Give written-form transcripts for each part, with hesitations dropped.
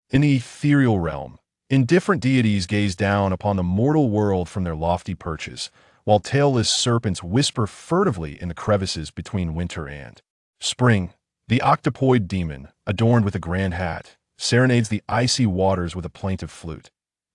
In the ethereal realm, indifferent deities gaze down upon the mortal world from their lofty perches, while tailless serpents whisper furtively in the crevices between winter and spring. The octopoid demon, adorned with a grand hat, serenades the icy waters with a plaintive flute.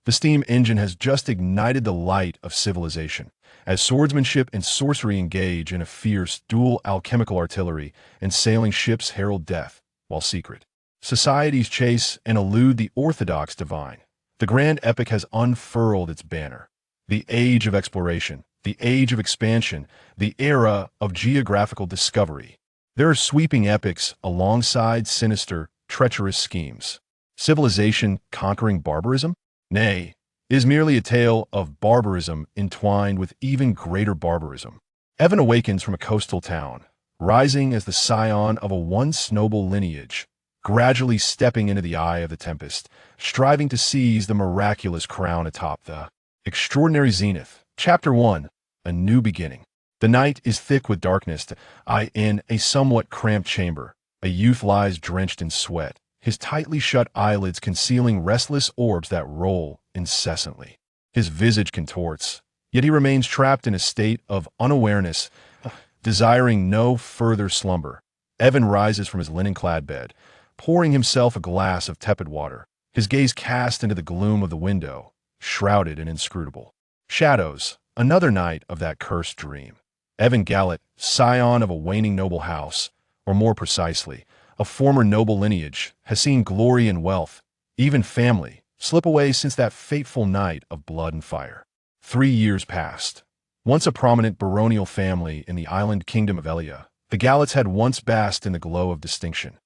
The steam engine has just ignited the light of civilization, as swordsmanship and sorcery engage in a fierce duel. Alchemical artillery and sailing ships herald death, while secret societies chase and elude the orthodox divine. The grand epic has unfurled its banner. The age of exploration, the age of expansion, the era of geographical discovery. There are sweeping epics alongside sinister, treacherous schemes. Civilization conquering barbarism? Nay, it is merely a tale of barbarism entwined with even greater barbarism. Aiven awakens from a coastal town, rising as the scion of a once noble lineage, gradually stepping into the eye of the tempest, striving to seize the miraculous crown atop the extraordinary zenith. Chapter 1. A New Beginning. The night is thick with darkness. In a somewhat cramped chamber, a youth lies drenched in sweat, his tightly shut eyelids concealing restless orbs that roll incessantly. His visage contorts, yet he remains trapped in a state of unawareness, desiring no further slumber. Aiven rises from his linen-clad bed, pouring himself a glass of tepid water, his gaze cast into the gloom of the window, shrouded and inscrutable. Shadows, another night of that cursed dream. Aiven Gallet, scion of a waning noble house, or more precisely, a former noble lineage, has seen glory and wealth, even family, slip away since that fateful night of blood and fire. 3 years passed. Once a prominent baronial family in the island kingdom of Elia, the Gallets had once basked in the glow of distinction.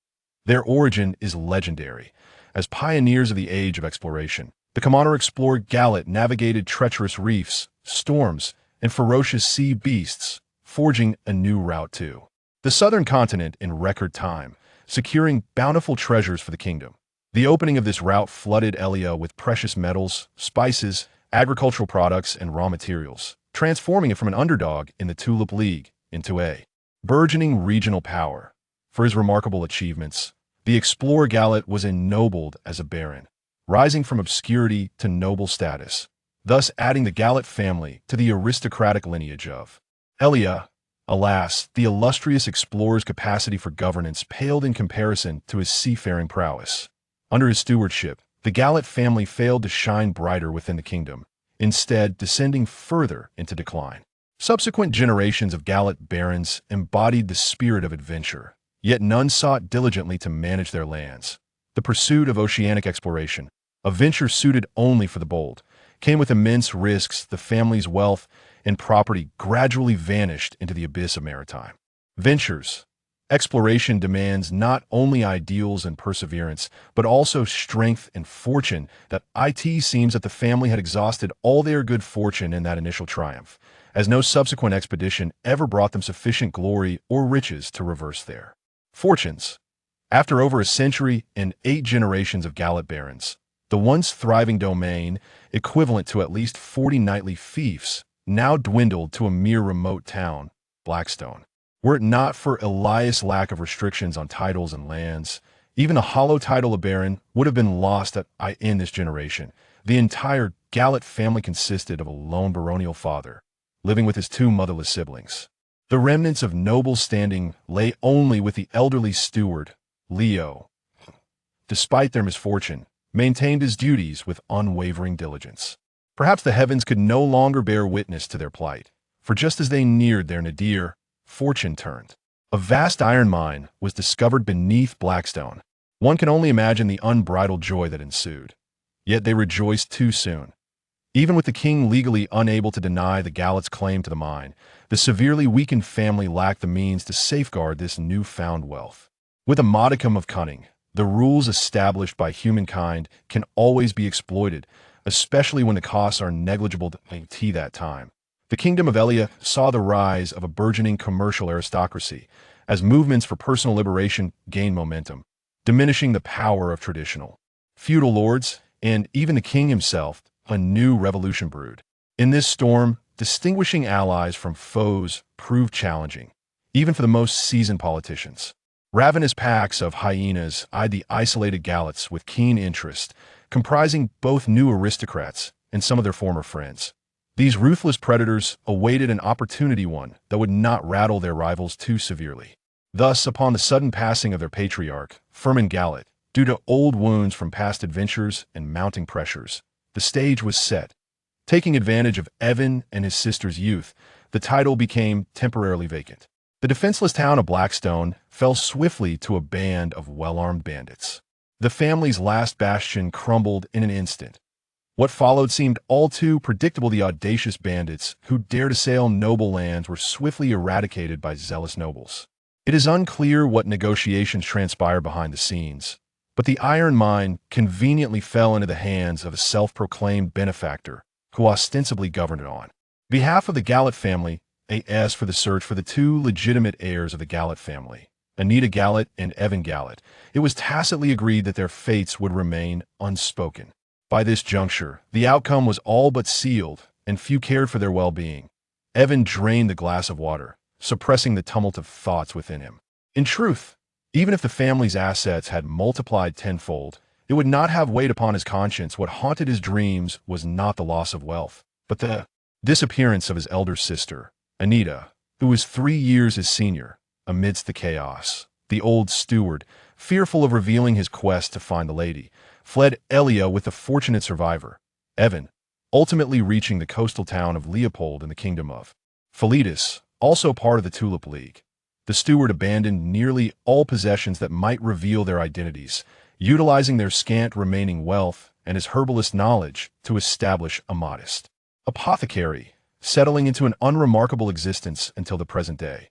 Their origin is legendary. As pioneers of the age of exploration, the Commander Explorer Gallet navigated treacherous reefs, storms, and ferocious sea beasts, forging a new route to the southern continent in record time, securing bountiful treasures for the kingdom. The opening of this route flooded Elia with precious metals, spices, agricultural products, and raw materials, transforming it from an underdog in the Tulip League into a burgeoning regional power. For his remarkable achievements, the explorer Gallet was ennobled as a baron, rising from obscurity to noble status, thus adding the Gallet family to the aristocratic lineage of Elia. Alas, the illustrious explorer's capacity for governance paled in comparison to his seafaring prowess. Under his stewardship, the Gallet family failed to shine brighter within the kingdom, instead descending further into decline. Subsequent generations of Gallet barons embodied the spirit of adventure, yet none sought diligently to manage their lands. The pursuit of oceanic exploration, a venture suited only for the bold, came with immense risks. The family's wealth and property gradually vanished into the abyss of maritime ventures. Exploration demands not only ideals and perseverance, but also strength and fortune. That it seems that the family had exhausted all their good fortune in that initial triumph, as no subsequent expedition ever brought them sufficient glory or riches to reverse their fortunes. After over a century and 8 generations of Gallet barons, the once thriving domain, equivalent to at least 40 nightly fiefs, now dwindled to a mere remote town, Blackstone. Were it not for Elias' lack of restrictions on titles and lands, even a hollow title of baron would have been lost in this generation. The entire Gallet family consisted of a lone baronial father, living with his 2 motherless siblings. The remnants of noble standing lay only with the elderly steward, Leo. Despite their misfortune, maintained his duties with unwavering diligence. Perhaps the heavens could no longer bear witness to their plight, for just as they neared their nadir, fortune turned. A vast iron mine was discovered beneath Blackstone. One can only imagine the unbridled joy that ensued. Yet they rejoiced too soon. Even with the king legally unable to deny the Gallets' claim to the mine, the severely weakened family lacked the means to safeguard this newfound wealth. With a modicum of cunning, the rules established by humankind can always be exploited, especially when the costs are negligible to that time. The kingdom of Elia saw the rise of a burgeoning commercial aristocracy as movements for personal liberation gained momentum, diminishing the power of traditional feudal lords, and even the king himself. A new revolution brewed. In this storm, distinguishing allies from foes proved challenging, even for the most seasoned politicians. Ravenous packs of hyenas eyed the isolated gallants with keen interest, comprising both new aristocrats and some of their former friends. These ruthless predators awaited an opportunity one that would not rattle their rivals too severely. Thus, upon the sudden passing of their patriarch, Firmin Gallet, due to old wounds from past adventures and mounting pressures, the stage was set. Taking advantage of Aiven and his sister's youth, the title became temporarily vacant. The defenseless town of Blackstone fell swiftly to a band of well-armed bandits. The family's last bastion crumbled in an instant. What followed seemed all too predictable. The audacious bandits who dared assail noble lands were swiftly eradicated by zealous nobles. It is unclear what negotiations transpired behind the scenes, but the iron mine conveniently fell into the hands of a self-proclaimed benefactor who ostensibly governed it on behalf of the Gallet family. As for the search for the two legitimate heirs of the Gallet family, Anita Gallet and Aiven Gallet, it was tacitly agreed that their fates would remain unspoken. By this juncture, the outcome was all but sealed, and few cared for their well-being. Aiven drained the glass of water, suppressing the tumult of thoughts within him. In truth, even if the family's assets had multiplied tenfold, it would not have weighed upon his conscience. What haunted his dreams was not the loss of wealth, but the disappearance of his elder sister, Anita, who was 3 years his senior. Amidst the chaos, the old steward, fearful of revealing his quest to find the lady, fled Elia with the fortunate survivor, Aiven, ultimately reaching the coastal town of Leopold in the kingdom of Philetus, also part of the Tulip League. The steward abandoned nearly all possessions that might reveal their identities, utilizing their scant remaining wealth and his herbalist knowledge to establish a modest apothecary, settling into an unremarkable existence until the present day.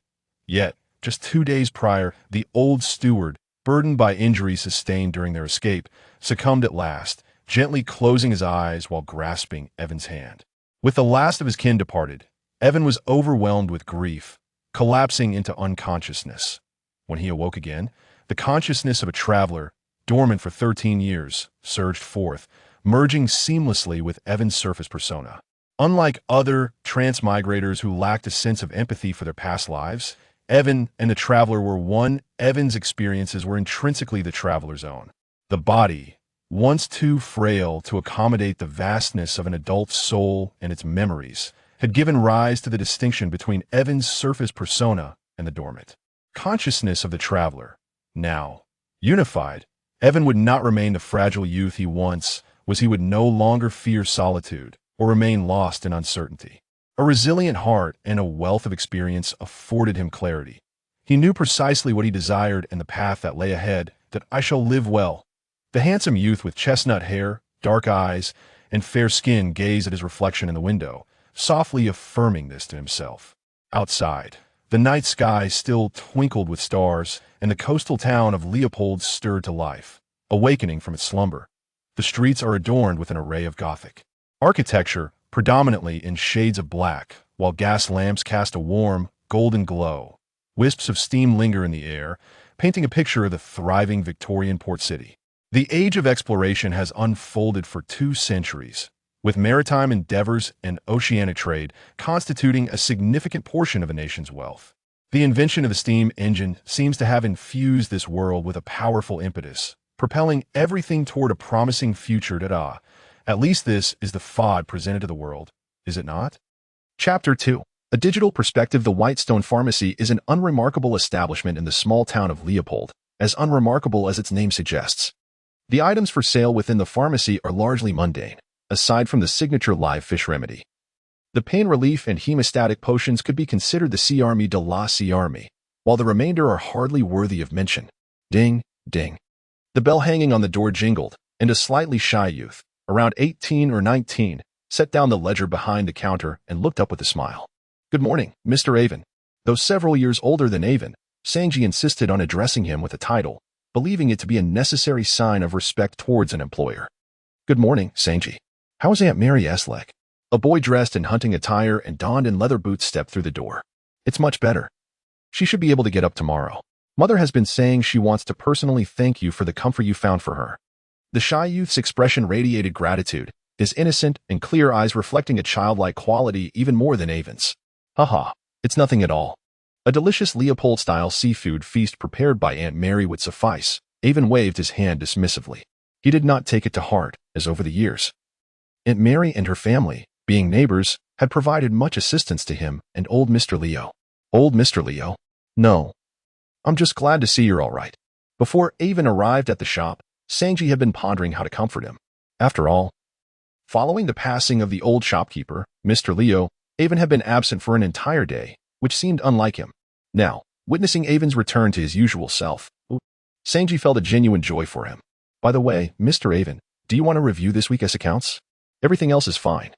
Yet, just 2 days prior, the old steward, burdened by injuries sustained during their escape, succumbed at last, gently closing his eyes while grasping Aiven's hand. With the last of his kin departed, Aiven was overwhelmed with grief, collapsing into unconsciousness. When he awoke again, the consciousness of a traveler, dormant for 13 years, surged forth, merging seamlessly with Aiven's surface persona. Unlike other transmigrators who lacked a sense of empathy for their past lives, Aiven and the traveler were one. Aiven's experiences were intrinsically the traveler's own. The body, once too frail to accommodate the vastness of an adult's soul and its memories, had given rise to the distinction between Aiven's surface persona and the dormant consciousness of the traveler. Now, unified, Aiven would not remain the fragile youth he once was. He would no longer fear solitude or remain lost in uncertainty. A resilient heart and a wealth of experience afforded him clarity. He knew precisely what he desired and the path that lay ahead. That I shall live well. The handsome youth with chestnut hair, dark eyes, and fair skin gazed at his reflection in the window, softly affirming this to himself. Outside, the night sky still twinkled with stars, and the coastal town of Leopold stirred to life, awakening from its slumber. The streets are adorned with an array of Gothic architecture, predominantly in shades of black, while gas lamps cast a warm, golden glow. Wisps of steam linger in the air, painting a picture of the thriving Victorian port city. The age of exploration has unfolded for 2 centuries, with maritime endeavors and oceanic trade constituting a significant portion of a nation's wealth. The invention of the steam engine seems to have infused this world with a powerful impetus, propelling everything toward a promising future. At least this is the FOD presented to the world, is it not? Chapter 2. A digital perspective. The Whitestone Pharmacy is an unremarkable establishment in the small town of Leopold, as unremarkable as its name suggests. The items for sale within the pharmacy are largely mundane, aside from the signature live fish remedy. The pain relief and hemostatic potions could be considered the Ciarmi de la Ciarmi, while the remainder are hardly worthy of mention. Ding, ding. The bell hanging on the door jingled, and a slightly shy youth, around 18 or 19, set down the ledger behind the counter and looked up with a smile. "Good morning, Mr. Aiven." Though several years older than Aiven, Sanji insisted on addressing him with a title, believing it to be a necessary sign of respect towards an employer. "Good morning, Sanji. How's Aunt Mary Eslek?" A boy dressed in hunting attire and donned in leather boots stepped through the door. "It's much better. She should be able to get up tomorrow. Mother has been saying she wants to personally thank you for the comfort you found for her." The shy youth's expression radiated gratitude, his innocent and clear eyes reflecting a childlike quality even more than Aiven's. "Haha, it's nothing at all. A delicious Leopold-style seafood feast prepared by Aunt Mary would suffice. Aiven waved his hand dismissively. He did not take it to heart, as over the years, Aunt Mary and her family, being neighbors, had provided much assistance to him and old Mr. Leo. Old Mr. Leo? No. I'm just glad to see you're all right. Before Aiven arrived at the shop, Sanji had been pondering how to comfort him. After all, following the passing of the old shopkeeper, Mr. Leo, Aiven had been absent for an entire day, which seemed unlike him. Now, witnessing Aiven's return to his usual self, Sanji felt a genuine joy for him. By the way, Mr. Aiven, do you want to review this week's accounts? Everything else is fine.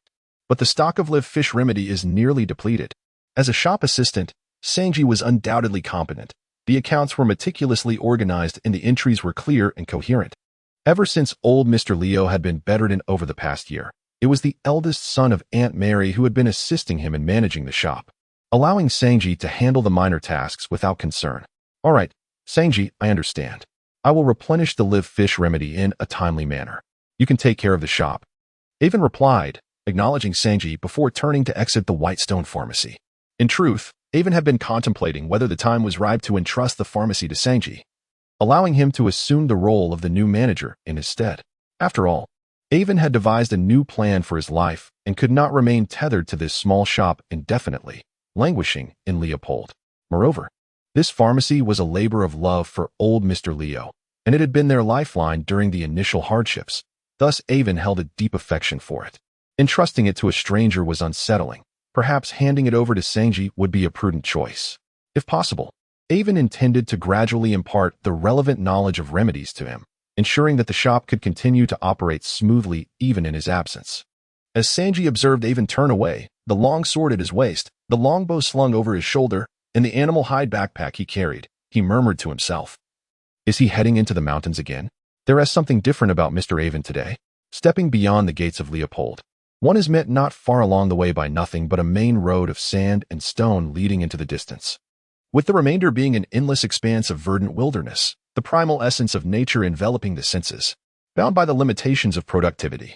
But the stock of live fish remedy is nearly depleted. As a shop assistant, Sanji was undoubtedly competent. The accounts were meticulously organized and the entries were clear and coherent. Ever since old Mr. Leo had been bedridden over the past year, it was the eldest son of Aunt Mary who had been assisting him in managing the shop, allowing Sanji to handle the minor tasks without concern. All right, Sanji, I understand. I will replenish the live fish remedy in a timely manner. You can take care of the shop. Aiven replied, acknowledging Sanji before turning to exit the Whitestone Pharmacy. In truth, Aiven had been contemplating whether the time was ripe to entrust the pharmacy to Sanji, allowing him to assume the role of the new manager in his stead. After all, Aiven had devised a new plan for his life and could not remain tethered to this small shop indefinitely, languishing in Leopold. Moreover, this pharmacy was a labor of love for old Mr. Leo, and it had been their lifeline during the initial hardships. Thus, Aiven held a deep affection for it. Entrusting it to a stranger was unsettling. Perhaps handing it over to Sanji would be a prudent choice. If possible, Aiven intended to gradually impart the relevant knowledge of remedies to him, ensuring that the shop could continue to operate smoothly even in his absence. As Sanji observed Aiven turn away, the long sword at his waist, the longbow slung over his shoulder, and the animal hide backpack he carried, he murmured to himself. Is he heading into the mountains again? There is something different about Mr. Aiven today. Stepping beyond the gates of Leopold, one is met not far along the way by nothing but a main road of sand and stone leading into the distance, with the remainder being an endless expanse of verdant wilderness, the primal essence of nature enveloping the senses, bound by the limitations of productivity.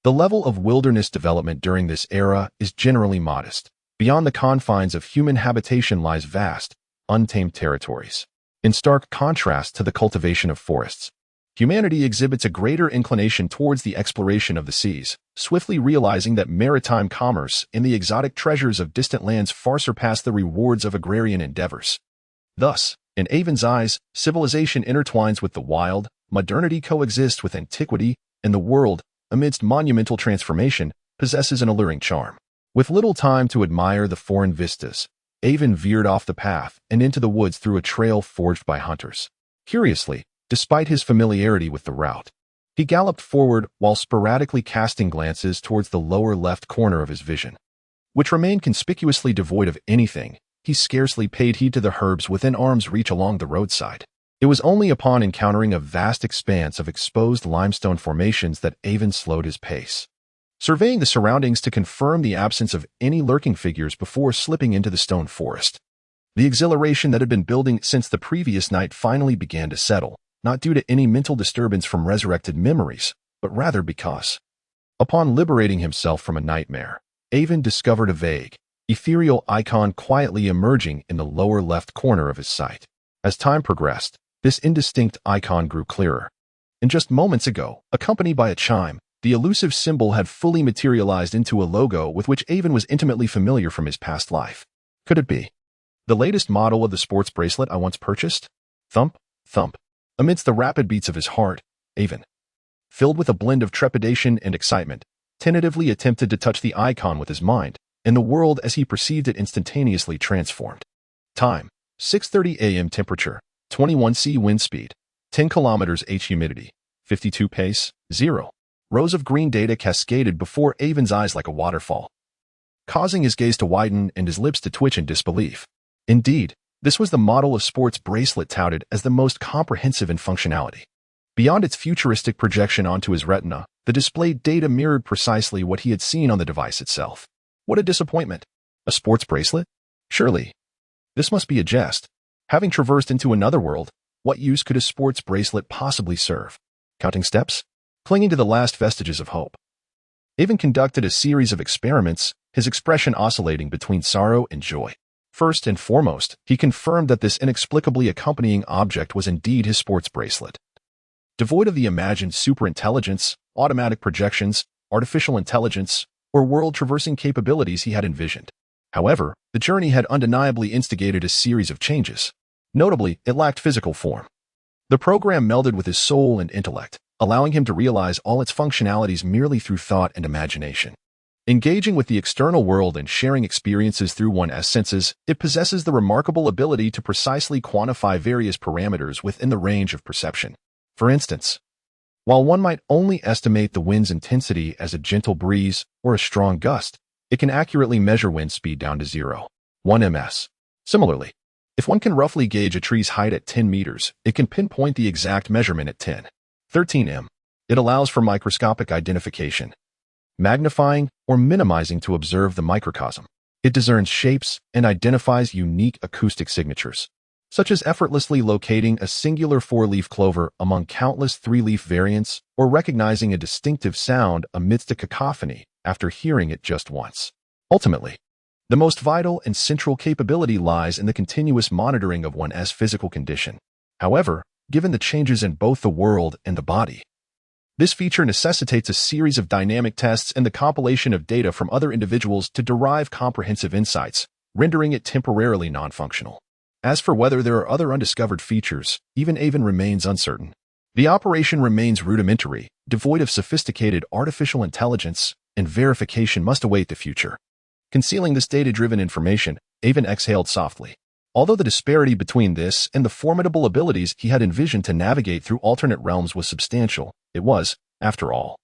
The level of wilderness development during this era is generally modest. Beyond the confines of human habitation lies vast, untamed territories. In stark contrast to the cultivation of forests, humanity exhibits a greater inclination towards the exploration of the seas, swiftly realizing that maritime commerce and the exotic treasures of distant lands far surpass the rewards of agrarian endeavors. Thus, in Aiven's eyes, civilization intertwines with the wild, modernity coexists with antiquity, and the world, amidst monumental transformation, possesses an alluring charm. With little time to admire the foreign vistas, Aiven veered off the path and into the woods through a trail forged by hunters. Curiously, despite his familiarity with the route, he galloped forward while sporadically casting glances towards the lower left corner of his vision, which remained conspicuously devoid of anything. He scarcely paid heed to the herbs within arm's reach along the roadside. It was only upon encountering a vast expanse of exposed limestone formations that Aiven slowed his pace, surveying the surroundings to confirm the absence of any lurking figures before slipping into the stone forest. The exhilaration that had been building since the previous night finally began to settle, not due to any mental disturbance from resurrected memories, but rather because, upon liberating himself from a nightmare, Aiven discovered a vague, ethereal icon quietly emerging in the lower left corner of his sight. As time progressed, this indistinct icon grew clearer. And just moments ago, accompanied by a chime, the elusive symbol had fully materialized into a logo with which Aiven was intimately familiar from his past life. Could it be the latest model of the sports bracelet I once purchased? Thump, thump. Amidst the rapid beats of his heart, Aiven, filled with a blend of trepidation and excitement, tentatively attempted to touch the icon with his mind, and the world as he perceived it instantaneously transformed. Time, 6:30 a.m. Temperature, 21 C wind speed, 10 kilometers H humidity, 52 pace, 0. Rows of green data cascaded before Aiven's eyes like a waterfall, causing his gaze to widen and his lips to twitch in disbelief. Indeed, this was the model of sports bracelet touted as the most comprehensive in functionality. Beyond its futuristic projection onto his retina, the displayed data mirrored precisely what he had seen on the device itself. What a disappointment! A sports bracelet? Surely, this must be a jest. Having traversed into another world, what use could a sports bracelet possibly serve? Counting steps? Clinging to the last vestiges of hope, Aiven conducted a series of experiments, his expression oscillating between sorrow and joy. First and foremost, he confirmed that this inexplicably accompanying object was indeed his sports bracelet. Devoid of the imagined superintelligence, automatic projections, artificial intelligence, or world-traversing capabilities he had envisioned. However, the journey had undeniably instigated a series of changes. Notably, it lacked physical form. The program melded with his soul and intellect, allowing him to realize all its functionalities merely through thought and imagination. Engaging with the external world and sharing experiences through one's senses, it possesses the remarkable ability to precisely quantify various parameters within the range of perception. For instance, while one might only estimate the wind's intensity as a gentle breeze or a strong gust, it can accurately measure wind speed down to 0.1 ms. Similarly, if one can roughly gauge a tree's height at 10 meters, it can pinpoint the exact measurement at 10.13 m. It allows for microscopic identification, magnifying or minimizing to observe the microcosm. It discerns shapes and identifies unique acoustic signatures, such as effortlessly locating a singular four-leaf clover among countless three-leaf variants or recognizing a distinctive sound amidst a cacophony after hearing it just once. Ultimately, the most vital and central capability lies in the continuous monitoring of one's physical condition. However, given the changes in both the world and the body, this feature necessitates a series of dynamic tests and the compilation of data from other individuals to derive comprehensive insights, rendering it temporarily non-functional. As for whether there are other undiscovered features, even Aiven remains uncertain. The operation remains rudimentary, devoid of sophisticated artificial intelligence, and verification must await the future. Concealing this data-driven information, Aiven exhaled softly. Although the disparity between this and the formidable abilities he had envisioned to navigate through alternate realms was substantial, it was, after all,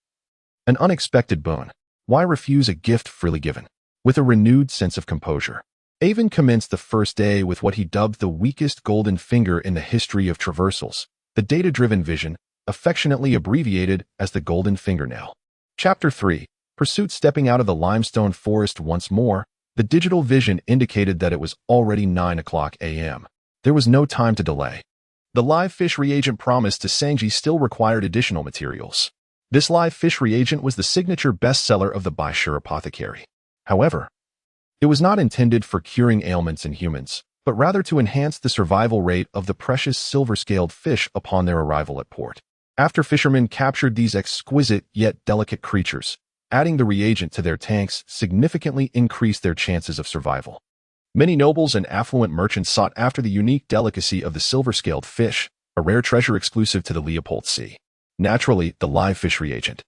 an unexpected boon. Why refuse a gift freely given? With a renewed sense of composure, Aiven commenced the first day with what he dubbed the weakest golden finger in the history of traversals, the data-driven vision, affectionately abbreviated as the golden fingernail. Chapter 3. Pursuit. Stepping out of the limestone forest once more, the digital vision indicated that it was already 9:00 a.m. There was no time to delay. The live fish reagent promised to Sangji still required additional materials. This live fish reagent was the signature bestseller of the Baishur apothecary. However, it was not intended for curing ailments in humans, but rather to enhance the survival rate of the precious silver-scaled fish upon their arrival at port. After fishermen captured these exquisite yet delicate creatures, adding the reagent to their tanks significantly increased their chances of survival. Many nobles and affluent merchants sought after the unique delicacy of the silver-scaled fish, a rare treasure exclusive to the Leopold Sea. Naturally, the live fish reagent,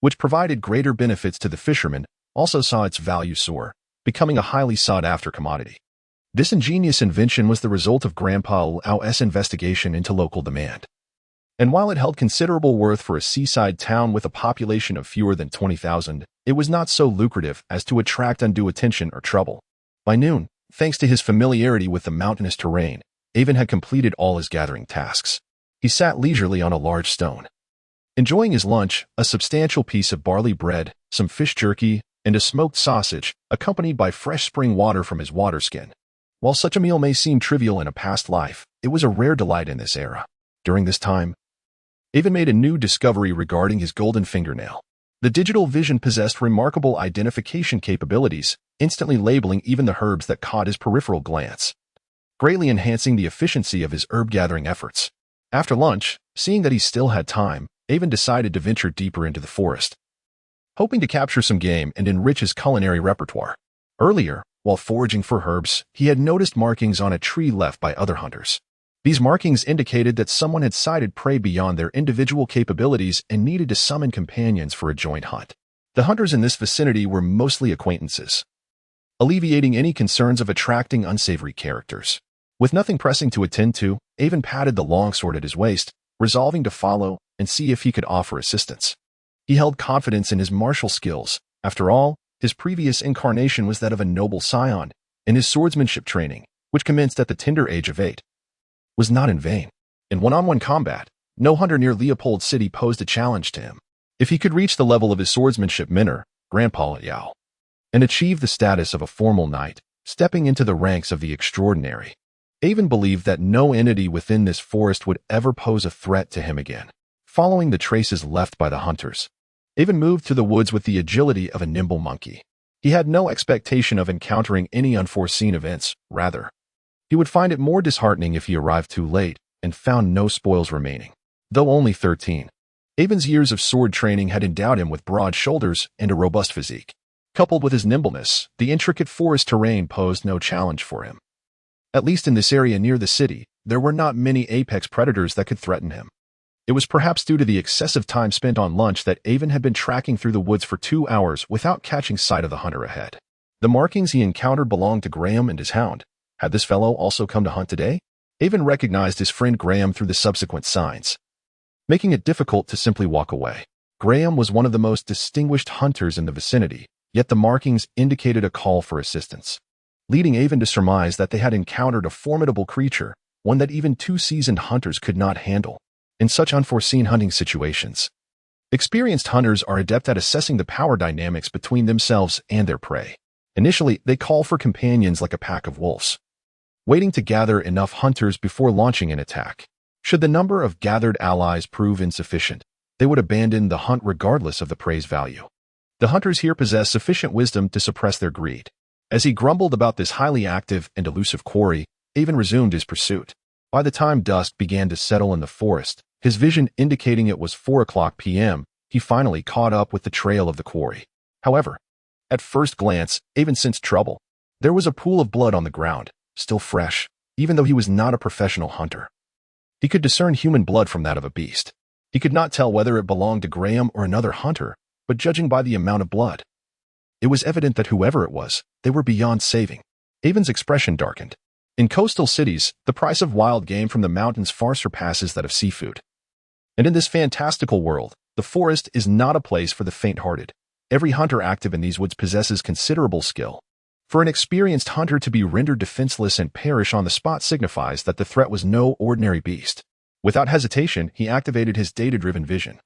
which provided greater benefits to the fishermen, also saw its value soar, becoming a highly sought-after commodity. This ingenious invention was the result of Grandpa Lao's investigation into local demand. And while it held considerable worth for a seaside town with a population of fewer than 20,000, it was not so lucrative as to attract undue attention or trouble. By noon, thanks to his familiarity with the mountainous terrain, Aiven had completed all his gathering tasks. He sat leisurely on a large stone, enjoying his lunch, a substantial piece of barley bread, some fish jerky, and a smoked sausage, accompanied by fresh spring water from his water skin. While such a meal may seem trivial in a past life, it was a rare delight in this era. During this time, Aiven made a new discovery regarding his golden fingernail. The digital vision possessed remarkable identification capabilities, instantly labeling even the herbs that caught his peripheral glance, greatly enhancing the efficiency of his herb-gathering efforts. After lunch, seeing that he still had time, Aiven decided to venture deeper into the forest, hoping to capture some game and enrich his culinary repertoire. Earlier, while foraging for herbs, he had noticed markings on a tree left by other hunters. These markings indicated that someone had sighted prey beyond their individual capabilities and needed to summon companions for a joint hunt. The hunters in this vicinity were mostly acquaintances, alleviating any concerns of attracting unsavory characters. With nothing pressing to attend to, Aiven patted the longsword at his waist, resolving to follow and see if he could offer assistance. He held confidence in his martial skills. After all, his previous incarnation was that of a noble scion, and his swordsmanship training, which commenced at the tender age of 8, was not in vain. In one-on-one combat, no hunter near Leopold City posed a challenge to him. If he could reach the level of his swordsmanship mentor, Grandpa Lao, and achieve the status of a formal knight, stepping into the ranks of the extraordinary, Aiven believed that no entity within this forest would ever pose a threat to him again. Following the traces left by the hunters, Aiven moved through the woods with the agility of a nimble monkey. He had no expectation of encountering any unforeseen events. Rather, he would find it more disheartening if he arrived too late and found no spoils remaining. Though only 13, Aiven's years of sword training had endowed him with broad shoulders and a robust physique. Coupled with his nimbleness, the intricate forest terrain posed no challenge for him. At least in this area near the city, there were not many apex predators that could threaten him. It was perhaps due to the excessive time spent on lunch that Aiven had been tracking through the woods for 2 hours without catching sight of the hunter ahead. The markings he encountered belonged to Graham and his hound. Had this fellow also come to hunt today? Aiven recognized his friend Graham through the subsequent signs, making it difficult to simply walk away. Graham was one of the most distinguished hunters in the vicinity, yet the markings indicated a call for assistance, leading Aiven to surmise that they had encountered a formidable creature, one that even 2 seasoned hunters could not handle. In such unforeseen hunting situations, experienced hunters are adept at assessing the power dynamics between themselves and their prey. Initially, they call for companions like a pack of wolves, waiting to gather enough hunters before launching an attack. Should the number of gathered allies prove insufficient, they would abandon the hunt regardless of the prey's value. The hunters here possess sufficient wisdom to suppress their greed. As he grumbled about this highly active and elusive quarry, Aiven resumed his pursuit. By the time dusk began to settle in the forest, his vision indicating it was 4:00 p.m., he finally caught up with the trail of the quarry. However, at first glance, Aiven sensed trouble. There was a pool of blood on the ground, still fresh, even though he was not a professional hunter. He could discern human blood from that of a beast. He could not tell whether it belonged to Graham or another hunter, but judging by the amount of blood, it was evident that whoever it was, they were beyond saving. Aiven's expression darkened. In coastal cities, the price of wild game from the mountains far surpasses that of seafood. And in this fantastical world, the forest is not a place for the faint-hearted. Every hunter active in these woods possesses considerable skill. For an experienced hunter to be rendered defenseless and perish on the spot signifies that the threat was no ordinary beast. Without hesitation, he activated his data-driven vision,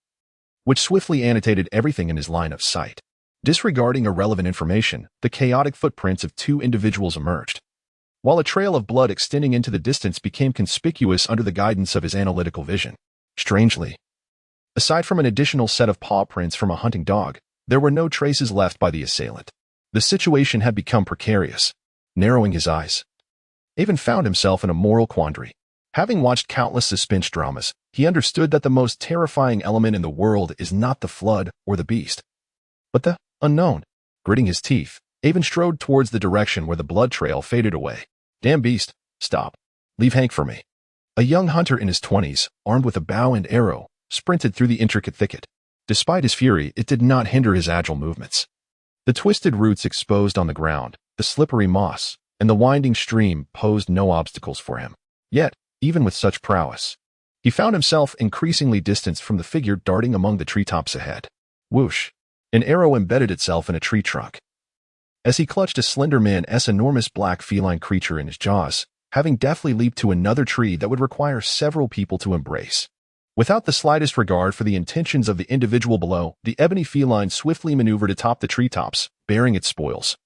which swiftly annotated everything in his line of sight. Disregarding irrelevant information, the chaotic footprints of 2 individuals emerged, while a trail of blood extending into the distance became conspicuous under the guidance of his analytical vision. Strangely, aside from an additional set of paw prints from a hunting dog, there were no traces left by the assailant. The situation had become precarious. Narrowing his eyes, Aiven found himself in a moral quandary. Having watched countless suspense dramas, he understood that the most terrifying element in the world is not the flood or the beast, but the unknown. Gritting his teeth, Aiven strode towards the direction where the blood trail faded away. Damn beast, stop. Leave Hank for me. A young hunter in his 20s, armed with a bow and arrow, sprinted through the intricate thicket. Despite his fury, it did not hinder his agile movements. The twisted roots exposed on the ground, the slippery moss, and the winding stream posed no obstacles for him. Yet, even with such prowess, he found himself increasingly distanced from the figure darting among the treetops ahead. Whoosh! An arrow embedded itself in a tree trunk. As he clutched a slender man's enormous black feline creature in his jaws, having deftly leaped to another tree that would require several people to embrace. Without the slightest regard for the intentions of the individual below, the ebony feline swiftly maneuvered atop the treetops, bearing its spoils,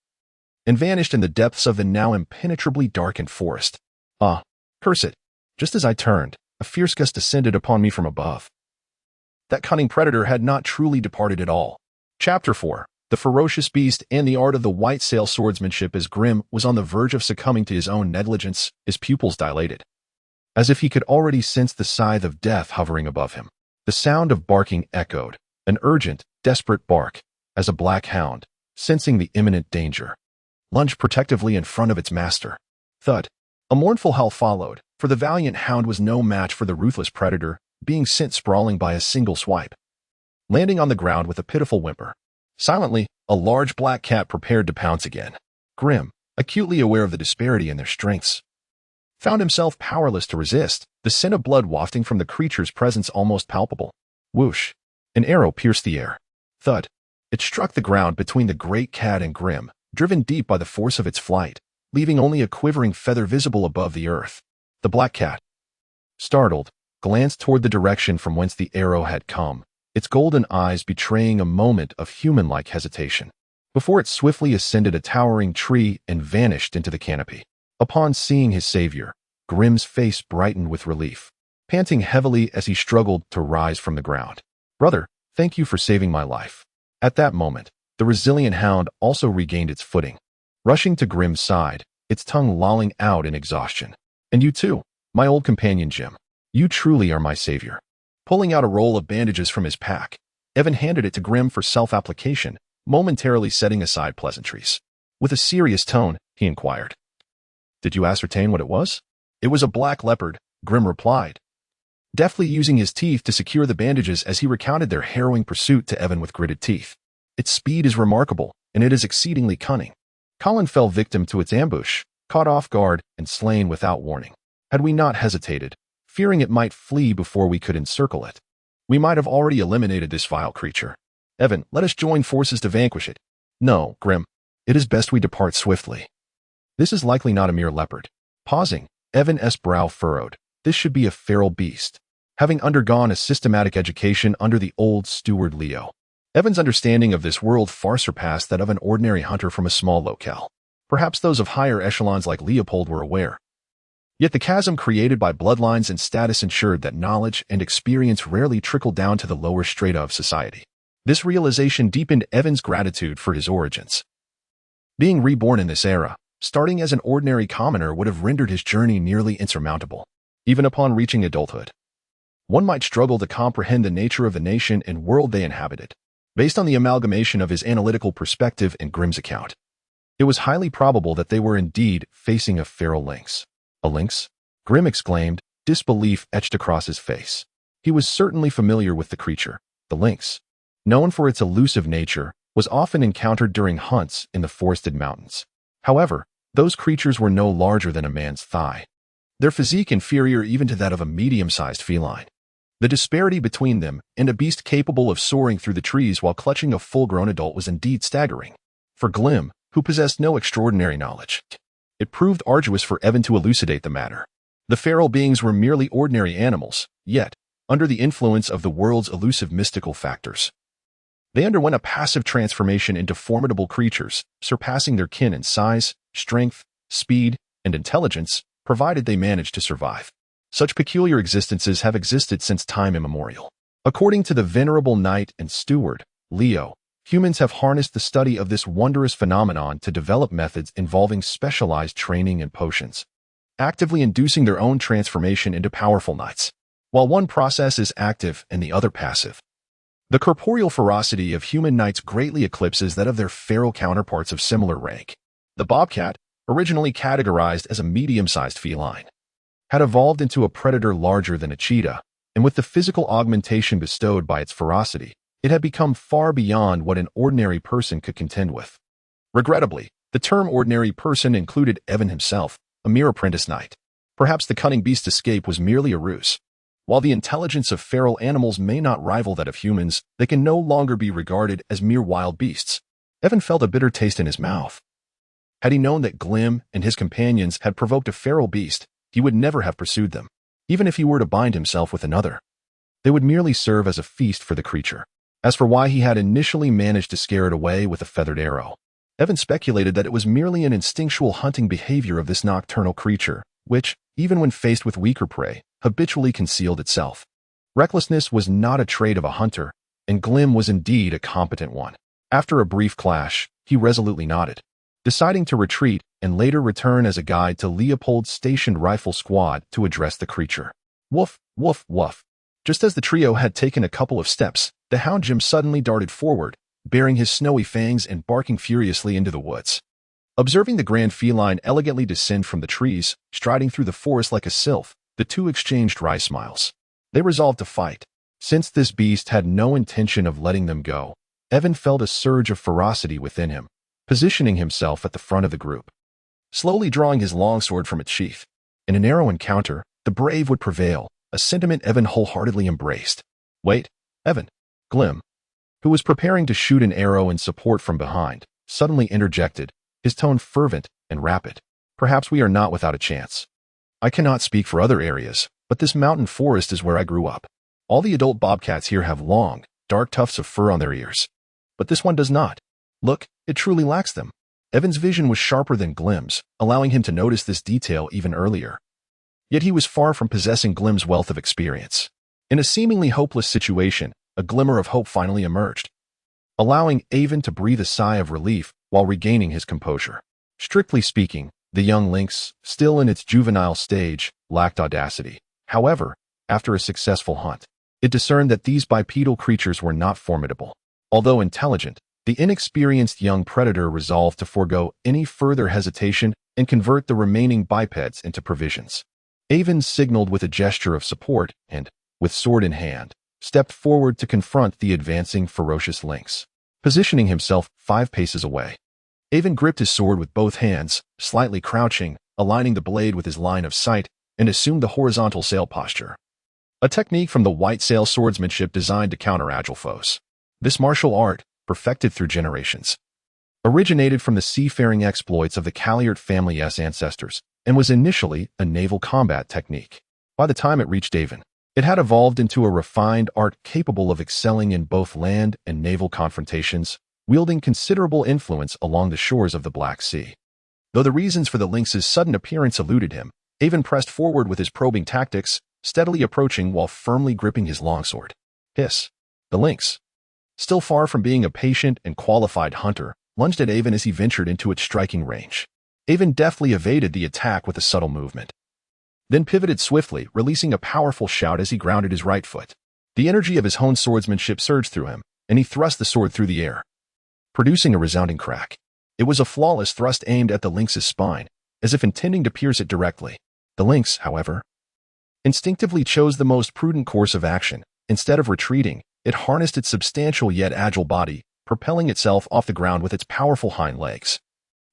and vanished in the depths of the now impenetrably darkened forest. Ah, curse it! Just as I turned, a fierce gust descended upon me from above. That cunning predator had not truly departed at all. Chapter 4. The ferocious beast and the art of the white sail swordsmanship. As Grim was on the verge of succumbing to his own negligence, his pupils dilated, as if he could already sense the scythe of death hovering above him. The sound of barking echoed, an urgent, desperate bark, as a black hound, sensing the imminent danger, lunged protectively in front of its master. Thud. A mournful howl followed, for the valiant hound was no match for the ruthless predator, being sent sprawling by a single swipe, landing on the ground with a pitiful whimper. Silently, a large black cat prepared to pounce again. Grim, acutely aware of the disparity in their strengths, found himself powerless to resist, the scent of blood wafting from the creature's presence almost palpable. Whoosh! An arrow pierced the air. Thud! It struck the ground between the great cat and Grim, driven deep by the force of its flight, leaving only a quivering feather visible above the earth. The black cat, startled, glanced toward the direction from whence the arrow had come, its golden eyes betraying a moment of human-like hesitation, before it swiftly ascended a towering tree and vanished into the canopy. Upon seeing his savior, Grim's face brightened with relief, panting heavily as he struggled to rise from the ground. "Brother, thank you for saving my life." At that moment, The resilient hound also regained its footing, rushing to Grim's side, its tongue lolling out in exhaustion. "And you too, my old companion Jim. You truly are my savior." Pulling out a roll of bandages from his pack, Aiven handed it to Grim for self-application, momentarily setting aside pleasantries. With a serious tone, he inquired, "Did you ascertain what it was?" "It was a black leopard," Grim replied, deftly using his teeth to secure the bandages as he recounted their harrowing pursuit to Aiven with gritted teeth. "Its speed is remarkable, and it is exceedingly cunning. Colin fell victim to its ambush, caught off guard, and slain without warning. Had we not hesitated, fearing it might flee before we could encircle it, we might have already eliminated this vile creature. Aiven, let us join forces to vanquish it." "No, Grim. It is best we depart swiftly. This is likely not a mere leopard." Pausing, Aiven's brow furrowed. This should be a feral beast, having undergone a systematic education under the old steward Leo. Aiven's understanding of this world far surpassed that of an ordinary hunter from a small locale. Perhaps those of higher echelons like Leopold were aware. Yet the chasm created by bloodlines and status ensured that knowledge and experience rarely trickled down to the lower strata of society. This realization deepened Aiven's gratitude for his origins. Being reborn in this era, starting as an ordinary commoner would have rendered his journey nearly insurmountable. Even upon reaching adulthood, one might struggle to comprehend the nature of the nation and world they inhabited. Based on the amalgamation of his analytical perspective and Grim's account, it was highly probable that they were indeed facing a feral lynx. "A lynx?" Grim exclaimed, disbelief etched across his face. He was certainly familiar with the creature. The lynx, known for its elusive nature, was often encountered during hunts in the forested mountains. However, those creatures were no larger than a man's thigh, their physique inferior even to that of a medium-sized feline. The disparity between them and a beast capable of soaring through the trees while clutching a full-grown adult was indeed staggering. For Glim, who possessed no extraordinary knowledge, it proved arduous for Aiven to elucidate the matter. The feral beings were merely ordinary animals, yet, under the influence of the world's elusive mystical factors, they underwent a passive transformation into formidable creatures, surpassing their kin in size, strength, speed, and intelligence, provided they managed to survive. Such peculiar existences have existed since time immemorial. According to the venerable knight and steward, Leo, humans have harnessed the study of this wondrous phenomenon to develop methods involving specialized training and potions, actively inducing their own transformation into powerful knights. While one process is active and the other passive, the corporeal ferocity of human knights greatly eclipses that of their feral counterparts of similar rank. The bobcat, originally categorized as a medium-sized feline, had evolved into a predator larger than a cheetah, and with the physical augmentation bestowed by its ferocity, it had become far beyond what an ordinary person could contend with. Regrettably, the term ordinary person included Aiven himself, a mere apprentice knight. Perhaps the cunning beast's escape was merely a ruse. While the intelligence of feral animals may not rival that of humans, they can no longer be regarded as mere wild beasts. Aiven felt a bitter taste in his mouth. Had he known that Glim and his companions had provoked a feral beast, he would never have pursued them. Even if he were to bind himself with another, they would merely serve as a feast for the creature. As for why he had initially managed to scare it away with a feathered arrow, Aiven speculated that it was merely an instinctual hunting behavior of this nocturnal creature, which, even when faced with weaker prey, habitually concealed itself. Recklessness was not a trait of a hunter, and Glim was indeed a competent one. After a brief clash, he resolutely nodded, deciding to retreat and later return as a guide to Leopold's stationed rifle squad to address the creature. Woof, woof, woof. Just as the trio had taken a couple of steps, the hound Jim suddenly darted forward, baring his snowy fangs and barking furiously into the woods. Observing the grand feline elegantly descend from the trees, striding through the forest like a sylph, the two exchanged wry smiles. They resolved to fight. Since this beast had no intention of letting them go, Aiven felt a surge of ferocity within him, positioning himself at the front of the group, slowly drawing his longsword from its sheath. In a narrow encounter, the brave would prevail, a sentiment Aiven wholeheartedly embraced. "Wait, Aiven." Glim, who was preparing to shoot an arrow in support from behind, suddenly interjected, his tone fervent and rapid. "Perhaps we are not without a chance. I cannot speak for other areas, but this mountain forest is where I grew up. All the adult bobcats here have long, dark tufts of fur on their ears, but this one does not. Look, it truly lacks them." Aiven's vision was sharper than Glim's, allowing him to notice this detail even earlier. Yet he was far from possessing Glim's wealth of experience. In a seemingly hopeless situation, a glimmer of hope finally emerged. allowing Aiven to breathe a sigh of relief while regaining his composure. Strictly speaking, the young lynx, still in its juvenile stage, lacked audacity. However, after a successful hunt, it discerned that these bipedal creatures were not formidable. Although intelligent, the inexperienced young predator resolved to forego any further hesitation and convert the remaining bipeds into provisions. Aiven signaled with a gesture of support and, with sword in hand, stepped forward to confront the advancing ferocious lynx. Positioning himself 5 paces away, Aiven gripped his sword with both hands, slightly crouching, aligning the blade with his line of sight, and assumed the horizontal sail posture. A technique from the white sail swordsmanship designed to counter agile foes. This martial art, perfected through generations, originated from the seafaring exploits of the Calliart family's ancestors and was initially a naval combat technique. By the time it reached Aiven, it had evolved into a refined art capable of excelling in both land and naval confrontations, wielding considerable influence along the shores of the Black Sea. Though the reasons for the lynx's sudden appearance eluded him, Aiven pressed forward with his probing tactics, steadily approaching while firmly gripping his longsword. Hiss! The lynx, still far from being a patient and qualified hunter, lunged at Aiven as he ventured into its striking range. Aiven deftly evaded the attack with a subtle movement, then pivoted swiftly, releasing a powerful shout as he grounded his right foot. The energy of his honed swordsmanship surged through him, and he thrust the sword through the air, producing a resounding crack. It was a flawless thrust aimed at the lynx's spine, as if intending to pierce it directly. The lynx, however, instinctively chose the most prudent course of action. Instead of retreating, it harnessed its substantial yet agile body, propelling itself off the ground with its powerful hind legs,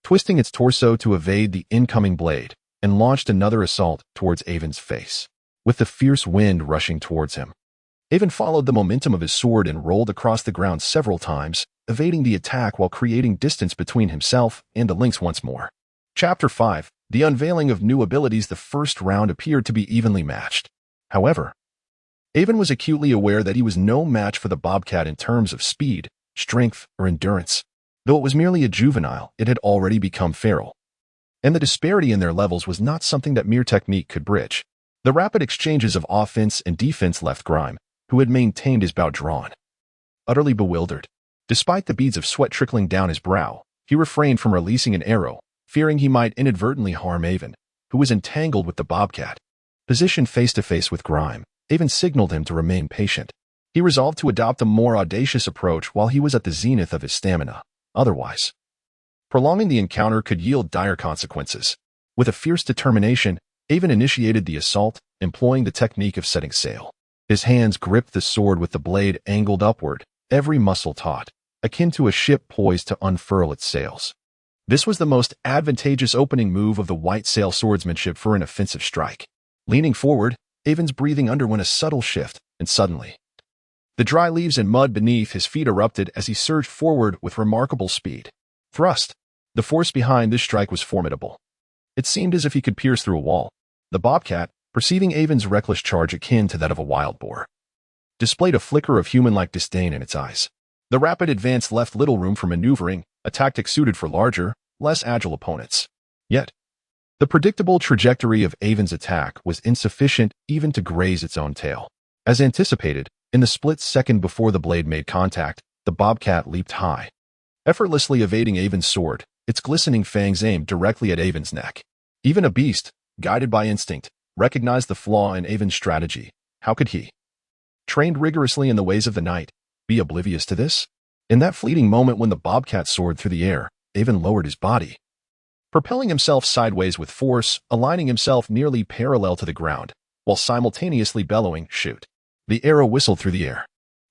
twisting its torso to evade the incoming blade, and launched another assault towards Aiven's face. With the fierce wind rushing towards him, Aiven followed the momentum of his sword and rolled across the ground several times, evading the attack while creating distance between himself and the lynx once more. Chapter 5. The unveiling of new abilities. The first round appeared to be evenly matched. However, Aiven was acutely aware that he was no match for the bobcat in terms of speed, strength, or endurance. Though it was merely a juvenile, it had already become feral, and the disparity in their levels was not something that mere technique could bridge. The rapid exchanges of offense and defense left Grime, who had maintained his bow drawn, utterly bewildered. Despite the beads of sweat trickling down his brow, he refrained from releasing an arrow, fearing he might inadvertently harm Aiven, who was entangled with the bobcat. Positioned face-to-face with Grime, Aiven signaled him to remain patient. He resolved to adopt a more audacious approach while he was at the zenith of his stamina. Otherwise, prolonging the encounter could yield dire consequences. With a fierce determination, Aiven initiated the assault, employing the technique of setting sail. His hands gripped the sword with the blade angled upward, every muscle taut, akin to a ship poised to unfurl its sails. This was the most advantageous opening move of the white sail swordsmanship for an offensive strike. Leaning forward, Aiven's breathing underwent a subtle shift, and suddenly, the dry leaves and mud beneath his feet erupted as he surged forward with remarkable speed. Thrust! The force behind this strike was formidable. It seemed as if he could pierce through a wall. The bobcat, perceiving Aiven's reckless charge akin to that of a wild boar, displayed a flicker of human-like disdain in its eyes. The rapid advance left little room for maneuvering, a tactic suited for larger, less agile opponents. Yet, the predictable trajectory of Aiven's attack was insufficient even to graze its own tail. As anticipated, in the split second before the blade made contact, the bobcat leaped high, effortlessly evading Aiven's sword, its glistening fangs aimed directly at Aiven's neck. Even a beast, guided by instinct, recognized the flaw in Aiven's strategy. How could he, trained rigorously in the ways of the night, be oblivious to this? In that fleeting moment when the bobcat soared through the air, Aiven lowered his body, propelling himself sideways with force, aligning himself nearly parallel to the ground, while simultaneously bellowing, "Shoot!" The arrow whistled through the air.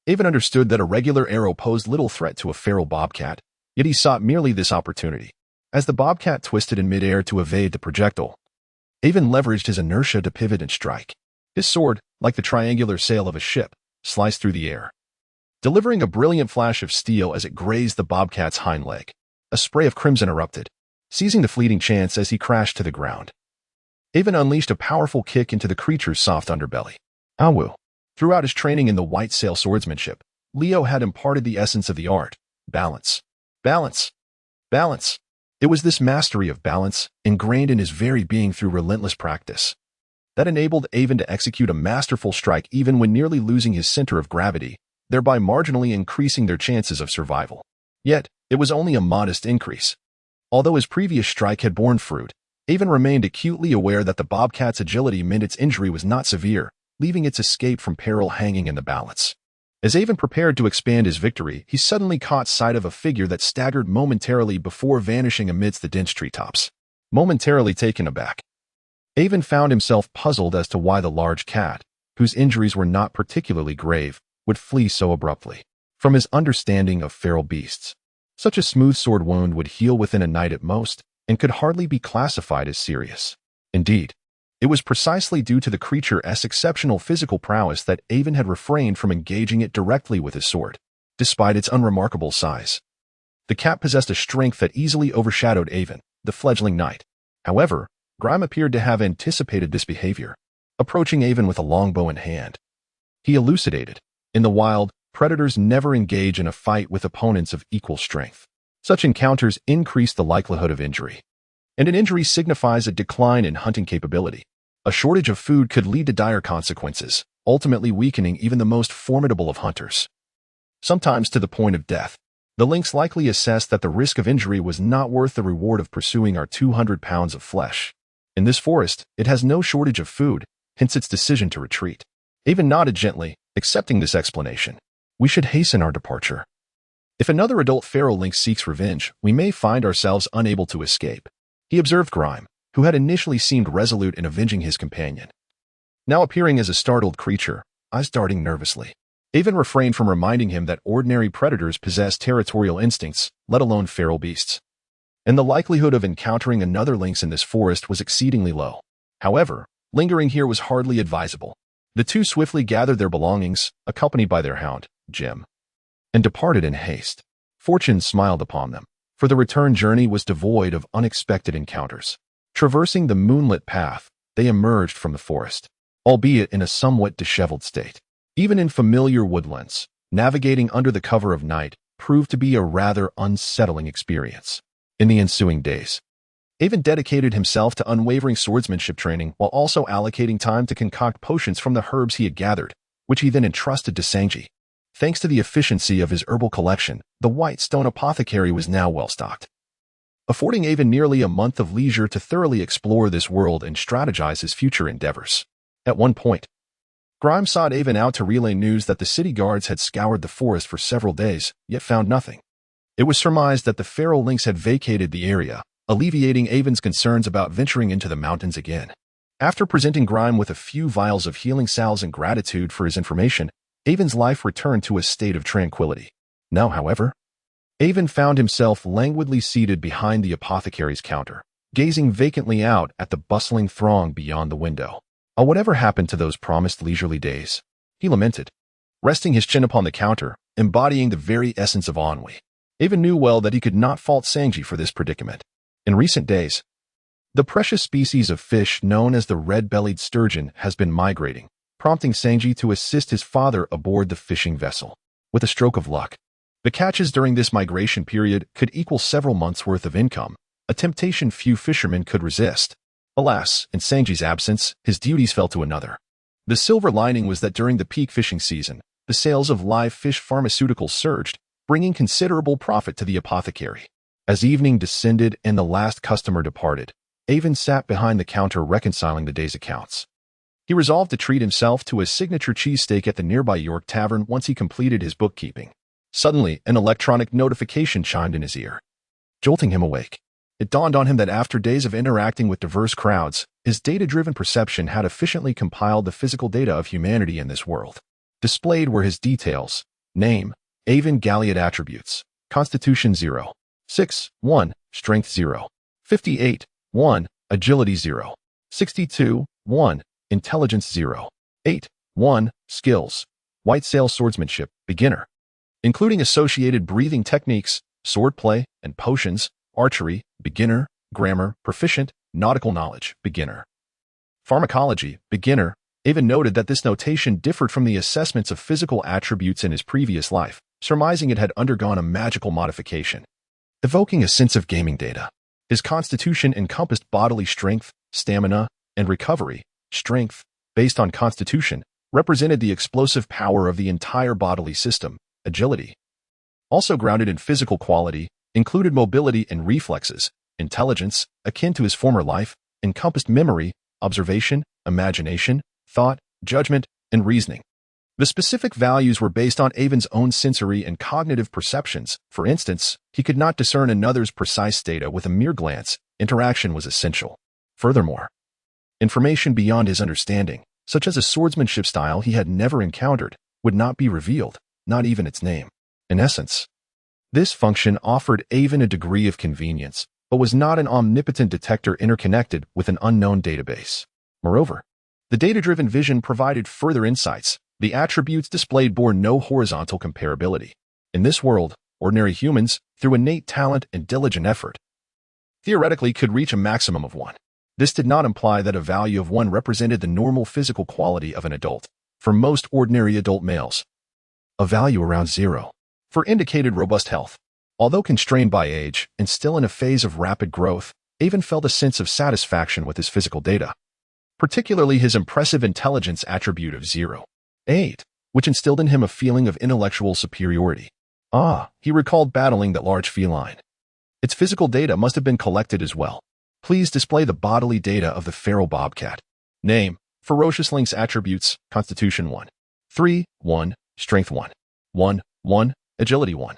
Aiven understood that a regular arrow posed little threat to a feral bobcat, yet he sought merely this opportunity. As the bobcat twisted in midair to evade the projectile, Aiven leveraged his inertia to pivot and strike. His sword, like the triangular sail of a ship, sliced through the air, delivering a brilliant flash of steel as it grazed the bobcat's hind leg. A spray of crimson erupted, seizing the fleeting chance as he crashed to the ground. Aiven unleashed a powerful kick into the creature's soft underbelly. Awu! Throughout his training in the white sail swordsmanship, Leo had imparted the essence of the art: balance. Balance. Balance. It was this mastery of balance, ingrained in his very being through relentless practice, that enabled Aiven to execute a masterful strike even when nearly losing his center of gravity, thereby marginally increasing their chances of survival. Yet, it was only a modest increase. Although his previous strike had borne fruit, Aiven remained acutely aware that the bobcat's agility meant its injury was not severe, leaving its escape from peril hanging in the balance. As Aiven prepared to expand his victory, he suddenly caught sight of a figure that staggered momentarily before vanishing amidst the dense treetops. Momentarily taken aback, Aiven found himself puzzled as to why the large cat, whose injuries were not particularly grave, would flee so abruptly. From his understanding of feral beasts, such a smooth sword wound would heal within a night at most, and could hardly be classified as serious. Indeed, it was precisely due to the creature's exceptional physical prowess that Aiven had refrained from engaging it directly with his sword, despite its unremarkable size. The cat possessed a strength that easily overshadowed Aiven, the fledgling knight. However, Grime appeared to have anticipated this behavior, approaching Aiven with a longbow in hand. He elucidated, in the wild, predators never engage in a fight with opponents of equal strength. Such encounters increase the likelihood of injury, and an injury signifies a decline in hunting capability. A shortage of food could lead to dire consequences, ultimately weakening even the most formidable of hunters, sometimes to the point of death. The lynx likely assessed that the risk of injury was not worth the reward of pursuing our 200 pounds of flesh. In this forest, it has no shortage of food, hence its decision to retreat. Aiven nodded gently, accepting this explanation. We should hasten our departure. If another adult feral lynx seeks revenge, we may find ourselves unable to escape. He observed Grime, who had initially seemed resolute in avenging his companion, now appearing as a startled creature, eyes darting nervously. Aiven refrained from reminding him that ordinary predators possess territorial instincts, let alone feral beasts, and the likelihood of encountering another lynx in this forest was exceedingly low. However, lingering here was hardly advisable. The two swiftly gathered their belongings, accompanied by their hound, Jim, and departed in haste. Fortune smiled upon them, for the return journey was devoid of unexpected encounters. Traversing the moonlit path, they emerged from the forest, albeit in a somewhat disheveled state. Even in familiar woodlands, navigating under the cover of night proved to be a rather unsettling experience. In the ensuing days, Aiven dedicated himself to unwavering swordsmanship training while also allocating time to concoct potions from the herbs he had gathered, which he then entrusted to Sanji. Thanks to the efficiency of his herbal collection, the White Stone Apothecary was now well-stocked, affording Aiven nearly a month of leisure to thoroughly explore this world and strategize his future endeavors. At one point, Grime sought Aiven out to relay news that the city guards had scoured the forest for several days, yet found nothing. It was surmised that the feral lynx had vacated the area, alleviating Aiven's concerns about venturing into the mountains again. After presenting Grime with a few vials of healing salves in gratitude for his information, Aiven's life returned to a state of tranquility. Now, however, Aiven found himself languidly seated behind the apothecary's counter, gazing vacantly out at the bustling throng beyond the window. Whatever happened to those promised leisurely days? He lamented, resting his chin upon the counter, embodying the very essence of ennui. Aiven knew well that he could not fault Sanji for this predicament. In recent days, the precious species of fish known as the red-bellied sturgeon has been migrating, prompting Sanji to assist his father aboard the fishing vessel. With a stroke of luck, the catches during this migration period could equal several months' worth of income, a temptation few fishermen could resist. Alas, in Sanji's absence, his duties fell to another. The silver lining was that during the peak fishing season, the sales of live fish pharmaceuticals surged, bringing considerable profit to the apothecary. As evening descended and the last customer departed, Aiven sat behind the counter reconciling the day's accounts. He resolved to treat himself to a signature cheesesteak at the nearby York Tavern once he completed his bookkeeping. Suddenly, an electronic notification chimed in his ear, jolting him awake. It dawned on him that after days of interacting with diverse crowds, his data-driven perception had efficiently compiled the physical data of humanity in this world. Displayed were his details: name, Aiven Galliot attributes, Constitution 0, 6, 1, Strength 0, 58, 1, Agility 0, 62, 1, Intelligence 0, 8, 1, Skills, White Sail Swordsmanship, Beginner, including associated breathing techniques, swordplay, and potions, archery, beginner, grammar, proficient, nautical knowledge, beginner, pharmacology, beginner. Aiven noted that this notation differed from the assessments of physical attributes in his previous life, surmising it had undergone a magical modification, evoking a sense of gaming data. His constitution encompassed bodily strength, stamina, and recovery. Strength, based on constitution, represented the explosive power of the entire bodily system. Agility, also grounded in physical quality, included mobility and reflexes. Intelligence, akin to his former life, encompassed memory, observation, imagination, thought, judgment, and reasoning. The specific values were based on Aiven's own sensory and cognitive perceptions. For instance, he could not discern another's precise data with a mere glance. Interaction was essential. Furthermore, information beyond his understanding, such as a swordsmanship style he had never encountered, would not be revealed, not even its name. In essence, this function offered Aiven a degree of convenience, but was not an omnipotent detector interconnected with an unknown database. Moreover, the data-driven vision provided further insights. The attributes displayed bore no horizontal comparability. In this world, ordinary humans, through innate talent and diligent effort, theoretically could reach a maximum of 1. This did not imply that a value of 1 represented the normal physical quality of an adult. For most ordinary adult males, a value around 0 indicated robust health. Although constrained by age and still in a phase of rapid growth, Aiven felt a sense of satisfaction with his physical data, particularly his impressive intelligence attribute of 0.8, which instilled in him a feeling of intellectual superiority. He recalled battling that large feline. Its physical data must have been collected as well. Please display the bodily data of the feral bobcat. Name, ferocious lynx attributes, constitution 1. 3, 1, strength 1. 1, 1, agility 1.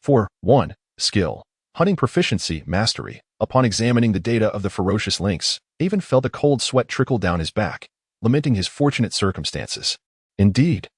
4, 1, skill, hunting proficiency, mastery. Upon examining the data of the ferocious lynx, Aiven felt a cold sweat trickle down his back, lamenting his fortunate circumstances. Indeed,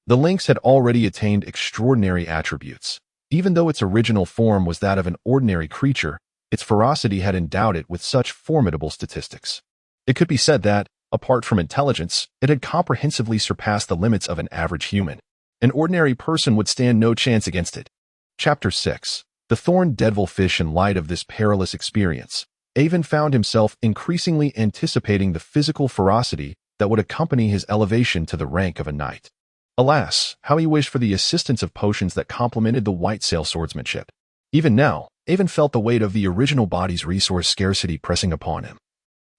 the lynx had already attained extraordinary attributes. Even though its original form was that of an ordinary creature, its ferocity had endowed it with such formidable statistics. It could be said that, apart from intelligence, it had comprehensively surpassed the limits of an average human. An ordinary person would stand no chance against it. Chapter 6. The thorned devilfish. In light of this perilous experience, Aiven found himself increasingly anticipating the physical ferocity that would accompany his elevation to the rank of a knight. Alas, how he wished for the assistance of potions that complemented the white sail swordsmanship. Even now, Aiven felt the weight of the original body's resource scarcity pressing upon him.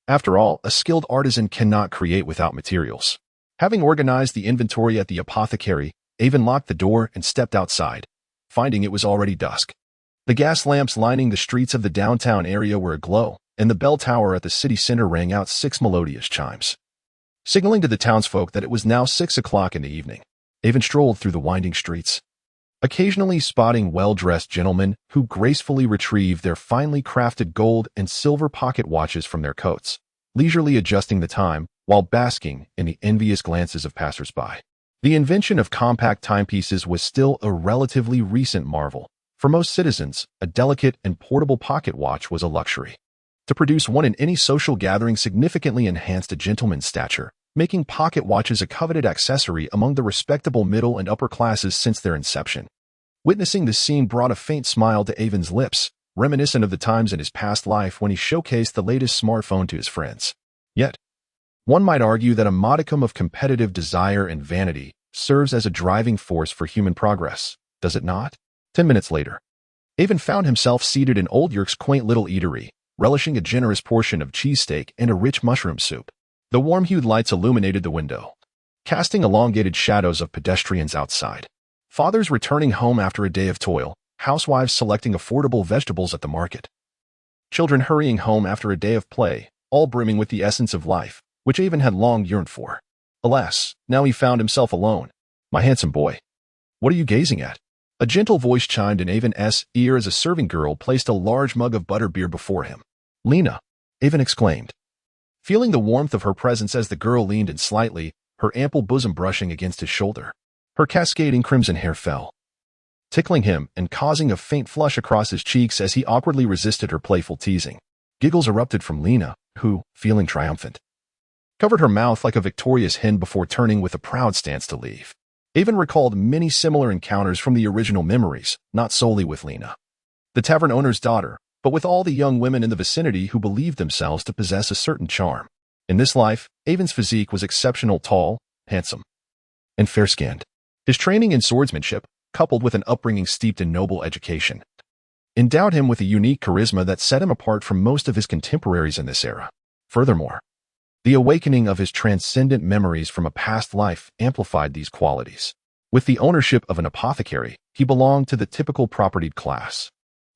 After all, a skilled artisan cannot create without materials. Having organized the inventory at the apothecary, Aiven locked the door and stepped outside, finding it was already dusk. The gas lamps lining the streets of the downtown area were aglow, and the bell tower at the city center rang out 6 melodious chimes, signaling to the townsfolk that it was now 6 o'clock in the evening. Aiven strolled through the winding streets, occasionally spotting well-dressed gentlemen who gracefully retrieved their finely crafted gold and silver pocket watches from their coats, leisurely adjusting the time while basking in the envious glances of passers-by. The invention of compact timepieces was still a relatively recent marvel. For most citizens, a delicate and portable pocket watch was a luxury. To produce one in any social gathering significantly enhanced a gentleman's stature, making pocket watches a coveted accessory among the respectable middle and upper classes since their inception. Witnessing this scene brought a faint smile to Aiven's lips, reminiscent of the times in his past life when he showcased the latest smartphone to his friends. Yet, one might argue that a modicum of competitive desire and vanity serves as a driving force for human progress, does it not? 10 minutes later, Aiven found himself seated in Old York's quaint little eatery, relishing a generous portion of cheesesteak and a rich mushroom soup. The warm-hued lights illuminated the window, casting elongated shadows of pedestrians outside. Fathers returning home after a day of toil, housewives selecting affordable vegetables at the market, children hurrying home after a day of play, all brimming with the essence of life, which Aiven had long yearned for. Alas, now he found himself alone. "My handsome boy, what are you gazing at?" A gentle voice chimed in Aiven's ear as a serving girl placed a large mug of butterbeer before him. "Lena," Aiven exclaimed, feeling the warmth of her presence as the girl leaned in slightly, her ample bosom brushing against his shoulder. Her cascading crimson hair fell, tickling him and causing a faint flush across his cheeks as he awkwardly resisted her playful teasing. Giggles erupted from Lena, who, feeling triumphant, covered her mouth like a victorious hen before turning with a proud stance to leave. Aiven recalled many similar encounters from the original memories, not solely with Lena, the tavern owner's daughter, but with all the young women in the vicinity who believed themselves to possess a certain charm. In this life, Aiven's physique was exceptional, tall, handsome, and fair-skinned. His training in swordsmanship, coupled with an upbringing steeped in noble education, endowed him with a unique charisma that set him apart from most of his contemporaries in this era. Furthermore, The awakening of his transcendent memories from a past life amplified these qualities. With the ownership of an apothecary, he belonged to the typical propertied class.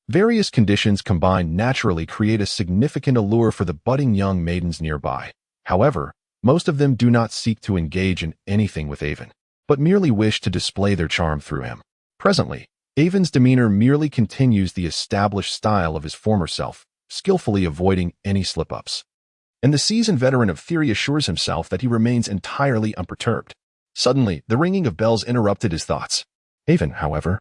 Various conditions combined naturally create a significant allure for the budding young maidens nearby. However, most of them do not seek to engage in anything with Aiven, but merely wish to display their charm through him. Presently, Aiven's demeanor merely continues the established style of his former self, skillfully avoiding any slip-ups. And the seasoned veteran of theory assures himself that he remains entirely unperturbed. Suddenly, the ringing of bells interrupted his thoughts. Aiven, however,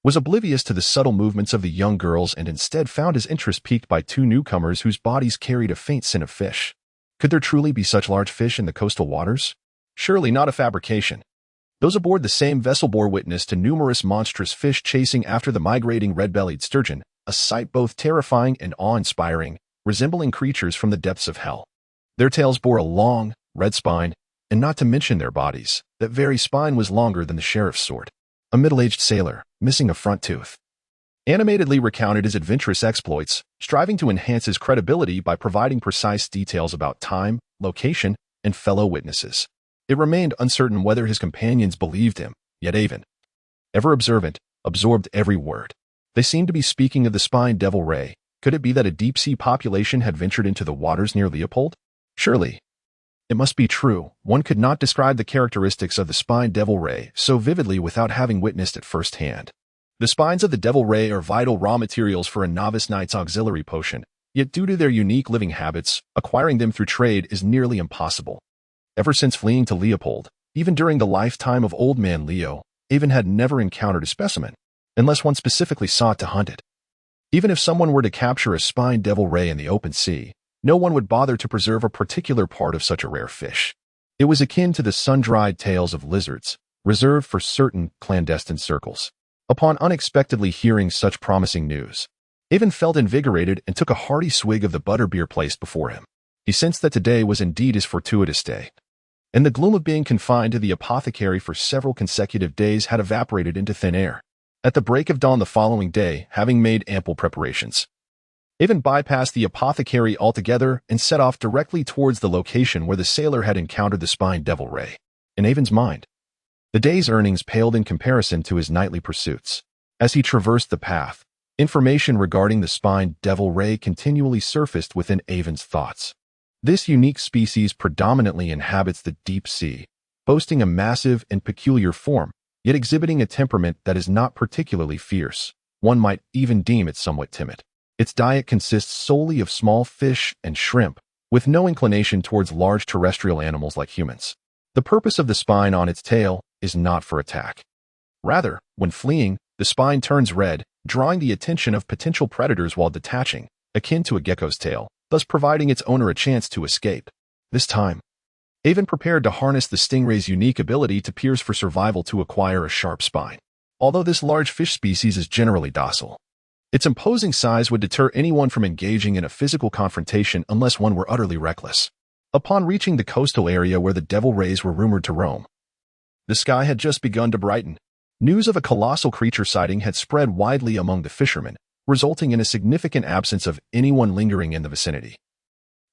was oblivious to the subtle movements of the young girls and instead found his interest piqued by two newcomers whose bodies carried a faint scent of fish. Could there truly be such large fish in the coastal waters? Surely not a fabrication. Those aboard the same vessel bore witness to numerous monstrous fish chasing after the migrating red-bellied sturgeon, a sight both terrifying and awe-inspiring, resembling creatures from the depths of hell. Their tails bore a long, red spine, and not to mention their bodies, that very spine was longer than the sheriff's sword. A middle-aged sailor, missing a front tooth, animatedly recounted his adventurous exploits, striving to enhance his credibility by providing precise details about time, location, and fellow witnesses. It remained uncertain whether his companions believed him, yet Aiven, ever observant, absorbed every word. They seemed to be speaking of the spine devil ray. Could it be that a deep-sea population had ventured into the waters near Leopold? Surely, it must be true. One could not describe the characteristics of the spine devil ray so vividly without having witnessed it firsthand. The spines of the devil ray are vital raw materials for a novice knight's auxiliary potion, yet due to their unique living habits, acquiring them through trade is nearly impossible. Ever since fleeing to Leopold, even during the lifetime of Old Man Leo, Aiven had never encountered a specimen, unless one specifically sought to hunt it. Even if someone were to capture a spine devil ray in the open sea, no one would bother to preserve a particular part of such a rare fish. It was akin to the sun-dried tails of lizards, reserved for certain clandestine circles. Upon unexpectedly hearing such promising news, Aiven felt invigorated and took a hearty swig of the butterbeer placed before him. He sensed that today was indeed his fortuitous day, and the gloom of being confined to the apothecary for several consecutive days had evaporated into thin air. At the break of dawn the following day, having made ample preparations, Aiven bypassed the apothecary altogether and set off directly towards the location where the sailor had encountered the spine devil ray. In Aiven's mind, the day's earnings paled in comparison to his nightly pursuits. As he traversed the path, information regarding the spine devil ray continually surfaced within Aiven's thoughts. This unique species predominantly inhabits the deep sea, boasting a massive and peculiar form, yet exhibiting a temperament that is not particularly fierce. One might even deem it somewhat timid. Its diet consists solely of small fish and shrimp, with no inclination towards large terrestrial animals like humans. The purpose of the spine on its tail is not for attack. Rather, when fleeing, the spine turns red, drawing the attention of potential predators while detaching, akin to a gecko's tail, thus providing its owner a chance to escape. This time, Aiven prepared to harness the stingray's unique ability to pierce for survival to acquire a sharp spine. Although this large fish species is generally docile, its imposing size would deter anyone from engaging in a physical confrontation unless one were utterly reckless. Upon reaching the coastal area where the devil rays were rumored to roam, the sky had just begun to brighten. News of a colossal creature sighting had spread widely among the fishermen, resulting in a significant absence of anyone lingering in the vicinity,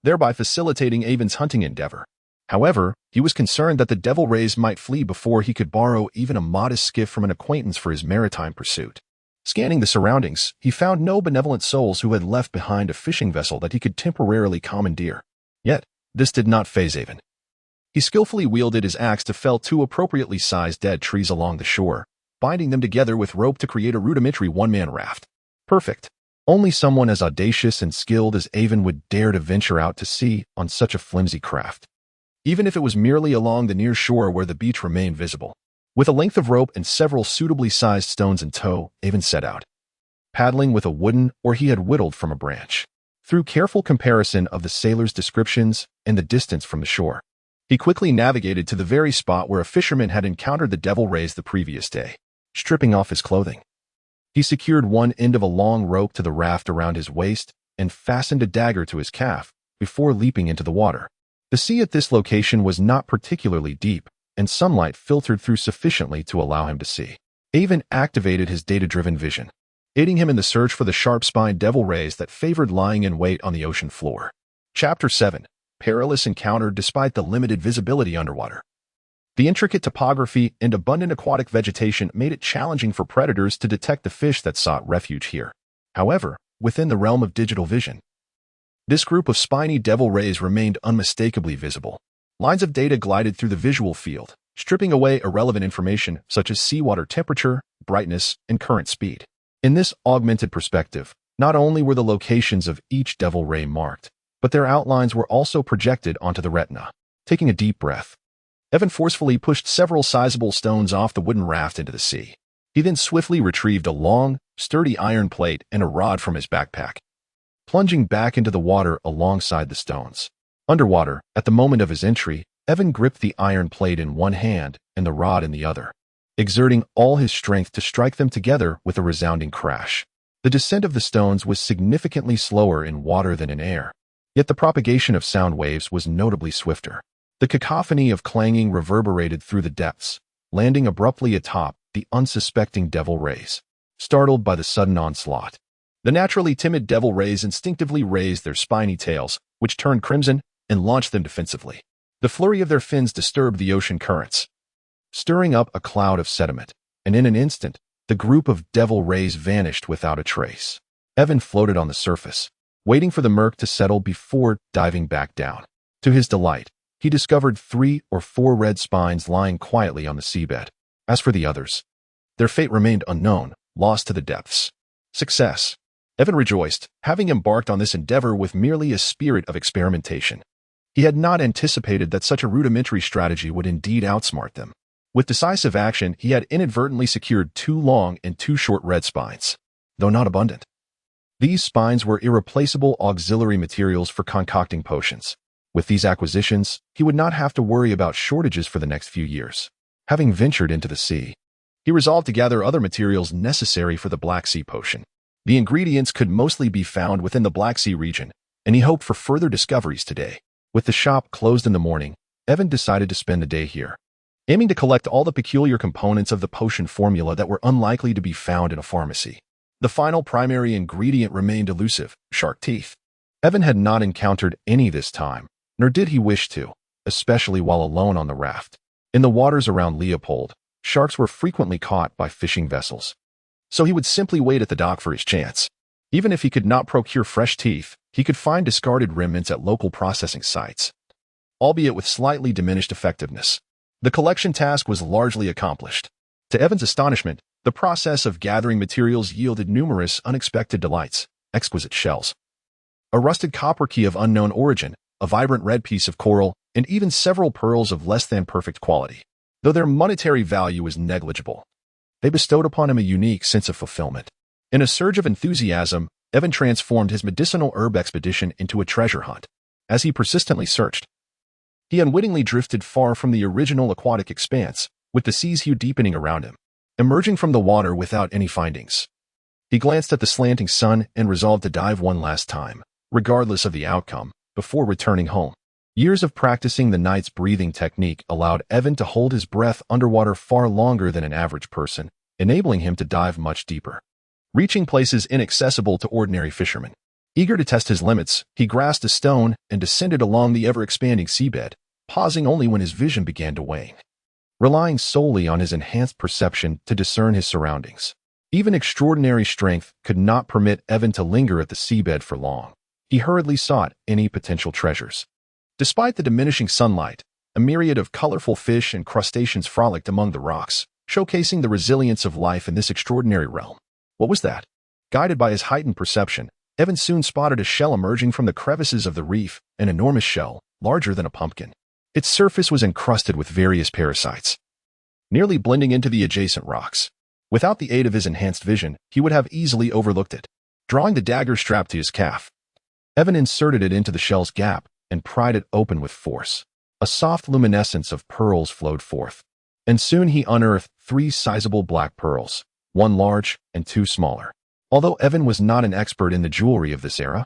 thereby facilitating Aiven's hunting endeavor. However, he was concerned that the devil rays might flee before he could borrow even a modest skiff from an acquaintance for his maritime pursuit. Scanning the surroundings, he found no benevolent souls who had left behind a fishing vessel that he could temporarily commandeer. Yet, this did not faze Aiven. He skillfully wielded his axe to fell two appropriately sized dead trees along the shore, binding them together with rope to create a rudimentary one-man raft. Perfect. Only someone as audacious and skilled as Aiven would dare to venture out to sea on such a flimsy craft, even if it was merely along the near shore where the beach remained visible. With a length of rope and several suitably sized stones in tow, Aiven set out, paddling with a wooden oar he had whittled from a branch. Through careful comparison of the sailor's descriptions and the distance from the shore, he quickly navigated to the very spot where a fisherman had encountered the devil rays the previous day. Stripping off his clothing, he secured one end of a long rope to the raft around his waist and fastened a dagger to his calf before leaping into the water. The sea at this location was not particularly deep, and sunlight filtered through sufficiently to allow him to see. Aiven activated his data-driven vision, aiding him in the search for the sharp-spined devil rays that favored lying in wait on the ocean floor. Chapter 7. perilous encounter despite the limited visibility underwater. The intricate topography and abundant aquatic vegetation made it challenging for predators to detect the fish that sought refuge here. However, within the realm of digital vision, this group of spiny devil rays remained unmistakably visible. Lines of data glided through the visual field, stripping away irrelevant information such as seawater temperature, brightness, and current speed. In this augmented perspective, not only were the locations of each devil ray marked, but their outlines were also projected onto the retina. Taking a deep breath, Aiven forcefully pushed several sizable stones off the wooden raft into the sea. He then swiftly retrieved a long, sturdy iron plate and a rod from his backpack, plunging back into the water alongside the stones. Underwater, at the moment of his entry, Aiven gripped the iron plate in one hand and the rod in the other, exerting all his strength to strike them together with a resounding crash. The descent of the stones was significantly slower in water than in air, yet the propagation of sound waves was notably swifter. The cacophony of clanging reverberated through the depths, landing abruptly atop the unsuspecting devil rays. Startled by the sudden onslaught, the naturally timid devil rays instinctively raised their spiny tails, which turned crimson, and launched them defensively. The flurry of their fins disturbed the ocean currents, stirring up a cloud of sediment, and in an instant, the group of devil rays vanished without a trace. Aiven floated on the surface, waiting for the murk to settle before diving back down. To his delight, he discovered 3 or 4 red spines lying quietly on the seabed. As for the others, their fate remained unknown, lost to the depths. Success! Aiven rejoiced, having embarked on this endeavor with merely a spirit of experimentation. He had not anticipated that such a rudimentary strategy would indeed outsmart them. With decisive action, he had inadvertently secured 2 long and 2 short red spines, though not abundant. These spines were irreplaceable auxiliary materials for concocting potions. With these acquisitions, he would not have to worry about shortages for the next few years. Having ventured into the sea, he resolved to gather other materials necessary for the Black Sea potion. The ingredients could mostly be found within the Black Sea region, and he hoped for further discoveries today. With the shop closed in the morning, Aiven decided to spend the day here, aiming to collect all the peculiar components of the potion formula that were unlikely to be found in a pharmacy. The final primary ingredient remained elusive: shark teeth. Aiven had not encountered any this time, nor did he wish to, especially while alone on the raft. In the waters around Leopold, sharks were frequently caught by fishing vessels, so he would simply wait at the dock for his chance. Even if he could not procure fresh teeth, he could find discarded remnants at local processing sites, albeit with slightly diminished effectiveness. The collection task was largely accomplished. To Aiven's astonishment, the process of gathering materials yielded numerous unexpected delights: exquisite shells, a rusted copper key of unknown origin, a vibrant red piece of coral, and even several pearls of less than perfect quality. Though their monetary value was negligible, they bestowed upon him a unique sense of fulfillment. In a surge of enthusiasm, Aiven transformed his medicinal herb expedition into a treasure hunt. As he persistently searched, he unwittingly drifted far from the original aquatic expanse, with the sea's hue deepening around him. Emerging from the water without any findings, he glanced at the slanting sun and resolved to dive one last time, regardless of the outcome, before returning home. Years of practicing the night's breathing technique allowed Aiven to hold his breath underwater far longer than an average person, enabling him to dive much deeper, reaching places inaccessible to ordinary fishermen. Eager to test his limits, he grasped a stone and descended along the ever-expanding seabed, pausing only when his vision began to wane, relying solely on his enhanced perception to discern his surroundings. Even extraordinary strength could not permit Aiven to linger at the seabed for long. He hurriedly sought any potential treasures. Despite the diminishing sunlight, a myriad of colorful fish and crustaceans frolicked among the rocks, showcasing the resilience of life in this extraordinary realm. What was that? Guided by his heightened perception, Aiven soon spotted a shell emerging from the crevices of the reef, an enormous shell, larger than a pumpkin. Its surface was encrusted with various parasites, nearly blending into the adjacent rocks. Without the aid of his enhanced vision, he would have easily overlooked it. Drawing the dagger strapped to his calf, Aiven inserted it into the shell's gap and pried it open with force. A soft luminescence of pearls flowed forth, and soon he unearthed 3 sizable black pearls, 1 large and 2 smaller. Although Aiven was not an expert in the jewelry of this era,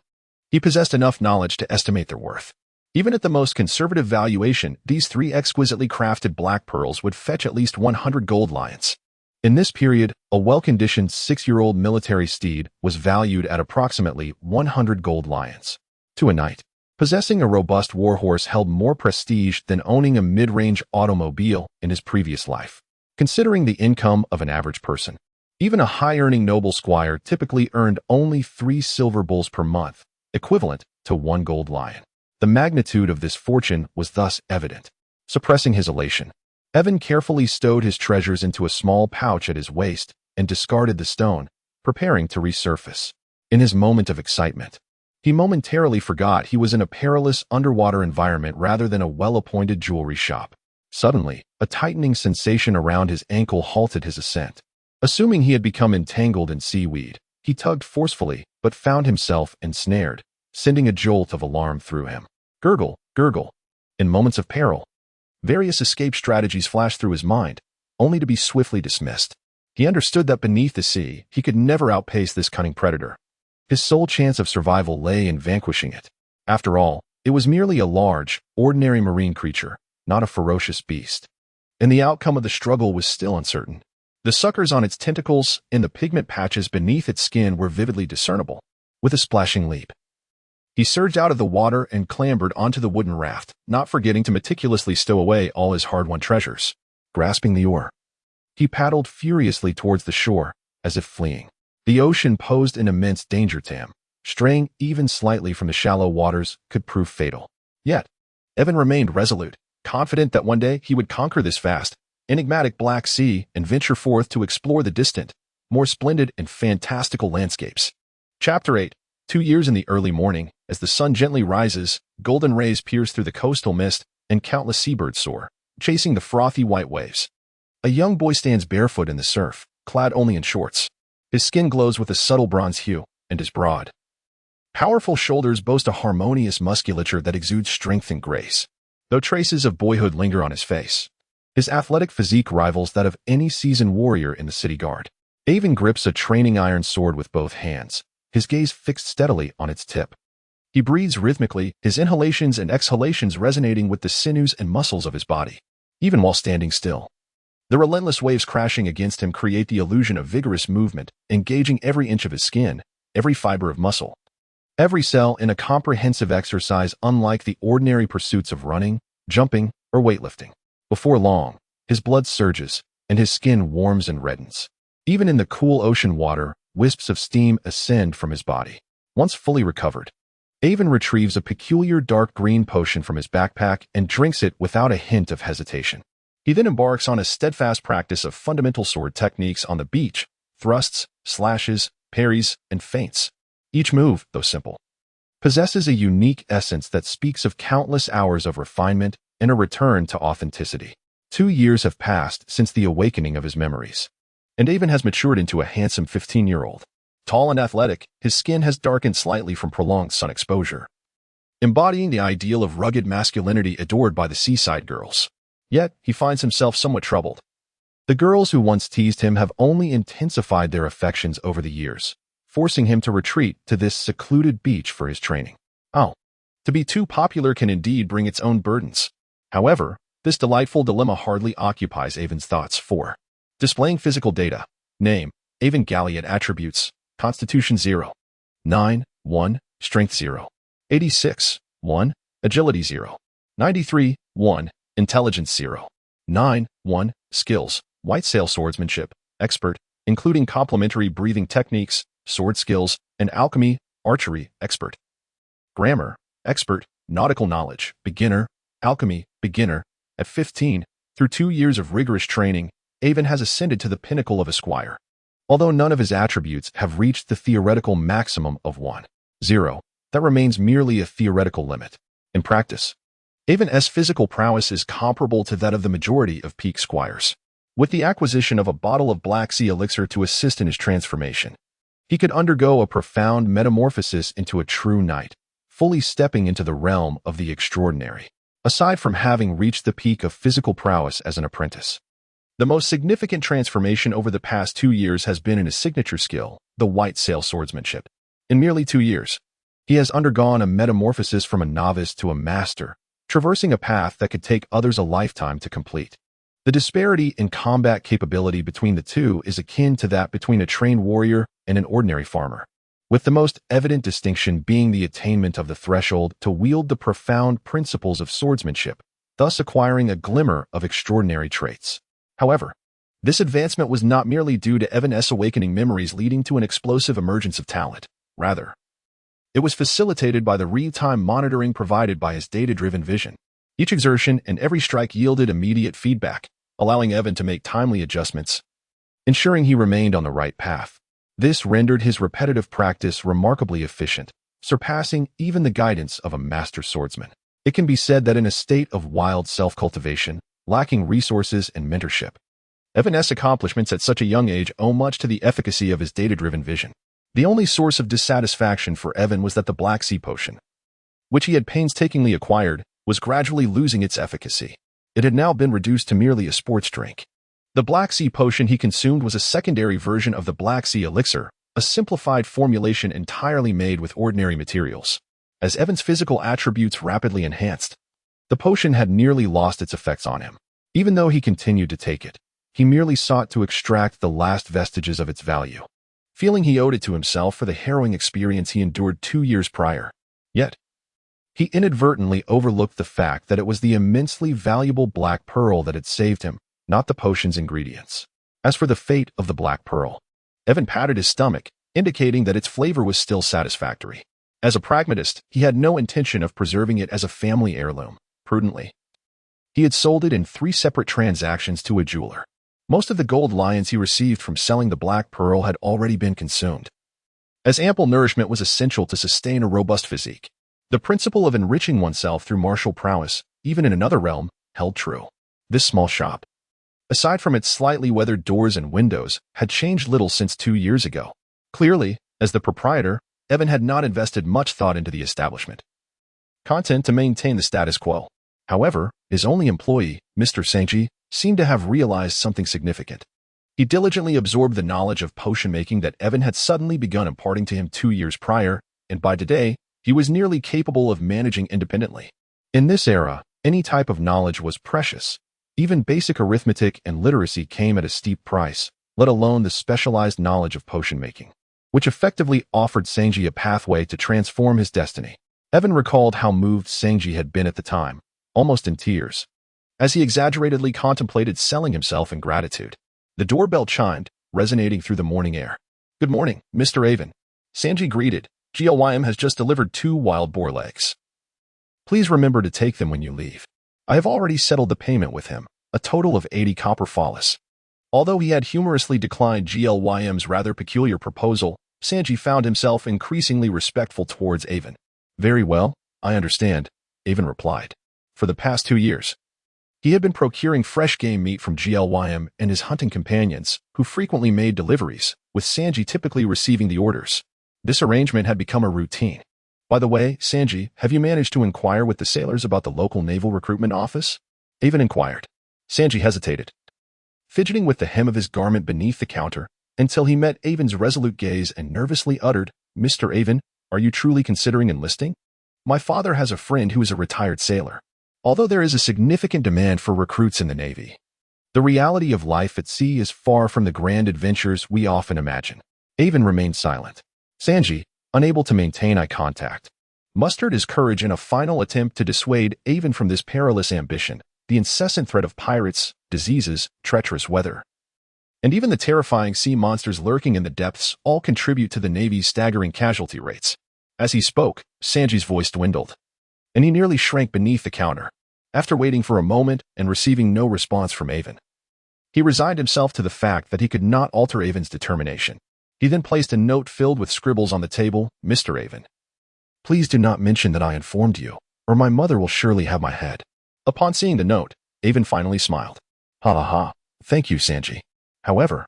he possessed enough knowledge to estimate their worth. Even at the most conservative valuation, these 3 exquisitely crafted black pearls would fetch at least 100 gold lions. In this period, a well-conditioned 6-year-old military steed was valued at approximately 100 gold lions. To a knight, Possessing a robust warhorse held more prestige than owning a mid-range automobile in his previous life. Considering the income of an average person, even a high-earning noble squire typically earned only 3 silver bulls per month, equivalent to 1 gold lion. The magnitude of this fortune was thus evident. Suppressing his elation, Aiven carefully stowed his treasures into a small pouch at his waist and discarded the stone, preparing to resurface. In his moment of excitement, he momentarily forgot he was in a perilous underwater environment rather than a well-appointed jewelry shop. Suddenly, a tightening sensation around his ankle halted his ascent. Assuming he had become entangled in seaweed, he tugged forcefully but found himself ensnared, sending a jolt of alarm through him. Gurgle, gurgle. In moments of peril, various escape strategies flashed through his mind, only to be swiftly dismissed. He understood that beneath the sea, he could never outpace this cunning predator. His sole chance of survival lay in vanquishing it. After all, it was merely a large, ordinary marine creature, not a ferocious beast. And the outcome of the struggle was still uncertain. The suckers on its tentacles and the pigment patches beneath its skin were vividly discernible. With a splashing leap, he surged out of the water and clambered onto the wooden raft, not forgetting to meticulously stow away all his hard-won treasures. Grasping the oar, he paddled furiously towards the shore, as if fleeing. The ocean posed an immense danger to him. Straying even slightly from the shallow waters could prove fatal. Yet, Aiven remained resolute, confident that one day he would conquer this vast, enigmatic Black Sea and venture forth to explore the distant, more splendid and fantastical landscapes. Chapter 8. 2 years in the early morning, as the sun gently rises, golden rays pierce through the coastal mist, and countless seabirds soar, chasing the frothy white waves. A young boy stands barefoot in the surf, clad only in shorts. His skin glows with a subtle bronze hue, and his broad, powerful shoulders boast a harmonious musculature that exudes strength and grace, though traces of boyhood linger on his face. His athletic physique rivals that of any seasoned warrior in the city guard. Aiven grips a training iron sword with both hands, his gaze fixed steadily on its tip. He breathes rhythmically, his inhalations and exhalations resonating with the sinews and muscles of his body, even while standing still. The relentless waves crashing against him create the illusion of vigorous movement, engaging every inch of his skin, every fiber of muscle, every cell in a comprehensive exercise unlike the ordinary pursuits of running, jumping, or weightlifting. Before long, his blood surges, and his skin warms and reddens. Even in the cool ocean water, wisps of steam ascend from his body. Once fully recovered, Aiven retrieves a peculiar dark green potion from his backpack and drinks it without a hint of hesitation. He then embarks on a steadfast practice of fundamental sword techniques on the beach, thrusts, slashes, parries, and feints. Each move, though simple, possesses a unique essence that speaks of countless hours of refinement and a return to authenticity. 2 years have passed since the awakening of his memories, and Aiven has matured into a handsome 15-year-old. Tall and athletic, his skin has darkened slightly from prolonged sun exposure, embodying the ideal of rugged masculinity adored by the seaside girls. Yet, he finds himself somewhat troubled. The girls who once teased him have only intensified their affections over the years, forcing him to retreat to this secluded beach for his training. Oh, to be too popular can indeed bring its own burdens. However, this delightful dilemma hardly occupies Aiven's thoughts. 4. Displaying physical data. Name, Aiven Galliot. Attributes, Constitution 0. 9, 1, Strength 0. 86, 1, Agility 0. 93, 1, Intelligence 0. 9, 1, Skills, White Sail Swordsmanship, Expert, including complementary breathing techniques, sword skills, and alchemy, archery, Expert. Grammar, Expert, Nautical Knowledge, Beginner, Alchemy, Beginner. At 15, through 2 years of rigorous training, Aiven has ascended to the pinnacle of a squire. Although none of his attributes have reached the theoretical maximum of 1, 0, that remains merely a theoretical limit. In practice, Aiven's physical prowess is comparable to that of the majority of peak squires. With the acquisition of a bottle of Black Sea elixir to assist in his transformation, he could undergo a profound metamorphosis into a true knight, fully stepping into the realm of the extraordinary. Aside from having reached the peak of physical prowess as an apprentice, the most significant transformation over the past 2 years has been in his signature skill, the White Sail Swordsmanship. In merely 2 years, he has undergone a metamorphosis from a novice to a master, traversing a path that could take others a lifetime to complete. The disparity in combat capability between the two is akin to that between a trained warrior and an ordinary farmer. with the most evident distinction being the attainment of the threshold to wield the profound principles of swordsmanship, thus acquiring a glimmer of extraordinary traits. However, this advancement was not merely due to Aiven's awakening memories leading to an explosive emergence of talent. Rather, it was facilitated by the real-time monitoring provided by his data-driven vision. Each exertion and every strike yielded immediate feedback, allowing Aiven to make timely adjustments, ensuring he remained on the right path. This rendered his repetitive practice remarkably efficient, surpassing even the guidance of a master swordsman. It can be said that in a state of wild self-cultivation, lacking resources and mentorship, Aiven's accomplishments at such a young age owe much to the efficacy of his data-driven vision. The only source of dissatisfaction for Aiven was that the Black Sea potion, which he had painstakingly acquired, was gradually losing its efficacy. It had now been reduced to merely a sports drink. The Black Sea potion he consumed was a secondary version of the Black Sea elixir, a simplified formulation entirely made with ordinary materials. As Aiven's physical attributes rapidly enhanced, the potion had nearly lost its effects on him. Even though he continued to take it, he merely sought to extract the last vestiges of its value, feeling he owed it to himself for the harrowing experience he endured 2 years prior. Yet, he inadvertently overlooked the fact that it was the immensely valuable black pearl that had saved him, not the potion's ingredients. As for the fate of the black pearl, Aiven patted his stomach, indicating that its flavor was still satisfactory. As a pragmatist, he had no intention of preserving it as a family heirloom. Prudently, he had sold it in 3 separate transactions to a jeweler. Most of the gold lions he received from selling the black pearl had already been consumed. As ample nourishment was essential to sustain a robust physique, the principle of enriching oneself through martial prowess, even in another realm, held true. This small shop, aside from its slightly weathered doors and windows, had changed little since 2 years ago. Clearly, as the proprietor, Aiven had not invested much thought into the establishment, content to maintain the status quo. However, his only employee, Mr. Sanji, seemed to have realized something significant. He diligently absorbed the knowledge of potion-making that Aiven had suddenly begun imparting to him 2 years prior, and by today, he was nearly capable of managing independently. In this era, any type of knowledge was precious. Even basic arithmetic and literacy came at a steep price, let alone the specialized knowledge of potion-making, which effectively offered Sanji a pathway to transform his destiny. Aiven recalled how moved Sanji had been at the time, almost in tears, as he exaggeratedly contemplated selling himself in gratitude. The doorbell chimed, resonating through the morning air. "Good morning, Mr. Aiven," Sanji greeted. "GLYM has just delivered 2 wild boar legs. Please remember to take them when you leave. I have already settled the payment with him, a total of 80 copper fallis." Although he had humorously declined GLYM's rather peculiar proposal, Sanji found himself increasingly respectful towards Aiven. "Very well, I understand," Aiven replied. For the past 2 years, he had been procuring fresh game meat from GLYM and his hunting companions, who frequently made deliveries, with Sanji typically receiving the orders. This arrangement had become a routine. "By the way, Sanji, have you managed to inquire with the sailors about the local naval recruitment office?" Aiven inquired. Sanji hesitated, fidgeting with the hem of his garment beneath the counter, until he met Aiven's resolute gaze and nervously uttered, "Mr. Aiven, are you truly considering enlisting? My father has a friend who is a retired sailor. Although there is a significant demand for recruits in the Navy, the reality of life at sea is far from the grand adventures we often imagine." Aiven remained silent. Sanji, unable to maintain eye contact, mustered his courage in a final attempt to dissuade Aiven from this perilous ambition. The incessant threat of pirates, diseases, treacherous weather, and even the terrifying sea monsters lurking in the depths all contribute to the Navy's staggering casualty rates. As he spoke, Sanji's voice dwindled, and he nearly shrank beneath the counter. After waiting for a moment and receiving no response from Aiven, he resigned himself to the fact that he could not alter Aiven's determination. He then placed a note filled with scribbles on the table. "Mr. Aiven, please do not mention that I informed you, or my mother will surely have my head." Upon seeing the note, Aiven finally smiled. "Ha ha ha, thank you, Sanji. However,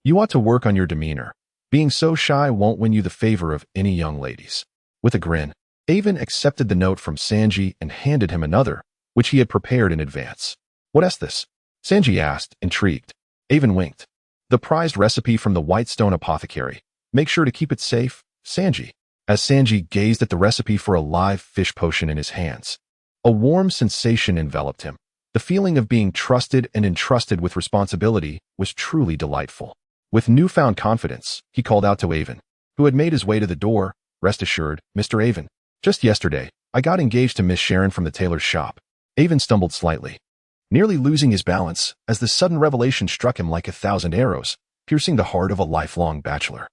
you ought to work on your demeanor. Being so shy won't win you the favor of any young ladies." With a grin, Aiven accepted the note from Sanji and handed him another, which he had prepared in advance. "What is this?" Sanji asked, intrigued. Aiven winked. "The prized recipe from the Whitestone Apothecary. Make sure to keep it safe, Sanji." As Sanji gazed at the recipe for a live fish potion in his hands, a warm sensation enveloped him. The feeling of being trusted and entrusted with responsibility was truly delightful. With newfound confidence, he called out to Aiven, who had made his way to the door. "Rest assured, Mr. Aiven. Just yesterday, I got engaged to Miss Sharon from the tailor's shop." Aiven stumbled slightly, nearly losing his balance as the sudden revelation struck him like 1,000 arrows, piercing the heart of a lifelong bachelor.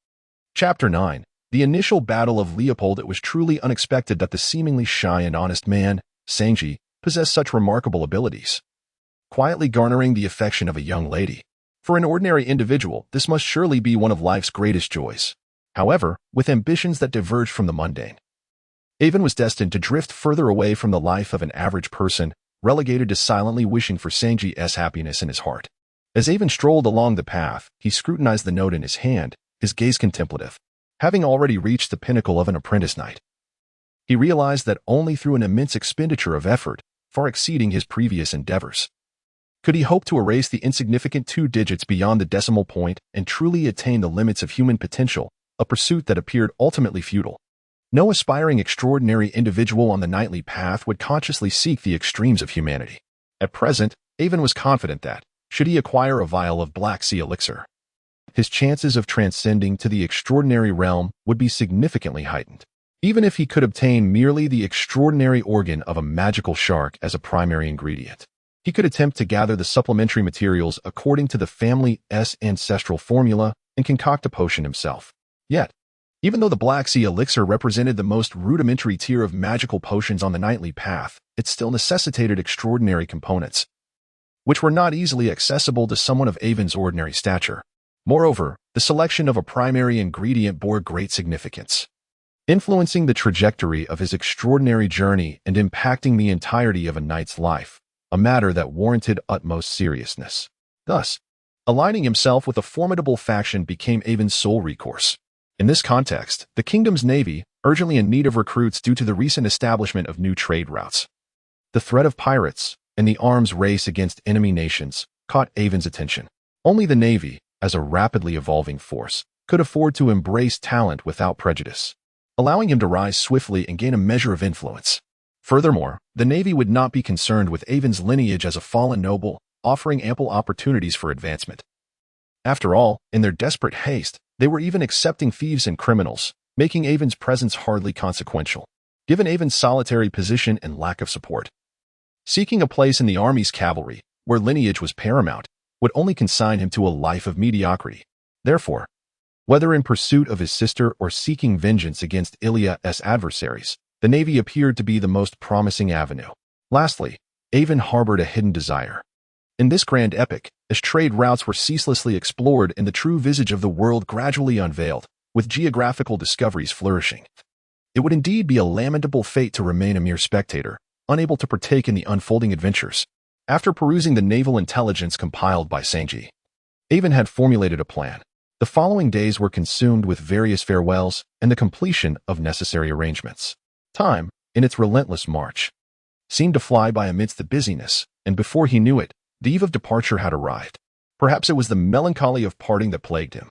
Chapter 9. The initial battle of Leopold. It was truly unexpected that the seemingly shy and honest man, Sanji, possessed such remarkable abilities, quietly garnering the affection of a young lady. For an ordinary individual, this must surely be one of life's greatest joys. However, with ambitions that diverged from the mundane, Aiven was destined to drift further away from the life of an average person, relegated to silently wishing for Sanji's happiness in his heart. As Aiven strolled along the path, he scrutinized the note in his hand, his gaze contemplative. Having already reached the pinnacle of an apprentice knight, he realized that only through an immense expenditure of effort, far exceeding his previous endeavors, could he hope to erase the insignificant 2 digits beyond the decimal point and truly attain the limits of human potential, a pursuit that appeared ultimately futile. No aspiring extraordinary individual on the knightly path would consciously seek the extremes of humanity. At present, Aiven was confident that, should he acquire a vial of Black Sea elixir, his chances of transcending to the extraordinary realm would be significantly heightened. Even if he could obtain merely the extraordinary organ of a magical shark as a primary ingredient, he could attempt to gather the supplementary materials according to the family's ancestral formula and concoct a potion himself. Yet, even though the Black Sea elixir represented the most rudimentary tier of magical potions on the knightly path, it still necessitated extraordinary components, which were not easily accessible to someone of Aiven's ordinary stature. Moreover, the selection of a primary ingredient bore great significance, influencing the trajectory of his extraordinary journey and impacting the entirety of a knight's life, a matter that warranted utmost seriousness. Thus, aligning himself with a formidable faction became Aiven's sole recourse. In this context, the kingdom's navy, urgently in need of recruits due to the recent establishment of new trade routes, the threat of pirates, and the arms race against enemy nations, caught Aiven's attention. Only the navy, as a rapidly evolving force, could afford to embrace talent without prejudice, allowing him to rise swiftly and gain a measure of influence. Furthermore, the navy would not be concerned with Aiven's lineage as a fallen noble, offering ample opportunities for advancement. After all, in their desperate haste, they were even accepting thieves and criminals, making Aiven's presence hardly consequential, given Aiven's solitary position and lack of support. Seeking a place in the army's cavalry, where lineage was paramount, would only consign him to a life of mediocrity. Therefore, whether in pursuit of his sister or seeking vengeance against Ilia's adversaries, the navy appeared to be the most promising avenue. Lastly, Aiven harbored a hidden desire. In this grand epic, as trade routes were ceaselessly explored and the true visage of the world gradually unveiled, with geographical discoveries flourishing, it would indeed be a lamentable fate to remain a mere spectator, unable to partake in the unfolding adventures. After perusing the naval intelligence compiled by Sanji, Aiven had formulated a plan. The following days were consumed with various farewells and the completion of necessary arrangements. Time, in its relentless march, seemed to fly by amidst the busyness, and before he knew it, the eve of departure had arrived. Perhaps it was the melancholy of parting that plagued him.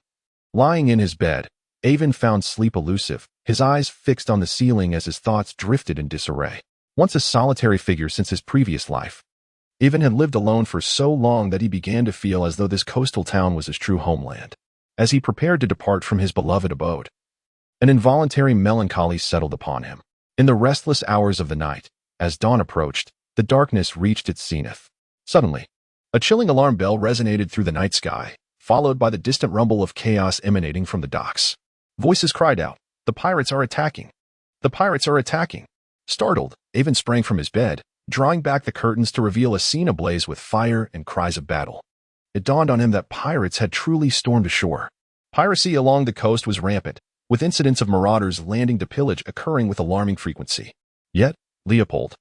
Lying in his bed, Aiven found sleep elusive, his eyes fixed on the ceiling as his thoughts drifted in disarray. Once a solitary figure since his previous life, Aiven had lived alone for so long that he began to feel as though this coastal town was his true homeland. As he prepared to depart from his beloved abode, an involuntary melancholy settled upon him. In the restless hours of the night, as dawn approached, the darkness reached its zenith. Suddenly, a chilling alarm bell resonated through the night sky, followed by the distant rumble of chaos emanating from the docks. Voices cried out, "The pirates are attacking! The pirates are attacking!" Startled, Aiven sprang from his bed, drawing back the curtains to reveal a scene ablaze with fire and cries of battle. It dawned on him that pirates had truly stormed ashore. Piracy along the coast was rampant, with incidents of marauders landing to pillage occurring with alarming frequency. Yet, Leopold,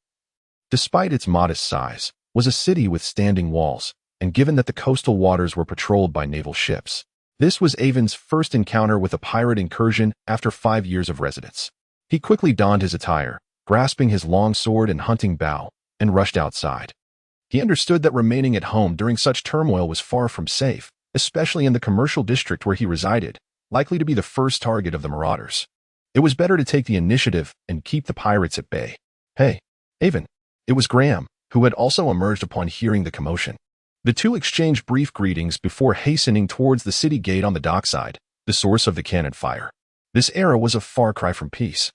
despite its modest size, was a city with standing walls, and given that the coastal waters were patrolled by naval ships, this was Aiven's first encounter with a pirate incursion after 5 years of residence. He quickly donned his attire, grasping his long sword and hunting bow, and rushed outside. He understood that remaining at home during such turmoil was far from safe, especially in the commercial district where he resided, likely to be the first target of the marauders. It was better to take the initiative and keep the pirates at bay. "Hey, Aiven." It was Graham, who had also emerged upon hearing the commotion. The two exchanged brief greetings before hastening towards the city gate on the dockside, the source of the cannon fire. This era was a far cry from peace,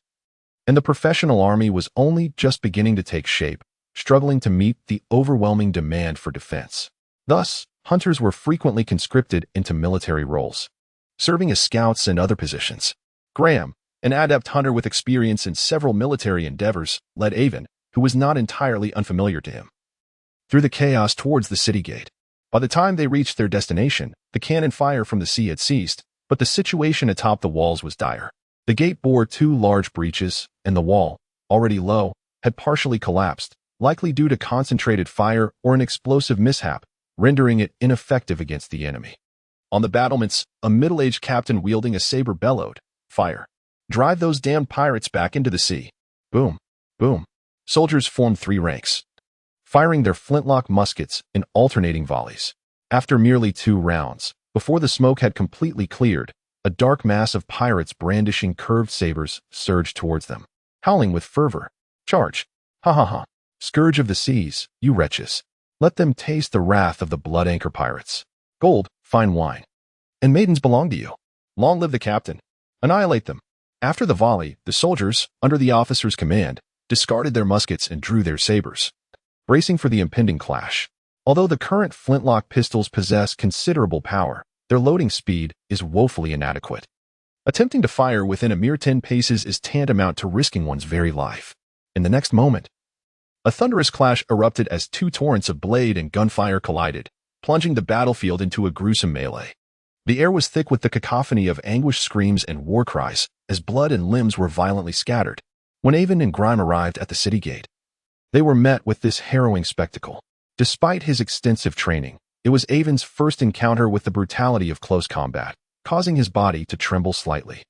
and the professional army was only just beginning to take shape, struggling to meet the overwhelming demand for defense. Thus, hunters were frequently conscripted into military roles, serving as scouts and other positions. Graham, an adept hunter with experience in several military endeavors, led Aiven, who was not entirely unfamiliar to him, through the chaos towards the city gate. By the time they reached their destination, the cannon fire from the sea had ceased, but the situation atop the walls was dire. The gate bore 2 large breaches, and the wall, already low, had partially collapsed, likely due to concentrated fire or an explosive mishap, rendering it ineffective against the enemy. On the battlements, a middle-aged captain wielding a saber bellowed, "Fire! Drive those damned pirates back into the sea!" Boom, boom. Soldiers formed 3 ranks, firing their flintlock muskets in alternating volleys. After merely 2 rounds, before the smoke had completely cleared, a dark mass of pirates brandishing curved sabers surged towards them, howling with fervor. "Charge! Ha ha ha! Scourge of the seas, you wretches! Let them taste the wrath of the blood anchor pirates. Gold, fine wine, and maidens belong to you. Long live the captain! Annihilate them!" After the volley, the soldiers, under the officer's command, discarded their muskets and drew their sabers, bracing for the impending clash. Although the current flintlock pistols possess considerable power, their loading speed is woefully inadequate. Attempting to fire within a mere 10 paces is tantamount to risking one's very life. In the next moment, a thunderous clash erupted as 2 torrents of blade and gunfire collided, plunging the battlefield into a gruesome melee. The air was thick with the cacophony of anguished screams and war cries, as blood and limbs were violently scattered. When Aiven and Grime arrived at the city gate, they were met with this harrowing spectacle. Despite his extensive training, it was Aiven's first encounter with the brutality of close combat, causing his body to tremble slightly.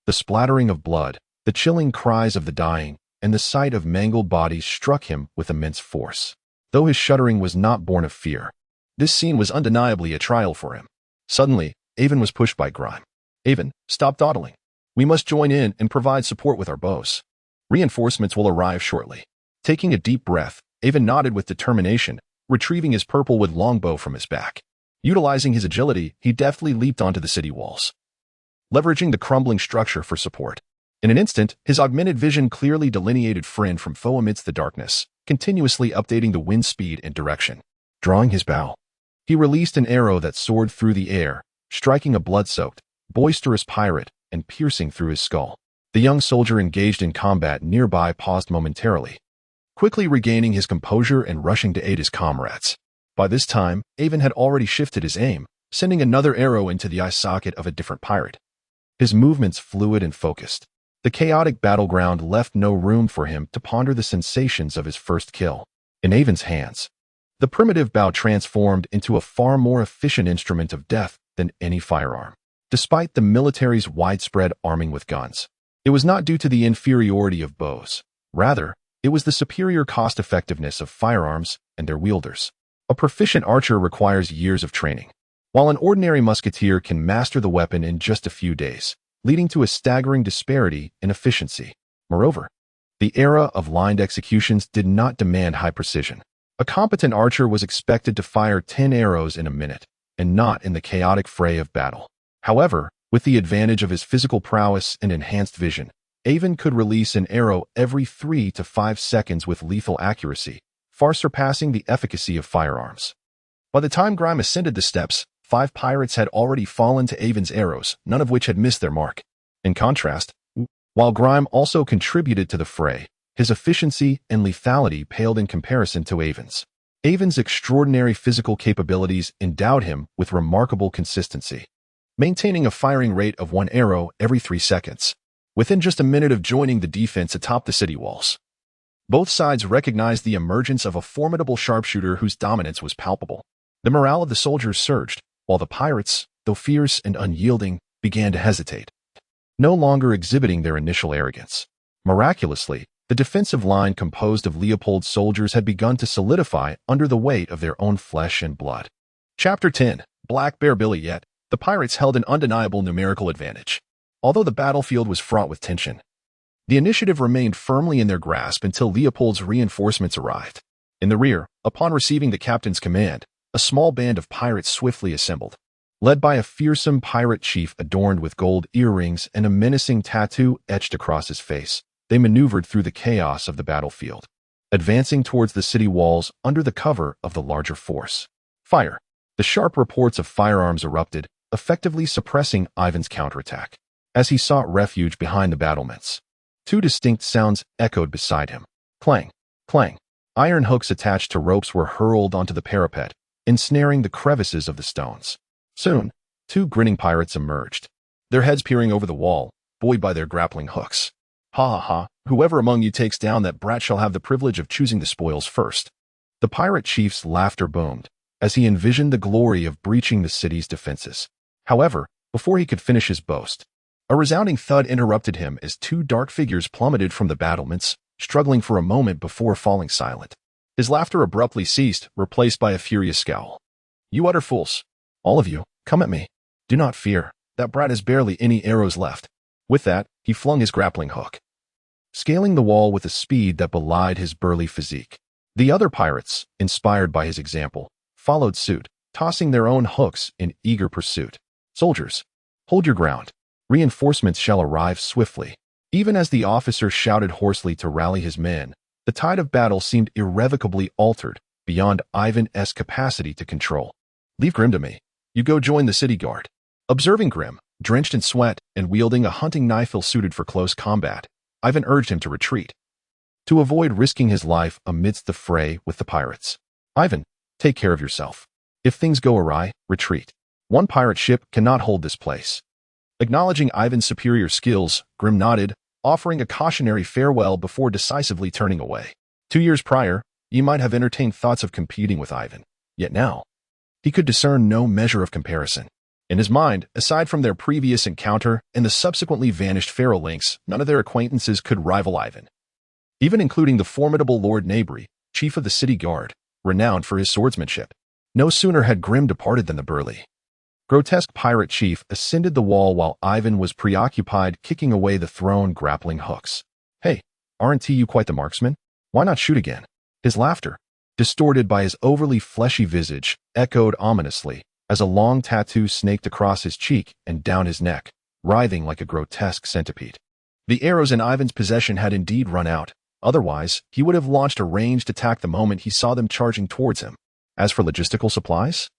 The splattering of blood, the chilling cries of the dying, and the sight of mangled bodies struck him with immense force. Though his shuddering was not born of fear, this scene was undeniably a trial for him. Suddenly, Aiven was pushed by Grime. "Aiven, stop dawdling. We must join in and provide support with our bows. Reinforcements will arrive shortly." Taking a deep breath, Aiven nodded with determination, retrieving his purple-wood longbow from his back. Utilizing his agility, he deftly leaped onto the city walls, leveraging the crumbling structure for support. In an instant, his augmented vision clearly delineated friend from foe amidst the darkness, continuously updating the wind speed and direction. Drawing his bow, he released an arrow that soared through the air, striking a blood-soaked, boisterous pirate and piercing through his skull. The young soldier engaged in combat nearby paused momentarily, quickly regaining his composure and rushing to aid his comrades. By this time, Aiven had already shifted his aim, sending another arrow into the eye socket of a different pirate. His movements fluid and focused. The chaotic battleground left no room for him to ponder the sensations of his first kill. In Aiven's hands, the primitive bow transformed into a far more efficient instrument of death than any firearm. Despite the military's widespread arming with guns, it was not due to the inferiority of bows. Rather, it was the superior cost-effectiveness of firearms and their wielders. A proficient archer requires years of training, while an ordinary musketeer can master the weapon in just a few days, leading to a staggering disparity in efficiency. Moreover, the era of lined executions did not demand high precision. A competent archer was expected to fire 10 arrows in a minute, and not in the chaotic fray of battle. However, with the advantage of his physical prowess and enhanced vision, Aiven could release an arrow every 3 to 5 seconds with lethal accuracy, far surpassing the efficacy of firearms. By the time Grime ascended the steps, 5 pirates had already fallen to Aiven's arrows, none of which had missed their mark. In contrast, while Grime also contributed to the fray, his efficiency and lethality paled in comparison to Aiven's. Aiven's extraordinary physical capabilities endowed him with remarkable consistency, maintaining a firing rate of 1 arrow every 3 seconds. Within just a minute of joining the defense atop the city walls, both sides recognized the emergence of a formidable sharpshooter whose dominance was palpable. The morale of the soldiers surged, while the pirates, though fierce and unyielding, began to hesitate, no longer exhibiting their initial arrogance. Miraculously, the defensive line composed of Leopold's soldiers had begun to solidify under the weight of their own flesh and blood. Chapter 10. Black Bear Billy. Yet, the pirates held an undeniable numerical advantage. Although the battlefield was fraught with tension, the initiative remained firmly in their grasp until Leopold's reinforcements arrived. In the rear, upon receiving the captain's command, a small band of pirates swiftly assembled. Led by a fearsome pirate chief adorned with gold earrings and a menacing tattoo etched across his face, they maneuvered through the chaos of the battlefield, advancing towards the city walls under the cover of the larger force. Fire. The sharp reports of firearms erupted, effectively suppressing Aiven's counterattack. As he sought refuge behind the battlements, two distinct sounds echoed beside him. Clang, clang. Iron hooks attached to ropes were hurled onto the parapet, ensnaring the crevices of the stones. Soon, two grinning pirates emerged, their heads peering over the wall, buoyed by their grappling hooks. Ha ha ha, whoever among you takes down that brat shall have the privilege of choosing the spoils first. The pirate chief's laughter boomed, as he envisioned the glory of breaching the city's defenses. However, before he could finish his boast, a resounding thud interrupted him as two dark figures plummeted from the battlements, struggling for a moment before falling silent. His laughter abruptly ceased, replaced by a furious scowl. You utter fools! All of you, come at me. Do not fear, that brat has barely any arrows left. With that, he flung his grappling hook, scaling the wall with a speed that belied his burly physique. The other pirates, inspired by his example, followed suit, tossing their own hooks in eager pursuit. Soldiers, hold your ground. Reinforcements shall arrive swiftly. Even as the officer shouted hoarsely to rally his men, the tide of battle seemed irrevocably altered, beyond Aiven's capacity to control. Leave Grim to me. You go join the city guard. Observing Grim, drenched in sweat and wielding a hunting knife ill-suited for close combat, Aiven urged him to retreat, to avoid risking his life amidst the fray with the pirates. Aiven, take care of yourself. If things go awry, retreat. One pirate ship cannot hold this place. Acknowledging Aiven's superior skills, Grim nodded, offering a cautionary farewell before decisively turning away. 2 years prior, he might have entertained thoughts of competing with Aiven, yet now, he could discern no measure of comparison. In his mind, aside from their previous encounter and the subsequently vanished feral lynx, none of their acquaintances could rival Aiven, even including the formidable Lord Nabry, chief of the city guard, renowned for his swordsmanship. No sooner had Grim departed than the burly, grotesque pirate chief ascended the wall while Aiven was preoccupied kicking away the thrown grappling hooks. Hey, aren't you quite the marksman? Why not shoot again? His laughter, distorted by his overly fleshy visage, echoed ominously as a long tattoo snaked across his cheek and down his neck, writhing like a grotesque centipede. The arrows in Aiven's possession had indeed run out. Otherwise, he would have launched a ranged attack the moment he saw them charging towards him. As for logistical supplies,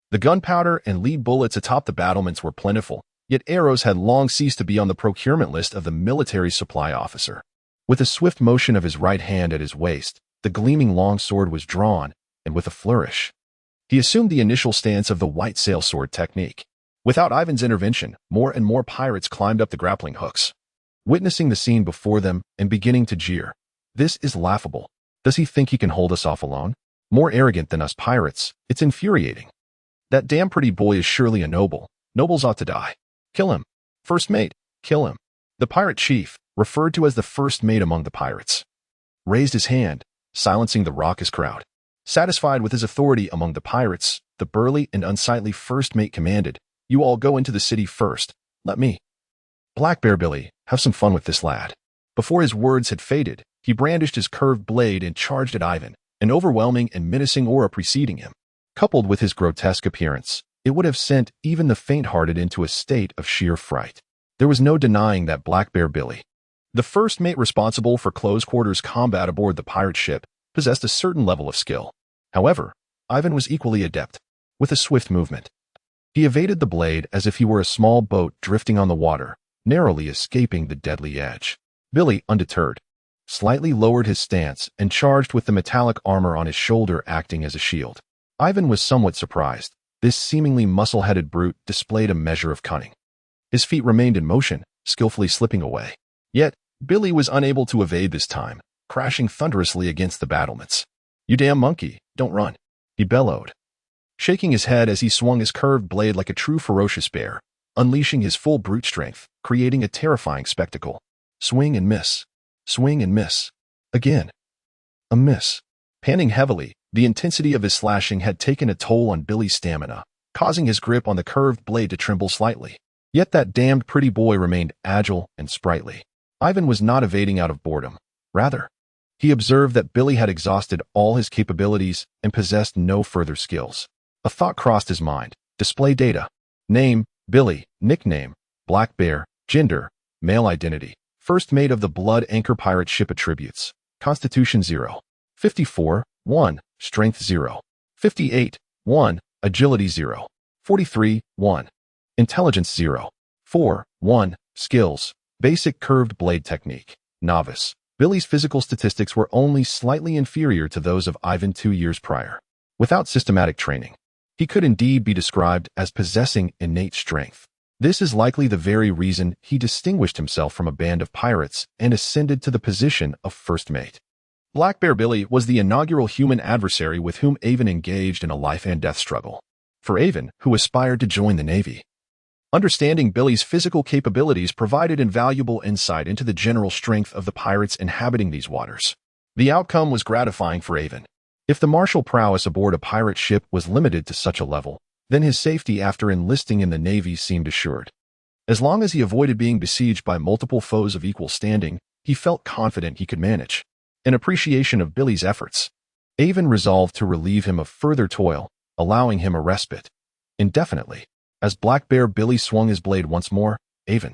the gunpowder and lead bullets atop the battlements were plentiful, yet arrows had long ceased to be on the procurement list of the military supply officer. With a swift motion of his right hand at his waist, the gleaming long sword was drawn, and with a flourish, he assumed the initial stance of the white sail sword technique. Without Aiven's intervention, more and more pirates climbed up the grappling hooks, witnessing the scene before them and beginning to jeer. This is laughable. Does he think he can hold us off alone? More arrogant than us pirates, it's infuriating. That damn pretty boy is surely a noble. Nobles ought to die. Kill him. First mate, kill him. The pirate chief, referred to as the first mate among the pirates, raised his hand, silencing the raucous crowd. Satisfied with his authority among the pirates, the burly and unsightly first mate commanded, You all go into the city first. Let me, Black Bear Billy, have some fun with this lad. Before his words had faded, he brandished his curved blade and charged at Aiven, an overwhelming and menacing aura preceding him. Coupled with his grotesque appearance, it would have sent even the faint-hearted into a state of sheer fright. There was no denying that Black Bear Billy, the first mate responsible for close-quarters combat aboard the pirate ship, possessed a certain level of skill. However, Aiven was equally adept. With a swift movement, he evaded the blade as if he were a small boat drifting on the water, narrowly escaping the deadly edge. Billy, undeterred, slightly lowered his stance and charged with the metallic armor on his shoulder acting as a shield. Aiven was somewhat surprised. This seemingly muscle-headed brute displayed a measure of cunning. His feet remained in motion, skillfully slipping away. Yet, Billy was unable to evade this time, crashing thunderously against the battlements. You damn monkey, don't run, he bellowed, shaking his head as he swung his curved blade like a true ferocious bear, unleashing his full brute strength, creating a terrifying spectacle. Swing and miss. Swing and miss. Again. A miss. Panting heavily, the intensity of his slashing had taken a toll on Billy's stamina, causing his grip on the curved blade to tremble slightly. Yet that damned pretty boy remained agile and sprightly. Aiven was not evading out of boredom. Rather, he observed that Billy had exhausted all his capabilities and possessed no further skills. A thought crossed his mind. Display data. Name, Billy. Nickname, Black Bear. Gender, male. Identity, first mate of the Blood Anchor pirate ship. Attributes, Constitution 0. 54, 1. Strength 0. 58, 1. Agility 0. 43, 1. Intelligence 0. 4, 1. Skills, basic curved blade technique. Novice. Billy's physical statistics were only slightly inferior to those of Aiven 2 years prior. Without systematic training, he could indeed be described as possessing innate strength. This is likely the very reason he distinguished himself from a band of pirates and ascended to the position of first mate. Black Bear Billy was the inaugural human adversary with whom Aiven engaged in a life-and-death struggle. For Aiven, who aspired to join the Navy, understanding Billy's physical capabilities provided invaluable insight into the general strength of the pirates inhabiting these waters. The outcome was gratifying for Aiven. If the martial prowess aboard a pirate ship was limited to such a level, then his safety after enlisting in the Navy seemed assured. As long as he avoided being besieged by multiple foes of equal standing, he felt confident he could manage. In appreciation of Billy's efforts, Aiven resolved to relieve him of further toil, allowing him a respite indefinitely. As Black Bear Billy swung his blade once more, Aiven,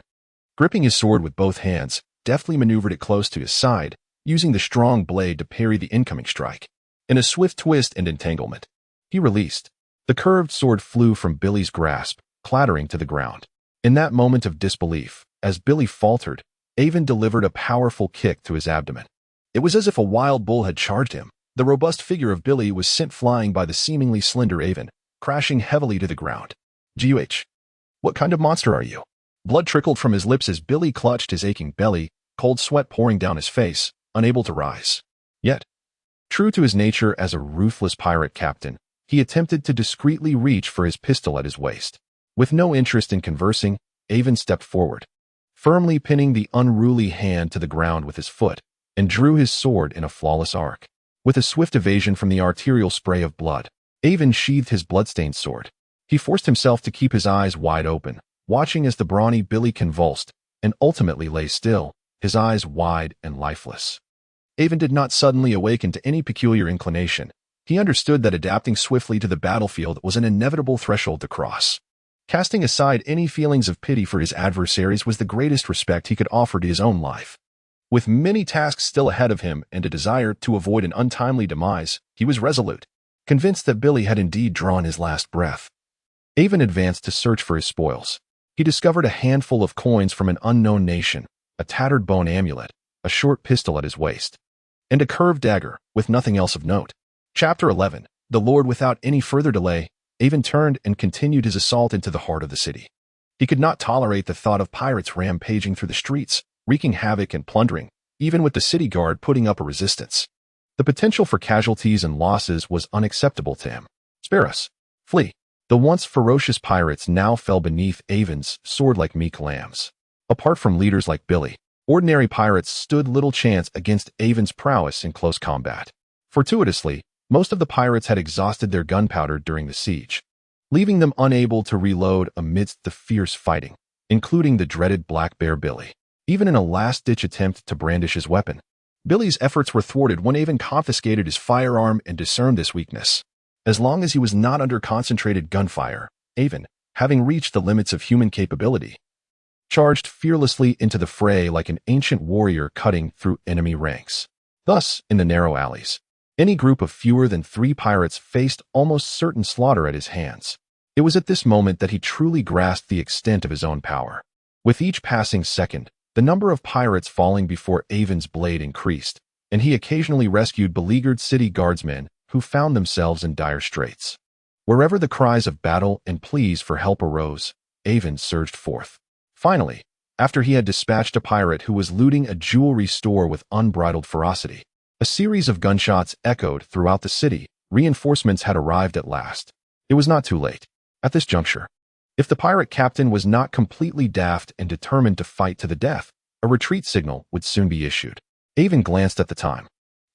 gripping his sword with both hands, deftly maneuvered it close to his side, using the strong blade to parry the incoming strike. In a swift twist and entanglement, he released. The curved sword flew from Billy's grasp, clattering to the ground. In that moment of disbelief, as Billy faltered, Aiven delivered a powerful kick to his abdomen. It was as if a wild bull had charged him. The robust figure of Billy was sent flying by the seemingly slender Aiven, crashing heavily to the ground. "G.U.H. What kind of monster are you?" Blood trickled from his lips as Billy clutched his aching belly, cold sweat pouring down his face, unable to rise. Yet, true to his nature as a ruthless pirate captain, he attempted to discreetly reach for his pistol at his waist. With no interest in conversing, Aiven stepped forward, firmly pinning the unruly hand to the ground with his foot, and drew his sword in a flawless arc. With a swift evasion from the arterial spray of blood, Aiven sheathed his bloodstained sword. He forced himself to keep his eyes wide open, watching as the brawny Billy convulsed and ultimately lay still, his eyes wide and lifeless. Aiven did not suddenly awaken to any peculiar inclination. He understood that adapting swiftly to the battlefield was an inevitable threshold to cross. Casting aside any feelings of pity for his adversaries was the greatest respect he could offer to his own life. With many tasks still ahead of him and a desire to avoid an untimely demise, he was resolute, convinced that Billy had indeed drawn his last breath. Aiven advanced to search for his spoils. He discovered a handful of coins from an unknown nation, a tattered bone amulet, a short pistol at his waist, and a curved dagger, with nothing else of note. Chapter 11. The Lord. Without any further delay, Aiven turned and continued his assault into the heart of the city. He could not tolerate the thought of pirates rampaging through the streets, wreaking havoc and plundering, even with the city guard putting up a resistance. The potential for casualties and losses was unacceptable to him. "Spare us. Flee." The once ferocious pirates now fell beneath Aiven's sword like meek lambs. Apart from leaders like Billy, ordinary pirates stood little chance against Aiven's prowess in close combat. Fortuitously, most of the pirates had exhausted their gunpowder during the siege, leaving them unable to reload amidst the fierce fighting, including the dreaded Black Bear Billy. Even in a last-ditch attempt to brandish his weapon, Billy's efforts were thwarted when Aiven confiscated his firearm and discerned this weakness. As long as he was not under concentrated gunfire, Aiven, having reached the limits of human capability, charged fearlessly into the fray like an ancient warrior cutting through enemy ranks. Thus, in the narrow alleys, any group of fewer than 3 pirates faced almost certain slaughter at his hands. It was at this moment that he truly grasped the extent of his own power. With each passing second, the number of pirates falling before Aiven's blade increased, and he occasionally rescued beleaguered city guardsmen who found themselves in dire straits. Wherever the cries of battle and pleas for help arose, Aiven surged forth. Finally, after he had dispatched a pirate who was looting a jewelry store with unbridled ferocity, a series of gunshots echoed throughout the city. Reinforcements had arrived at last. It was not too late. At this juncture, if the pirate captain was not completely daft and determined to fight to the death, a retreat signal would soon be issued. Aiven glanced at the time.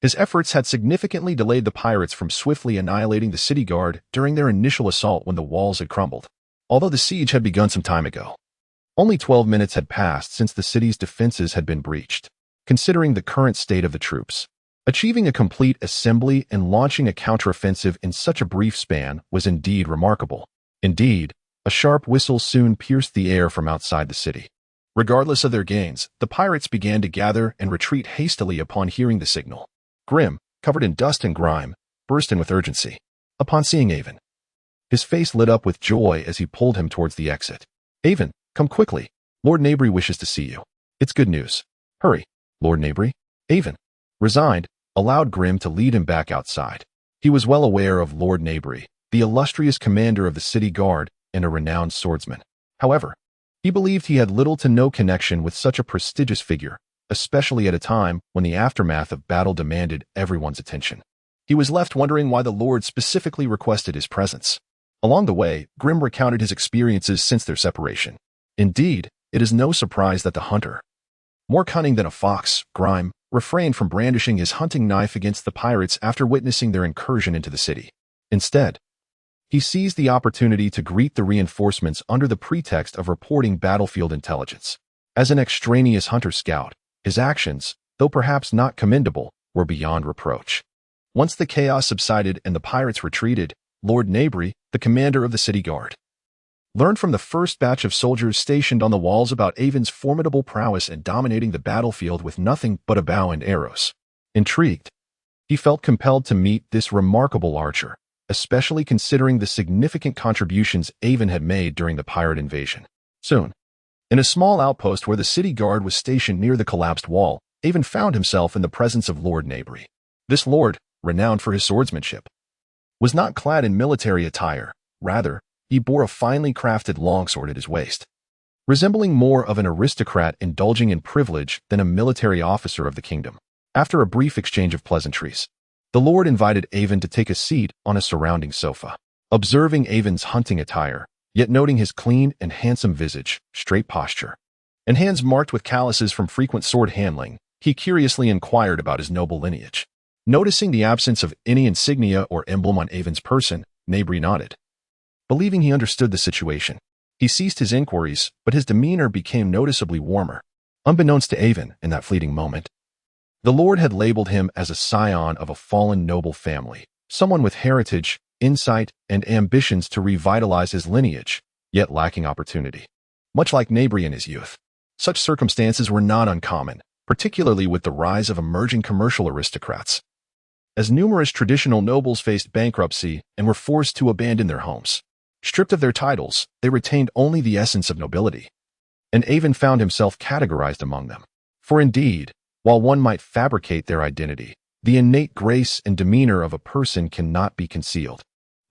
His efforts had significantly delayed the pirates from swiftly annihilating the city guard during their initial assault when the walls had crumbled. Although the siege had begun some time ago, only 12 minutes had passed since the city's defenses had been breached. Considering the current state of the troops, achieving a complete assembly and launching a counteroffensive in such a brief span was indeed remarkable. Indeed, A sharp whistle soon pierced the air from outside the city. Regardless of their gains, the pirates began to gather and retreat hastily upon hearing the signal. Grim, covered in dust and grime, burst in with urgency. Upon seeing Aiven, his face lit up with joy as he pulled him towards the exit. Aiven, come quickly. Lord Nabry wishes to see you. It's good news. Hurry, Lord Nabry. Aiven, resigned, allowed Grim to lead him back outside. He was well aware of Lord Nabry, the illustrious commander of the city guard and a renowned swordsman. However, he believed he had little to no connection with such a prestigious figure, especially at a time when the aftermath of battle demanded everyone's attention. He was left wondering why the Lord specifically requested his presence. Along the way, Grim recounted his experiences since their separation. Indeed, it is no surprise that the hunter, more cunning than a fox, Grime, refrained from brandishing his hunting knife against the pirates after witnessing their incursion into the city. Instead, he seized the opportunity to greet the reinforcements under the pretext of reporting battlefield intelligence. As an extraneous hunter-scout, his actions, though perhaps not commendable, were beyond reproach. Once the chaos subsided and the pirates retreated, Lord Nabry, the commander of the city guard, learned from the first batch of soldiers stationed on the walls about Aiven's formidable prowess in dominating the battlefield with nothing but a bow and arrows. Intrigued, he felt compelled to meet this remarkable archer, especially considering the significant contributions Aiven had made during the pirate invasion. Soon, in a small outpost where the city guard was stationed near the collapsed wall, Aiven found himself in the presence of Lord Nabry. This lord, renowned for his swordsmanship, was not clad in military attire. Rather, he bore a finely crafted longsword at his waist, resembling more of an aristocrat indulging in privilege than a military officer of the kingdom. After a brief exchange of pleasantries, the Lord invited Aiven to take a seat on a surrounding sofa. Observing Aiven's hunting attire, yet noting his clean and handsome visage, straight posture, and hands marked with calluses from frequent sword handling, he curiously inquired about his noble lineage. Noticing the absence of any insignia or emblem on Aiven's person, Nabry nodded. Believing he understood the situation, he ceased his inquiries, but his demeanor became noticeably warmer. Unbeknownst to Aiven in that fleeting moment, the Lord had labeled him as a scion of a fallen noble family, someone with heritage, insight, and ambitions to revitalize his lineage, yet lacking opportunity. Much like Nabry in his youth, such circumstances were not uncommon, particularly with the rise of emerging commercial aristocrats, as numerous traditional nobles faced bankruptcy and were forced to abandon their homes. Stripped of their titles, they retained only the essence of nobility, and Aiven found himself categorized among them. For indeed, while one might fabricate their identity, the innate grace and demeanor of a person cannot be concealed.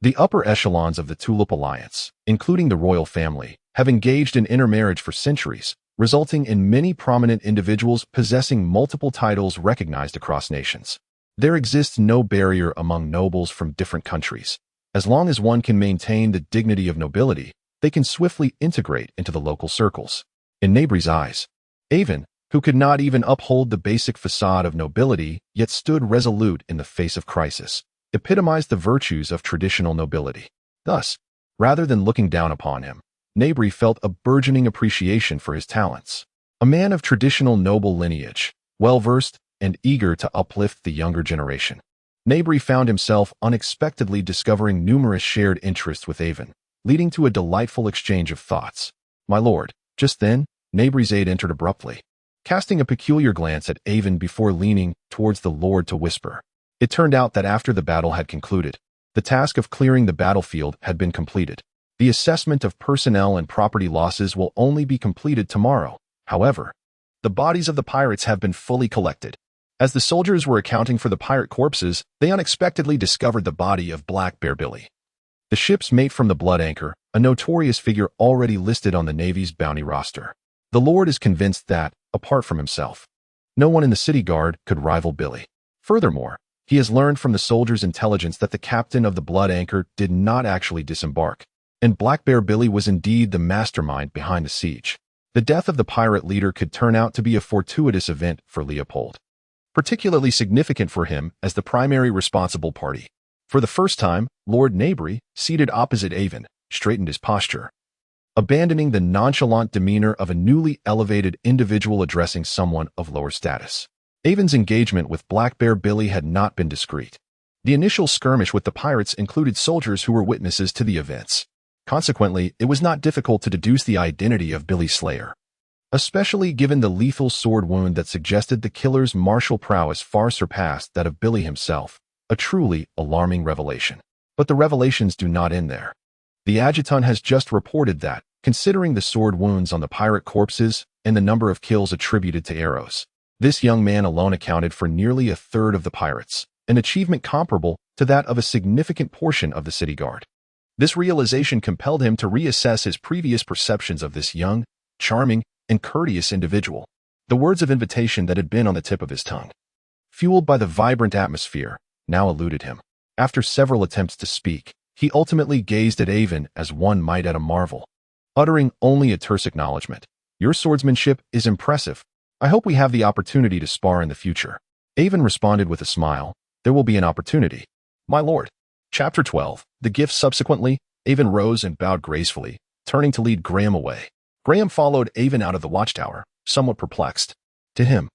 The upper echelons of the Tulip Alliance, including the royal family, have engaged in intermarriage for centuries, resulting in many prominent individuals possessing multiple titles recognized across nations. There exists no barrier among nobles from different countries. As long as one can maintain the dignity of nobility, they can swiftly integrate into the local circles. In Nabry's eyes, Aiven, who could not even uphold the basic facade of nobility yet stood resolute in the face of crisis, epitomized the virtues of traditional nobility. Thus, rather than looking down upon him, Nabry felt a burgeoning appreciation for his talents. A man of traditional noble lineage, well-versed and eager to uplift the younger generation, Nabry found himself unexpectedly discovering numerous shared interests with Aiven, leading to a delightful exchange of thoughts. My lord. Just then, Nabry's aide entered abruptly, casting a peculiar glance at Aiven before leaning towards the Lord to whisper. It turned out that after the battle had concluded, the task of clearing the battlefield had been completed. The assessment of personnel and property losses will only be completed tomorrow. However, the bodies of the pirates have been fully collected. As the soldiers were accounting for the pirate corpses, they unexpectedly discovered the body of Black Bear Billy, the ship's mate from the Blood Anchor, a notorious figure already listed on the Navy's bounty roster. The Lord is convinced that, apart from himself, no one in the city guard could rival Billy. Furthermore, he has learned from the soldiers' intelligence that the captain of the Blood Anchor did not actually disembark, and Black Bear Billy was indeed the mastermind behind the siege. The death of the pirate leader could turn out to be a fortuitous event for Leopold, particularly significant for him as the primary responsible party. For the first time, Lord Nabry, seated opposite Aiven, straightened his posture, abandoning the nonchalant demeanor of a newly elevated individual addressing someone of lower status. Aiven's engagement with Black Bear Billy had not been discreet. The initial skirmish with the pirates included soldiers who were witnesses to the events. Consequently, it was not difficult to deduce the identity of Billy's slayer, especially given the lethal sword wound that suggested the killer's martial prowess far surpassed that of Billy himself, a truly alarming revelation. But the revelations do not end there. The adjutant has just reported that, considering the sword wounds on the pirate corpses and the number of kills attributed to arrows, this young man alone accounted for nearly a third of the pirates, an achievement comparable to that of a significant portion of the city guard. This realization compelled him to reassess his previous perceptions of this young, charming, and courteous individual. The words of invitation that had been on the tip of his tongue, fueled by the vibrant atmosphere, now eluded him. After several attempts to speak, he ultimately gazed at Aiven as one might at a marvel, uttering only a terse acknowledgement. "Your swordsmanship is impressive. I hope we have the opportunity to spar in the future." Aiven responded with a smile. "There will be an opportunity, my lord." Chapter 12. The gift. Subsequently, Aiven rose and bowed gracefully, turning to lead Graham away. Graham followed Aiven out of the watchtower, somewhat perplexed. To him,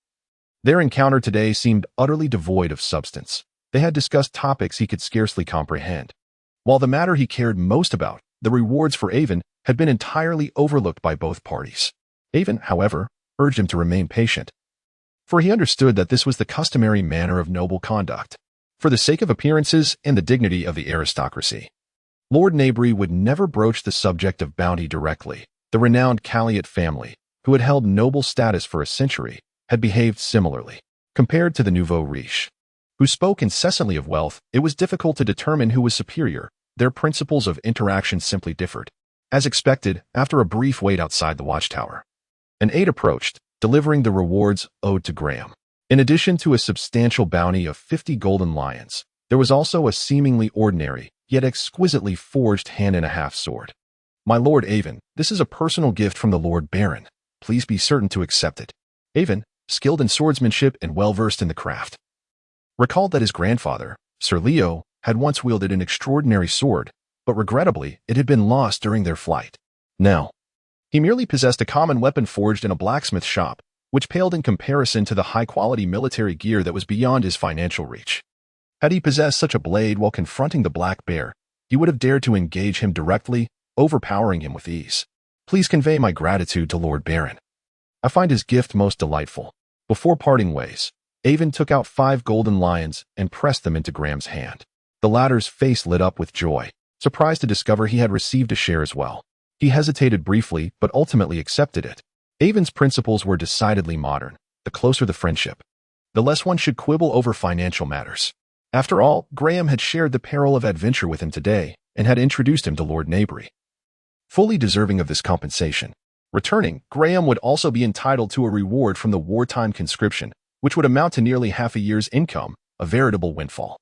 their encounter today seemed utterly devoid of substance. They had discussed topics he could scarcely comprehend, while the matter he cared most about, the rewards for Aiven, had been entirely overlooked by both parties. Aiven, however, urged him to remain patient, for he understood that this was the customary manner of noble conduct. For the sake of appearances and the dignity of the aristocracy, Lord Nabry would never broach the subject of bounty directly. The renowned Calliot family, who had held noble status for a century, had behaved similarly. Compared to the nouveau riche, who spoke incessantly of wealth, it was difficult to determine who was superior. Their principles of interaction simply differed. As expected, after a brief wait outside the watchtower, an aide approached, delivering the rewards owed to Graham. In addition to a substantial bounty of 50 golden lions, there was also a seemingly ordinary, yet exquisitely forged hand-and-a-half sword. "My lord Aiven, this is a personal gift from the Lord Baron. Please be certain to accept it." Aiven, skilled in swordsmanship and well-versed in the craft, recalled that his grandfather, Sir Leo, had once wielded an extraordinary sword, but regrettably it had been lost during their flight. Now, he merely possessed a common weapon forged in a blacksmith shop, which paled in comparison to the high-quality military gear that was beyond his financial reach. Had he possessed such a blade while confronting the Black Bear, he would have dared to engage him directly, overpowering him with ease. "Please convey my gratitude to Lord Baron. I find his gift most delightful." Before parting ways, Aiven took out 5 golden lions and pressed them into Graham's hand. The latter's face lit up with joy, surprised to discover he had received a share as well. He hesitated briefly, but ultimately accepted it. Aiven's principles were decidedly modern. The closer the friendship, the less one should quibble over financial matters. After all, Graham had shared the peril of adventure with him today and had introduced him to Lord Nabry, fully deserving of this compensation. Returning, Graham would also be entitled to a reward from the wartime conscription, which would amount to nearly half a year's income, a veritable windfall.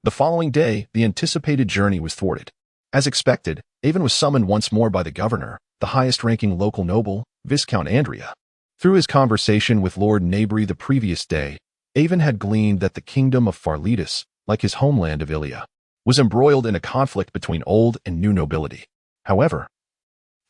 The following day, the anticipated journey was thwarted. As expected, Aiven was summoned once more by the governor, the highest-ranking local noble, Viscount Andrea. Through his conversation with Lord Nabry the previous day, Aiven had gleaned that the kingdom of Farletus, like his homeland of Ilia, was embroiled in a conflict between old and new nobility. However,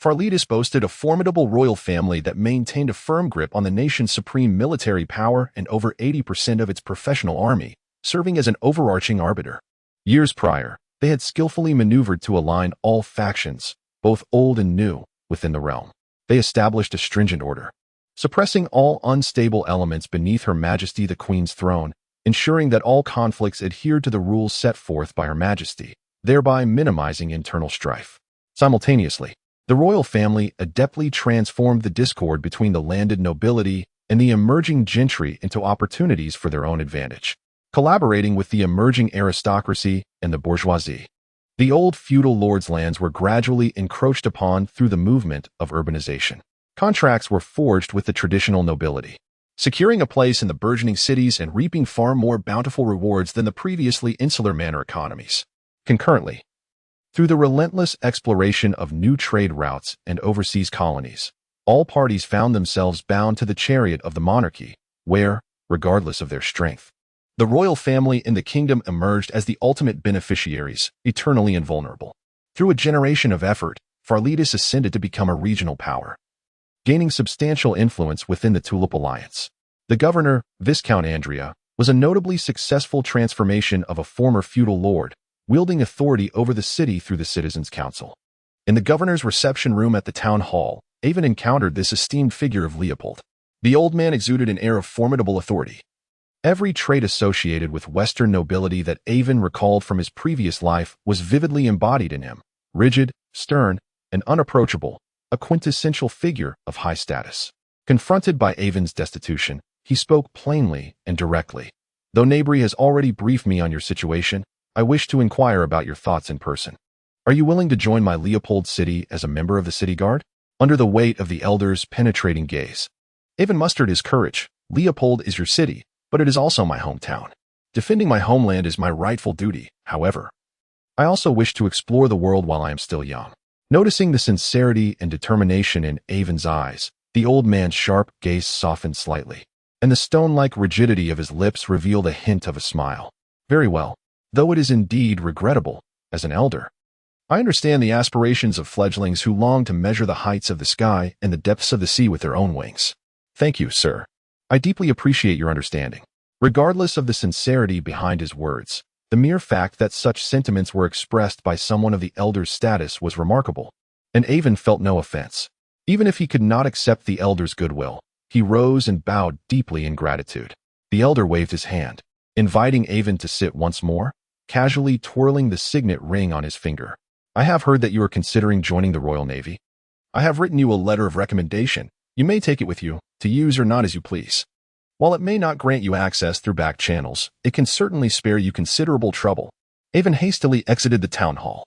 Farletus boasted a formidable royal family that maintained a firm grip on the nation's supreme military power and over 80% of its professional army, serving as an overarching arbiter. Years prior, they had skillfully maneuvered to align all factions, both old and new, within the realm. They established a stringent order, suppressing all unstable elements beneath Her Majesty the Queen's throne, ensuring that all conflicts adhered to the rules set forth by Her Majesty, thereby minimizing internal strife. Simultaneously, the royal family adeptly transformed the discord between the landed nobility and the emerging gentry into opportunities for their own advantage, collaborating with the emerging aristocracy and the bourgeoisie. The old feudal lords' lands were gradually encroached upon through the movement of urbanization. Contracts were forged with the traditional nobility, securing a place in the burgeoning cities and reaping far more bountiful rewards than the previously insular manor economies. Concurrently, through the relentless exploration of new trade routes and overseas colonies, all parties found themselves bound to the chariot of the monarchy, where, regardless of their strength, the royal family in the kingdom emerged as the ultimate beneficiaries, eternally invulnerable. Through a generation of effort, Farletus ascended to become a regional power, gaining substantial influence within the Tulip Alliance. The governor, Viscount Andrea, was a notably successful transformation of a former feudal lord, wielding authority over the city through the Citizens' Council. In the governor's reception room at the town hall, Aiven encountered this esteemed figure of Leopold. The old man exuded an air of formidable authority. Every trait associated with Western nobility that Aiven recalled from his previous life was vividly embodied in him. Rigid, stern, and unapproachable, a quintessential figure of high status. Confronted by Aiven's destitution, he spoke plainly and directly. Though Nabri has already briefed me on your situation, I wish to inquire about your thoughts in person. Are you willing to join my Leopold city as a member of the city guard? Under the weight of the elder's penetrating gaze, Aiven mustered his courage. Leopold is your city, but it is also my hometown. Defending my homeland is my rightful duty, however. I also wish to explore the world while I am still young. Noticing the sincerity and determination in Aiven's eyes, the old man's sharp gaze softened slightly, and the stone-like rigidity of his lips revealed a hint of a smile. Very well, though it is indeed regrettable, as an elder. I understand the aspirations of fledglings who long to measure the heights of the sky and the depths of the sea with their own wings. Thank you, sir. I deeply appreciate your understanding. Regardless of the sincerity behind his words, the mere fact that such sentiments were expressed by someone of the elder's status was remarkable, and Aiven felt no offense. Even if he could not accept the elder's goodwill, he rose and bowed deeply in gratitude. The elder waved his hand, inviting Aiven to sit once more, casually twirling the signet ring on his finger. I have heard that you are considering joining the Royal Navy. I have written you a letter of recommendation. You may take it with you, to use or not as you please. While it may not grant you access through back channels, it can certainly spare you considerable trouble. Aiven hastily exited the town hall,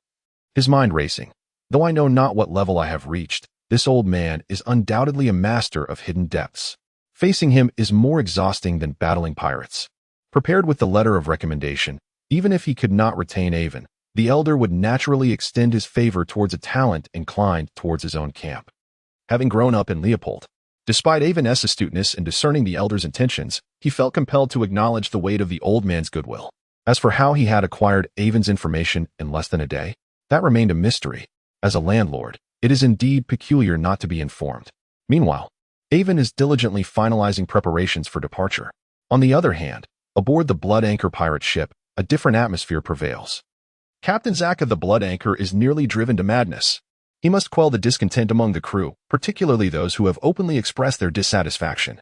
his mind racing. Though I know not what level I have reached, this old man is undoubtedly a master of hidden depths. Facing him is more exhausting than battling pirates. Prepared with the letter of recommendation, even if he could not retain Aiven, the elder would naturally extend his favor towards a talent inclined towards his own camp. Having grown up in Leopold, despite Aiven's astuteness in discerning the elder's intentions, he felt compelled to acknowledge the weight of the old man's goodwill. As for how he had acquired Aiven's information in less than a day, that remained a mystery. As a landlord, it is indeed peculiar not to be informed. Meanwhile, Aiven is diligently finalizing preparations for departure. On the other hand, aboard the Blood Anchor pirate ship, a different atmosphere prevails. Captain Zack of the Blood Anchor is nearly driven to madness. He must quell the discontent among the crew, particularly those who have openly expressed their dissatisfaction,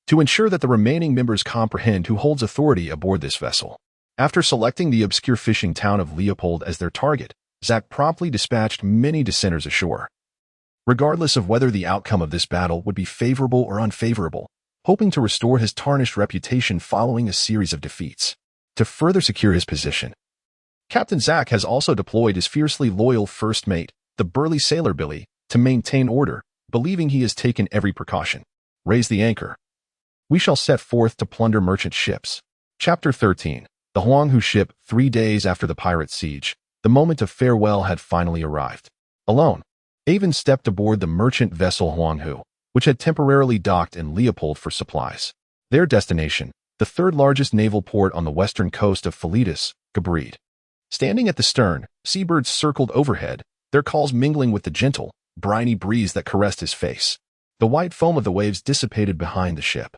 to ensure that the remaining members comprehend who holds authority aboard this vessel. After selecting the obscure fishing town of Leopold as their target, Zack promptly dispatched many dissenters ashore. Regardless of whether the outcome of this battle would be favorable or unfavorable, hoping to restore his tarnished reputation following a series of defeats. To further secure his position, Captain Zack has also deployed his fiercely loyal first mate, the burly sailor Billy, to maintain order, believing he has taken every precaution. Raise the anchor. We shall set forth to plunder merchant ships. Chapter 13. The Huanghu ship. 3 days after the pirate siege, the moment of farewell had finally arrived. Alone, Aiven stepped aboard the merchant vessel Huanghu, which had temporarily docked in Leopold for supplies. Their destination, the third largest naval port on the western coast of Philetus, Gabrid. Standing at the stern, seabirds circled overhead, their calls mingling with the gentle, briny breeze that caressed his face. The white foam of the waves dissipated behind the ship.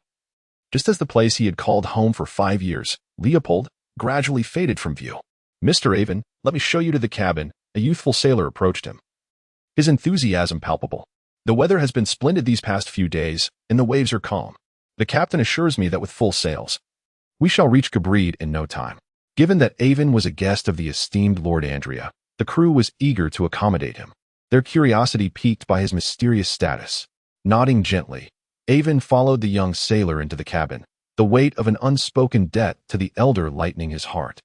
Just as the place he had called home for 5 years, Leopold, gradually faded from view. Mr. Aiven, let me show you to the cabin. A youthful sailor approached him, his enthusiasm palpable. The weather has been splendid these past few days, and the waves are calm. The captain assures me that with full sails, we shall reach Gabrid in no time. Given that Aiven was a guest of the esteemed Lord Andrea, the crew was eager to accommodate him, their curiosity piqued by his mysterious status. Nodding gently, Aiven followed the young sailor into the cabin, the weight of an unspoken debt to the elder lightening his heart.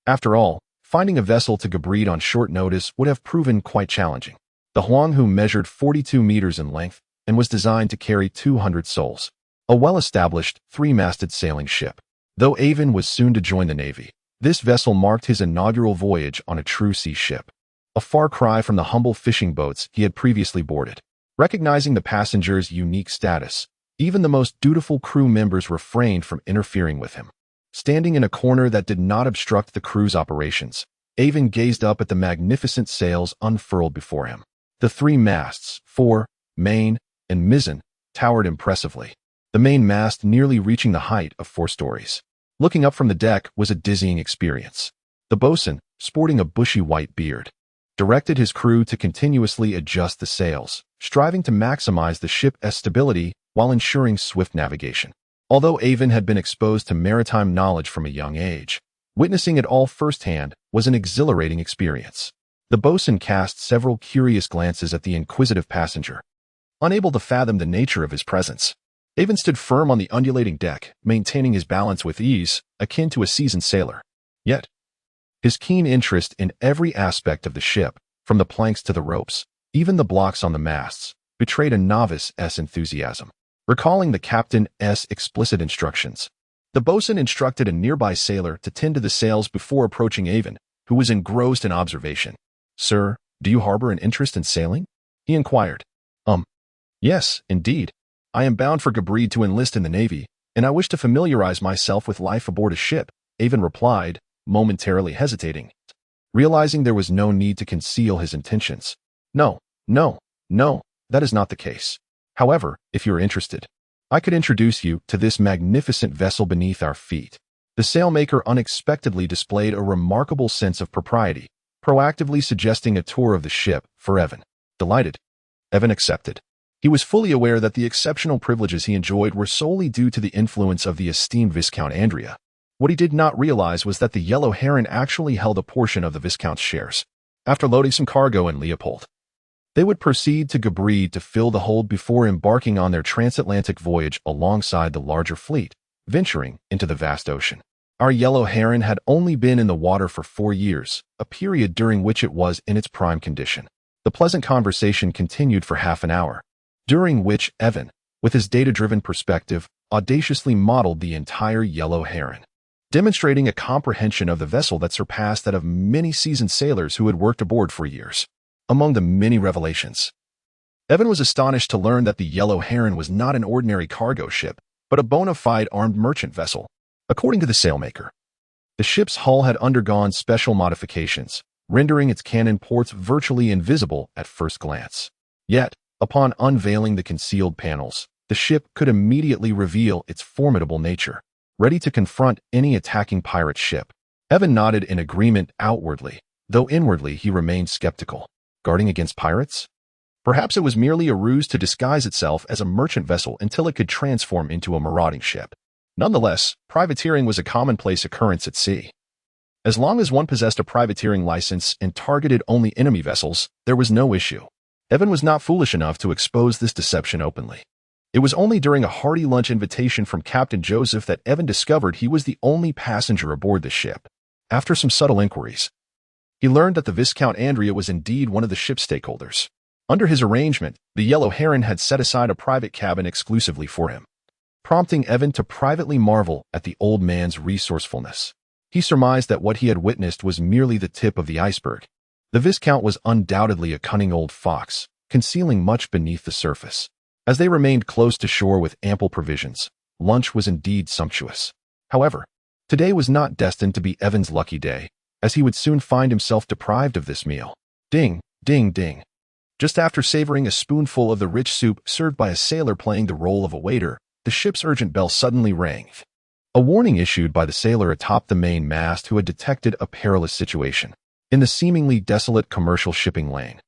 After all, finding a vessel to Gabrid on short notice would have proven quite challenging. The Huanghu measured 42 meters in length and was designed to carry 200 souls, a well-established, 3-masted sailing ship. Though Aiven was soon to join the Navy, this vessel marked his inaugural voyage on a true sea ship, a far cry from the humble fishing boats he had previously boarded. Recognizing the passenger's unique status, even the most dutiful crew members refrained from interfering with him. Standing in a corner that did not obstruct the crew's operations, Aiven gazed up at the magnificent sails unfurled before him. The 3 masts, fore, main, and mizzen, towered impressively, the main mast nearly reaching the height of 4 stories. Looking up from the deck was a dizzying experience. The boatswain, sporting a bushy white beard, directed his crew to continuously adjust the sails, striving to maximize the ship's stability while ensuring swift navigation. Although Aiven had been exposed to maritime knowledge from a young age, witnessing it all firsthand was an exhilarating experience. The boatswain cast several curious glances at the inquisitive passenger, unable to fathom the nature of his presence. Aiven stood firm on the undulating deck, maintaining his balance with ease, akin to a seasoned sailor. Yet, his keen interest in every aspect of the ship, from the planks to the ropes, even the blocks on the masts, betrayed a novice's enthusiasm. Recalling the captain's explicit instructions, the boatswain instructed a nearby sailor to tend to the sails before approaching Aiven, who was engrossed in observation. "Sir, do you harbor an interest in sailing?" he inquired. Yes, indeed. I am bound for Gabrid to enlist in the Navy, and I wish to familiarize myself with life aboard a ship," Aiven replied, momentarily hesitating, realizing there was no need to conceal his intentions. No, that is not the case. However, if you are interested, I could introduce you to this magnificent vessel beneath our feet." The sailmaker unexpectedly displayed a remarkable sense of propriety, proactively suggesting a tour of the ship for Aiven. Delighted, Aiven accepted. He was fully aware that the exceptional privileges he enjoyed were solely due to the influence of the esteemed Viscount Andrea. What he did not realize was that the Yellow Heron actually held a portion of the Viscount's shares. After loading some cargo in Leopold, they would proceed to Gabrid to fill the hold before embarking on their transatlantic voyage alongside the larger fleet, venturing into the vast ocean. Our Yellow Heron had only been in the water for 4 years, a period during which it was in its prime condition. The pleasant conversation continued for half an hour, during which Aiven, with his data-driven perspective, audaciously modeled the entire Yellow Heron, demonstrating a comprehension of the vessel that surpassed that of many seasoned sailors who had worked aboard for years. Among the many revelations, Aiven was astonished to learn that the Yellow Heron was not an ordinary cargo ship, but a bona fide armed merchant vessel. According to the sailmaker, the ship's hull had undergone special modifications, rendering its cannon ports virtually invisible at first glance. Yet, upon unveiling the concealed panels, the ship could immediately reveal its formidable nature, ready to confront any attacking pirate ship. Aiven nodded in agreement outwardly, though inwardly he remained skeptical. Guarding against pirates? Perhaps it was merely a ruse to disguise itself as a merchant vessel until it could transform into a marauding ship. Nonetheless, privateering was a commonplace occurrence at sea. As long as one possessed a privateering license and targeted only enemy vessels, there was no issue. Aiven was not foolish enough to expose this deception openly. It was only during a hearty lunch invitation from Captain Joseph that Aiven discovered he was the only passenger aboard the ship. After some subtle inquiries, he learned that the Viscount Andrea was indeed one of the ship's stakeholders. Under his arrangement, the Yellow Heron had set aside a private cabin exclusively for him, prompting Aiven to privately marvel at the old man's resourcefulness. He surmised that what he had witnessed was merely the tip of the iceberg. The Viscount was undoubtedly a cunning old fox, concealing much beneath the surface. As they remained close to shore with ample provisions, lunch was indeed sumptuous. However, today was not destined to be Aiven's lucky day, as he would soon find himself deprived of this meal. Ding, ding, ding. Just after savoring a spoonful of the rich soup served by a sailor playing the role of a waiter, the ship's urgent bell suddenly rang. A warning issued by the sailor atop the main mast who had detected a perilous situation in the seemingly desolate commercial shipping lane.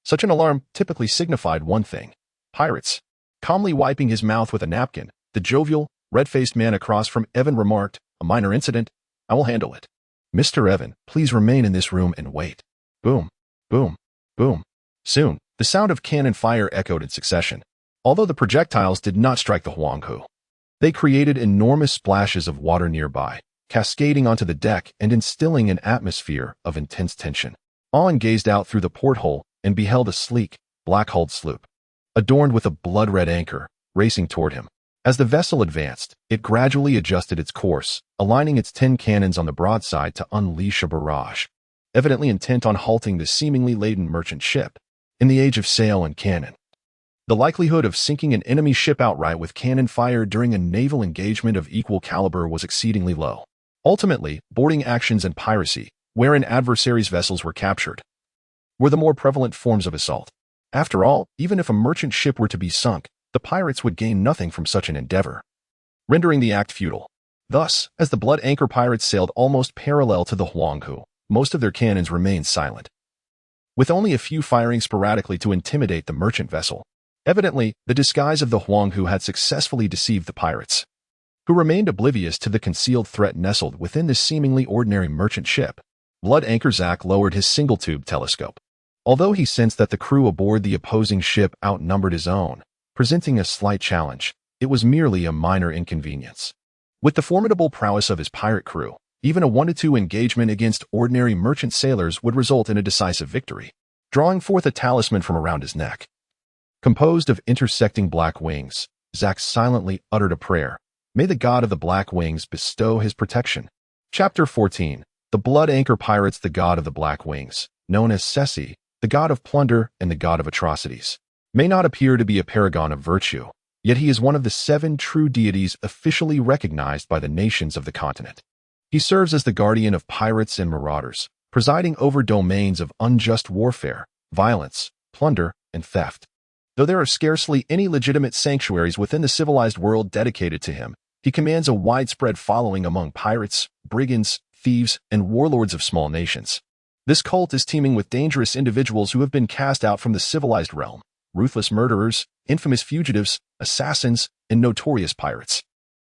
Such an alarm typically signified one thing: pirates. Calmly wiping his mouth with a napkin, the jovial, red-faced man across from Aiven remarked, "A minor incident. I will handle it. Mr. Aiven, please remain in this room and wait." Boom, boom, boom. Soon, the sound of cannon fire echoed in succession. Although the projectiles did not strike the Huanghu, they created enormous splashes of water nearby, cascading onto the deck and instilling an atmosphere of intense tension. Owen gazed out through the porthole and beheld a sleek, black-hulled sloop, adorned with a blood-red anchor, racing toward him. As the vessel advanced, it gradually adjusted its course, aligning its 10 cannons on the broadside to unleash a barrage, evidently intent on halting the seemingly laden merchant ship. In the age of sail and cannon, the likelihood of sinking an enemy ship outright with cannon fire during a naval engagement of equal caliber was exceedingly low. Ultimately, boarding actions and piracy, wherein adversaries' vessels were captured, were the more prevalent forms of assault. After all, even if a merchant ship were to be sunk, the pirates would gain nothing from such an endeavor, rendering the act futile. Thus, as the Blood Anchor pirates sailed almost parallel to the Huanghu, most of their cannons remained silent. with only a few firing sporadically to intimidate the merchant vessel. Evidently, the disguise of the Huanghu had successfully deceived the pirates, who remained oblivious to the concealed threat nestled within this seemingly ordinary merchant ship. Blood Anchor Zack lowered his single-tube telescope. Although he sensed that the crew aboard the opposing ship outnumbered his own, presenting a slight challenge, it was merely a minor inconvenience. With the formidable prowess of his pirate crew, even a 1-2 engagement against ordinary merchant sailors would result in a decisive victory. Drawing forth a talisman from around his neck, composed of intersecting black wings, Zack silently uttered a prayer. May the god of the black wings bestow his protection. Chapter 14. The Blood Anchor Pirates. The god of the black wings, known as Sessi, the god of plunder and the god of atrocities, may not appear to be a paragon of virtue, yet he is one of the 7 true deities officially recognized by the nations of the continent. He serves as the guardian of pirates and marauders, presiding over domains of unjust warfare, violence, plunder, and theft. Though there are scarcely any legitimate sanctuaries within the civilized world dedicated to him, he commands a widespread following among pirates, brigands, thieves, and warlords of small nations. This cult is teeming with dangerous individuals who have been cast out from the civilized realm: ruthless murderers, infamous fugitives, assassins, and notorious pirates.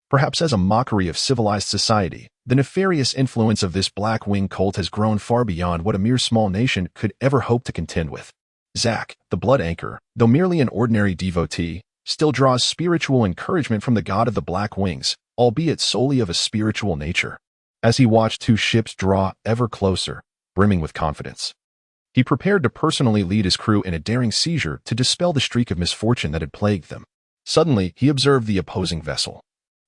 Perhaps as a mockery of civilized society, the nefarious influence of this black wing cult has grown far beyond what a mere small nation could ever hope to contend with. Zack, the Blood Anchor, though merely an ordinary devotee, still draws spiritual encouragement from the god of the black wings, albeit solely of a spiritual nature. As he watched 2 ships draw ever closer, brimming with confidence, he prepared to personally lead his crew in a daring seizure to dispel the streak of misfortune that had plagued them. Suddenly, he observed the opposing vessel,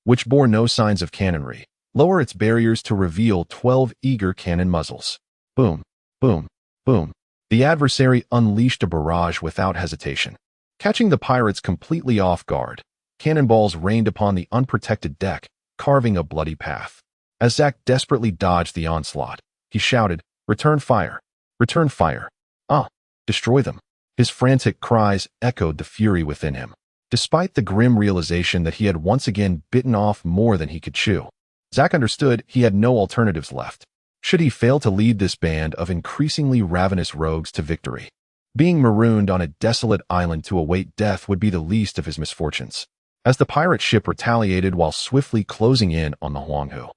which bore no signs of cannonry, lower its barriers to reveal 12 eager cannon muzzles. Boom, boom, boom. The adversary unleashed a barrage without hesitation. Catching the pirates completely off guard, cannonballs rained upon the unprotected deck, carving a bloody path. As Zack desperately dodged the onslaught, he shouted, "Return fire! Return fire! Ah! Destroy them!" His frantic cries echoed the fury within him. Despite the grim realization that he had once again bitten off more than he could chew, Zack understood he had no alternatives left. Should he fail to lead this band of increasingly ravenous rogues to victory, being marooned on a desolate island to await death would be the least of his misfortunes. As the pirate ship retaliated while swiftly closing in on the Huanghu,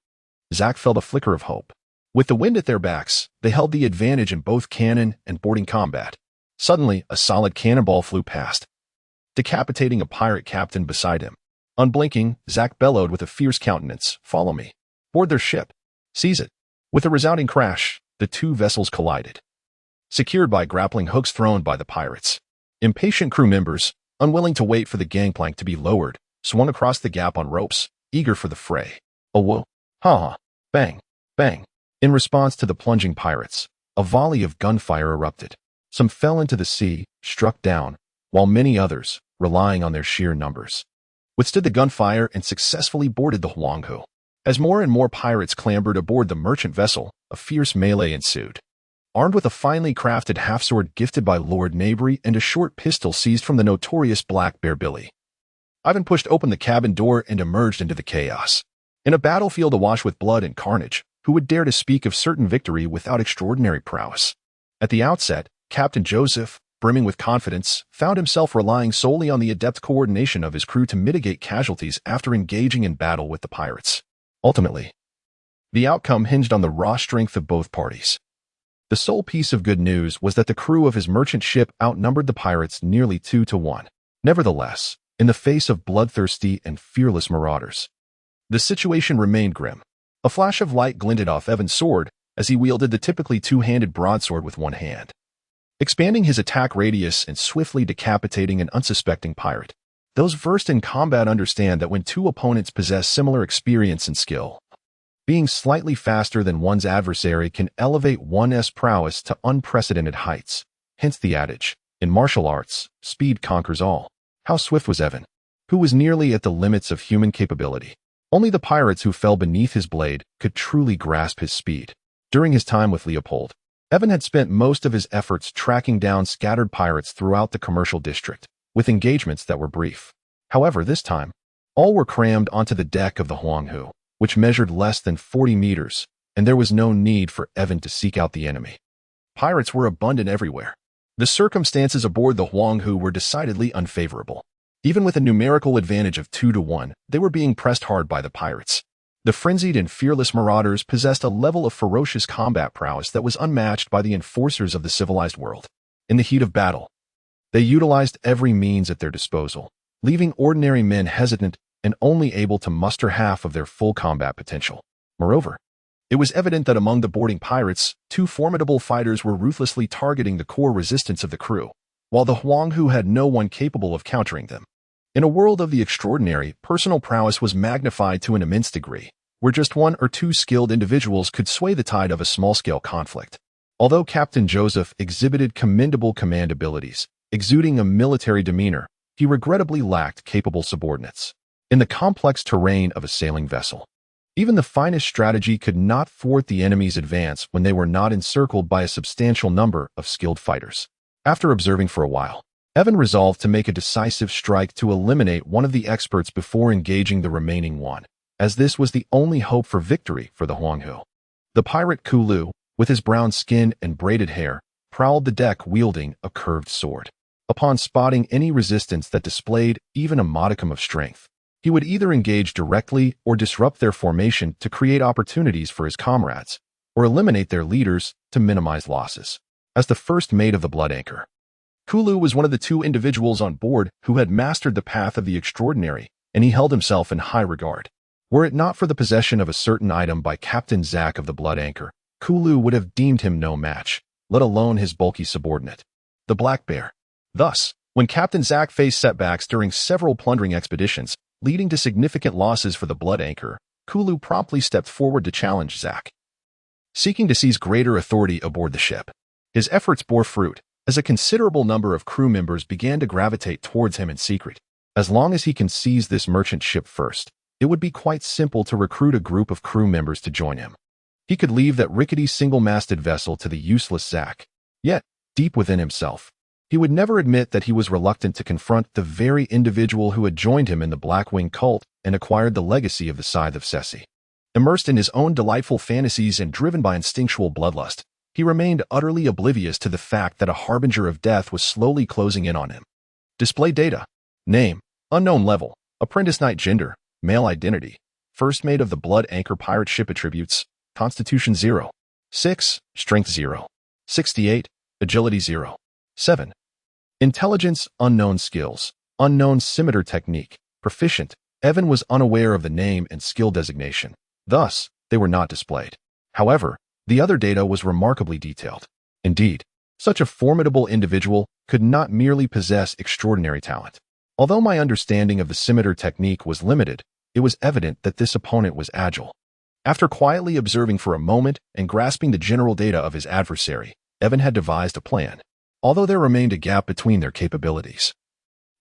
Zack felt a flicker of hope. With the wind at their backs, they held the advantage in both cannon and boarding combat. Suddenly, a solid cannonball flew past, decapitating a pirate captain beside him. Unblinking, Zack bellowed with a fierce countenance, "Follow me. Board their ship. Seize it." With a resounding crash, the 2 vessels collided, secured by grappling hooks thrown by the pirates. Impatient crew members, unwilling to wait for the gangplank to be lowered, swung across the gap on ropes, eager for the fray. Oh whoa, ha-ha, bang, bang. In response to the plunging pirates, a volley of gunfire erupted. Some fell into the sea, struck down, while many others, relying on their sheer numbers, withstood the gunfire and successfully boarded the Huanghu. As more and more pirates clambered aboard the merchant vessel, a fierce melee ensued. Armed with a finely crafted half-sword gifted by Lord Nabry and a short pistol seized from the notorious Black Bear Billy, Aiven pushed open the cabin door and emerged into the chaos. In a battlefield awash with blood and carnage, who would dare to speak of certain victory without extraordinary prowess? At the outset, Captain Joseph, brimming with confidence, found himself relying solely on the adept coordination of his crew to mitigate casualties after engaging in battle with the pirates. Ultimately, the outcome hinged on the raw strength of both parties. The sole piece of good news was that the crew of his merchant ship outnumbered the pirates nearly 2-1. Nevertheless, in the face of bloodthirsty and fearless marauders, the situation remained grim. A flash of light glinted off Aiven's sword as he wielded the typically 2-handed broadsword with one hand, expanding his attack radius and swiftly decapitating an unsuspecting pirate. Those versed in combat understand that when 2 opponents possess similar experience and skill, being slightly faster than one's adversary can elevate one's prowess to unprecedented heights. Hence the adage, in martial arts, speed conquers all. How swift was Aiven, who was nearly at the limits of human capability. Only the pirates who fell beneath his blade could truly grasp his speed. During his time with Leopold, Aiven had spent most of his efforts tracking down scattered pirates throughout the commercial district, with engagements that were brief. However, this time, all were crammed onto the deck of the Huanghu, which measured less than 40 meters, and there was no need for Aiven to seek out the enemy. Pirates were abundant everywhere. The circumstances aboard the Huanghu were decidedly unfavorable. Even with a numerical advantage of 2-1, they were being pressed hard by the pirates. The frenzied and fearless marauders possessed a level of ferocious combat prowess that was unmatched by the enforcers of the civilized world. In the heat of battle, they utilized every means at their disposal, leaving ordinary men hesitant and only able to muster half of their full combat potential. Moreover, it was evident that among the boarding pirates, two formidable fighters were ruthlessly targeting the core resistance of the crew, while the Huanghu had no one capable of countering them. In a world of the extraordinary, personal prowess was magnified to an immense degree, where just one or two skilled individuals could sway the tide of a small-scale conflict. Although Captain Joseph exhibited commendable command abilities, exuding a military demeanor, he regrettably lacked capable subordinates. In the complex terrain of a sailing vessel, even the finest strategy could not thwart the enemy's advance when they were not encircled by a substantial number of skilled fighters. After observing for a while, Aiven resolved to make a decisive strike to eliminate one of the experts before engaging the remaining one, as this was the only hope for victory for the Huanghu. The pirate Kulu, with his brown skin and braided hair, prowled the deck wielding a curved sword. Upon spotting any resistance that displayed even a modicum of strength, he would either engage directly or disrupt their formation to create opportunities for his comrades, or eliminate their leaders to minimize losses. As the first mate of the Blood Anchor, Kulu was one of the two individuals on board who had mastered the path of the extraordinary, and he held himself in high regard. Were it not for the possession of a certain item by Captain Zack of the Blood Anchor, Kulu would have deemed him no match, let alone his bulky subordinate, the Black Bear. Thus, when Captain Zack faced setbacks during several plundering expeditions, leading to significant losses for the Blood Anchor, Kulu promptly stepped forward to challenge Zack, seeking to seize greater authority aboard the ship. His efforts bore fruit, as a considerable number of crew members began to gravitate towards him in secret. As long as he can seize this merchant ship first, it would be quite simple to recruit a group of crew members to join him. He could leave that rickety single-masted vessel to the useless Zack. Yet, deep within himself, he would never admit that he was reluctant to confront the very individual who had joined him in the Blackwing cult and acquired the legacy of the Scythe of Ceci. Immersed in his own delightful fantasies and driven by instinctual bloodlust, he remained utterly oblivious to the fact that a harbinger of death was slowly closing in on him. Display data. Name, unknown level, apprentice knight gender, male identity, first mate of the Blood Anchor pirate ship attributes, Constitution 0. 6, Strength 0. 68, Agility 0. 7. Intelligence, unknown skills, unknown scimitar technique, proficient. Aiven was unaware of the name and skill designation. Thus, they were not displayed. However, the other data was remarkably detailed. Indeed, such a formidable individual could not merely possess extraordinary talent. Although my understanding of the scimitar technique was limited, it was evident that this opponent was agile. After quietly observing for a moment and grasping the general data of his adversary, Aiven had devised a plan, although there remained a gap between their capabilities.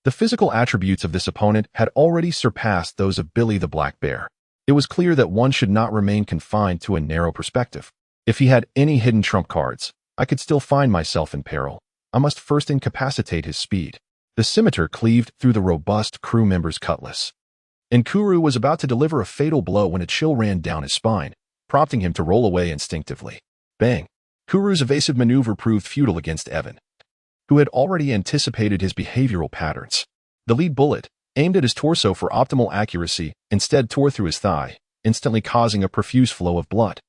The physical attributes of this opponent had already surpassed those of Billy the Black Bear. It was clear that one should not remain confined to a narrow perspective. If he had any hidden trump cards, I could still find myself in peril. I must first incapacitate his speed. The scimitar cleaved through the robust crew member's cutlass, and Kuru was about to deliver a fatal blow when a chill ran down his spine, prompting him to roll away instinctively. Bang! Kuru's evasive maneuver proved futile against Aiven, who had already anticipated his behavioral patterns. The lead bullet, aimed at his torso for optimal accuracy, instead tore through his thigh, instantly causing a profuse flow of blood.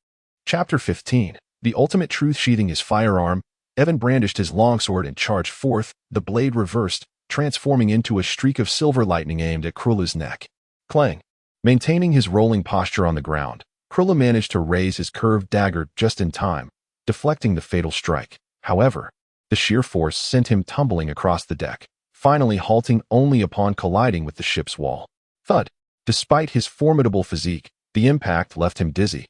Chapter 15. The ultimate truth. Sheathing his firearm, Aiven brandished his longsword and charged forth, the blade reversed, transforming into a streak of silver lightning aimed at Krulla's neck. Clang! Maintaining his rolling posture on the ground, Krulla managed to raise his curved dagger just in time, deflecting the fatal strike. However, the sheer force sent him tumbling across the deck, finally halting only upon colliding with the ship's wall. Thud! Despite his formidable physique, the impact left him dizzy,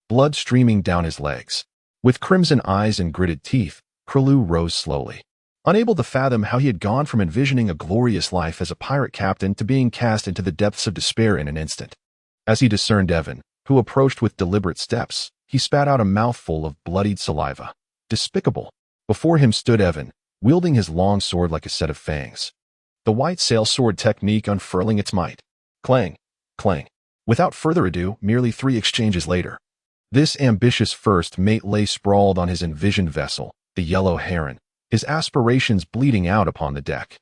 blood streaming down his legs. With crimson eyes and gritted teeth, Krulla rose slowly, unable to fathom how he had gone from envisioning a glorious life as a pirate captain to being cast into the depths of despair in an instant. As he discerned Aiven, who approached with deliberate steps, he spat out a mouthful of bloodied saliva. Despicable! Before him stood Aiven, wielding his long sword like a set of fangs, the white sail sword technique unfurling its might. Clang! Clang! Without further ado, merely 3 exchanges later, this ambitious first mate lay sprawled on his envisioned vessel, the yellow heron, his aspirations bleeding out upon the deck.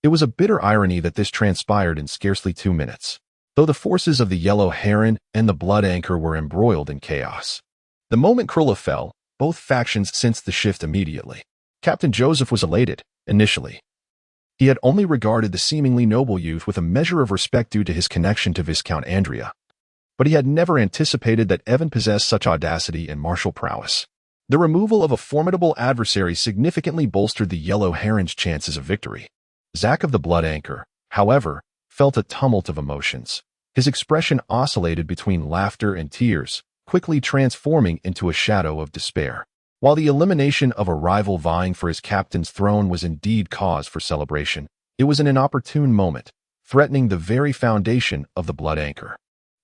It was a bitter irony that this transpired in scarcely 2 minutes, though the forces of the yellow heron and the blood anchor were embroiled in chaos. The moment Krilla fell, both factions sensed the shift immediately. Captain Joseph was elated, initially. He had only regarded the seemingly noble youth with a measure of respect due to his connection to Viscount Andrea. But he had never anticipated that Aiven possessed such audacity and martial prowess. The removal of a formidable adversary significantly bolstered the yellow heron's chances of victory. Zack of the Blood Anchor, however, felt a tumult of emotions. His expression oscillated between laughter and tears, quickly transforming into a shadow of despair. While the elimination of a rival vying for his captain's throne was indeed cause for celebration, it was an inopportune moment, threatening the very foundation of the Blood Anchor.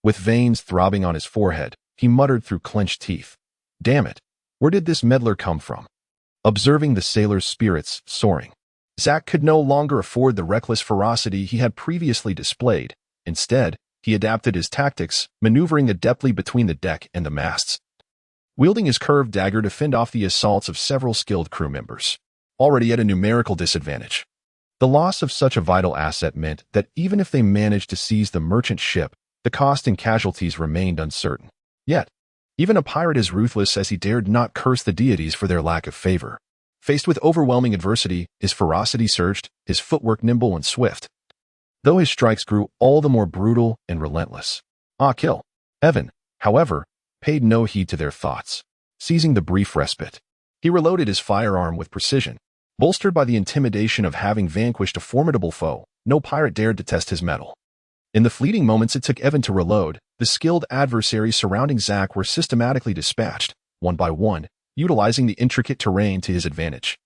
With veins throbbing on his forehead, he muttered through clenched teeth, "Damn it, where did this meddler come from?" Observing the sailor's spirits soaring, Zack could no longer afford the reckless ferocity he had previously displayed. Instead, he adapted his tactics, maneuvering adeptly between the deck and the masts, wielding his curved dagger to fend off the assaults of several skilled crew members, already at a numerical disadvantage. The loss of such a vital asset meant that even if they managed to seize the merchant ship, the cost in casualties remained uncertain. Yet, even a pirate as ruthless as he dared not curse the deities for their lack of favor. Faced with overwhelming adversity, his ferocity surged, his footwork nimble and swift, though his strikes grew all the more brutal and relentless. Kill. Aiven, however, paid no heed to their thoughts. Seizing the brief respite, he reloaded his firearm with precision. Bolstered by the intimidation of having vanquished a formidable foe, no pirate dared to test his mettle. In the fleeting moments it took Aiven to reload, the skilled adversaries surrounding Zack were systematically dispatched, one by one, utilizing the intricate terrain to his advantage.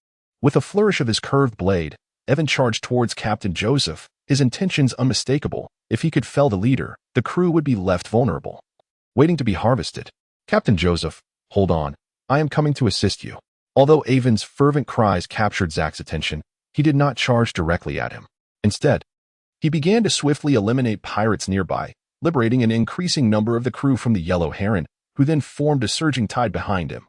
With a flourish of his curved blade, Aiven charged towards Captain Joseph, his intentions unmistakable. If he could fell the leader, the crew would be left vulnerable, waiting to be harvested. "Captain Joseph, hold on. I am coming to assist you." Although Aiven's fervent cries captured Zack's attention, he did not charge directly at him. Instead, he began to swiftly eliminate pirates nearby, liberating an increasing number of the crew from the yellow heron, who then formed a surging tide behind him,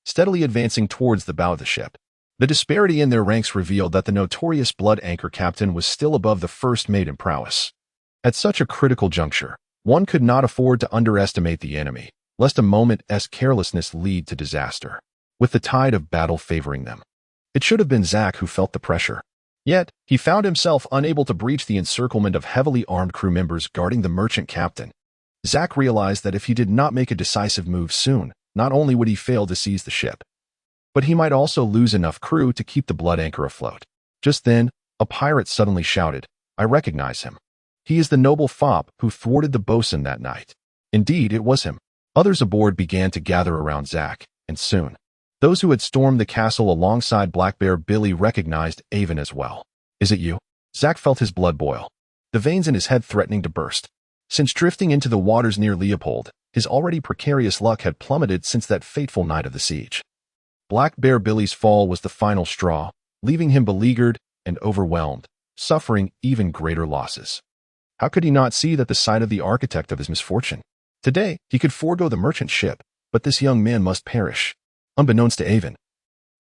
steadily advancing towards the bow of the ship. The disparity in their ranks revealed that the notorious Blood Anchor captain was still above the first mate in prowess. At such a critical juncture, one could not afford to underestimate the enemy, lest a moment's carelessness lead to disaster. With the tide of battle favoring them, it should have been Zack who felt the pressure. Yet, he found himself unable to breach the encirclement of heavily armed crew members guarding the merchant captain. Zack realized that if he did not make a decisive move soon, not only would he fail to seize the ship, but he might also lose enough crew to keep the Blood Anchor afloat. Just then, a pirate suddenly shouted, "I recognize him. He is the noble fop who thwarted the bosun that night." Indeed, it was him. Others aboard began to gather around Zack, and soon, those who had stormed the castle alongside Black Bear Billy recognized Aiven as well. "Is it you?" Zack felt his blood boil, the veins in his head threatening to burst. Since drifting into the waters near Leopold, his already precarious luck had plummeted since that fateful night of the siege. Black Bear Billy's fall was the final straw, leaving him beleaguered and overwhelmed, suffering even greater losses. How could he not see that the sight of the architect of his misfortune? Today, he could forego the merchant ship, but this young man must perish. Unbeknownst to Aiven,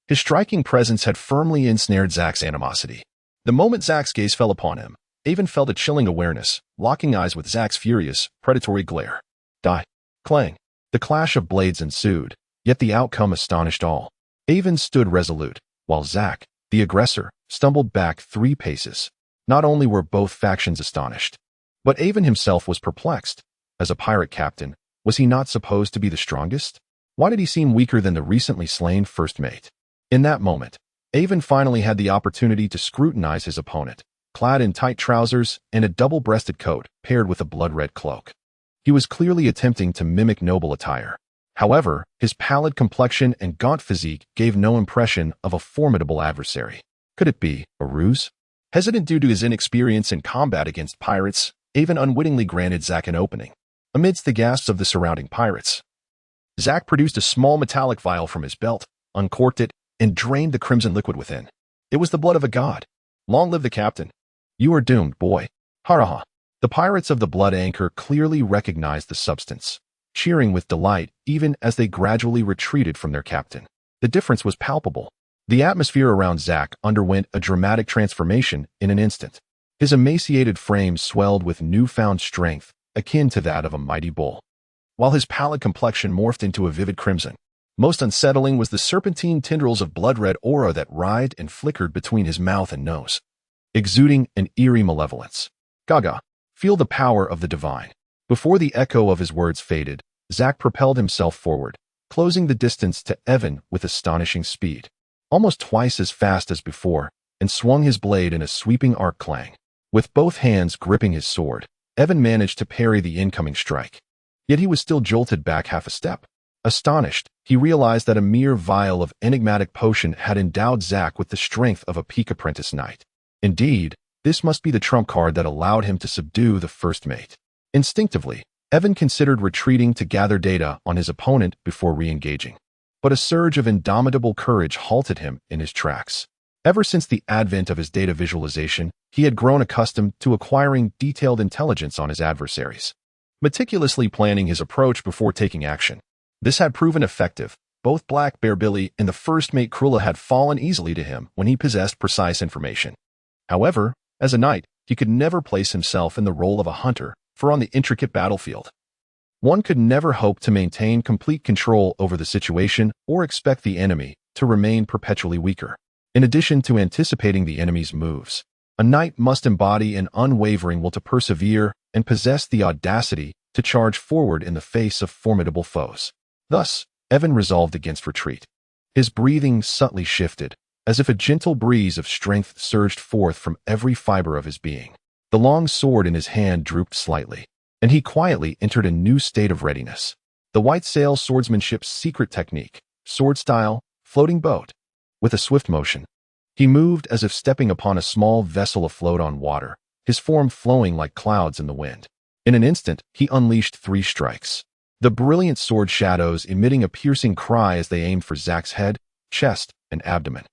his striking presence had firmly ensnared Zack's animosity. The moment Zack's gaze fell upon him, Aiven felt a chilling awareness, locking eyes with Zack's furious, predatory glare. Die. Clang. The clash of blades ensued, yet the outcome astonished all. Aiven stood resolute, while Zack, the aggressor, stumbled back 3 paces. Not only were both factions astonished, but Aiven himself was perplexed. As a pirate captain, was he not supposed to be the strongest? Why did he seem weaker than the recently slain first mate? In that moment, Aiven finally had the opportunity to scrutinize his opponent, clad in tight trousers and a double-breasted coat paired with a blood-red cloak. He was clearly attempting to mimic noble attire. However, his pallid complexion and gaunt physique gave no impression of a formidable adversary. Could it be a ruse? Hesitant due to his inexperience in combat against pirates, Aiven unwittingly granted Zack an opening. Amidst the gasps of the surrounding pirates, Zack produced a small metallic vial from his belt, uncorked it, and drained the crimson liquid within. It was the blood of a god. Long live the captain. You are doomed, boy. Haraha. The pirates of the Blood Anchor clearly recognized the substance, cheering with delight even as they gradually retreated from their captain. The difference was palpable. The atmosphere around Zack underwent a dramatic transformation in an instant. His emaciated frame swelled with newfound strength, akin to that of a mighty bull, while his pallid complexion morphed into a vivid crimson. Most unsettling was the serpentine tendrils of blood-red aura that writhed and flickered between his mouth and nose, exuding an eerie malevolence. Gaga, feel the power of the divine. Before the echo of his words faded, Zack propelled himself forward, closing the distance to Aiven with astonishing speed, almost twice as fast as before, and swung his blade in a sweeping arc clang. With both hands gripping his sword, Aiven managed to parry the incoming strike. Yet he was still jolted back half a step. Astonished, he realized that a mere vial of enigmatic potion had endowed Zack with the strength of a peak apprentice knight. Indeed, this must be the trump card that allowed him to subdue the first mate. Instinctively, Aiven considered retreating to gather data on his opponent before re-engaging. But a surge of indomitable courage halted him in his tracks. Ever since the advent of his data visualization, he had grown accustomed to acquiring detailed intelligence on his adversaries, meticulously planning his approach before taking action. This had proven effective. Both Black Bear Billy and the first mate Krula had fallen easily to him when he possessed precise information. However, as a knight, he could never place himself in the role of a hunter, for on the intricate battlefield, one could never hope to maintain complete control over the situation or expect the enemy to remain perpetually weaker. In addition to anticipating the enemy's moves, a knight must embody an unwavering will to persevere and possess the audacity to charge forward in the face of formidable foes. Thus, Aiven resolved against retreat. His breathing subtly shifted, as if a gentle breeze of strength surged forth from every fiber of his being. The long sword in his hand drooped slightly, and he quietly entered a new state of readiness. The white sail swordsmanship's secret technique, sword style, floating boat. With a swift motion, he moved as if stepping upon a small vessel afloat on water, his form flowing like clouds in the wind. In an instant, he unleashed 3 strikes, the brilliant sword shadows emitting a piercing cry as they aimed for Zack's head, chest, and abdomen.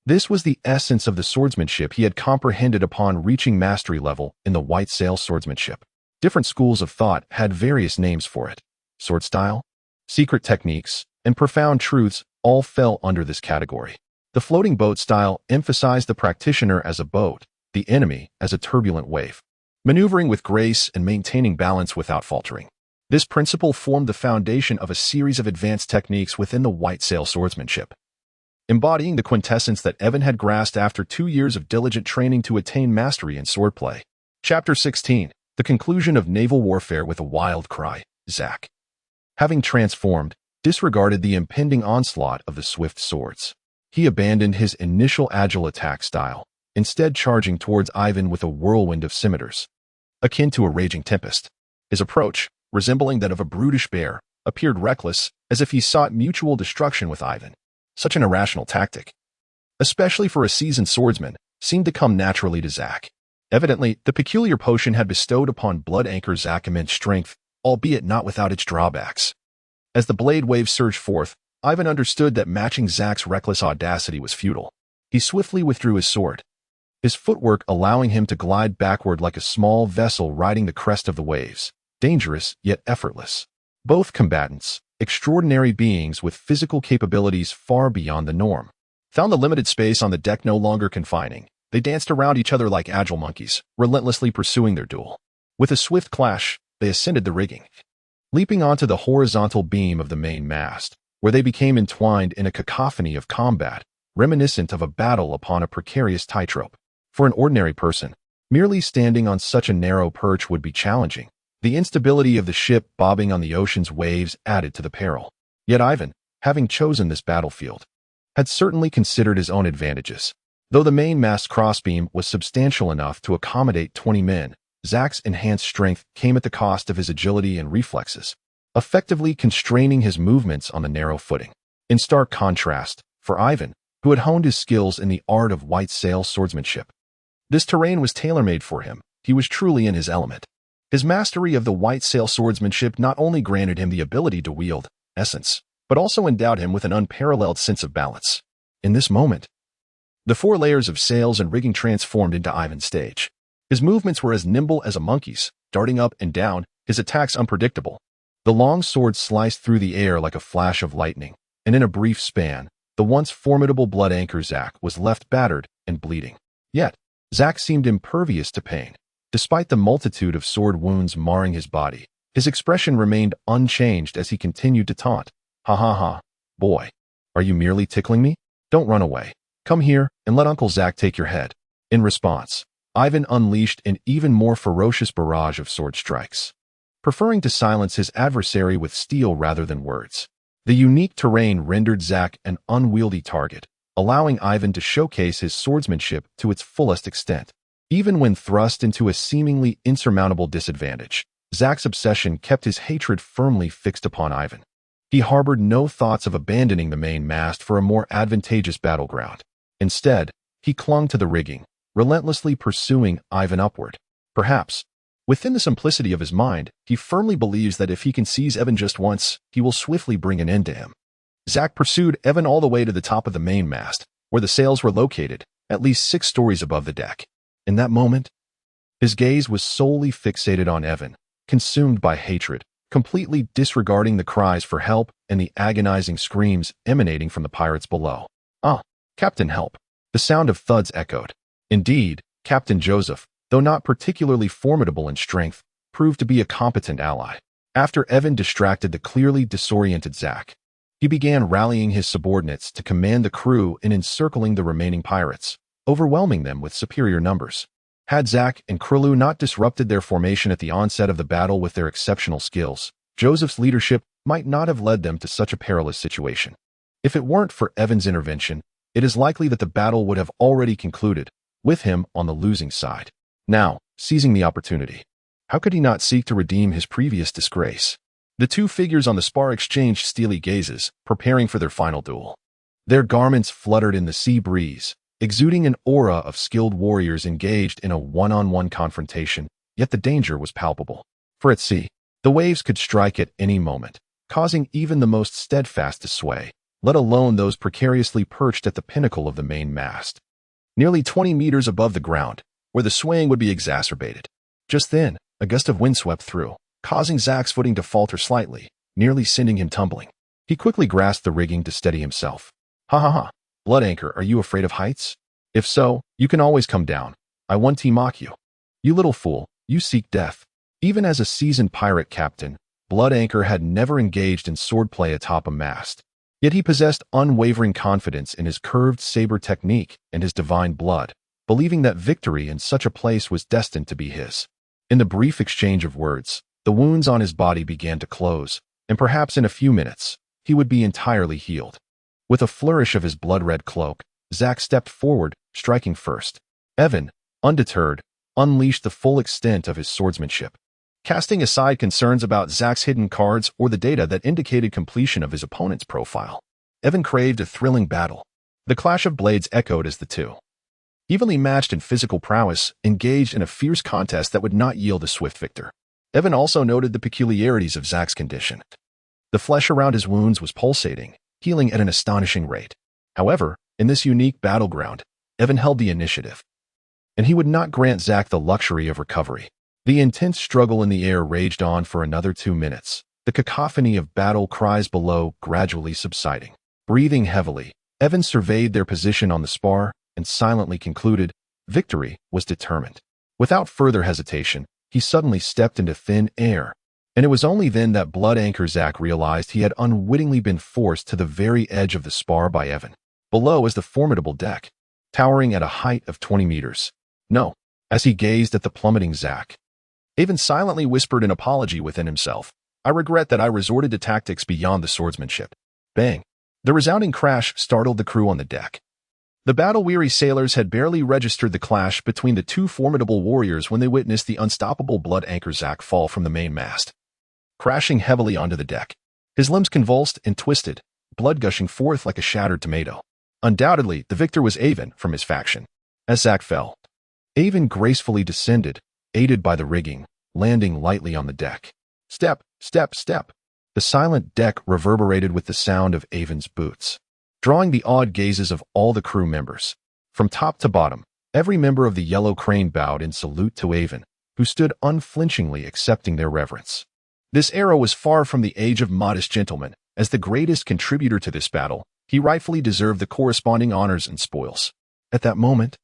This was the essence of the swordsmanship he had comprehended upon reaching mastery level in the white sail swordsmanship. Different schools of thought had various names for it. Sword style, secret techniques, and profound truths all fell under this category. The floating boat style emphasized the practitioner as a boat, the enemy as a turbulent wave, maneuvering with grace and maintaining balance without faltering. This principle formed the foundation of a series of advanced techniques within the white sail swordsmanship, embodying the quintessence that Aiven had grasped after 2 years of diligent training to attain mastery in swordplay. Chapter 16. The conclusion of naval warfare with a wild cry. Zack, having transformed, disregarded the impending onslaught of the swift swords. He abandoned his initial agile attack style, instead charging towards Aiven with a whirlwind of scimitars, akin to a raging tempest. His approach, resembling that of a brutish bear, appeared reckless, as if he sought mutual destruction with Aiven. Such an irrational tactic, especially for a seasoned swordsman, seemed to come naturally to Zack. Evidently, the peculiar potion had bestowed upon Blood Anchor Zack immense strength, albeit not without its drawbacks. As the blade wave surged forth, Aiven understood that matching Zack's reckless audacity was futile. He swiftly withdrew his sword, his footwork allowing him to glide backward like a small vessel riding the crest of the waves, dangerous yet effortless. Both combatants, extraordinary beings with physical capabilities far beyond the norm, found the limited space on the deck no longer confining. They danced around each other like agile monkeys, relentlessly pursuing their duel. With a swift clash, they ascended the rigging, leaping onto the horizontal beam of the main mast, where they became entwined in a cacophony of combat, reminiscent of a battle upon a precarious tightrope. For an ordinary person, merely standing on such a narrow perch would be challenging. The instability of the ship bobbing on the ocean's waves added to the peril. Yet Aiven, having chosen this battlefield, had certainly considered his own advantages. Though the main mast crossbeam was substantial enough to accommodate 20 men, Zack's enhanced strength came at the cost of his agility and reflexes, effectively constraining his movements on the narrow footing. In stark contrast, for Aiven, who had honed his skills in the art of white sail swordsmanship, this terrain was tailor-made for him. He was truly in his element. His mastery of the white sail swordsmanship not only granted him the ability to wield essence, but also endowed him with an unparalleled sense of balance. In this moment, the 4 layers of sails and rigging transformed into Aiven's stage. His movements were as nimble as a monkey's, darting up and down, his attacks unpredictable. The long sword sliced through the air like a flash of lightning, and in a brief span, The once formidable blood anchor Zack was left battered and bleeding. Yet, Zack seemed impervious to pain. Despite the multitude of sword wounds marring his body, his expression remained unchanged as he continued to taunt. Ha ha ha, boy. Are you merely tickling me? Don't run away. Come here and let Uncle Zack take your head. In response, Aiven unleashed an even more ferocious barrage of sword strikes, preferring to silence his adversary with steel rather than words. The unique terrain rendered Zack an unwieldy target, allowing Aiven to showcase his swordsmanship to its fullest extent. Even when thrust into a seemingly insurmountable disadvantage, Zack's obsession kept his hatred firmly fixed upon Aiven. He harbored no thoughts of abandoning the main mast for a more advantageous battleground. Instead, he clung to the rigging, relentlessly pursuing Aiven upward. Perhaps, within the simplicity of his mind, he firmly believes that if he can seize Aiven just once, he will swiftly bring an end to him. Zack pursued Aiven all the way to the top of the main mast, where the sails were located, at least 6 stories above the deck. In that moment, his gaze was solely fixated on Aiven, consumed by hatred, completely disregarding the cries for help and the agonizing screams emanating from the pirates below. Ah, Captain, help! The sound of thuds echoed. Indeed, Captain Joseph, though not particularly formidable in strength, proved to be a competent ally. After Aiven distracted the clearly disoriented Zack, he began rallying his subordinates to command the crew in encircling the remaining pirates, overwhelming them with superior numbers. Had Zack and Krulu not disrupted their formation at the onset of the battle with their exceptional skills, Joseph's leadership might not have led them to such a perilous situation. If it weren't for Aiven's intervention, it is likely that the battle would have already concluded, with him on the losing side. Now, seizing the opportunity, how could he not seek to redeem his previous disgrace? The two figures on the spar exchanged steely gazes, preparing for their final duel. Their garments fluttered in the sea breeze, exuding an aura of skilled warriors engaged in a one-on-one confrontation, yet the danger was palpable. For at sea, the waves could strike at any moment, causing even the most steadfast to sway, let alone those precariously perched at the pinnacle of the main mast, nearly 20 meters above the ground, where the swaying would be exacerbated. Just then, a gust of wind swept through, causing Zack's footing to falter slightly, nearly sending him tumbling. He quickly grasped the rigging to steady himself. Ha ha ha. Blood Anchor, are you afraid of heights? If so, you can always come down. I want to mock you. You little fool, you seek death. Even as a seasoned pirate captain, Blood Anchor had never engaged in swordplay atop a mast. Yet he possessed unwavering confidence in his curved saber technique and his divine blood, believing that victory in such a place was destined to be his. In the brief exchange of words, the wounds on his body began to close, and perhaps in a few minutes, he would be entirely healed. With a flourish of his blood-red cloak, Zack stepped forward, striking first. Aiven, undeterred, unleashed the full extent of his swordsmanship. Casting aside concerns about Zack's hidden cards or the data that indicated completion of his opponent's profile, Aiven craved a thrilling battle. The clash of blades echoed as the two, evenly matched in physical prowess, engaged in a fierce contest that would not yield a swift victor. Aiven also noted the peculiarities of Zack's condition. The flesh around his wounds was pulsating, healing at an astonishing rate. However, in this unique battleground, Aiven held the initiative, and he would not grant Zack the luxury of recovery. The intense struggle in the air raged on for another 2 minutes, the cacophony of battle cries below gradually subsiding. Breathing heavily, Aiven surveyed their position on the spar and silently concluded victory was determined. Without further hesitation, he suddenly stepped into thin air, and it was only then that Blood Anchor Zack realized he had unwittingly been forced to the very edge of the spar by Aiven. Below is the formidable deck, towering at a height of 20 meters. No, as he gazed at the plummeting Zack, Aiven silently whispered an apology within himself. I regret that I resorted to tactics beyond the swordsmanship. Bang! The resounding crash startled the crew on the deck. The battle-weary sailors had barely registered the clash between the two formidable warriors when they witnessed the unstoppable Blood Anchor Zack fall from the main mast, crashing heavily onto the deck. His limbs convulsed and twisted, blood gushing forth like a shattered tomato. Undoubtedly, the victor was Aiven from his faction. As Zack fell, Aiven gracefully descended, aided by the rigging, landing lightly on the deck. Step, step, step. The silent deck reverberated with the sound of Aiven's boots, drawing the awed gazes of all the crew members. From top to bottom, every member of the Yellow Crane bowed in salute to Aiven, who stood unflinchingly accepting their reverence. This era was far from the age of modest gentlemen, as the greatest contributor to this battle, He rightfully deserved the corresponding honors and spoils. At that moment,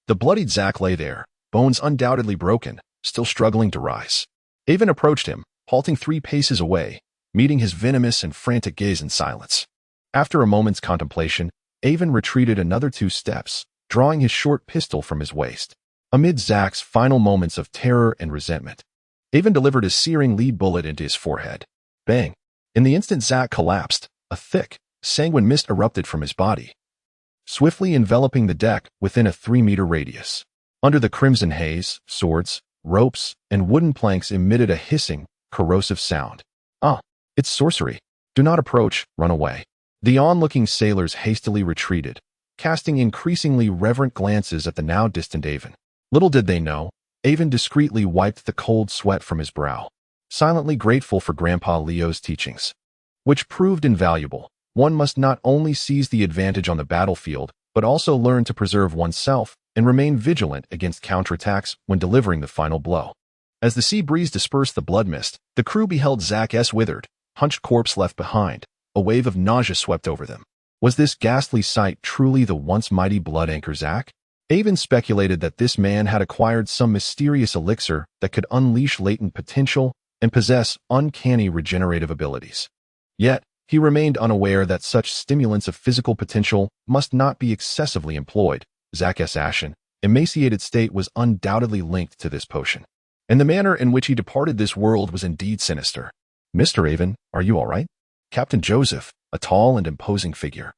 the bloodied Zack lay there, bones undoubtedly broken, still struggling to rise. Aiven approached him, halting 3 paces away, meeting his venomous and frantic gaze in silence. After a moment's contemplation, Aiven retreated another 2 steps, drawing his short pistol from his waist. Amid Zack's final moments of terror and resentment, Aiven delivered a searing lead bullet into his forehead. Bang! In the instant Zack collapsed, a thick, sanguine mist erupted from his body, swiftly enveloping the deck within a 3-meter radius. Under the crimson haze, swords, ropes, and wooden planks emitted a hissing, corrosive sound. Ah, it's sorcery. Do not approach, run away. The onlooking sailors hastily retreated, casting increasingly reverent glances at the now distant Aiven. Little did they know, Aiven discreetly wiped the cold sweat from his brow, silently grateful for Grandpa Leo's teachings, which proved invaluable. One must not only seize the advantage on the battlefield, but also learn to preserve oneself and remain vigilant against counterattacks when delivering the final blow. As the sea breeze dispersed the blood mist, the crew beheld Zack's withered, hunched corpse left behind. A wave of nausea swept over them. Was this ghastly sight truly the once mighty blood anchor Zack? Aiven speculated that this man had acquired some mysterious elixir that could unleash latent potential and possess uncanny regenerative abilities. Yet, he remained unaware that such stimulants of physical potential must not be excessively employed. Zack's ashen, emaciated state was undoubtedly linked to this potion, and the manner in which he departed this world was indeed sinister. "Mr. Aiven, are you all right?" Captain Joseph, a tall and imposing figure,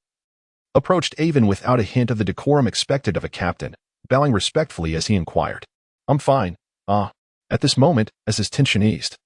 approached Aiven without a hint of the decorum expected of a captain, bowing respectfully as he inquired. "I'm fine." At this moment, as his tension eased,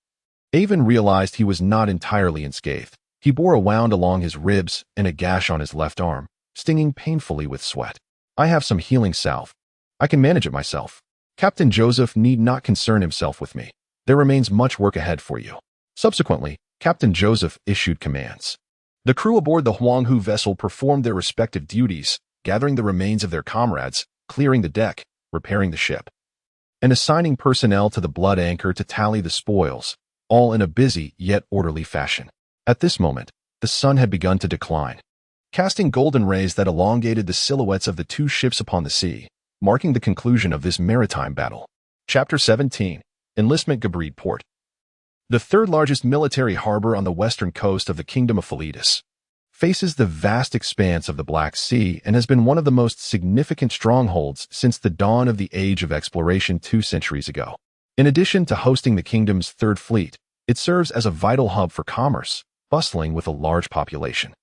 Aiven realized he was not entirely unscathed. He bore a wound along his ribs and a gash on his left arm, stinging painfully with sweat. "I have some healing salve. I can manage it myself. Captain Joseph need not concern himself with me. There remains much work ahead for you." Subsequently, Captain Joseph issued commands. The crew aboard the Huanghu vessel performed their respective duties, gathering the remains of their comrades, clearing the deck, repairing the ship, and assigning personnel to the blood anchor to tally the spoils, all in a busy yet orderly fashion. At this moment, the sun had begun to decline, casting golden rays that elongated the silhouettes of the 2 ships upon the sea, marking the conclusion of this maritime battle. Chapter 17. Enlistment Gabrid Port. The 3rd largest military harbor on the western coast of the Kingdom of Philitis, faces the vast expanse of the Black Sea and has been one of the most significant strongholds since the dawn of the Age of Exploration 2 centuries ago. In addition to hosting the kingdom's 3rd fleet, it serves as a vital hub for commerce, bustling with a large population.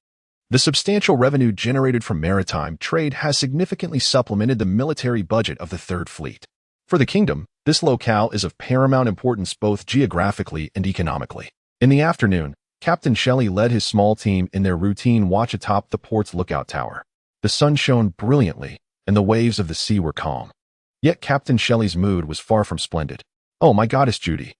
The substantial revenue generated from maritime trade has significantly supplemented the military budget of the 3rd Fleet. For the kingdom, this locale is of paramount importance both geographically and economically. In the afternoon, Captain Shelley led his small team in their routine watch atop the port's lookout tower. The sun shone brilliantly, and the waves of the sea were calm. Yet Captain Shelley's mood was far from splendid. Oh my goddess Judy!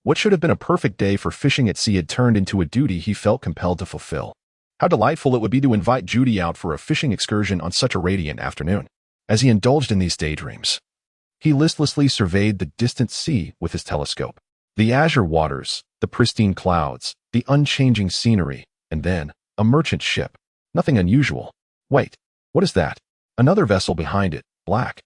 What should have been a perfect day for fishing at sea had turned into a duty he felt compelled to fulfill. How delightful it would be to invite Judy out for a fishing excursion on such a radiant afternoon. As he indulged in these daydreams, he listlessly surveyed the distant sea with his telescope. The azure waters, the pristine clouds, the unchanging scenery, and then, a merchant ship. Nothing unusual. Wait, what is that? Another vessel behind it, black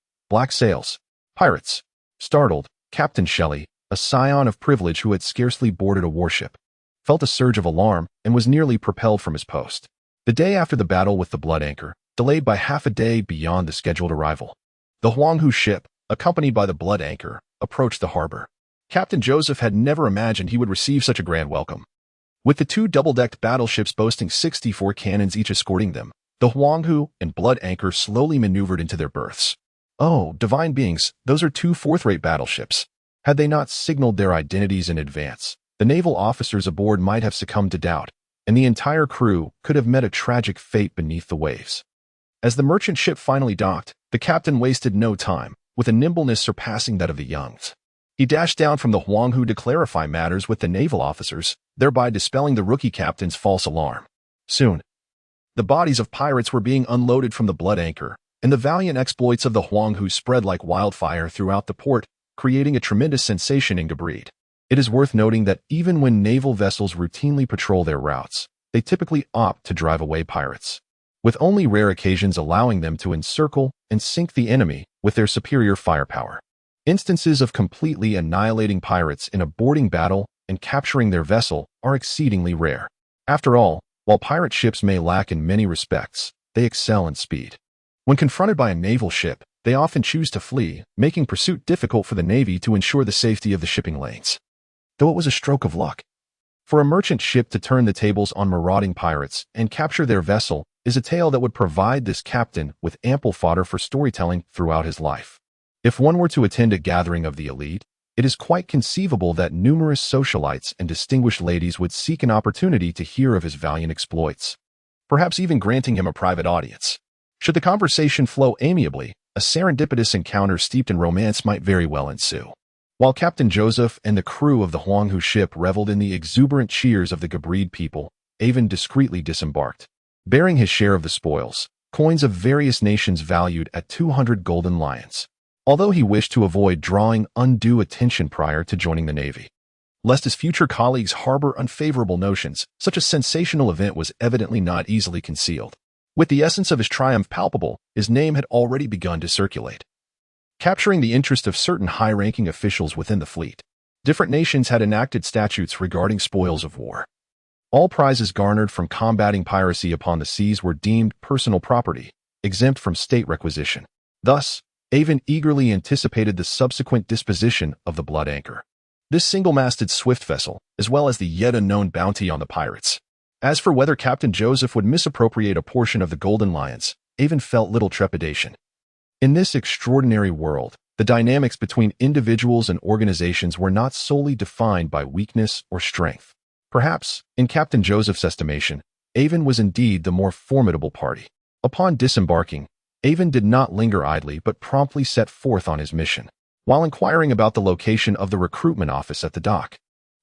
sails. Pirates. Startled, Captain Shelley, a scion of privilege who had scarcely boarded a warship, felt a surge of alarm and was nearly propelled from his post. The day after the battle with the blood anchor, delayed by half a day beyond the scheduled arrival, the Huanghu ship, accompanied by the blood anchor, approached the harbor. Captain Joseph had never imagined he would receive such a grand welcome. With the 2 double-decked battleships boasting 64 cannons each escorting them, the Huanghu and blood anchor slowly maneuvered into their berths. Oh, divine beings, those are 2 fourth-rate battleships. Had they not signaled their identities in advance, the naval officers aboard might have succumbed to doubt, and the entire crew could have met a tragic fate beneath the waves. As the merchant ship finally docked, the captain wasted no time, with a nimbleness surpassing that of the youngs. He dashed down from the Huanghu to clarify matters with the naval officers, thereby dispelling the rookie captain's false alarm. Soon, the bodies of pirates were being unloaded from the blood anchor, and the valiant exploits of the Huanghu spread like wildfire throughout the port, creating a tremendous sensation in Gabrid. It is worth noting that even when naval vessels routinely patrol their routes, they typically opt to drive away pirates. with only rare occasions allowing them to encircle and sink the enemy with their superior firepower. Instances of completely annihilating pirates in a boarding battle and capturing their vessel are exceedingly rare. After all, while pirate ships may lack in many respects, they excel in speed. When confronted by a naval ship, they often choose to flee, making pursuit difficult for the Navy to ensure the safety of the shipping lanes. Though it was a stroke of luck. For a merchant ship to turn the tables on marauding pirates and capture their vessel is a tale that would provide this captain with ample fodder for storytelling throughout his life. If one were to attend a gathering of the elite, it is quite conceivable that numerous socialites and distinguished ladies would seek an opportunity to hear of his valiant exploits, perhaps even granting him a private audience. Should the conversation flow amiably, a serendipitous encounter steeped in romance might very well ensue. While Captain Joseph and the crew of the Huanghu ship reveled in the exuberant cheers of the Gabreed people, Aiven discreetly disembarked, bearing his share of the spoils, coins of various nations valued at 200 golden lions. Although he wished to avoid drawing undue attention prior to joining the Navy, lest his future colleagues harbor unfavorable notions, such a sensational event was evidently not easily concealed. With the essence of his triumph palpable, his name had already begun to circulate, capturing the interest of certain high-ranking officials within the fleet. Different nations had enacted statutes regarding spoils of war. All prizes garnered from combating piracy upon the seas were deemed personal property, exempt from state requisition. Thus, Aiven eagerly anticipated the subsequent disposition of the Blood Anchor, this single-masted swift vessel, as well as the yet unknown bounty on the pirates. As for whether Captain Joseph would misappropriate a portion of the Golden Lions, Aiven felt little trepidation. In this extraordinary world, the dynamics between individuals and organizations were not solely defined by weakness or strength. Perhaps, in Captain Joseph's estimation, Aiven was indeed the more formidable party. Upon disembarking, Aiven did not linger idly but promptly set forth on his mission. While inquiring about the location of the recruitment office at the dock,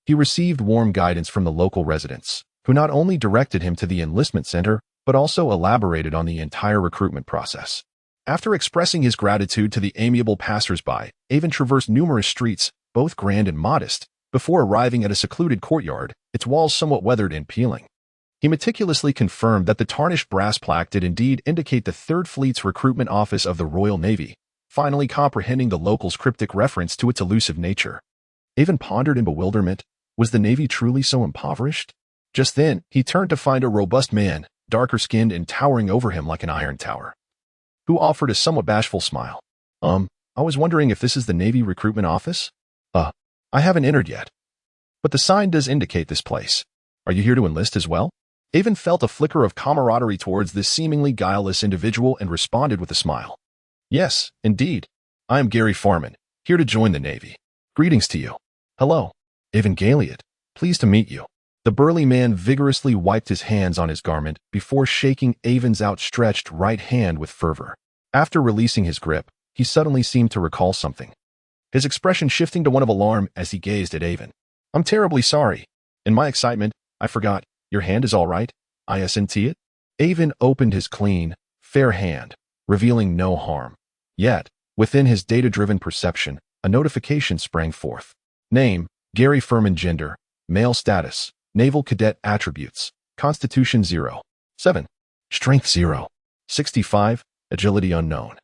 he received warm guidance from the local residents, who not only directed him to the enlistment center, but also elaborated on the entire recruitment process. After expressing his gratitude to the amiable passers-by, Aiven traversed numerous streets, both grand and modest, before arriving at a secluded courtyard, its walls somewhat weathered and peeling. He meticulously confirmed that the tarnished brass plaque did indeed indicate the 3rd Fleet's recruitment office of the Royal Navy, finally comprehending the locals' cryptic reference to its elusive nature. Aiven pondered in bewilderment. Was the Navy truly so impoverished? Just then, he turned to find a robust man, darker-skinned and towering over him like an iron tower, who offered a somewhat bashful smile. I was wondering if this is the Navy recruitment office? I haven't entered yet, but the sign does indicate this place. Are you here to enlist as well? Aiven felt a flicker of camaraderie towards this seemingly guileless individual and responded with a smile. Yes, indeed. I am Gary Farman, here to join the Navy. Greetings to you. Hello, Aiven Galiot. Pleased to meet you. The burly man vigorously wiped his hands on his garment before shaking Aiven's outstretched right hand with fervor. After releasing his grip, he suddenly seemed to recall something, his expression shifting to one of alarm as he gazed at Aiven. I'm terribly sorry. In my excitement, I forgot. Your hand is all right? Isn't it? Aiven opened his clean, fair hand, revealing no harm. Yet, within his data-driven perception, a notification sprang forth. Name, Gary Furman. Gender, male. Status, naval cadet. Attributes, Constitution 0. 7. Strength 0. 65. Agility unknown.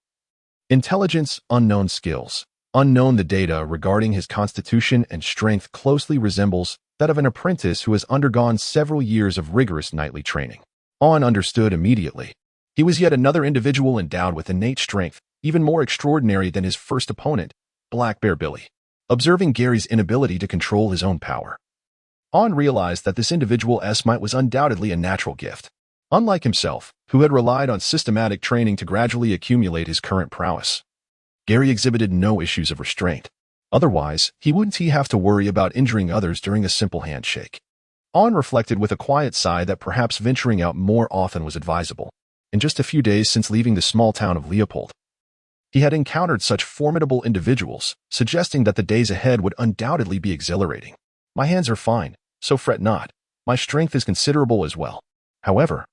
Intelligence unknown. Skills unknown. The data regarding his constitution and strength closely resembles that of an apprentice who has undergone several years of rigorous nightly training. On understood immediately. He was yet another individual endowed with innate strength, even more extraordinary than his first opponent, Black Bear Billy. Observing Gary's inability to control his own power, On realized that this individual might was undoubtedly a natural gift. Unlike himself, who had relied on systematic training to gradually accumulate his current prowess, Gary exhibited no issues of restraint. Otherwise, he wouldn't have to worry about injuring others during a simple handshake. On reflected with a quiet sigh that perhaps venturing out more often was advisable. In just a few days since leaving the small town of Leopold, he had encountered such formidable individuals, suggesting that the days ahead would undoubtedly be exhilarating. My hands are fine, so fret not. My strength is considerable as well. However,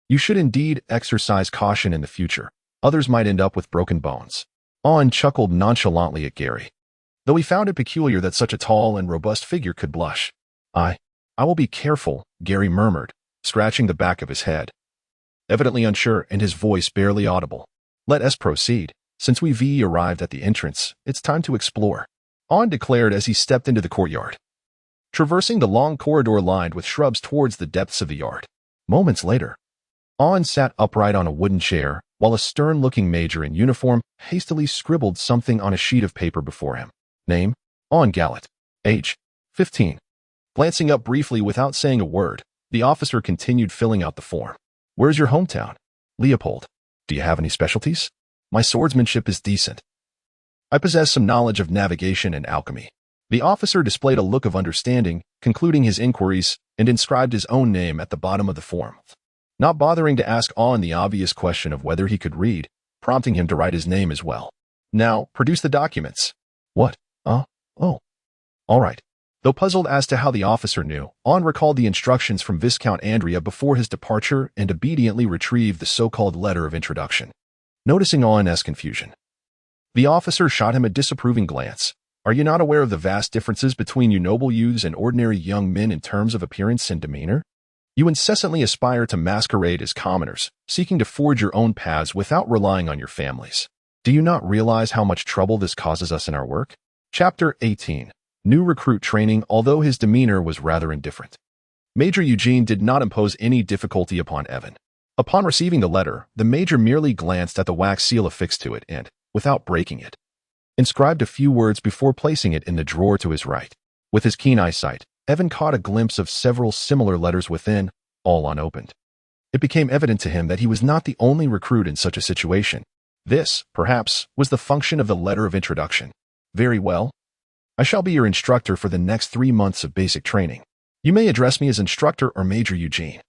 you should indeed exercise caution in the future. Others might end up with broken bones. On chuckled nonchalantly at Gary, though he found it peculiar that such a tall and robust figure could blush. I will be careful, Gary murmured, scratching the back of his head. evidently unsure and his voice barely audible. Let us proceed. Since we've arrived at the entrance, it's time to explore, On declared as he stepped into the courtyard, traversing the long corridor lined with shrubs towards the depths of the yard. Moments later, On sat upright on a wooden chair, while a stern-looking major in uniform hastily scribbled something on a sheet of paper before him. Name, On Gallet. Age, 15. Glancing up briefly without saying a word, the officer continued filling out the form. Where's your hometown? Leopold. Do you have any specialties? My swordsmanship is decent. I possess some knowledge of navigation and alchemy. The officer displayed a look of understanding, concluding his inquiries, and inscribed his own name at the bottom of the form, not bothering to ask On the obvious question of whether he could read, prompting him to write his name as well. Now, produce the documents. What? Oh. All right. Though puzzled as to how the officer knew, On recalled the instructions from Viscount Andrea before his departure and obediently retrieved the so-called letter of introduction. Noticing On's confusion, the officer shot him a disapproving glance. Are you not aware of the vast differences between you noble youths and ordinary young men in terms of appearance and demeanor? You incessantly aspire to masquerade as commoners, seeking to forge your own paths without relying on your families. Do you not realize how much trouble this causes us in our work? Chapter 18. New recruit training. Although his demeanor was rather indifferent, Major Eugene did not impose any difficulty upon Aiven. Upon receiving the letter, the major merely glanced at the wax seal affixed to it and, without breaking it, inscribed a few words before placing it in the drawer to his right. With his keen eyesight, Aiven caught a glimpse of several similar letters within, all unopened. It became evident to him that he was not the only recruit in such a situation. This, perhaps, was the function of the letter of introduction. Very well. I shall be your instructor for the next 3 months of basic training. You may address me as instructor or Major Eugene.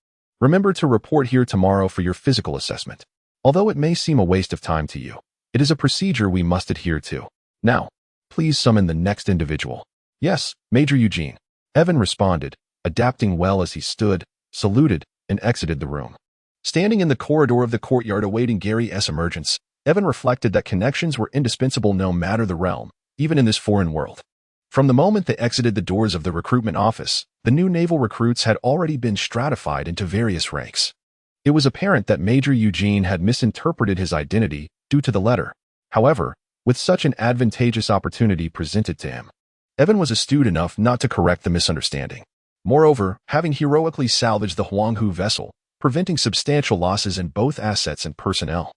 Remember to report here tomorrow for your physical assessment. Although it may seem a waste of time to you, it is a procedure we must adhere to. Now, please summon the next individual. Yes, Major Eugene. Aiven responded, adapting well as he stood, saluted, and exited the room. Standing in the corridor of the courtyard awaiting Gary's emergence, Aiven reflected that connections were indispensable no matter the realm, even in this foreign world. From the moment they exited the doors of the recruitment office, the new naval recruits had already been stratified into various ranks. It was apparent that Major Eugene had misinterpreted his identity due to the letter. However, with such an advantageous opportunity presented to him, Aiven was astute enough not to correct the misunderstanding. Moreover, having heroically salvaged the Huanghu vessel, preventing substantial losses in both assets and personnel,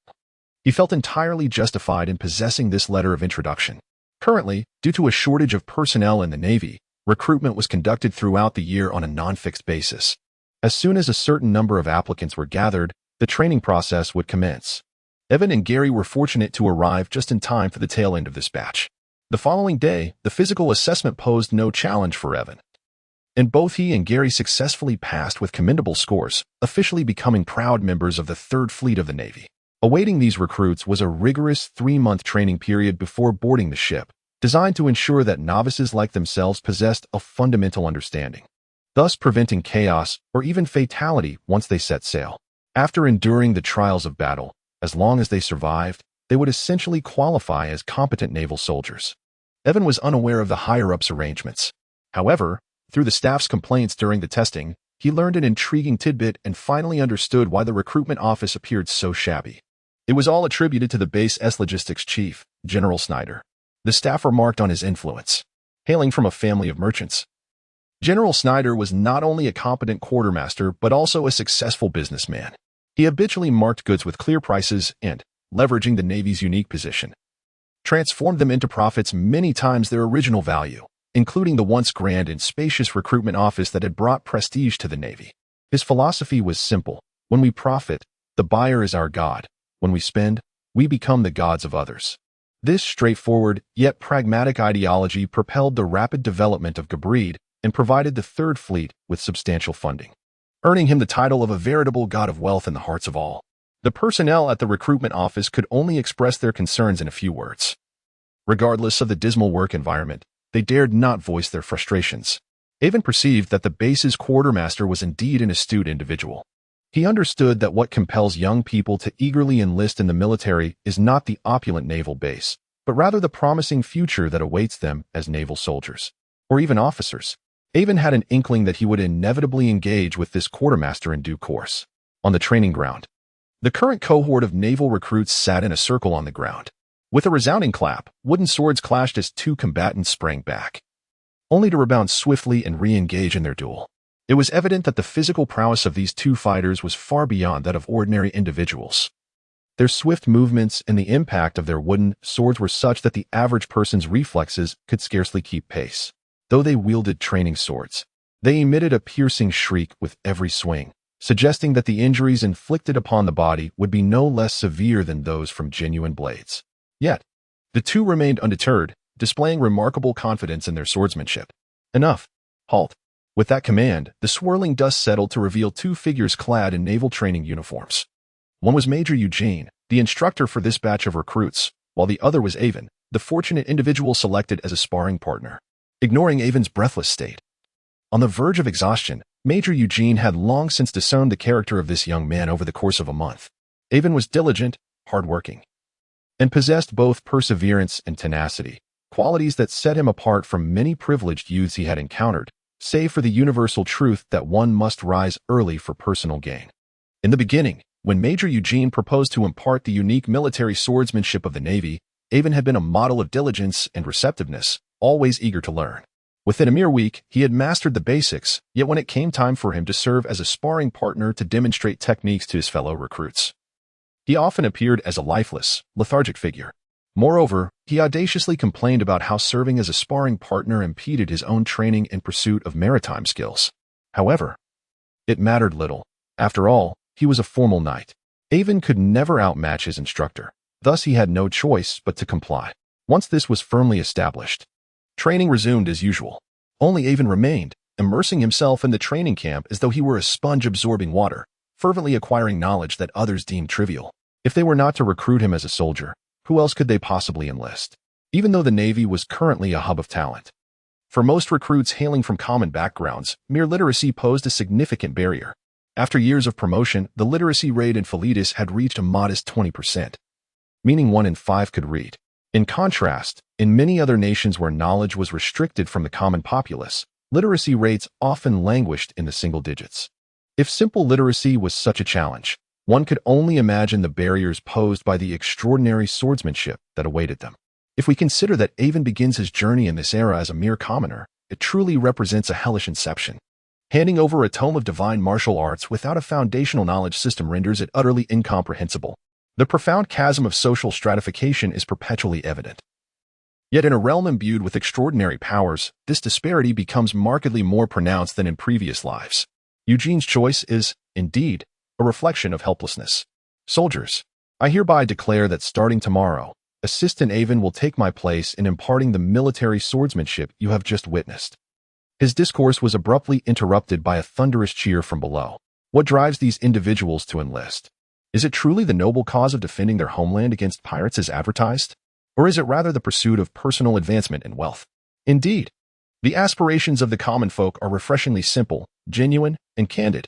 he felt entirely justified in possessing this letter of introduction. Currently, due to a shortage of personnel in the Navy, recruitment was conducted throughout the year on a non-fixed basis. As soon as a certain number of applicants were gathered, the training process would commence. Aiven and Gary were fortunate to arrive just in time for the tail end of this batch. The following day, the physical assessment posed no challenge for Aiven, and both he and Gary successfully passed with commendable scores, officially becoming proud members of the 3rd Fleet of the Navy. Awaiting these recruits was a rigorous 3-month training period before boarding the ship, designed to ensure that novices like themselves possessed a fundamental understanding, thus preventing chaos or even fatality once they set sail. After enduring the trials of battle, as long as they survived, they would essentially qualify as competent naval soldiers. Aiven was unaware of the higher-ups' arrangements. However, through the staff's complaints during the testing, he learned an intriguing tidbit and finally understood why the recruitment office appeared so shabby. It was all attributed to the base's logistics chief, General Snyder. The staff remarked on his influence. Hailing from a family of merchants, General Snyder was not only a competent quartermaster but also a successful businessman. He habitually marked goods with clear prices and, leveraging the Navy's unique position, transformed them into profits many times their original value, including the once grand and spacious recruitment office that had brought prestige to the Navy. His philosophy was simple. When we profit, the buyer is our god. When we spend, we become the gods of others. This straightforward, yet pragmatic ideology propelled the rapid development of Gabried and provided the 3rd Fleet with substantial funding, earning him the title of a veritable god of wealth in the hearts of all. The personnel at the recruitment office could only express their concerns in a few words. Regardless of the dismal work environment, they dared not voice their frustrations. Aiven perceived that the base's quartermaster was indeed an astute individual. He understood that what compels young people to eagerly enlist in the military is not the opulent naval base, but rather the promising future that awaits them as naval soldiers, or even officers. Aiven had an inkling that he would inevitably engage with this quartermaster in due course. On the training ground, The current cohort of naval recruits sat in a circle on the ground. With a resounding clap, wooden swords clashed as two combatants sprang back, only to rebound swiftly and re-engage in their duel. It was evident that the physical prowess of these two fighters was far beyond that of ordinary individuals. Their swift movements and the impact of their wooden swords were such that the average person's reflexes could scarcely keep pace. Though they wielded training swords, they emitted a piercing shriek with every swing, suggesting that the injuries inflicted upon the body would be no less severe than those from genuine blades. Yet, the two remained undeterred, displaying remarkable confidence in their swordsmanship. Enough. Halt. With that command, the swirling dust settled to reveal two figures clad in naval training uniforms. One was Major Eugene, the instructor for this batch of recruits, while the other was Aiven, the fortunate individual selected as a sparring partner. Ignoring Aiven's breathless state, on the verge of exhaustion, Major Eugene had long since discerned the character of this young man over the course of a month. Aiven was diligent, hardworking, and possessed both perseverance and tenacity, qualities that set him apart from many privileged youths he had encountered, save for the universal truth that one must rise early for personal gain. In the beginning, when Major Eugene proposed to impart the unique military swordsmanship of the Navy, Aiven had been a model of diligence and receptiveness, always eager to learn. Within a mere week, he had mastered the basics, yet when it came time for him to serve as a sparring partner to demonstrate techniques to his fellow recruits, he often appeared as a lifeless, lethargic figure. Moreover, he audaciously complained about how serving as a sparring partner impeded his own training in pursuit of maritime skills. However, it mattered little. After all, he was a formal knight. Aiven could never outmatch his instructor. Thus he had no choice but to comply. Once this was firmly established, training resumed as usual. Only Aiven remained, immersing himself in the training camp as though he were a sponge absorbing water, fervently acquiring knowledge that others deemed trivial. If they were not to recruit him as a soldier, who else could they possibly enlist? Even though the Navy was currently a hub of talent, for most recruits hailing from common backgrounds, mere literacy posed a significant barrier. After years of promotion, the literacy rate in Philetus had reached a modest 20%, meaning 1 in 5 could read. In contrast, in many other nations where knowledge was restricted from the common populace, literacy rates often languished in the single digits. If simple literacy was such a challenge, one could only imagine the barriers posed by the extraordinary swordsmanship that awaited them. If we consider that Aiven begins his journey in this era as a mere commoner, it truly represents a hellish inception. Handing over a tome of divine martial arts without a foundational knowledge system renders it utterly incomprehensible. The profound chasm of social stratification is perpetually evident. Yet in a realm imbued with extraordinary powers, this disparity becomes markedly more pronounced than in previous lives. Eugene's choice is, indeed, a reflection of helplessness. Soldiers, I hereby declare that starting tomorrow, Assistant Aiven will take my place in imparting the military swordsmanship you have just witnessed. His discourse was abruptly interrupted by a thunderous cheer from below. What drives these individuals to enlist? Is it truly the noble cause of defending their homeland against pirates as advertised? Or is it rather the pursuit of personal advancement and wealth? Indeed, the aspirations of the common folk are refreshingly simple, genuine, and candid.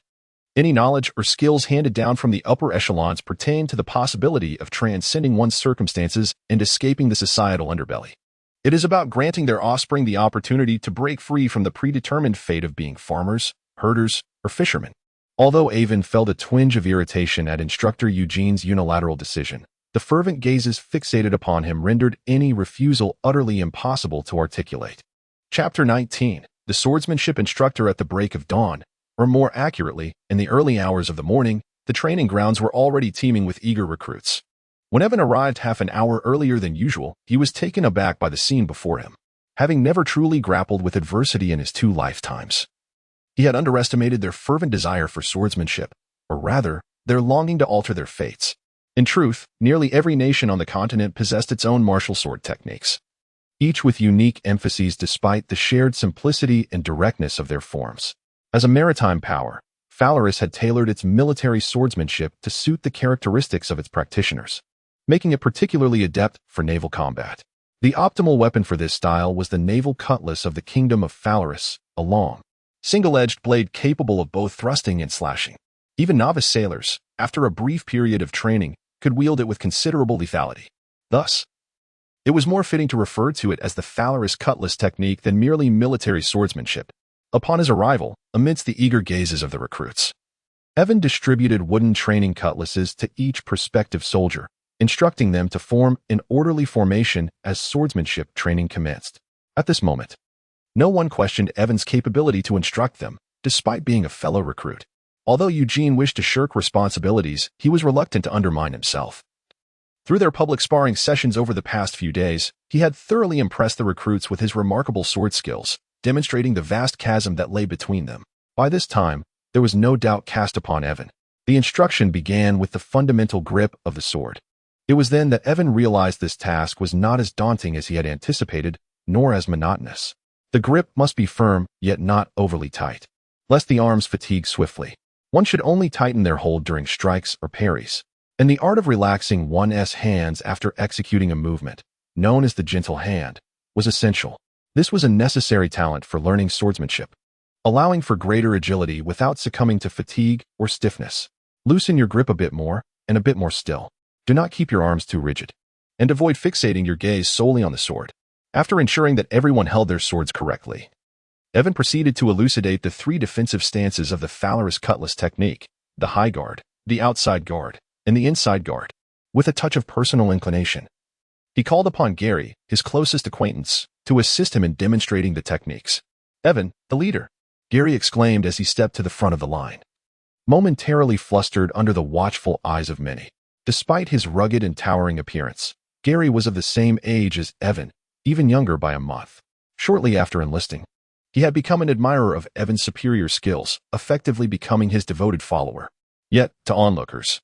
Any knowledge or skills handed down from the upper echelons pertain to the possibility of transcending one's circumstances and escaping the societal underbelly. It is about granting their offspring the opportunity to break free from the predetermined fate of being farmers, herders, or fishermen. Although Aiven felt a twinge of irritation at instructor Eugene's unilateral decision, the fervent gazes fixated upon him rendered any refusal utterly impossible to articulate. Chapter 19. The Swordsmanship Instructor at the Break of Dawn, or more accurately, in the early hours of the morning, the training grounds were already teeming with eager recruits. When Aiven arrived half an hour earlier than usual, he was taken aback by the scene before him. Having never truly grappled with adversity in his 2 lifetimes, he had underestimated their fervent desire for swordsmanship, or rather, their longing to alter their fates. In truth, nearly every nation on the continent possessed its own martial sword techniques, each with unique emphases despite the shared simplicity and directness of their forms. As a maritime power, Phalaris had tailored its military swordsmanship to suit the characteristics of its practitioners, making it particularly adept for naval combat. The optimal weapon for this style was the naval cutlass of the Kingdom of Phalaris, a long, single-edged blade capable of both thrusting and slashing. Even novice sailors, after a brief period of training, could wield it with considerable lethality. Thus, it was more fitting to refer to it as the Phalaris cutlass technique than merely military swordsmanship. Upon his arrival, amidst the eager gazes of the recruits, Aiven distributed wooden training cutlasses to each prospective soldier, instructing them to form in orderly formation as swordsmanship training commenced. At this moment, no one questioned Aiven's capability to instruct them, despite being a fellow recruit. Although Eugene wished to shirk responsibilities, he was reluctant to undermine himself. Through their public sparring sessions over the past few days, he had thoroughly impressed the recruits with his remarkable sword skills, demonstrating the vast chasm that lay between them. By this time, there was no doubt cast upon Aiven. The instruction began with the fundamental grip of the sword. It was then that Aiven realized this task was not as daunting as he had anticipated, nor as monotonous. The grip must be firm, yet not overly tight, lest the arms fatigue swiftly. One should only tighten their hold during strikes or parries. And the art of relaxing one's hands after executing a movement, known as the gentle hand, was essential. This was a necessary talent for learning swordsmanship, allowing for greater agility without succumbing to fatigue or stiffness. Loosen your grip a bit more, and a bit more still. Do not keep your arms too rigid, and avoid fixating your gaze solely on the sword. After ensuring that everyone held their swords correctly, Aiven proceeded to elucidate the three defensive stances of the Faller's cutlass technique: the high guard, the outside guard, and the inside guard. With a touch of personal inclination, he called upon Gary, his closest acquaintance, to assist him in demonstrating the techniques. "Aiven, the leader," Gary exclaimed as he stepped to the front of the line, momentarily flustered under the watchful eyes of many. Despite his rugged and towering appearance, Gary was of the same age as Aiven, even younger by a month. Shortly after enlisting, he had become an admirer of Aiven's superior skills, effectively becoming his devoted follower. Yet, to onlookers,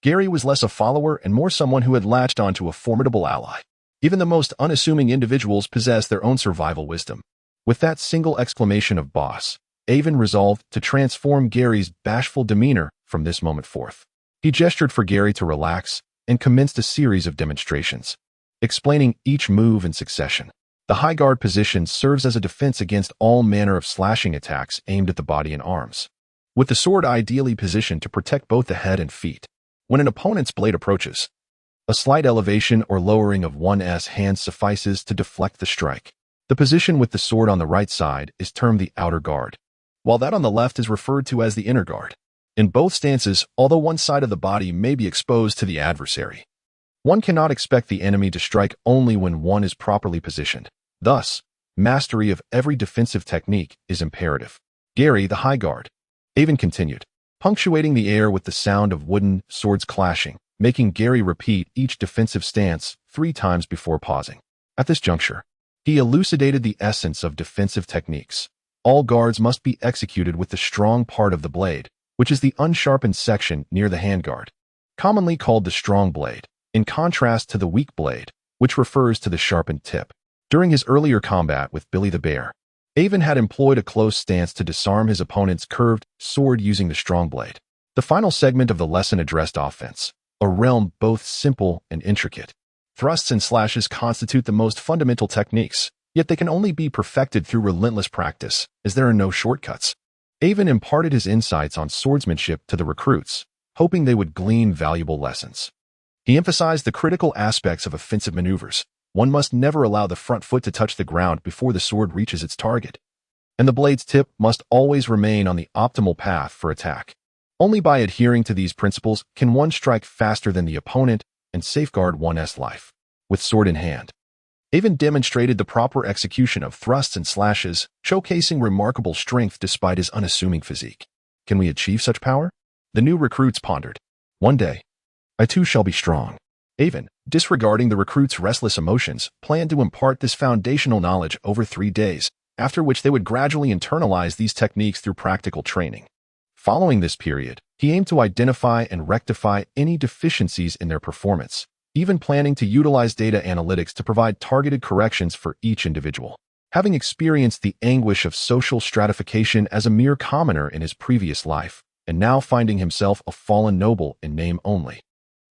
Gary was less a follower and more someone who had latched onto a formidable ally. Even the most unassuming individuals possess their own survival wisdom. With that single exclamation of boss, Aiven resolved to transform Gary's bashful demeanor from this moment forth. He gestured for Gary to relax and commenced a series of demonstrations, explaining each move in succession. The high guard position serves as a defense against all manner of slashing attacks aimed at the body and arms, with the sword ideally positioned to protect both the head and feet. When an opponent's blade approaches, a slight elevation or lowering of one's hand suffices to deflect the strike. The position with the sword on the right side is termed the outer guard, while that on the left is referred to as the inner guard. In both stances, although one side of the body may be exposed to the adversary, one cannot expect the enemy to strike only when one is properly positioned. Thus, mastery of every defensive technique is imperative. "Gary, the high guard," Aiven continued, punctuating the air with the sound of wooden swords clashing, making Gary repeat each defensive stance 3 times before pausing. At this juncture, he elucidated the essence of defensive techniques. All guards must be executed with the strong part of the blade, which is the unsharpened section near the handguard, commonly called the strong blade, in contrast to the weak blade, which refers to the sharpened tip. During his earlier combat with Billy the Bear, Aiven had employed a close stance to disarm his opponent's curved sword using the strong blade. The final segment of the lesson addressed offense, a realm both simple and intricate. Thrusts and slashes constitute the most fundamental techniques, yet they can only be perfected through relentless practice, as there are no shortcuts. Aiven imparted his insights on swordsmanship to the recruits, hoping they would glean valuable lessons. He emphasized the critical aspects of offensive maneuvers. One must never allow the front foot to touch the ground before the sword reaches its target, and the blade's tip must always remain on the optimal path for attack. Only by adhering to these principles can one strike faster than the opponent and safeguard one's life. With sword in hand, Aiven demonstrated the proper execution of thrusts and slashes, showcasing remarkable strength despite his unassuming physique. Can we achieve such power? The new recruits pondered. One day, I too shall be strong. Aiven, disregarding the recruits' restless emotions, planned to impart this foundational knowledge over 3 days, after which they would gradually internalize these techniques through practical training. Following this period, he aimed to identify and rectify any deficiencies in their performance, even planning to utilize data analytics to provide targeted corrections for each individual. Having experienced the anguish of social stratification as a mere commoner in his previous life, and now finding himself a fallen noble in name only,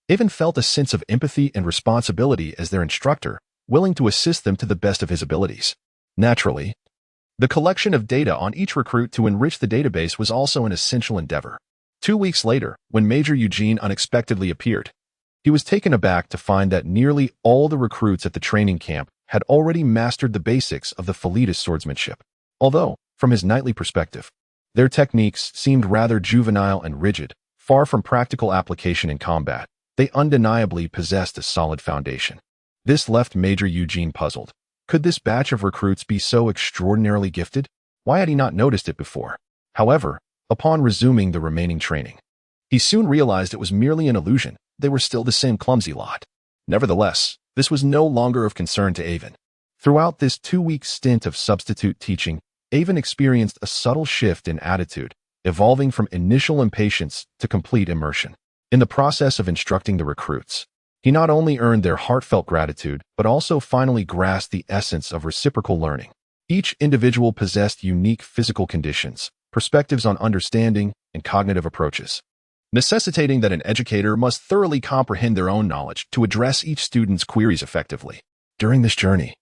Aiven felt a sense of empathy and responsibility as their instructor, willing to assist them to the best of his abilities. Naturally, the collection of data on each recruit to enrich the database was also an essential endeavor. 2 weeks later, when Major Eugene unexpectedly appeared, he was taken aback to find that nearly all the recruits at the training camp had already mastered the basics of the flute swordsmanship. Although, from his knightly perspective, Their techniques seemed rather juvenile and rigid, far from practical application in combat. They undeniably possessed a solid foundation. This left Major Eugene puzzled. Could this batch of recruits be so extraordinarily gifted? Why had he not noticed it before? However, upon resuming the remaining training, he soon realized it was merely an illusion. They were still the same clumsy lot. Nevertheless, this was no longer of concern to Aiven. Throughout this 2-week stint of substitute teaching, Aiven experienced a subtle shift in attitude, evolving from initial impatience to complete immersion. In the process of instructing the recruits, he not only earned their heartfelt gratitude, but also finally grasped the essence of reciprocal learning. Each individual possessed unique physical conditions, perspectives on understanding, and cognitive approaches, necessitating that an educator must thoroughly comprehend their own knowledge to address each student's queries effectively. During this journey,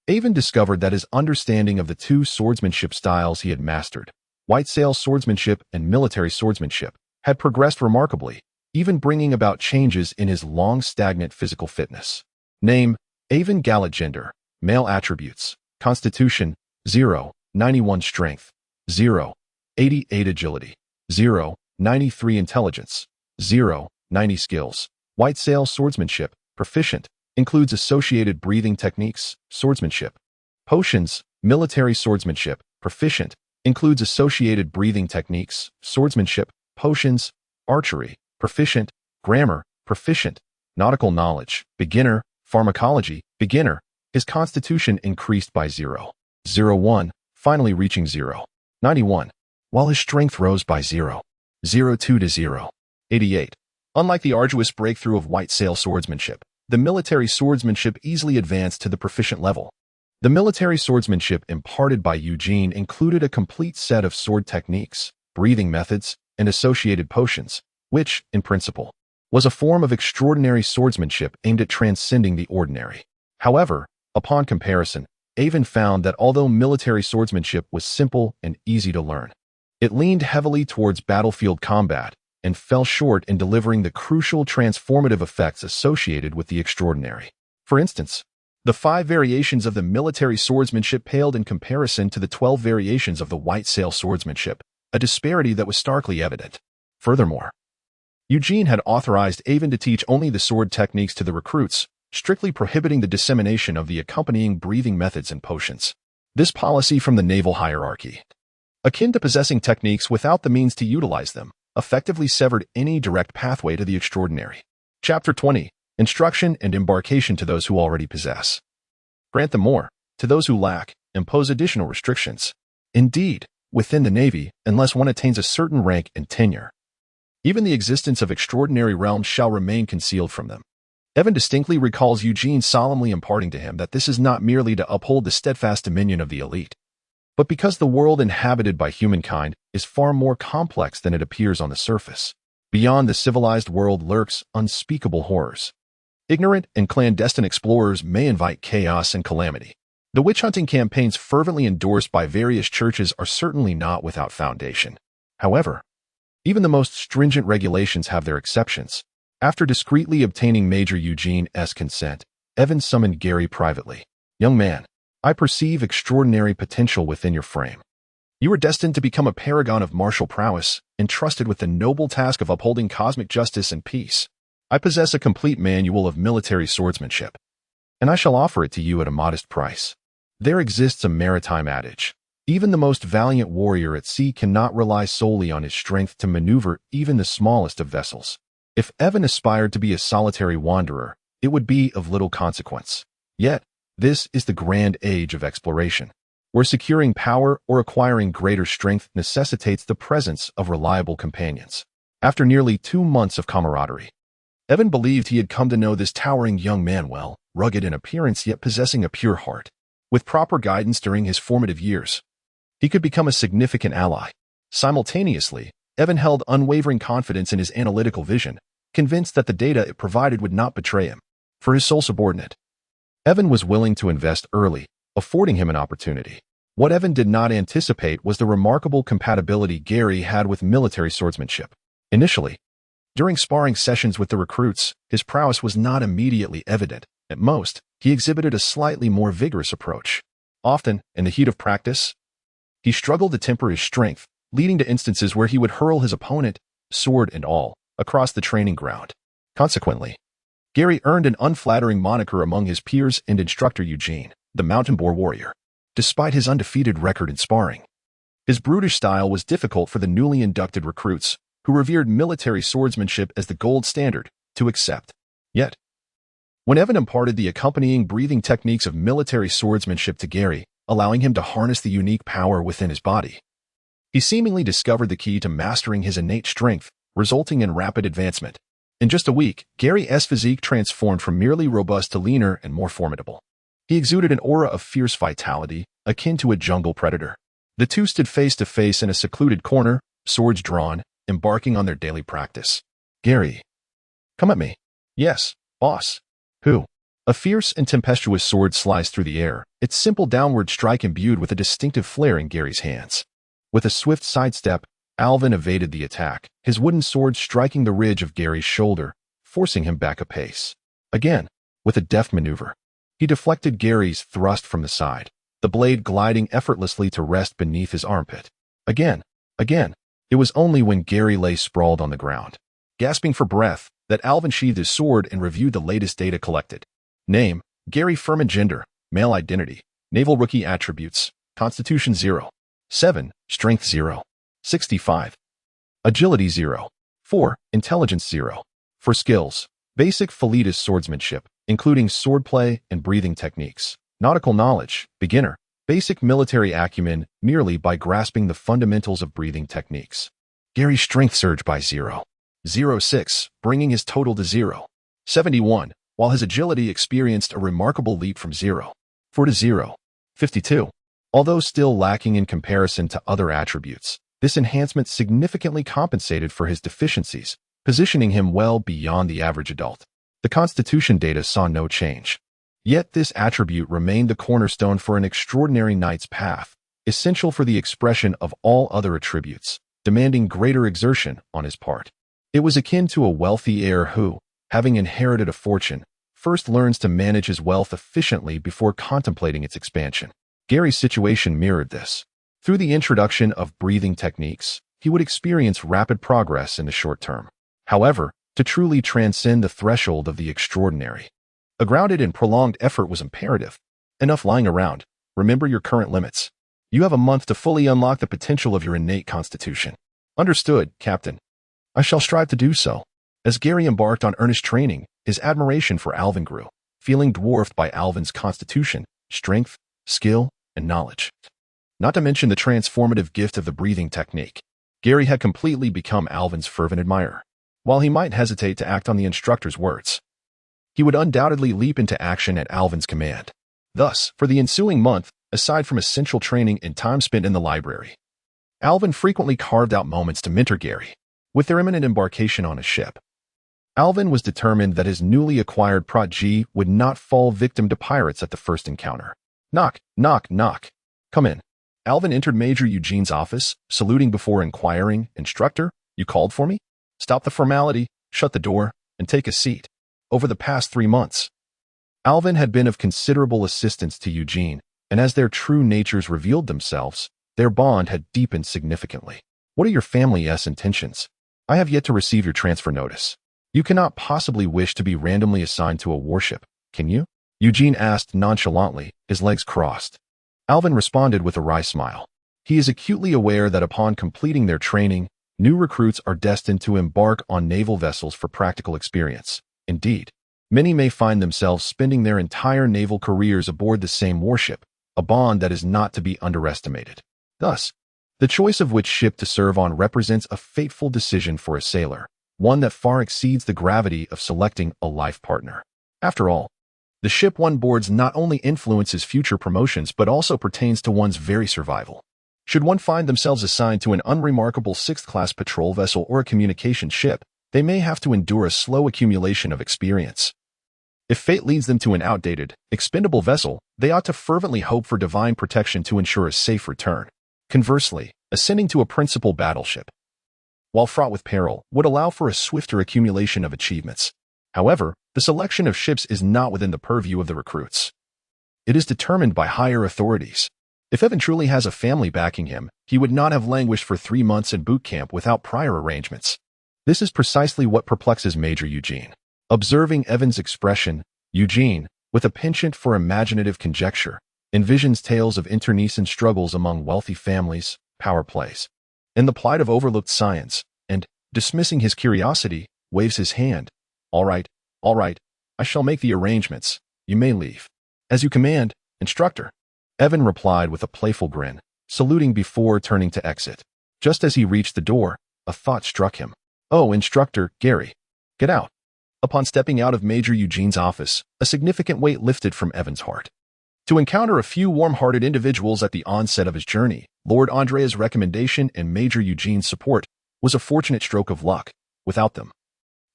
Aiven discovered that his understanding of the 2 swordsmanship styles he had mastered, white sail swordsmanship and military swordsmanship, had progressed remarkably, even bringing about changes in his long-stagnant physical fitness. Name: Aiven Gallat. Gender: male. Attributes: Constitution 0, 91 Strength 0, 88 Agility 0, 93 Intelligence 0, 90 Skills. White sail swordsmanship: Proficient, includes associated breathing techniques, swordsmanship. Potions: Military swordsmanship: Proficient, includes associated breathing techniques, swordsmanship. Potions: Archery: Proficient, grammar: Proficient, nautical knowledge: Beginner, pharmacology: Beginner. His constitution increased by 0.01, finally reaching 0.91, while his strength rose by 0.02 to 0.88. Unlike the arduous breakthrough of white sail swordsmanship, the military swordsmanship easily advanced to the proficient level. The military swordsmanship imparted by Eugene included a complete set of sword techniques, breathing methods, and associated potions, which, in principle, was a form of extraordinary swordsmanship aimed at transcending the ordinary. However, upon comparison, Aiven found that although military swordsmanship was simple and easy to learn, it leaned heavily towards battlefield combat and fell short in delivering the crucial transformative effects associated with the extraordinary. For instance, the 5 variations of the military swordsmanship paled in comparison to the 12 variations of the white sail swordsmanship, a disparity that was starkly evident. Furthermore, Eugene had authorized Aiven to teach only the sword techniques to the recruits, strictly prohibiting the dissemination of the accompanying breathing methods and potions. This policy from the naval hierarchy, akin to possessing techniques without the means to utilize them, effectively severed any direct pathway to the extraordinary. Chapter 20. Instruction and embarkation to those who already possess. Grant them more. To those who lack, impose additional restrictions. Indeed, within the Navy, unless one attains a certain rank and tenure, even the existence of extraordinary realms shall remain concealed from them. Aiven distinctly recalls Eugene solemnly imparting to him that this is not merely to uphold the steadfast dominion of the elite, but because the world inhabited by humankind is far more complex than it appears on the surface. Beyond the civilized world lurks unspeakable horrors. Ignorant and clandestine explorers may invite chaos and calamity. The witch-hunting campaigns fervently endorsed by various churches are certainly not without foundation. However, even the most stringent regulations have their exceptions. After discreetly obtaining Major Eugene's consent, Aiven summoned Gary privately. "Young man, I perceive extraordinary potential within your frame. You are destined to become a paragon of martial prowess, entrusted with the noble task of upholding cosmic justice and peace. I possess a complete manual of military swordsmanship, and I shall offer it to you at a modest price. There exists a maritime adage. Even the most valiant warrior at sea cannot rely solely on his strength to maneuver even the smallest of vessels. If Aiven aspired to be a solitary wanderer, it would be of little consequence. Yet, this is the grand age of exploration, where securing power or acquiring greater strength necessitates the presence of reliable companions. After nearly 2 months of camaraderie, Aiven believed he had come to know this towering young man well, rugged in appearance yet possessing a pure heart. With proper guidance during his formative years, he could become a significant ally. Simultaneously, Aiven held unwavering confidence in his analytical vision, convinced that the data it provided would not betray him. For his sole subordinate, Aiven was willing to invest early, affording him an opportunity. What Aiven did not anticipate was the remarkable compatibility Gary had with military swordsmanship. Initially, during sparring sessions with the recruits, his prowess was not immediately evident. At most, he exhibited a slightly more vigorous approach. Often, in the heat of practice, he struggled to temper his strength, leading to instances where he would hurl his opponent, sword and all, across the training ground. Consequently, Gary earned an unflattering moniker among his peers and instructor Eugene, the mountain boar warrior. Despite his undefeated record in sparring, his brutish style was difficult for the newly inducted recruits, who revered military swordsmanship as the gold standard, to accept. Yet, when Aiven imparted the accompanying breathing techniques of military swordsmanship to Gary, allowing him to harness the unique power within his body, he seemingly discovered the key to mastering his innate strength, resulting in rapid advancement. In just a week, Gary's physique transformed from merely robust to leaner and more formidable. He exuded an aura of fierce vitality, akin to a jungle predator. The two stood face to face in a secluded corner, swords drawn, embarking on their daily practice. Gary, come at me. Yes, boss. Who? A fierce and tempestuous sword sliced through the air, its simple downward strike imbued with a distinctive flare in Gary's hands. With a swift sidestep, Aiven evaded the attack, his wooden sword striking the ridge of Gary's shoulder, forcing him back a pace. Again, with a deft maneuver, he deflected Gary's thrust from the side, the blade gliding effortlessly to rest beneath his armpit. Again. It was only when Gary lay sprawled on the ground, gasping for breath, that Aiven sheathed his sword and reviewed the latest data collected. Name, Gary Furman. Gender, male. Identity, naval rookie. Attributes, Constitution 0. 7, Strength 0. 65. Agility 0. 4, Intelligence 0. For skills, basic flute swordsmanship, including swordplay and breathing techniques. Nautical knowledge, beginner, basic military acumen merely by grasping the fundamentals of breathing techniques. Gary's strength surged by 0.06, bringing his total to 0.71, while his agility experienced a remarkable leap from 0.4 to 0.52. Although still lacking in comparison to other attributes, this enhancement significantly compensated for his deficiencies, positioning him well beyond the average adult. The Constitution data saw no change. Yet this attribute remained the cornerstone for an extraordinary knight's path, essential for the expression of all other attributes, demanding greater exertion on his part. It was akin to a wealthy heir who, having inherited a fortune, first learns to manage his wealth efficiently before contemplating its expansion. Gary's situation mirrored this. Through the introduction of breathing techniques, he would experience rapid progress in the short term. However, to truly transcend the threshold of the extraordinary, a grounded and prolonged effort was imperative. Enough lying around. Remember your current limits. You have a month to fully unlock the potential of your innate constitution. Understood, Captain. I shall strive to do so. As Gary embarked on earnest training, his admiration for Aiven grew, feeling dwarfed by Aiven's constitution, strength, skill, and knowledge. Not to mention the transformative gift of the breathing technique. Gary had completely become Aiven's fervent admirer. While he might hesitate to act on the instructor's words, he would undoubtedly leap into action at Aiven's command. Thus, for the ensuing month, aside from essential training and time spent in the library, Aiven frequently carved out moments to mentor Gary. With their imminent embarkation on a ship, Aiven was determined that his newly acquired protege would not fall victim to pirates at the first encounter. Knock, knock, knock. Come in. Aiven entered Major Eugene's office, saluting before inquiring, Instructor, you called for me? Stop the formality, shut the door, and take a seat. Over the past 3 months, Aiven had been of considerable assistance to Eugene, and as their true natures revealed themselves, their bond had deepened significantly. What are your family's intentions? I have yet to receive your transfer notice. You cannot possibly wish to be randomly assigned to a warship, can you? Eugene asked nonchalantly, his legs crossed. Aiven responded with a wry smile. He is acutely aware that upon completing their training, new recruits are destined to embark on naval vessels for practical experience. Indeed, many may find themselves spending their entire naval careers aboard the same warship, a bond that is not to be underestimated. Thus, the choice of which ship to serve on represents a fateful decision for a sailor, one that far exceeds the gravity of selecting a life partner. After all, the ship one boards not only influences future promotions but also pertains to one's very survival. Should one find themselves assigned to an unremarkable 6th-class patrol vessel or a communication ship, they may have to endure a slow accumulation of experience. If fate leads them to an outdated, expendable vessel, they ought to fervently hope for divine protection to ensure a safe return. Conversely, ascending to a principal battleship, while fraught with peril, would allow for a swifter accumulation of achievements. However, the selection of ships is not within the purview of the recruits. It is determined by higher authorities. If Aiven truly has a family backing him, he would not have languished for 3 months in boot camp without prior arrangements. This is precisely what perplexes Major Eugene. Observing Aiven's expression, Eugene, with a penchant for imaginative conjecture, envisions tales of internecine struggles among wealthy families, power plays, and the plight of overlooked scions, and, dismissing his curiosity, waves his hand. All right, I shall make the arrangements. You may leave. As you command, instructor. Aiven replied with a playful grin, saluting before turning to exit. Just as he reached the door, a thought struck him. Oh, Instructor, Gary. Get out. Upon stepping out of Major Eugene's office, a significant weight lifted from Aiven's heart. To encounter a few warm-hearted individuals at the onset of his journey, Lord Andrea's recommendation and Major Eugene's support was a fortunate stroke of luck. Without them,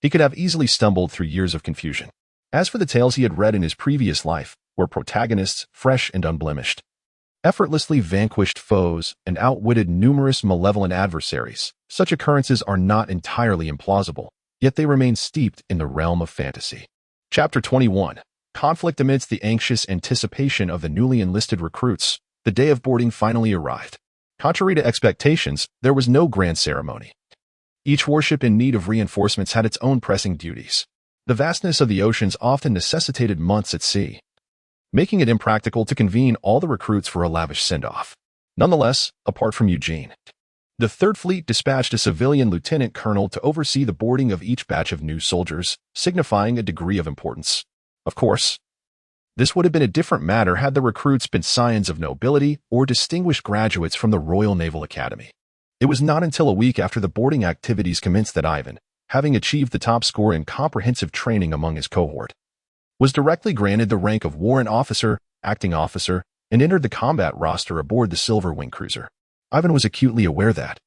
he could have easily stumbled through years of confusion. As for the tales he had read in his previous life, where protagonists, fresh and unblemished, effortlessly vanquished foes and outwitted numerous malevolent adversaries, such occurrences are not entirely implausible, yet they remain steeped in the realm of fantasy. Chapter 21. Conflict. Amidst the anxious anticipation of the newly enlisted recruits, the day of boarding finally arrived. Contrary to expectations, there was no grand ceremony. Each warship in need of reinforcements had its own pressing duties. The vastness of the oceans often necessitated months at sea, making it impractical to convene all the recruits for a lavish send-off. Nonetheless, apart from Eugene, the Third Fleet dispatched a civilian lieutenant colonel to oversee the boarding of each batch of new soldiers, signifying a degree of importance. Of course, this would have been a different matter had the recruits been scions of nobility or distinguished graduates from the Royal Naval Academy. It was not until a week after the boarding activities commenced that Aiven, having achieved the top score in comprehensive training among his cohort, was directly granted the rank of warrant officer, acting officer, and entered the combat roster aboard the Silver Wing cruiser. Aiven was acutely aware that,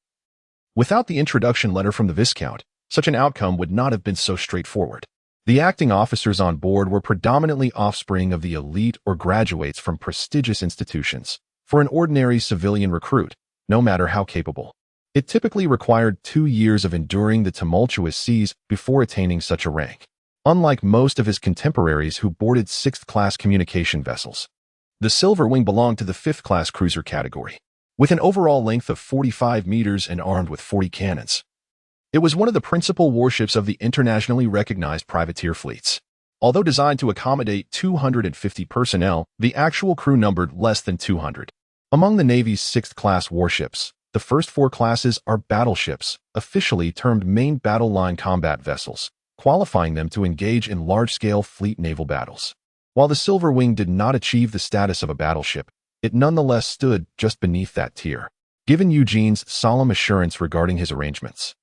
without the introduction letter from the Viscount, such an outcome would not have been so straightforward. The acting officers on board were predominantly offspring of the elite or graduates from prestigious institutions. For an ordinary civilian recruit, no matter how capable, it typically required 2 years of enduring the tumultuous seas before attaining such a rank. Unlike most of his contemporaries who boarded 6th-class communication vessels, the Silver Wing belonged to the 5th-class cruiser category, with an overall length of 45 meters and armed with 40 cannons. It was one of the principal warships of the internationally recognized privateer fleets. Although designed to accommodate 250 personnel, the actual crew numbered less than 200. Among the Navy's 6th-class warships, the first 4 classes are battleships, officially termed main battle line combat vessels, qualifying them to engage in large-scale fleet naval battles. While the Silver Wing did not achieve the status of a battleship, it nonetheless stood just beneath that tier. Given Eugene's solemn assurance regarding his arrangements,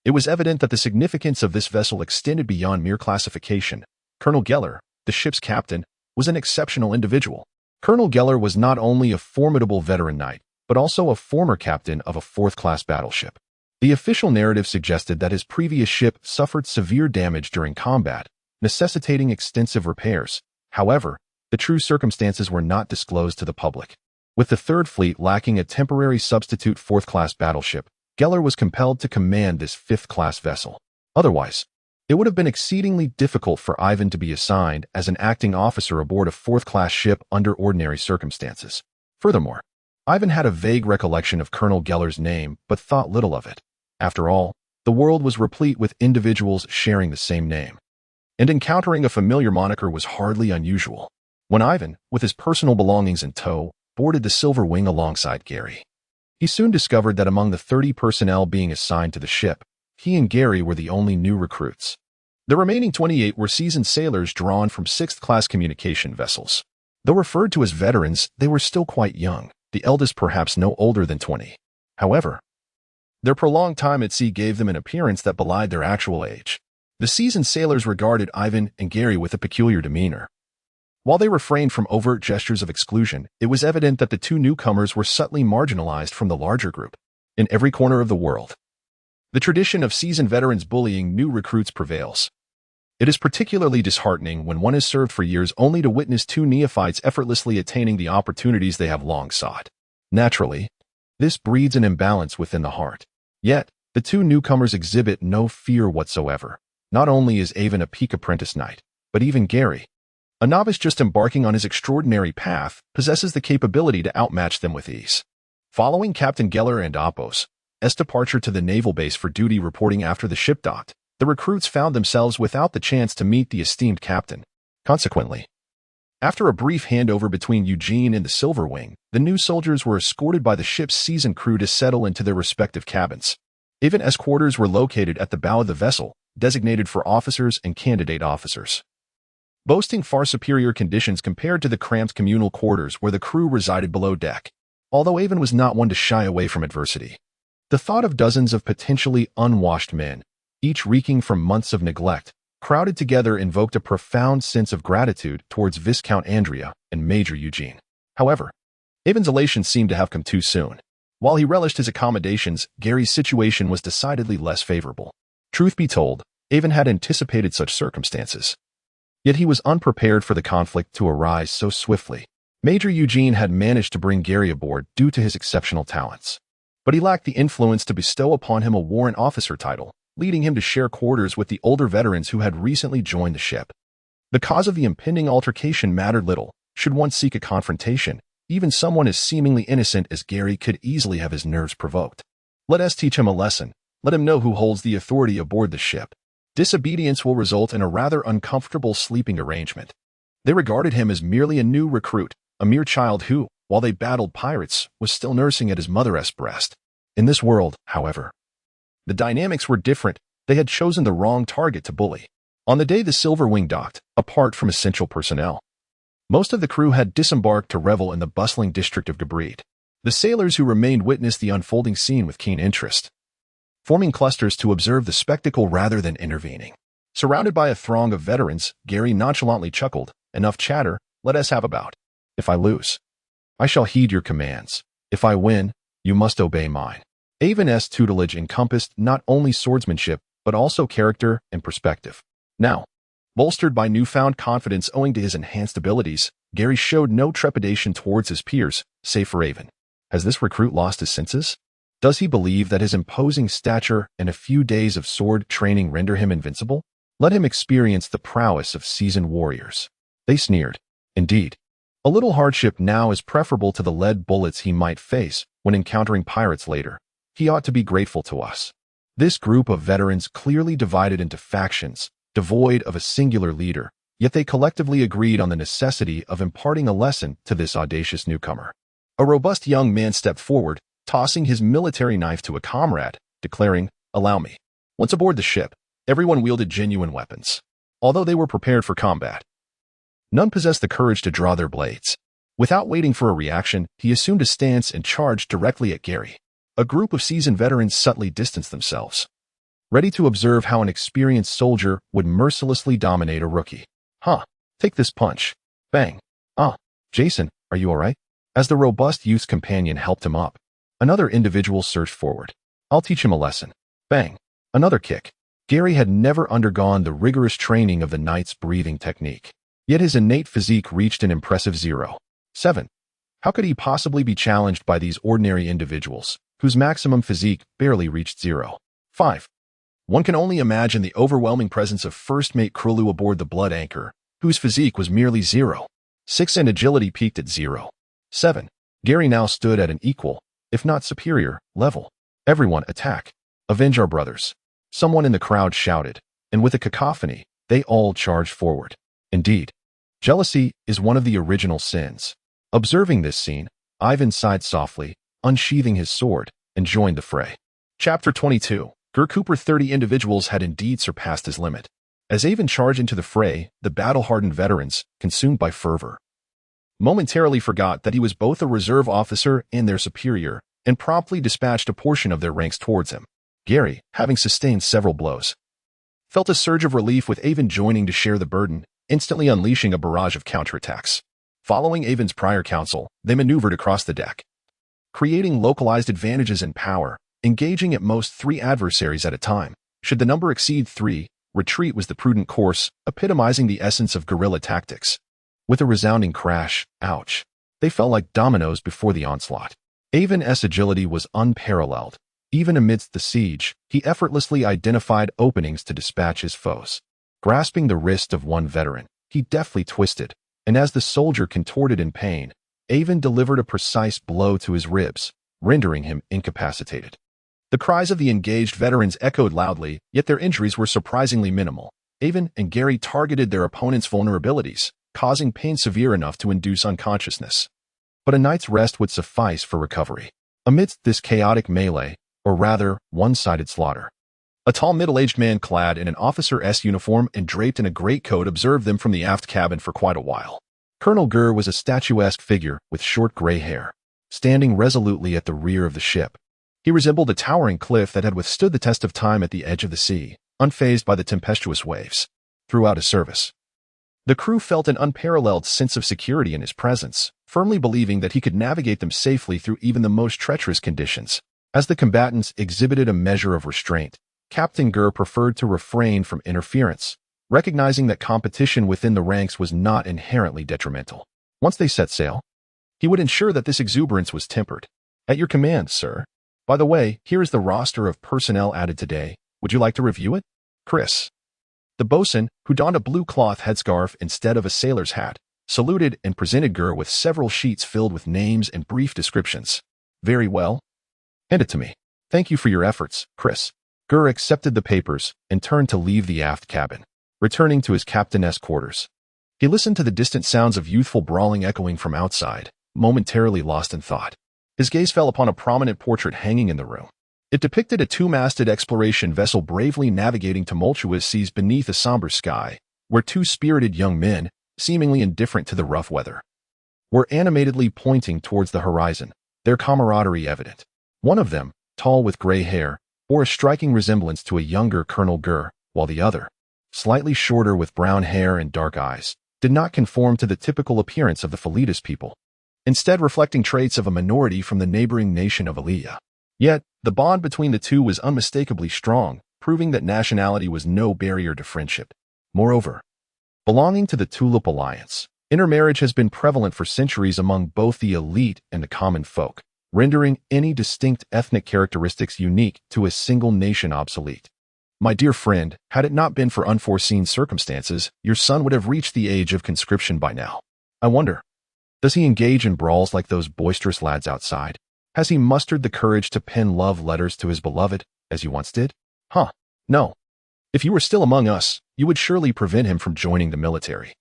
it was evident that the significance of this vessel extended beyond mere classification. Colonel Geller, the ship's captain, was an exceptional individual. Colonel Geller was not only a formidable veteran knight, but also a former captain of a 4th-class battleship. The official narrative suggested that his previous ship suffered severe damage during combat, necessitating extensive repairs. However, the true circumstances were not disclosed to the public. With the Third Fleet lacking a temporary substitute 4th-class battleship, Geller was compelled to command this 5th-class vessel. Otherwise, it would have been exceedingly difficult for Aiven to be assigned as an acting officer aboard a 4th-class ship under ordinary circumstances. Furthermore, Aiven had a vague recollection of Colonel Geller's name but thought little of it. After all, the world was replete with individuals sharing the same name, and encountering a familiar moniker was hardly unusual. When Aiven, with his personal belongings in tow, boarded the Silver Wing alongside Gary, he soon discovered that among the 30 personnel being assigned to the ship, he and Gary were the only new recruits. The remaining 28 were seasoned sailors drawn from 6th-class communication vessels. Though referred to as veterans, they were still quite young, the eldest perhaps no older than 20. However, their prolonged time at sea gave them an appearance that belied their actual age. The seasoned sailors regarded Aiven and Gary with a peculiar demeanor. While they refrained from overt gestures of exclusion, it was evident that the 2 newcomers were subtly marginalized from the larger group. In every corner of the world, the tradition of seasoned veterans bullying new recruits prevails. It is particularly disheartening when one has served for years only to witness 2 neophytes effortlessly attaining the opportunities they have long sought. Naturally, this breeds an imbalance within the heart. Yet, the 2 newcomers exhibit no fear whatsoever. Not only is Aiven a peak apprentice knight, but even Gary, A novice just embarking on his extraordinary path possesses the capability to outmatch them with ease. Following Captain Geller and Apos' departure to the naval base for duty reporting after the ship docked, the recruits found themselves without the chance to meet the esteemed captain. Consequently, after a brief handover between Eugene and the Silver Wing, the new soldiers were escorted by the ship's seasoned crew to settle into their respective cabins. Aiven's quarters were located at the bow of the vessel, designated for officers and candidate officers, boasting far superior conditions compared to the cramped communal quarters where the crew resided below deck. Although Aiven was not one to shy away from adversity, the thought of dozens of potentially unwashed men, each reeking from months of neglect, crowded together invoked a profound sense of gratitude towards Viscount Andrea and Major Eugene. However, Aiven's elation seemed to have come too soon. While he relished his accommodations, Gary's situation was decidedly less favorable. Truth be told, Aiven had anticipated such circumstances. Yet he was unprepared for the conflict to arise so swiftly. Major Eugene had managed to bring Gary aboard due to his exceptional talents, but he lacked the influence to bestow upon him a warrant officer title, leading him to share quarters with the older veterans who had recently joined the ship. The cause of the impending altercation mattered little. Should one seek a confrontation, even someone as seemingly innocent as Gary could easily have his nerves provoked. Let us teach him a lesson. Let him know who holds the authority aboard the ship. Disobedience will result in a rather uncomfortable sleeping arrangement. They regarded him as merely a new recruit, a mere child who, while they battled pirates, was still nursing at his mother's breast. In this world, however, the dynamics were different. They had chosen the wrong target to bully. On the day the Silver Wing docked, apart from essential personnel, most of the crew had disembarked to revel in the bustling district of Gabreed. The sailors who remained witnessed the unfolding scene with keen interest, forming clusters to observe the spectacle rather than intervening. Surrounded by a throng of veterans, Gary nonchalantly chuckled, "Enough chatter, let us have a bout. If I lose, I shall heed your commands. If I win, you must obey mine." Aiven's tutelage encompassed not only swordsmanship, but also character and perspective. Now, bolstered by newfound confidence owing to his enhanced abilities, Gary showed no trepidation towards his peers, save for Aiven. Has this recruit lost his senses? Does he believe that his imposing stature and a few days of sword training render him invincible? Let him experience the prowess of seasoned warriors. They sneered. Indeed, a little hardship now is preferable to the lead bullets he might face when encountering pirates later. He ought to be grateful to us. This group of veterans clearly divided into factions, devoid of a singular leader, yet they collectively agreed on the necessity of imparting a lesson to this audacious newcomer. A robust young man stepped forward, tossing his military knife to a comrade, declaring, "Allow me." Once aboard the ship, everyone wielded genuine weapons. Although they were prepared for combat, none possessed the courage to draw their blades. Without waiting for a reaction, he assumed a stance and charged directly at Gary. A group of seasoned veterans subtly distanced themselves, ready to observe how an experienced soldier would mercilessly dominate a rookie. "Huh, take this punch." Bang. Jason, are you all right? As the robust youth's companion helped him up, another individual surged forward. "I'll teach him a lesson." Bang. Another kick. Gary had never undergone the rigorous training of the knight's breathing technique, yet his innate physique reached an impressive 0.7. How could he possibly be challenged by these ordinary individuals, whose maximum physique barely reached 0.5? One can only imagine the overwhelming presence of first mate Krulu aboard the Blood Anchor, whose physique was merely 0.6 and agility peaked at 0.7. Gary now stood at an equal, if not superior, level. "Everyone attack! Avenge our brothers!" Someone in the crowd shouted, and with a cacophony, they all charged forward. Indeed, jealousy is one of the original sins. Observing this scene, Aiven sighed softly, unsheathing his sword, and joined the fray. Chapter 22. Cooper 30 individuals had indeed surpassed his limit. As Aiven charged into the fray, the battle-hardened veterans, consumed by fervor, momentarily forgot that he was both a reserve officer and their superior, and promptly dispatched a portion of their ranks towards him. Gary, having sustained several blows, felt a surge of relief with Aiven joining to share the burden, instantly unleashing a barrage of counterattacks. Following Aiven's prior counsel, they maneuvered across the deck, creating localized advantages in power, engaging at most 3 adversaries at a time. Should the number exceed 3, retreat was the prudent course, epitomizing the essence of guerrilla tactics. With a resounding crash, ouch, they fell like dominoes before the onslaught. Aiven's agility was unparalleled. Even amidst the siege, he effortlessly identified openings to dispatch his foes. Grasping the wrist of one veteran, he deftly twisted, and as the soldier contorted in pain, Aiven delivered a precise blow to his ribs, rendering him incapacitated. The cries of the engaged veterans echoed loudly, yet their injuries were surprisingly minimal. Aiven and Gary targeted their opponent's vulnerabilities, causing pain severe enough to induce unconsciousness. But a night's rest would suffice for recovery. Amidst this chaotic melee, or rather, one-sided slaughter, a tall middle-aged man clad in an officer's uniform and draped in a greatcoat observed them from the aft cabin for quite a while. Colonel Gur was a statuesque figure with short gray hair, standing resolutely at the rear of the ship. He resembled a towering cliff that had withstood the test of time at the edge of the sea, unfazed by the tempestuous waves. Throughout his service, the crew felt an unparalleled sense of security in his presence, firmly believing that he could navigate them safely through even the most treacherous conditions. As the combatants exhibited a measure of restraint, Captain Gur preferred to refrain from interference, recognizing that competition within the ranks was not inherently detrimental. Once they set sail, he would ensure that this exuberance was tempered. At your command, sir. By the way, here is the roster of personnel added today. Would you like to review it? Chris, the bosun, who donned a blue cloth headscarf instead of a sailor's hat, saluted and presented Gur with several sheets filled with names and brief descriptions. Very well. Hand it to me. Thank you for your efforts, Chris. Gur accepted the papers and turned to leave the aft cabin, returning to his captain's quarters. He listened to the distant sounds of youthful brawling echoing from outside, momentarily lost in thought. His gaze fell upon a prominent portrait hanging in the room. It depicted a two-masted exploration vessel bravely navigating tumultuous seas beneath a somber sky, where two spirited young men, seemingly indifferent to the rough weather, were animatedly pointing towards the horizon, their camaraderie evident. One of them, tall with gray hair, bore a striking resemblance to a younger Colonel Gur, while the other, slightly shorter with brown hair and dark eyes, did not conform to the typical appearance of the Philetus people, instead reflecting traits of a minority from the neighboring nation of Aleia. Yet, the bond between the two was unmistakably strong, proving that nationality was no barrier to friendship. Moreover, belonging to the Tulip Alliance, intermarriage has been prevalent for centuries among both the elite and the common folk, rendering any distinct ethnic characteristics unique to a single nation obsolete. My dear friend, had it not been for unforeseen circumstances, your son would have reached the age of conscription by now. I wonder, does he engage in brawls like those boisterous lads outside? Has he mustered the courage to pen love letters to his beloved, as you once did? No. If you were still among us, you would surely prevent him from joining the military,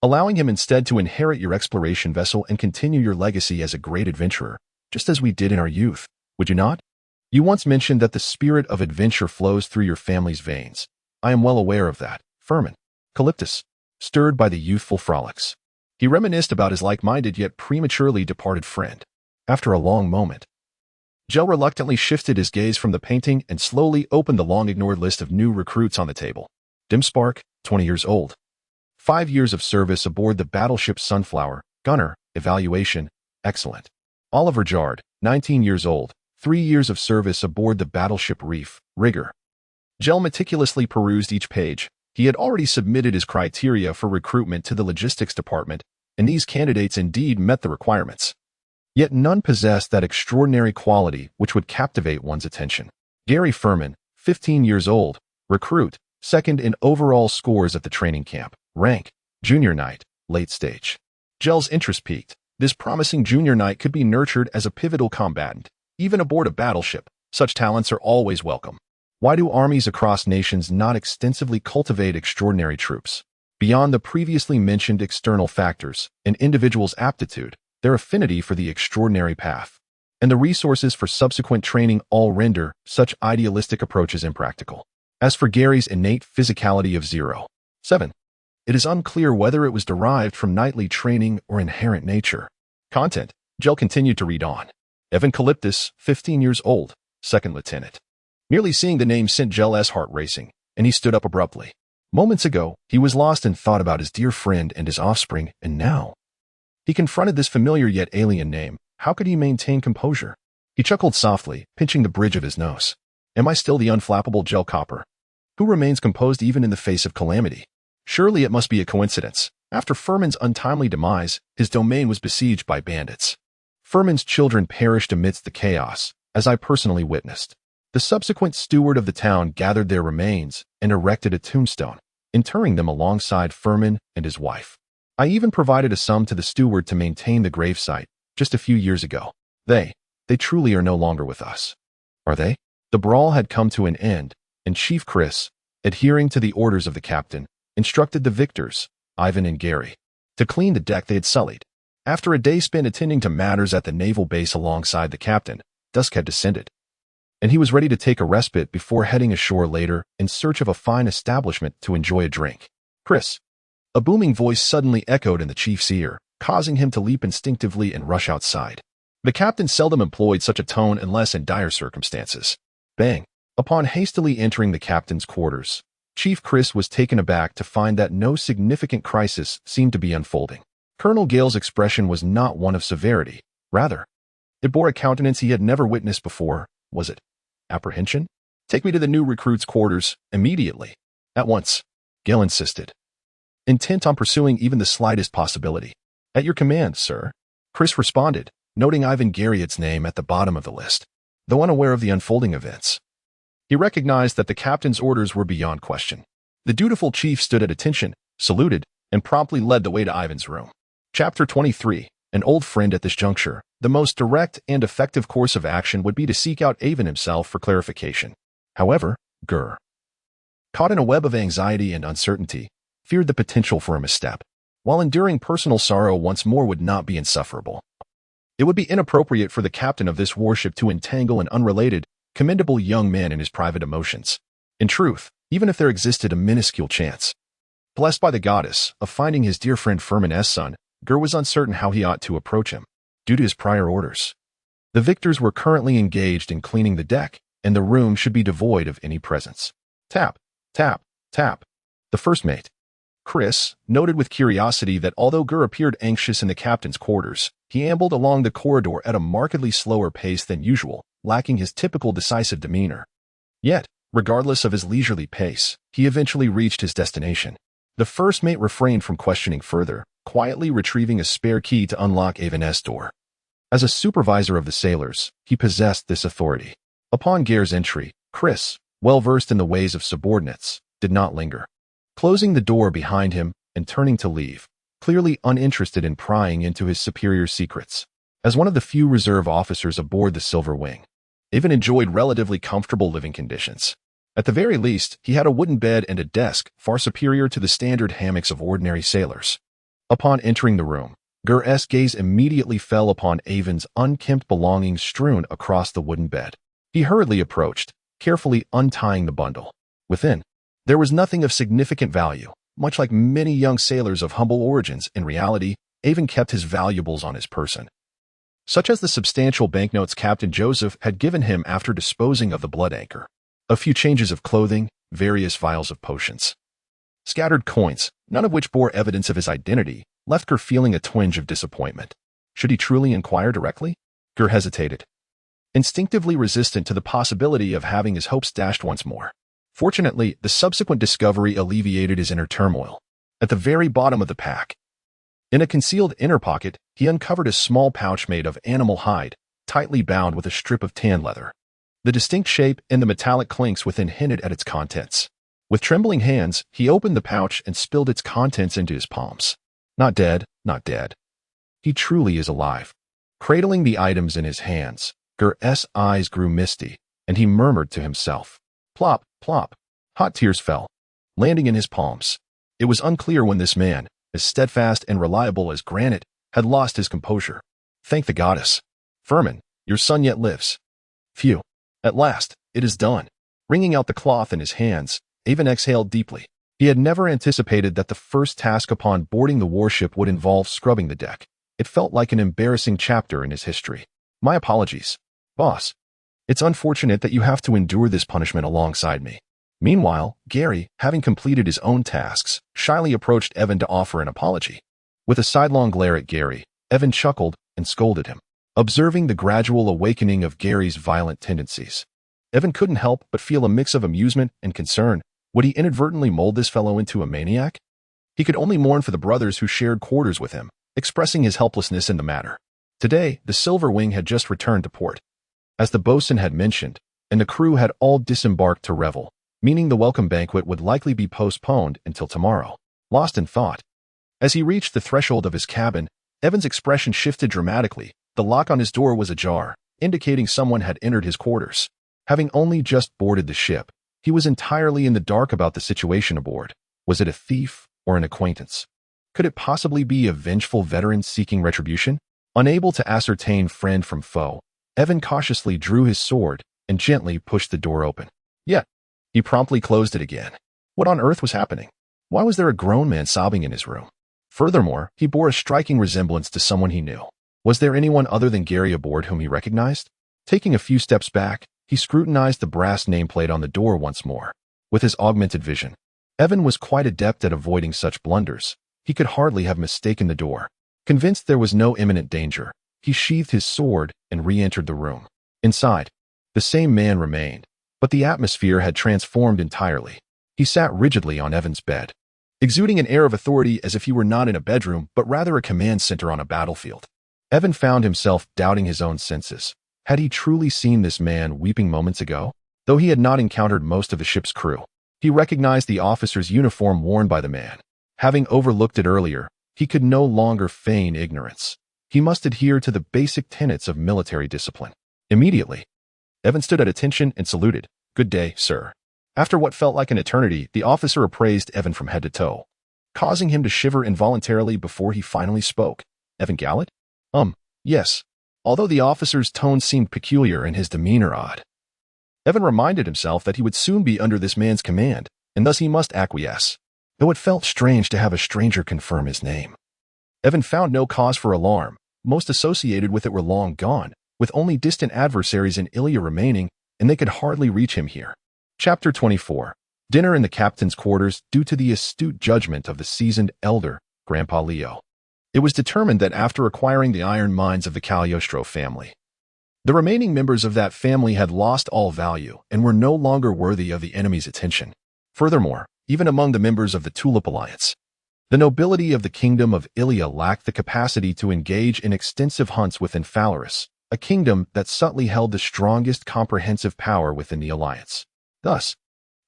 allowing him instead to inherit your exploration vessel and continue your legacy as a great adventurer, just as we did in our youth, would you not? You once mentioned that the spirit of adventure flows through your family's veins. I am well aware of that, Furman. Calyptus, stirred by the youthful frolics, he reminisced about his like-minded yet prematurely departed friend. After a long moment, Gel reluctantly shifted his gaze from the painting and slowly opened the long-ignored list of new recruits on the table. Dimspark, 20 years old. 5 years of service aboard the battleship Sunflower. Gunner, evaluation, excellent. Oliver Jard, 19 years old. 3 years of service aboard the battleship Reef. Rigger. Gel meticulously perused each page. He had already submitted his criteria for recruitment to the logistics department, and these candidates indeed met the requirements. Yet none possessed that extraordinary quality which would captivate one's attention. Gary Furman, 15 years old, recruit, second in overall scores at the training camp. Rank, junior knight, late stage. Gel's interest peaked. This promising junior knight could be nurtured as a pivotal combatant, even aboard a battleship. Such talents are always welcome. Why do armies across nations not extensively cultivate extraordinary troops? Beyond the previously mentioned external factors, an individual's aptitude, their affinity for the extraordinary path, and the resources for subsequent training all render such idealistic approaches impractical. As for Gary's innate physicality of 0.7, it is unclear whether it was derived from knightly training or inherent nature. Content. Gel continued to read on. Evan Calyptus, 15 years old, second lieutenant. Merely seeing the name sent Gel's heart racing, and he stood up abruptly. Moments ago, he was lost in thought about his dear friend and his offspring, and now he confronted this familiar yet alien name. How could he maintain composure? He chuckled softly, pinching the bridge of his nose. Am I still the unflappable Gel Copper, who remains composed even in the face of calamity? Surely it must be a coincidence. After Furman's untimely demise, his domain was besieged by bandits. Furman's children perished amidst the chaos, as I personally witnessed. The subsequent steward of the town gathered their remains and erected a tombstone, interring them alongside Furman and his wife. I even provided a sum to the steward to maintain the gravesite just a few years ago. They truly are no longer with us. Are they? The brawl had come to an end, and Chief Chris, adhering to the orders of the captain, instructed the victors, Aiven and Gary, to clean the deck they had sullied. After a day spent attending to matters at the naval base alongside the captain, dusk had descended, and he was ready to take a respite before heading ashore later in search of a fine establishment to enjoy a drink. Chris. A booming voice suddenly echoed in the chief's ear, causing him to leap instinctively and rush outside. The captain seldom employed such a tone unless in dire circumstances. Bang! Upon hastily entering the captain's quarters, Chief Chris was taken aback to find that no significant crisis seemed to be unfolding. Colonel Gale's expression was not one of severity. Rather, it bore a countenance he had never witnessed before. Was it apprehension? Take me to the new recruit's quarters, immediately. At once, Gale insisted, intent on pursuing even the slightest possibility. At your command, sir, Chris responded, noting Aiven Garriott's name at the bottom of the list. Though unaware of the unfolding events, he recognized that the captain's orders were beyond question. The dutiful chief stood at attention, saluted, and promptly led the way to Aiven's room. Chapter 23. An old friend at this juncture. The most direct and effective course of action would be to seek out Aiven himself for clarification. However, Gur, caught in a web of anxiety and uncertainty, feared the potential for a misstep. While enduring personal sorrow once more would not be insufferable, it would be inappropriate for the captain of this warship to entangle an unrelated, commendable young man in his private emotions. In truth, even if there existed a minuscule chance, blessed by the goddess, of finding his dear friend Furman's son, Gur was uncertain how he ought to approach him, due to his prior orders. The victors were currently engaged in cleaning the deck, and the room should be devoid of any presence. Tap, tap, tap. The first mate, Chris, noted with curiosity that although Gur appeared anxious in the captain's quarters, he ambled along the corridor at a markedly slower pace than usual, lacking his typical decisive demeanor. Yet, regardless of his leisurely pace, he eventually reached his destination. The first mate refrained from questioning further, quietly retrieving a spare key to unlock Aiven's door. As a supervisor of the sailors, he possessed this authority. Upon Gare's entry, Chris, well versed in the ways of subordinates, did not linger. Closing the door behind him and turning to leave, clearly uninterested in prying into his superior's secrets. As one of the few reserve officers aboard the Silver Wing, Aiven enjoyed relatively comfortable living conditions. At the very least, he had a wooden bed and a desk far superior to the standard hammocks of ordinary sailors. Upon entering the room, Gur's gaze immediately fell upon Aiven's unkempt belongings strewn across the wooden bed. He hurriedly approached, carefully untying the bundle. Within, there was nothing of significant value. Much like many young sailors of humble origins, in reality, Aiven kept his valuables on his person, such as the substantial banknotes Captain Joseph had given him after disposing of the blood anchor, a few changes of clothing, various vials of potions. Scattered coins, none of which bore evidence of his identity, left Gur feeling a twinge of disappointment. Should he truly inquire directly? Gur hesitated, instinctively resistant to the possibility of having his hopes dashed once more. Fortunately, the subsequent discovery alleviated his inner turmoil. At the very bottom of the pack, in a concealed inner pocket, he uncovered a small pouch made of animal hide, tightly bound with a strip of tan leather. The distinct shape and the metallic clinks within hinted at its contents. With trembling hands, he opened the pouch and spilled its contents into his palms. Not dead, not dead. He truly is alive. Cradling the items in his hands, Gur's eyes grew misty, and he murmured to himself. Plop, plop. Hot tears fell, landing in his palms. It was unclear when this man, as steadfast and reliable as granite, had lost his composure. Thank the goddess. Furman, your son yet lives. Phew. At last, it is done. Wringing out the cloth in his hands, Aiven exhaled deeply. He had never anticipated that the first task upon boarding the warship would involve scrubbing the deck. It felt like an embarrassing chapter in his history. My apologies, boss. It's unfortunate that you have to endure this punishment alongside me. Meanwhile, Gary, having completed his own tasks, shyly approached Aiven to offer an apology. With a sidelong glare at Gary, Aiven chuckled and scolded him. Observing the gradual awakening of Gary's violent tendencies, Aiven couldn't help but feel a mix of amusement and concern. Would he inadvertently mold this fellow into a maniac? He could only mourn for the brothers who shared quarters with him, expressing his helplessness in the matter. Today, the Silver Wing had just returned to port, as the bosun had mentioned, and the crew had all disembarked to revel. meaning the welcome banquet would likely be postponed until tomorrow. Lost in thought, as he reached the threshold of his cabin, Aiven's expression shifted dramatically. The lock on his door was ajar, indicating someone had entered his quarters. Having only just boarded the ship, he was entirely in the dark about the situation aboard. Was it a thief or an acquaintance? Could it possibly be a vengeful veteran seeking retribution? Unable to ascertain friend from foe, Aiven cautiously drew his sword and gently pushed the door open. Yet, he promptly closed it again. What on earth was happening? Why was there a grown man sobbing in his room? Furthermore, he bore a striking resemblance to someone he knew. Was there anyone other than Gary aboard whom he recognized? Taking a few steps back, he scrutinized the brass nameplate on the door once more. With his augmented vision, Aiven was quite adept at avoiding such blunders. He could hardly have mistaken the door. Convinced there was no imminent danger, he sheathed his sword and re-entered the room. Inside, the same man remained, but the atmosphere had transformed entirely. He sat rigidly on Aiven's bed, exuding an air of authority as if he were not in a bedroom but rather a command center on a battlefield. Aiven found himself doubting his own senses. Had he truly seen this man weeping moments ago? Though he had not encountered most of the ship's crew, he recognized the officer's uniform worn by the man. Having overlooked it earlier, he could no longer feign ignorance. He must adhere to the basic tenets of military discipline. Immediately, Aiven stood at attention and saluted. "Good day, sir." After what felt like an eternity, the officer appraised Aiven from head to toe, causing him to shiver involuntarily before he finally spoke. "Aiven Gallet?" Yes." Although the officer's tone seemed peculiar and his demeanor odd, Aiven reminded himself that he would soon be under this man's command, and thus he must acquiesce. Though it felt strange to have a stranger confirm his name, Aiven found no cause for alarm. Most associated with it were long gone, with only distant adversaries in Ilya remaining, and they could hardly reach him here. Chapter 24. Dinner in the captain's quarters. Due to the astute judgment of the seasoned elder, Grandpa Leo, it was determined that after acquiring the iron mines of the Cagliostro family, the remaining members of that family had lost all value and were no longer worthy of the enemy's attention. Furthermore, even among the members of the Tulip Alliance, the nobility of the kingdom of Ilya lacked the capacity to engage in extensive hunts within Phalaris, a kingdom that subtly held the strongest comprehensive power within the alliance. Thus,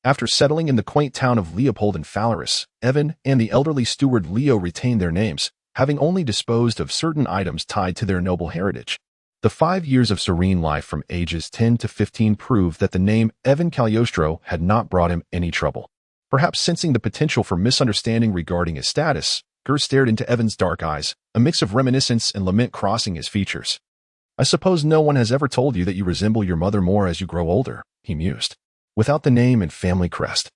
after settling in the quaint town of Leopold in Phalaris, Aiven and the elderly steward Leo retained their names, having only disposed of certain items tied to their noble heritage. The 5 years of serene life from ages 10 to 15 proved that the name Aiven Cagliostro had not brought him any trouble. Perhaps sensing the potential for misunderstanding regarding his status, Gur stared into Aiven's dark eyes, a mix of reminiscence and lament crossing his features. "I suppose no one has ever told you that you resemble your mother more as you grow older," he mused. Without the name and family crest,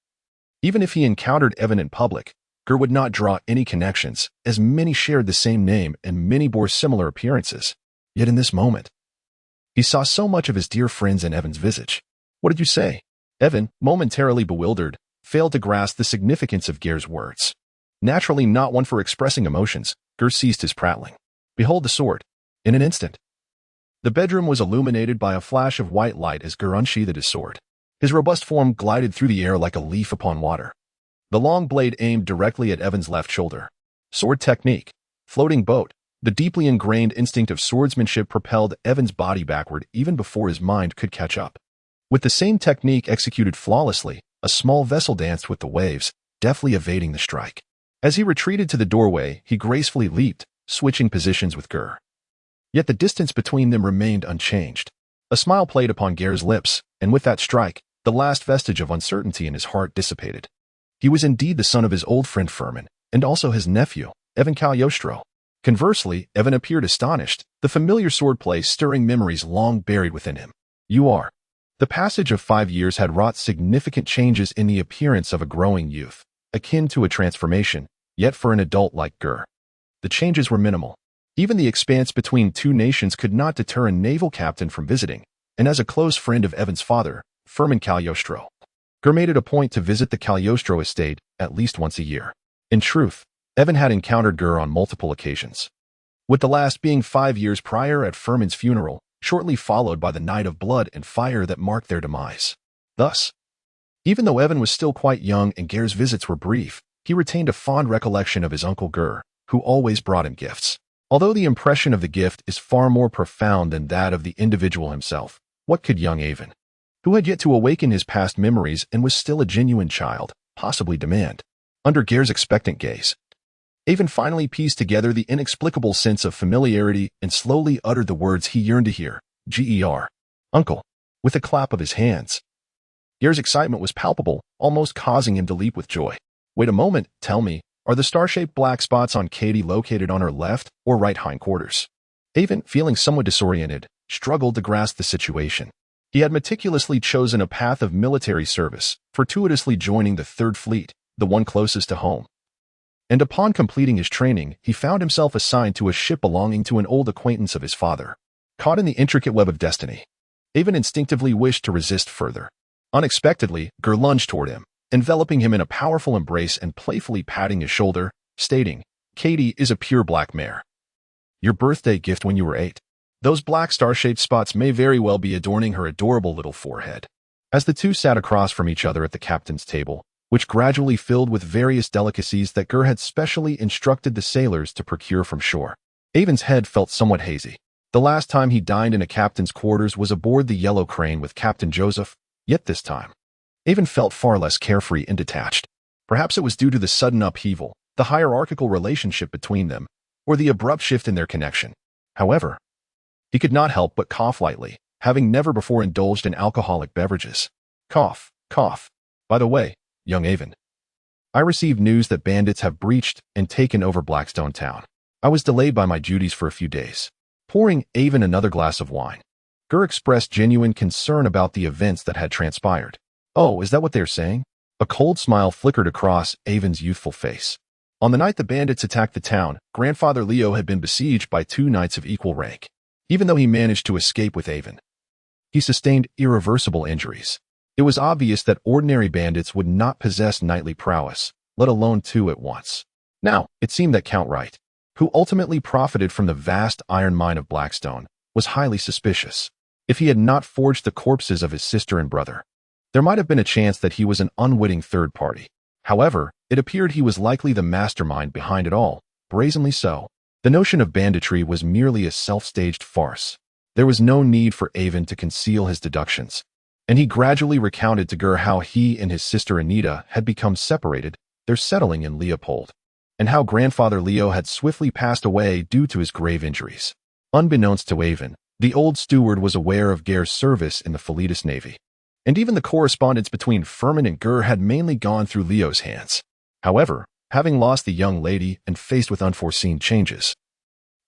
even if he encountered Aiven in public, Gur would not draw any connections, as many shared the same name and many bore similar appearances. Yet in this moment, he saw so much of his dear friends in Aiven's visage. "What did you say?" Aiven, momentarily bewildered, failed to grasp the significance of Ger's words. Naturally not one for expressing emotions, Gur ceased his prattling. "Behold the sword." In an instant, the bedroom was illuminated by a flash of white light as Gur unsheathed his sword. His robust form glided through the air like a leaf upon water. The long blade aimed directly at Aiven's left shoulder. Sword technique. Floating boat. The deeply ingrained instinct of swordsmanship propelled Aiven's body backward even before his mind could catch up. With the same technique executed flawlessly, a small vessel danced with the waves, deftly evading the strike. As he retreated to the doorway, he gracefully leaped, switching positions with Gur. Yet the distance between them remained unchanged. A smile played upon Ger's lips, and with that strike, the last vestige of uncertainty in his heart dissipated. He was indeed the son of his old friend Furman, and also his nephew, Aiven Cagliostro. Conversely, Aiven appeared astonished, the familiar swordplay stirring memories long buried within him. "You are." The passage of 5 years had wrought significant changes in the appearance of a growing youth, akin to a transformation, yet for an adult like Gur, the changes were minimal. Even the expanse between two nations could not deter a naval captain from visiting, and as a close friend of Aiven's father, Furman Cagliostro, Gur made it a point to visit the Cagliostro estate at least once a year. In truth, Aiven had encountered Gur on multiple occasions, with the last being 5 years prior at Furman's funeral, shortly followed by the night of blood and fire that marked their demise. Thus, even though Aiven was still quite young and Ger's visits were brief, he retained a fond recollection of his uncle Gur, who always brought him gifts. Although the impression of the gift is far more profound than that of the individual himself, what could young Aiven who had yet to awaken his past memories and was still a genuine child, possibly demand. Under Gare's expectant gaze, Aiven finally pieced together the inexplicable sense of familiarity and slowly uttered the words he yearned to hear, Ger, uncle, with a clap of his hands. Gare's excitement was palpable, almost causing him to leap with joy. Wait a moment, tell me, are the star-shaped black spots on Katie located on her left or right hindquarters? Aiven, feeling somewhat disoriented, struggled to grasp the situation. He had meticulously chosen a path of military service, fortuitously joining the 3rd Fleet, the one closest to home. And upon completing his training, he found himself assigned to a ship belonging to an old acquaintance of his father. Caught in the intricate web of destiny, Aiven instinctively wished to resist further. Unexpectedly, Ger lunged toward him, enveloping him in a powerful embrace and playfully patting his shoulder, stating, Katie is a pure black mare. Your birthday gift when you were 8. Those black star-shaped spots may very well be adorning her adorable little forehead. As the two sat across from each other at the captain's table, which gradually filled with various delicacies that Ger had specially instructed the sailors to procure from shore, Aiven's head felt somewhat hazy. The last time he dined in a captain's quarters was aboard the Yellow Crane with Captain Joseph, yet this time, Aiven felt far less carefree and detached. Perhaps it was due to the sudden upheaval, the hierarchical relationship between them, or the abrupt shift in their connection. However, he could not help but cough lightly, having never before indulged in alcoholic beverages. Cough, cough. By the way, young Aiven, I received news that bandits have breached and taken over Blackstone Town. I was delayed by my duties for a few days. Pouring Aiven another glass of wine, Ger expressed genuine concern about the events that had transpired. Oh, is that what they're saying? A cold smile flickered across Aiven's youthful face. On the night the bandits attacked the town, Grandfather Leo had been besieged by 2 knights of equal rank. Even though he managed to escape with Aiven, he sustained irreversible injuries. It was obvious that ordinary bandits would not possess knightly prowess, let alone 2 at once. Now, it seemed that Count Wright, who ultimately profited from the vast iron mine of Blackstone, was highly suspicious. If he had not forged the corpses of his sister and brother, there might have been a chance that he was an unwitting third party. However, it appeared he was likely the mastermind behind it all, brazenly so. The notion of banditry was merely a self-staged farce. There was no need for Aiven to conceal his deductions, and he gradually recounted to Ger how he and his sister Anita had become separated, their settling in Leopold, and how Grandfather Leo had swiftly passed away due to his grave injuries. Unbeknownst to Aiven, the old steward was aware of Ger's service in the Fleetist Navy, and even the correspondence between Furman and Ger had mainly gone through Leo's hands. However, having lost the young lady and faced with unforeseen changes,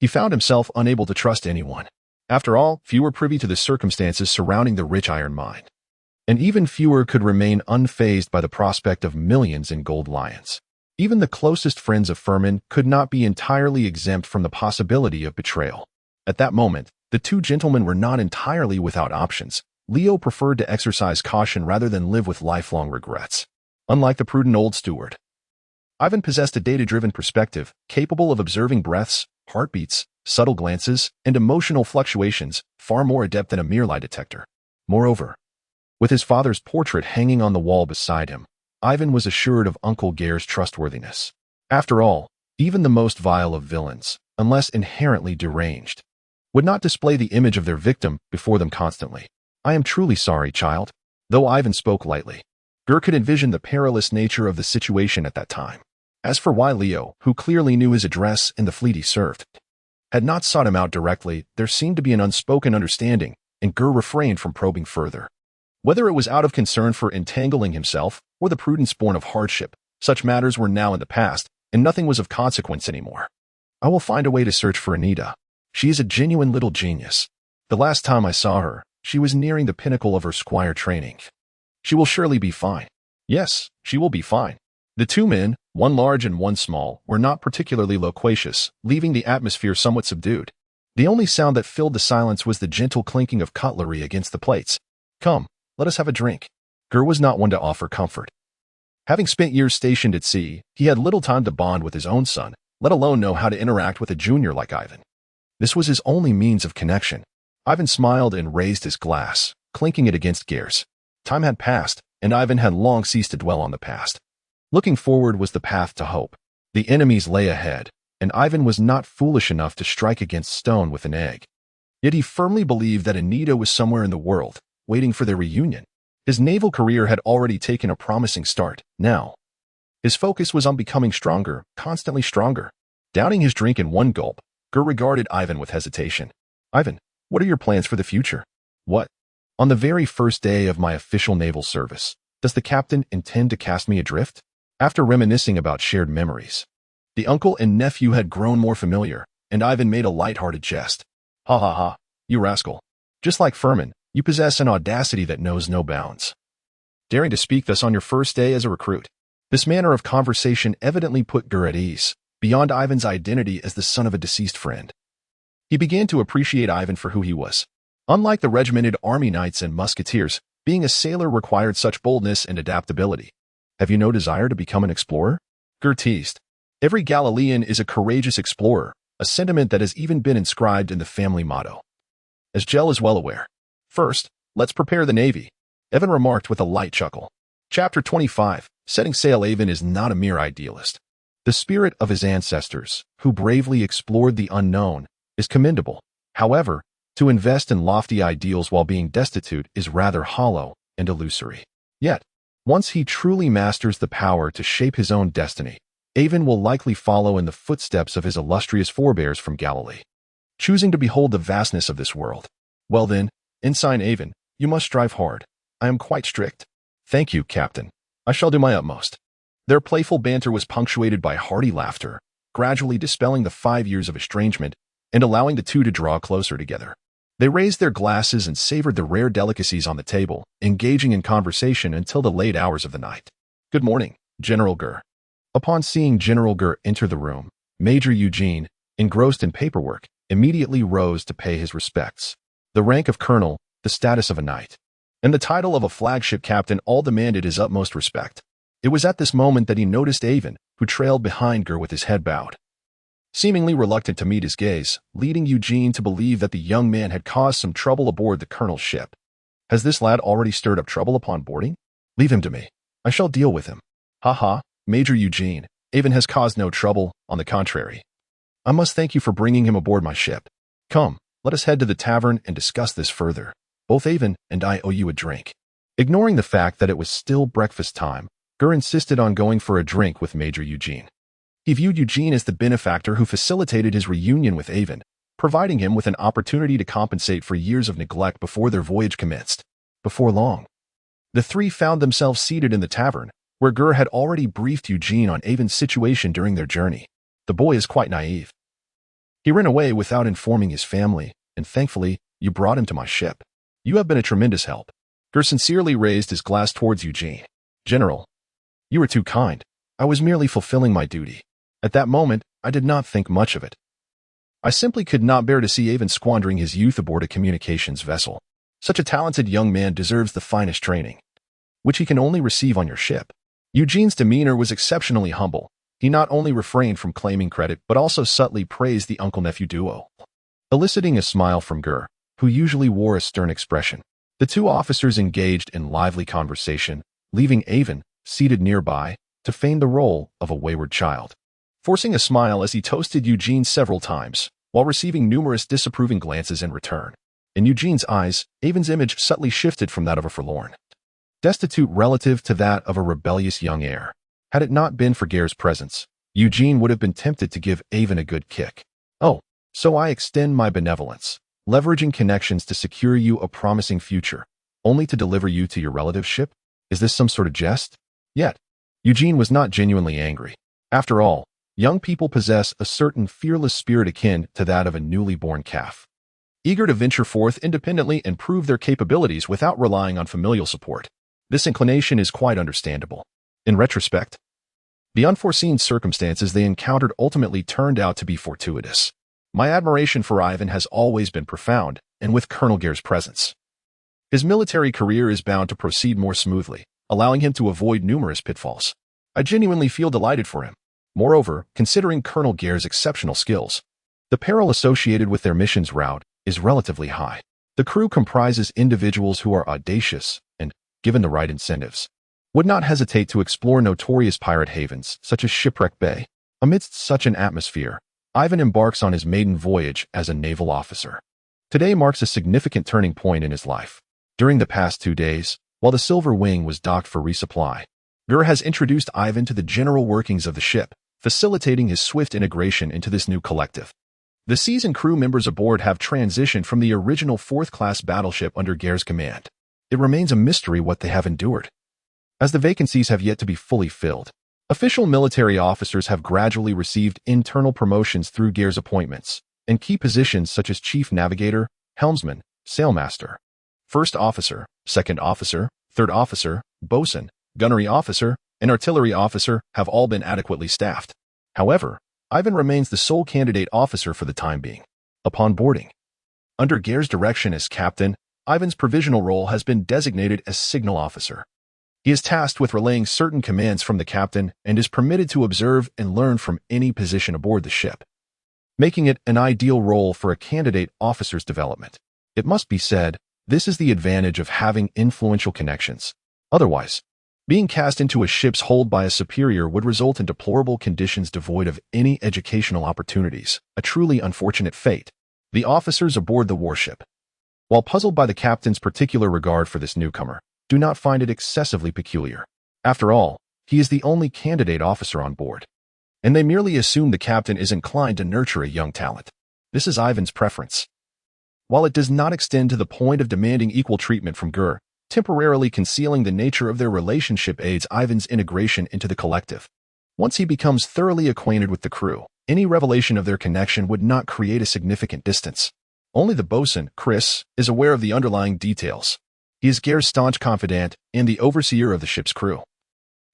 he found himself unable to trust anyone. After all, few were privy to the circumstances surrounding the rich iron mine, and even fewer could remain unfazed by the prospect of millions in gold lions. Even the closest friends of Furman could not be entirely exempt from the possibility of betrayal. At that moment, the 2 gentlemen were not entirely without options. Leo preferred to exercise caution rather than live with lifelong regrets. Unlike the prudent old steward, Aiven possessed a data-driven perspective, capable of observing breaths, heartbeats, subtle glances, and emotional fluctuations, far more adept than a mere lie detector. Moreover, with his father's portrait hanging on the wall beside him, Aiven was assured of Uncle Ger's trustworthiness. After all, even the most vile of villains, unless inherently deranged, would not display the image of their victim before them constantly. I am truly sorry, child. Though Aiven spoke lightly, Ger could envision the perilous nature of the situation at that time. As for why Leo, who clearly knew his address and the fleet he served, had not sought him out directly, there seemed to be an unspoken understanding, and Ger refrained from probing further. Whether it was out of concern for entangling himself or the prudence born of hardship, such matters were now in the past, and nothing was of consequence anymore. I will find a way to search for Anita. She is a genuine little genius. The last time I saw her, she was nearing the pinnacle of her squire training. She will surely be fine. Yes, she will be fine. The 2 men, one large and one small, were not particularly loquacious, leaving the atmosphere somewhat subdued. The only sound that filled the silence was the gentle clinking of cutlery against the plates. Come, let us have a drink. Ger was not one to offer comfort. Having spent years stationed at sea, he had little time to bond with his own son, let alone know how to interact with a junior like Aiven. This was his only means of connection. Aiven smiled and raised his glass, clinking it against Ger's. Time had passed, and Aiven had long ceased to dwell on the past. Looking forward was the path to hope. The enemies lay ahead, and Aiven was not foolish enough to strike against stone with an egg. Yet he firmly believed that Anita was somewhere in the world, waiting for their reunion. His naval career had already taken a promising start. Now, his focus was on becoming stronger, constantly stronger. Downing his drink in one gulp, Gur regarded Aiven with hesitation. Aiven, what are your plans for the future? What? On the very first day of my official naval service, does the captain intend to cast me adrift? After reminiscing about shared memories, the uncle and nephew had grown more familiar, and Aiven made a light-hearted jest. Ha ha ha, you rascal. Just like Furman, you possess an audacity that knows no bounds. Daring to speak thus on your first day as a recruit. This manner of conversation evidently put Gur at ease, beyond Aiven's identity as the son of a deceased friend. He began to appreciate Aiven for who he was. Unlike the regimented army knights and musketeers, being a sailor required such boldness and adaptability. Have you no desire to become an explorer? Gur teased. Every Galilean is a courageous explorer, a sentiment that has even been inscribed in the family motto. As Gel is well aware. First, let's prepare the navy, Aiven remarked with a light chuckle. Chapter 25, Setting Sail. Aiven is not a mere idealist. The spirit of his ancestors, who bravely explored the unknown, is commendable. However, to invest in lofty ideals while being destitute is rather hollow and illusory. Yet, once he truly masters the power to shape his own destiny, Aiven will likely follow in the footsteps of his illustrious forebears from Galilee, choosing to behold the vastness of this world. Well then, Ensign Aiven, you must strive hard. I am quite strict. Thank you, Captain. I shall do my utmost. Their playful banter was punctuated by hearty laughter, gradually dispelling the 5 years of estrangement and allowing the two to draw closer together. They raised their glasses and savored the rare delicacies on the table, engaging in conversation until the late hours of the night. Good morning, General Gur. Upon seeing General Gur enter the room, Major Eugene, engrossed in paperwork, immediately rose to pay his respects. The rank of colonel, the status of a knight, and the title of a flagship captain all demanded his utmost respect. It was at this moment that he noticed Aiven, who trailed behind Gur with his head bowed, seemingly reluctant to meet his gaze, leading Eugene to believe that the young man had caused some trouble aboard the colonel's ship. Has this lad already stirred up trouble upon boarding? Leave him to me. I shall deal with him. Ha ha, Major Eugene, Aiven has caused no trouble, on the contrary. I must thank you for bringing him aboard my ship. Come, let us head to the tavern and discuss this further. Both Aiven and I owe you a drink. Ignoring the fact that it was still breakfast time, Gur insisted on going for a drink with Major Eugene. He viewed Eugene as the benefactor who facilitated his reunion with Aiven, providing him with an opportunity to compensate for years of neglect before their voyage commenced. Before long, the three found themselves seated in the tavern, where Gur had already briefed Eugene on Aiven's situation during their journey. The boy is quite naive. He ran away without informing his family, and thankfully, you brought him to my ship. You have been a tremendous help. Gur sincerely raised his glass towards Eugene. General, you were too kind. I was merely fulfilling my duty. At that moment, I did not think much of it. I simply could not bear to see Aiven squandering his youth aboard a communications vessel. Such a talented young man deserves the finest training, which he can only receive on your ship. Eugene's demeanor was exceptionally humble. He not only refrained from claiming credit, but also subtly praised the uncle-nephew duo, eliciting a smile from Gur, who usually wore a stern expression. The two officers engaged in lively conversation, leaving Aiven, seated nearby, to feign the role of a wayward child, forcing a smile as he toasted Eugene several times, while receiving numerous disapproving glances in return. In Eugene's eyes, Aiven's image subtly shifted from that of a forlorn, destitute relative to that of a rebellious young heir. Had it not been for Ger's presence, Eugene would have been tempted to give Aiven a good kick. Oh, so I extend my benevolence, leveraging connections to secure you a promising future, only to deliver you to your relative's ship? Is this some sort of jest? Yet, Eugene was not genuinely angry. After all, young people possess a certain fearless spirit akin to that of a newly born calf, eager to venture forth independently and prove their capabilities without relying on familial support. This inclination is quite understandable. In retrospect, the unforeseen circumstances they encountered ultimately turned out to be fortuitous. My admiration for Aiven has always been profound, and with Colonel Ger's presence, his military career is bound to proceed more smoothly, allowing him to avoid numerous pitfalls. I genuinely feel delighted for him. Moreover, considering Colonel Ger's exceptional skills, the peril associated with their mission's route is relatively high. The crew comprises individuals who are audacious and, given the right incentives, would not hesitate to explore notorious pirate havens such as Shipwreck Bay. Amidst such an atmosphere, Aiven embarks on his maiden voyage as a naval officer. Today marks a significant turning point in his life. During the past 2 days, while the Silver Wing was docked for resupply, Gur has introduced Aiven to the general workings of the ship, facilitating his swift integration into this new collective. The seasoned crew members aboard have transitioned from the original 4th-class battleship under Ger's command. It remains a mystery what they have endured, as the vacancies have yet to be fully filled. Official military officers have gradually received internal promotions through Ger's appointments, and key positions such as Chief Navigator, Helmsman, Sailmaster, First Officer, Second Officer, Third Officer, Bosun, Gunnery Officer, and Artillery Officer have all been adequately staffed. However, Aiven remains the sole candidate officer for the time being. Upon boarding, under Ger's direction as captain, Aiven's provisional role has been designated as Signal Officer. He is tasked with relaying certain commands from the captain and is permitted to observe and learn from any position aboard the ship, making it an ideal role for a candidate officer's development. It must be said, this is the advantage of having influential connections. Otherwise, being cast into a ship's hold by a superior would result in deplorable conditions devoid of any educational opportunities, a truly unfortunate fate. The officers aboard the warship, while puzzled by the captain's particular regard for this newcomer, do not find it excessively peculiar. After all, he is the only candidate officer on board, and they merely assume the captain is inclined to nurture a young talent. This is Aiven's preference. While it does not extend to the point of demanding equal treatment from Gur, temporarily concealing the nature of their relationship aids Aiven's integration into the collective. Once he becomes thoroughly acquainted with the crew, any revelation of their connection would not create a significant distance. Only the bosun, Chris, is aware of the underlying details. He is Ger's staunch confidant and the overseer of the ship's crew.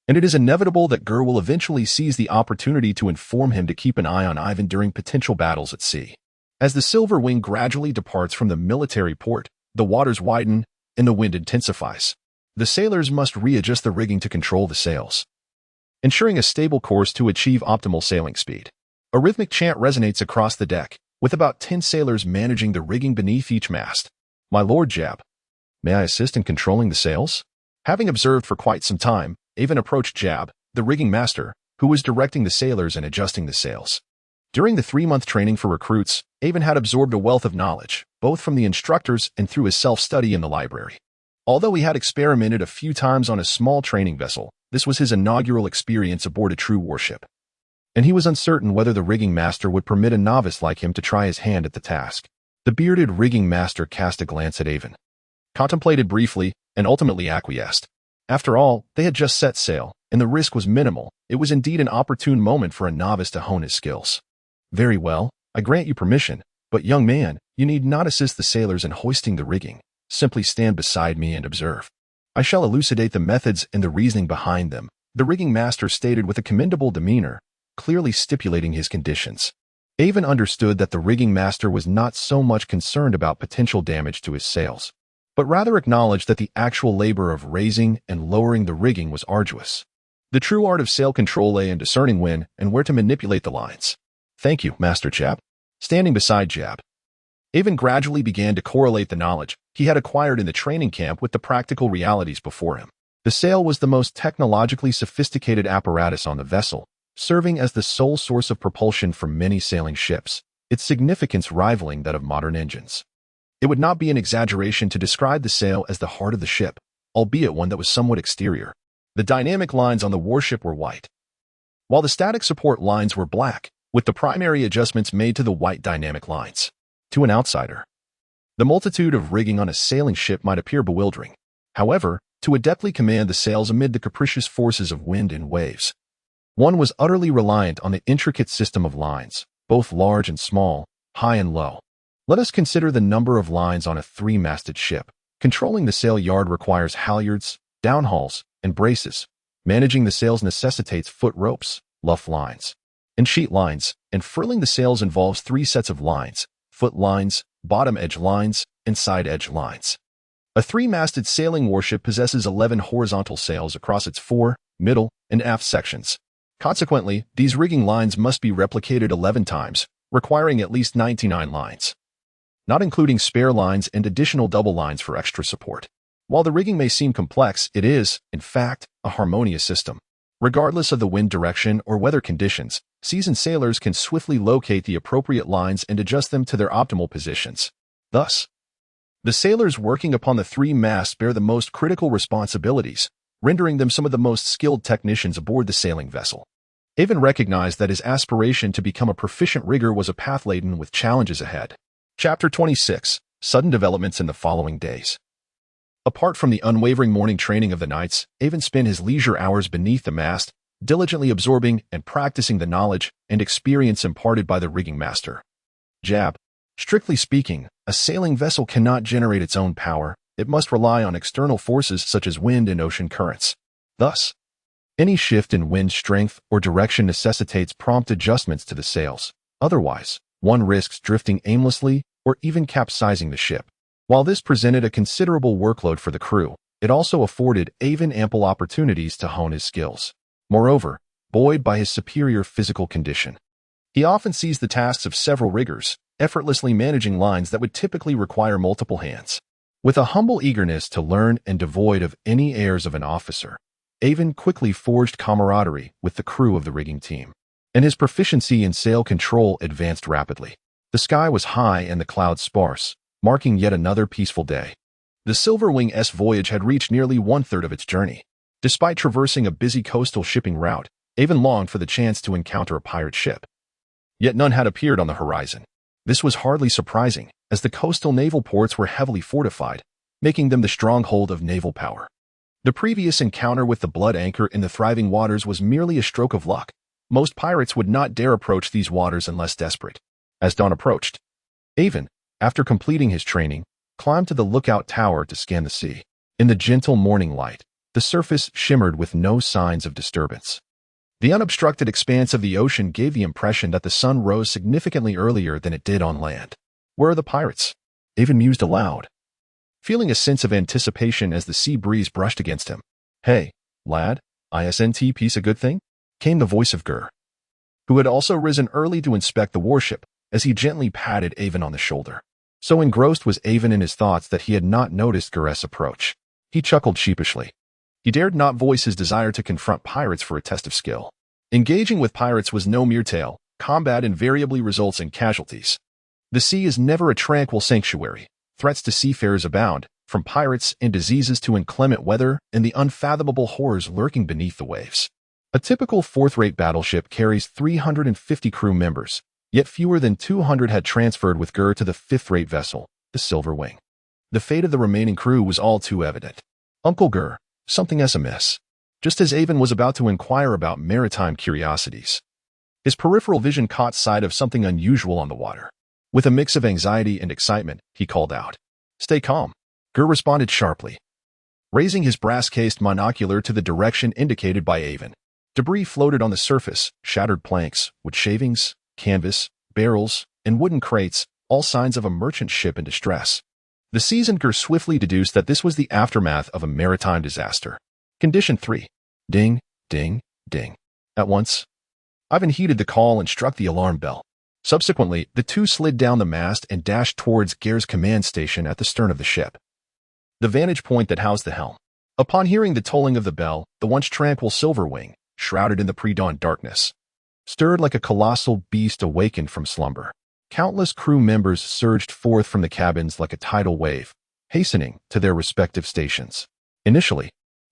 And it is inevitable that Gur will eventually seize the opportunity to inform him to keep an eye on Aiven during potential battles at sea. As the Silver Wing gradually departs from the military port, the waters widen and the wind intensifies. The sailors must readjust the rigging to control the sails, ensuring a stable course to achieve optimal sailing speed. A rhythmic chant resonates across the deck, with about 10 sailors managing the rigging beneath each mast. My Lord Jab, may I assist in controlling the sails? Having observed for quite some time, Aiven approached Jab, the rigging master, who was directing the sailors and adjusting the sails. During the 3-month training for recruits, Aiven had absorbed a wealth of knowledge, both from the instructors and through his self-study in the library. Although he had experimented a few times on a small training vessel, this was his inaugural experience aboard a true warship, and he was uncertain whether the rigging master would permit a novice like him to try his hand at the task. The bearded rigging master cast a glance at Aiven, contemplated briefly, and ultimately acquiesced. After all, they had just set sail, and the risk was minimal. It was indeed an opportune moment for a novice to hone his skills. Very well, I grant you permission, but young man, you need not assist the sailors in hoisting the rigging. Simply stand beside me and observe. I shall elucidate the methods and the reasoning behind them, the rigging master stated with a commendable demeanor, clearly stipulating his conditions. Aiven understood that the rigging master was not so much concerned about potential damage to his sails, but rather acknowledged that the actual labor of raising and lowering the rigging was arduous. The true art of sail control lay in discerning when and where to manipulate the lines. Thank you, Master Jab. Standing beside Jab, Aiven gradually began to correlate the knowledge he had acquired in the training camp with the practical realities before him. The sail was the most technologically sophisticated apparatus on the vessel, serving as the sole source of propulsion for many sailing ships, its significance rivaling that of modern engines. It would not be an exaggeration to describe the sail as the heart of the ship, albeit one that was somewhat exterior. The dynamic lines on the warship were white, while the static support lines were black, with the primary adjustments made to the white dynamic lines. To an outsider, the multitude of rigging on a sailing ship might appear bewildering. However, to adeptly command the sails amid the capricious forces of wind and waves, one was utterly reliant on the intricate system of lines, both large and small, high and low. Let us consider the number of lines on a 3-masted ship. Controlling the sail yard requires halyards, downhauls, and braces. Managing the sails necessitates foot ropes, luff lines, and sheet lines, and furling the sails involves 3 sets of lines: foot lines, bottom edge lines, and side edge lines. A 3-masted sailing warship possesses 11 horizontal sails across its fore, middle, and aft sections. Consequently, these rigging lines must be replicated 11 times, requiring at least 99 lines, not including spare lines and additional double lines for extra support. While the rigging may seem complex, it is, in fact, a harmonious system. Regardless of the wind direction or weather conditions, seasoned sailors can swiftly locate the appropriate lines and adjust them to their optimal positions. Thus, The sailors working upon the three masts bear the most critical responsibilities, rendering them some of the most skilled technicians aboard the sailing vessel. Aiven recognized that his aspiration to become a proficient rigger was a path laden with challenges ahead. Chapter 26. Sudden developments in the following days. Apart from the unwavering morning training of the knights, Aiven spent his leisure hours beneath the mast, diligently absorbing and practicing the knowledge and experience imparted by the rigging master. Jab. Strictly speaking, a sailing vessel cannot generate its own power. It must rely on external forces such as wind and ocean currents. Thus, any shift in wind strength or direction necessitates prompt adjustments to the sails. Otherwise, one risks drifting aimlessly or even capsizing the ship. While this presented a considerable workload for the crew, it also afforded Aiven ample opportunities to hone his skills. Moreover, buoyed by his superior physical condition, he often seized the tasks of several riggers, effortlessly managing lines that would typically require multiple hands. With a humble eagerness to learn and devoid of any airs of an officer, Aiven quickly forged camaraderie with the crew of the rigging team, and his proficiency in sail control advanced rapidly. The sky was high and the clouds sparse, marking yet another peaceful day. The Silverwing's voyage had reached nearly one-third of its journey. Despite traversing a busy coastal shipping route, Aiven longed for the chance to encounter a pirate ship. Yet none had appeared on the horizon. This was hardly surprising, as the coastal naval ports were heavily fortified, making them the stronghold of naval power. The previous encounter with the blood anchor in the thriving waters was merely a stroke of luck. Most pirates would not dare approach these waters unless desperate. As dawn approached, Aiven, after completing his training, climbed to the lookout tower to scan the sea. In the gentle morning light, the surface shimmered with no signs of disturbance. The unobstructed expanse of the ocean gave the impression that the sun rose significantly earlier than it did on land. Where are the pirates? Aiven mused aloud, feeling a sense of anticipation as the sea breeze brushed against him. Hey, lad, isn't peace a good thing? Came the voice of Gur, who had also risen early to inspect the warship, as he gently patted Aiven on the shoulder. So engrossed was Aiven in his thoughts that he had not noticed Gur's approach. He chuckled sheepishly. He dared not voice his desire to confront pirates for a test of skill. Engaging with pirates was no mere tale. Combat invariably results in casualties. The sea is never a tranquil sanctuary. Threats to seafarers abound, from pirates and diseases to inclement weather and the unfathomable horrors lurking beneath the waves. A typical fourth-rate battleship carries 350 crew members, yet fewer than 200 had transferred with Gur to the fifth-rate vessel, the Silver Wing. The fate of the remaining crew was all too evident. Uncle Gur, something's amiss. Just as Aiven was about to inquire about maritime curiosities, his peripheral vision caught sight of something unusual on the water. With a mix of anxiety and excitement, he called out. Stay calm. Gur responded sharply, raising his brass-cased monocular to the direction indicated by Aiven. Debris floated on the surface, shattered planks, wood shavings, canvas, barrels, and wooden crates, all signs of a merchant ship in distress. The seasoned Gur swiftly deduced that this was the aftermath of a maritime disaster. Condition 3. Ding, ding, ding. At once, Aiven heeded the call and struck the alarm bell. Subsequently, the two slid down the mast and dashed towards Ger's command station at the stern of the ship, the vantage point that housed the helm. Upon hearing the tolling of the bell, the once tranquil Silver Wing, shrouded in the pre-dawn darkness, stirred like a colossal beast awakened from slumber. Countless crew members surged forth from the cabins like a tidal wave, hastening to their respective stations. Initially,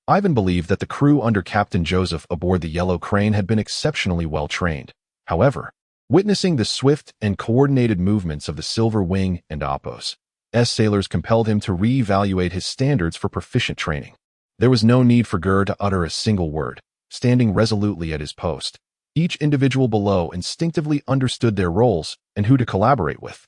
Aiven believed that the crew under Captain Joseph aboard the Yellow Crane had been exceptionally well trained. However, witnessing the swift and coordinated movements of the Silver Wing and Oppos, sailors compelled him to re-evaluate his standards for proficient training. There was no need for Gur to utter a single word. Standing resolutely at his post, each individual below instinctively understood their roles and who to collaborate with.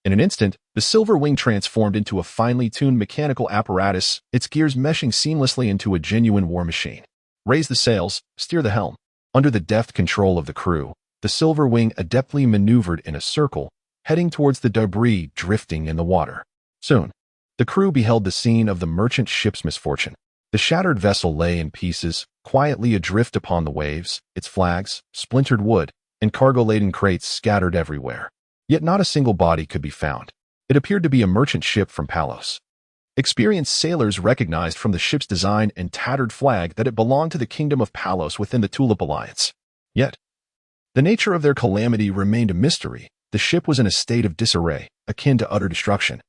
In an instant, the Silver Wing transformed into a finely tuned mechanical apparatus, its gears meshing seamlessly into a genuine war machine. Raise the sails, steer the helm. Under the deft control of the crew, the Silver Wing adeptly maneuvered in a circle, heading towards the debris drifting in the water. Soon, the crew beheld the scene of the merchant ship's misfortune. The shattered vessel lay in pieces, quietly adrift upon the waves, its flags, splintered wood, and cargo-laden crates scattered everywhere. Yet not a single body could be found. It appeared to be a merchant ship from Palos. Experienced sailors recognized from the ship's design and tattered flag that it belonged to the kingdom of Palos within the Tulip Alliance. Yet, the nature of their calamity remained a mystery. The ship was in a state of disarray, akin to utter destruction.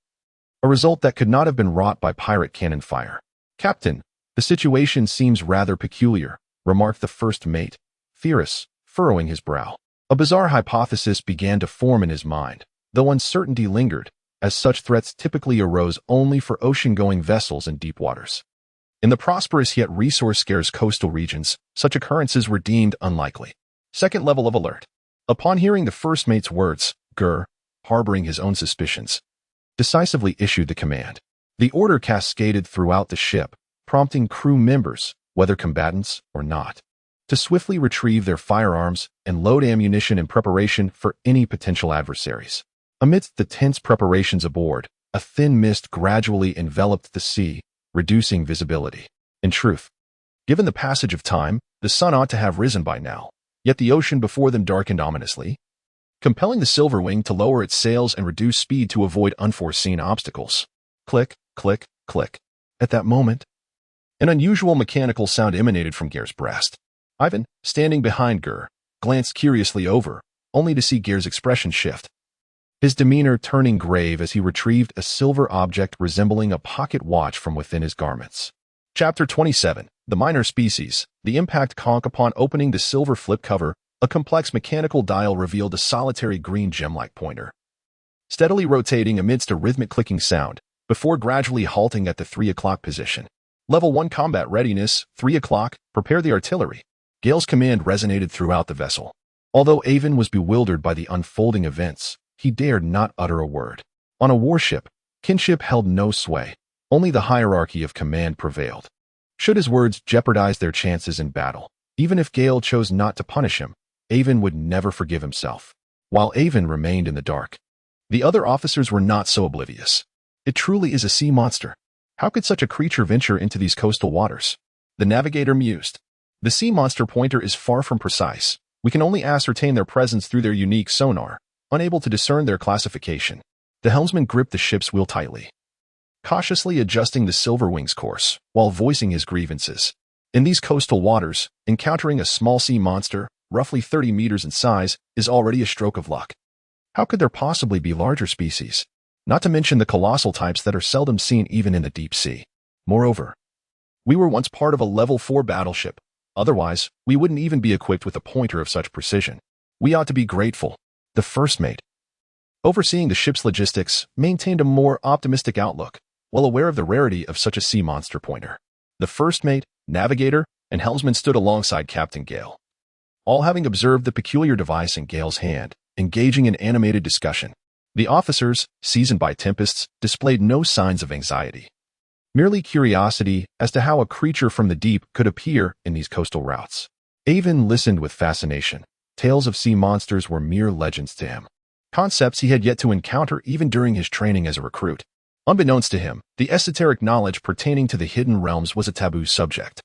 a result that could not have been wrought by pirate cannon fire. "Captain, the situation seems rather peculiar," remarked the first mate, Fierce, furrowing his brow. A bizarre hypothesis began to form in his mind, though uncertainty lingered, as such threats typically arose only for ocean-going vessels in deep waters. In the prosperous yet resource-scarce coastal regions, such occurrences were deemed unlikely. Second level of alert. Upon hearing the first mate's words, Gur, harboring his own suspicions, decisively issued the command. The order cascaded throughout the ship, prompting crew members, whether combatants or not, to swiftly retrieve their firearms and load ammunition in preparation for any potential adversaries. Amidst the tense preparations aboard, a thin mist gradually enveloped the sea, reducing visibility. In truth, given the passage of time, the sun ought to have risen by now, yet the ocean before them darkened ominously, compelling the Silverwing to lower its sails and reduce speed to avoid unforeseen obstacles. Click, click, click. At that moment, an unusual mechanical sound emanated from Ger's breast. Aiven, standing behind Ger, glanced curiously over, only to see Ger's expression shift, his demeanor turning grave as he retrieved a silver object resembling a pocket watch from within his garments. Chapter 27, The Minor Species. The impact conch. Upon opening the silver flip cover, a complex mechanical dial revealed a solitary green gem-like pointer, steadily rotating amidst a rhythmic clicking sound, before gradually halting at the 3 o'clock position. Level 1 Combat Readiness, 3 o'clock, prepare the artillery. Gale's command resonated throughout the vessel. Although Aiven was bewildered by the unfolding events, he dared not utter a word. On a warship, kinship held no sway. Only the hierarchy of command prevailed. Should his words jeopardize their chances in battle, even if Gale chose not to punish him, Aiven would never forgive himself. While Aiven remained in the dark, the other officers were not so oblivious. It truly is a sea monster. How could such a creature venture into these coastal waters? The navigator mused. The sea monster pointer is far from precise. We can only ascertain their presence through their unique sonar, unable to discern their classification. The helmsman gripped the ship's wheel tightly, cautiously adjusting the Silverwing's course, while voicing his grievances. In these coastal waters, encountering a small sea monster, roughly 30 meters in size, is already a stroke of luck. How could there possibly be larger species? Not to mention the colossal types that are seldom seen even in the deep sea. Moreover, we were once part of a level 4 battleship. Otherwise, we wouldn't even be equipped with a pointer of such precision. We ought to be grateful. The first mate, overseeing the ship's logistics, maintained a more optimistic outlook, well aware of the rarity of such a sea monster pointer. The first mate, navigator, and helmsman stood alongside Captain Gale, all having observed the peculiar device in Gale's hand, engaging in animated discussion. The officers, seasoned by tempests, displayed no signs of anxiety, merely curiosity as to how a creature from the deep could appear in these coastal routes. Aiven listened with fascination. Tales of sea monsters were mere legends to him, concepts he had yet to encounter even during his training as a recruit. Unbeknownst to him, the esoteric knowledge pertaining to the hidden realms was a taboo subject,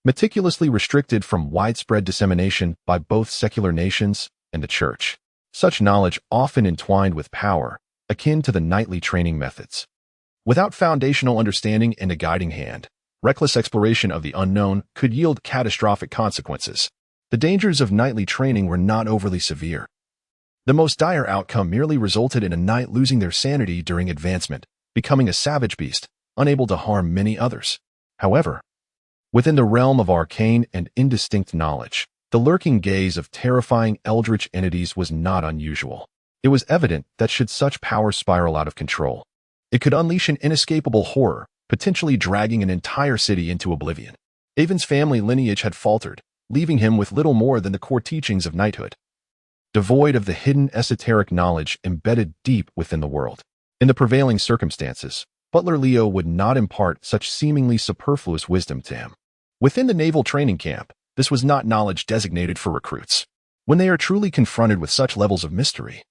meticulously restricted from widespread dissemination by both secular nations and the church. Such knowledge often entwined with power, akin to the knightly training methods. Without foundational understanding and a guiding hand, reckless exploration of the unknown could yield catastrophic consequences. The dangers of knightly training were not overly severe. The most dire outcome merely resulted in a knight losing their sanity during advancement, becoming a savage beast, unable to harm many others. However, within the realm of arcane and indistinct knowledge, the lurking gaze of terrifying eldritch entities was not unusual. It was evident that should such power spiral out of control, it could unleash an inescapable horror, potentially dragging an entire city into oblivion. Aiven's family lineage had faltered, leaving him with little more than the core teachings of knighthood, devoid of the hidden esoteric knowledge embedded deep within the world. In the prevailing circumstances, Butler Leo would not impart such seemingly superfluous wisdom to him. Within the naval training camp, this was not knowledge designated for recruits. When they are truly confronted with such levels of mystery,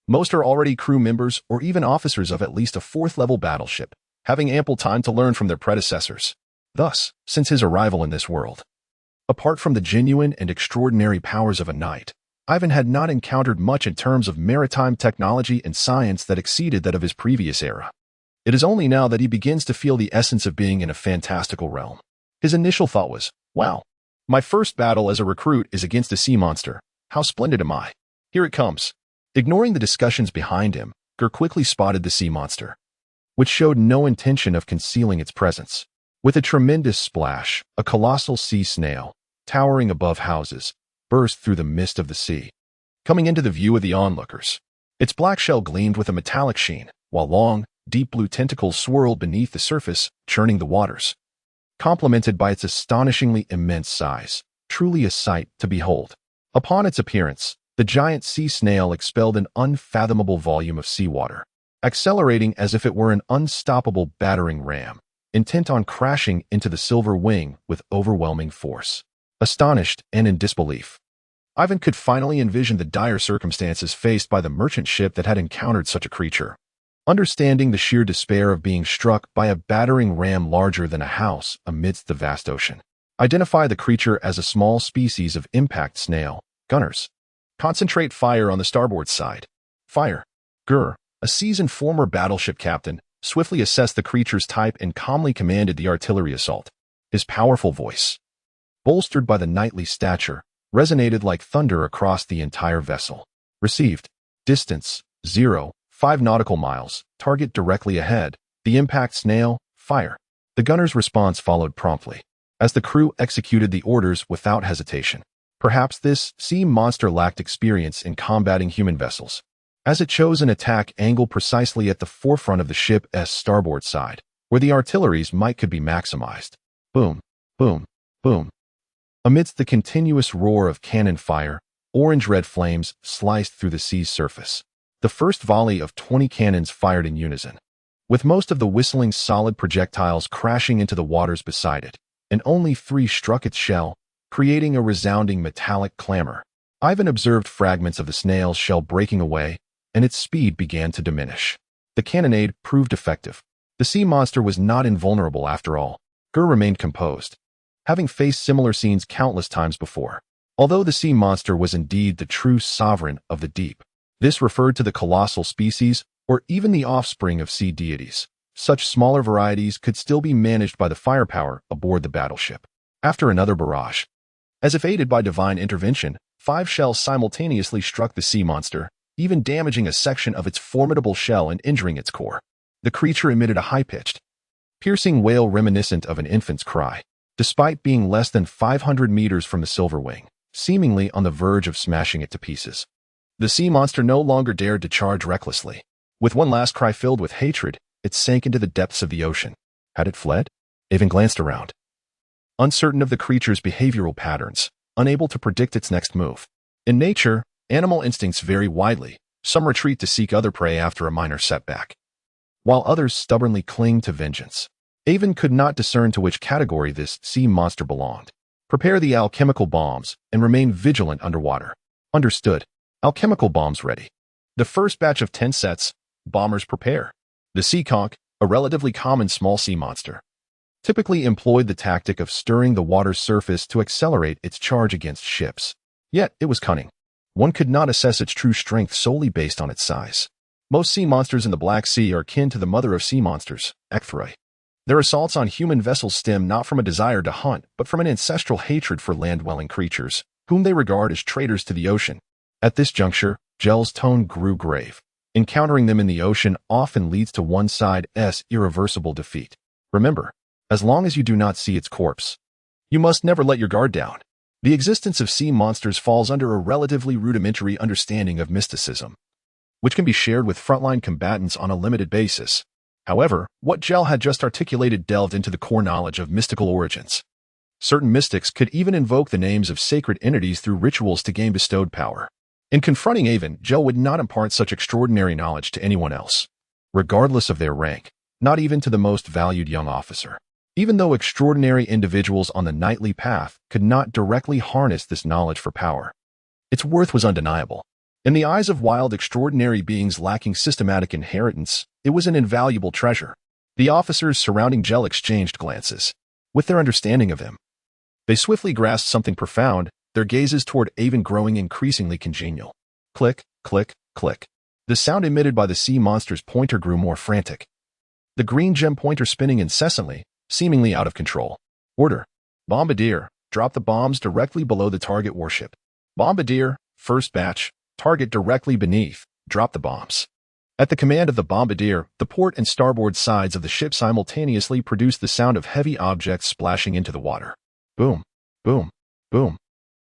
most are already crew members or even officers of at least a 4th-level battleship, having ample time to learn from their predecessors. Thus, since his arrival in this world, apart from the genuine and extraordinary powers of a knight, Aiven had not encountered much in terms of maritime technology and science that exceeded that of his previous era. It is only now that he begins to feel the essence of being in a fantastical realm. His initial thought was, wow, my first battle as a recruit is against a sea monster. How splendid am I? Here it comes. Ignoring the discussions behind him, Gur quickly spotted the sea monster. which showed no intention of concealing its presence. With a tremendous splash, a colossal sea snail, towering above houses, burst through the mist of the sea, coming into the view of the onlookers. Its black shell gleamed with a metallic sheen, while long, deep blue tentacles swirled beneath the surface, churning the waters. Complemented by its astonishingly immense size, truly a sight to behold. Upon its appearance, the giant sea snail expelled an unfathomable volume of seawater, accelerating as if it were an unstoppable battering ram, intent on crashing into the silver wing with overwhelming force. Astonished and in disbelief, Aiven could finally envision the dire circumstances faced by the merchant ship that had encountered such a creature. Understanding the sheer despair of being struck by a battering ram larger than a house amidst the vast ocean. Identify the creature as a small species of impact snail. Gunners. Concentrate fire on the starboard side. Fire. Gur, a seasoned former battleship captain, swiftly assessed the creature's type and calmly commanded the artillery assault. His powerful voice, bolstered by the knightly stature, resonated like thunder across the entire vessel. Received. Distance, 0.5 nautical miles. Target directly ahead. The impact snail, fire. The gunner's response followed promptly, as the crew executed the orders without hesitation. Perhaps this sea monster lacked experience in combating human vessels, as it chose an attack angle precisely at the forefront of the ship's starboard side, where the artillery's might could be maximized. Boom, boom, boom. Amidst the continuous roar of cannon fire, orange-red flames sliced through the sea's surface. The first volley of 20 cannons fired in unison, with most of the whistling solid projectiles crashing into the waters beside it, and only 3 struck its shell, creating a resounding metallic clamor. Aiven observed fragments of the snail's shell breaking away, and its speed began to diminish. The cannonade proved effective. The sea monster was not invulnerable after all. Gur remained composed, having faced similar scenes countless times before. Although the sea monster was indeed the true sovereign of the deep, this referred to the colossal species or even the offspring of sea deities. Such smaller varieties could still be managed by the firepower aboard the battleship. After another barrage, as if aided by divine intervention, 5 shells simultaneously struck the sea monster, even damaging a section of its formidable shell and injuring its core. The creature emitted a high-pitched, piercing wail reminiscent of an infant's cry, despite being less than 500 meters from the silver wing, seemingly on the verge of smashing it to pieces. The sea monster no longer dared to charge recklessly. With one last cry filled with hatred, it sank into the depths of the ocean. Had it fled? Aiven glanced around, uncertain of the creature's behavioral patterns, unable to predict its next move. In nature, animal instincts vary widely. Some retreat to seek other prey after a minor setback, while others stubbornly cling to vengeance. Aiven could not discern to which category this sea monster belonged. Prepare the alchemical bombs and remain vigilant underwater. Understood. Alchemical bombs ready. The first batch of 10 sets. Bombers prepare. The sea conch, a relatively common small sea monster, typically employed the tactic of stirring the water's surface to accelerate its charge against ships. Yet, it was cunning. One could not assess its true strength solely based on its size. Most sea monsters in the Black Sea are kin to the mother of sea monsters, Ecthroi. Their assaults on human vessels stem not from a desire to hunt, but from an ancestral hatred for land-dwelling creatures, whom they regard as traitors to the ocean. At this juncture, Gel's tone grew grave. Encountering them in the ocean often leads to one side's irreversible defeat. Remember, as long as you do not see its corpse, you must never let your guard down. The existence of sea monsters falls under a relatively rudimentary understanding of mysticism, which can be shared with frontline combatants on a limited basis. However, what Gel had just articulated delved into the core knowledge of mystical origins. Certain mystics could even invoke the names of sacred entities through rituals to gain bestowed power. In confronting Aiven, Gel would not impart such extraordinary knowledge to anyone else, regardless of their rank, not even to the most valued young officer. Even though extraordinary individuals on the knightly path could not directly harness this knowledge for power, its worth was undeniable. In the eyes of wild, extraordinary beings lacking systematic inheritance, it was an invaluable treasure. The officers surrounding Gel exchanged glances. With their understanding of him, they swiftly grasped something profound, their gazes toward Aiven growing increasingly congenial. Click, click, click. The sound emitted by the sea monster's pointer grew more frantic, the green gem pointer spinning incessantly, seemingly out of control. Order. Bombardier, drop the bombs directly below the target warship. Bombardier, first batch, target directly beneath, drop the bombs. At the command of the bombardier, the port and starboard sides of the ship simultaneously produced the sound of heavy objects splashing into the water. Boom, boom, boom.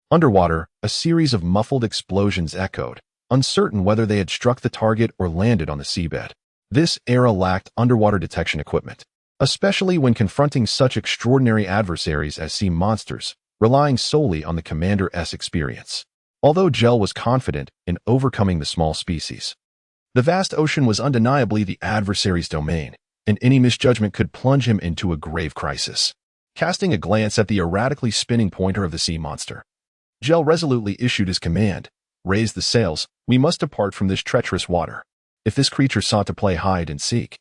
Underwater, a series of muffled explosions echoed, uncertain whether they had struck the target or landed on the seabed. This era lacked underwater detection equipment, especially when confronting such extraordinary adversaries as sea monsters, relying solely on the commander's experience. Although Gel was confident in overcoming the small species, the vast ocean was undeniably the adversary's domain, and any misjudgment could plunge him into a grave crisis. Casting a glance at the erratically spinning pointer of the sea monster, Gel resolutely issued his command. Raise the sails, we must depart from this treacherous water. If this creature sought to play hide and seek,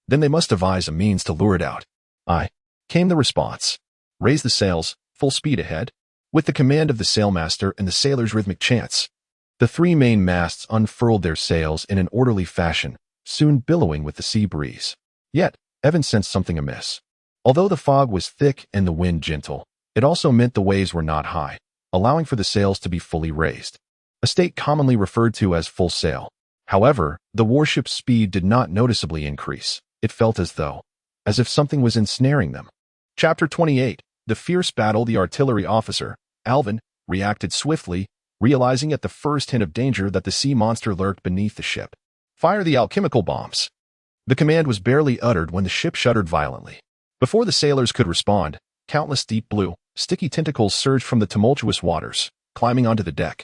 then they must devise a means to lure it out. Aye, came the response. Raise the sails, full speed ahead. With the command of the sailmaster and the sailors' rhythmic chants, the three main masts unfurled their sails in an orderly fashion, soon billowing with the sea breeze. Yet, Aiven sensed something amiss. Although the fog was thick and the wind gentle, it also meant the waves were not high, allowing for the sails to be fully raised, a state commonly referred to as full sail. However, the warship's speed did not noticeably increase. It felt as if something was ensnaring them. Chapter 28. The fierce battle. The artillery officer, Aiven, reacted swiftly, realizing at the first hint of danger that the sea monster lurked beneath the ship. Fire the alchemical bombs. The command was barely uttered when the ship shuddered violently. Before the sailors could respond, countless deep blue, sticky tentacles surged from the tumultuous waters, climbing onto the deck,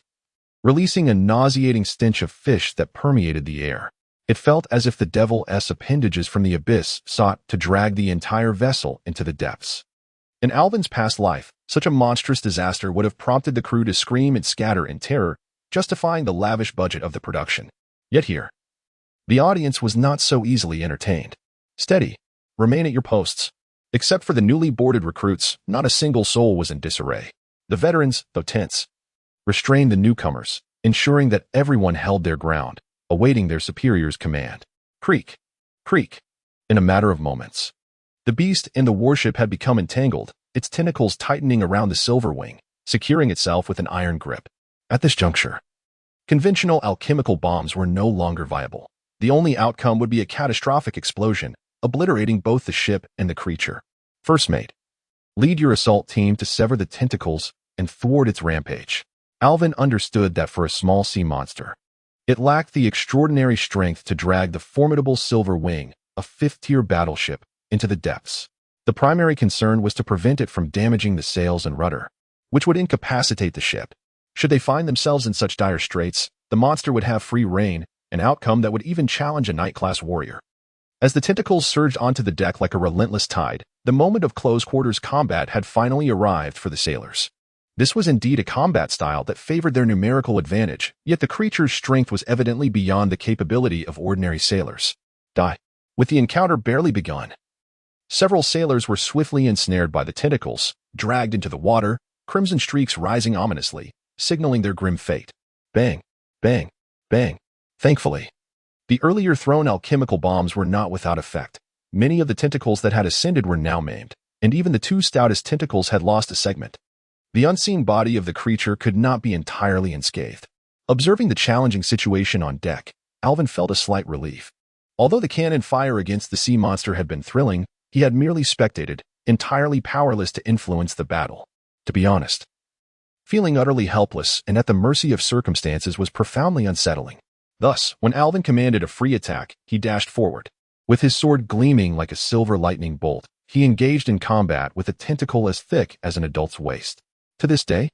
releasing a nauseating stench of fish that permeated the air. It felt as if the devil's appendages from the abyss sought to drag the entire vessel into the depths. In Aiven's past life, such a monstrous disaster would have prompted the crew to scream and scatter in terror, justifying the lavish budget of the production. Yet here, the audience was not so easily entertained. Steady. Remain at your posts. Except for the newly boarded recruits, not a single soul was in disarray. The veterans, though tense, restrained the newcomers, ensuring that everyone held their ground, awaiting their superior's command. Creak, creak. In a matter of moments, the beast in the warship had become entangled, its tentacles tightening around the silver wing, securing itself with an iron grip. At this juncture, conventional alchemical bombs were no longer viable. The only outcome would be a catastrophic explosion, obliterating both the ship and the creature. First mate, lead your assault team to sever the tentacles and thwart its rampage. Aiven understood that for a small sea monster, it lacked the extraordinary strength to drag the formidable Silver Wing, a fifth-tier battleship, into the depths. The primary concern was to prevent it from damaging the sails and rudder, which would incapacitate the ship. Should they find themselves in such dire straits, the monster would have free rein, an outcome that would even challenge a knight-class warrior. As the tentacles surged onto the deck like a relentless tide, the moment of close-quarters combat had finally arrived for the sailors. This was indeed a combat style that favored their numerical advantage, yet the creature's strength was evidently beyond the capability of ordinary sailors. With the encounter barely begun, several sailors were swiftly ensnared by the tentacles, dragged into the water, crimson streaks rising ominously, signaling their grim fate. Bang, bang, bang. Thankfully, the earlier thrown alchemical bombs were not without effect. Many of the tentacles that had ascended were now maimed, and even the two stoutest tentacles had lost a segment. The unseen body of the creature could not be entirely unscathed. Observing the challenging situation on deck, Aiven felt a slight relief. Although the cannon fire against the sea monster had been thrilling, he had merely spectated, entirely powerless to influence the battle. To be honest, feeling utterly helpless and at the mercy of circumstances was profoundly unsettling. Thus, when Aiven commanded a free attack, he dashed forward. With his sword gleaming like a silver lightning bolt, he engaged in combat with a tentacle as thick as an adult's waist. To this day,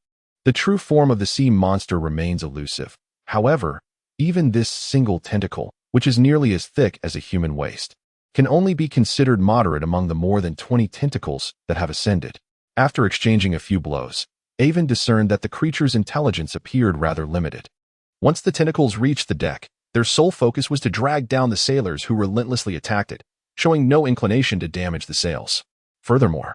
the true form of the sea monster remains elusive. However, even this single tentacle, which is nearly as thick as a human waist, can only be considered moderate among the more than 20 tentacles that have ascended. After exchanging a few blows, Aiven discerned that the creature's intelligence appeared rather limited. Once the tentacles reached the deck, their sole focus was to drag down the sailors who relentlessly attacked it, showing no inclination to damage the sails. Furthermore,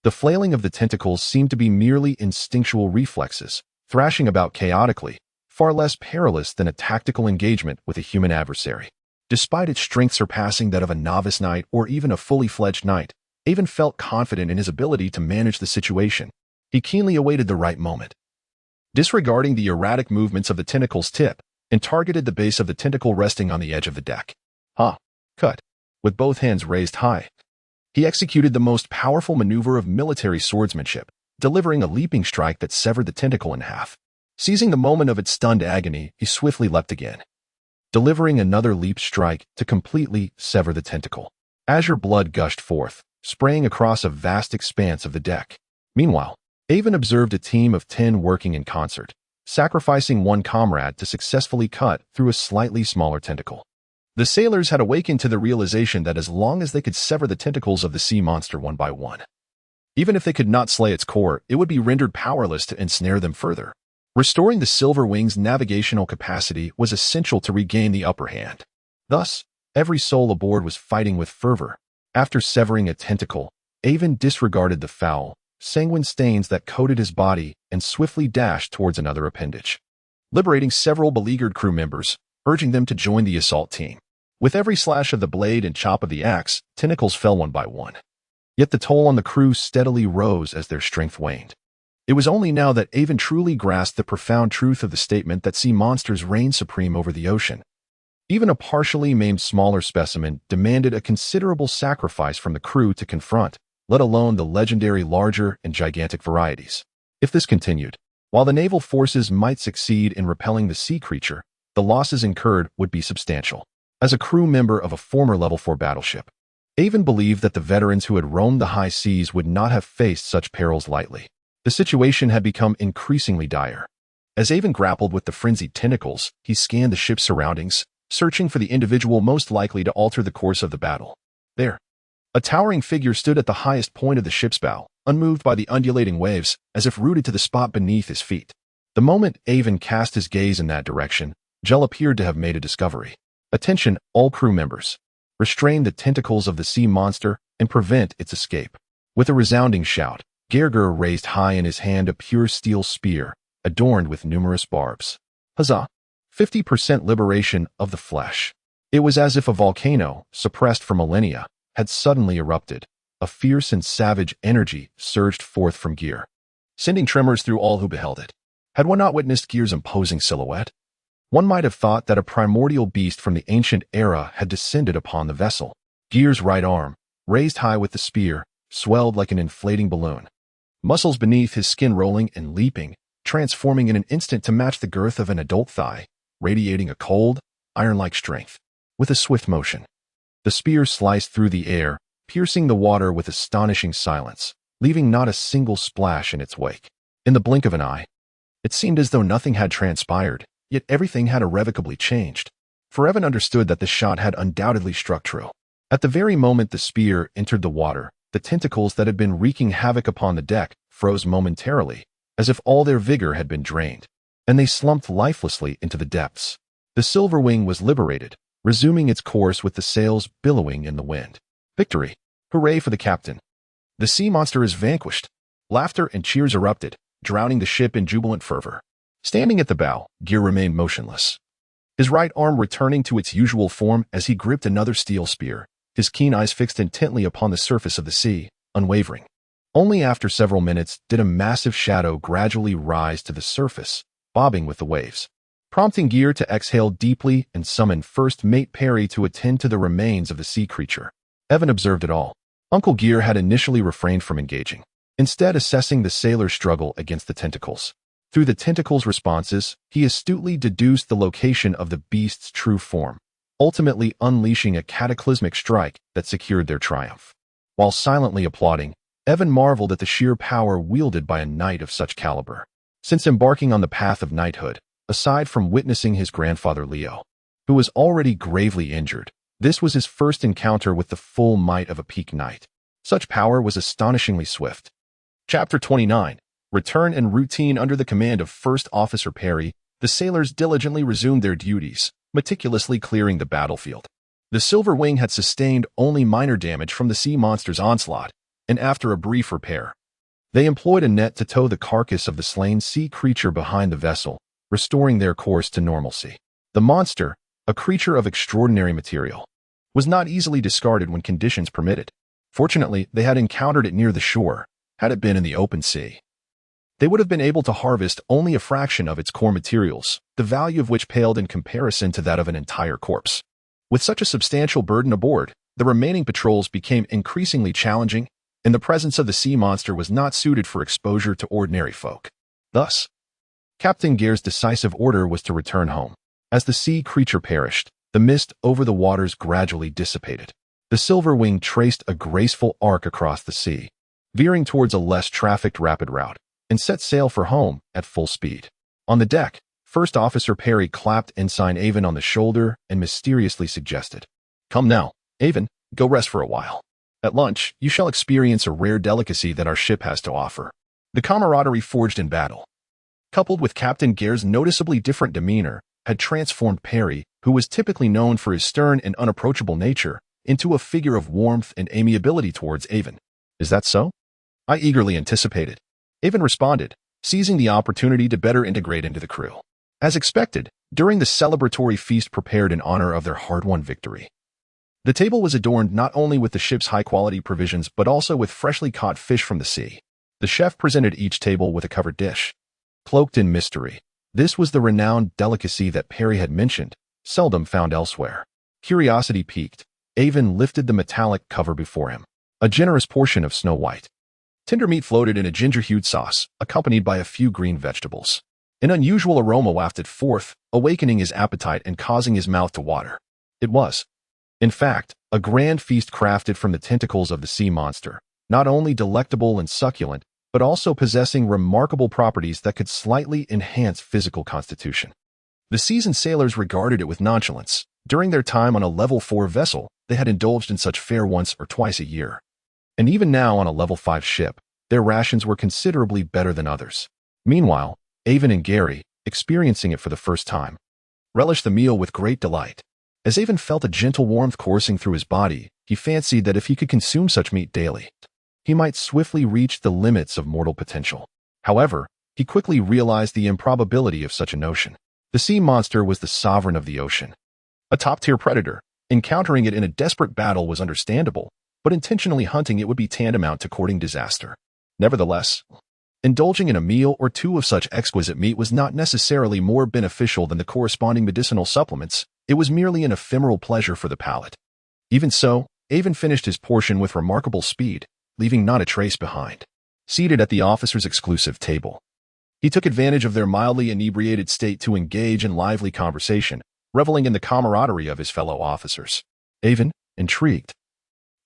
the flailing of the tentacles seemed to be merely instinctual reflexes, thrashing about chaotically, far less perilous than a tactical engagement with a human adversary. Despite its strength surpassing that of a novice knight or even a fully fledged knight, Aiven felt confident in his ability to manage the situation. He keenly awaited the right moment. Disregarding the erratic movements of the tentacle's tip, and targeted the base of the tentacle resting on the edge of the deck. Cut. With both hands raised high, he executed the most powerful maneuver of military swordsmanship, delivering a leaping strike that severed the tentacle in half. Seizing the moment of its stunned agony, he swiftly leapt again, delivering another leap strike to completely sever the tentacle. Azure blood gushed forth, spraying across a vast expanse of the deck. Meanwhile, Aiven observed a team of 10 working in concert, sacrificing one comrade to successfully cut through a slightly smaller tentacle. The sailors had awakened to the realization that as long as they could sever the tentacles of the sea monster one by one, even if they could not slay its core, it would be rendered powerless to ensnare them further. Restoring the Silver Wing's navigational capacity was essential to regain the upper hand. Thus, every soul aboard was fighting with fervor. After severing a tentacle, Aiven disregarded the foul, sanguine stains that coated his body and swiftly dashed towards another appendage, liberating several beleaguered crew members, urging them to join the assault team. With every slash of the blade and chop of the axe, tentacles fell one by one. Yet the toll on the crew steadily rose as their strength waned. It was only now that Aiven truly grasped the profound truth of the statement that sea monsters reign supreme over the ocean. Even a partially maimed smaller specimen demanded a considerable sacrifice from the crew to confront, let alone the legendary larger and gigantic varieties. If this continued, while the naval forces might succeed in repelling the sea creature, the losses incurred would be substantial. As a crew member of a former Level 4 battleship, Aiven believed that the veterans who had roamed the high seas would not have faced such perils lightly. The situation had become increasingly dire. As Aiven grappled with the frenzied tentacles, he scanned the ship's surroundings, searching for the individual most likely to alter the course of the battle. There, a towering figure stood at the highest point of the ship's bow, unmoved by the undulating waves, as if rooted to the spot beneath his feet. The moment Aiven cast his gaze in that direction, Jell appeared to have made a discovery. Attention, all crew members. Restrain the tentacles of the sea monster and prevent its escape. With a resounding shout, Gerger raised high in his hand a pure steel spear, adorned with numerous barbs. Huzzah! 50% liberation of the flesh. It was as if a volcano, suppressed for millennia, had suddenly erupted. A fierce and savage energy surged forth from Gear, sending tremors through all who beheld it. Had one not witnessed Gear's imposing silhouette, one might have thought that a primordial beast from the ancient era had descended upon the vessel. Gear's right arm, raised high with the spear, swelled like an inflating balloon. Muscles beneath his skin rolling and leaping, transforming in an instant to match the girth of an adult thigh, radiating a cold, iron-like strength. With a swift motion, the spear sliced through the air, piercing the water with astonishing silence, leaving not a single splash in its wake. In the blink of an eye, it seemed as though nothing had transpired, yet everything had irrevocably changed. For Aiven understood that the shot had undoubtedly struck true. At the very moment the spear entered the water, the tentacles that had been wreaking havoc upon the deck froze momentarily, as if all their vigor had been drained, and they slumped lifelessly into the depths. The Silver Wing was liberated, resuming its course with the sails billowing in the wind. Victory! Hooray for the captain! The sea monster is vanquished. Laughter and cheers erupted, drowning the ship in jubilant fervor. Standing at the bow, Gear remained motionless, his right arm returning to its usual form as he gripped another steel spear, his keen eyes fixed intently upon the surface of the sea, unwavering. Only after several minutes did a massive shadow gradually rise to the surface, bobbing with the waves, prompting Gear to exhale deeply and summon First Mate Perry to attend to the remains of the sea creature. Aiven observed it all. Uncle Gear had initially refrained from engaging, instead assessing the sailor's struggle against the tentacles. Through the tentacles' responses, he astutely deduced the location of the beast's true form, ultimately unleashing a cataclysmic strike that secured their triumph. While silently applauding, Aiven marveled at the sheer power wielded by a knight of such caliber. Since embarking on the path of knighthood, aside from witnessing his grandfather Leo, who was already gravely injured, this was his first encounter with the full might of a peak knight. Such power was astonishingly swift. Chapter 29. Return and routine. Under the command of First Officer Perry, the sailors diligently resumed their duties, meticulously clearing the battlefield. The Silver Wing had sustained only minor damage from the sea monster's onslaught, and after a brief repair, they employed a net to tow the carcass of the slain sea creature behind the vessel, restoring their course to normalcy. The monster, a creature of extraordinary material, was not easily discarded when conditions permitted. Fortunately, they had encountered it near the shore. Had it been in the open sea, They would have been able to harvest only a fraction of its core materials, the value of which paled in comparison to that of an entire corpse. With such a substantial burden aboard, the remaining patrols became increasingly challenging, and the presence of the sea monster was not suited for exposure to ordinary folk. Thus, Captain Gare's decisive order was to return home. As the sea creature perished, the mist over the waters gradually dissipated. The Silver Wing traced a graceful arc across the sea, veering towards a less trafficked rapid route, and set sail for home at full speed. On the deck, First Officer Perry clapped Ensign Aiven on the shoulder and mysteriously suggested, "Come now, Aiven, go rest for a while. At lunch, you shall experience a rare delicacy that our ship has to offer." The camaraderie forged in battle, coupled with Captain Gare's noticeably different demeanor, had transformed Perry, who was typically known for his stern and unapproachable nature, into a figure of warmth and amiability towards Aiven. "Is that so?" I eagerly anticipated. Aiven responded, seizing the opportunity to better integrate into the crew. As expected, during the celebratory feast prepared in honor of their hard-won victory, the table was adorned not only with the ship's high-quality provisions but also with freshly caught fish from the sea. The chef presented each table with a covered dish, cloaked in mystery. This was the renowned delicacy that Perry had mentioned, seldom found elsewhere. Curiosity piqued, Aiven lifted the metallic cover before him. A generous portion of snow white tender meat floated in a ginger-hued sauce, accompanied by a few green vegetables. An unusual aroma wafted forth, awakening his appetite and causing his mouth to water. It was, in fact, a grand feast crafted from the tentacles of the sea monster, not only delectable and succulent, but also possessing remarkable properties that could slightly enhance physical constitution. The seasoned sailors regarded it with nonchalance. During their time on a level 4 vessel, they had indulged in such fare once or twice a year. And even now on a level 5 ship, their rations were considerably better than others. Meanwhile, Aiven and Gary, experiencing it for the first time, relished the meal with great delight. As Aiven felt a gentle warmth coursing through his body, he fancied that if he could consume such meat daily, he might swiftly reach the limits of mortal potential. However, he quickly realized the improbability of such a notion. The sea monster was the sovereign of the ocean, a top-tier predator. Encountering it in a desperate battle was understandable, but intentionally hunting it would be tantamount to courting disaster. Nevertheless, indulging in a meal or two of such exquisite meat was not necessarily more beneficial than the corresponding medicinal supplements. It was merely an ephemeral pleasure for the palate. Even so, Aiven finished his portion with remarkable speed, leaving not a trace behind. Seated at the officers' exclusive table, he took advantage of their mildly inebriated state to engage in lively conversation, reveling in the camaraderie of his fellow officers. Aiven, intrigued,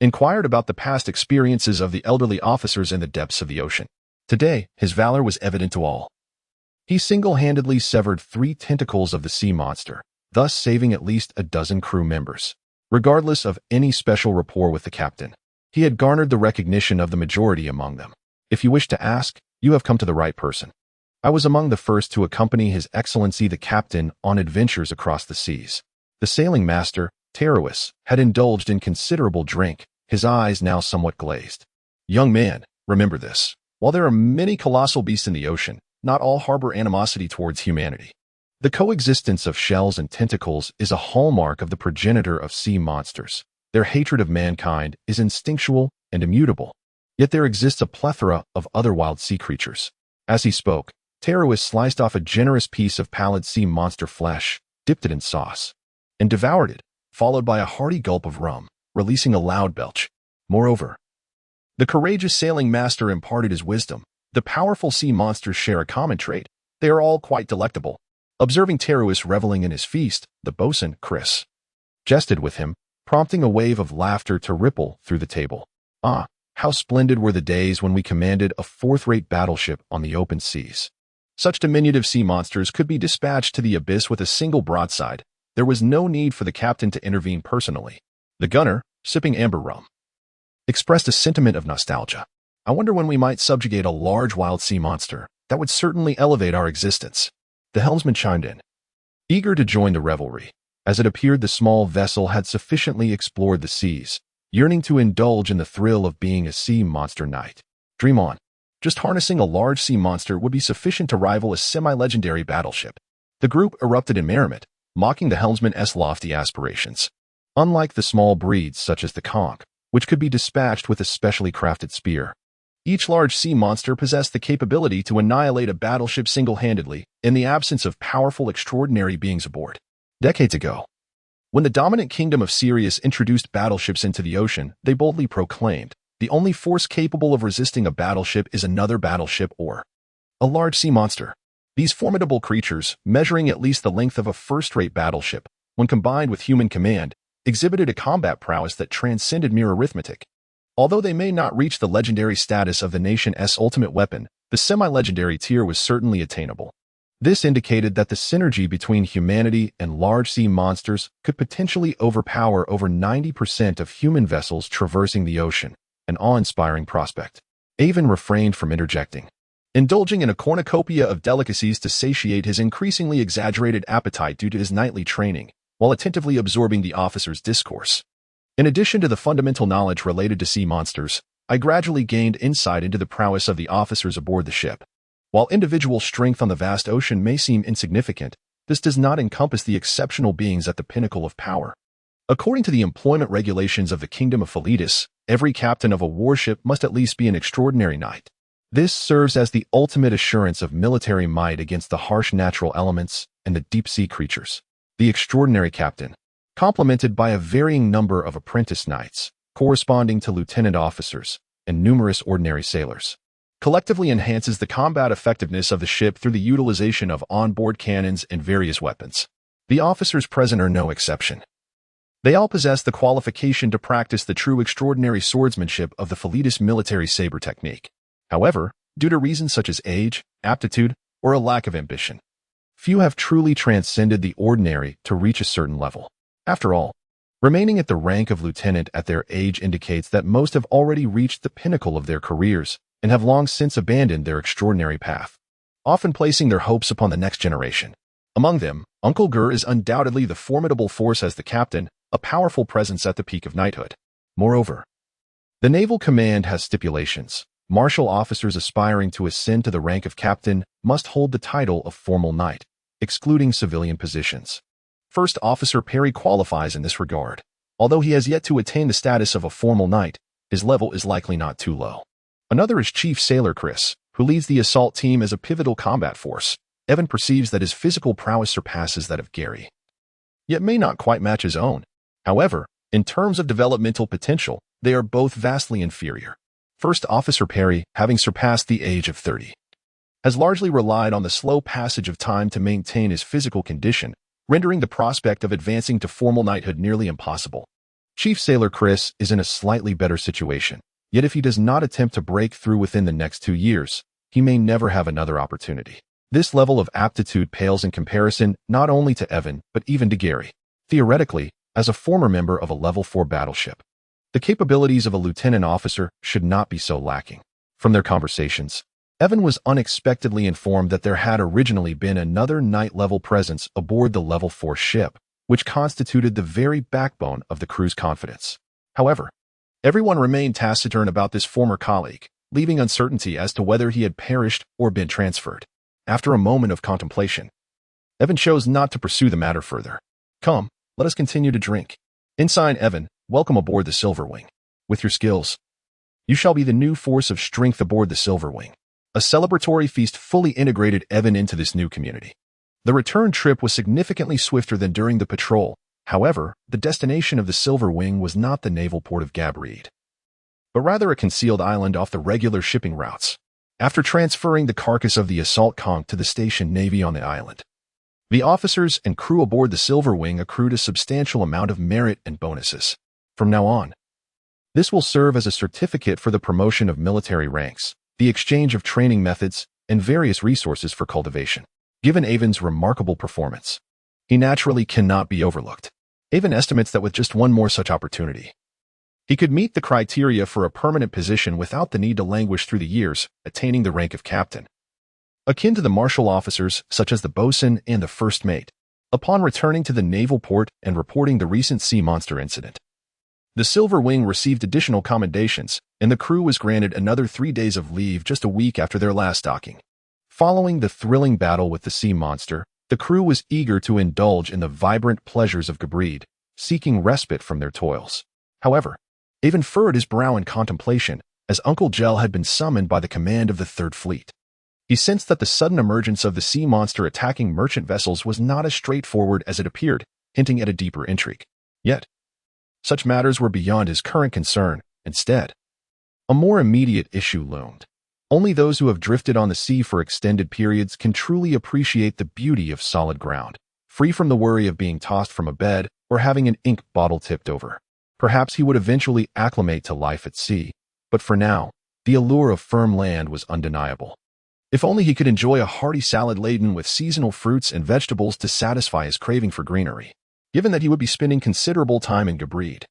inquired about the past experiences of the elderly officers in the depths of the ocean. Today, his valor was evident to all. He single-handedly severed 3 tentacles of the sea monster, thus saving at least a dozen crew members. Regardless of any special rapport with the captain, he had garnered the recognition of the majority among them. If you wish to ask, you have come to the right person. I was among the first to accompany His Excellency the Captain on adventures across the seas. The sailing master, tailless, had indulged in considerable drink, his eyes now somewhat glazed. "Young man, remember this. While there are many colossal beasts in the ocean, not all harbor animosity towards humanity. The coexistence of shells and tentacles is a hallmark of the progenitor of sea monsters. Their hatred of mankind is instinctual and immutable. Yet there exists a plethora of other wild sea creatures." As he spoke, tailless sliced off a generous piece of pallid sea monster flesh, dipped it in sauce, and devoured it, followed by a hearty gulp of rum, releasing a loud belch. Moreover, the courageous sailing master imparted his wisdom. The powerful sea monsters share a common trait. They are all quite delectable. Observing tailless reveling in his feast, the boatswain, Chris, jested with him, prompting a wave of laughter to ripple through the table. "Ah, how splendid were the days when we commanded a fourth-rate battleship on the open seas. Such diminutive sea monsters could be dispatched to the abyss with a single broadside. There was no need for the captain to intervene personally." The gunner, sipping amber rum, expressed a sentiment of nostalgia. "I wonder when we might subjugate a large wild sea monster. That would certainly elevate our existence." The helmsman chimed in, eager to join the revelry. As it appeared the small vessel had sufficiently explored the seas, yearning to indulge in the thrill of being a sea monster knight. Dream on. Just harnessing a large sea monster would be sufficient to rival a semi-legendary battleship. The group erupted in merriment, mocking the helmsman's lofty aspirations. Unlike the small breeds such as the conch, which could be dispatched with a specially crafted spear, Each large sea monster possessed the capability to annihilate a battleship single-handedly in the absence of powerful, extraordinary beings aboard. Decades ago, when the dominant kingdom of Sirius introduced battleships into the ocean, they boldly proclaimed, "The only force capable of resisting a battleship is another battleship or a large sea monster." These formidable creatures, measuring at least the length of a first-rate battleship, when combined with human command, exhibited a combat prowess that transcended mere arithmetic. Although they may not reach the legendary status of the nation's ultimate weapon, the semi-legendary tier was certainly attainable. This indicated that the synergy between humanity and large sea monsters could potentially overpower over 90% of human vessels traversing the ocean, an awe-inspiring prospect. Aiven refrained from interjecting, indulging in a cornucopia of delicacies to satiate his increasingly exaggerated appetite due to his nightly training, while attentively absorbing the officer's discourse. In addition to the fundamental knowledge related to sea monsters, I gradually gained insight into the prowess of the officers aboard the ship. While individual strength on the vast ocean may seem insignificant, this does not encompass the exceptional beings at the pinnacle of power. According to the employment regulations of the Kingdom of Voyages, every captain of a warship must at least be an extraordinary knight. This serves as the ultimate assurance of military might against the harsh natural elements and the deep-sea creatures. The extraordinary captain, complemented by a varying number of apprentice knights, corresponding to lieutenant officers, and numerous ordinary sailors, collectively enhances the combat effectiveness of the ship through the utilization of onboard cannons and various weapons. The officers present are no exception. They all possess the qualification to practice the true extraordinary swordsmanship of the Voyages military saber technique. However, due to reasons such as age, aptitude, or a lack of ambition, few have truly transcended the ordinary to reach a certain level. After all, remaining at the rank of lieutenant at their age indicates that most have already reached the pinnacle of their careers and have long since abandoned their extraordinary path, often placing their hopes upon the next generation. Among them, Uncle Gur is undoubtedly the formidable force as the captain, a powerful presence at the peak of knighthood. Moreover, the naval command has stipulations. Martial officers aspiring to ascend to the rank of captain must hold the title of formal knight, excluding civilian positions. First Officer Perry qualifies in this regard. Although he has yet to attain the status of a formal knight, his level is likely not too low. Another is Chief Sailor Chris, who leads the assault team as a pivotal combat force. Aiven perceives that his physical prowess surpasses that of Gary, yet may not quite match his own. However, in terms of developmental potential, they are both vastly inferior. First Officer Perry, having surpassed the age of 30, has largely relied on the slow passage of time to maintain his physical condition, rendering the prospect of advancing to formal knighthood nearly impossible. Chief Sailor Chris is in a slightly better situation, yet if he does not attempt to break through within the next 2 years, he may never have another opportunity. This level of aptitude pales in comparison not only to Aiven, but even to Gary. Theoretically, as a former member of a level 4 battleship, the capabilities of a lieutenant officer should not be so lacking. From their conversations, Aiven was unexpectedly informed that there had originally been another knight-level presence aboard the level 4 ship, which constituted the very backbone of the crew's confidence. However, everyone remained taciturn about this former colleague, leaving uncertainty as to whether he had perished or been transferred. After a moment of contemplation, Aiven chose not to pursue the matter further. "Come, let us continue to drink. Ensign Aiven, welcome aboard the Silverwing. With your skills, you shall be the new force of strength aboard the Silverwing." A celebratory feast fully integrated Aiven into this new community. The return trip was significantly swifter than during the patrol. However, the destination of the Silverwing was not the naval port of Gabreed, but rather a concealed island off the regular shipping routes. After transferring the carcass of the assault conch to the station navy on the island, the officers and crew aboard the Silverwing accrued a substantial amount of merit and bonuses. From now on, this will serve as a certificate for the promotion of military ranks, the exchange of training methods, and various resources for cultivation. Given Aiven's remarkable performance, he naturally cannot be overlooked. Aiven estimates that with just one more such opportunity, he could meet the criteria for a permanent position without the need to languish through the years, attaining the rank of captain, akin to the martial officers such as the bosun and the first mate, upon returning to the naval port and reporting the recent sea monster incident. The Silverwing received additional commendations, and the crew was granted another 3 days of leave just a week after their last docking. Following the thrilling battle with the sea monster, the crew was eager to indulge in the vibrant pleasures of Gabreed, seeking respite from their toils. However, Aiven furrowed his brow in contemplation as Uncle Gel had been summoned by the command of the Third Fleet. He sensed that the sudden emergence of the sea monster attacking merchant vessels was not as straightforward as it appeared, hinting at a deeper intrigue. Yet, such matters were beyond his current concern. Instead, a more immediate issue loomed. Only those who have drifted on the sea for extended periods can truly appreciate the beauty of solid ground, free from the worry of being tossed from a bed or having an ink bottle tipped over. Perhaps he would eventually acclimate to life at sea, but for now, the allure of firm land was undeniable. If only he could enjoy a hearty salad laden with seasonal fruits and vegetables to satisfy his craving for greenery, given that he would be spending considerable time in Gabrid.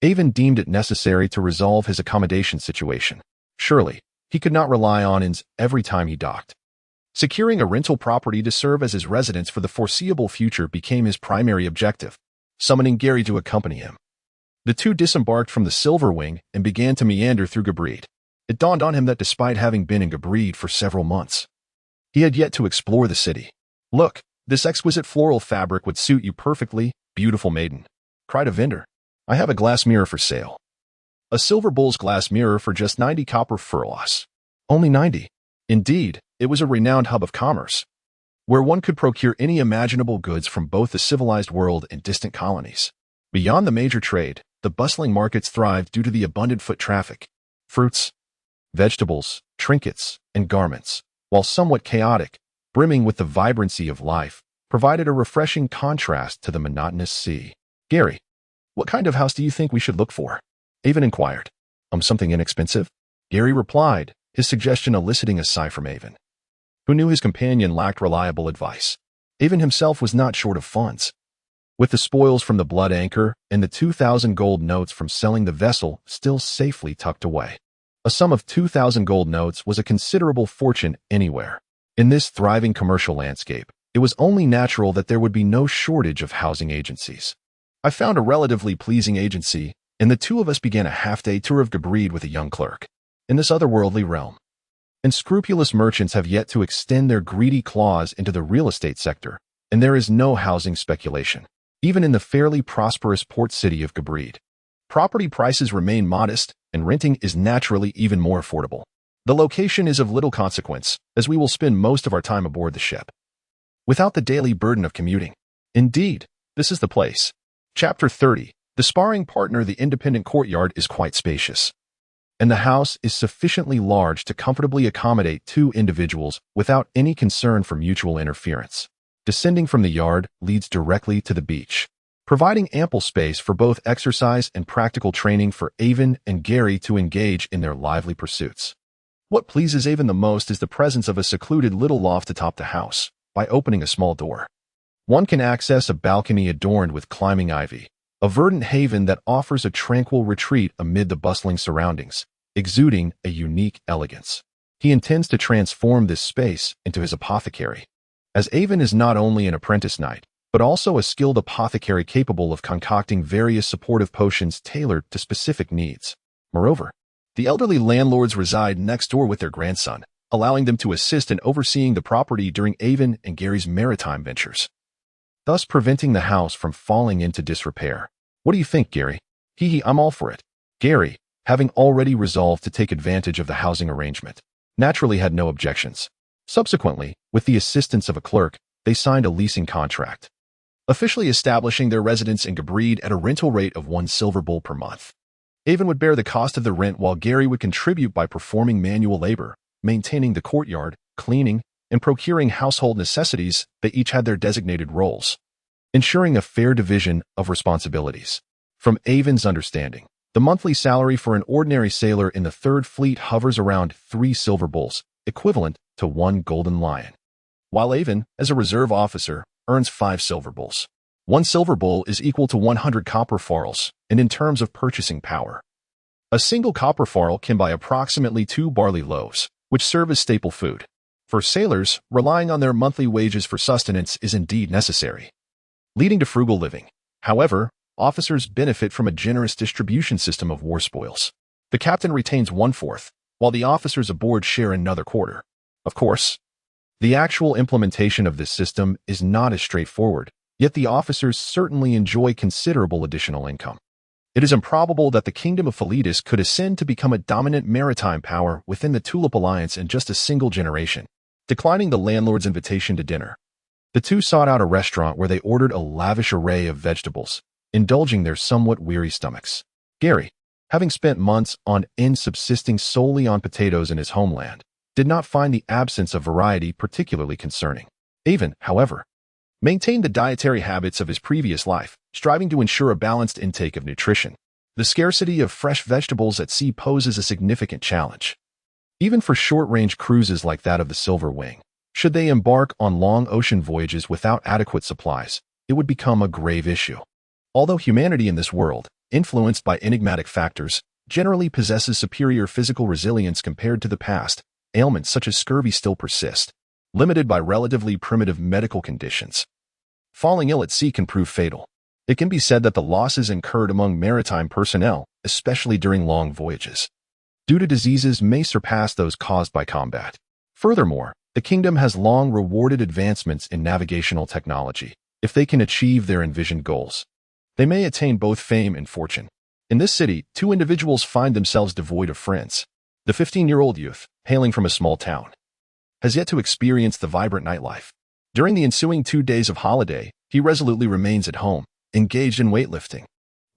Aiven deemed it necessary to resolve his accommodation situation. Surely, he could not rely on inns every time he docked. Securing a rental property to serve as his residence for the foreseeable future became his primary objective, summoning Gary to accompany him. The two disembarked from the Silver Wing and began to meander through Gabrid. It dawned on him that despite having been in Gabrid for several months, he had yet to explore the city. "Look, this exquisite floral fabric would suit you perfectly, beautiful maiden," cried a vendor. "I have a glass mirror for sale." A silver bull's glass mirror for just 90 copper furlahs. Only 90. Indeed, it was a renowned hub of commerce, where one could procure any imaginable goods from both the civilized world and distant colonies. Beyond the major trade, the bustling markets thrived due to the abundant foot traffic. Fruits, vegetables, trinkets, and garments, while somewhat chaotic, brimming with the vibrancy of life, provided a refreshing contrast to the monotonous sea. "Gary, what kind of house do you think we should look for?" Aiven inquired. Something inexpensive?" Gary replied, his suggestion eliciting a sigh from Aiven, who knew his companion lacked reliable advice. Aiven himself was not short of funds. With the spoils from the Blood Anchor and the 2,000 gold notes from selling the vessel still safely tucked away. A sum of 2,000 gold notes was a considerable fortune anywhere. In this thriving commercial landscape, it was only natural that there would be no shortage of housing agencies. "I found a relatively pleasing agency, and the two of us began a half-day tour of Gabrid with a young clerk. In this otherworldly realm, unscrupulous merchants have yet to extend their greedy claws into the real estate sector, and there is no housing speculation. Even in the fairly prosperous port city of Gabrid, property prices remain modest, and renting is naturally even more affordable. The location is of little consequence, as we will spend most of our time aboard the ship, without the daily burden of commuting. Indeed, this is the place." Chapter 30. The sparring partner. The independent courtyard is quite spacious, and the house is sufficiently large to comfortably accommodate two individuals without any concern for mutual interference. Descending from the yard leads directly to the beach, providing ample space for both exercise and practical training for Aiven and Gary to engage in their lively pursuits. What pleases Aiven the most is the presence of a secluded little loft atop the house. By opening a small door, one can access a balcony adorned with climbing ivy, a verdant haven that offers a tranquil retreat amid the bustling surroundings, exuding a unique elegance. He intends to transform this space into his apothecary, as Aiven is not only an apprentice knight, but also a skilled apothecary capable of concocting various supportive potions tailored to specific needs. Moreover, the elderly landlords reside next door with their grandson, allowing them to assist in overseeing the property during Aiven and Gary's maritime ventures, thus preventing the house from falling into disrepair. "What do you think, Gary?" I'm all for it." Gary, having already resolved to take advantage of the housing arrangement, naturally had no objections. Subsequently, with the assistance of a clerk, they signed a leasing contract, officially establishing their residence in Gabrid at a rental rate of 1 silver bull per month. Aiven would bear the cost of the rent while Gary would contribute by performing manual labor, maintaining the courtyard, cleaning, and procuring household necessities. They each had their designated roles, ensuring a fair division of responsibilities. From Aiven's understanding, the monthly salary for an ordinary sailor in the Third Fleet hovers around 3 silver bulls, equivalent to 1 golden lion, while Aiven, as a reserve officer, earns 5 silver bulls. 1 silver bull is equal to 100 copper farls, and in terms of purchasing power, a single copper farl can buy approximately 2 barley loaves, which serve as staple food. For sailors, relying on their monthly wages for sustenance is indeed necessary, leading to frugal living. However, officers benefit from a generous distribution system of war spoils. The captain retains 1/4, while the officers aboard share another quarter. Of course, the actual implementation of this system is not as straightforward, yet the officers certainly enjoy considerable additional income. It is improbable that the kingdom of Philetus could ascend to become a dominant maritime power within the Tulip Alliance in just a single generation. Declining the landlord's invitation to dinner, the two sought out a restaurant where they ordered a lavish array of vegetables, indulging their somewhat weary stomachs. Gary, having spent months on end subsisting solely on potatoes in his homeland, did not find the absence of variety particularly concerning. Aiven, however, maintained the dietary habits of his previous life, striving to ensure a balanced intake of nutrition. The scarcity of fresh vegetables at sea poses a significant challenge, even for short-range cruises like that of the Silver Wing. Should they embark on long ocean voyages without adequate supplies, it would become a grave issue. Although humanity in this world, influenced by enigmatic factors, generally possesses superior physical resilience compared to the past, ailments such as scurvy still persist, limited by relatively primitive medical conditions. Falling ill at sea can prove fatal. It can be said that the losses incurred among maritime personnel, especially during long voyages, due to diseases may surpass those caused by combat. Furthermore, the kingdom has long rewarded advancements in navigational technology. If they can achieve their envisioned goals, they may attain both fame and fortune. In this city, two individuals find themselves devoid of friends. The 15-year-old youth, hailing from a small town, has yet to experience the vibrant nightlife. During the ensuing 2 days of holiday, he resolutely remains at home, engaged in weightlifting.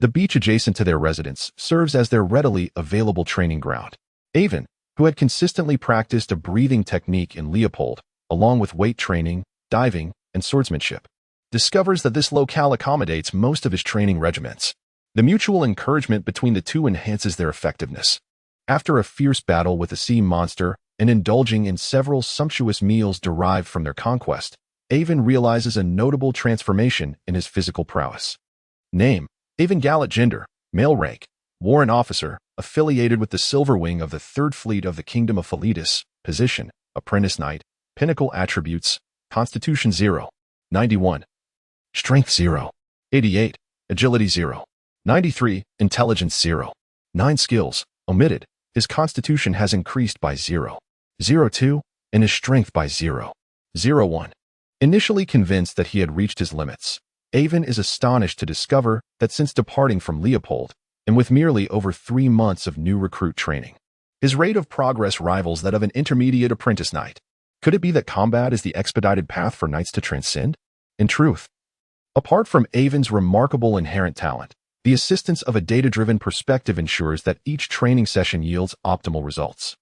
The beach adjacent to their residence serves as their readily available training ground. Aiven, who had consistently practiced a breathing technique in Leopold, along with weight training, diving, and swordsmanship, discovers that this locale accommodates most of his training regiments. The mutual encouragement between the two enhances their effectiveness. After a fierce battle with a sea monster and indulging in several sumptuous meals derived from their conquest, Aiven realizes a notable transformation in his physical prowess. Name: Aiven Gallat. Gender: male. Rank: warrant officer, affiliated with the Silver Wing of the 3rd Fleet of the Kingdom of Philetus. Position: apprentice knight. Pinnacle attributes: Constitution 0, 91. Strength 0, 88. Agility 0, 93. Intelligence 0, 9 skills, omitted. His constitution has increased by 0, 02, and his strength by 0, 01. Initially convinced that he had reached his limits, Aiven is astonished to discover that since departing from Leopold, and with merely over 3 months of new recruit training, his rate of progress rivals that of an intermediate apprentice knight. Could it be that combat is the expedited path for knights to transcend? In truth, apart from Aiven's remarkable inherent talent, the assistance of a data-driven perspective ensures that each training session yields optimal results.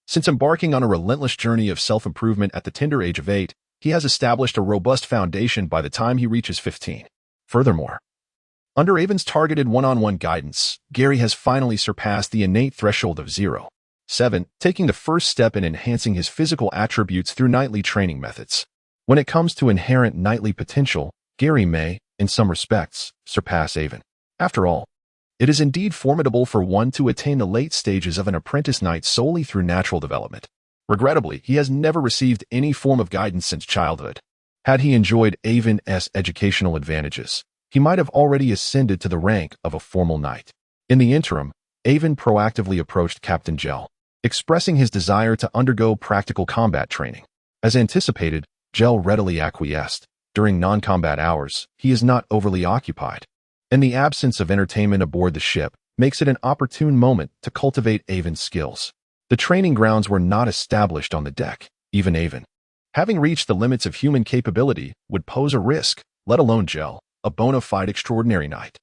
Since embarking on a relentless journey of self-improvement at the tender age of 8, he has established a robust foundation by the time he reaches 15. Furthermore, under Aiven's targeted one-on-one guidance, Gary has finally surpassed the innate threshold of 0, 7, taking the first step in enhancing his physical attributes through knightly training methods. When it comes to inherent knightly potential, Gary may, in some respects, surpass Aiven. After all, it is indeed formidable for one to attain the late stages of an apprentice knight solely through natural development. Regrettably, he has never received any form of guidance since childhood. Had he enjoyed Aiven's educational advantages, he might have already ascended to the rank of a formal knight. In the interim, Aiven proactively approached Captain Gel, expressing his desire to undergo practical combat training. As anticipated, Gel readily acquiesced. During non-combat hours, he is not overly occupied, and the absence of entertainment aboard the ship makes it an opportune moment to cultivate Aiven's skills. The training grounds were not established on the deck. Even Aiven, having reached the limits of human capability, would pose a risk, let alone Gel, a bona fide extraordinary knight.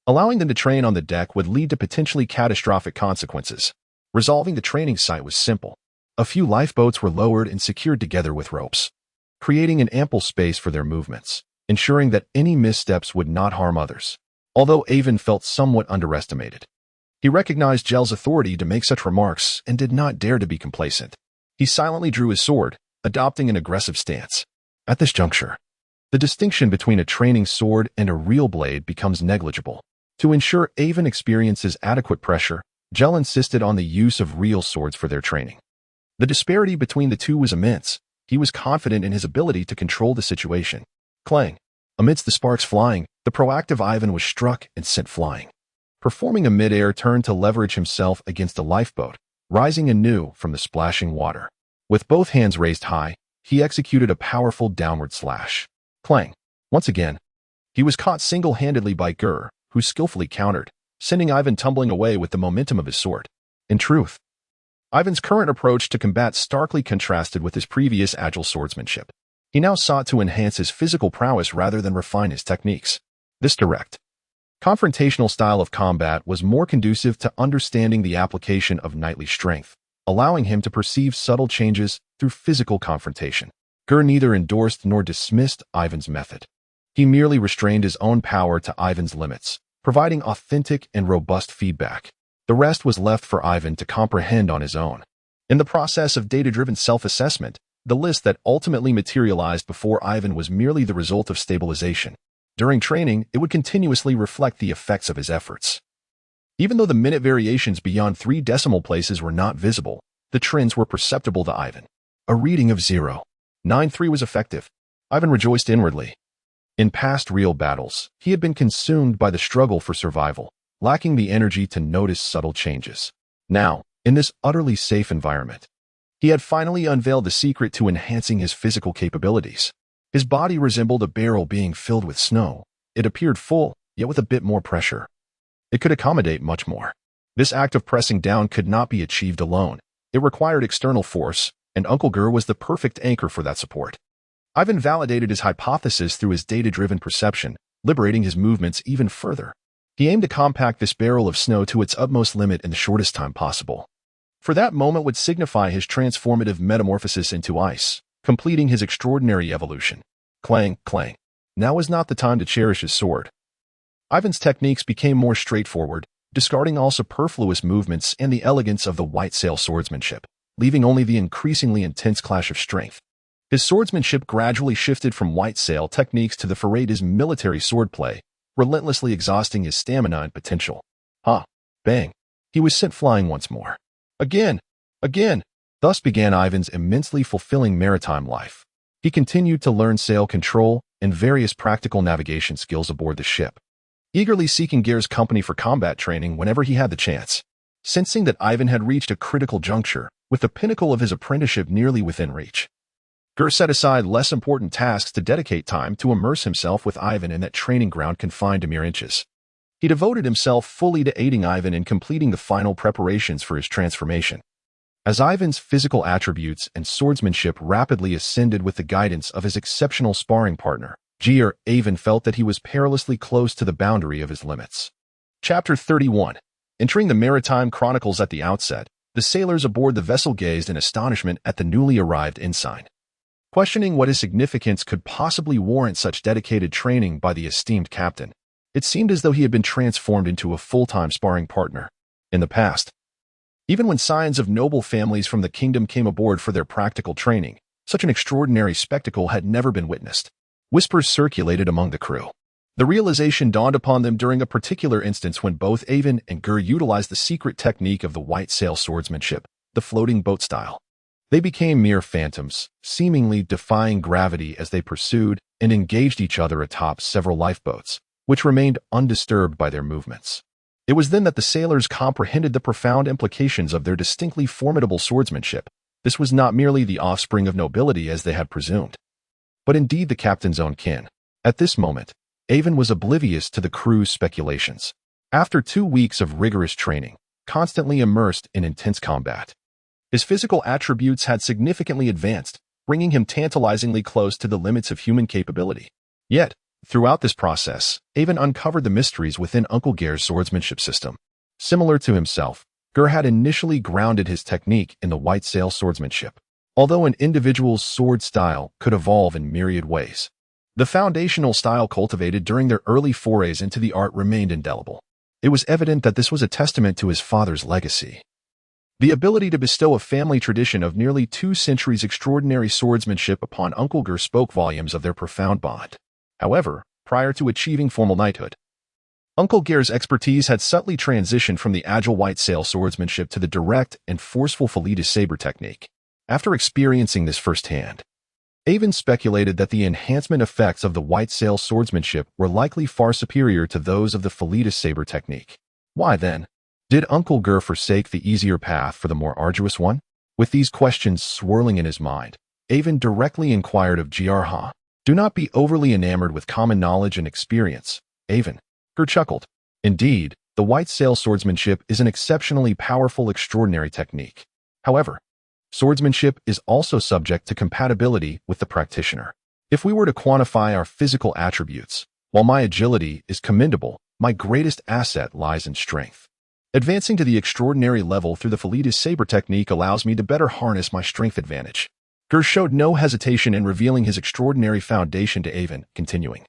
Allowing them to train on the deck would lead to potentially catastrophic consequences. Resolving the training site was simple. A few lifeboats were lowered and secured together with ropes, creating an ample space for their movements, ensuring that any missteps would not harm others. Although Aiven felt somewhat underestimated, he recognized Gel's authority to make such remarks and did not dare to be complacent. He silently drew his sword, adopting an aggressive stance. At this juncture, the distinction between a training sword and a real blade becomes negligible. To ensure Aiven experiences adequate pressure, Gel insisted on the use of real swords for their training. The disparity between the two was immense. He was confident in his ability to control the situation. Clang! Amidst the sparks flying, the proactive Aiven was struck and sent flying. Performing a mid-air turn to leverage himself against a lifeboat, rising anew from the splashing water. With both hands raised high, he executed a powerful downward slash. Clang! Once again, he was caught single-handedly by Gur, who skillfully countered, sending Aiven tumbling away with the momentum of his sword. In truth, Aiven's current approach to combat starkly contrasted with his previous agile swordsmanship. He now sought to enhance his physical prowess rather than refine his techniques. This direct, confrontational style of combat was more conducive to understanding the application of knightly strength, allowing him to perceive subtle changes through physical confrontation. Gur neither endorsed nor dismissed Aiven's method. He merely restrained his own power to Aiven's limits, providing authentic and robust feedback. The rest was left for Aiven to comprehend on his own. In the process of data-driven self-assessment, the list that ultimately materialized before Aiven was merely the result of stabilization. During training, it would continuously reflect the effects of his efforts. Even though the minute variations beyond 3 decimal places were not visible, the trends were perceptible to Aiven. A reading of 0.93 was effective. Aiven rejoiced inwardly. In past real battles, he had been consumed by the struggle for survival, lacking the energy to notice subtle changes. Now, in this utterly safe environment, he had finally unveiled the secret to enhancing his physical capabilities. His body resembled a barrel being filled with snow. It appeared full, yet with a bit more pressure. It could accommodate much more. This act of pressing down could not be achieved alone. It required external force, and Uncle Gur was the perfect anchor for that support. Aiven validated his hypothesis through his data-driven perception, liberating his movements even further. He aimed to compact this barrel of snow to its utmost limit in the shortest time possible. For that moment would signify his transformative metamorphosis into ice, completing his extraordinary evolution. Clang, clang. Now was not the time to cherish his sword. Aiven's techniques became more straightforward, discarding all superfluous movements and the elegance of the white sail swordsmanship, leaving only the increasingly intense clash of strength. His swordsmanship gradually shifted from white sail techniques to the frigid military swordplay, relentlessly exhausting his stamina and potential. Bang. He was sent flying once more. Again. Thus began Aiven's immensely fulfilling maritime life. He continued to learn sail control and various practical navigation skills aboard the ship, eagerly seeking Ger's company for combat training whenever he had the chance. Sensing that Aiven had reached a critical juncture, with the pinnacle of his apprenticeship nearly within reach, Gur set aside less important tasks to dedicate time to immerse himself with Aiven in that training ground confined to mere inches. He devoted himself fully to aiding Aiven in completing the final preparations for his transformation. As Aiven's physical attributes and swordsmanship rapidly ascended with the guidance of his exceptional sparring partner, Aiven felt that he was perilously close to the boundary of his limits. Chapter 31. Entering the Maritime Chronicles at the outset, the sailors aboard the vessel gazed in astonishment at the newly arrived ensign, questioning what his significance could possibly warrant such dedicated training by the esteemed captain. It seemed as though he had been transformed into a full-time sparring partner. In the past, even when scions of noble families from the kingdom came aboard for their practical training, such an extraordinary spectacle had never been witnessed. Whispers circulated among the crew. The realization dawned upon them during a particular instance when both Aiven and Gur utilized the secret technique of the white sail swordsmanship, the floating boat style. They became mere phantoms, seemingly defying gravity as they pursued and engaged each other atop several lifeboats, which remained undisturbed by their movements. It was then that the sailors comprehended the profound implications of their distinctly formidable swordsmanship. This was not merely the offspring of nobility as they had presumed, but indeed the captain's own kin. At this moment, Aiven was oblivious to the crew's speculations. After 2 weeks of rigorous training, constantly immersed in intense combat, his physical attributes had significantly advanced, bringing him tantalizingly close to the limits of human capability. Yet, throughout this process, Aiven uncovered the mysteries within Uncle Ger's swordsmanship system. Similar to himself, Gur had initially grounded his technique in the white sail swordsmanship. Although an individual's sword style could evolve in myriad ways, the foundational style cultivated during their early forays into the art remained indelible. It was evident that this was a testament to his father's legacy. The ability to bestow a family tradition of nearly 2 centuries' extraordinary swordsmanship upon Uncle Gur spoke volumes of their profound bond. However, prior to achieving formal knighthood, Uncle Ger's expertise had subtly transitioned from the agile white sail swordsmanship to the direct and forceful flute saber technique. After experiencing this firsthand, Aiven speculated that the enhancement effects of the white sail swordsmanship were likely far superior to those of the flute saber technique. Why then did Uncle Gur forsake the easier path for the more arduous one? With these questions swirling in his mind, Aiven directly inquired of Gur. Do not be overly enamored with common knowledge and experience, Aiven. Gur chuckled. Indeed, The white sail swordsmanship is an exceptionally powerful, extraordinary technique. However, swordsmanship is also subject to compatibility with the practitioner. If we were to quantify our physical attributes, while my agility is commendable, my greatest asset lies in strength. Advancing to the extraordinary level through the flute saber technique allows me to better harness my strength advantage. Gur showed no hesitation in revealing his extraordinary foundation to Aiven, continuing.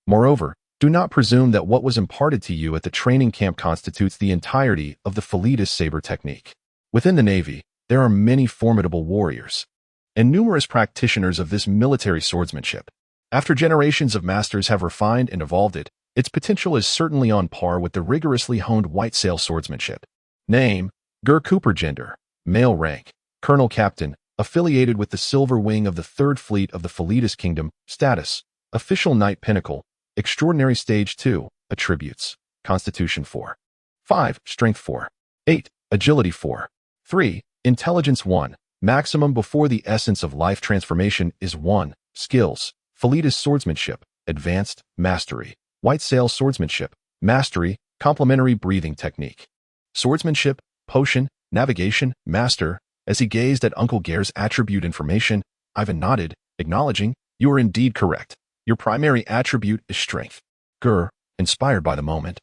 Moreover, do not presume that what was imparted to you at the training camp constitutes the entirety of the flute saber technique. Within the Navy, there are many formidable warriors and numerous practitioners of this military swordsmanship. After generations of masters have refined and evolved it, its potential is certainly on par with the rigorously honed white sail swordsmanship. Name: Gur Cooper. Gender: male. Rank: Colonel Captain, affiliated with the Silver Wing of the 3rd Fleet of the Fleetus Kingdom. Status: Official Knight Pinnacle. Extraordinary Stage 2. Attributes: Constitution 4. 5. Strength 4. 8. Agility 4. 3. Intelligence 1. Maximum before the essence of life transformation is 1. Skills: Fleetus Swordsmanship, Advanced, Mastery. White Sail Swordsmanship, Mastery, Complementary Breathing Technique. Swordsmanship, Potion, Navigation, Master. As he gazed at Uncle Gare's attribute information, Aiven nodded, acknowledging, "You are indeed correct. Your primary attribute is strength." Gur, inspired by the moment,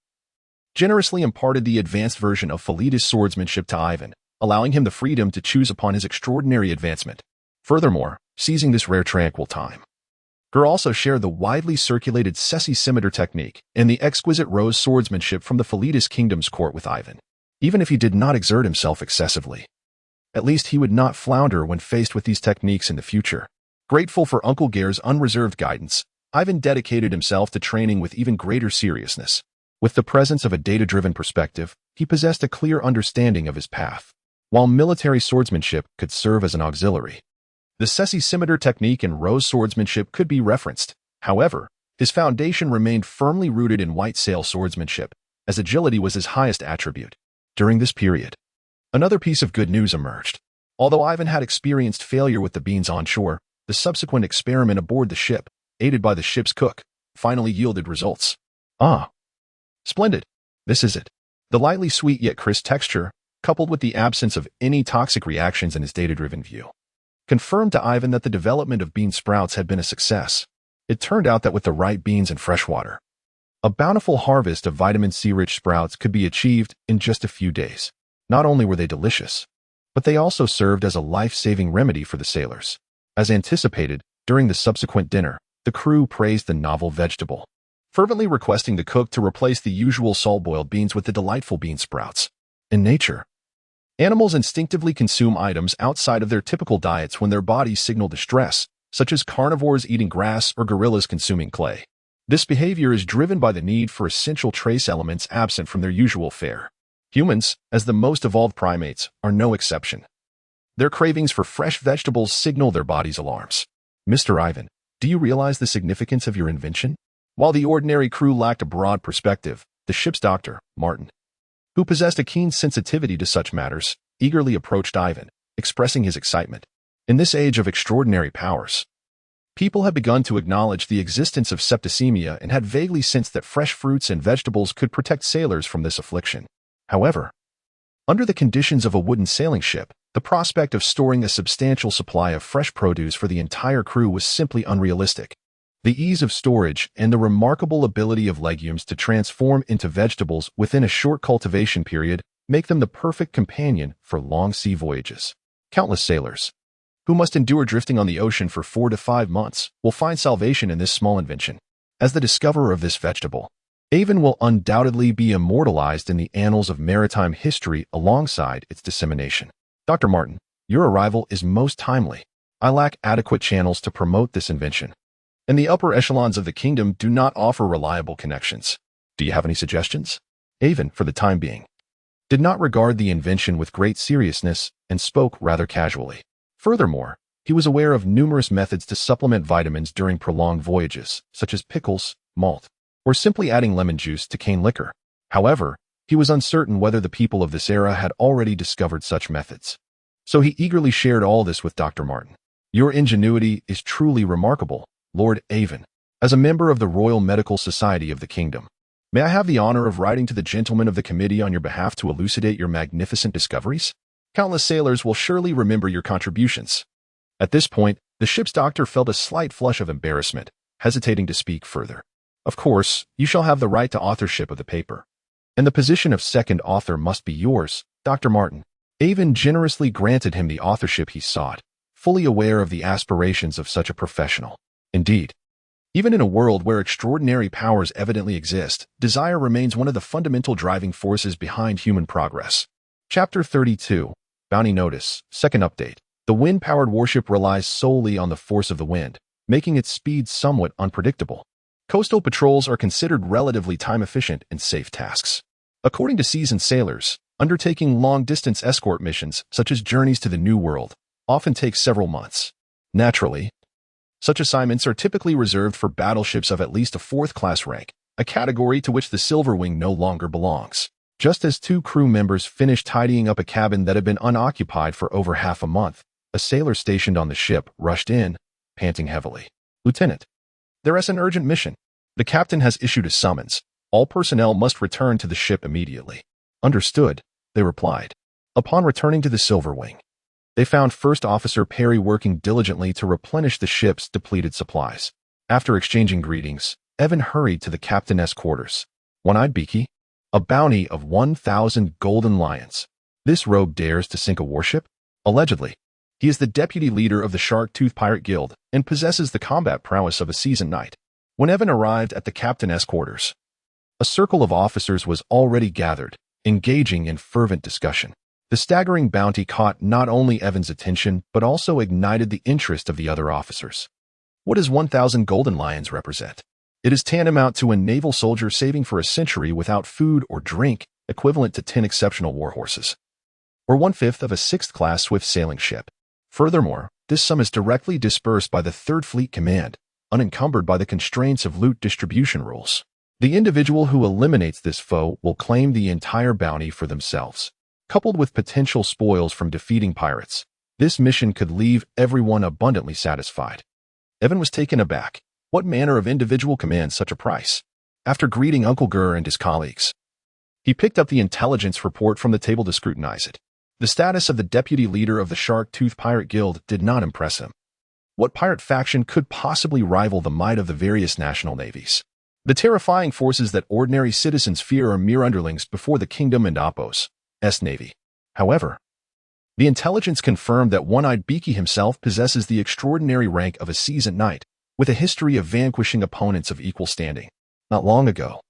generously imparted the advanced version of Fleetus Swordsmanship to Aiven, allowing him the freedom to choose upon his extraordinary advancement. Furthermore, seizing this rare tranquil time, Gur also shared the widely circulated scion technique and the exquisite rose swordsmanship from the Fleetus Kingdom's court with Aiven. Even if he did not exert himself excessively, at least he would not flounder when faced with these techniques in the future. Grateful for Uncle Gare's unreserved guidance, Aiven dedicated himself to training with even greater seriousness. With the presence of a data-driven perspective, he possessed a clear understanding of his path. While military swordsmanship could serve as an auxiliary, the scion technique and rose swordsmanship could be referenced. However, his foundation remained firmly rooted in white sail swordsmanship, as agility was his highest attribute. During this period, another piece of good news emerged. Although Aiven had experienced failure with the beans on shore, the subsequent experiment aboard the ship, aided by the ship's cook, finally yielded results. Ah, splendid. This is it. The lightly sweet yet crisp texture, coupled with the absence of any toxic reactions in his data-driven view, confirmed to Aiven that the development of bean sprouts had been a success. It turned out that with the right beans and fresh water, a bountiful harvest of vitamin C-rich sprouts could be achieved in just a few days. Not only were they delicious, but they also served as a life-saving remedy for the sailors. As anticipated, during the subsequent dinner, the crew praised the novel vegetable, fervently requesting the cook to replace the usual salt-boiled beans with the delightful bean sprouts. In nature, animals instinctively consume items outside of their typical diets when their bodies signal distress, such as carnivores eating grass or gorillas consuming clay. This behavior is driven by the need for essential trace elements absent from their usual fare. Humans, as the most evolved primates, are no exception. Their cravings for fresh vegetables signal their body's alarms. Mr. Aiven, do you realize the significance of your invention? While the ordinary crew lacked a broad perspective, the ship's doctor, Martin, who possessed a keen sensitivity to such matters, eagerly approached Aiven, expressing his excitement. In this age of extraordinary powers, people have begun to acknowledge the existence of septicemia and had vaguely sensed that fresh fruits and vegetables could protect sailors from this affliction. However, under the conditions of a wooden sailing ship, the prospect of storing a substantial supply of fresh produce for the entire crew was simply unrealistic. The ease of storage and the remarkable ability of legumes to transform into vegetables within a short cultivation period make them the perfect companion for long sea voyages. Countless sailors, who must endure drifting on the ocean for 4 to 5 months, will find salvation in this small invention. As the discoverer of this vegetable, Aiven will undoubtedly be immortalized in the annals of maritime history alongside its dissemination. Dr. Martin, your arrival is most timely. I lack adequate channels to promote this invention, and the upper echelons of the kingdom do not offer reliable connections. Do you have any suggestions? Aiven, for the time being, did not regard the invention with great seriousness and spoke rather casually. Furthermore, he was aware of numerous methods to supplement vitamins during prolonged voyages, such as pickles, malt, or simply adding lemon juice to cane liquor. However, he was uncertain whether the people of this era had already discovered such methods. So he eagerly shared all this with Dr. Martin. Your ingenuity is truly remarkable, Lord Aiven. As a member of the Royal Medical Society of the Kingdom, May I have the honor of writing to the gentlemen of the committee on your behalf to elucidate your magnificent discoveries? Countless sailors will surely remember your contributions. At this point, the ship's doctor felt a slight flush of embarrassment, hesitating to speak further. Of course, you shall have the right to authorship of the paper. And the position of second author must be yours, Dr. Martin. Aiven generously granted him the authorship he sought, fully aware of the aspirations of such a professional. Indeed, even in a world where extraordinary powers evidently exist, desire remains one of the fundamental driving forces behind human progress. Chapter 32, Bounty Notice, Second Update. The wind-powered warship relies solely on the force of the wind, making its speed somewhat unpredictable. Coastal patrols are considered relatively time-efficient and safe tasks. According to seasoned sailors, undertaking long-distance escort missions, such as journeys to the New World, often take several months. Naturally, such assignments are typically reserved for battleships of at least a fourth-class rank, a category to which the Silverwing no longer belongs. Just as two crew members finished tidying up a cabin that had been unoccupied for over half a month, a sailor stationed on the ship rushed in, panting heavily. "Lieutenant, there is an urgent mission. The captain has issued a summons. All personnel must return to the ship immediately." "Understood," they replied. Upon returning to the Silverwing, they found First Officer Perry working diligently to replenish the ship's depleted supplies. After exchanging greetings, Aiven hurried to the captain's quarters. "One-eyed Beaky? A bounty of 1,000 golden lions. This rogue dares to sink a warship? Allegedly. He is the deputy leader of the Shark-Tooth Pirate Guild and possesses the combat prowess of a seasoned knight." When Aiven arrived at the captain's quarters, a circle of officers was already gathered, engaging in fervent discussion. The staggering bounty caught not only Aiven's attention, but also ignited the interest of the other officers. What does 1,000 golden lions represent? It is tantamount to a naval soldier saving for a century without food or drink, equivalent to 10 exceptional warhorses, or 1/5 of a 6th-class swift sailing ship. Furthermore, this sum is directly disbursed by the 3rd Fleet Command, unencumbered by the constraints of loot distribution rules. The individual who eliminates this foe will claim the entire bounty for themselves. Coupled with potential spoils from defeating pirates, this mission could leave everyone abundantly satisfied. Aiven was taken aback. What manner of individual commands such a price? After greeting Uncle Gur and his colleagues, he picked up the intelligence report from the table to scrutinize it. The status of the deputy leader of the Shark-Tooth Pirate Guild did not impress him. What pirate faction could possibly rival the might of the various national navies? The terrifying forces that ordinary citizens fear are mere underlings before the Kingdom and Apos' navy. However, the intelligence confirmed that One-Eyed Beaky himself possesses the extraordinary rank of a seasoned knight, with a history of vanquishing opponents of equal standing. Not long ago,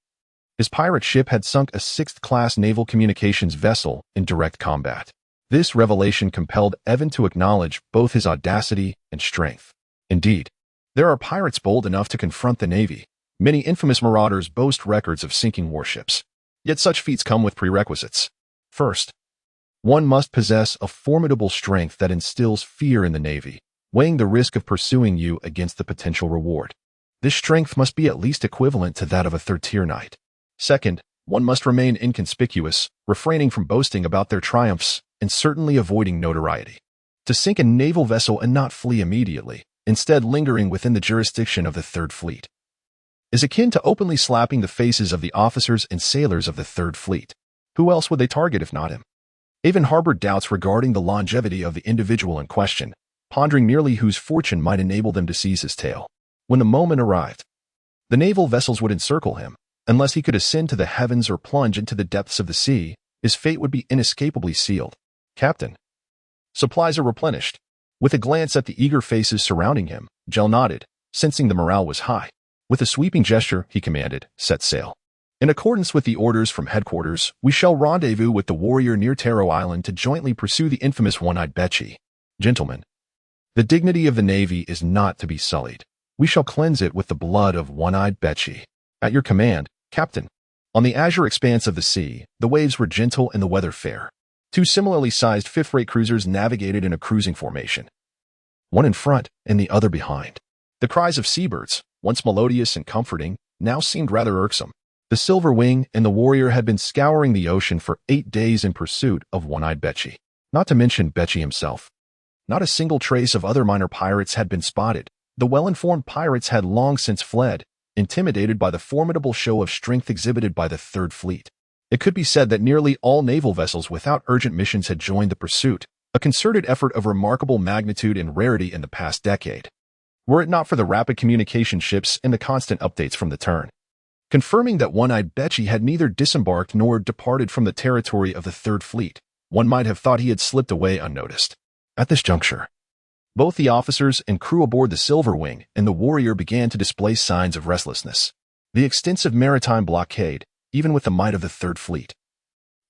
his pirate ship had sunk a 6th-class naval communications vessel in direct combat. This revelation compelled Aiven to acknowledge both his audacity and strength. Indeed, there are pirates bold enough to confront the Navy. Many infamous marauders boast records of sinking warships. Yet such feats come with prerequisites. First, one must possess a formidable strength that instills fear in the Navy, weighing the risk of pursuing you against the potential reward. This strength must be at least equivalent to that of a 3rd-tier knight. Second, one must remain inconspicuous, refraining from boasting about their triumphs, and certainly avoiding notoriety. To sink a naval vessel and not flee immediately, instead lingering within the jurisdiction of the 3rd Fleet, is akin to openly slapping the faces of the officers and sailors of the 3rd Fleet. Who else would they target if not him? Aiven harbored doubts regarding the longevity of the individual in question, pondering merely whose fortune might enable them to seize his tail. When the moment arrived, the naval vessels would encircle him. Unless he could ascend to the heavens or plunge into the depths of the sea, his fate would be inescapably sealed. "Captain, supplies are replenished." With a glance at the eager faces surrounding him, Gel nodded, sensing the morale was high. With a sweeping gesture, he commanded, "Set sail. In accordance with the orders from headquarters, we shall rendezvous with the warrior near Taro Island to jointly pursue the infamous One-Eyed Beaky. Gentlemen, the dignity of the Navy is not to be sullied. We shall cleanse it with the blood of One-Eyed Beaky. At your command, Captain." On the azure expanse of the sea, the waves were gentle and the weather fair. Two similarly sized 5th-rate cruisers navigated in a cruising formation, one in front and the other behind. The cries of seabirds, once melodious and comforting, now seemed rather irksome. The Silverwing and the warrior had been scouring the ocean for 8 days in pursuit of One-Eyed Beaky, not to mention Beaky himself. Not a single trace of other minor pirates had been spotted. The well-informed pirates had long since fled, intimidated by the formidable show of strength exhibited by the Third Fleet. It could be said that nearly all naval vessels without urgent missions had joined the pursuit, a concerted effort of remarkable magnitude and rarity in the past decade. Were it not for the rapid communication ships and the constant updates from the turn, confirming that one-eyed Betchy had neither disembarked nor departed from the territory of the Third Fleet, one might have thought he had slipped away unnoticed. At this juncture, both the officers and crew aboard the Silver Wing and the Warrior began to display signs of restlessness. The extensive maritime blockade, even with the might of the Third Fleet,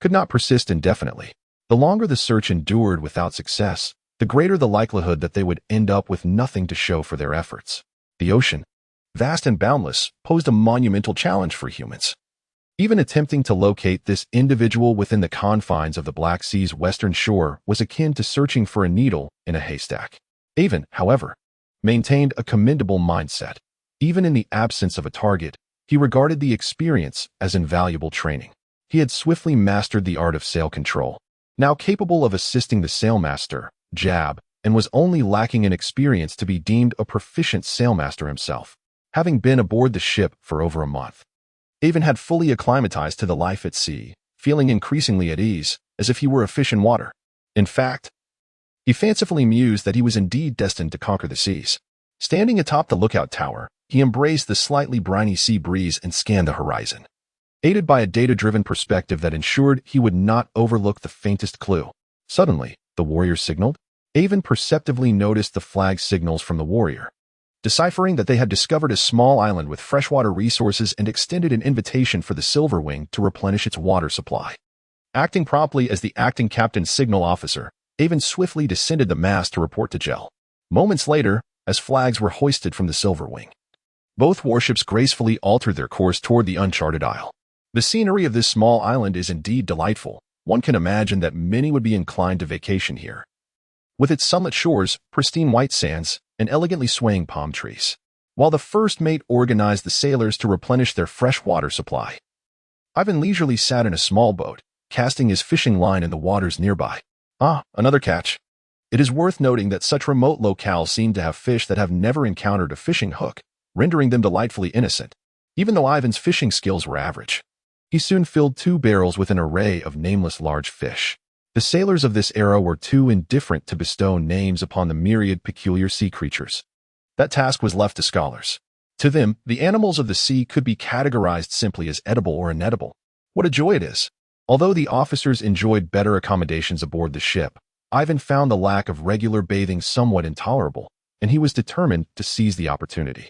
could not persist indefinitely. The longer the search endured without success, the greater the likelihood that they would end up with nothing to show for their efforts. The ocean, vast and boundless, posed a monumental challenge for humans. Even attempting to locate this individual within the confines of the Black Sea's western shore was akin to searching for a needle in a haystack. Aiven, however, maintained a commendable mindset. Even in the absence of a target, he regarded the experience as invaluable training. He had swiftly mastered the art of sail control, now capable of assisting the sailmaster, Jab, and was only lacking in experience to be deemed a proficient sailmaster himself. Having been aboard the ship for over a month, Aiven had fully acclimatized to the life at sea, feeling increasingly at ease, as if he were a fish in water. In fact, he fancifully mused that he was indeed destined to conquer the seas. Standing atop the lookout tower, he embraced the slightly briny sea breeze and scanned the horizon, aided by a data-driven perspective that ensured he would not overlook the faintest clue. Suddenly, the Warrior signaled. Aiven perceptively noticed the flag signals from the Warrior, deciphering that they had discovered a small island with freshwater resources and extended an invitation for the Silver Wing to replenish its water supply. Acting promptly as the acting captain's signal officer, Aiven swiftly descended the mast to report to Gel. Moments later, as flags were hoisted from the Silver Wing, both warships gracefully altered their course toward the uncharted isle. The scenery of this small island is indeed delightful. One can imagine that many would be inclined to vacation here, with its sunlit shores, pristine white sands, and elegantly swaying palm trees. While the first mate organized the sailors to replenish their fresh water supply, Aiven leisurely sat in a small boat, casting his fishing line in the waters nearby. Another catch. It is worth noting that such remote locales seem to have fish that have never encountered a fishing hook, rendering them delightfully innocent. Even though Aiven's fishing skills were average, he soon filled 2 barrels with an array of nameless large fish. The sailors of this era were too indifferent to bestow names upon the myriad peculiar sea creatures. That task was left to scholars. To them, the animals of the sea could be categorized simply as edible or inedible. What a joy it is! Although the officers enjoyed better accommodations aboard the ship, Aiven found the lack of regular bathing somewhat intolerable, and he was determined to seize the opportunity.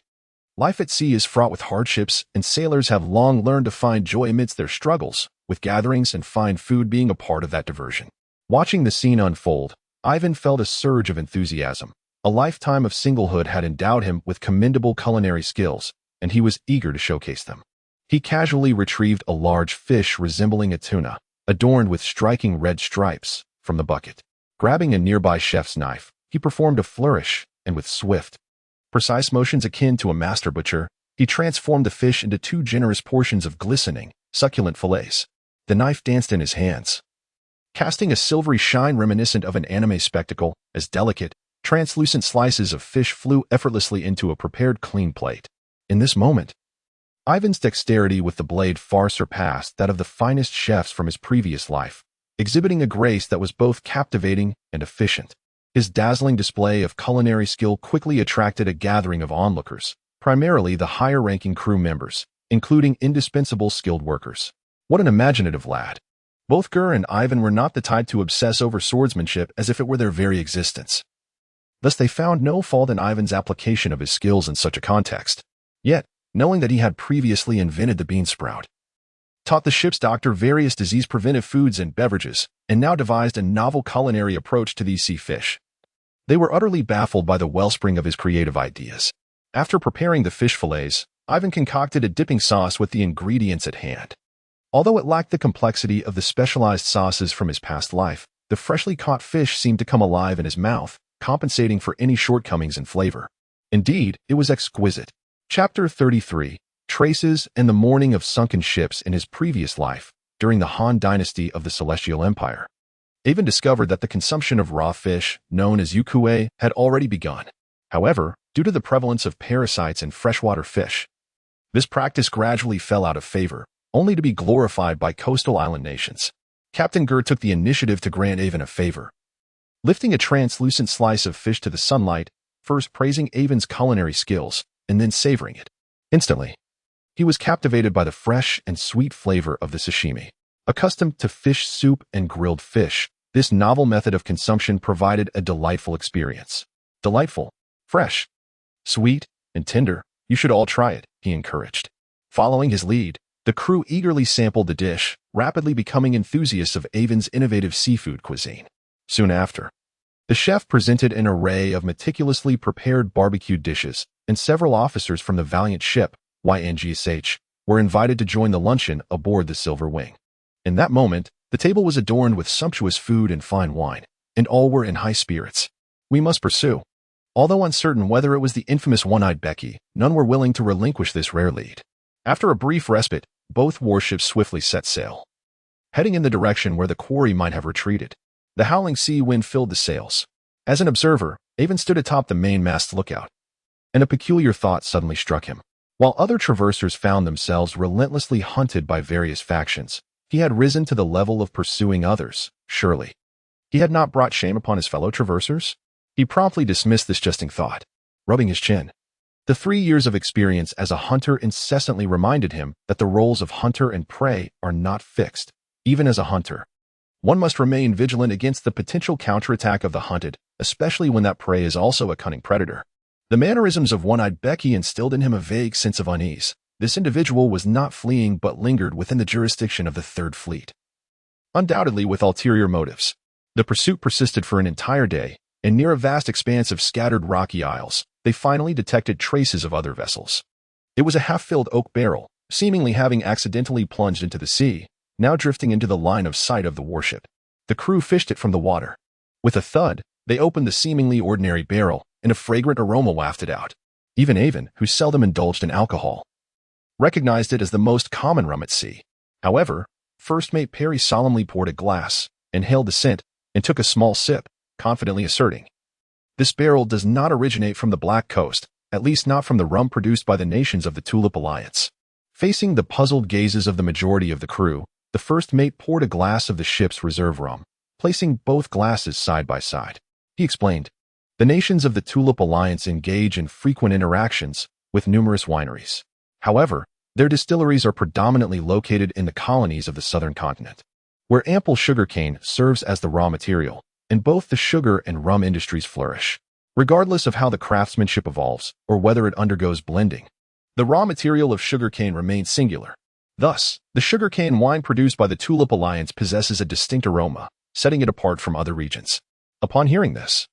Life at sea is fraught with hardships, and sailors have long learned to find joy amidst their struggles, with gatherings and fine food being a part of that diversion. Watching the scene unfold, Aiven felt a surge of enthusiasm. A lifetime of singlehood had endowed him with commendable culinary skills, and he was eager to showcase them. He casually retrieved a large fish resembling a tuna, adorned with striking red stripes, from the bucket. Grabbing a nearby chef's knife, he performed a flourish, and with swift, precise motions akin to a master butcher, he transformed the fish into 2 generous portions of glistening, succulent fillets. The knife danced in his hands, casting a silvery shine reminiscent of an anime spectacle, as delicate, translucent slices of fish flew effortlessly into a prepared clean plate. In this moment, Aiven's dexterity with the blade far surpassed that of the finest chefs from his previous life, exhibiting a grace that was both captivating and efficient. His dazzling display of culinary skill quickly attracted a gathering of onlookers, primarily the higher-ranking crew members, including indispensable skilled workers. What an imaginative lad! Both Gur and Aiven were not the type to obsess over swordsmanship as if it were their very existence. Thus they found no fault in Aiven's application of his skills in such a context. Yet, knowing that he had previously invented the bean sprout, taught the ship's doctor various disease-preventive foods and beverages, and now devised a novel culinary approach to these sea fish, they were utterly baffled by the wellspring of his creative ideas. After preparing the fish fillets, Aiven concocted a dipping sauce with the ingredients at hand. Although it lacked the complexity of the specialized sauces from his past life, the freshly caught fish seemed to come alive in his mouth, compensating for any shortcomings in flavor. Indeed, it was exquisite. Chapter 33, Traces and the Mourning of Sunken Ships in his previous life, during the Han Dynasty of the Celestial Empire. Aiven discovered that the consumption of raw fish, known as yukue, had already begun. However, due to the prevalence of parasites in freshwater fish, This practice gradually fell out of favor, only to be glorified by coastal island nations. Captain Gur took the initiative to grant Aiven a favor, lifting a translucent slice of fish to the sunlight, first praising Aiven's culinary skills, and then savoring it. Instantly, he was captivated by the fresh and sweet flavor of the sashimi. Accustomed to fish soup and grilled fish, this novel method of consumption provided a delightful experience. Delightful, fresh, sweet, and tender. You should all try it, he encouraged. Following his lead, the crew eagerly sampled the dish, rapidly becoming enthusiasts of Aiven's innovative seafood cuisine. Soon after, the chef presented an array of meticulously prepared barbecued dishes, and several officers from the valiant ship, YNGSH, were invited to join the luncheon aboard the Silver Wing. In that moment, the table was adorned with sumptuous food and fine wine, and all were in high spirits. We must pursue. Although uncertain whether it was the infamous One-Eyed Becky, none were willing to relinquish this rare lead. After a brief respite, both warships swiftly set sail, heading in the direction where the quarry might have retreated. The howling sea wind filled the sails. As an observer, Aiven stood atop the mainmast lookout, and a peculiar thought suddenly struck him. While other traversers found themselves relentlessly hunted by various factions, he had risen to the level of pursuing others. Surely, he had not brought shame upon his fellow traversers? He promptly dismissed this jesting thought, rubbing his chin. The 3 years of experience as a hunter incessantly reminded him that the roles of hunter and prey are not fixed. Even as a hunter, one must remain vigilant against the potential counterattack of the hunted, especially when that prey is also a cunning predator. The mannerisms of One-Eyed Becky instilled in him a vague sense of unease. This individual was not fleeing but lingered within the jurisdiction of the Third Fleet, undoubtedly with ulterior motives. The pursuit persisted for an entire day, and near a vast expanse of scattered rocky isles, they finally detected traces of other vessels. It was a half-filled oak barrel, seemingly having accidentally plunged into the sea, now drifting into the line of sight of the warship. The crew fished it from the water. With a thud, they opened the seemingly ordinary barrel, and a fragrant aroma wafted out. Even Aiven, who seldom indulged in alcohol, recognized it as the most common rum at sea. However, First Mate Perry solemnly poured a glass, inhaled the scent, and took a small sip, confidently asserting, "This barrel does not originate from the Black Coast, at least not from the rum produced by the nations of the Tulip Alliance." Facing the puzzled gazes of the majority of the crew, the first mate poured a glass of the ship's reserve rum, placing both glasses side by side. He explained, "The nations of the Tulip Alliance engage in frequent interactions with numerous wineries. However, their distilleries are predominantly located in the colonies of the southern continent, where ample sugarcane serves as the raw material, and both the sugar and rum industries flourish. Regardless of how the craftsmanship evolves or whether it undergoes blending, the raw material of sugarcane remains singular. Thus, the sugarcane wine produced by the Tulip Alliance possesses a distinct aroma, setting it apart from other regions." Upon hearing this,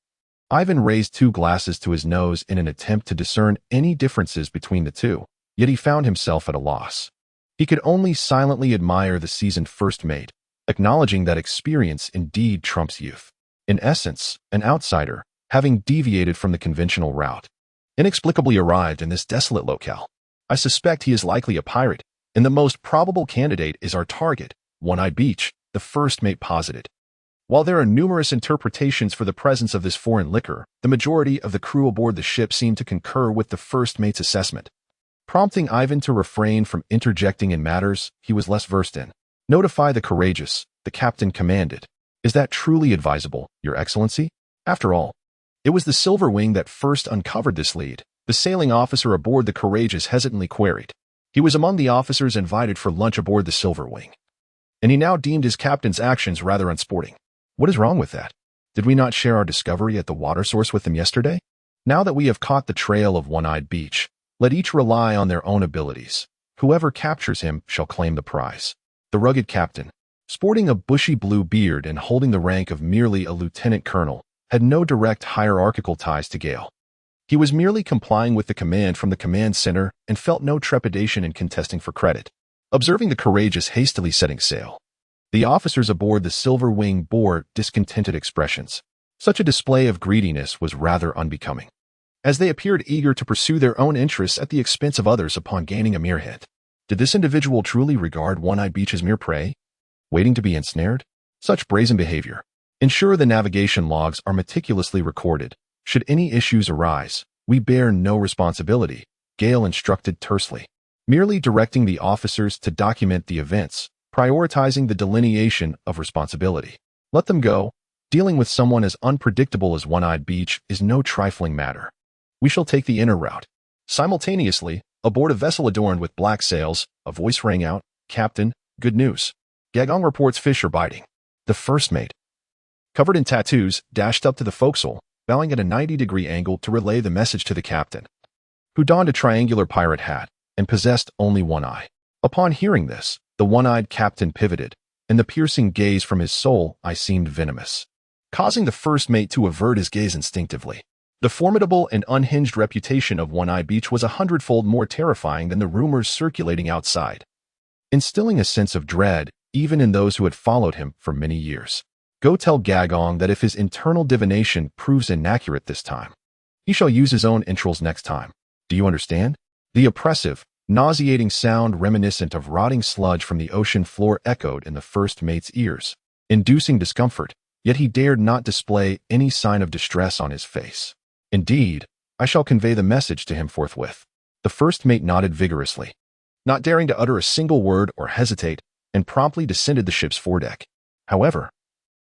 Aiven raised 2 glasses to his nose in an attempt to discern any differences between the two, yet he found himself at a loss. He could only silently admire the seasoned first mate, acknowledging that experience indeed trumps youth. In essence, an outsider, having deviated from the conventional route, inexplicably arrived in this desolate locale. "I suspect he is likely a pirate, and the most probable candidate is our target, One-Eyed Beach," the first mate posited. While there are numerous interpretations for the presence of this foreign liquor, the majority of the crew aboard the ship seemed to concur with the first mate's assessment, prompting Aiven to refrain from interjecting in matters he was less versed in. "Notify the courageous," the captain commanded. "Is that truly advisable, Your Excellency?" After all, it was the Silver Wing that first uncovered this lead. The sailing officer aboard the Courageous hesitantly queried. He was among the officers invited for lunch aboard the Silver Wing, and he now deemed his captain's actions rather unsporting. What is wrong with that? Did we not share our discovery at the water source with them yesterday? Now that we have caught the trail of One-Eyed Beach, let each rely on their own abilities. Whoever captures him shall claim the prize." The rugged captain, sporting a bushy blue beard and holding the rank of merely a lieutenant colonel, had no direct hierarchical ties to Gale. He was merely complying with the command from the command center and felt no trepidation in contesting for credit. Observing the Courageous hastily setting sail, the officers aboard the Silver Wing bore discontented expressions. Such a display of greediness was rather unbecoming, as they appeared eager to pursue their own interests at the expense of others upon gaining a mere hint. Did this individual truly regard One-Eyed Beach as mere prey, waiting to be ensnared? Such brazen behavior. Ensure the navigation logs are meticulously recorded. Should any issues arise, we bear no responsibility, Gale instructed tersely. merely directing the officers to document the events, prioritizing the delineation of responsibility. Let them go. Dealing with someone as unpredictable as One-Eyed Beach is no trifling matter. We shall take the inner route. Simultaneously, aboard a vessel adorned with black sails, a voice rang out, "Captain, good news. Gagong reports fish are biting." The first mate, covered in tattoos, dashed up to the forecastle, bowing at a 90-degree angle to relay the message to the captain, who donned a triangular pirate hat and possessed only one eye. Upon hearing this, the one-eyed captain pivoted, and the piercing gaze from his soul eye seemed venomous, causing the first mate to avert his gaze instinctively. The formidable and unhinged reputation of One-Eyed Beach was 100-fold more terrifying than the rumors circulating outside, instilling a sense of dread even in those who had followed him for many years. Go tell Gagong that if his internal divination proves inaccurate this time, he shall use his own entrails next time. Do you understand? The oppressive, nauseating sound reminiscent of rotting sludge from the ocean floor echoed in the first mate's ears, inducing discomfort, yet he dared not display any sign of distress on his face. Indeed, I shall convey the message to him forthwith. The first mate nodded vigorously, not daring to utter a single word or hesitate, and promptly descended the ship's foredeck. However,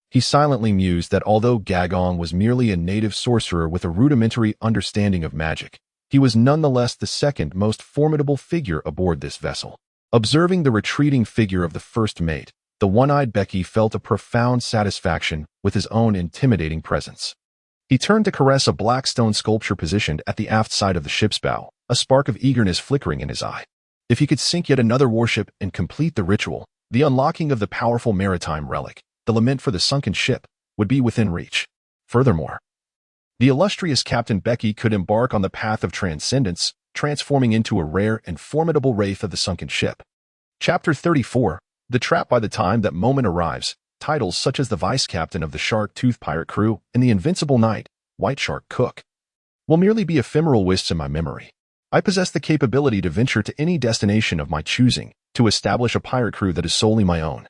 he silently mused that although Gagong was merely a native sorcerer with a rudimentary understanding of magic, he was nonetheless the second most formidable figure aboard this vessel. Observing the retreating figure of the first mate, the one-eyed Becky felt a profound satisfaction with his own intimidating presence. He turned to caress a black stone sculpture positioned at the aft side of the ship's bow, a spark of eagerness flickering in his eye. If he could sink yet another warship and complete the ritual, the unlocking of the powerful maritime relic, the lament for the sunken ship, would be within reach. Furthermore, the illustrious Captain Becky could embark on the path of transcendence, transforming into a rare and formidable wraith of the sunken ship. Chapter 34, The Trap. By the time that moment arrives, titles such as the Vice Captain of the Shark-Tooth Pirate Crew and the Invincible Knight, White Shark Cook, will merely be ephemeral wisps in my memory. I possess the capability to venture to any destination of my choosing, to establish a pirate crew that is solely my own,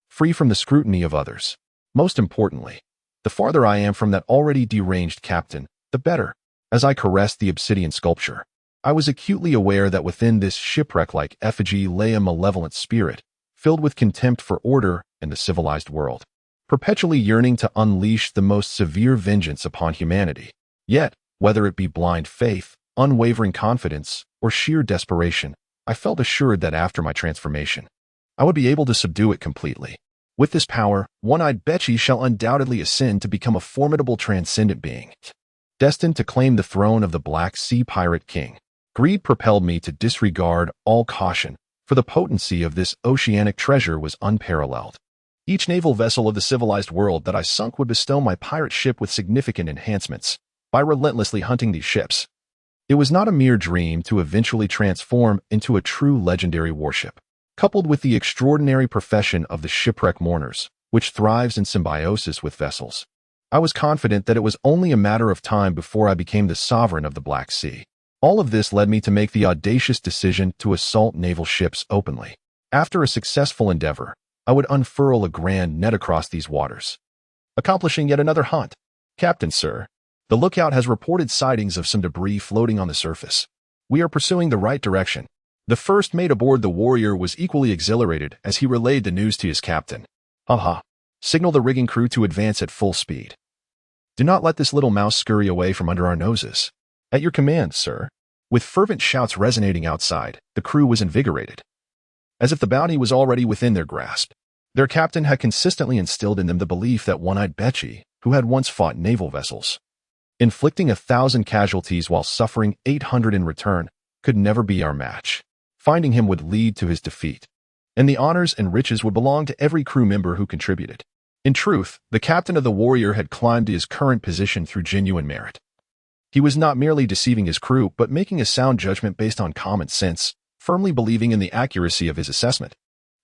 free from the scrutiny of others. Most importantly, the farther I am from that already deranged captain, the better. As I caressed the obsidian sculpture, I was acutely aware that within this shipwreck-like effigy lay a malevolent spirit, filled with contempt for order and the civilized world, perpetually yearning to unleash the most severe vengeance upon humanity. Yet, whether it be blind faith, unwavering confidence, or sheer desperation, I felt assured that after my transformation, I would be able to subdue it completely. With this power, One-Eyed Beachy shall undoubtedly ascend to become a formidable transcendent being, destined to claim the throne of the Black Sea Pirate King. Greed propelled me to disregard all caution, for the potency of this oceanic treasure was unparalleled. Each naval vessel of the civilized world that I sunk would bestow my pirate ship with significant enhancements. By relentlessly hunting these ships, it was not a mere dream to eventually transform into a true legendary warship. Coupled with the extraordinary profession of the shipwreck mourners, which thrives in symbiosis with vessels, I was confident that it was only a matter of time before I became the sovereign of the Black Sea. All of this led me to make the audacious decision to assault naval ships openly. After a successful endeavor, I would unfurl a grand net across these waters, accomplishing yet another hunt. "Captain, sir, the lookout has reported sightings of some debris floating on the surface. We are pursuing the right direction." The first mate aboard the Warrior was equally exhilarated as he relayed the news to his captain. "Ha! Signal the rigging crew to advance at full speed. Do not let this little mouse scurry away from under our noses." "At your command, sir." With fervent shouts resonating outside, the crew was invigorated, as if the bounty was already within their grasp. Their captain had consistently instilled in them the belief that One-Eyed Beachy, who had once fought naval vessels, inflicting 1,000 casualties while suffering 800 in return, could never be our match. Finding him would lead to his defeat, and the honors and riches would belong to every crew member who contributed. In truth, the captain of the Warrior had climbed to his current position through genuine merit. He was not merely deceiving his crew, but making a sound judgment based on common sense, firmly believing in the accuracy of his assessment.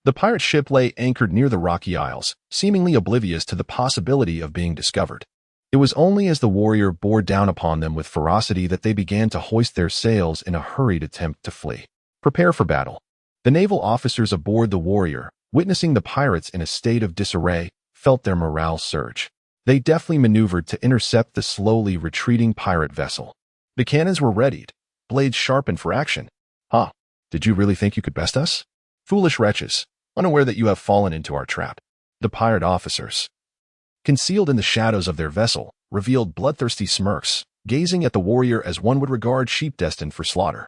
The pirate ship lay anchored near the rocky isles, seemingly oblivious to the possibility of being discovered. It was only as the Warrior bore down upon them with ferocity that they began to hoist their sails in a hurried attempt to flee. Prepare for battle. The naval officers aboard the Warrior, witnessing the pirates in a state of disarray, felt their morale surge. They deftly maneuvered to intercept the slowly retreating pirate vessel. The cannons were readied, blades sharpened for action. Did you really think you could best us? Foolish wretches, unaware that you have fallen into our trap. The pirate officers, concealed in the shadows of their vessel, revealed bloodthirsty smirks, gazing at the warrior as one would regard sheep destined for slaughter.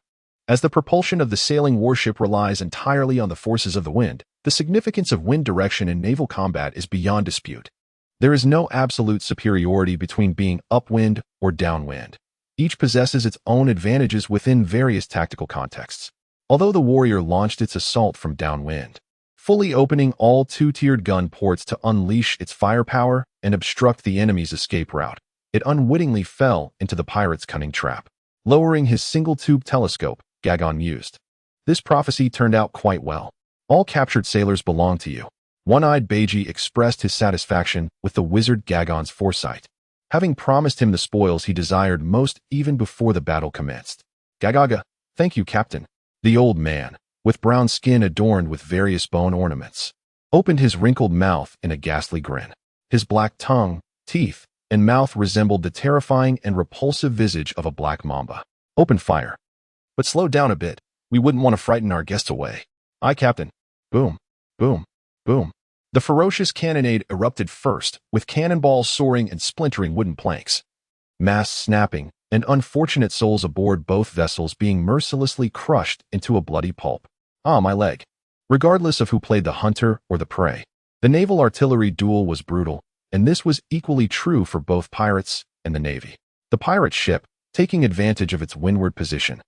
As the propulsion of the sailing warship relies entirely on the forces of the wind, the significance of wind direction in naval combat is beyond dispute. There is no absolute superiority between being upwind or downwind. Each possesses its own advantages within various tactical contexts. Although the warrior launched its assault from downwind, fully opening all two-tiered gun ports to unleash its firepower and obstruct the enemy's escape route, it unwittingly fell into the pirate's cunning trap. Lowering his single-tube telescope, Gagon mused. This prophecy turned out quite well. All captured sailors belong to you. One-eyed Beiji expressed his satisfaction with the wizard Gagon's foresight, having promised him the spoils he desired most even before the battle commenced. Gagaga, thank you, Captain. The old man, with brown skin adorned with various bone ornaments, opened his wrinkled mouth in a ghastly grin. His black tongue, teeth, and mouth resembled the terrifying and repulsive visage of a black mamba. Open fire. But slow down a bit. We wouldn't want to frighten our guests away. Aye, Captain. Boom, boom, boom. The ferocious cannonade erupted first, with cannonballs soaring and splintering wooden planks, masts snapping, and unfortunate souls aboard both vessels being mercilessly crushed into a bloody pulp. Ah, my leg. Regardless of who played the hunter or the prey, the naval artillery duel was brutal, and this was equally true for both pirates and the navy. The pirate ship, taking advantage of its windward position,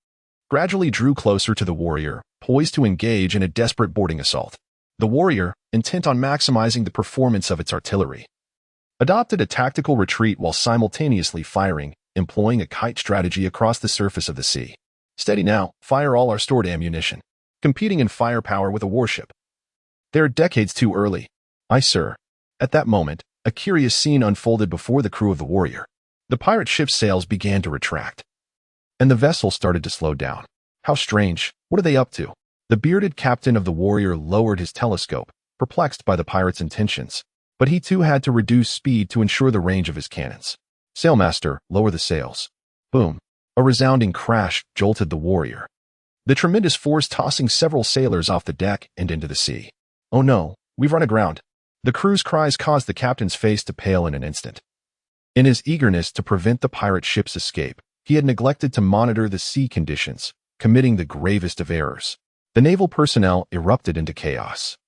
gradually drew closer to the warrior, poised to engage in a desperate boarding assault. The warrior, intent on maximizing the performance of its artillery, adopted a tactical retreat while simultaneously firing, employing a kite strategy across the surface of the sea. Steady now, fire all our stored ammunition. Competing in firepower with a warship. They're decades too early. Aye, sir. At that moment, a curious scene unfolded before the crew of the warrior. The pirate ship's sails began to retract, and the vessel started to slow down. How strange. What are they up to? The bearded captain of the warrior lowered his telescope, perplexed by the pirate's intentions, but he too had to reduce speed to ensure the range of his cannons. Sailmaster, lower the sails. Boom. A resounding crash jolted the warrior, the tremendous force tossing several sailors off the deck and into the sea. Oh no, we've run aground. The crew's cries caused the captain's face to pale in an instant. In his eagerness to prevent the pirate ship's escape, he had neglected to monitor the sea conditions, committing the gravest of errors. The naval personnel erupted into chaos.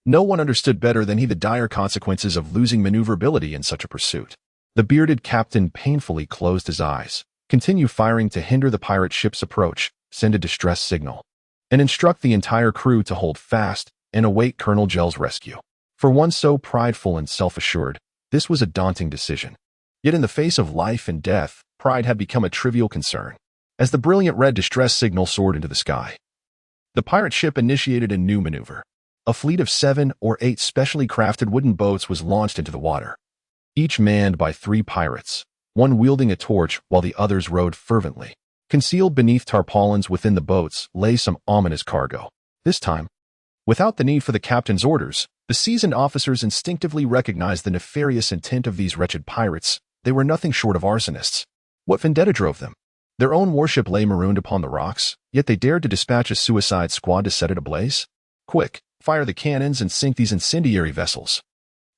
No one understood better than he the dire consequences of losing maneuverability in such a pursuit. The bearded captain painfully closed his eyes, continue firing to hinder the pirate ship's approach, send a distress signal, and instruct the entire crew to hold fast and await Colonel Gell's rescue. For one so prideful and self-assured, this was a daunting decision. Yet in the face of life and death, pride had become a trivial concern. As the brilliant red distress signal soared into the sky, the pirate ship initiated a new maneuver. A fleet of 7 or 8 specially crafted wooden boats was launched into the water, each manned by 3 pirates, one wielding a torch while the others rowed fervently. Concealed beneath tarpaulins within the boats lay some ominous cargo. This time, without the need for the captain's orders, the seasoned officers instinctively recognized the nefarious intent of these wretched pirates. They were nothing short of arsonists. What vendetta drove them? Their own warship lay marooned upon the rocks, yet they dared to dispatch a suicide squad to set it ablaze? Quick, fire the cannons and sink these incendiary vessels.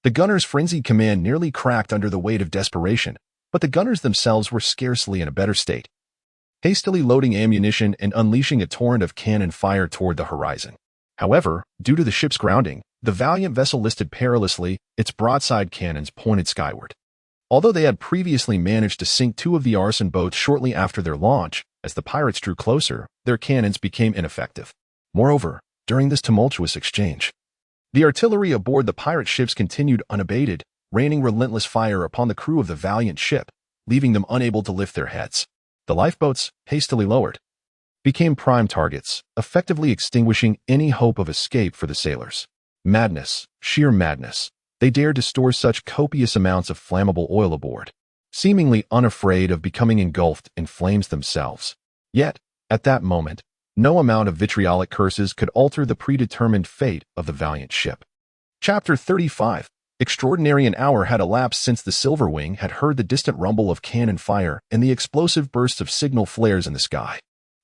The gunners' frenzied command nearly cracked under the weight of desperation, but the gunners themselves were scarcely in a better state, hastily loading ammunition and unleashing a torrent of cannon fire toward the horizon. However, due to the ship's grounding, the valiant vessel listed perilously, its broadside cannons pointed skyward. Although they had previously managed to sink 2 of the arson boats shortly after their launch, as the pirates drew closer, their cannons became ineffective. Moreover, during this tumultuous exchange, the artillery aboard the pirate ships continued unabated, raining relentless fire upon the crew of the valiant ship, leaving them unable to lift their heads. The lifeboats, hastily lowered, became prime targets, effectively extinguishing any hope of escape for the sailors. Madness, sheer madness. They dared to store such copious amounts of flammable oil aboard, seemingly unafraid of becoming engulfed in flames themselves. Yet, at that moment, no amount of vitriolic curses could alter the predetermined fate of the valiant ship. Chapter 35. Extraordinary an hour had elapsed since the Silver Wing had heard the distant rumble of cannon fire and the explosive bursts of signal flares in the sky.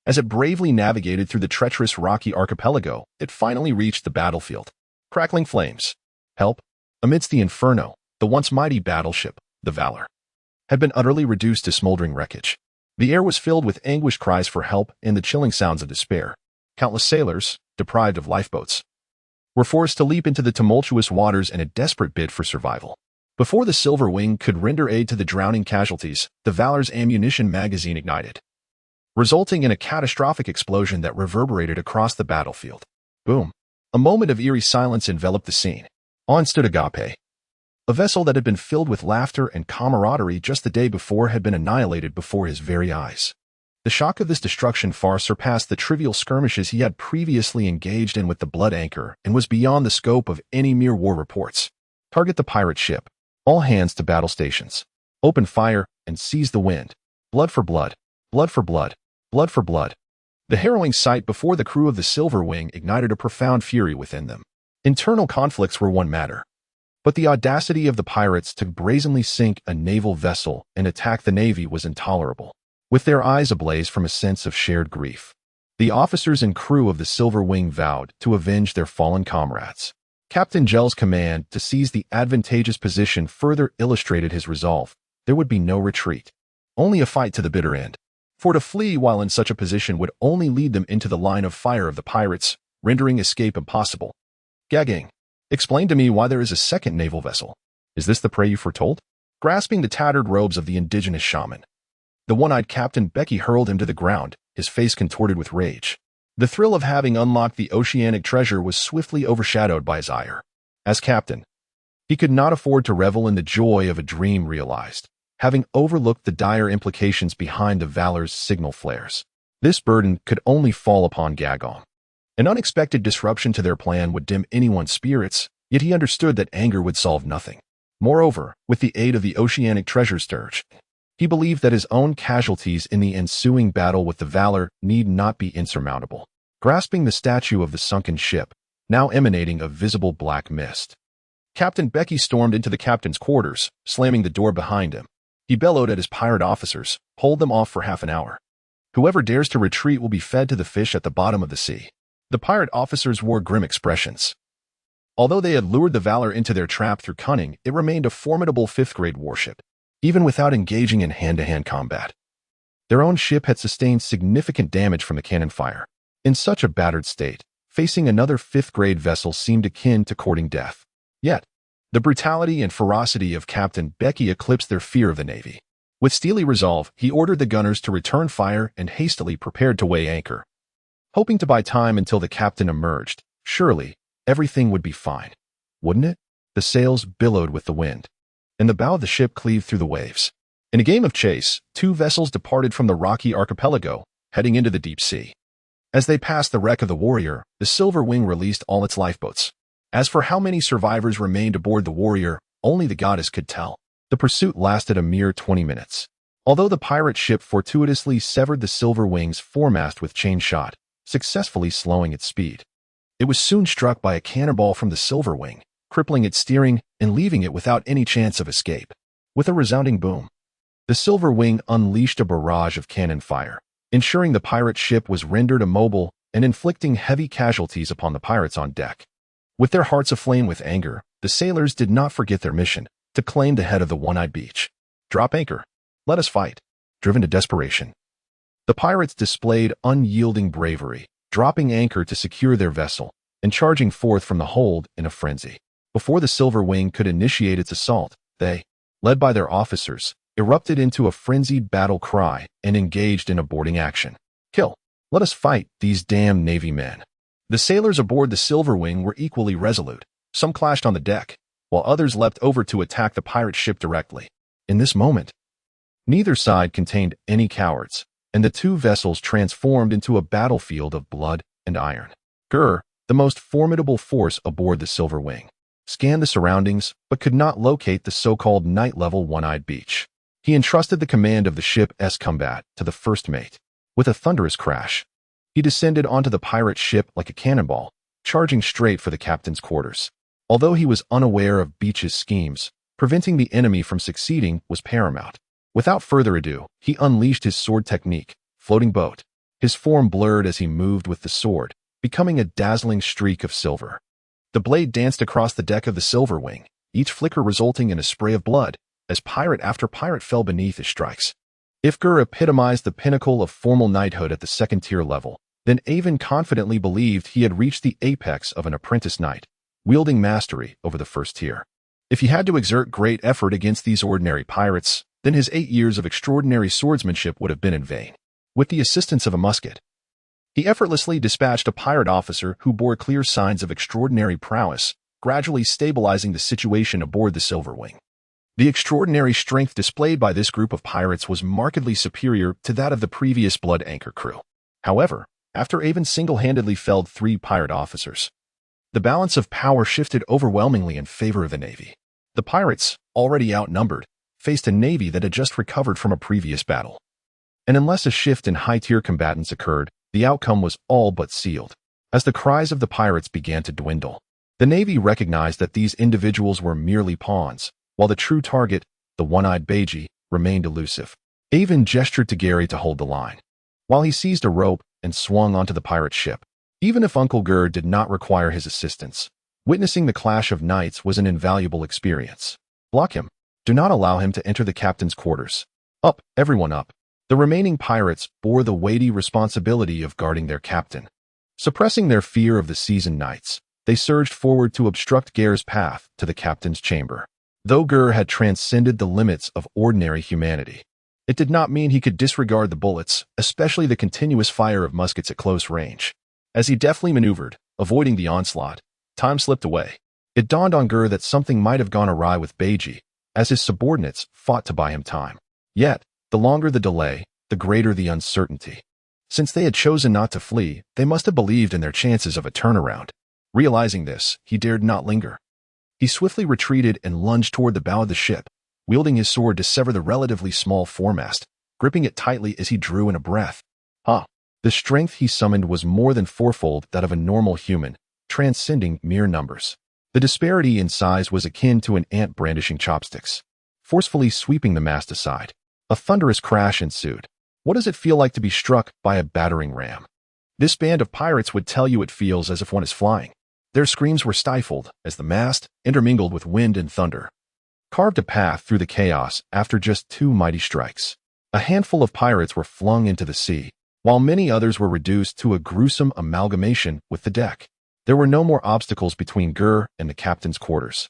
As it bravely navigated through the treacherous rocky archipelago, it finally reached the battlefield. Crackling flames. Help. Amidst the inferno, the once mighty battleship, the Valor, had been utterly reduced to smoldering wreckage. The air was filled with anguished cries for help and the chilling sounds of despair. Countless sailors, deprived of lifeboats, were forced to leap into the tumultuous waters in a desperate bid for survival. Before the Silver Wing could render aid to the drowning casualties, the Valor's ammunition magazine ignited, resulting in a catastrophic explosion that reverberated across the battlefield. Boom. A moment of eerie silence enveloped the scene. On stood Agape. A vessel that had been filled with laughter and camaraderie just the day before had been annihilated before his very eyes. The shock of this destruction far surpassed the trivial skirmishes he had previously engaged in with the Blood Anchor and was beyond the scope of any mere war reports. Target the pirate ship. All hands to battle stations. Open fire and seize the wind. Blood for blood. Blood for blood. Blood for blood. The harrowing sight before the crew of the Silver Wing ignited a profound fury within them. Internal conflicts were one matter, but the audacity of the pirates to brazenly sink a naval vessel and attack the Navy was intolerable. With their eyes ablaze from a sense of shared grief, the officers and crew of the Silver Wing vowed to avenge their fallen comrades. Captain Gel's command to seize the advantageous position further illustrated his resolve. There would be no retreat, only a fight to the bitter end. For to flee while in such a position would only lead them into the line of fire of the pirates, rendering escape impossible. Gagging. Explain to me why there is a second naval vessel. Is this the prey you foretold? Grasping the tattered robes of the indigenous shaman, the one-eyed Captain Becky hurled him to the ground, his face contorted with rage. The thrill of having unlocked the oceanic treasure was swiftly overshadowed by his ire. As captain, he could not afford to revel in the joy of a dream realized, having overlooked the dire implications behind the Valor's signal flares. This burden could only fall upon Gagong. An unexpected disruption to their plan would dim anyone's spirits, yet he understood that anger would solve nothing. Moreover, with the aid of the oceanic treasure scourge, he believed that his own casualties in the ensuing battle with the Valor need not be insurmountable. Grasping the statue of the sunken ship, now emanating a visible black mist, Captain Becky stormed into the captain's quarters, slamming the door behind him. He bellowed at his pirate officers, "Hold them off for half an hour. Whoever dares to retreat will be fed to the fish at the bottom of the sea." The pirate officers wore grim expressions. Although they had lured the Valor into their trap through cunning, it remained a formidable fifth-grade warship, even without engaging in hand-to-hand combat. Their own ship had sustained significant damage from the cannon fire. In such a battered state, facing another fifth-grade vessel seemed akin to courting death. Yet, the brutality and ferocity of Captain Becky eclipsed their fear of the Navy. With steely resolve, he ordered the gunners to return fire and hastily prepared to weigh anchor. Hoping to buy time until the captain emerged, surely everything would be fine, wouldn't it? The sails billowed with the wind, and the bow of the ship cleaved through the waves. In a game of chase, two vessels departed from the rocky archipelago, heading into the deep sea. As they passed the wreck of the Warrior, the Silver Wing released all its lifeboats. As for how many survivors remained aboard the Warrior, only the goddess could tell. The pursuit lasted a mere 20 minutes. Although the pirate ship fortuitously severed the Silver Wing's foremast with chain shot, successfully slowing its speed, it was soon struck by a cannonball from the Silver Wing, crippling its steering and leaving it without any chance of escape. With a resounding boom, the Silver Wing unleashed a barrage of cannon fire, ensuring the pirate ship was rendered immobile and inflicting heavy casualties upon the pirates on deck. With their hearts aflame with anger, the sailors did not forget their mission, to claim the head of the One-Eyed Beach. Drop anchor. Let us fight. Driven to desperation, the pirates displayed unyielding bravery, dropping anchor to secure their vessel, and charging forth from the hold in a frenzy. Before the Silver Wing could initiate its assault, they, led by their officers, erupted into a frenzied battle cry and engaged in a boarding action. Kill. Let us fight these damn Navy men. The sailors aboard the Silver Wing were equally resolute. Some clashed on the deck, while others leapt over to attack the pirate ship directly. In this moment, neither side contained any cowards, and the two vessels transformed into a battlefield of blood and iron. Gur, the most formidable force aboard the Silver Wing, scanned the surroundings but could not locate the so-called night-level One-Eyed Beach. He entrusted the command of the ship's combat to the first mate. With a thunderous crash, he descended onto the pirate ship like a cannonball, charging straight for the captain's quarters. Although he was unaware of Beach's schemes, preventing the enemy from succeeding was paramount. Without further ado, he unleashed his sword technique, floating boat. His form blurred as he moved with the sword, becoming a dazzling streak of silver. The blade danced across the deck of the Silver Wing, each flicker resulting in a spray of blood, as pirate after pirate fell beneath his strikes. If Gur epitomized the pinnacle of formal knighthood at the second-tier level, then Aiven confidently believed he had reached the apex of an apprentice knight, wielding mastery over the first tier. If he had to exert great effort against these ordinary pirates, then his 8 years of extraordinary swordsmanship would have been in vain. With the assistance of a musket, he effortlessly dispatched a pirate officer who bore clear signs of extraordinary prowess, gradually stabilizing the situation aboard the Silver Wing. The extraordinary strength displayed by this group of pirates was markedly superior to that of the previous Blood Anchor crew. However, after Aiven single-handedly felled 3 pirate officers, the balance of power shifted overwhelmingly in favor of the Navy. The pirates, already outnumbered, faced a Navy that had just recovered from a previous battle. And unless a shift in high-tier combatants occurred, the outcome was all but sealed. As the cries of the pirates began to dwindle, the Navy recognized that these individuals were merely pawns, while the true target, the one-eyed Beiji, remained elusive. Aiven gestured to Gary to hold the line, while he seized a rope and swung onto the pirate ship. Even if Uncle Gur did not require his assistance, witnessing the clash of knights was an invaluable experience. Block him. Do not allow him to enter the captain's quarters. Up, everyone up. The remaining pirates bore the weighty responsibility of guarding their captain. Suppressing their fear of the seasoned knights, they surged forward to obstruct Gar's path to the captain's chamber. Though Gur had transcended the limits of ordinary humanity, it did not mean he could disregard the bullets, especially the continuous fire of muskets at close range. As he deftly maneuvered, avoiding the onslaught, time slipped away. It dawned on Gur that something might have gone awry with Beiji, as his subordinates fought to buy him time. Yet, the longer the delay, the greater the uncertainty. Since they had chosen not to flee, they must have believed in their chances of a turnaround. Realizing this, he dared not linger. He swiftly retreated and lunged toward the bow of the ship, wielding his sword to sever the relatively small foremast, gripping it tightly as he drew in a breath. The strength he summoned was more than fourfold that of a normal human, transcending mere numbers. The disparity in size was akin to an ant brandishing chopsticks, forcefully sweeping the mast aside. A thunderous crash ensued. What does it feel like to be struck by a battering ram? This band of pirates would tell you it feels as if one is flying. Their screams were stifled as the mast, intermingled with wind and thunder, carved a path through the chaos after just 2 mighty strikes. A handful of pirates were flung into the sea, while many others were reduced to a gruesome amalgamation with the deck. There were no more obstacles between Gur and the captain's quarters.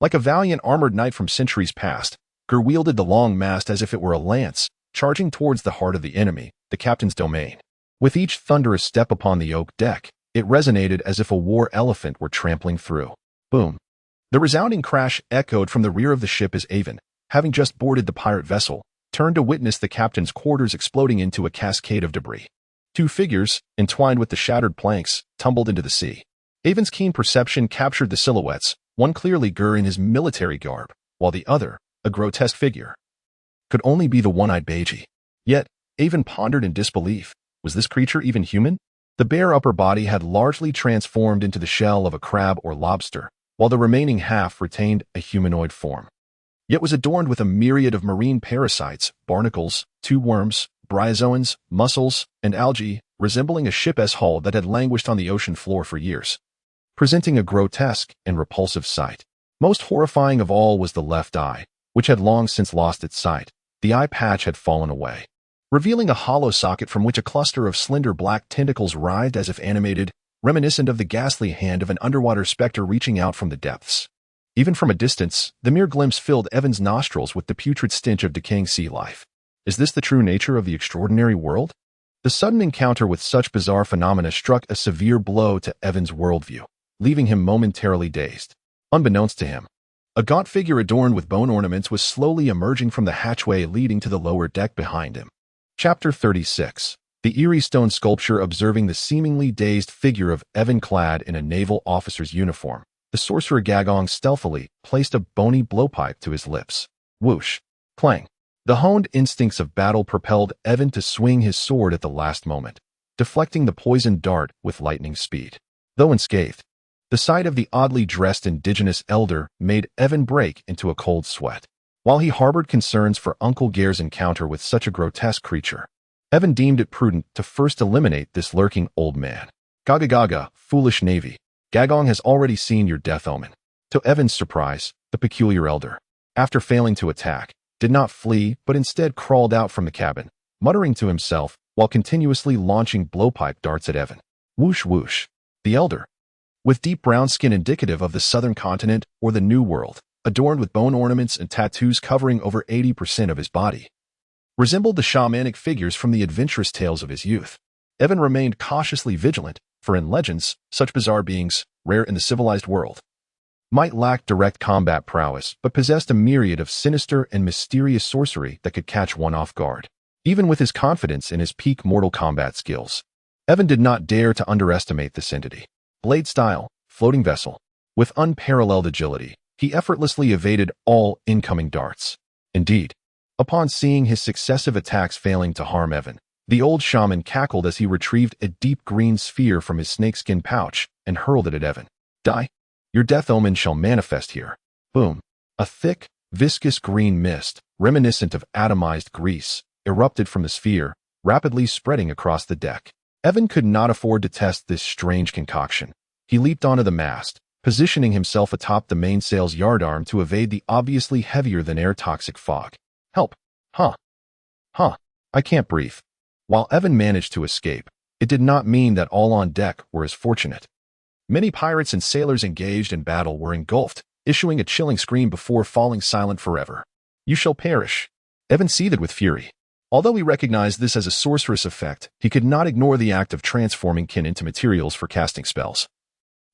Like a valiant armored knight from centuries past, Gur wielded the long mast as if it were a lance, charging towards the heart of the enemy, the captain's domain. With each thunderous step upon the oak deck, it resonated as if a war elephant were trampling through. Boom. The resounding crash echoed from the rear of the ship as Aiven, having just boarded the pirate vessel, turned to witness the captain's quarters exploding into a cascade of debris. 2 figures, entwined with the shattered planks, tumbled into the sea. Aiven's keen perception captured the silhouettes, one clearly Gur in his military garb, while the other, a grotesque figure, could only be the one-eyed Beiji. Yet, Aiven pondered in disbelief. Was this creature even human? The bare upper body had largely transformed into the shell of a crab or lobster, while the remaining half retained a humanoid form. Yet was adorned with a myriad of marine parasites, barnacles, tube worms, bryozoans, mussels, and algae, resembling a ship's hull that had languished on the ocean floor for years, presenting a grotesque and repulsive sight. Most horrifying of all was the left eye, which had long since lost its sight. The eye patch had fallen away, revealing a hollow socket from which a cluster of slender black tentacles writhed as if animated, reminiscent of the ghastly hand of an underwater specter reaching out from the depths. Even from a distance, the mere glimpse filled Evan's nostrils with the putrid stench of decaying sea life. Is this the true nature of the extraordinary world? The sudden encounter with such bizarre phenomena struck a severe blow to Evan's worldview, leaving him momentarily dazed. Unbeknownst to him, a gaunt figure adorned with bone ornaments was slowly emerging from the hatchway leading to the lower deck behind him. Chapter 36. The eerie stone sculpture observing the seemingly dazed figure of Aiven clad in a naval officer's uniform. The sorcerer Gagong stealthily placed a bony blowpipe to his lips. Whoosh. Clang. The honed instincts of battle propelled Aiven to swing his sword at the last moment, deflecting the poisoned dart with lightning speed. Though unscathed, the sight of the oddly dressed indigenous elder made Aiven break into a cold sweat. While he harbored concerns for Uncle Gar's encounter with such a grotesque creature, Aiven deemed it prudent to first eliminate this lurking old man. Gaga gaga, foolish navy. Gagong has already seen your death omen. To Aiven's surprise, the peculiar elder, after failing to attack, did not flee but instead crawled out from the cabin, muttering to himself while continuously launching blowpipe darts at Aiven. Whoosh whoosh. The elder, with deep brown skin indicative of the southern continent or the New World, adorned with bone ornaments and tattoos covering over 80% of his body, resembled the shamanic figures from the adventurous tales of his youth. Aiven remained cautiously vigilant, for in legends, such bizarre beings, rare in the civilized world, might lack direct combat prowess but possessed a myriad of sinister and mysterious sorcery that could catch one off guard. Even with his confidence in his peak mortal combat skills, Aiven did not dare to underestimate this entity. Blade style, floating vessel. With unparalleled agility, he effortlessly evaded all incoming darts. Indeed, upon seeing his successive attacks failing to harm Aiven, the old shaman cackled as he retrieved a deep green sphere from his snakeskin pouch and hurled it at Aiven. Die. Your death omen shall manifest here. Boom. A thick, viscous green mist, reminiscent of atomized grease, erupted from the sphere, rapidly spreading across the deck. Aiven could not afford to test this strange concoction. He leaped onto the mast, positioning himself atop the mainsail's yardarm to evade the obviously heavier-than-air toxic fog. Help. Huh. I can't breathe. While Aiven managed to escape, it did not mean that all on deck were as fortunate. Many pirates and sailors engaged in battle were engulfed, issuing a chilling scream before falling silent forever. You shall perish. Aiven seethed with fury. Although he recognized this as a sorcerous effect, he could not ignore the act of transforming kin into materials for casting spells.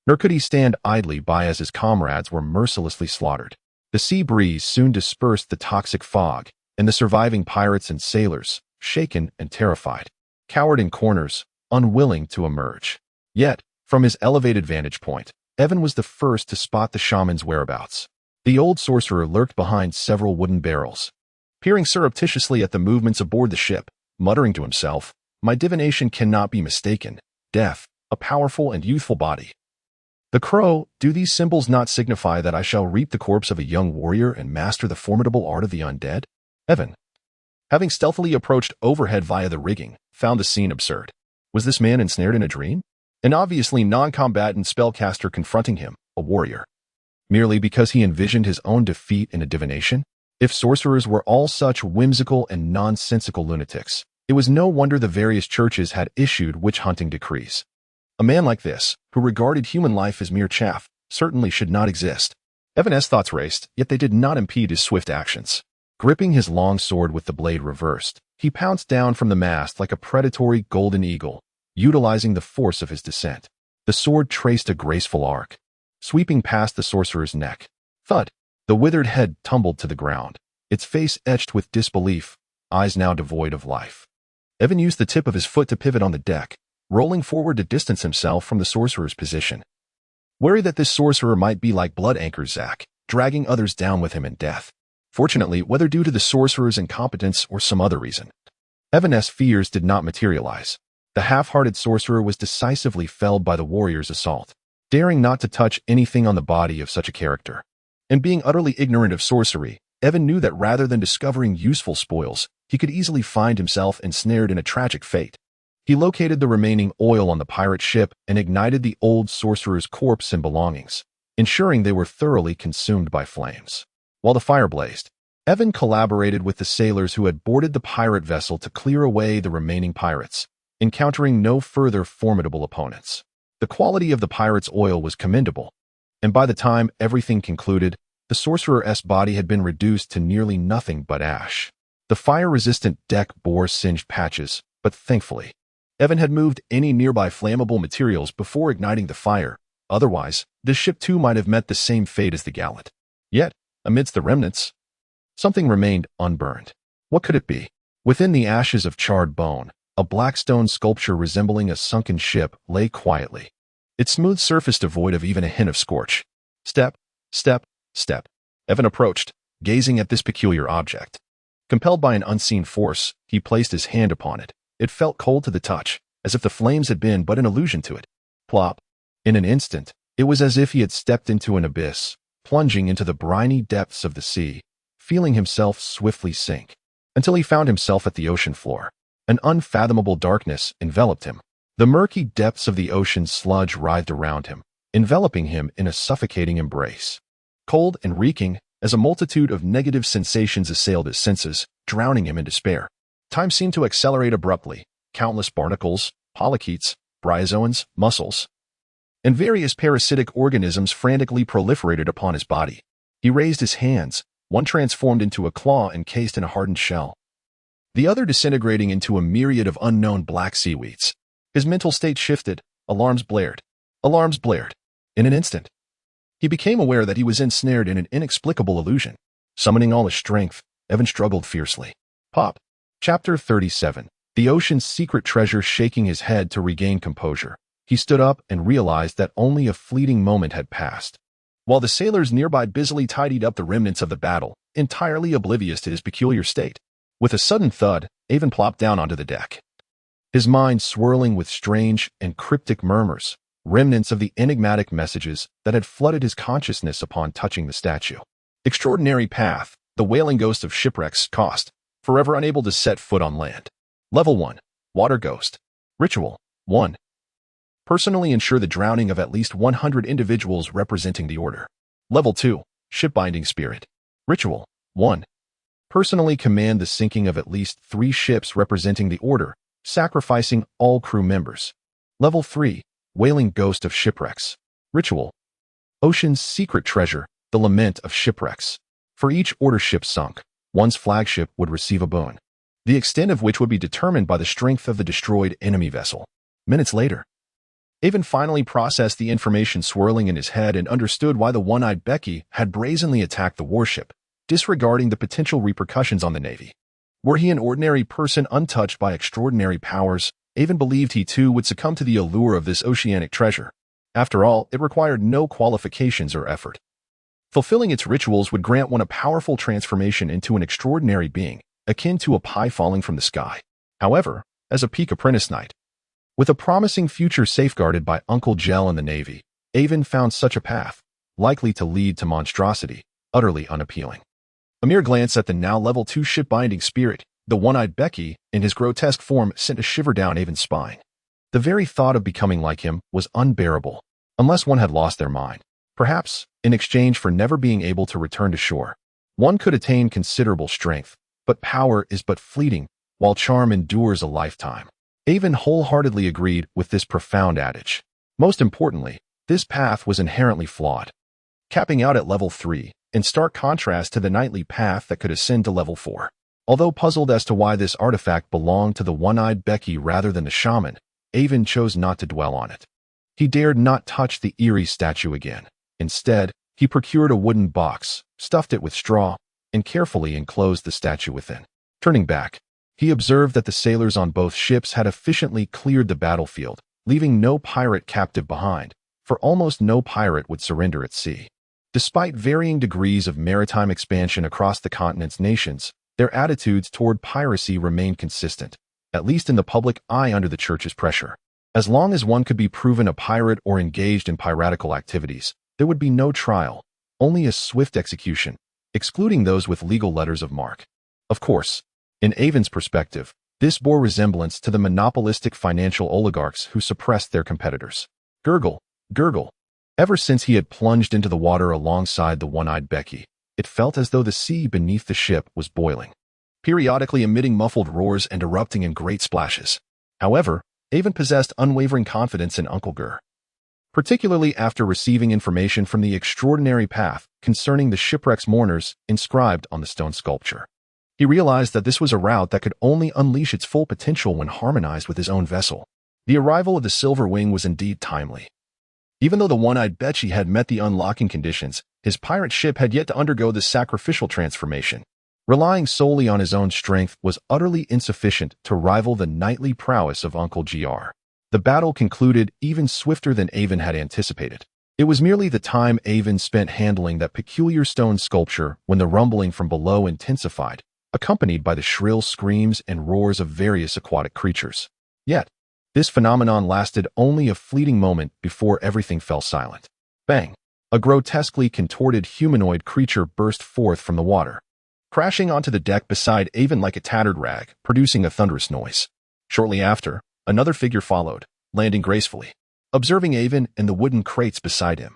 Nor could he stand idly by as his comrades were mercilessly slaughtered. The sea breeze soon dispersed the toxic fog, and the surviving pirates and sailors, shaken and terrified, cowered in corners, unwilling to emerge. Yet, from his elevated vantage point, Aiven was the first to spot the shaman's whereabouts. The old sorcerer lurked behind several wooden barrels, peering surreptitiously at the movements aboard the ship, muttering to himself, "My divination cannot be mistaken. Death, a powerful and youthful body." The crow, do these symbols not signify that I shall reap the corpse of a young warrior and master the formidable art of the undead? Aiven, having stealthily approached overhead via the rigging, found the scene absurd. Was this man ensnared in a dream? An obviously non-combatant spellcaster confronting him, a warrior, merely because he envisioned his own defeat in a divination? If sorcerers were all such whimsical and nonsensical lunatics, it was no wonder the various churches had issued witch-hunting decrees. A man like this, who regarded human life as mere chaff, certainly should not exist. Aiven's thoughts raced, yet they did not impede his swift actions. Gripping his long sword with the blade reversed, he pounced down from the mast like a predatory golden eagle, utilizing the force of his descent. The sword traced a graceful arc, sweeping past the sorcerer's neck. Thud! The withered head tumbled to the ground, its face etched with disbelief, eyes now devoid of life. Aiven used the tip of his foot to pivot on the deck, rolling forward to distance himself from the sorcerer's position. Wary that this sorcerer might be like Blood Anchor Zack, dragging others down with him in death. Fortunately, whether due to the sorcerer's incompetence or some other reason, Aiven's fears did not materialize. The half-hearted sorcerer was decisively felled by the warrior's assault, daring not to touch anything on the body of such a character. And being utterly ignorant of sorcery, Aiven knew that rather than discovering useful spoils, he could easily find himself ensnared in a tragic fate. He located the remaining oil on the pirate ship and ignited the old sorcerer's corpse and belongings, ensuring they were thoroughly consumed by flames. While the fire blazed, Aiven collaborated with the sailors who had boarded the pirate vessel to clear away the remaining pirates, encountering no further formidable opponents. The quality of the pirate's oil was commendable, and by the time everything concluded, the sorcerer's body had been reduced to nearly nothing but ash. The fire-resistant deck bore singed patches, but thankfully, Aiven had moved any nearby flammable materials before igniting the fire. Otherwise, the ship too might have met the same fate as the gallant. Yet, amidst the remnants, something remained unburned. What could it be? Within the ashes of charred bone, a black stone sculpture resembling a sunken ship lay quietly, its smooth surface devoid of even a hint of scorch. Step, step, step. Aiven approached, gazing at this peculiar object. Compelled by an unseen force, he placed his hand upon it. It felt cold to the touch, as if the flames had been but an illusion to it. Plop. In an instant, it was as if he had stepped into an abyss, plunging into the briny depths of the sea, feeling himself swiftly sink, until he found himself at the ocean floor. An unfathomable darkness enveloped him. The murky depths of the ocean's sludge writhed around him, enveloping him in a suffocating embrace. Cold and reeking, as a multitude of negative sensations assailed his senses, drowning him in despair. Time seemed to accelerate abruptly. Countless barnacles, polychaetes, bryozoans, mussels, and various parasitic organisms frantically proliferated upon his body. He raised his hands, one transformed into a claw encased in a hardened shell, the other disintegrating into a myriad of unknown black seaweeds. His mental state shifted. Alarms blared. Alarms blared. In an instant, he became aware that he was ensnared in an inexplicable illusion. Summoning all his strength, Aiven struggled fiercely. Pop. Chapter 37. The ocean's secret treasure. Shaking his head to regain composure, he stood up and realized that only a fleeting moment had passed. While the sailors nearby busily tidied up the remnants of the battle, entirely oblivious to his peculiar state. With a sudden thud, Aiven plopped down onto the deck, his mind swirling with strange and cryptic murmurs, remnants of the enigmatic messages that had flooded his consciousness upon touching the statue. Extraordinary path, the wailing ghost of shipwrecks, cost, forever unable to set foot on land. Level 1. Water Ghost. Ritual 1. Personally ensure the drowning of at least 100 individuals representing the Order. Level 2. Shipbinding Spirit. Ritual 1. Personally command the sinking of at least 3 ships representing the Order, sacrificing all crew members. Level 3. Wailing Ghost of Shipwrecks. Ritual. Ocean's secret treasure, the lament of shipwrecks. For each Order ship sunk, one's flagship would receive a boon, the extent of which would be determined by the strength of the destroyed enemy vessel. Minutes later, Aiven finally processed the information swirling in his head and understood why the one-eyed Becky had brazenly attacked the warship, disregarding the potential repercussions on the Navy. Were he an ordinary person untouched by extraordinary powers, Aiven believed he too would succumb to the allure of this oceanic treasure. After all, it required no qualifications or effort. Fulfilling its rituals would grant one a powerful transformation into an extraordinary being, akin to a pie falling from the sky. However, as a peak apprentice knight, with a promising future safeguarded by Uncle Gel and the Navy, Aiven found such a path, likely to lead to monstrosity, utterly unappealing. A mere glance at the now level 2 ship-binding spirit, the one-eyed Becky, in his grotesque form, sent a shiver down Aiven's spine. The very thought of becoming like him was unbearable, unless one had lost their mind. Perhaps, in exchange for never being able to return to shore, one could attain considerable strength, but power is but fleeting, while charm endures a lifetime. Aiven wholeheartedly agreed with this profound adage. Most importantly, this path was inherently flawed, capping out at level 3, in stark contrast to the knightly path that could ascend to level 4. Although puzzled as to why this artifact belonged to the one-eyed Becky rather than the shaman, Aiven chose not to dwell on it. He dared not touch the eerie statue again. Instead, he procured a wooden box, stuffed it with straw, and carefully enclosed the statue within. Turning back, he observed that the sailors on both ships had efficiently cleared the battlefield, leaving no pirate captive behind, for almost no pirate would surrender at sea. Despite varying degrees of maritime expansion across the continent's nations, their attitudes toward piracy remained consistent, at least in the public eye under the church's pressure. As long as one could be proven a pirate or engaged in piratical activities, there would be no trial, only a swift execution, excluding those with legal letters of marque. Of course, in Aiven's perspective, this bore resemblance to the monopolistic financial oligarchs who suppressed their competitors. Gurgle, gurgle. Ever since he had plunged into the water alongside the one-eyed Becky, it felt as though the sea beneath the ship was boiling, periodically emitting muffled roars and erupting in great splashes. However, Aiven possessed unwavering confidence in Uncle Gur, particularly after receiving information from the extraordinary path concerning the shipwreck's mourners inscribed on the stone sculpture. He realized that this was a route that could only unleash its full potential when harmonized with his own vessel. The arrival of the Silver Wing was indeed timely. Even though the one-eyed Becky had met the unlocking conditions, his pirate ship had yet to undergo the sacrificial transformation. Relying solely on his own strength was utterly insufficient to rival the knightly prowess of Uncle Gr. The battle concluded even swifter than Aiven had anticipated. It was merely the time Aiven spent handling that peculiar stone sculpture when the rumbling from below intensified, accompanied by the shrill screams and roars of various aquatic creatures. Yet, this phenomenon lasted only a fleeting moment before everything fell silent. Bang! A grotesquely contorted humanoid creature burst forth from the water. crashing onto the deck beside Aiven like a tattered rag, producing a thunderous noise. Shortly after, another figure followed, landing gracefully. Observing Aiven and the wooden crates beside him,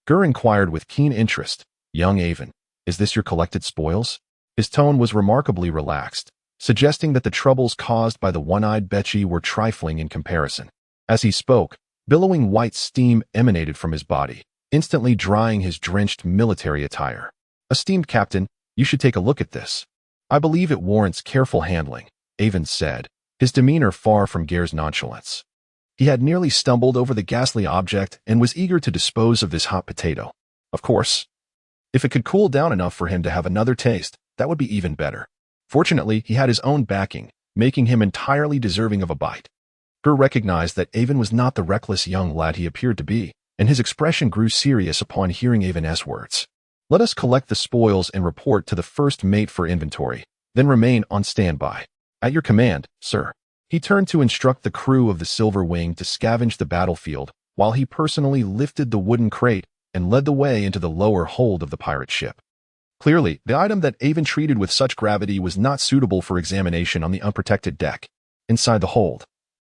Gur inquired with keen interest, "Young Aiven, is this your collected spoils?" His tone was remarkably relaxed, suggesting that the troubles caused by the one-eyed Betchy were trifling in comparison. As he spoke, billowing white steam emanated from his body, instantly drying his drenched military attire. "Esteemed Captain, you should take a look at this. I believe it warrants careful handling," Aiven said, his demeanor far from Ger's nonchalance. He had nearly stumbled over the ghastly object and was eager to dispose of this hot potato. Of course, if it could cool down enough for him to have another taste, that would be even better. Fortunately, he had his own backing, making him entirely deserving of a bite. Gur recognized that Aiven was not the reckless young lad he appeared to be, and his expression grew serious upon hearing Aiven's words. "Let us collect the spoils and report to the first mate for inventory, then remain on standby. At your command, sir." He turned to instruct the crew of the Silver Wing to scavenge the battlefield, while he personally lifted the wooden crate and led the way into the lower hold of the pirate ship. Clearly, the item that Aiven treated with such gravity was not suitable for examination on the unprotected deck. Inside the hold,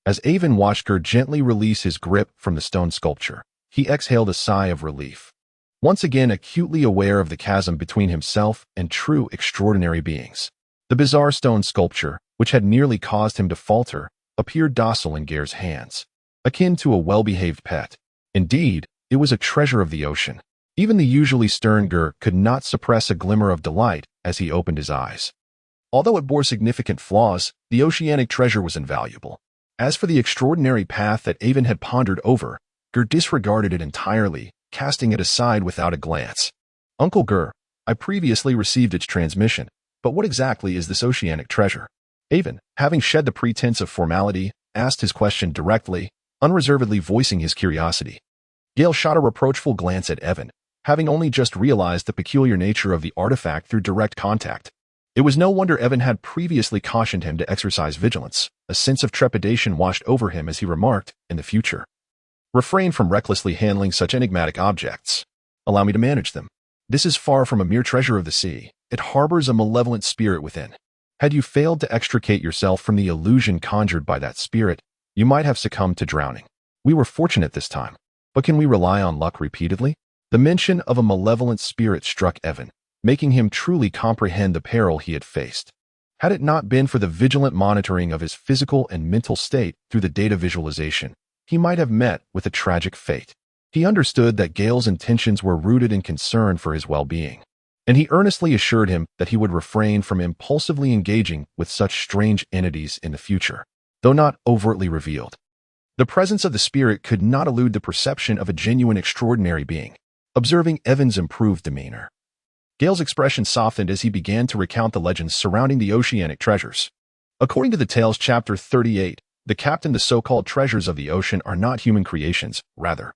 as Aiven watched Gur gently release his grip from the stone sculpture, he exhaled a sigh of relief. Once again acutely aware of the chasm between himself and true extraordinary beings. The bizarre stone sculpture, which had nearly caused him to falter, appeared docile in Ger's hands, akin to a well-behaved pet. Indeed, it was a treasure of the ocean. Even the usually stern Gur could not suppress a glimmer of delight as he opened his eyes. Although it bore significant flaws, the oceanic treasure was invaluable. As for the extraordinary path that Aiven had pondered over, Gur disregarded it entirely, casting it aside without a glance. "Uncle Gur, I previously received its transmission, but what exactly is this oceanic treasure?" Aiven, having shed the pretense of formality, asked his question directly, unreservedly voicing his curiosity. Gale shot a reproachful glance at Aiven, having only just realized the peculiar nature of the artifact through direct contact. It was no wonder Aiven had previously cautioned him to exercise vigilance. A sense of trepidation washed over him as he remarked, "In the future, refrain from recklessly handling such enigmatic objects. Allow me to manage them. This is far from a mere treasure of the sea. It harbors a malevolent spirit within. Had you failed to extricate yourself from the illusion conjured by that spirit, you might have succumbed to drowning. We were fortunate this time, but can we rely on luck repeatedly?" The mention of a malevolent spirit struck Aiven, making him truly comprehend the peril he had faced. Had it not been for the vigilant monitoring of his physical and mental state through the data visualization, he might have met with a tragic fate. He understood that Gale's intentions were rooted in concern for his well-being, and he earnestly assured him that he would refrain from impulsively engaging with such strange entities in the future, though not overtly revealed. The presence of the spirit could not elude the perception of a genuine extraordinary being. Observing Aiven's improved demeanor, Gale's expression softened as he began to recount the legends surrounding the oceanic treasures. According to the Tales Chapter 38, the so-called treasures of the ocean are not human creations, rather.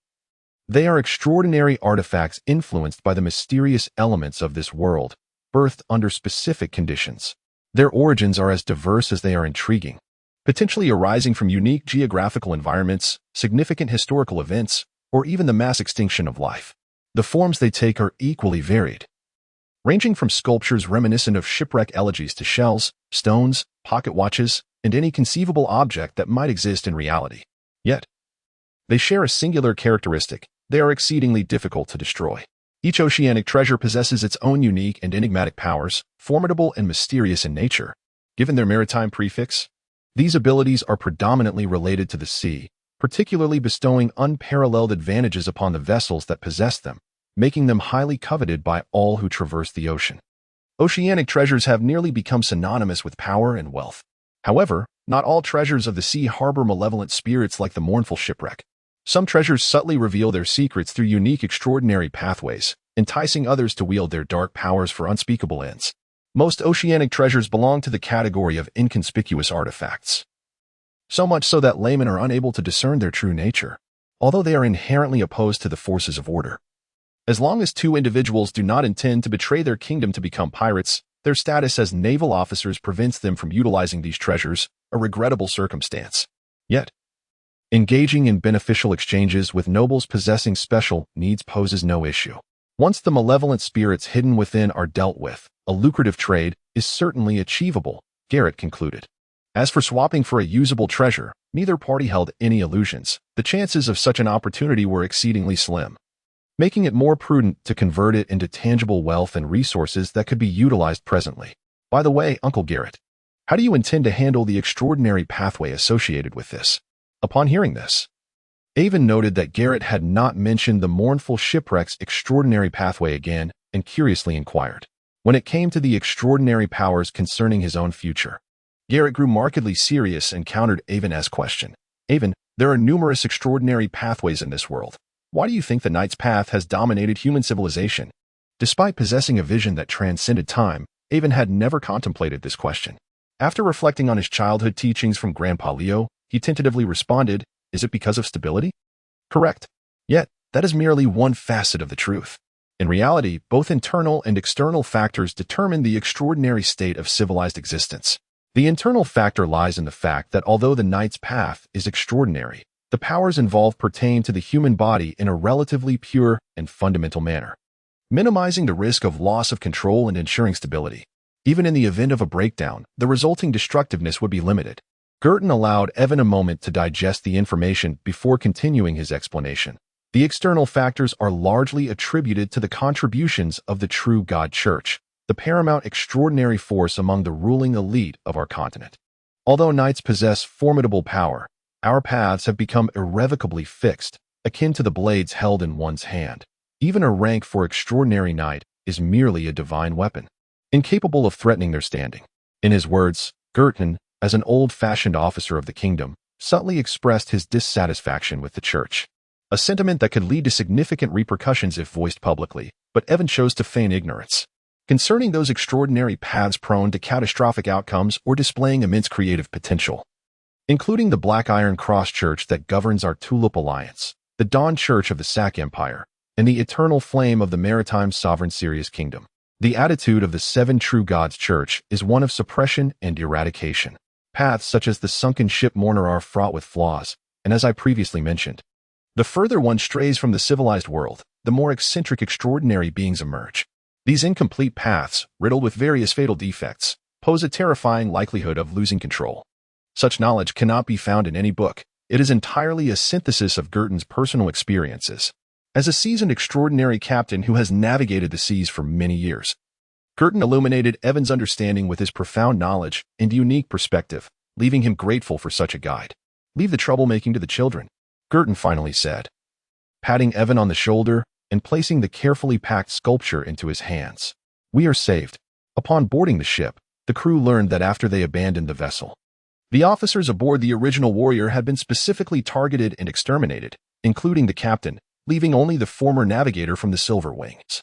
They are extraordinary artifacts influenced by the mysterious elements of this world, birthed under specific conditions. Their origins are as diverse as they are intriguing, potentially arising from unique geographical environments, significant historical events, or even the mass extinction of life. The forms they take are equally varied, ranging from sculptures reminiscent of shipwreck elegies to shells, stones, pocket watches, and any conceivable object that might exist in reality. Yet, they share a singular characteristic: they are exceedingly difficult to destroy. Each oceanic treasure possesses its own unique and enigmatic powers, formidable and mysterious in nature. Given their maritime prefix, these abilities are predominantly related to the sea, particularly bestowing unparalleled advantages upon the vessels that possess them, making them highly coveted by all who traverse the ocean. Oceanic treasures have nearly become synonymous with power and wealth. However, not all treasures of the sea harbor malevolent spirits like the mournful shipwreck. Some treasures subtly reveal their secrets through unique, extraordinary pathways, enticing others to wield their dark powers for unspeakable ends. Most oceanic treasures belong to the category of inconspicuous artifacts, so much so that laymen are unable to discern their true nature, although they are inherently opposed to the forces of order. As long as two individuals do not intend to betray their kingdom to become pirates, their status as naval officers prevents them from utilizing these treasures, a regrettable circumstance. Yet, engaging in beneficial exchanges with nobles possessing special needs poses no issue. Once the malevolent spirits hidden within are dealt with, a lucrative trade is certainly achievable, Garrett concluded. As for swapping for a usable treasure, neither party held any illusions. The chances of such an opportunity were exceedingly slim, making it more prudent to convert it into tangible wealth and resources that could be utilized presently. By the way, Uncle Garrett, how do you intend to handle the extraordinary pathway associated with this? Upon hearing this, Aiven noted that Garrett had not mentioned the mournful shipwreck's extraordinary pathway again and curiously inquired. When it came to the extraordinary powers concerning his own future, Garrett grew markedly serious and countered Aiven's question. Aiven, there are numerous extraordinary pathways in this world. Why do you think the Knight's Path has dominated human civilization? Despite possessing a vision that transcended time, Aiven had never contemplated this question. After reflecting on his childhood teachings from Grandpa Leo, he tentatively responded, is it because of stability? Correct. Yet, that is merely one facet of the truth. In reality, both internal and external factors determine the extraordinary state of civilized existence. The internal factor lies in the fact that although the Knight's Path is extraordinary, the powers involved pertain to the human body in a relatively pure and fundamental manner, minimizing the risk of loss of control and ensuring stability. Even in the event of a breakdown, the resulting destructiveness would be limited. Girton allowed Aiven a moment to digest the information before continuing his explanation. The external factors are largely attributed to the contributions of the true God Church, the paramount extraordinary force among the ruling elite of our continent. Although knights possess formidable power, our paths have become irrevocably fixed, akin to the blades held in one's hand. Even a rank for extraordinary knight is merely a divine weapon, incapable of threatening their standing. In his words, Girton, as an old-fashioned officer of the kingdom, subtly expressed his dissatisfaction with the church, a sentiment that could lead to significant repercussions if voiced publicly, but Aiven chose to feign ignorance concerning those extraordinary paths prone to catastrophic outcomes or displaying immense creative potential, including the Black Iron Cross Church that governs our Tulip Alliance, the Dawn Church of the Sac Empire, and the Eternal Flame of the Maritime Sovereign Sirius Kingdom. The attitude of the Seven True Gods Church is one of suppression and eradication. Paths such as the sunken ship mourner are fraught with flaws, and as I previously mentioned, the further one strays from the civilized world, the more eccentric extraordinary beings emerge. These incomplete paths, riddled with various fatal defects, pose a terrifying likelihood of losing control. Such knowledge cannot be found in any book. It is entirely a synthesis of Girton's personal experiences. As a seasoned extraordinary captain who has navigated the seas for many years, Girton illuminated Aiven's understanding with his profound knowledge and unique perspective, leaving him grateful for such a guide. Leave the troublemaking to the children, Girton finally said, patting Aiven on the shoulder and placing the carefully packed sculpture into his hands. We are saved. Upon boarding the ship, the crew learned that after they abandoned the vessel, the officers aboard the original warrior had been specifically targeted and exterminated, including the captain, leaving only the former navigator from the Silver Wings,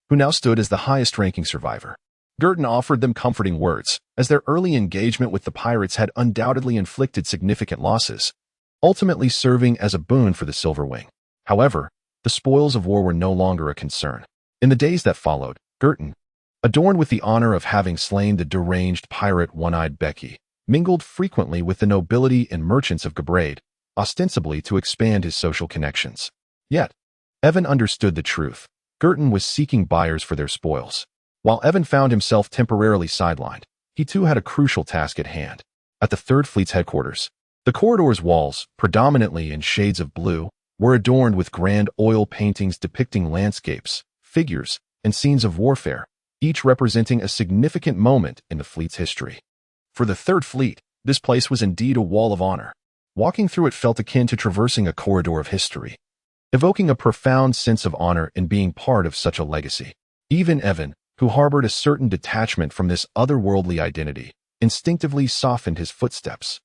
who now stood as the highest-ranking survivor. Girton offered them comforting words, as their early engagement with the pirates had undoubtedly inflicted significant losses, ultimately serving as a boon for the Silver Wing. However, the spoils of war were no longer a concern. In the days that followed, Girton, adorned with the honor of having slain the deranged pirate One-Eyed Becky, mingled frequently with the nobility and merchants of Gabrade, ostensibly to expand his social connections. Yet, Aiven understood the truth. Girton was seeking buyers for their spoils. While Aiven found himself temporarily sidelined, he too had a crucial task at hand. At the Third Fleet's headquarters, the corridor's walls, predominantly in shades of blue, were adorned with grand oil paintings depicting landscapes, figures, and scenes of warfare, each representing a significant moment in the fleet's history. For the Third Fleet, this place was indeed a wall of honor. Walking through it felt akin to traversing a corridor of history, evoking a profound sense of honor in being part of such a legacy. Even Aiven, who harbored a certain detachment from this otherworldly identity, instinctively softened his footsteps.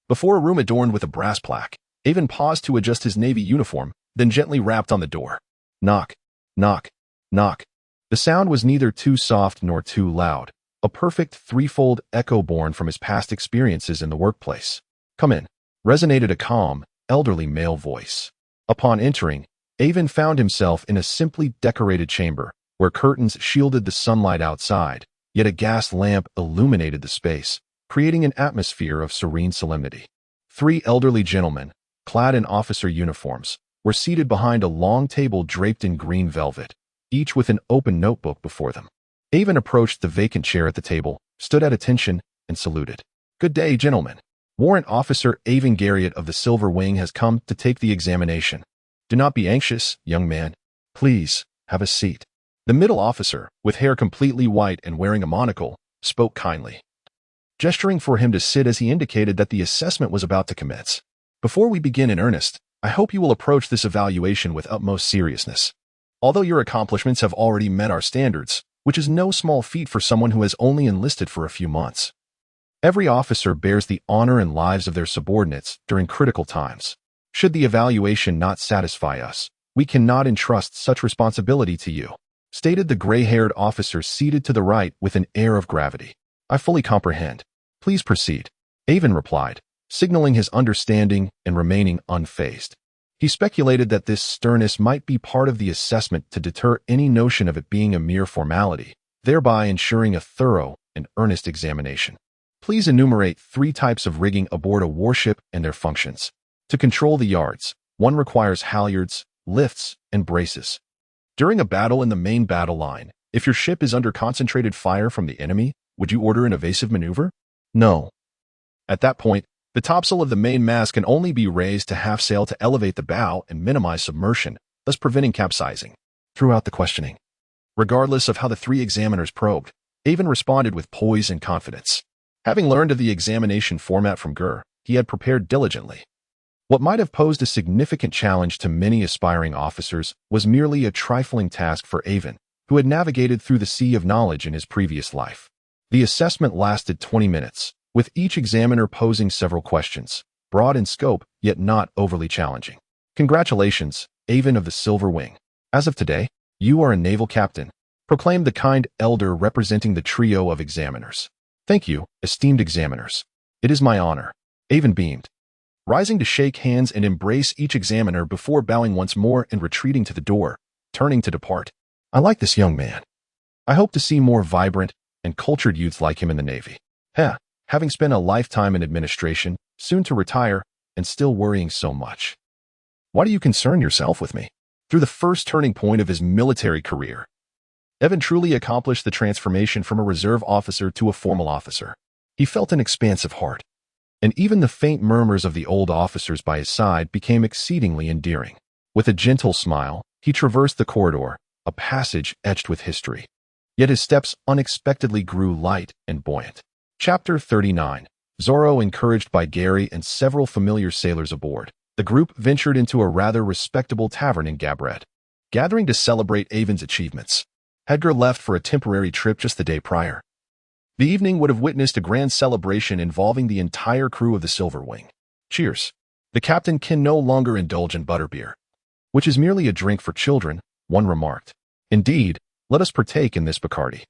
Before a room adorned with a brass plaque, Aiven paused to adjust his navy uniform, then gently rapped on the door. Knock, knock, knock. The sound was neither too soft nor too loud, a perfect threefold echo born from his past experiences in the workplace. Come in, resonated a calm, elderly male voice. Upon entering, Aiven found himself in a simply decorated chamber, where curtains shielded the sunlight outside, yet a gas lamp illuminated the space, creating an atmosphere of serene solemnity. Three elderly gentlemen, clad in officer uniforms, were seated behind a long table draped in green velvet, each with an open notebook before them. Aiven approached the vacant chair at the table, stood at attention, and saluted. "Good day, gentlemen. Warrant Officer Aiven Garriott of the Silver Wing has come to take the examination. Do not be anxious, young man. Please, have a seat." The middle officer, with hair completely white and wearing a monocle, spoke kindly, gesturing for him to sit as he indicated that the assessment was about to commence. "Before we begin in earnest, I hope you will approach this evaluation with utmost seriousness. Although your accomplishments have already met our standards, which is no small feat for someone who has only enlisted for a few months. Every officer bears the honor and lives of their subordinates during critical times. Should the evaluation not satisfy us, we cannot entrust such responsibility to you," stated the gray-haired officer seated to the right with an air of gravity. "I fully comprehend. Please proceed," Aiven replied, signaling his understanding and remaining unfazed. He speculated that this sternness might be part of the assessment to deter any notion of it being a mere formality, thereby ensuring a thorough and earnest examination. "Please enumerate 3 types of rigging aboard a warship and their functions. To control the yards, one requires halyards, lifts, and braces. During a battle in the main battle line, if your ship is under concentrated fire from the enemy, would you order an evasive maneuver? No. At that point, the topsail of the main mast can only be raised to half sail to elevate the bow and minimize submersion, thus preventing capsizing." Throughout the questioning, regardless of how the 3 examiners probed, Aiven responded with poise and confidence. Having learned of the examination format from Gur, he had prepared diligently. What might have posed a significant challenge to many aspiring officers was merely a trifling task for Aiven, who had navigated through the sea of knowledge in his previous life. The assessment lasted 20 minutes, with each examiner posing several questions, broad in scope, yet not overly challenging. "Congratulations, Aiven of the Silver Wing. As of today, you are a naval captain," proclaimed the kind elder representing the trio of examiners. "Thank you, esteemed examiners. It is my honor." Aiven beamed, rising to shake hands and embrace each examiner before bowing once more and retreating to the door, turning to depart. "I like this young man. I hope to see more vibrant and cultured youths like him in the Navy. Having spent a lifetime in administration, soon to retire, and still worrying so much. Why do you concern yourself with me?" Through the first turning point of his military career, Aiven truly accomplished the transformation from a reserve officer to a formal officer. He felt an expansive heart, and even the faint murmurs of the old officers by his side became exceedingly endearing. With a gentle smile, he traversed the corridor, a passage etched with history. Yet his steps unexpectedly grew light and buoyant. Chapter 39. Zorro encouraged by Gary and several familiar sailors aboard, the group ventured into a rather respectable tavern in Gabred, gathering to celebrate Aiven's achievements. Edgar left for a temporary trip just the day prior. The evening would have witnessed a grand celebration involving the entire crew of the Silver Wing. "Cheers. The captain can no longer indulge in butterbeer, which is merely a drink for children," one remarked. "Indeed, let us partake in this Bacardi.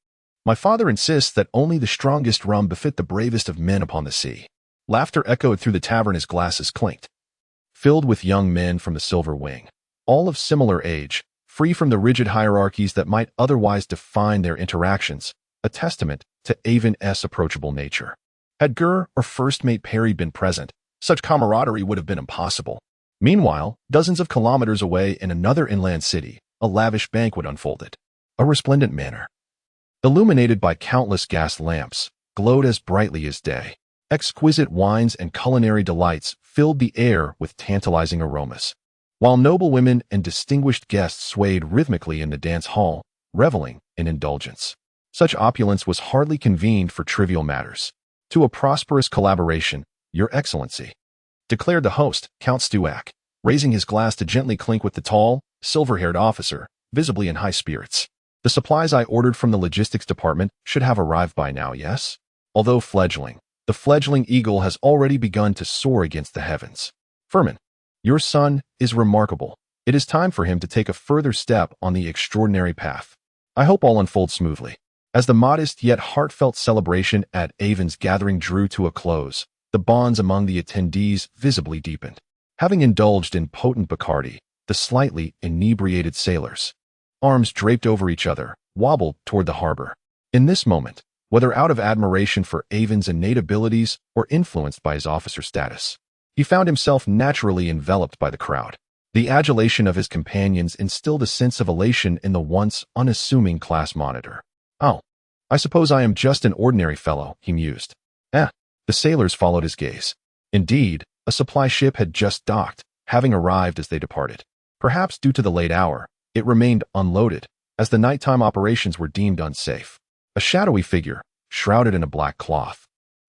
My father insists that only the strongest rum befit the bravest of men upon the sea." Laughter echoed through the tavern as glasses clinked, filled with young men from the Silver Wing, all of similar age, free from the rigid hierarchies that might otherwise define their interactions, a testament to Aiven's approachable nature. Had Gur or First Mate Perry been present, such camaraderie would have been impossible. Meanwhile, dozens of kilometers away in another inland city, a lavish banquet unfolded. A resplendent manor, illuminated by countless gas lamps, glowed as brightly as day. Exquisite wines and culinary delights filled the air with tantalizing aromas, while noble women and distinguished guests swayed rhythmically in the dance hall, reveling in indulgence. Such opulence was hardly convened for trivial matters. "To a prosperous collaboration, Your Excellency," declared the host, Count Stuak, raising his glass to gently clink with the tall, silver-haired officer, visibly in high spirits. "The supplies I ordered from the logistics department should have arrived by now, yes? Although fledgling, the fledgling eagle has already begun to soar against the heavens. Furman, your son is remarkable. It is time for him to take a further step on the extraordinary path. I hope all unfolds smoothly." As the modest yet heartfelt celebration at Aiven's gathering drew to a close, the bonds among the attendees visibly deepened. Having indulged in potent Bacardi, the slightly inebriated sailors, arms draped over each other, wobbled toward the harbor. In this moment, whether out of admiration for Aiven's innate abilities or influenced by his officer status, he found himself naturally enveloped by the crowd. The adulation of his companions instilled a sense of elation in the once unassuming class monitor. "Oh, I suppose I am just an ordinary fellow, he mused. The sailors followed his gaze. Indeed, a supply ship had just docked, having arrived as they departed. Perhaps due to the late hour, it remained unloaded, as the nighttime operations were deemed unsafe. A shadowy figure, shrouded in a black cloth,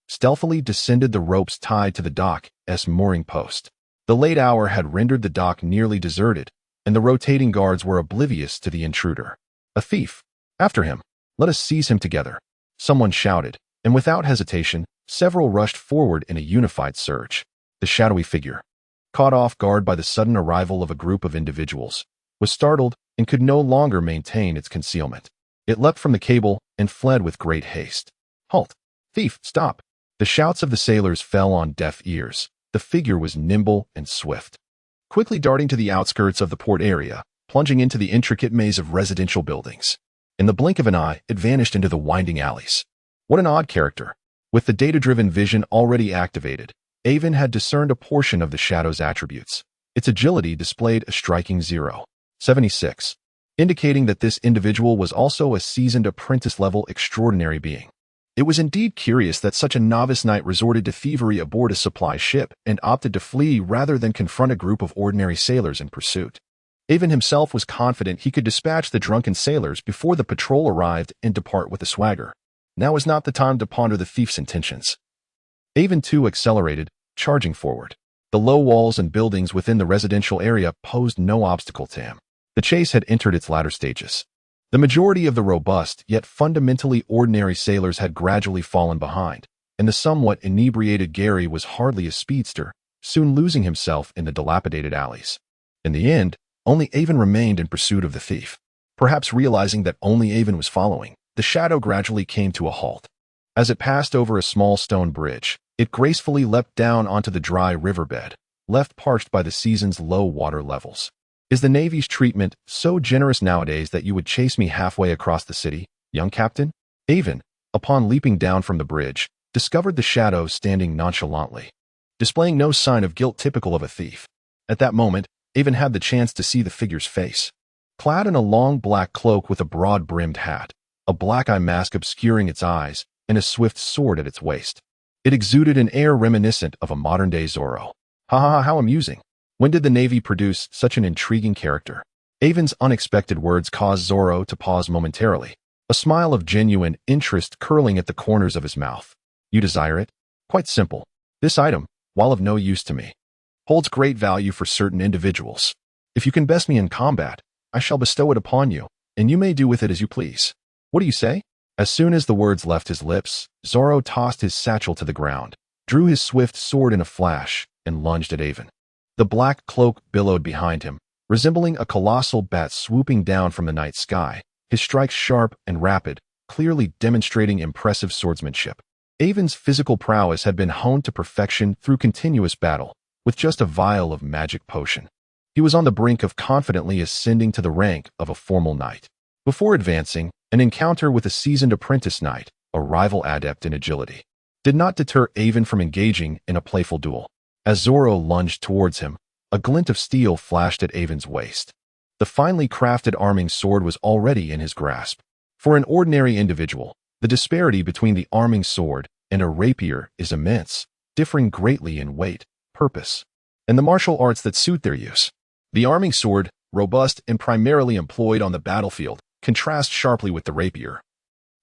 stealthily descended the ropes tied to the dock's mooring post. The late hour had rendered the dock nearly deserted, and the rotating guards were oblivious to the intruder. A thief! After him! Let us seize him together! Someone shouted, and without hesitation, several rushed forward in a unified surge. The shadowy figure, caught off guard by the sudden arrival of a group of individuals, was startled and could no longer maintain its concealment. It leapt from the cable and fled with great haste. Halt! Thief, stop! The shouts of the sailors fell on deaf ears. The figure was nimble and swift, quickly darting to the outskirts of the port area, plunging into the intricate maze of residential buildings. In the blink of an eye, it vanished into the winding alleys. What an odd character! With the data-driven vision already activated, Aiven had discerned a portion of the shadow's attributes. Its agility displayed a striking 0.76, indicating that this individual was also a seasoned apprentice-level extraordinary being. It was indeed curious that such a novice knight resorted to thievery aboard a supply ship and opted to flee rather than confront a group of ordinary sailors in pursuit. Aiven himself was confident he could dispatch the drunken sailors before the patrol arrived and depart with a swagger. Now was not the time to ponder the thief's intentions. Aiven too accelerated, charging forward. The low walls and buildings within the residential area posed no obstacle to him. The chase had entered its latter stages. The majority of the robust yet fundamentally ordinary sailors had gradually fallen behind, and the somewhat inebriated Gary was hardly a speedster, soon losing himself in the dilapidated alleys. In the end, only Aiven remained in pursuit of the thief. Perhaps realizing that only Aiven was following, the shadow gradually came to a halt. As it passed over a small stone bridge, it gracefully leapt down onto the dry riverbed, left parched by the season's low water levels. Is the Navy's treatment so generous nowadays that you would chase me halfway across the city, young captain? Aiven, upon leaping down from the bridge, discovered the shadow standing nonchalantly, displaying no sign of guilt typical of a thief. At that moment, Aiven had the chance to see the figure's face. Clad in a long black cloak with a broad-brimmed hat, a black eye mask obscuring its eyes, and a swift sword at its waist, it exuded an air reminiscent of a modern-day Zorro. Ha ha ha, how amusing! When did the Navy produce such an intriguing character? Aiven's unexpected words caused Zorro to pause momentarily, a smile of genuine interest curling at the corners of his mouth. You desire it? Quite simple. This item, while of no use to me, holds great value for certain individuals. If you can best me in combat, I shall bestow it upon you, and you may do with it as you please. What do you say? As soon as the words left his lips, Zorro tossed his satchel to the ground, drew his swift sword in a flash, and lunged at Aiven. The black cloak billowed behind him, resembling a colossal bat swooping down from the night sky, his strikes sharp and rapid, clearly demonstrating impressive swordsmanship. Aiven's physical prowess had been honed to perfection through continuous battle, with just a vial of magic potion. He was on the brink of confidently ascending to the rank of a formal knight. Before advancing, an encounter with a seasoned apprentice knight, a rival adept in agility, did not deter Aiven from engaging in a playful duel. As Zorro lunged towards him, a glint of steel flashed at Aiven's waist. The finely crafted arming sword was already in his grasp. For an ordinary individual, the disparity between the arming sword and a rapier is immense, differing greatly in weight, purpose, and the martial arts that suit their use. The arming sword, robust and primarily employed on the battlefield, contrasts sharply with the rapier,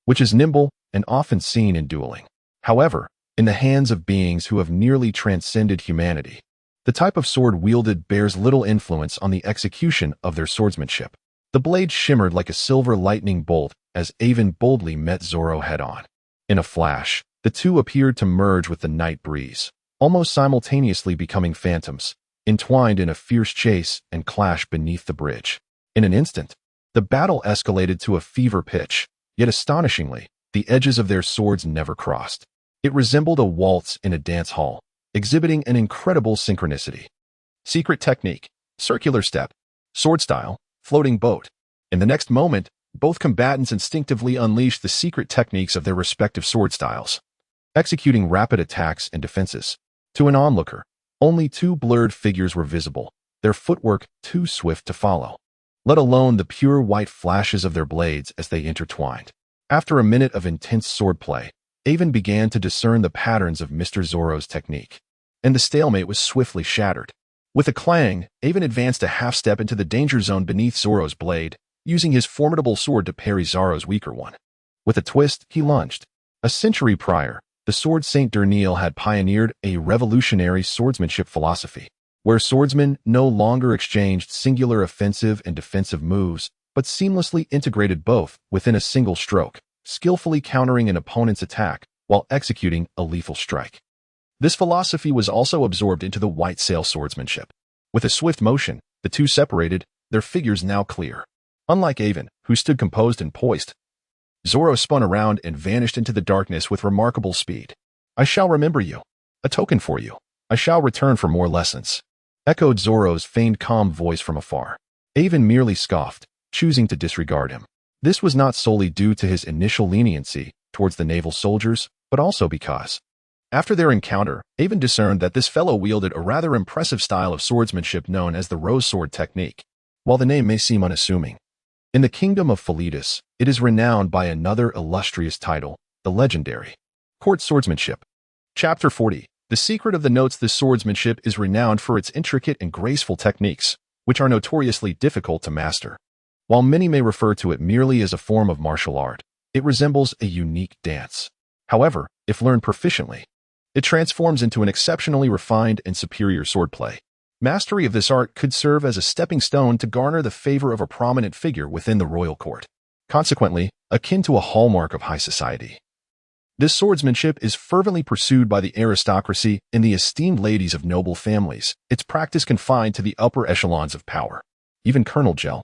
which is nimble and often seen in dueling. However, in the hands of beings who have nearly transcended humanity, the type of sword wielded bears little influence on the execution of their swordsmanship. The blade shimmered like a silver lightning bolt as Aiven boldly met Zorro head-on. In a flash, the two appeared to merge with the night breeze, almost simultaneously becoming phantoms, entwined in a fierce chase and clash beneath the bridge. In an instant, the battle escalated to a fever pitch, yet astonishingly, the edges of their swords never crossed. It resembled a waltz in a dance hall, exhibiting an incredible synchronicity. Secret technique, circular step, sword style, floating boat. In the next moment, both combatants instinctively unleashed the secret techniques of their respective sword styles, executing rapid attacks and defenses. To an onlooker, only two blurred figures were visible, their footwork too swift to follow, let alone the pure white flashes of their blades as they intertwined. After a minute of intense swordplay, Aiven began to discern the patterns of Mr. Zoro's technique, and the stalemate was swiftly shattered. With a clang, Aiven advanced a half-step into the danger zone beneath Zoro's blade, using his formidable sword to parry Zoro's weaker one. With a twist, he lunged. A century prior, the sword Saint Derniel had pioneered a revolutionary swordsmanship philosophy, where swordsmen no longer exchanged singular offensive and defensive moves, but seamlessly integrated both within a single stroke, skillfully countering an opponent's attack while executing a lethal strike. This philosophy was also absorbed into the white sail swordsmanship. With a swift motion, the two separated, their figures now clear. Unlike Aiven, who stood composed and poised, Zoro spun around and vanished into the darkness with remarkable speed. "I shall remember you. A token for you. I shall return for more lessons," echoed Zoro's feigned calm voice from afar. Aiven merely scoffed, choosing to disregard him. This was not solely due to his initial leniency towards the naval soldiers, but also because, after their encounter, Aiven discerned that this fellow wielded a rather impressive style of swordsmanship known as the rose sword technique. While the name may seem unassuming, in the kingdom of Philetus, it is renowned by another illustrious title, the legendary court swordsmanship. Chapter 40. The secret of the notes. This swordsmanship is renowned for its intricate and graceful techniques, which are notoriously difficult to master. While many may refer to it merely as a form of martial art, it resembles a unique dance. However, if learned proficiently, it transforms into an exceptionally refined and superior swordplay. Mastery of this art could serve as a stepping stone to garner the favor of a prominent figure within the royal court, consequently, akin to a hallmark of high society. This swordsmanship is fervently pursued by the aristocracy and the esteemed ladies of noble families, its practice confined to the upper echelons of power. Even Colonel Gel,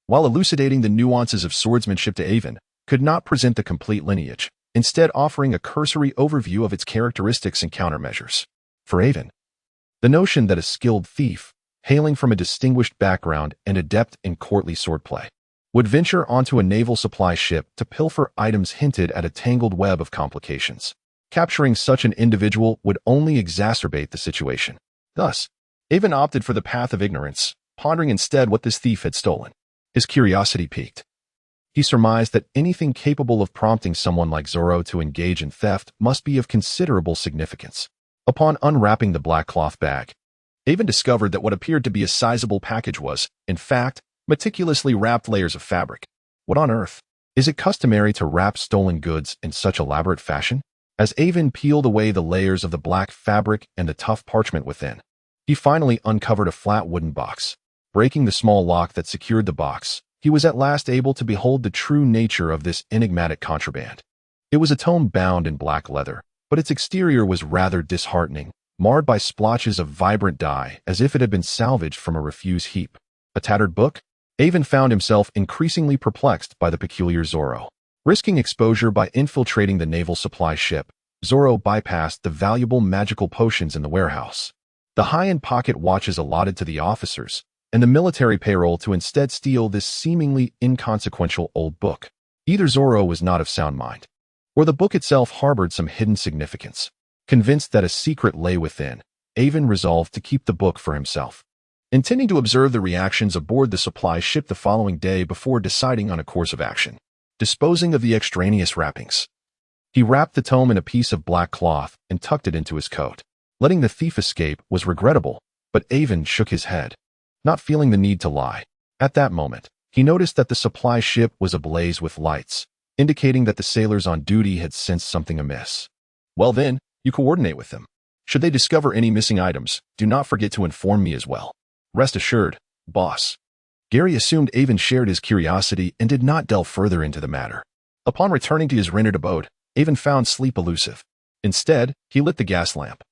while elucidating the nuances of swordsmanship to Aiven, could not present the complete lineage, instead offering a cursory overview of its characteristics and countermeasures. For Aiven, the notion that a skilled thief, hailing from a distinguished background and adept in courtly swordplay, would venture onto a naval supply ship to pilfer items hinted at a tangled web of complications. Capturing such an individual would only exacerbate the situation. Thus, Aiven opted for the path of ignorance, pondering instead what this thief had stolen. His curiosity piqued. He surmised that anything capable of prompting someone like Zoro to engage in theft must be of considerable significance. Upon unwrapping the black cloth bag, Aiven discovered that what appeared to be a sizable package was, in fact, meticulously wrapped layers of fabric. What on earth? Is it customary to wrap stolen goods in such elaborate fashion? As Aiven peeled away the layers of the black fabric and the tough parchment within, he finally uncovered a flat wooden box. Breaking the small lock that secured the box, he was at last able to behold the true nature of this enigmatic contraband. It was a tome bound in black leather, but its exterior was rather disheartening, marred by splotches of vibrant dye as if it had been salvaged from a refuse heap. A tattered book? Aiven found himself increasingly perplexed by the peculiar Zoro. Risking exposure by infiltrating the naval supply ship, Zoro bypassed the valuable magical potions in the warehouse, the high-end pocket watches allotted to the officers, and the military payroll to instead steal this seemingly inconsequential old book. Either Zoro was not of sound mind, or the book itself harbored some hidden significance. Convinced that a secret lay within, Aiven resolved to keep the book for himself, intending to observe the reactions aboard the supply ship the following day before deciding on a course of action. Disposing of the extraneous wrappings, he wrapped the tome in a piece of black cloth and tucked it into his coat. Letting the thief escape was regrettable, but Aiven shook his head, not feeling the need to lie. At that moment, he noticed that the supply ship was ablaze with lights, indicating that the sailors on duty had sensed something amiss. Well then, you coordinate with them. Should they discover any missing items, do not forget to inform me as well. Rest assured, boss. Gary assumed Aiven shared his curiosity and did not delve further into the matter. Upon returning to his rented abode, Aiven found sleep elusive. Instead, he lit the gas lamp,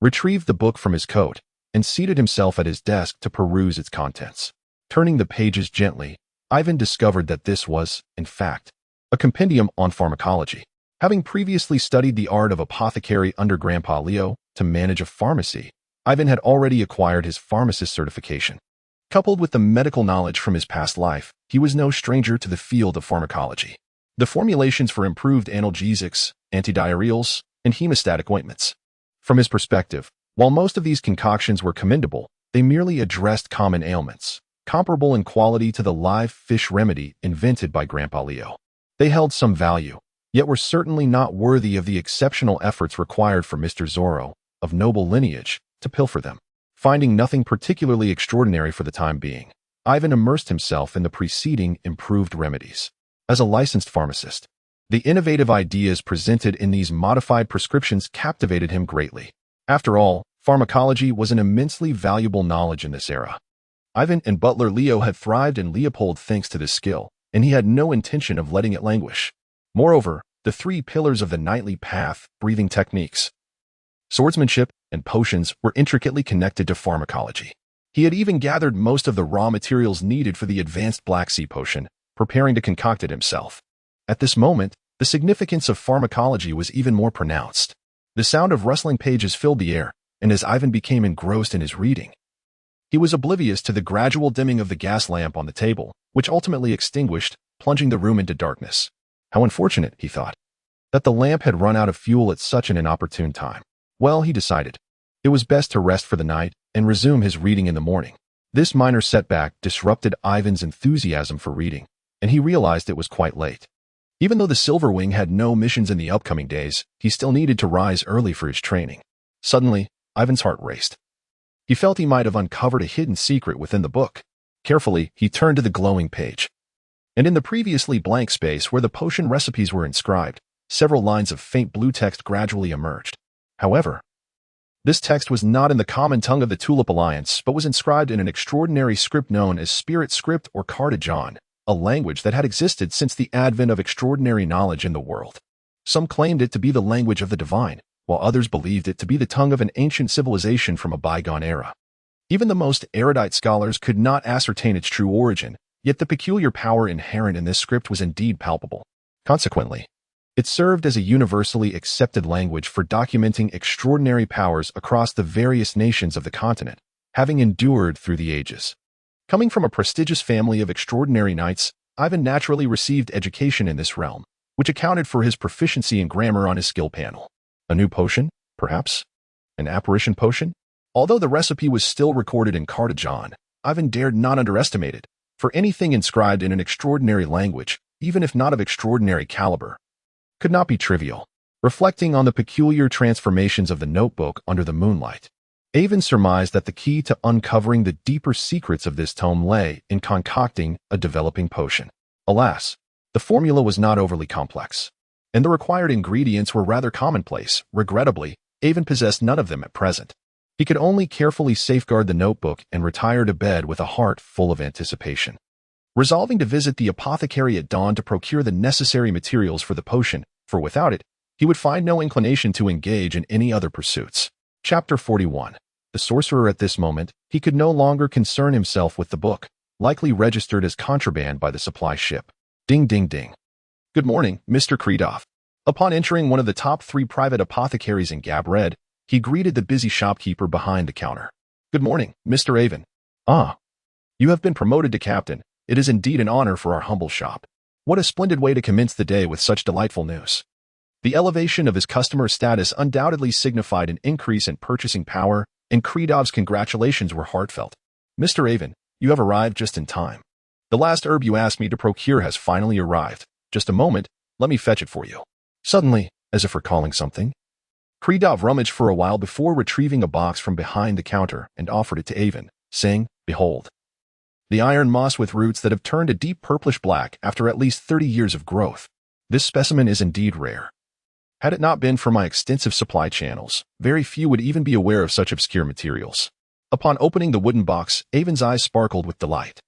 retrieved the book from his coat, and seated himself at his desk to peruse its contents. Turning the pages gently, Aiven discovered that this was, in fact, a compendium on pharmacology. Having previously studied the art of apothecary under Grandpa Leo to manage a pharmacy, Aiven had already acquired his pharmacist certification. Coupled with the medical knowledge from his past life, he was no stranger to the field of pharmacology. The formulations for improved analgesics, antidiarrheals, and hemostatic ointments. From his perspective, while most of these concoctions were commendable, they merely addressed common ailments, comparable in quality to the live fish remedy invented by Grandpa Leo. They held some value, yet were certainly not worthy of the exceptional efforts required for Mr. Zorro, of noble lineage, to pilfer them. Finding nothing particularly extraordinary for the time being, Aiven immersed himself in the preceding improved remedies. As a licensed pharmacist, the innovative ideas presented in these modified prescriptions captivated him greatly. After all, pharmacology was an immensely valuable knowledge in this era. Aiven and butler Leo had thrived in Leopold thanks to this skill, and he had no intention of letting it languish. Moreover, the three pillars of the knightly path, breathing techniques, swordsmanship, and potions were intricately connected to pharmacology. He had even gathered most of the raw materials needed for the advanced Black Sea potion, preparing to concoct it himself. At this moment, the significance of pharmacology was even more pronounced. The sound of rustling pages filled the air, and as Aiven became engrossed in his reading, he was oblivious to the gradual dimming of the gas lamp on the table, which ultimately extinguished, plunging the room into darkness. How unfortunate, he thought, that the lamp had run out of fuel at such an inopportune time. Well, he decided, it was best to rest for the night and resume his reading in the morning. This minor setback disrupted Aiven's enthusiasm for reading, and he realized it was quite late. Even though the Silverwing had no missions in the upcoming days, he still needed to rise early for his training. Suddenly, Aiven's heart raced. He felt he might have uncovered a hidden secret within the book. Carefully, he turned to the glowing page. And in the previously blank space where the potion recipes were inscribed, several lines of faint blue text gradually emerged. However, this text was not in the common tongue of the Tulip Alliance, but was inscribed in an extraordinary script known as Spirit Script or Cartajon, a language that had existed since the advent of extraordinary knowledge in the world. Some claimed it to be the language of the divine, while others believed it to be the tongue of an ancient civilization from a bygone era. Even the most erudite scholars could not ascertain its true origin, yet the peculiar power inherent in this script was indeed palpable. Consequently, it served as a universally accepted language for documenting extraordinary powers across the various nations of the continent, having endured through the ages. Coming from a prestigious family of extraordinary knights, Aiven naturally received education in this realm, which accounted for his proficiency in grammar on his skill panel. A new potion, perhaps? An apparition potion? Although the recipe was still recorded in Cartajon, Aiven dared not underestimate it, for anything inscribed in an extraordinary language, even if not of extraordinary caliber, could not be trivial. Reflecting on the peculiar transformations of the notebook under the moonlight, Aiven surmised that the key to uncovering the deeper secrets of this tome lay in concocting a developing potion. Alas, the formula was not overly complex, and the required ingredients were rather commonplace. Regrettably, Aiven possessed none of them at present. He could only carefully safeguard the notebook and retire to bed with a heart full of anticipation. Resolving to visit the apothecary at dawn to procure the necessary materials for the potion, for without it, he would find no inclination to engage in any other pursuits. Chapter 41. The sorcerer. At this moment, he could no longer concern himself with the book, likely registered as contraband by the supply ship. Ding ding ding. Good morning, Mr. Kredov. Upon entering one of the top 3 private apothecaries in Gabred, he greeted the busy shopkeeper behind the counter. Good morning, Mr. Aiven. Ah, you have been promoted to captain. It is indeed an honor for our humble shop. What a splendid way to commence the day with such delightful news. The elevation of his customer status undoubtedly signified an increase in purchasing power, and Kredov's congratulations were heartfelt. Mr. Aiven, you have arrived just in time. The last herb you asked me to procure has finally arrived. Just a moment, let me fetch it for you. Suddenly, as if recalling something, Kredov rummaged for a while before retrieving a box from behind the counter and offered it to Aiven, saying, Behold, the iron moss with roots that have turned a deep purplish black after at least 30 years of growth. This specimen is indeed rare. Had it not been for my extensive supply channels, very few would even be aware of such obscure materials. Upon opening the wooden box, Aiven's eyes sparkled with delight.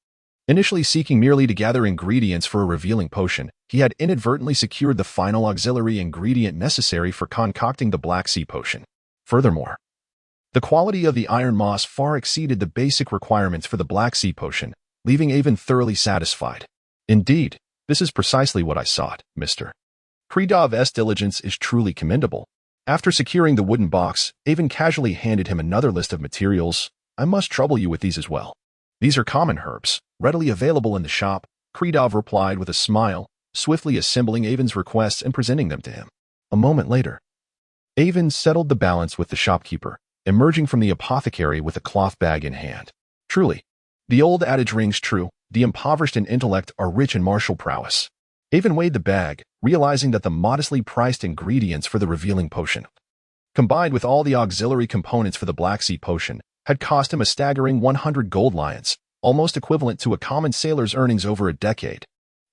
Initially seeking merely to gather ingredients for a revealing potion, he had inadvertently secured the final auxiliary ingredient necessary for concocting the Black Sea potion. Furthermore, the quality of the iron moss far exceeded the basic requirements for the Black Sea potion, leaving Aiven thoroughly satisfied. Indeed, this is precisely what I sought, Mr. Kredov's diligence is truly commendable. After securing the wooden box, Aiven casually handed him another list of materials. I must trouble you with these as well. These are common herbs, readily available in the shop, Kredov replied with a smile, swiftly assembling Aiven's requests and presenting them to him. A moment later, Aiven settled the balance with the shopkeeper, emerging from the apothecary with a cloth bag in hand. Truly, the old adage rings true, the impoverished in intellect are rich in martial prowess. Aiven weighed the bag, realizing that the modestly priced ingredients for the revealing potion, combined with all the auxiliary components for the Black Sea potion, had cost him a staggering 100 gold lions, almost equivalent to a common sailor's earnings over a decade.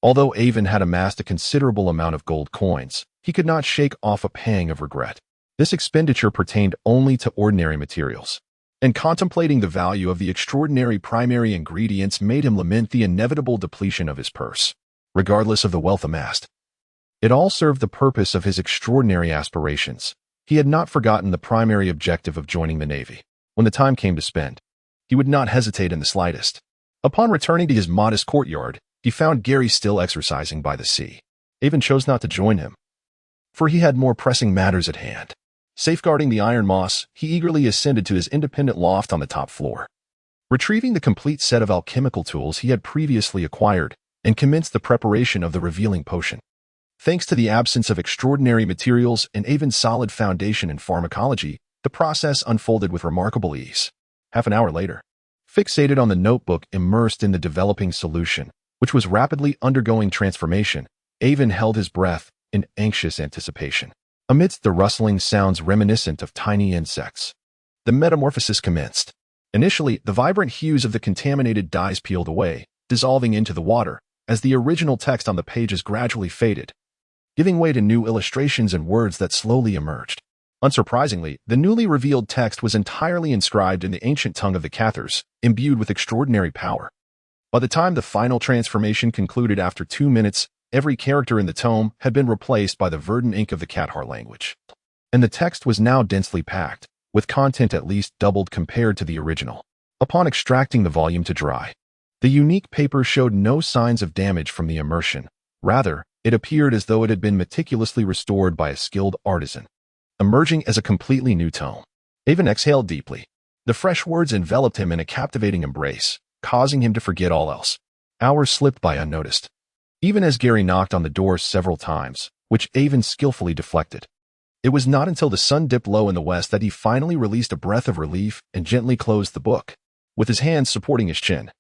Although Aiven had amassed a considerable amount of gold coins, he could not shake off a pang of regret. This expenditure pertained only to ordinary materials, and contemplating the value of the extraordinary primary ingredients made him lament the inevitable depletion of his purse. Regardless of the wealth amassed, it all served the purpose of his extraordinary aspirations. He had not forgotten the primary objective of joining the Navy. When the time came to spend, he would not hesitate in the slightest. Upon returning to his modest courtyard, he found Gary still exercising by the sea. Aiven chose not to join him, for he had more pressing matters at hand. Safeguarding the iron moss, he eagerly ascended to his independent loft on the top floor. Retrieving the complete set of alchemical tools he had previously acquired, and commenced the preparation of the revealing potion. Thanks to the absence of extraordinary materials and Aiven's solid foundation in pharmacology, the process unfolded with remarkable ease. Half an hour later, fixated on the notebook immersed in the developing solution, which was rapidly undergoing transformation, Aiven held his breath in anxious anticipation. Amidst the rustling sounds reminiscent of tiny insects, the metamorphosis commenced. Initially, the vibrant hues of the contaminated dyes peeled away, dissolving into the water, as the original text on the pages gradually faded, giving way to new illustrations and words that slowly emerged. Unsurprisingly, the newly revealed text was entirely inscribed in the ancient tongue of the Cathars, imbued with extraordinary power. By the time the final transformation concluded after 2 minutes, every character in the tome had been replaced by the verdant ink of the Cathar language, and the text was now densely packed, with content at least doubled compared to the original. Upon extracting the volume to dry, the unique paper showed no signs of damage from the immersion. Rather, it appeared as though it had been meticulously restored by a skilled artisan, emerging as a completely new tome. Aiven exhaled deeply. The fresh words enveloped him in a captivating embrace, causing him to forget all else. Hours slipped by unnoticed, even as Gary knocked on the door several times, which Aiven skillfully deflected. It was not until the sun dipped low in the west that he finally released a breath of relief and gently closed the book. With his hands supporting his chin,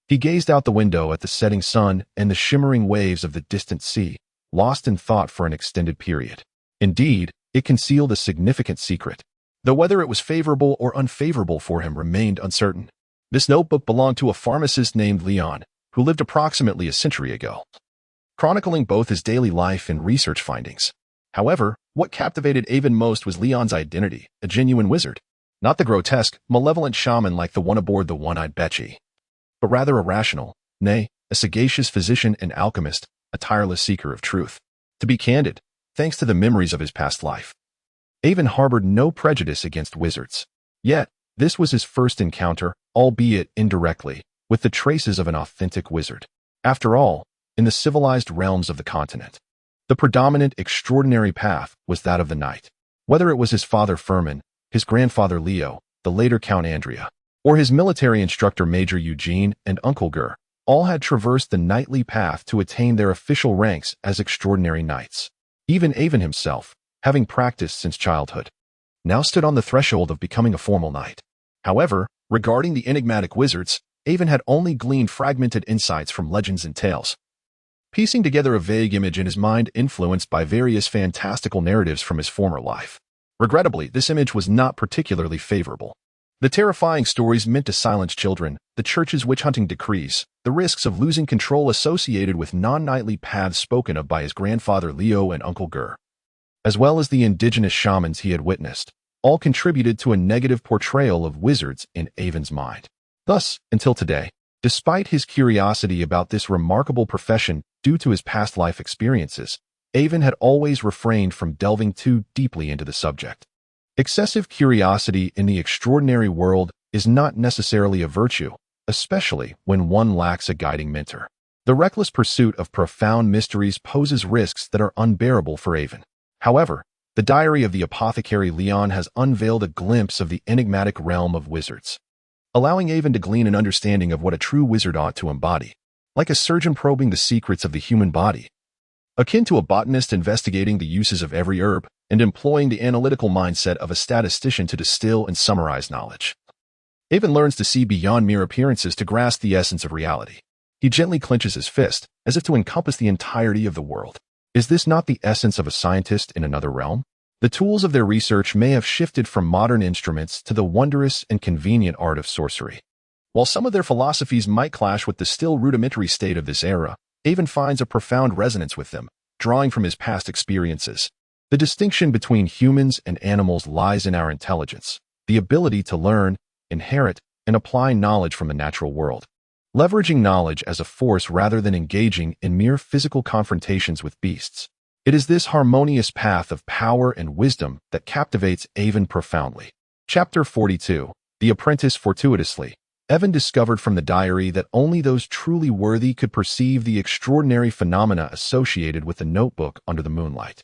he gazed out the window at the setting sun and the shimmering waves of the distant sea, lost in thought for an extended period. Indeed, it concealed a significant secret, though whether it was favorable or unfavorable for him remained uncertain. This notebook belonged to a pharmacist named Leon, who lived approximately a century ago, chronicling both his daily life and research findings. However, what captivated Aiven most was Leon's identity, a genuine wizard, not the grotesque, malevolent shaman like the one aboard the One-Eyed Betchy, but rather a rational, nay, a sagacious physician and alchemist, a tireless seeker of truth. To be candid, thanks to the memories of his past life, Aiven harbored no prejudice against wizards. Yet, this was his first encounter, albeit indirectly, with the traces of an authentic wizard. After all, in the civilized realms of the continent, the predominant extraordinary path was that of the knight. Whether it was his father Furman, his grandfather Leo, the later Count Andrea, or his military instructor Major Eugene and Uncle Gur, all had traversed the knightly path to attain their official ranks as extraordinary knights. Even Aiven himself, having practiced since childhood, now stood on the threshold of becoming a formal knight. However, regarding the enigmatic wizards, Aiven had only gleaned fragmented insights from legends and tales, piecing together a vague image in his mind influenced by various fantastical narratives from his former life. Regrettably, this image was not particularly favorable. The terrifying stories meant to silence children, the church's witch-hunting decrees, the risks of losing control associated with non-knightly paths spoken of by his grandfather Leo and Uncle Gur, as well as the indigenous shamans he had witnessed, all contributed to a negative portrayal of wizards in Aiven's mind. Thus, until today, despite his curiosity about this remarkable profession due to his past life experiences, Aiven had always refrained from delving too deeply into the subject. Excessive curiosity in the extraordinary world is not necessarily a virtue, especially when one lacks a guiding mentor. The reckless pursuit of profound mysteries poses risks that are unbearable for Aiven. However, the diary of the apothecary Leon has unveiled a glimpse of the enigmatic realm of wizards, allowing Aiven to glean an understanding of what a true wizard ought to embody. Like a surgeon probing the secrets of the human body, akin to a botanist investigating the uses of every herb, and employing the analytical mindset of a statistician to distill and summarize knowledge, Aiven learns to see beyond mere appearances to grasp the essence of reality. He gently clenches his fist, as if to encompass the entirety of the world. Is this not the essence of a scientist in another realm? The tools of their research may have shifted from modern instruments to the wondrous and convenient art of sorcery. While some of their philosophies might clash with the still rudimentary state of this era, Aiven finds a profound resonance with them, drawing from his past experiences. The distinction between humans and animals lies in our intelligence, the ability to learn, inherit, and apply knowledge from the natural world. Leveraging knowledge as a force rather than engaging in mere physical confrontations with beasts. It is this harmonious path of power and wisdom that captivates Aiven profoundly. Chapter 42. The Apprentice Fortuitously. Aiven discovered from the diary that only those truly worthy could perceive the extraordinary phenomena associated with the notebook under the moonlight.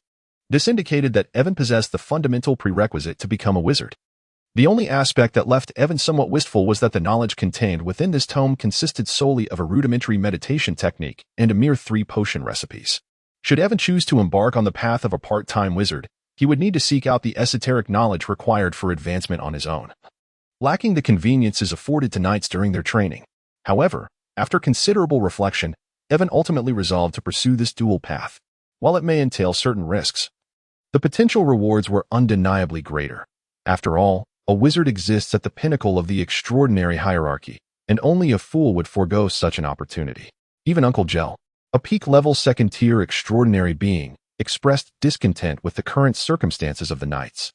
This indicated that Aiven possessed the fundamental prerequisite to become a wizard. The only aspect that left Aiven somewhat wistful was that the knowledge contained within this tome consisted solely of a rudimentary meditation technique and a mere 3 potion recipes. Should Aiven choose to embark on the path of a part-time wizard, he would need to seek out the esoteric knowledge required for advancement on his own, lacking the conveniences afforded to knights during their training. However, after considerable reflection, Aiven ultimately resolved to pursue this dual path. While it may entail certain risks, the potential rewards were undeniably greater. After all, a wizard exists at the pinnacle of the extraordinary hierarchy, and only a fool would forego such an opportunity. Even Uncle Gel, a peak-level second-tier extraordinary being, expressed discontent with the current circumstances of the knights.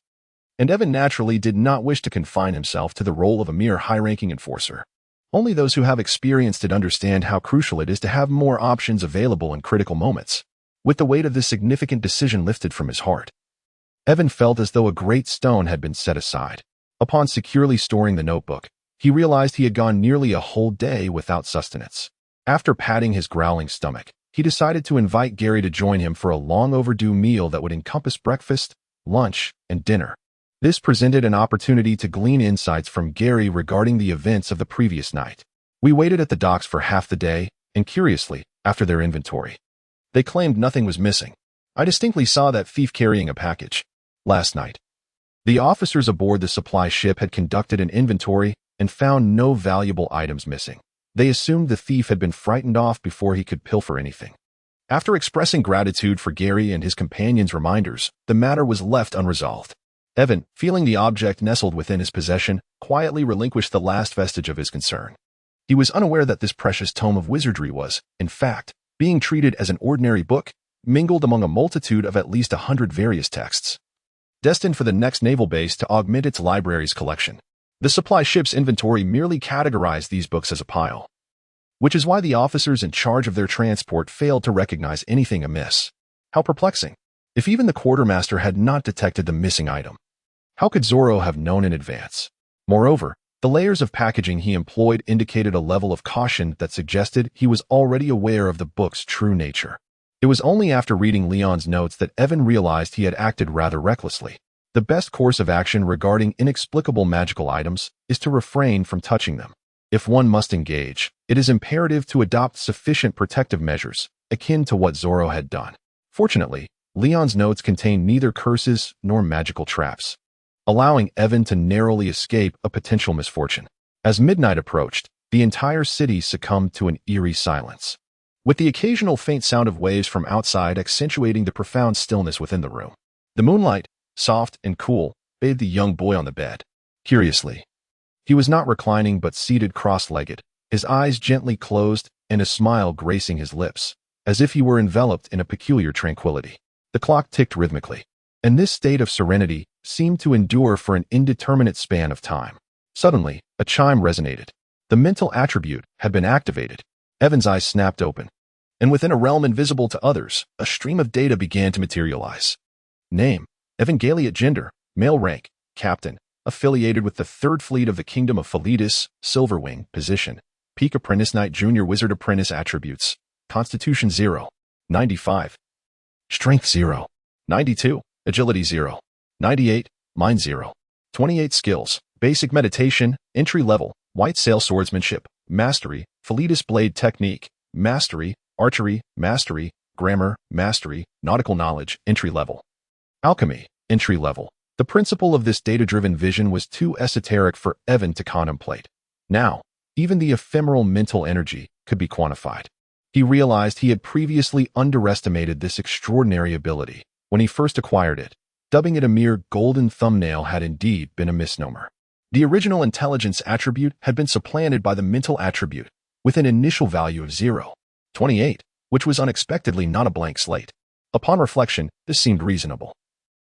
And Aiven naturally did not wish to confine himself to the role of a mere high-ranking enforcer. Only those who have experienced it understand how crucial it is to have more options available in critical moments. With the weight of this significant decision lifted from his heart, Aiven felt as though a great stone had been set aside. Upon securely storing the notebook, he realized he had gone nearly a whole day without sustenance. After patting his growling stomach, he decided to invite Gary to join him for a long-overdue meal that would encompass breakfast, lunch, and dinner. This presented an opportunity to glean insights from Gary regarding the events of the previous night. We waited at the docks for half the day, and curiously, after their inventory, they claimed nothing was missing. I distinctly saw that thief carrying a package. Last night, the officers aboard the supply ship had conducted an inventory and found no valuable items missing. They assumed the thief had been frightened off before he could pilfer anything. After expressing gratitude for Gary and his companions' reminders, the matter was left unresolved. Aiven, feeling the object nestled within his possession, quietly relinquished the last vestige of his concern. He was unaware that this precious tome of wizardry was, in fact, being treated as an ordinary book, mingled among a multitude of at least 100 various texts, destined for the next naval base to augment its library's collection. The supply ship's inventory merely categorized these books as a pile, which is why the officers in charge of their transport failed to recognize anything amiss. How perplexing! If even the quartermaster had not detected the missing item, how could Zoro have known in advance? Moreover, the layers of packaging he employed indicated a level of caution that suggested he was already aware of the book's true nature. It was only after reading Leon's notes that Aiven realized he had acted rather recklessly. The best course of action regarding inexplicable magical items is to refrain from touching them. If one must engage, it is imperative to adopt sufficient protective measures, akin to what Zoro had done. Fortunately, Leon's notes contained neither curses nor magical traps, allowing Aiven to narrowly escape a potential misfortune. As midnight approached, the entire city succumbed to an eerie silence, with the occasional faint sound of waves from outside accentuating the profound stillness within the room. The moonlight, soft and cool, bathed the young boy on the bed. Curiously, he was not reclining but seated cross-legged, his eyes gently closed and a smile gracing his lips, as if he were enveloped in a peculiar tranquility. The clock ticked rhythmically, and this state of serenity seemed to endure for an indeterminate span of time. Suddenly, a chime resonated. The mental attribute had been activated. Aiven's eyes snapped open, and within a realm invisible to others, a stream of data began to materialize. Name: Aiven Galiot. Gender: male. Rank: captain, affiliated with the 3rd Fleet of the Kingdom of Philitis, Silverwing. Position: Peak Apprentice Knight. Junior Wizard Apprentice. Attributes: Constitution 0, 95. Strength 0, 92. Agility 0, 98. Mind 0, 28. Skills: Basic Meditation, Entry Level, White Sail Swordsmanship, Mastery, Philitis Blade Technique, Mastery, Archery, Mastery, Grammar, Mastery, Nautical Knowledge, Entry Level. Alchemy, Entry Level. The principle of this data-driven vision was too esoteric for Aiven to contemplate. Now, even the ephemeral mental energy, could be quantified. He realized he had previously underestimated this extraordinary ability when he first acquired it. Dubbing it a mere golden thumbnail had indeed been a misnomer. The original intelligence attribute had been supplanted by the mental attribute, with an initial value of 0.28, which was unexpectedly not a blank slate. Upon reflection, this seemed reasonable.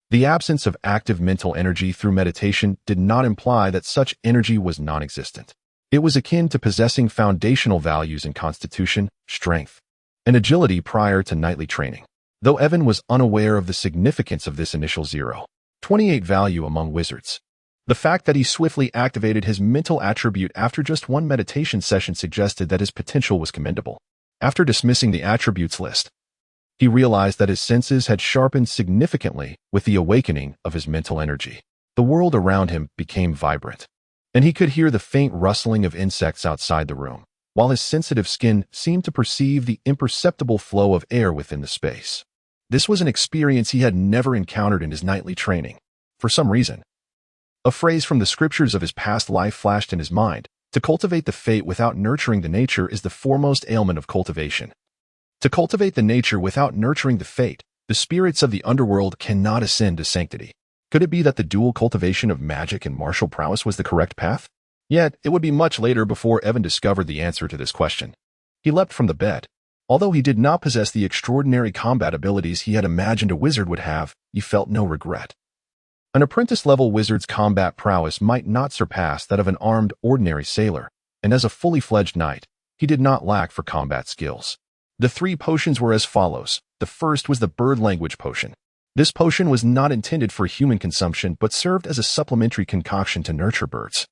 The absence of active mental energy through meditation did not imply that such energy was non-existent. It was akin to possessing foundational values in constitution, strength, and agility prior to nightly training. Though Aiven was unaware of the significance of this initial 0.28 value among wizards, the fact that he swiftly activated his mental attribute after just one meditation session suggested that his potential was commendable. After dismissing the attributes list, he realized that his senses had sharpened significantly with the awakening of his mental energy. The world around him became vibrant, and he could hear the faint rustling of insects outside the room, while his sensitive skin seemed to perceive the imperceptible flow of air within the space. This was an experience he had never encountered in his nightly training. For some reason, a phrase from the scriptures of his past life flashed in his mind: to cultivate the fate without nurturing the nature is the foremost ailment of cultivation. To cultivate the nature without nurturing the fate, the spirits of the underworld cannot ascend to sanctity. Could it be that the dual cultivation of magic and martial prowess was the correct path? Yet, it would be much later before Aiven discovered the answer to this question. He leapt from the bed. Although he did not possess the extraordinary combat abilities he had imagined a wizard would have, he felt no regret. An apprentice-level wizard's combat prowess might not surpass that of an armed, ordinary sailor, and as a fully-fledged knight, he did not lack for combat skills. The 3 potions were as follows. The first was the bird language potion. This potion was not intended for human consumption but served as a supplementary concoction to nurture birds,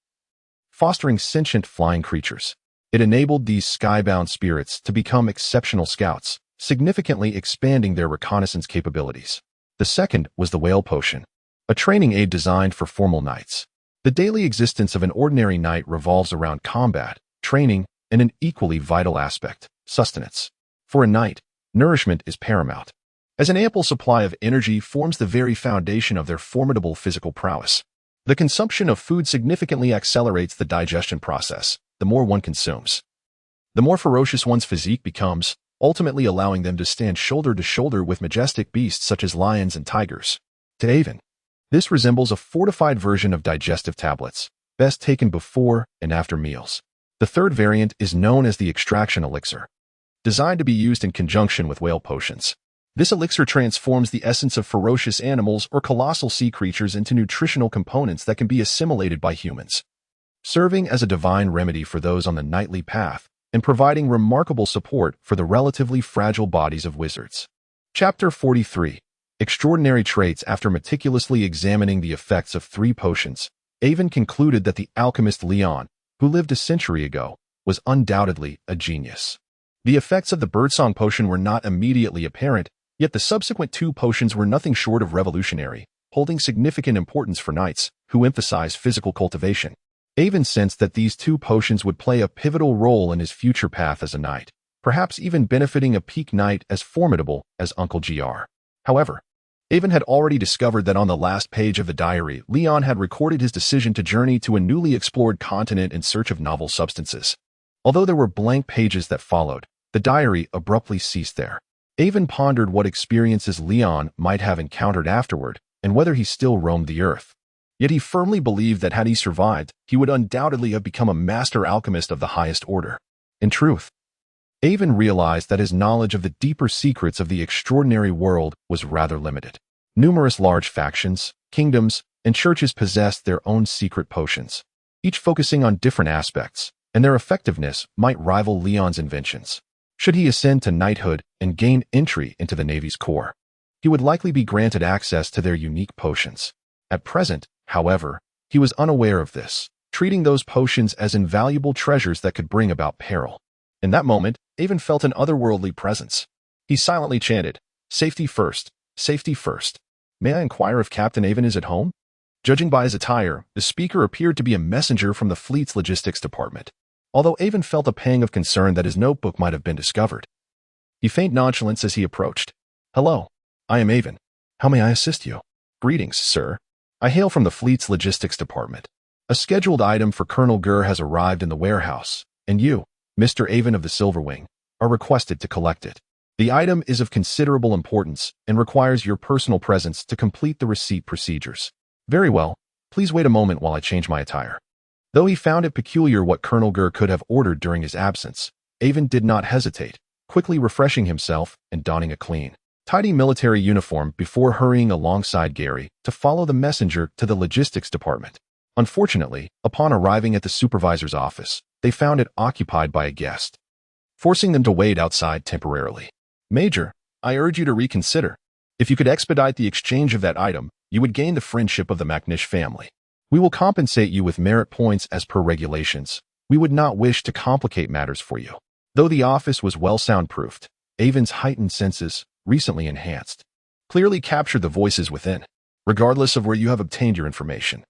fostering sentient flying creatures. It enabled these skybound spirits to become exceptional scouts, significantly expanding their reconnaissance capabilities. The second was the whale potion, a training aid designed for formal knights. The daily existence of an ordinary knight revolves around combat, training, and an equally vital aspect: sustenance. For a knight, nourishment is paramount, as an ample supply of energy forms the very foundation of their formidable physical prowess. The consumption of food significantly accelerates the digestion process. The more one consumes, the more ferocious one's physique becomes, ultimately allowing them to stand shoulder to shoulder with majestic beasts such as lions and tigers. To Aiven, this resembles a fortified version of digestive tablets, best taken before and after meals. The third variant is known as the extraction elixir, designed to be used in conjunction with whale potions. This elixir transforms the essence of ferocious animals or colossal sea creatures into nutritional components that can be assimilated by humans, serving as a divine remedy for those on the nightly path and providing remarkable support for the relatively fragile bodies of wizards. Chapter 43. Extraordinary Traits. After meticulously examining the effects of 3 potions, Aiven concluded that the alchemist Leon, who lived a century ago, was undoubtedly a genius. The effects of the birdsong potion were not immediately apparent, yet the subsequent 2 potions were nothing short of revolutionary, holding significant importance for knights who emphasize physical cultivation. Aiven sensed that these 2 potions would play a pivotal role in his future path as a knight, perhaps even benefiting a peak knight as formidable as Uncle GR. However, Aiven had already discovered that on the last page of the diary, Leon had recorded his decision to journey to a newly explored continent in search of novel substances. Although there were blank pages that followed, the diary abruptly ceased there. Aiven pondered what experiences Leon might have encountered afterward and whether he still roamed the earth. Yet he firmly believed that had he survived, he would undoubtedly have become a master alchemist of the highest order. In truth, Aiven realized that his knowledge of the deeper secrets of the extraordinary world was rather limited. Numerous large factions, kingdoms, and churches possessed their own secret potions, each focusing on different aspects, and their effectiveness might rival Leon's inventions. Should he ascend to knighthood and gain entry into the Navy's corps, he would likely be granted access to their unique potions. At present, however, he was unaware of this, treating those potions as invaluable treasures that could bring about peril. In that moment, Aiven felt an otherworldly presence. He silently chanted, "Safety first, safety first. May I inquire if Captain Aiven is at home?" Judging by his attire, the speaker appeared to be a messenger from the fleet's logistics department. Although Aiven felt a pang of concern that his notebook might have been discovered, he feigned nonchalance as he approached. "Hello, I am Aiven. How may I assist you?" "Greetings, sir. I hail from the fleet's logistics department. A scheduled item for Colonel Gurr has arrived in the warehouse, and you, Mr. Aiven of the Silverwing, are requested to collect it. The item is of considerable importance and requires your personal presence to complete the receipt procedures. Very well, please wait a moment while I change my attire. Though he found it peculiar what Colonel Gur could have ordered during his absence, Aiven did not hesitate, quickly refreshing himself and donning a clean, tidy military uniform before hurrying alongside Gary to follow the messenger to the logistics department. Unfortunately, upon arriving at the supervisor's office, they found it occupied by a guest, forcing them to wait outside temporarily. Major, I urge you to reconsider. If you could expedite the exchange of that item, you would gain the friendship of the McNish family. We will compensate you with merit points as per regulations. We would not wish to complicate matters for you. Though the office was well soundproofed, Aiven's heightened senses, recently enhanced, clearly captured the voices within, regardless of where you have obtained your information.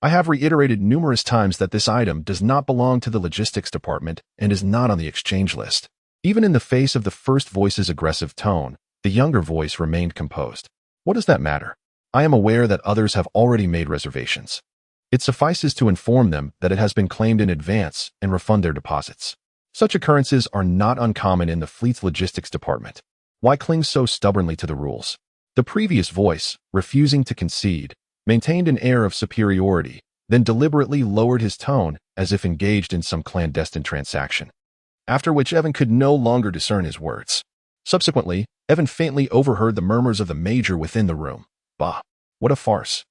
I have reiterated numerous times that this item does not belong to the logistics department and is not on the exchange list. Even in the face of the first voice's aggressive tone, the younger voice remained composed. What does that matter? I am aware that others have already made reservations. It suffices to inform them that it has been claimed in advance and refund their deposits. Such occurrences are not uncommon in the fleet's logistics department. Why cling so stubbornly to the rules? The previous voice, refusing to concede, maintained an air of superiority, then deliberately lowered his tone as if engaged in some clandestine transaction, after which Aiven could no longer discern his words. Subsequently, Aiven faintly overheard the murmurs of the major within the room. Bah, what a farce.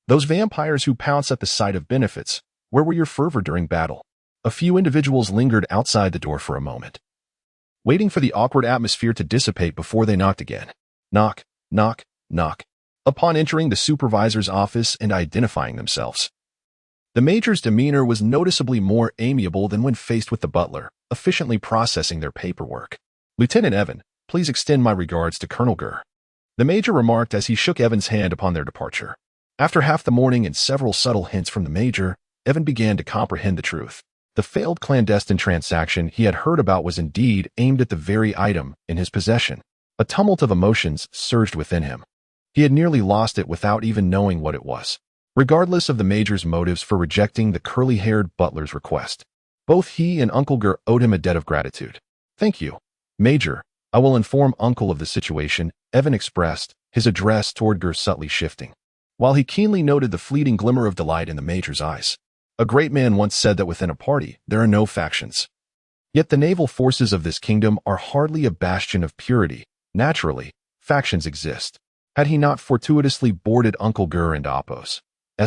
Those vampires who pounce at the sight of benefits, where were your fervor during battle? A few individuals lingered outside the door for a moment, waiting for the awkward atmosphere to dissipate before they knocked again. Knock, knock, knock. Upon entering the supervisor's office and identifying themselves, the major's demeanor was noticeably more amiable than when faced with the butler, efficiently processing their paperwork. Lieutenant Aiven, please extend my regards to Colonel Gur, the major remarked as he shook Aiven's hand upon their departure. After half the morning and several subtle hints from the major, Aiven began to comprehend the truth. The failed clandestine transaction he had heard about was indeed aimed at the very item in his possession. A tumult of emotions surged within him. He had nearly lost it without even knowing what it was. Regardless of the major's motives for rejecting the curly-haired butler's request, both he and Uncle Gur owed him a debt of gratitude. Thank you, Major. I will inform Uncle of the situation, Aiven expressed, his address toward Gur subtly shifting, while he keenly noted the fleeting glimmer of delight in the major's eyes. A great man once said that within a party, there are no factions. Yet the naval forces of this kingdom are hardly a bastion of purity. Naturally, factions exist. Had he not fortuitously boarded Uncle Gur and Appo's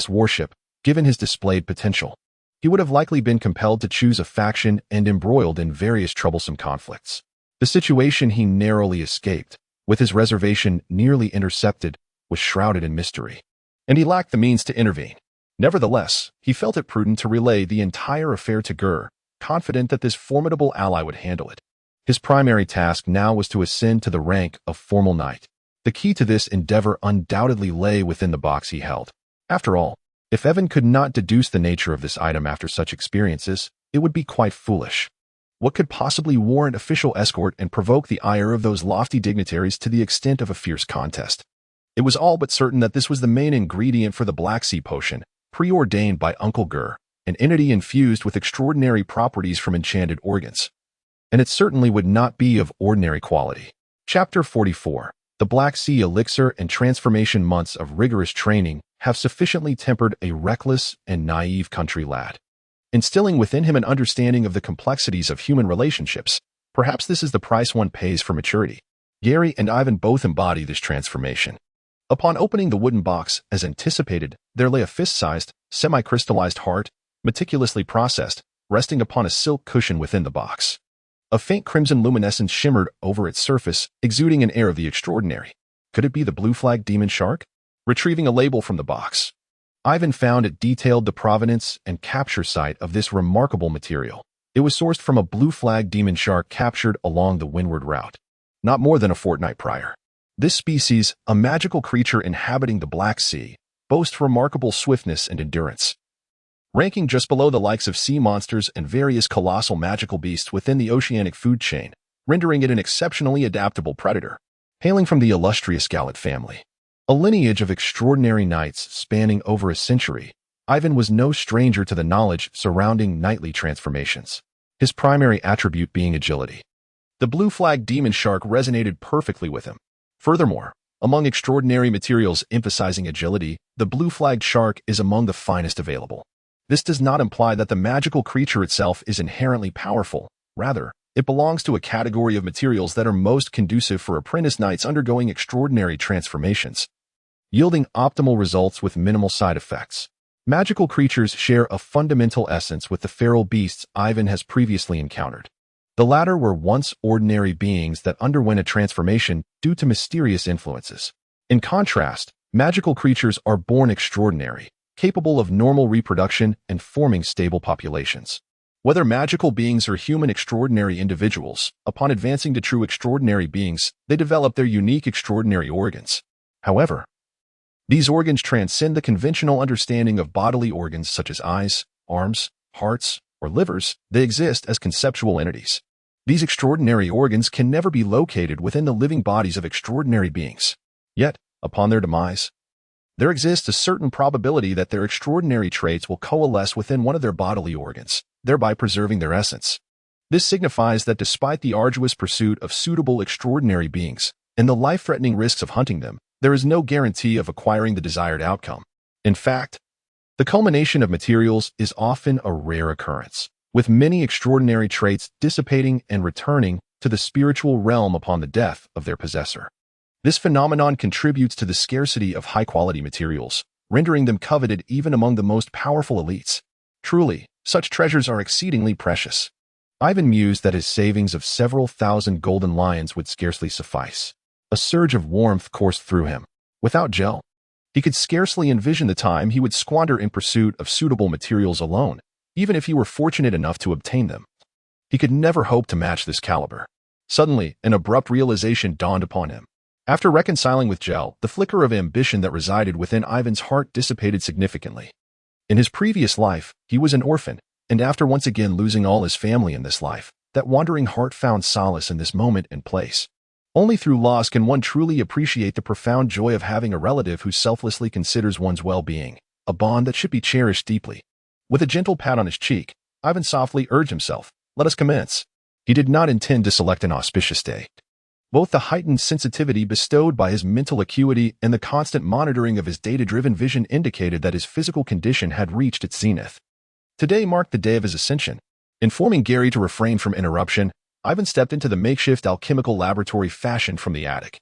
warship, given his displayed potential, he would have likely been compelled to choose a faction and embroiled in various troublesome conflicts. The situation he narrowly escaped, with his reservation nearly intercepted, was shrouded in mystery, and he lacked the means to intervene. Nevertheless, he felt it prudent to relay the entire affair to Gur, confident that this formidable ally would handle it. His primary task now was to ascend to the rank of formal knight. The key to this endeavor undoubtedly lay within the box he held. After all, if Aiven could not deduce the nature of this item after such experiences, it would be quite foolish. What could possibly warrant official escort and provoke the ire of those lofty dignitaries to the extent of a fierce contest? It was all but certain that this was the main ingredient for the Black Sea potion, preordained by Uncle Gur, an entity infused with extraordinary properties from enchanted organs. And it certainly would not be of ordinary quality. Chapter 44. The Black Sea elixir and transformation months of rigorous training have sufficiently tempered a reckless and naive country lad, instilling within him an understanding of the complexities of human relationships. Perhaps this is the price one pays for maturity. Gary and Aiven both embody this transformation. Upon opening the wooden box, as anticipated, there lay a fist-sized, semi-crystallized heart, meticulously processed, resting upon a silk cushion within the box. A faint crimson luminescence shimmered over its surface, exuding an air of the extraordinary. Could it be the blue flag demon shark? Retrieving a label from the box, Aiven found it detailed the provenance and capture site of this remarkable material. It was sourced from a blue flag demon shark captured along the windward route, not more than a fortnight prior. This species, a magical creature inhabiting the Black Sea, boasts remarkable swiftness and endurance, ranking just below the likes of sea monsters and various colossal magical beasts within the oceanic food chain, rendering it an exceptionally adaptable predator. Hailing from the illustrious Gallet family, a lineage of extraordinary knights spanning over a century, Aiven was no stranger to the knowledge surrounding knightly transformations. his primary attribute being agility. The blue-flagged demon shark resonated perfectly with him. Furthermore, among extraordinary materials emphasizing agility, the blue-flagged shark is among the finest available. This does not imply that the magical creature itself is inherently powerful. Rather, it belongs to a category of materials that are most conducive for apprentice knights undergoing extraordinary transformations, yielding optimal results with minimal side effects. Magical creatures share a fundamental essence with the feral beasts Aiven has previously encountered. The latter were once ordinary beings that underwent a transformation due to mysterious influences. In contrast, magical creatures are born extraordinary, capable of normal reproduction and forming stable populations. Whether magical beings or human extraordinary individuals, upon advancing to true extraordinary beings, they develop their unique extraordinary organs. However, these organs transcend the conventional understanding of bodily organs such as eyes, arms, hearts, or livers. They exist as conceptual entities. These extraordinary organs can never be located within the living bodies of extraordinary beings. Yet, upon their demise, there exists a certain probability that their extraordinary traits will coalesce within one of their bodily organs, thereby preserving their essence. This signifies that despite the arduous pursuit of suitable extraordinary beings and the life-threatening risks of hunting them, there is no guarantee of acquiring the desired outcome. In fact, the culmination of materials is often a rare occurrence, with many extraordinary traits dissipating and returning to the spiritual realm upon the death of their possessor. This phenomenon contributes to the scarcity of high-quality materials, rendering them coveted even among the most powerful elites. Truly, such treasures are exceedingly precious. Aiven mused that his savings of several thousand golden lions would scarcely suffice. A surge of warmth coursed through him. Without gel, he could scarcely envision the time he would squander in pursuit of suitable materials alone, even if he were fortunate enough to obtain them. He could never hope to match this caliber. Suddenly, an abrupt realization dawned upon him. After reconciling with gel, the flicker of ambition that resided within Aiven's heart dissipated significantly. In his previous life, he was an orphan, and after once again losing all his family in this life, that wandering heart found solace in this moment and place. Only through loss can one truly appreciate the profound joy of having a relative who selflessly considers one's well-being, a bond that should be cherished deeply. With a gentle pat on his cheek, Aiven softly urged himself, "Let us commence." He did not intend to select an auspicious day. Both the heightened sensitivity bestowed by his mental acuity and the constant monitoring of his data-driven vision indicated that his physical condition had reached its zenith. Today marked the day of his ascension. Informing Gary to refrain from interruption, Aiven stepped into the makeshift alchemical laboratory fashioned from the attic.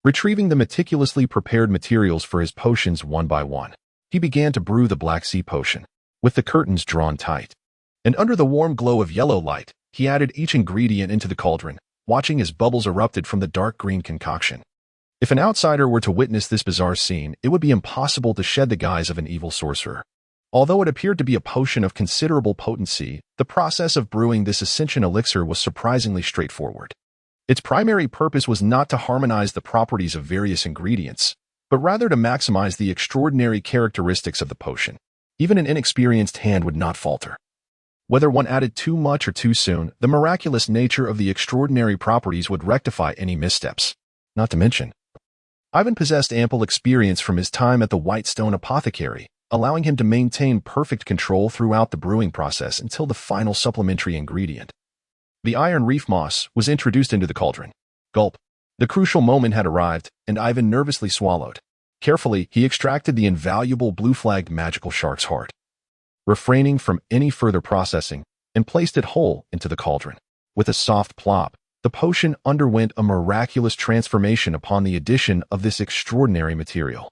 Retrieving the meticulously prepared materials for his potions one by one, he began to brew the Black Sea potion, with the curtains drawn tight. And under the warm glow of yellow light, he added each ingredient into the cauldron, watching as bubbles erupted from the dark green concoction. If an outsider were to witness this bizarre scene, it would be impossible to shed the guise of an evil sorcerer. Although it appeared to be a potion of considerable potency, the process of brewing this ascension elixir was surprisingly straightforward. Its primary purpose was not to harmonize the properties of various ingredients, but rather to maximize the extraordinary characteristics of the potion. Even an inexperienced hand would not falter. Whether one added too much or too soon, the miraculous nature of the extraordinary properties would rectify any missteps. Not to mention, Aiven possessed ample experience from his time at the Whitestone Apothecary, allowing him to maintain perfect control throughout the brewing process until the final supplementary ingredient. The iron reef moss was introduced into the cauldron. Gulp. The crucial moment had arrived, and Aiven nervously swallowed. Carefully, he extracted the invaluable blue-flagged magical shark's heart, refraining from any further processing, and placed it whole into the cauldron. With a soft plop, the potion underwent a miraculous transformation upon the addition of this extraordinary material.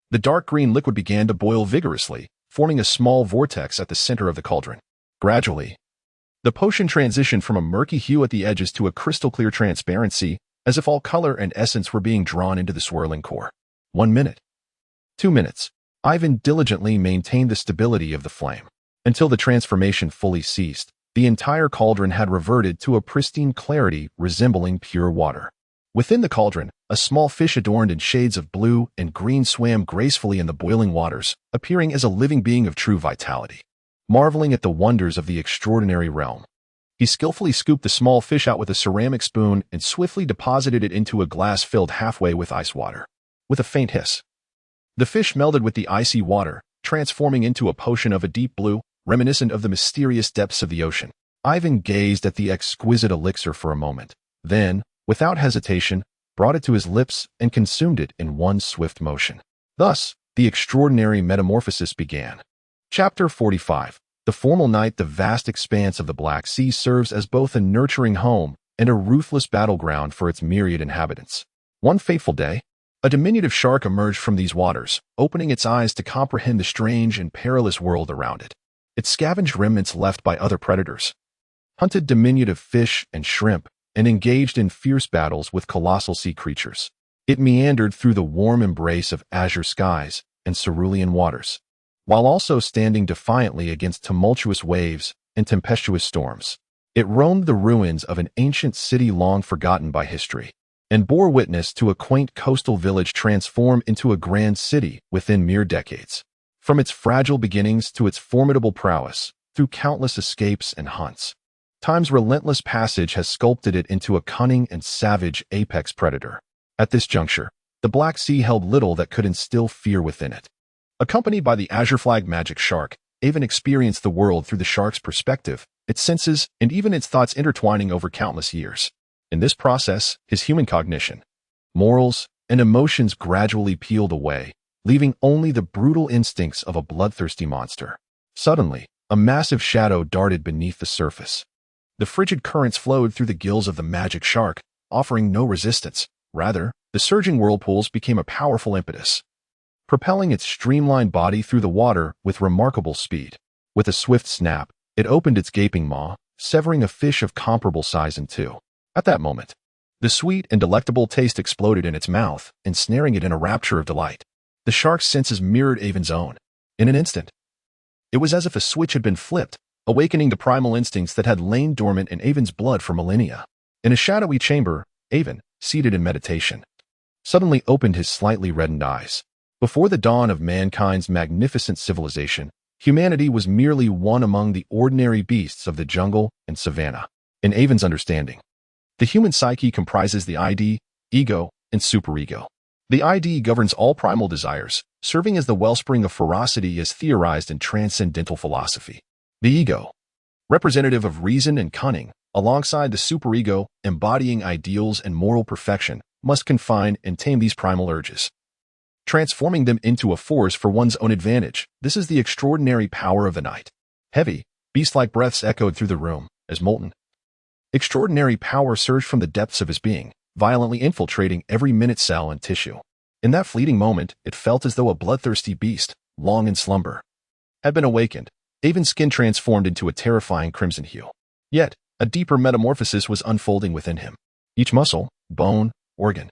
The dark green liquid began to boil vigorously, forming a small vortex at the center of the cauldron. Gradually, the potion transitioned from a murky hue at the edges to a crystal-clear transparency, as if all color and essence were being drawn into the swirling core. 1 minute. 2 minutes. Aiven diligently maintained the stability of the flame. Until the transformation fully ceased, the entire cauldron had reverted to a pristine clarity resembling pure water. Within the cauldron, a small fish adorned in shades of blue and green swam gracefully in the boiling waters, appearing as a living being of true vitality. Marveling at the wonders of the extraordinary realm, he skillfully scooped the small fish out with a ceramic spoon and swiftly deposited it into a glass filled halfway with ice water. With a faint hiss, the fish melded with the icy water, transforming into a potion of a deep blue, reminiscent of the mysterious depths of the ocean. Aiven gazed at the exquisite elixir for a moment, then, without hesitation, brought it to his lips and consumed it in one swift motion. Thus, the extraordinary metamorphosis began. Chapter 45. The formal night. The vast expanse of the Black Sea serves as both a nurturing home and a ruthless battleground for its myriad inhabitants. One fateful day, a diminutive shark emerged from these waters, opening its eyes to comprehend the strange and perilous world around it. It scavenged remnants left by other predators, hunted diminutive fish and shrimp, and engaged in fierce battles with colossal sea creatures. It meandered through the warm embrace of azure skies and cerulean waters, while also standing defiantly against tumultuous waves and tempestuous storms. It roamed the ruins of an ancient city long forgotten by history, and bore witness to a quaint coastal village transform into a grand city within mere decades. From its fragile beginnings to its formidable prowess, through countless escapes and hunts, time's relentless passage has sculpted it into a cunning and savage apex predator. At this juncture, the Black Sea held little that could instill fear within it. Accompanied by the azure-flagged magic shark, Aiven experienced the world through the shark's perspective, its senses, and even its thoughts intertwining over countless years. In this process, his human cognition, morals, and emotions gradually peeled away, leaving only the brutal instincts of a bloodthirsty monster. Suddenly, a massive shadow darted beneath the surface. The frigid currents flowed through the gills of the magic shark, offering no resistance. Rather, the surging whirlpools became a powerful impetus, propelling its streamlined body through the water with remarkable speed. With a swift snap, it opened its gaping maw, severing a fish of comparable size in two. At that moment, the sweet and delectable taste exploded in its mouth, ensnaring it in a rapture of delight. The shark's senses mirrored Aiven's own. In an instant, it was as if a switch had been flipped, awakening the primal instincts that had lain dormant in Aiven's blood for millennia. In a shadowy chamber, Aiven, seated in meditation, suddenly opened his slightly reddened eyes. Before the dawn of mankind's magnificent civilization, humanity was merely one among the ordinary beasts of the jungle and savanna. In Aiven's understanding, the human psyche comprises the ID, ego, and superego. The ID governs all primal desires, serving as the wellspring of ferocity as theorized in transcendental philosophy. The ego, representative of reason and cunning, alongside the superego, embodying ideals and moral perfection, must confine and tame these primal urges, transforming them into a force for one's own advantage. This is the extraordinary power of the night. Heavy, beast-like breaths echoed through the room, as molten extraordinary power surged from the depths of his being, violently infiltrating every minute cell and tissue. In that fleeting moment, it felt as though a bloodthirsty beast, long in slumber, had been awakened. Aiven's skin transformed into a terrifying crimson hue. Yet, a deeper metamorphosis was unfolding within him. Each muscle, bone, organ,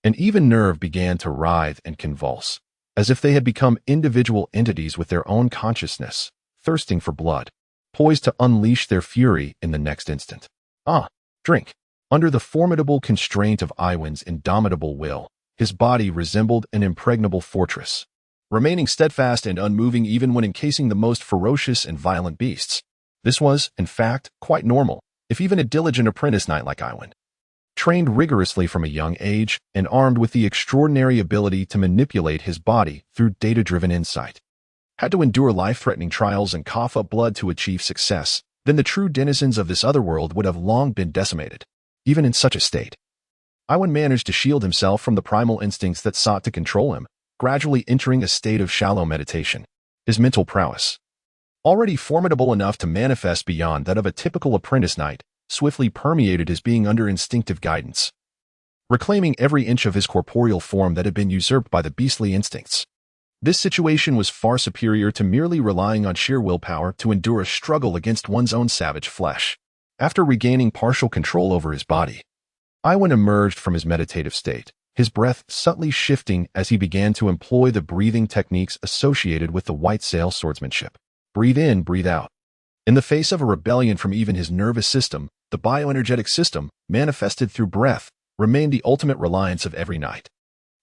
and even nerve began to writhe and convulse, as if they had become individual entities with their own consciousness, thirsting for blood, poised to unleash their fury in the next instant. Drink. Under the formidable constraint of Aiven's indomitable will, his body resembled an impregnable fortress, remaining steadfast and unmoving even when encasing the most ferocious and violent beasts. This was, in fact, quite normal, if even a diligent apprentice knight like Aiven, trained rigorously from a young age and armed with the extraordinary ability to manipulate his body through data-driven insight, had to endure life-threatening trials and cough up blood to achieve success, then the true denizens of this other world would have long been decimated. Even in such a state, Aiven managed to shield himself from the primal instincts that sought to control him, gradually entering a state of shallow meditation. His mental prowess, already formidable enough to manifest beyond that of a typical apprentice knight, swiftly permeated his being under instinctive guidance, reclaiming every inch of his corporeal form that had been usurped by the beastly instincts. This situation was far superior to merely relying on sheer willpower to endure a struggle against one's own savage flesh. After regaining partial control over his body, Aiven emerged from his meditative state, his breath subtly shifting as he began to employ the breathing techniques associated with the white sail swordsmanship. Breathe in, breathe out. In the face of a rebellion from even his nervous system, the bioenergetic system, manifested through breath, remained the ultimate reliance of every knight.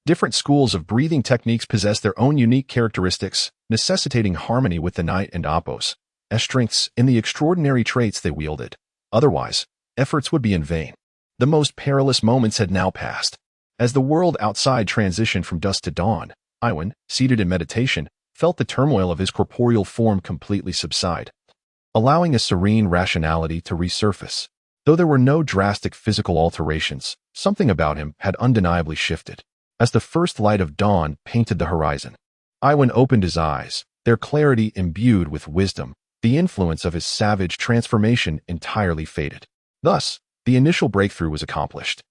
Different schools of breathing techniques possess their own unique characteristics, necessitating harmony with the knight and oppos, as strengths in the extraordinary traits they wielded. Otherwise, efforts would be in vain. The most perilous moments had now passed. As the world outside transitioned from dusk to dawn, Aiven, seated in meditation, felt the turmoil of his corporeal form completely subside. allowing a serene rationality to resurface. Though there were no drastic physical alterations, something about him had undeniably shifted. As the first light of dawn painted the horizon, Aiven opened his eyes, their clarity imbued with wisdom. The influence of his savage transformation entirely faded. Thus, the initial breakthrough was accomplished.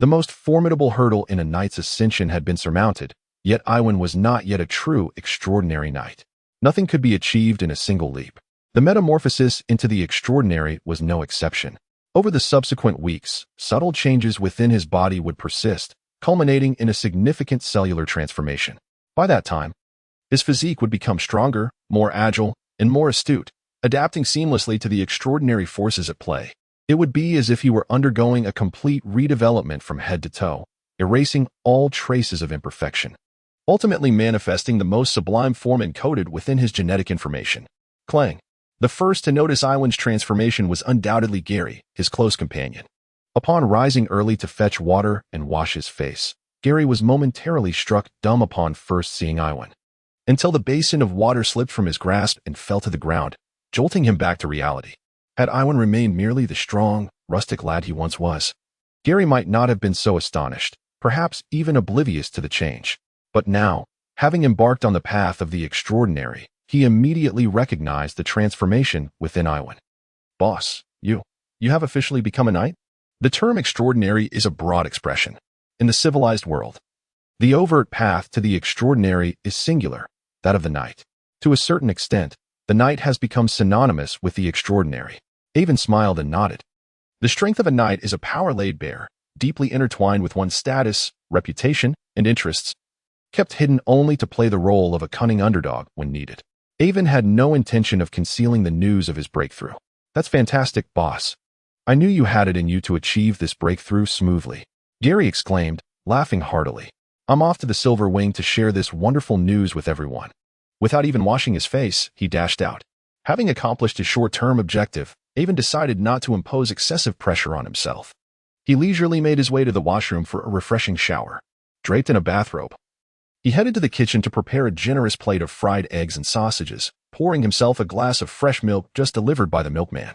The most formidable hurdle in a knight's ascension had been surmounted, yet Aiven was not yet a true extraordinary knight. Nothing could be achieved in a single leap. The metamorphosis into the extraordinary was no exception. Over the subsequent weeks, subtle changes within his body would persist, culminating in a significant cellular transformation. By that time, his physique would become stronger, more agile, and more astute, adapting seamlessly to the extraordinary forces at play. It would be as if he were undergoing a complete redevelopment from head to toe, erasing all traces of imperfection, ultimately manifesting the most sublime form encoded within his genetic information. Clang. The first to notice Aiven's transformation was undoubtedly Gary, his close companion. Upon rising early to fetch water and wash his face, Gary was momentarily struck dumb upon first seeing Aiven, until the basin of water slipped from his grasp and fell to the ground, jolting him back to reality. Had Aiven remained merely the strong, rustic lad he once was, Gary might not have been so astonished, perhaps even oblivious to the change. But now, having embarked on the path of the extraordinary, he immediately recognized the transformation within Aiven. Boss, you have officially become a knight? The term extraordinary is a broad expression. In the civilized world, the overt path to the extraordinary is singular, that of the knight. To a certain extent, the knight has become synonymous with the extraordinary. Aiven smiled and nodded. The strength of a knight is a power laid bare, deeply intertwined with one's status, reputation, and interests, kept hidden only to play the role of a cunning underdog when needed. Aiven had no intention of concealing the news of his breakthrough. That's fantastic, boss. I knew you had it in you to achieve this breakthrough smoothly. Gary exclaimed, laughing heartily. I'm off to the Silver Wing to share this wonderful news with everyone. Without even washing his face, he dashed out. Having accomplished his short-term objective, Aiven decided not to impose excessive pressure on himself. He leisurely made his way to the washroom for a refreshing shower. Draped in a bathrobe, he headed to the kitchen to prepare a generous plate of fried eggs and sausages, pouring himself a glass of fresh milk just delivered by the milkman,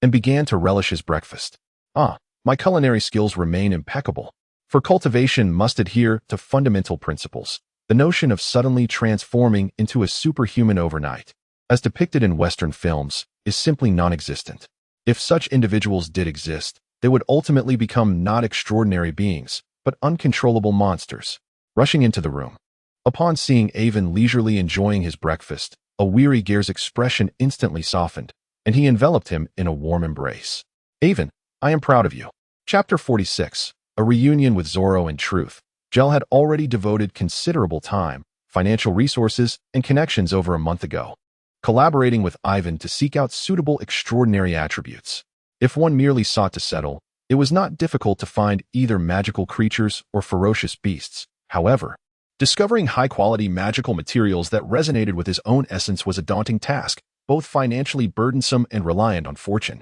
and began to relish his breakfast. My culinary skills remain impeccable. For cultivation must adhere to fundamental principles. The notion of suddenly transforming into a superhuman overnight, as depicted in Western films, is simply non-existent. If such individuals did exist, they would ultimately become not extraordinary beings, but uncontrollable monsters. Rushing into the room, upon seeing Aiven leisurely enjoying his breakfast, a weary Gare's expression instantly softened, and he enveloped him in a warm embrace. Aiven, I am proud of you. Chapter 46. A reunion with Zoro and Truth. Gel had already devoted considerable time, financial resources, and connections over a month ago, collaborating with Aiven to seek out suitable extraordinary attributes. If one merely sought to settle, it was not difficult to find either magical creatures or ferocious beasts. However, discovering high-quality magical materials that resonated with his own essence was a daunting task, both financially burdensome and reliant on fortune.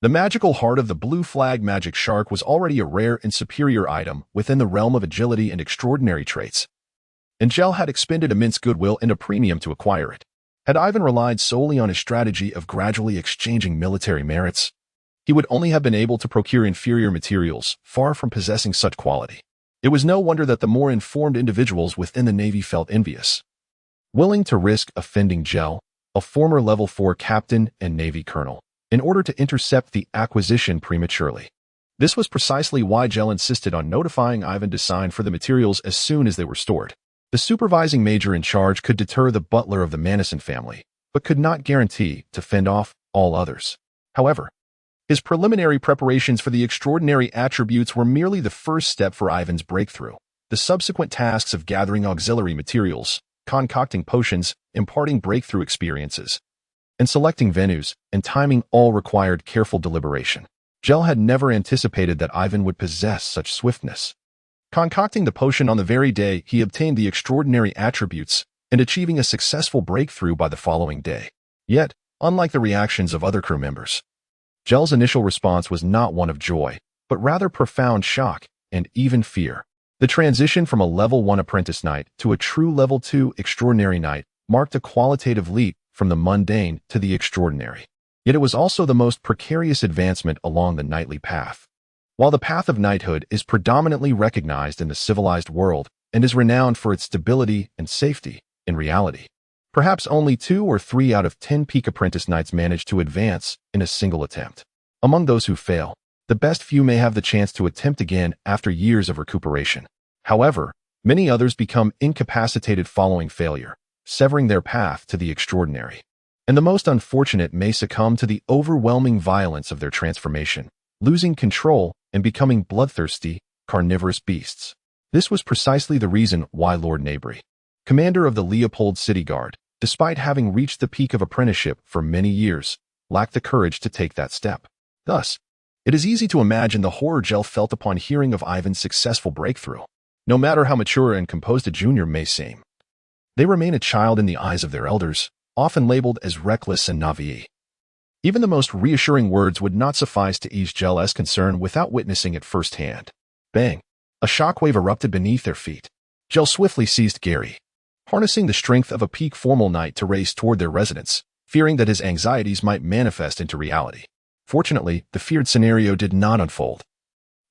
The magical heart of the blue flag magic shark was already a rare and superior item within the realm of agility and extraordinary traits, and Gel had expended immense goodwill and a premium to acquire it. Had Aiven relied solely on his strategy of gradually exchanging military merits, he would only have been able to procure inferior materials, far from possessing such quality. It was no wonder that the more informed individuals within the Navy felt envious. Willing to risk offending Gel, a former level 4 captain and Navy colonel, in order to intercept the acquisition prematurely. This was precisely why Gel insisted on notifying Aiven to sign for the materials as soon as they were stored. The supervising major in charge could deter the butler of the Manison family, but could not guarantee to fend off all others. However, his preliminary preparations for the extraordinary attributes were merely the first step for Aiven's breakthrough. The subsequent tasks of gathering auxiliary materials, concocting potions, imparting breakthrough experiences, and selecting venues and timing all required careful deliberation. Gel had never anticipated that Aiven would possess such swiftness. Concocting the potion on the very day he obtained the extraordinary attributes and achieving a successful breakthrough by the following day. Yet, unlike the reactions of other crew members, Gel's initial response was not one of joy, but rather profound shock and even fear. The transition from a level 1 apprentice knight to a true level 2 extraordinary knight marked a qualitative leap from the mundane to the extraordinary. Yet it was also the most precarious advancement along the knightly path. While the path of knighthood is predominantly recognized in the civilized world and is renowned for its stability and safety, in reality, perhaps only 2 or 3 out of 10 peak apprentice knights manage to advance in a single attempt. Among those who fail, the best few may have the chance to attempt again after years of recuperation. However, many others become incapacitated following failure, severing their path to the extraordinary. And the most unfortunate may succumb to the overwhelming violence of their transformation, losing control and becoming bloodthirsty, carnivorous beasts. This was precisely the reason why Lord Nabry, commander of the Leopold City Guard, despite having reached the peak of apprenticeship for many years, lacked the courage to take that step. Thus, it is easy to imagine the horror Gel felt upon hearing of Aiven's successful breakthrough. No matter how mature and composed a junior may seem, they remain a child in the eyes of their elders, often labeled as reckless and naïve. Even the most reassuring words would not suffice to ease Gel's concern without witnessing it firsthand. Bang! A shockwave erupted beneath their feet. Gel swiftly seized Gary, harnessing the strength of a peak formal knight to race toward their residence, fearing that his anxieties might manifest into reality. Fortunately, the feared scenario did not unfold.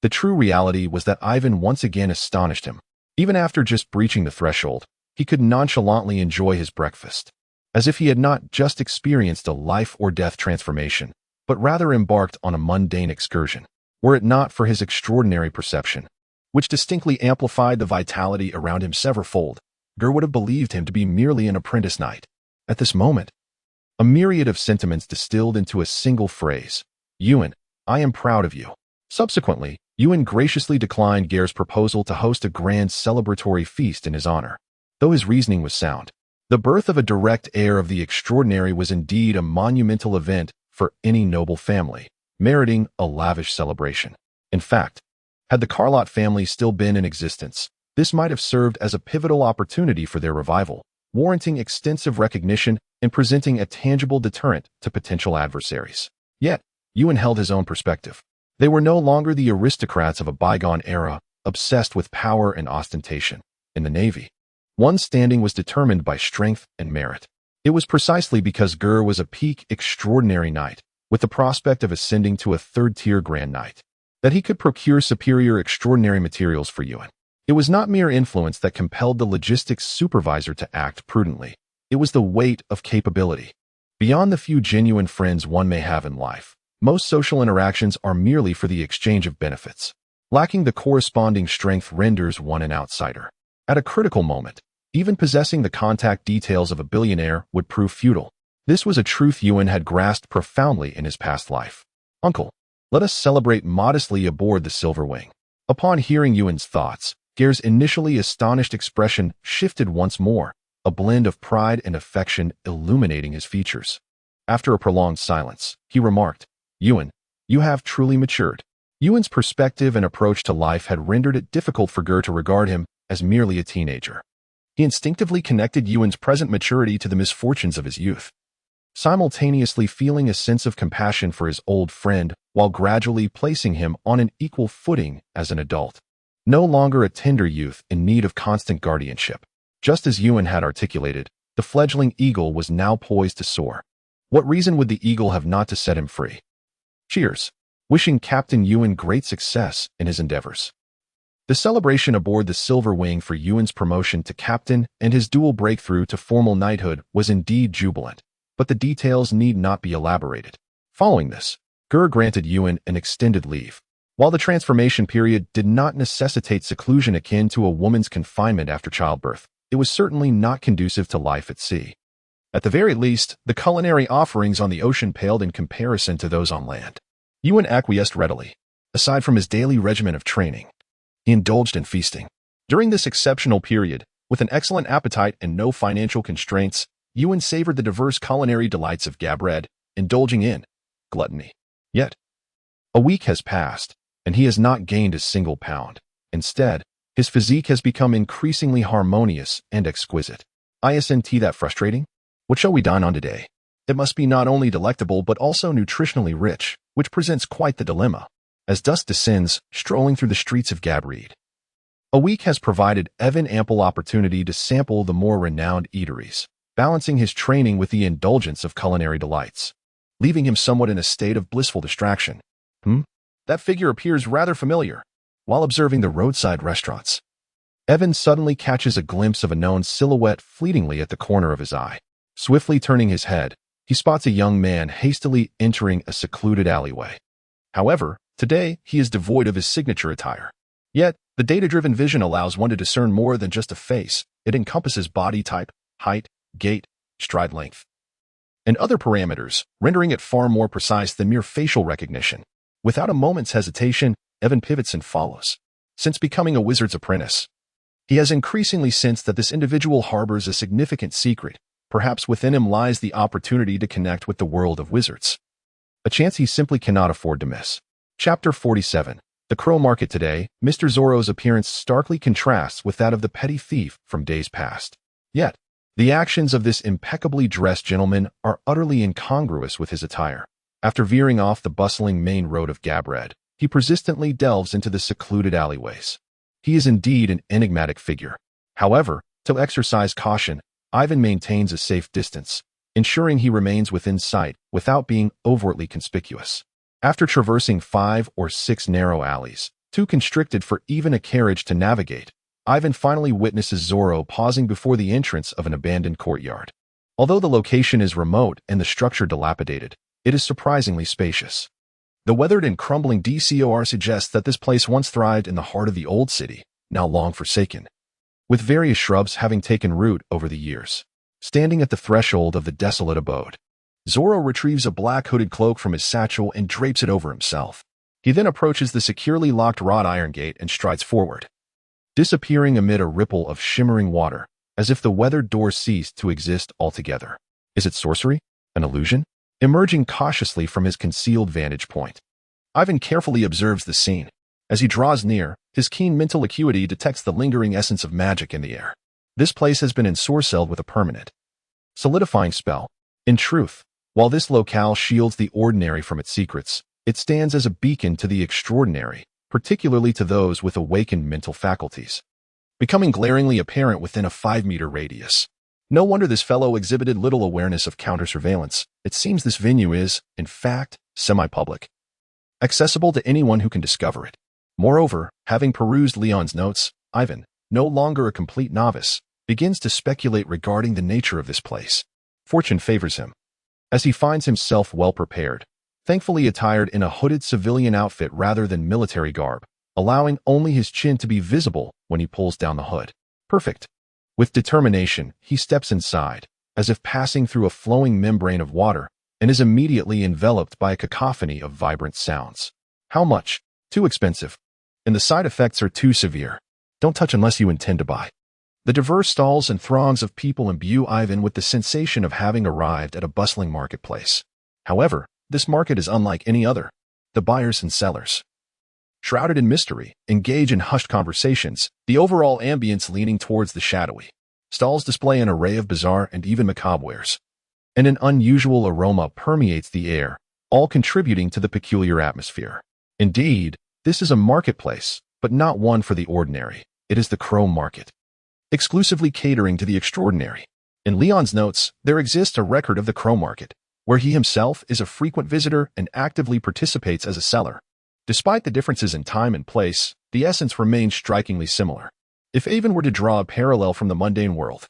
The true reality was that Aiven once again astonished him. Even after just breaching the threshold, he could nonchalantly enjoy his breakfast, as if he had not just experienced a life-or-death transformation, but rather embarked on a mundane excursion, were it not for his extraordinary perception, which distinctly amplified the vitality around him severalfold. Gur would have believed him to be merely an apprentice knight. At this moment, a myriad of sentiments distilled into a single phrase: Ewan, I am proud of you. Subsequently, Ewan graciously declined Ger's proposal to host a grand celebratory feast in his honor. Though his reasoning was sound, the birth of a direct heir of the extraordinary was indeed a monumental event for any noble family, meriting a lavish celebration. In fact, had the Carlot family still been in existence, this might have served as a pivotal opportunity for their revival, warranting extensive recognition and presenting a tangible deterrent to potential adversaries. Yet, Ewan held his own perspective. They were no longer the aristocrats of a bygone era, obsessed with power and ostentation. In the Navy, one's standing was determined by strength and merit. It was precisely because Gur was a peak extraordinary knight, with the prospect of ascending to a third-tier grand knight, that he could procure superior extraordinary materials for Ewan. It was not mere influence that compelled the logistics supervisor to act prudently. It was the weight of capability. Beyond the few genuine friends one may have in life, most social interactions are merely for the exchange of benefits. Lacking the corresponding strength renders one an outsider. At a critical moment, even possessing the contact details of a billionaire would prove futile. This was a truth Ewan had grasped profoundly in his past life. Uncle, let us celebrate modestly aboard the Silver Wing. Upon hearing Ewan's thoughts, Ger's initially astonished expression shifted once more, a blend of pride and affection illuminating his features. After a prolonged silence, he remarked, Ewan, you have truly matured. Ewan's perspective and approach to life had rendered it difficult for Gur to regard him as merely a teenager. He instinctively connected Ewan's present maturity to the misfortunes of his youth, simultaneously feeling a sense of compassion for his old friend while gradually placing him on an equal footing as an adult. No longer a tender youth in need of constant guardianship. Just as Ewan had articulated, the fledgling eagle was now poised to soar. What reason would the eagle have not to set him free? Cheers. Wishing Captain Ewan great success in his endeavors. The celebration aboard the Silver Wing for Ewan's promotion to captain and his dual breakthrough to formal knighthood was indeed jubilant, but the details need not be elaborated. Following this, Gur granted Ewan an extended leave. While the transformation period did not necessitate seclusion akin to a woman's confinement after childbirth, it was certainly not conducive to life at sea. At the very least, the culinary offerings on the ocean paled in comparison to those on land. Ewan acquiesced readily. Aside from his daily regimen of training, he indulged in feasting. During this exceptional period, with an excellent appetite and no financial constraints, Ewan savored the diverse culinary delights of Gabred, indulging in gluttony. Yet, a week has passed, and he has not gained a single pound. Instead, his physique has become increasingly harmonious and exquisite. Isn't that frustrating? What shall we dine on today? It must be not only delectable but also nutritionally rich, which presents quite the dilemma. As dusk descends, strolling through the streets of Gabred, a week has provided Aiven ample opportunity to sample the more renowned eateries, balancing his training with the indulgence of culinary delights. leaving him somewhat in a state of blissful distraction. That figure appears rather familiar. While observing the roadside restaurants, Aiven suddenly catches a glimpse of a known silhouette fleetingly at the corner of his eye. Swiftly turning his head, he spots a young man hastily entering a secluded alleyway. However, today he is devoid of his signature attire. Yet, the data-driven vision allows one to discern more than just a face. It encompasses body type, height, gait, stride length, and other parameters, rendering it far more precise than mere facial recognition. Without a moment's hesitation, Aiven pivots and follows. Since becoming a wizard's apprentice, he has increasingly sensed that this individual harbors a significant secret. Perhaps within him lies the opportunity to connect with the world of wizards. A chance he simply cannot afford to miss. Chapter 47. The Crow Market. Today, Mr. Zorro's appearance starkly contrasts with that of the petty thief from days past. Yet, the actions of this impeccably dressed gentleman are utterly incongruous with his attire. After veering off the bustling main road of Gabred, he persistently delves into the secluded alleyways. He is indeed an enigmatic figure. However, to exercise caution, Aiven maintains a safe distance, ensuring he remains within sight without being overtly conspicuous. After traversing 5 or 6 narrow alleys, too constricted for even a carriage to navigate, Aiven finally witnesses Zorro pausing before the entrance of an abandoned courtyard. Although the location is remote and the structure dilapidated, it is surprisingly spacious. The weathered and crumbling decor suggests that this place once thrived in the heart of the old city, now long forsaken, with various shrubs having taken root over the years. Standing at the threshold of the desolate abode, Zorro retrieves a black hooded cloak from his satchel and drapes it over himself. He then approaches the securely locked wrought iron gate and strides forward, disappearing amid a ripple of shimmering water, as if the weathered door ceased to exist altogether. Is it sorcery? An illusion? Emerging cautiously from his concealed vantage point, Aiven carefully observes the scene. As he draws near, his keen mental acuity detects the lingering essence of magic in the air. This place has been ensorcelled with a permanent, solidifying spell. In truth, while this locale shields the ordinary from its secrets, it stands as a beacon to the extraordinary, particularly to those with awakened mental faculties, becoming glaringly apparent within a 5-meter radius. No wonder this fellow exhibited little awareness of counter-surveillance. It seems this venue is, in fact, semi-public, accessible to anyone who can discover it. Moreover, having perused Leon's notes, Aiven, no longer a complete novice, begins to speculate regarding the nature of this place. Fortune favors him, as he finds himself well prepared, thankfully attired in a hooded civilian outfit rather than military garb, allowing only his chin to be visible when he pulls down the hood. Perfect. With determination, he steps inside, as if passing through a flowing membrane of water, and is immediately enveloped by a cacophony of vibrant sounds. How much? Too expensive. And the side effects are too severe. Don't touch unless you intend to buy. The diverse stalls and throngs of people imbue Aiven with the sensation of having arrived at a bustling marketplace. However, this market is unlike any other. The buyers and sellers, shrouded in mystery, engage in hushed conversations, the overall ambience leaning towards the shadowy. Stalls display an array of bizarre and even macabre wares, and an unusual aroma permeates the air, all contributing to the peculiar atmosphere. Indeed, this is a marketplace, but not one for the ordinary. It is the Crow Market, exclusively catering to the extraordinary. In Leon's notes, there exists a record of the Crow Market, where he himself is a frequent visitor and actively participates as a seller. Despite the differences in time and place, the essence remains strikingly similar. If Aiven were to draw a parallel from the mundane world,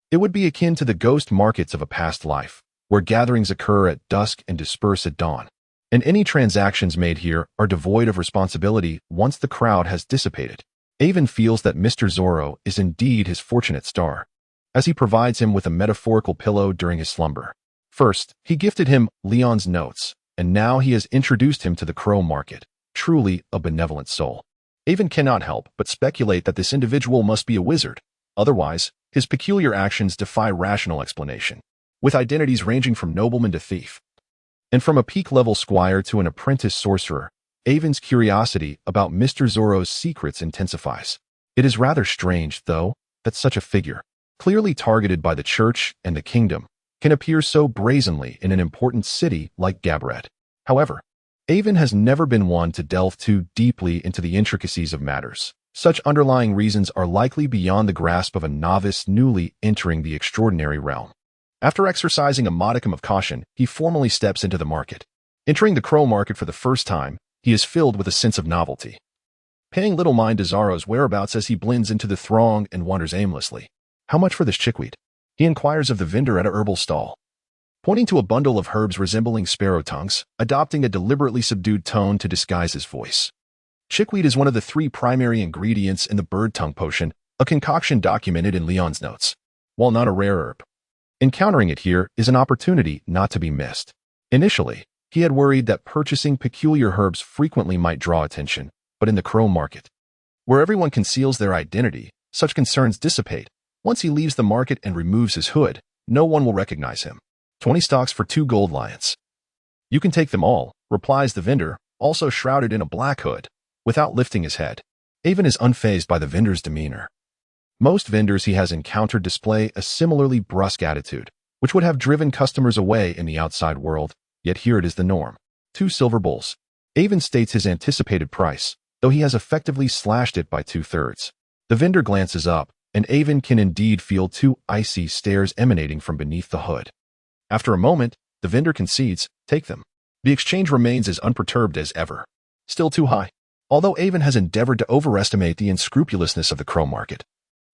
it would be akin to the ghost markets of a past life, where gatherings occur at dusk and disperse at dawn. And any transactions made here are devoid of responsibility once the crowd has dissipated. Aiven feels that Mr. Zorro is indeed his fortunate star, as he provides him with a metaphorical pillow during his slumber. First, he gifted him Leon's notes, and now he has introduced him to the Crow Market. Truly a benevolent soul. Aiven cannot help but speculate that this individual must be a wizard. Otherwise, his peculiar actions defy rational explanation. With identities ranging from nobleman to thief, and from a peak-level squire to an apprentice sorcerer, Aiven's curiosity about Mr. Zorro's secrets intensifies. It is rather strange, though, that such a figure, clearly targeted by the church and the kingdom, can appear so brazenly in an important city like Gabred. However, Aiven has never been one to delve too deeply into the intricacies of matters. Such underlying reasons are likely beyond the grasp of a novice newly entering the extraordinary realm. After exercising a modicum of caution, he formally steps into the market. Entering the crow market for the first time, he is filled with a sense of novelty. Paying little mind to Zaro's whereabouts as he blends into the throng and wanders aimlessly. "How much for this chickweed?" he inquires of the vendor at a herbal stall. Pointing to a bundle of herbs resembling sparrow tongues, adopting a deliberately subdued tone to disguise his voice. Chickweed is one of the 3 primary ingredients in the bird tongue potion, a concoction documented in Leon's notes. While not a rare herb, encountering it here is an opportunity not to be missed. Initially, he had worried that purchasing peculiar herbs frequently might draw attention, but in the crow market, where everyone conceals their identity, such concerns dissipate. Once he leaves the market and removes his hood, no one will recognize him. 20 stocks for 2 gold lions. "You can take them all," replies the vendor, also shrouded in a black hood, without lifting his head. Aiven is unfazed by the vendor's demeanor. Most vendors he has encountered display a similarly brusque attitude, which would have driven customers away in the outside world, yet here it is the norm. 2 silver bowls. Aiven states his anticipated price, though he has effectively slashed it by 2/3. The vendor glances up, and Aiven can indeed feel 2 icy stares emanating from beneath the hood. After a moment, the vendor concedes, "Take them." The exchange remains as unperturbed as ever. Still too high. Although Aiven has endeavored to overestimate the unscrupulousness of the crow market,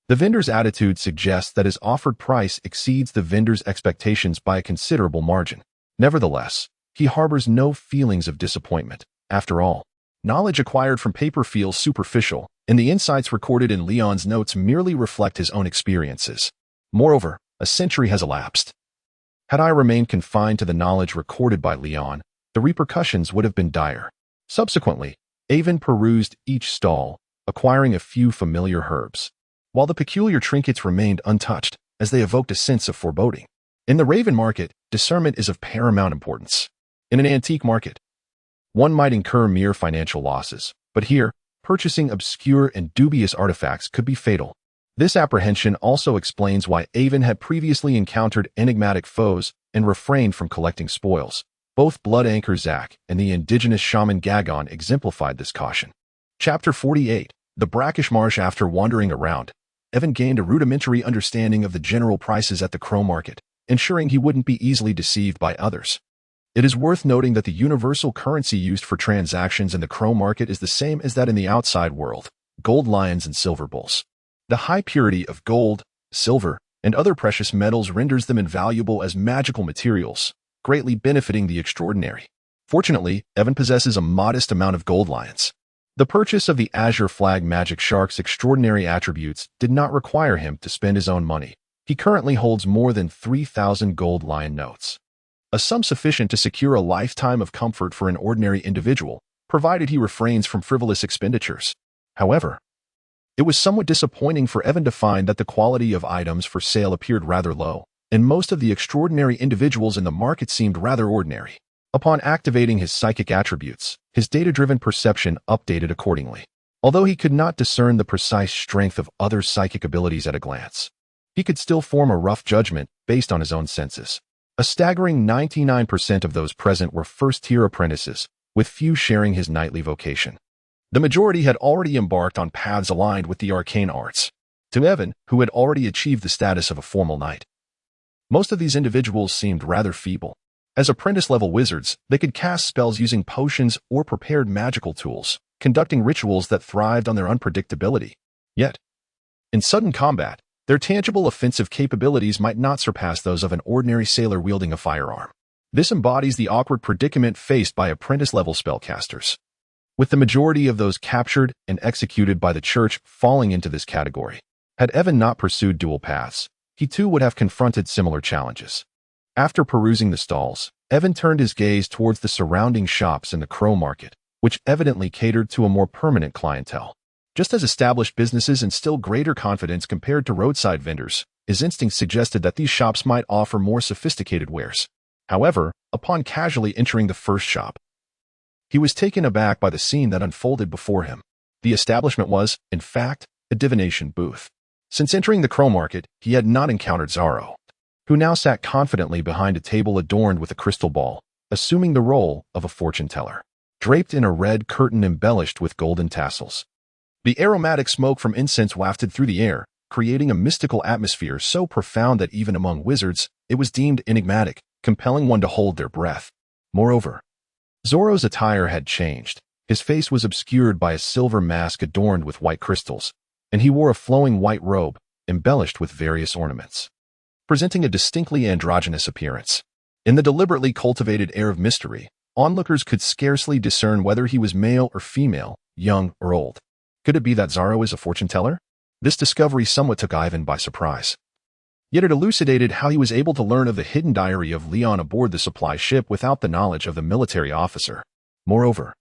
the vendor's attitude suggests that his offered price exceeds the vendor's expectations by a considerable margin. Nevertheless, he harbors no feelings of disappointment. After all, knowledge acquired from paper feels superficial, and the insights recorded in Leon's notes merely reflect his own experiences. Moreover, a century has elapsed. Had I remained confined to the knowledge recorded by Leon, the repercussions would have been dire. Subsequently, Aiven perused each stall, acquiring a few familiar herbs, while the peculiar trinkets remained untouched, as they evoked a sense of foreboding. In the Raven market, discernment is of paramount importance. In an antique market, one might incur mere financial losses, but here, purchasing obscure and dubious artifacts could be fatal. This apprehension also explains why Aiven had previously encountered enigmatic foes and refrained from collecting spoils. Both Blood Anchor Zack and the indigenous shaman Gagon exemplified this caution. Chapter 48. The Brackish Marsh. After wandering around, Aiven gained a rudimentary understanding of the general prices at the crow market, ensuring he wouldn't be easily deceived by others. It is worth noting that the universal currency used for transactions in the crow market is the same as that in the outside world: gold lions and silver bulls. The high purity of gold, silver, and other precious metals renders them invaluable as magical materials, greatly benefiting the extraordinary. Fortunately, Aiven possesses a modest amount of gold lions. The purchase of the Azure Flag Magic Shark's extraordinary attributes did not require him to spend his own money. He currently holds more than 3,000 gold lion notes, a sum sufficient to secure a lifetime of comfort for an ordinary individual, provided he refrains from frivolous expenditures. However, it was somewhat disappointing for Aiven to find that the quality of items for sale appeared rather low, and most of the extraordinary individuals in the market seemed rather ordinary. Upon activating his psychic attributes, his data-driven perception updated accordingly. Although he could not discern the precise strength of other psychic abilities at a glance, he could still form a rough judgment based on his own senses. A staggering 99% of those present were first-tier apprentices, with few sharing his knightly vocation. The majority had already embarked on paths aligned with the arcane arts. To Aiven, who had already achieved the status of a formal knight, most of these individuals seemed rather feeble. As apprentice-level wizards, they could cast spells using potions or prepared magical tools, conducting rituals that thrived on their unpredictability. Yet, in sudden combat, their tangible offensive capabilities might not surpass those of an ordinary sailor wielding a firearm. This embodies the awkward predicament faced by apprentice-level spellcasters, with the majority of those captured and executed by the church falling into this category. Had Aiven not pursued dual paths, he too would have confronted similar challenges. After perusing the stalls, Aiven turned his gaze towards the surrounding shops in the crow market, which evidently catered to a more permanent clientele. Just as established businesses instill greater confidence compared to roadside vendors, his instincts suggested that these shops might offer more sophisticated wares. However, upon casually entering the first shop, he was taken aback by the scene that unfolded before him. The establishment was, in fact, a divination booth. Since entering the crow market, he had not encountered Zaro, who now sat confidently behind a table adorned with a crystal ball, assuming the role of a fortune teller, draped in a red curtain embellished with golden tassels. The aromatic smoke from incense wafted through the air, creating a mystical atmosphere so profound that even among wizards, it was deemed enigmatic, compelling one to hold their breath. Moreover, Zoro's attire had changed. His face was obscured by a silver mask adorned with white crystals, and he wore a flowing white robe, embellished with various ornaments, presenting a distinctly androgynous appearance. In the deliberately cultivated air of mystery, onlookers could scarcely discern whether he was male or female, young or old. Could it be that Zoro is a fortune-teller? This discovery somewhat took Aiven by surprise. Yet it elucidated how he was able to learn of the hidden diary of Leon aboard the supply ship without the knowledge of the military officer. Moreover,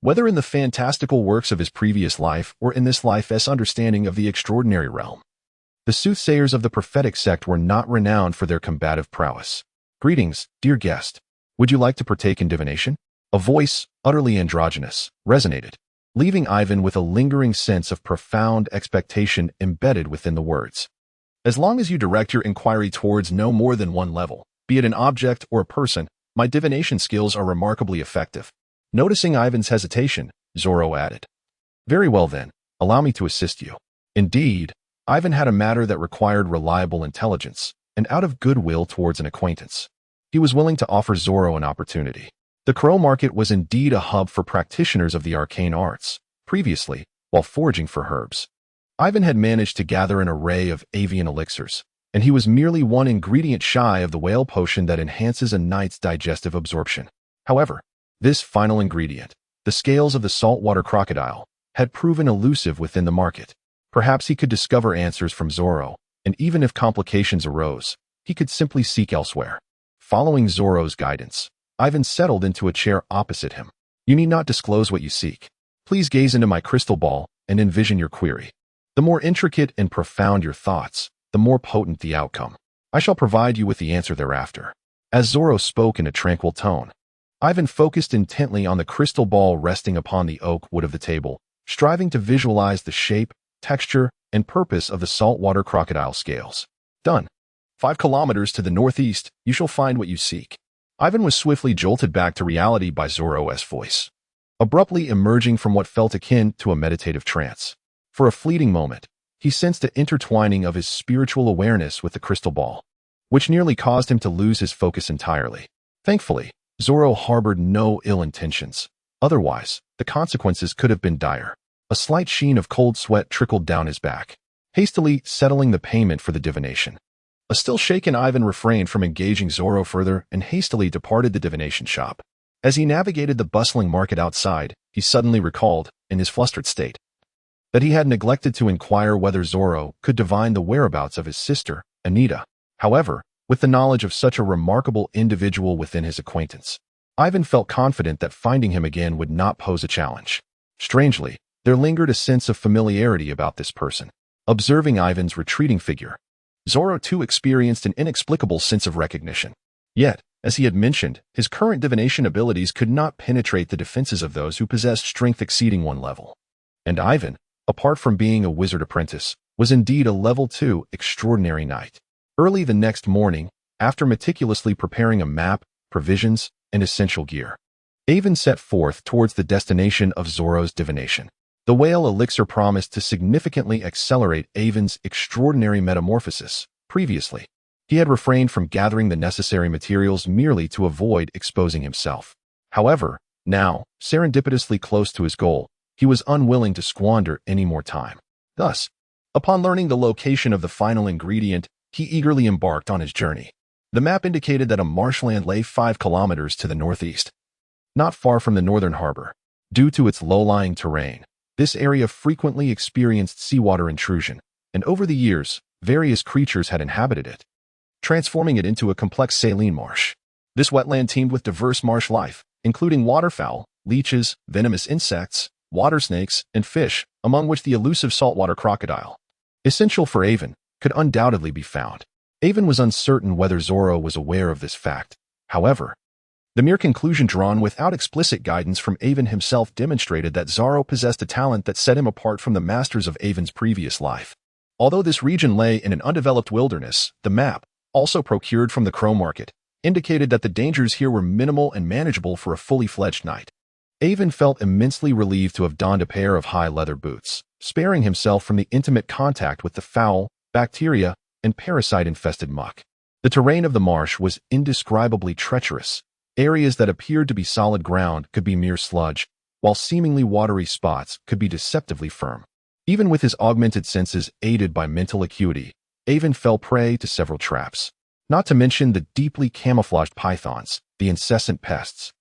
whether in the fantastical works of his previous life or in this life's understanding of the extraordinary realm, the soothsayers of the prophetic sect were not renowned for their combative prowess. Greetings, dear guest. Would you like to partake in divination? A voice, utterly androgynous, resonated, leaving Aiven with a lingering sense of profound expectation embedded within the words. As long as you direct your inquiry towards no more than one level, be it an object or a person, my divination skills are remarkably effective. Noticing Aiven's hesitation, Zoro added, Very well then, allow me to assist you. Indeed, Aiven had a matter that required reliable intelligence, and out of goodwill towards an acquaintance, he was willing to offer Zoro an opportunity. The Crow Market was indeed a hub for practitioners of the arcane arts. Previously, while foraging for herbs, Aiven had managed to gather an array of avian elixirs, and he was merely one ingredient shy of the whale potion that enhances a knight's digestive absorption. However, this final ingredient, the scales of the saltwater crocodile, had proven elusive within the market. Perhaps he could discover answers from Zoro, and even if complications arose, he could simply seek elsewhere. Following Zoro's guidance, Aiven settled into a chair opposite him. You need not disclose what you seek. Please gaze into my crystal ball and envision your query. The more intricate and profound your thoughts, the more potent the outcome. I shall provide you with the answer thereafter. As Zoro spoke in a tranquil tone, Aiven focused intently on the crystal ball resting upon the oak wood of the table, striving to visualize the shape, texture, and purpose of the saltwater crocodile scales. Done. 5 kilometers to the northeast, you shall find what you seek. Aiven was swiftly jolted back to reality by Zoro's voice, abruptly emerging from what felt akin to a meditative trance. For a fleeting moment, he sensed the intertwining of his spiritual awareness with the crystal ball, which nearly caused him to lose his focus entirely. Thankfully, Zoro harbored no ill intentions. Otherwise, the consequences could have been dire. A slight sheen of cold sweat trickled down his back, hastily settling the payment for the divination. A still shaken Aiven refrained from engaging Zoro further and hastily departed the divination shop. As he navigated the bustling market outside, he suddenly recalled, in his flustered state, that he had neglected to inquire whether Zoro could divine the whereabouts of his sister, Anita. However, with the knowledge of such a remarkable individual within his acquaintance, Aiven felt confident that finding him again would not pose a challenge. Strangely, there lingered a sense of familiarity about this person. Observing Aiven's retreating figure, Zoro too experienced an inexplicable sense of recognition. Yet, as he had mentioned, his current divination abilities could not penetrate the defenses of those who possessed strength exceeding 1 level. And Aiven, apart from being a wizard apprentice, was indeed a level 2 extraordinary knight. Early the next morning, after meticulously preparing a map, provisions, and essential gear, Aiven set forth towards the destination of Zoro's divination. The whale elixir promised to significantly accelerate Aiven's extraordinary metamorphosis. Previously, he had refrained from gathering the necessary materials merely to avoid exposing himself. However, now, serendipitously close to his goal, he was unwilling to squander any more time. Thus, upon learning the location of the final ingredient, he eagerly embarked on his journey. The map indicated that a marshland lay 5 kilometers to the northeast, not far from the northern harbor. Due to its low-lying terrain, this area frequently experienced seawater intrusion, and over the years, various creatures had inhabited it, transforming it into a complex saline marsh. This wetland teemed with diverse marsh life, including waterfowl, leeches, venomous insects, water snakes, and fish, among which the elusive saltwater crocodile, essential for Aiven, could undoubtedly be found. Aiven was uncertain whether Zoro was aware of this fact. However, the mere conclusion drawn without explicit guidance from Aiven himself demonstrated that Zoro possessed a talent that set him apart from the masters of Aiven's previous life. Although this region lay in an undeveloped wilderness, the map, also procured from the Crow Market, indicated that the dangers here were minimal and manageable for a fully fledged knight. Aiven felt immensely relieved to have donned a pair of high leather boots, sparing himself from the intimate contact with the foul, bacteria, and parasite-infested muck. The terrain of the marsh was indescribably treacherous. Areas that appeared to be solid ground could be mere sludge, while seemingly watery spots could be deceptively firm. Even with his augmented senses aided by mental acuity, Aiven fell prey to several traps. Not to mention the deeply camouflaged pythons, the incessant pests,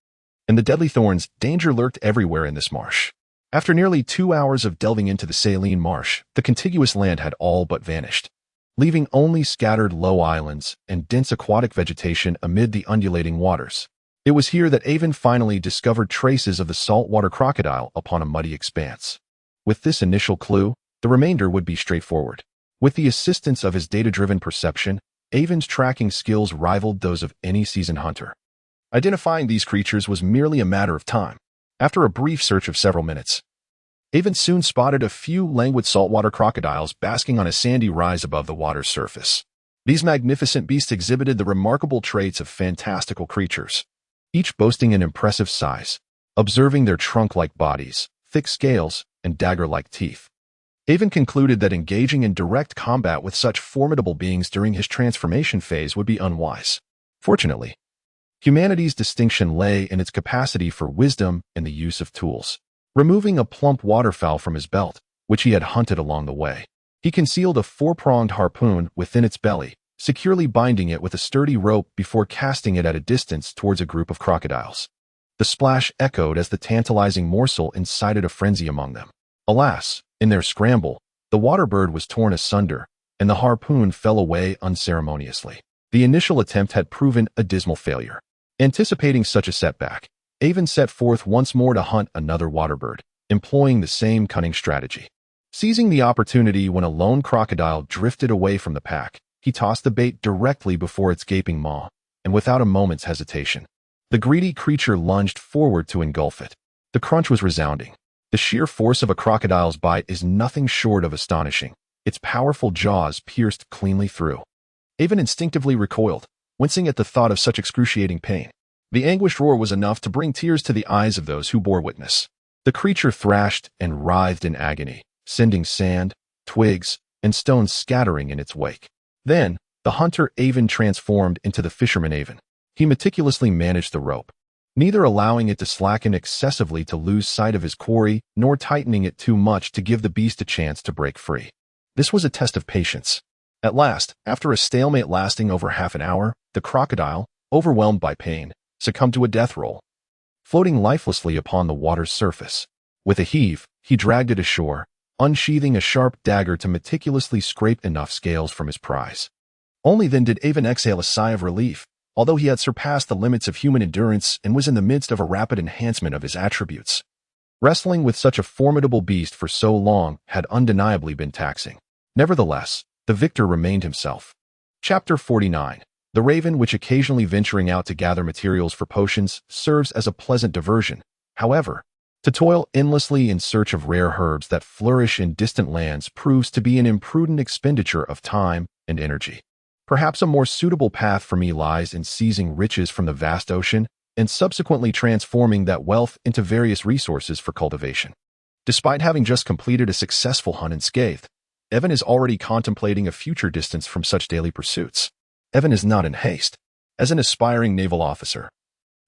and the deadly thorns. Danger lurked everywhere in this marsh. After nearly 2 hours of delving into the saline marsh, the contiguous land had all but vanished, leaving only scattered low islands and dense aquatic vegetation amid the undulating waters. It was here that Aiven finally discovered traces of the saltwater crocodile upon a muddy expanse. With this initial clue, the remainder would be straightforward. With the assistance of his data-driven perception, Aiven's tracking skills rivaled those of any seasoned hunter. Identifying these creatures was merely a matter of time. After a brief search of several minutes, Aiven soon spotted a few languid saltwater crocodiles basking on a sandy rise above the water's surface. These magnificent beasts exhibited the remarkable traits of fantastical creatures, each boasting an impressive size. Observing their trunk-like bodies, thick scales, and dagger-like teeth, Aiven concluded that engaging in direct combat with such formidable beings during his transformation phase would be unwise. Fortunately, humanity's distinction lay in its capacity for wisdom and the use of tools. Removing a plump waterfowl from his belt, which he had hunted along the way, he concealed a 4-pronged harpoon within its belly, securely binding it with a sturdy rope before casting it at a distance towards a group of crocodiles. The splash echoed as the tantalizing morsel incited a frenzy among them. Alas, in their scramble, the water bird was torn asunder, and the harpoon fell away unceremoniously. The initial attempt had proven a dismal failure. Anticipating such a setback, Aiven set forth once more to hunt another water bird, employing the same cunning strategy. Seizing the opportunity when a lone crocodile drifted away from the pack, he tossed the bait directly before its gaping maw, and without a moment's hesitation, the greedy creature lunged forward to engulf it. The crunch was resounding. The sheer force of a crocodile's bite is nothing short of astonishing. Its powerful jaws pierced cleanly through. Aiven instinctively recoiled, wincing at the thought of such excruciating pain. The anguished roar was enough to bring tears to the eyes of those who bore witness. The creature thrashed and writhed in agony, sending sand, twigs, and stones scattering in its wake. Then, the hunter Aiven transformed into the fisherman Aiven. He meticulously managed the rope, neither allowing it to slacken excessively to lose sight of his quarry, nor tightening it too much to give the beast a chance to break free. This was a test of patience. At last, after a stalemate lasting over half an hour, the crocodile, overwhelmed by pain, succumbed to a death roll, floating lifelessly upon the water's surface. With a heave, he dragged it ashore, unsheathing a sharp dagger to meticulously scrape enough scales from his prize. Only then did Aiven exhale a sigh of relief, although he had surpassed the limits of human endurance and was in the midst of a rapid enhancement of his attributes. Wrestling with such a formidable beast for so long had undeniably been taxing. Nevertheless, the victor remained himself. Chapter 49. The raven, which occasionally venturing out to gather materials for potions, serves as a pleasant diversion. However, to toil endlessly in search of rare herbs that flourish in distant lands proves to be an imprudent expenditure of time and energy. Perhaps a more suitable path for me lies in seizing riches from the vast ocean and subsequently transforming that wealth into various resources for cultivation. Despite having just completed a successful hunt unscathed, Aiven is already contemplating a future distance from such daily pursuits. Aiven is not in haste. As an aspiring naval officer,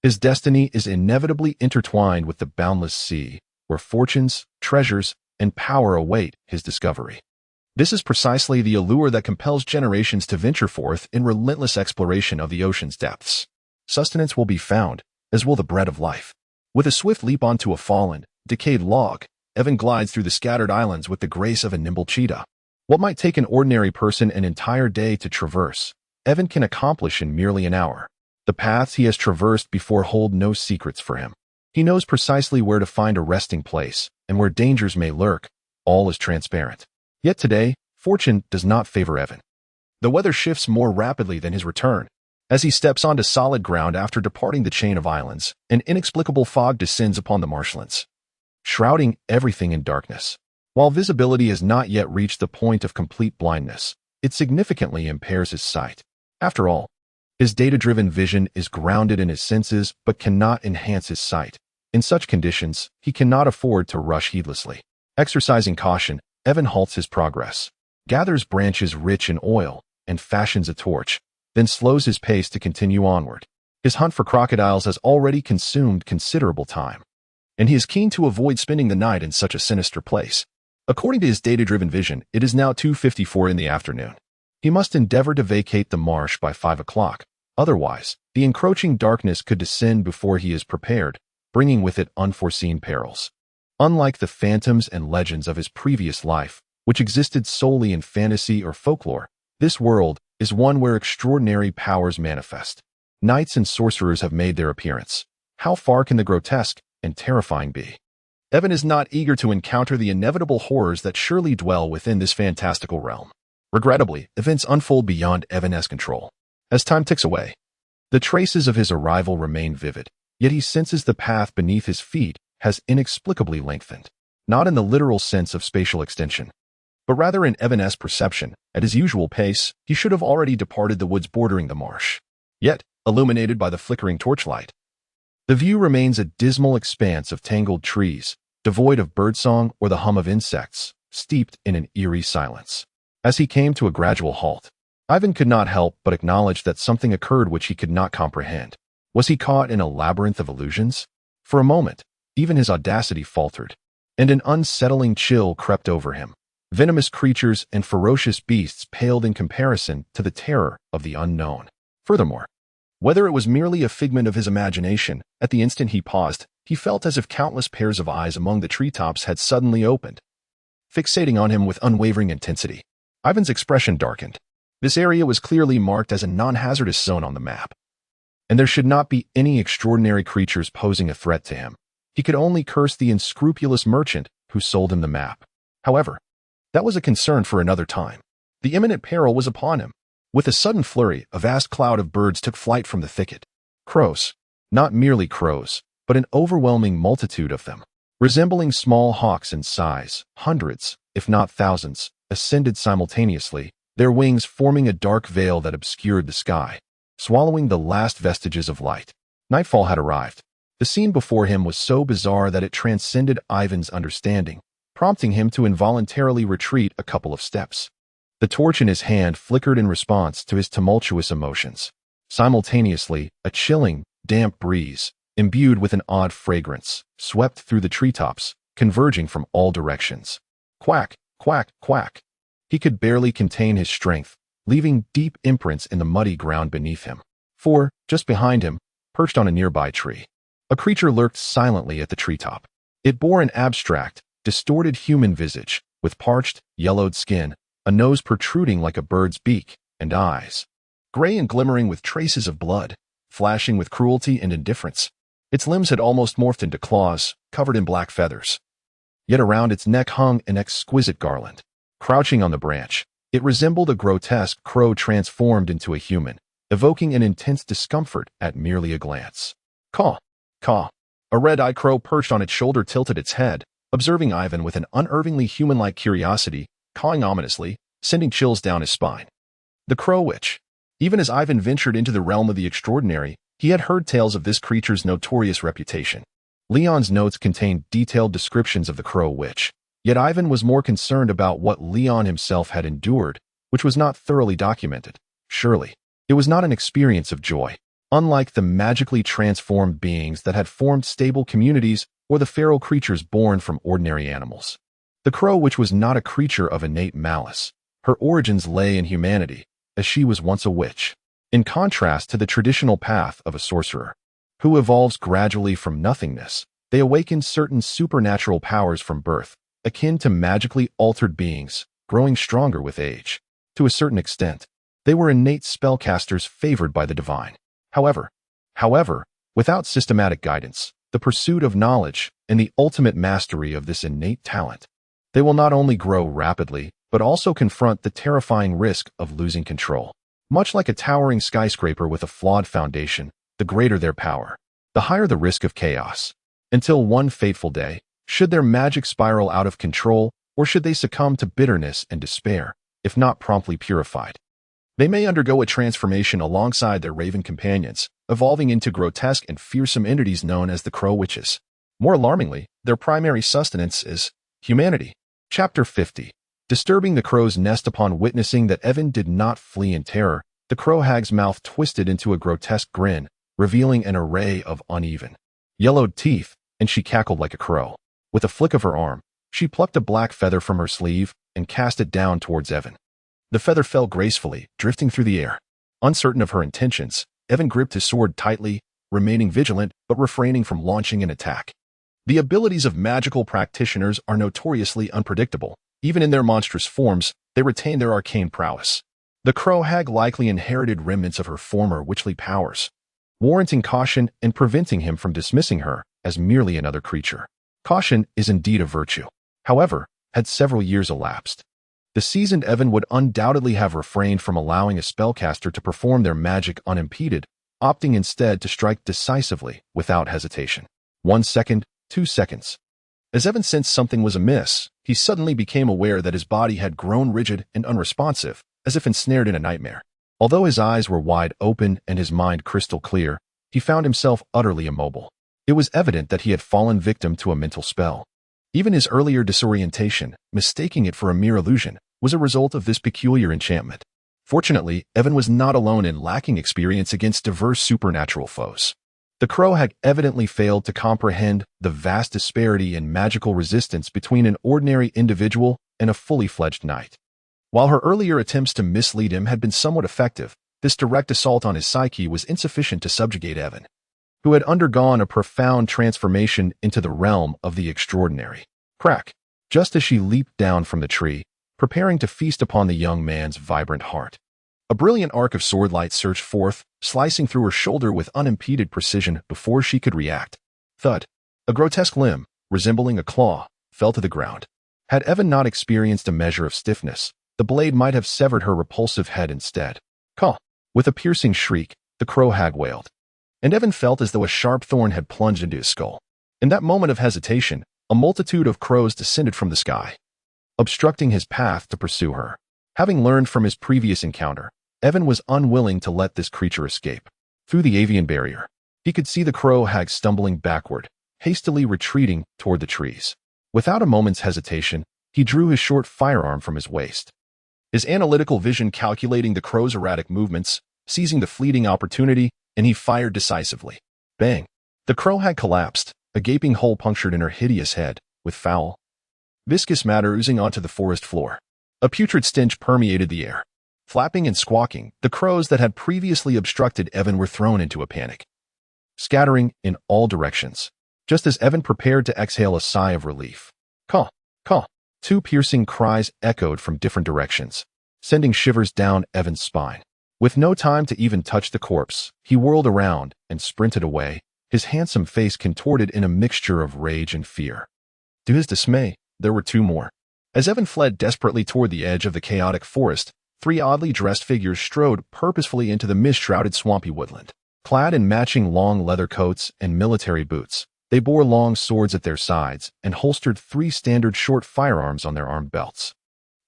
his destiny is inevitably intertwined with the boundless sea, where fortunes, treasures, and power await his discovery. This is precisely the allure that compels generations to venture forth in relentless exploration of the ocean's depths. Sustenance will be found, as will the bread of life. With a swift leap onto a fallen, decayed log, Aiven glides through the scattered islands with the grace of a nimble cheetah. What might take an ordinary person an entire day to traverse, Aiven can accomplish in merely an hour. The paths he has traversed before hold no secrets for him. He knows precisely where to find a resting place, and where dangers may lurk, all is transparent. Yet today, fortune does not favor Aiven. The weather shifts more rapidly than his return. As he steps onto solid ground after departing the chain of islands, an inexplicable fog descends upon the marshlands, shrouding everything in darkness. While visibility has not yet reached the point of complete blindness, it significantly impairs his sight. After all, his data-driven vision is grounded in his senses but cannot enhance his sight. In such conditions, he cannot afford to rush heedlessly. Exercising caution, Aiven halts his progress, gathers branches rich in oil, and fashions a torch, then slows his pace to continue onward. His hunt for crocodiles has already consumed considerable time, and he is keen to avoid spending the night in such a sinister place. According to his data-driven vision, it is now 2:54 in the afternoon. He must endeavor to vacate the marsh by 5 o'clock. Otherwise, the encroaching darkness could descend before he is prepared, bringing with it unforeseen perils. Unlike the phantoms and legends of his previous life, which existed solely in fantasy or folklore, this world is one where extraordinary powers manifest. Knights and sorcerers have made their appearance. How far can the grotesque and terrifying be? Aiven is not eager to encounter the inevitable horrors that surely dwell within this fantastical realm. Regrettably, events unfold beyond Aiven's control. As time ticks away, the traces of his arrival remain vivid, yet he senses the path beneath his feet has inexplicably lengthened. Not in the literal sense of spatial extension, but rather in Aiven's perception. At his usual pace, he should have already departed the woods bordering the marsh. Yet, illuminated by the flickering torchlight, the view remains a dismal expanse of tangled trees, devoid of birdsong or the hum of insects, steeped in an eerie silence. As he came to a gradual halt, Aiven could not help but acknowledge that something occurred which he could not comprehend. Was he caught in a labyrinth of illusions? For a moment, even his audacity faltered, and an unsettling chill crept over him. Venomous creatures and ferocious beasts paled in comparison to the terror of the unknown. Furthermore, whether it was merely a figment of his imagination, at the instant he paused, he felt as if countless pairs of eyes among the treetops had suddenly opened, fixating on him with unwavering intensity. Aiven's expression darkened. This area was clearly marked as a non-hazardous zone on the map, and there should not be any extraordinary creatures posing a threat to him. He could only curse the unscrupulous merchant who sold him the map. However, that was a concern for another time. The imminent peril was upon him. With a sudden flurry, a vast cloud of birds took flight from the thicket. Crows. Not merely crows, but an overwhelming multitude of them. Resembling small hawks in size, hundreds, if not thousands, ascended simultaneously, their wings forming a dark veil that obscured the sky, swallowing the last vestiges of light. Nightfall had arrived. The scene before him was so bizarre that it transcended Aiven's understanding, prompting him to involuntarily retreat a couple of steps. The torch in his hand flickered in response to his tumultuous emotions. Simultaneously, a chilling, damp breeze, imbued with an odd fragrance, swept through the treetops, converging from all directions. Quack, quack, quack. He could barely contain his strength, leaving deep imprints in the muddy ground beneath him. For, just behind him, perched on a nearby tree, a creature lurked silently at the treetop. It bore an abstract, distorted human visage, with parched, yellowed skin, a nose protruding like a bird's beak, and eyes, gray and glimmering with traces of blood, flashing with cruelty and indifference. Its limbs had almost morphed into claws, covered in black feathers. Yet around its neck hung an exquisite garland. Crouching on the branch, it resembled a grotesque crow transformed into a human, evoking an intense discomfort at merely a glance. Caw, caw. A red-eyed crow perched on its shoulder tilted its head, observing Aiven with an unervingly human-like curiosity, cawing ominously, sending chills down his spine. The Crow Witch. Even as Aiven ventured into the realm of the extraordinary, he had heard tales of this creature's notorious reputation. Leon's notes contained detailed descriptions of the Crow Witch, yet Aiven was more concerned about what Leon himself had endured, which was not thoroughly documented. Surely, it was not an experience of joy. Unlike the magically transformed beings that had formed stable communities or the feral creatures born from ordinary animals, the Crow Witch was not a creature of innate malice. Her origins lay in humanity, as she was once a witch, in contrast to the traditional path of a sorcerer, who evolves gradually from nothingness. They awaken certain supernatural powers from birth, akin to magically altered beings, growing stronger with age. To a certain extent, they were innate spellcasters favored by the divine. However, without systematic guidance, the pursuit of knowledge, and the ultimate mastery of this innate talent, they will not only grow rapidly, but also confront the terrifying risk of losing control. Much like a towering skyscraper with a flawed foundation, the greater their power, the higher the risk of chaos. Until one fateful day, should their magic spiral out of control, or should they succumb to bitterness and despair, if not promptly purified? They may undergo a transformation alongside their raven companions, evolving into grotesque and fearsome entities known as the Crow Witches. More alarmingly, their primary sustenance is humanity. Chapter 50. Disturbing the crow's nest. Upon witnessing that Aiven did not flee in terror, the crow hag's mouth twisted into a grotesque grin, revealing an array of uneven, yellowed teeth, and she cackled like a crow. With a flick of her arm, she plucked a black feather from her sleeve and cast it down towards Aiven. The feather fell gracefully, drifting through the air. Uncertain of her intentions, Aiven gripped his sword tightly, remaining vigilant but refraining from launching an attack. The abilities of magical practitioners are notoriously unpredictable. Even in their monstrous forms, they retain their arcane prowess. The crow hag likely inherited remnants of her former witchly powers, warranting caution and preventing him from dismissing her as merely another creature. Caution is indeed a virtue. However, had several years elapsed, the seasoned Aiven would undoubtedly have refrained from allowing a spellcaster to perform their magic unimpeded, opting instead to strike decisively without hesitation. 1 second, 2 seconds. As Aiven sensed something was amiss, he suddenly became aware that his body had grown rigid and unresponsive, as if ensnared in a nightmare. Although his eyes were wide open and his mind crystal clear, he found himself utterly immobile. It was evident that he had fallen victim to a mental spell. Even his earlier disorientation, mistaking it for a mere illusion, was a result of this peculiar enchantment. Fortunately, Aiven was not alone in lacking experience against diverse supernatural foes. The crow had evidently failed to comprehend the vast disparity in magical resistance between an ordinary individual and a fully fledged knight. While her earlier attempts to mislead him had been somewhat effective, this direct assault on his psyche was insufficient to subjugate Aiven, who had undergone a profound transformation into the realm of the extraordinary. Crack! Just as she leaped down from the tree, preparing to feast upon the young man's vibrant heart, a brilliant arc of swordlight surged forth, slicing through her shoulder with unimpeded precision before she could react. Thud! A grotesque limb, resembling a claw, fell to the ground. Had Aiven not experienced a measure of stiffness, the blade might have severed her repulsive head instead. Caw! With a piercing shriek, the crow hag wailed, and Aiven felt as though a sharp thorn had plunged into his skull. In that moment of hesitation, a multitude of crows descended from the sky, obstructing his path to pursue her. Having learned from his previous encounter, Aiven was unwilling to let this creature escape. Through the avian barrier, he could see the crow hag stumbling backward, hastily retreating toward the trees. Without a moment's hesitation, he drew his short firearm from his waist, his analytical vision calculating the crow's erratic movements, seizing the fleeting opportunity, and he fired decisively. Bang! The crow hag collapsed, a gaping hole punctured in her hideous head, with foul, viscous matter oozing onto the forest floor. A putrid stench permeated the air. Flapping and squawking, the crows that had previously obstructed Aiven were thrown into a panic, scattering in all directions, just as Aiven prepared to exhale a sigh of relief. Caw! Caw! 2 piercing cries echoed from different directions, sending shivers down Aiven's spine. With no time to even touch the corpse, he whirled around and sprinted away, his handsome face contorted in a mixture of rage and fear. To his dismay, there were 2 more. As Aiven fled desperately toward the edge of the chaotic forest, 3 oddly dressed figures strode purposefully into the mist-shrouded swampy woodland. Clad in matching long leather coats and military boots, they bore long swords at their sides and holstered 3 standard short firearms on their armed belts.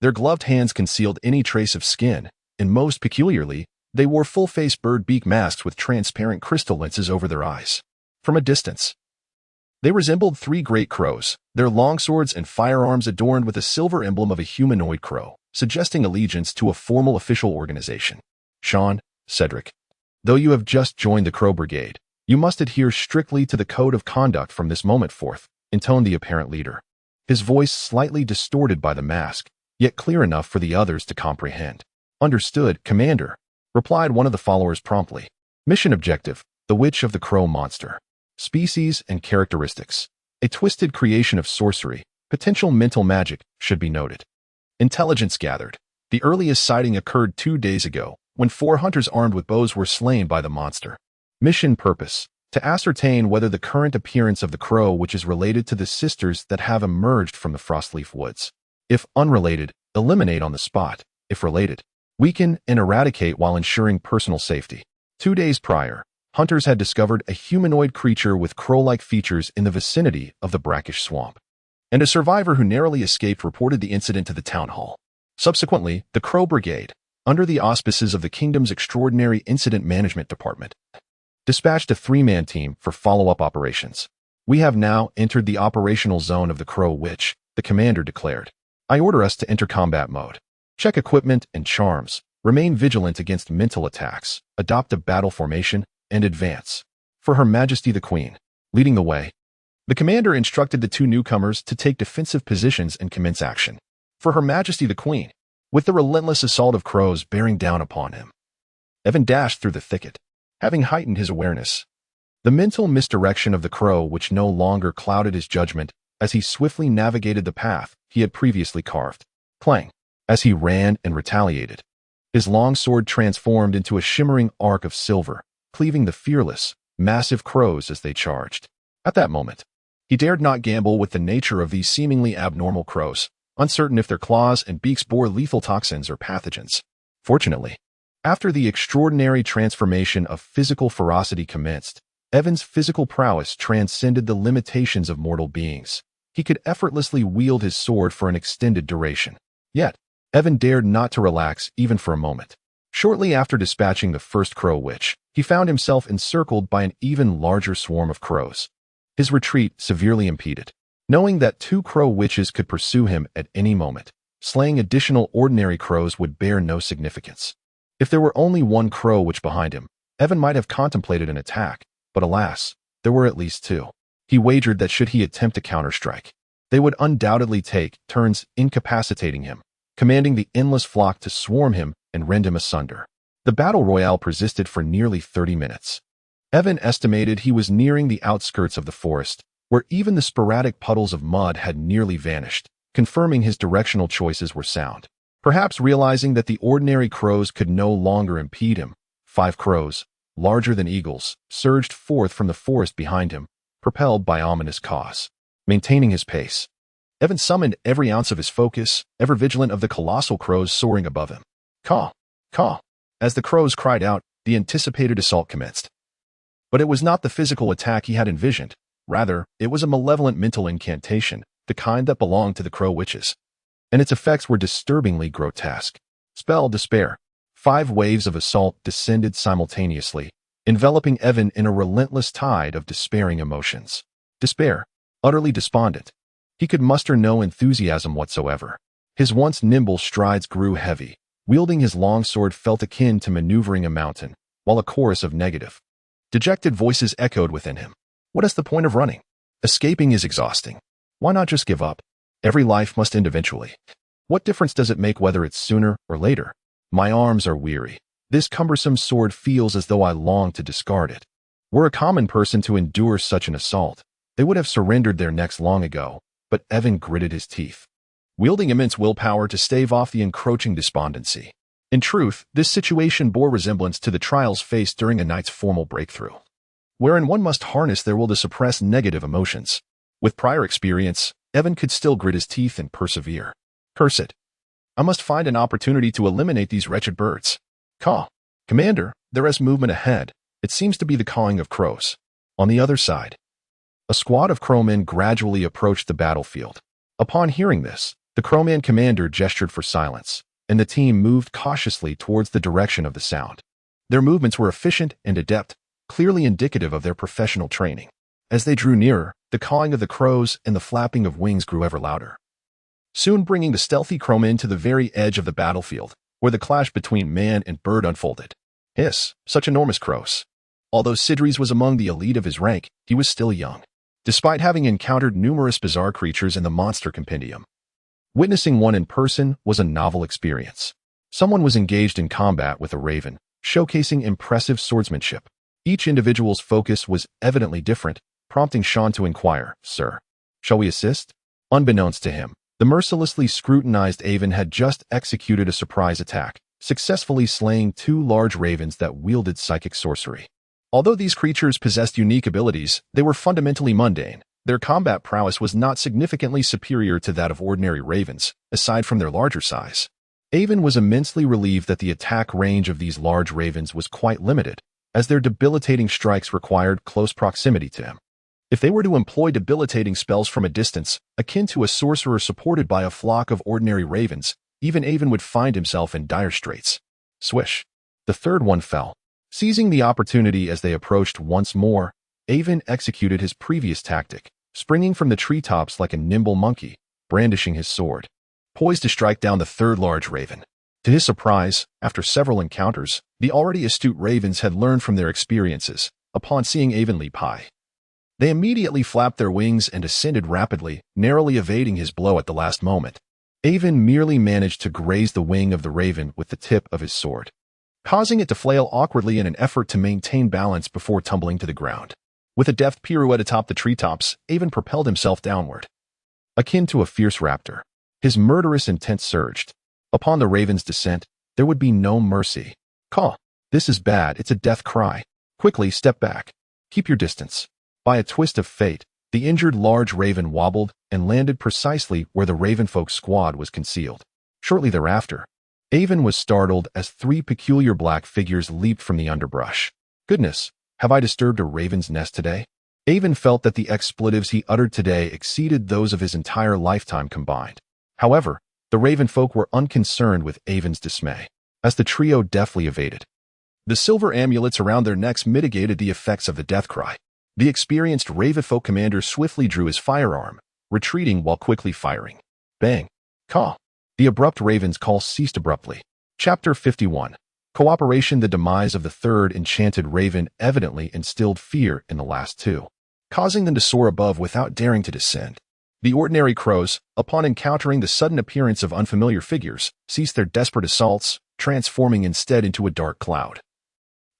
Their gloved hands concealed any trace of skin, and most peculiarly, they wore full-face bird beak masks with transparent crystal lenses over their eyes. From a distance, they resembled 3 great crows, their longswords and firearms adorned with a silver emblem of a humanoid crow, suggesting allegiance to a formal official organization. Sean, Cedric, though you have just joined the Crow Brigade, you must adhere strictly to the code of conduct from this moment forth, intoned the apparent leader, his voice slightly distorted by the mask, yet clear enough for the others to comprehend. Understood, Commander, replied one of the followers promptly. Mission objective: the Witch of the Crow monster. Species and characteristics: a twisted creation of sorcery. Potential mental magic should be noted. Intelligence gathered: the earliest sighting occurred 2 days ago, when 4 hunters armed with bows were slain by the monster. Mission purpose: to ascertain whether the current appearance of the crow which is related to the sisters that have emerged from the Frostleaf Woods. If unrelated, eliminate on the spot. If related, weaken and eradicate while ensuring personal safety. 2 days prior, hunters had discovered a humanoid creature with crow-like features in the vicinity of the brackish swamp, and a survivor who narrowly escaped reported the incident to the town hall. Subsequently, the Crow Brigade, under the auspices of the Kingdom's Extraordinary Incident Management Department, dispatched a 3-man team for follow-up operations. "We have now entered the operational zone of the Crow Witch," the commander declared. "I order us to enter combat mode. Check equipment and charms. Remain vigilant against mental attacks. Adopt a battle formation and advance. For Her Majesty the Queen." Leading the way, the commander instructed the two newcomers to take defensive positions and commence action. For Her Majesty the Queen, with the relentless assault of crows bearing down upon him, Aiven dashed through the thicket, having heightened his awareness. The mental misdirection of the crow which no longer clouded his judgment as he swiftly navigated the path he had previously carved. Clang! As he ran and retaliated, his long sword transformed into a shimmering arc of silver, cleaving the fearless, massive crows as they charged. At that moment, he dared not gamble with the nature of these seemingly abnormal crows, uncertain if their claws and beaks bore lethal toxins or pathogens. Fortunately, after the extraordinary transformation of physical ferocity commenced, Aiven's physical prowess transcended the limitations of mortal beings. He could effortlessly wield his sword for an extended duration. Yet, Aiven dared not to relax even for a moment. Shortly after dispatching the first Crow Witch, he found himself encircled by an even larger swarm of crows. His retreat severely impeded. Knowing that two Crow Witches could pursue him at any moment, slaying additional ordinary crows would bear no significance. If there were only one Crow Witch behind him, Aiven might have contemplated an attack, but alas, there were at least two. He wagered that should he attempt a counterstrike, they would undoubtedly take turns incapacitating him, commanding the endless flock to swarm him and rend him asunder. The battle royale persisted for nearly 30 minutes. Aiven estimated he was nearing the outskirts of the forest, where even the sporadic puddles of mud had nearly vanished, confirming his directional choices were sound. Perhaps realizing that the ordinary crows could no longer impede him, 5 crows, larger than eagles, surged forth from the forest behind him, propelled by ominous caws. Maintaining his pace, Aiven summoned every ounce of his focus, ever vigilant of the colossal crows soaring above him. Caw! Caw! As the crows cried out, the anticipated assault commenced. But it was not the physical attack he had envisioned. Rather, it was a malevolent mental incantation, the kind that belonged to the Crow Witches. And its effects were disturbingly grotesque. Spell Despair. 5 waves of assault descended simultaneously, enveloping Aiven in a relentless tide of despairing emotions. Despair. Utterly despondent. He could muster no enthusiasm whatsoever. His once nimble strides grew heavy. Wielding his long sword felt akin to maneuvering a mountain, while a chorus of negative, dejected voices echoed within him. What is the point of running? Escaping is exhausting. Why not just give up? Every life must end eventually. What difference does it make whether it's sooner or later? My arms are weary. This cumbersome sword feels as though I long to discard it. Were a common person to endure such an assault, they would have surrendered their necks long ago, but Aiven gritted his teeth, wielding immense willpower to stave off the encroaching despondency. In truth, this situation bore resemblance to the trials faced during a knight's formal breakthrough, wherein one must harness their will to suppress negative emotions. With prior experience, Aiven could still grit his teeth and persevere. Curse it. I must find an opportunity to eliminate these wretched birds. Caw. Commander, there is movement ahead. It seems to be the cawing of crows. On the other side, a squad of crowmen gradually approached the battlefield. Upon hearing this, the crowman commander gestured for silence, and the team moved cautiously towards the direction of the sound. Their movements were efficient and adept, clearly indicative of their professional training. As they drew nearer, the cawing of the crows and the flapping of wings grew ever louder, soon bringing the stealthy crowmen to the very edge of the battlefield, where the clash between man and bird unfolded. Hiss, such enormous crows. Although Sidres was among the elite of his rank, he was still young, despite having encountered numerous bizarre creatures in the monster compendium. Witnessing one in person was a novel experience. Someone was engaged in combat with a raven, showcasing impressive swordsmanship. Each individual's focus was evidently different, prompting Sean to inquire, "Sir, shall we assist?" Unbeknownst to him, the mercilessly scrutinized Aiven had just executed a surprise attack, successfully slaying 2 large ravens that wielded psychic sorcery. Although these creatures possessed unique abilities, they were fundamentally mundane. Their combat prowess was not significantly superior to that of ordinary ravens, aside from their larger size. Aiven was immensely relieved that the attack range of these large ravens was quite limited, as their debilitating strikes required close proximity to him. If they were to employ debilitating spells from a distance, akin to a sorcerer supported by a flock of ordinary ravens, even Aiven would find himself in dire straits. Swish. The third one fell. Seizing the opportunity as they approached once more, Aiven executed his previous tactic, springing from the treetops like a nimble monkey, brandishing his sword, poised to strike down the third large raven. To his surprise, after several encounters, the already astute ravens had learned from their experiences. Upon seeing Aiven leap high, they immediately flapped their wings and ascended rapidly, narrowly evading his blow at the last moment. Aiven merely managed to graze the wing of the raven with the tip of his sword, causing it to flail awkwardly in an effort to maintain balance before tumbling to the ground. With a deft pirouette atop the treetops, Aiven propelled himself downward, akin to a fierce raptor. His murderous intent surged. Upon the raven's descent, there would be no mercy. Caw, this is bad, it's a death cry. Quickly step back. Keep your distance. By a twist of fate, the injured large raven wobbled and landed precisely where the ravenfolk squad was concealed. Shortly thereafter, Aiven was startled as three peculiar black figures leaped from the underbrush. Goodness, have I disturbed a raven's nest today? Aiven felt that the expletives he uttered today exceeded those of his entire lifetime combined. However, the ravenfolk were unconcerned with Aiven's dismay, as the trio deftly evaded. The silver amulets around their necks mitigated the effects of the death cry. The experienced ravenfolk commander swiftly drew his firearm, retreating while quickly firing. Bang! Caw! The abrupt raven's call ceased abruptly. Chapter 51. Cooperation. The demise of the third enchanted raven evidently instilled fear in the last two, causing them to soar above without daring to descend. The ordinary crows, upon encountering the sudden appearance of unfamiliar figures, ceased their desperate assaults, transforming instead into a dark cloud,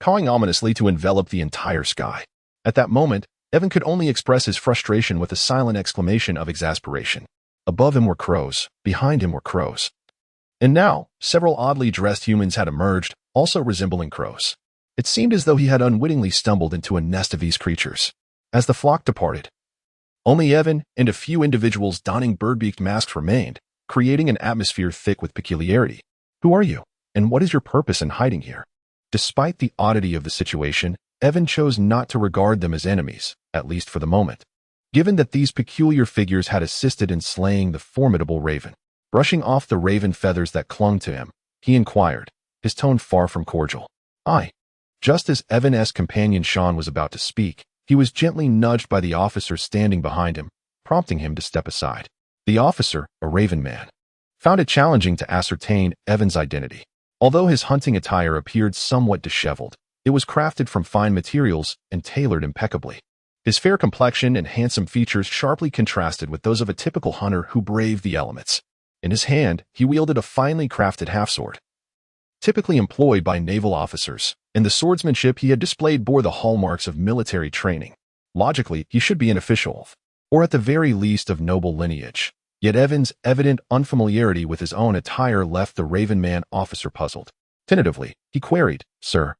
cawing ominously to envelop the entire sky. At that moment, Aiven could only express his frustration with a silent exclamation of exasperation. Above him were crows, behind him were crows. And now, several oddly dressed humans had emerged, also resembling crows. It seemed as though he had unwittingly stumbled into a nest of these creatures. As the flock departed, only Aiven and a few individuals donning bird-beaked masks remained, creating an atmosphere thick with peculiarity. Who are you, and what is your purpose in hiding here? Despite the oddity of the situation, Aiven chose not to regard them as enemies, at least for the moment, given that these peculiar figures had assisted in slaying the formidable raven. Brushing off the raven feathers that clung to him, he inquired, his tone far from cordial. Just as Aiven's companion Sean was about to speak, he was gently nudged by the officer standing behind him, prompting him to step aside. The officer, a raven man, found it challenging to ascertain Aiven's identity. Although his hunting attire appeared somewhat disheveled, it was crafted from fine materials and tailored impeccably. His fair complexion and handsome features sharply contrasted with those of a typical hunter who braved the elements. In his hand, he wielded a finely crafted half-sword, typically employed by naval officers, and the swordsmanship he had displayed bore the hallmarks of military training. Logically, he should be an official, or at the very least of noble lineage. Yet Aiven's evident unfamiliarity with his own attire left the Raven Man officer puzzled. Tentatively, he queried, "Sir,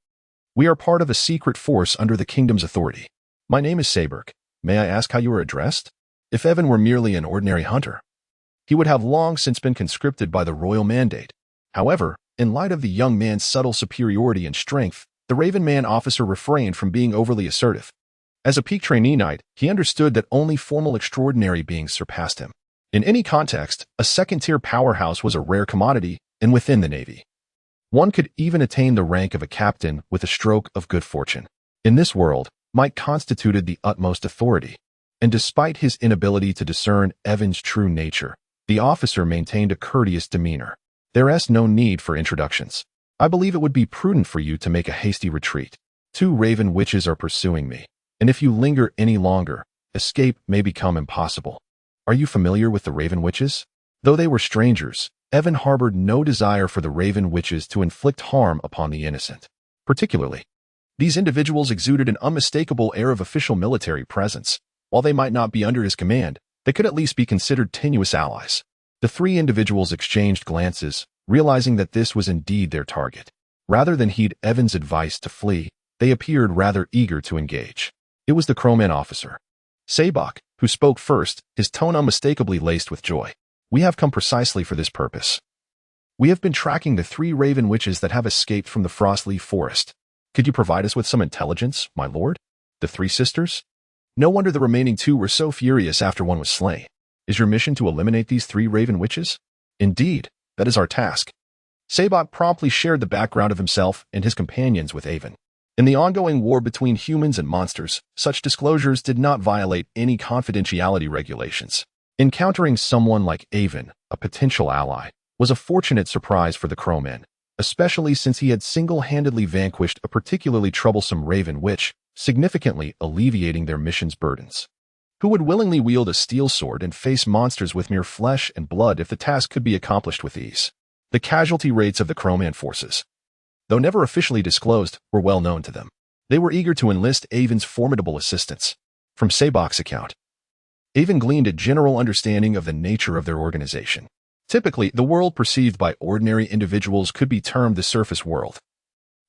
we are part of a secret force under the kingdom's authority. My name is Saberk. May I ask how you are addressed?" If Aiven were merely an ordinary hunter, he would have long since been conscripted by the royal mandate. However, in light of the young man's subtle superiority and strength, the Raven Man officer refrained from being overly assertive. As a peak trainee knight, he understood that only formal extraordinary beings surpassed him. In any context, a second-tier powerhouse was a rare commodity, and within the Navy, one could even attain the rank of a captain with a stroke of good fortune. In this world, might constituted the utmost authority, and despite his inability to discern Aiven's true nature, the officer maintained a courteous demeanor. "There's no need for introductions. I believe it would be prudent for you to make a hasty retreat. 2 raven witches are pursuing me, and if you linger any longer, escape may become impossible." Are you familiar with the Raven Witches? Though they were strangers, Aiven harbored no desire for the Raven Witches to inflict harm upon the innocent. Particularly, these individuals exuded an unmistakable air of official military presence. While they might not be under his command, they could at least be considered tenuous allies. The 3 individuals exchanged glances, realizing that this was indeed their target. Rather than heed Aiven's advice to flee, they appeared rather eager to engage. It was the Crowman officer, Sabak, who spoke first, his tone unmistakably laced with joy. "We have come precisely for this purpose. We have been tracking the 3 raven witches that have escaped from the Frostleaf Forest. Could you provide us with some intelligence, my lord?" The 3 sisters? No wonder the remaining 2 were so furious after one was slain. "Is your mission to eliminate these 3 raven witches?" "Indeed, that is our task." Sabak promptly shared the background of himself and his companions with Aiven. In the ongoing war between humans and monsters, such disclosures did not violate any confidentiality regulations. Encountering someone like Aiven, a potential ally, was a fortunate surprise for the crowmen, especially since he had single-handedly vanquished a particularly troublesome raven witch, significantly alleviating their mission's burdens. Who would willingly wield a steel sword and face monsters with mere flesh and blood if the task could be accomplished with ease? The casualty rates of the crowman forces, though never officially disclosed, were well known to them. They were eager to enlist Aiven's formidable assistance. From Sabac's account, Aiven gleaned a general understanding of the nature of their organization. Typically, the world perceived by ordinary individuals could be termed the surface world,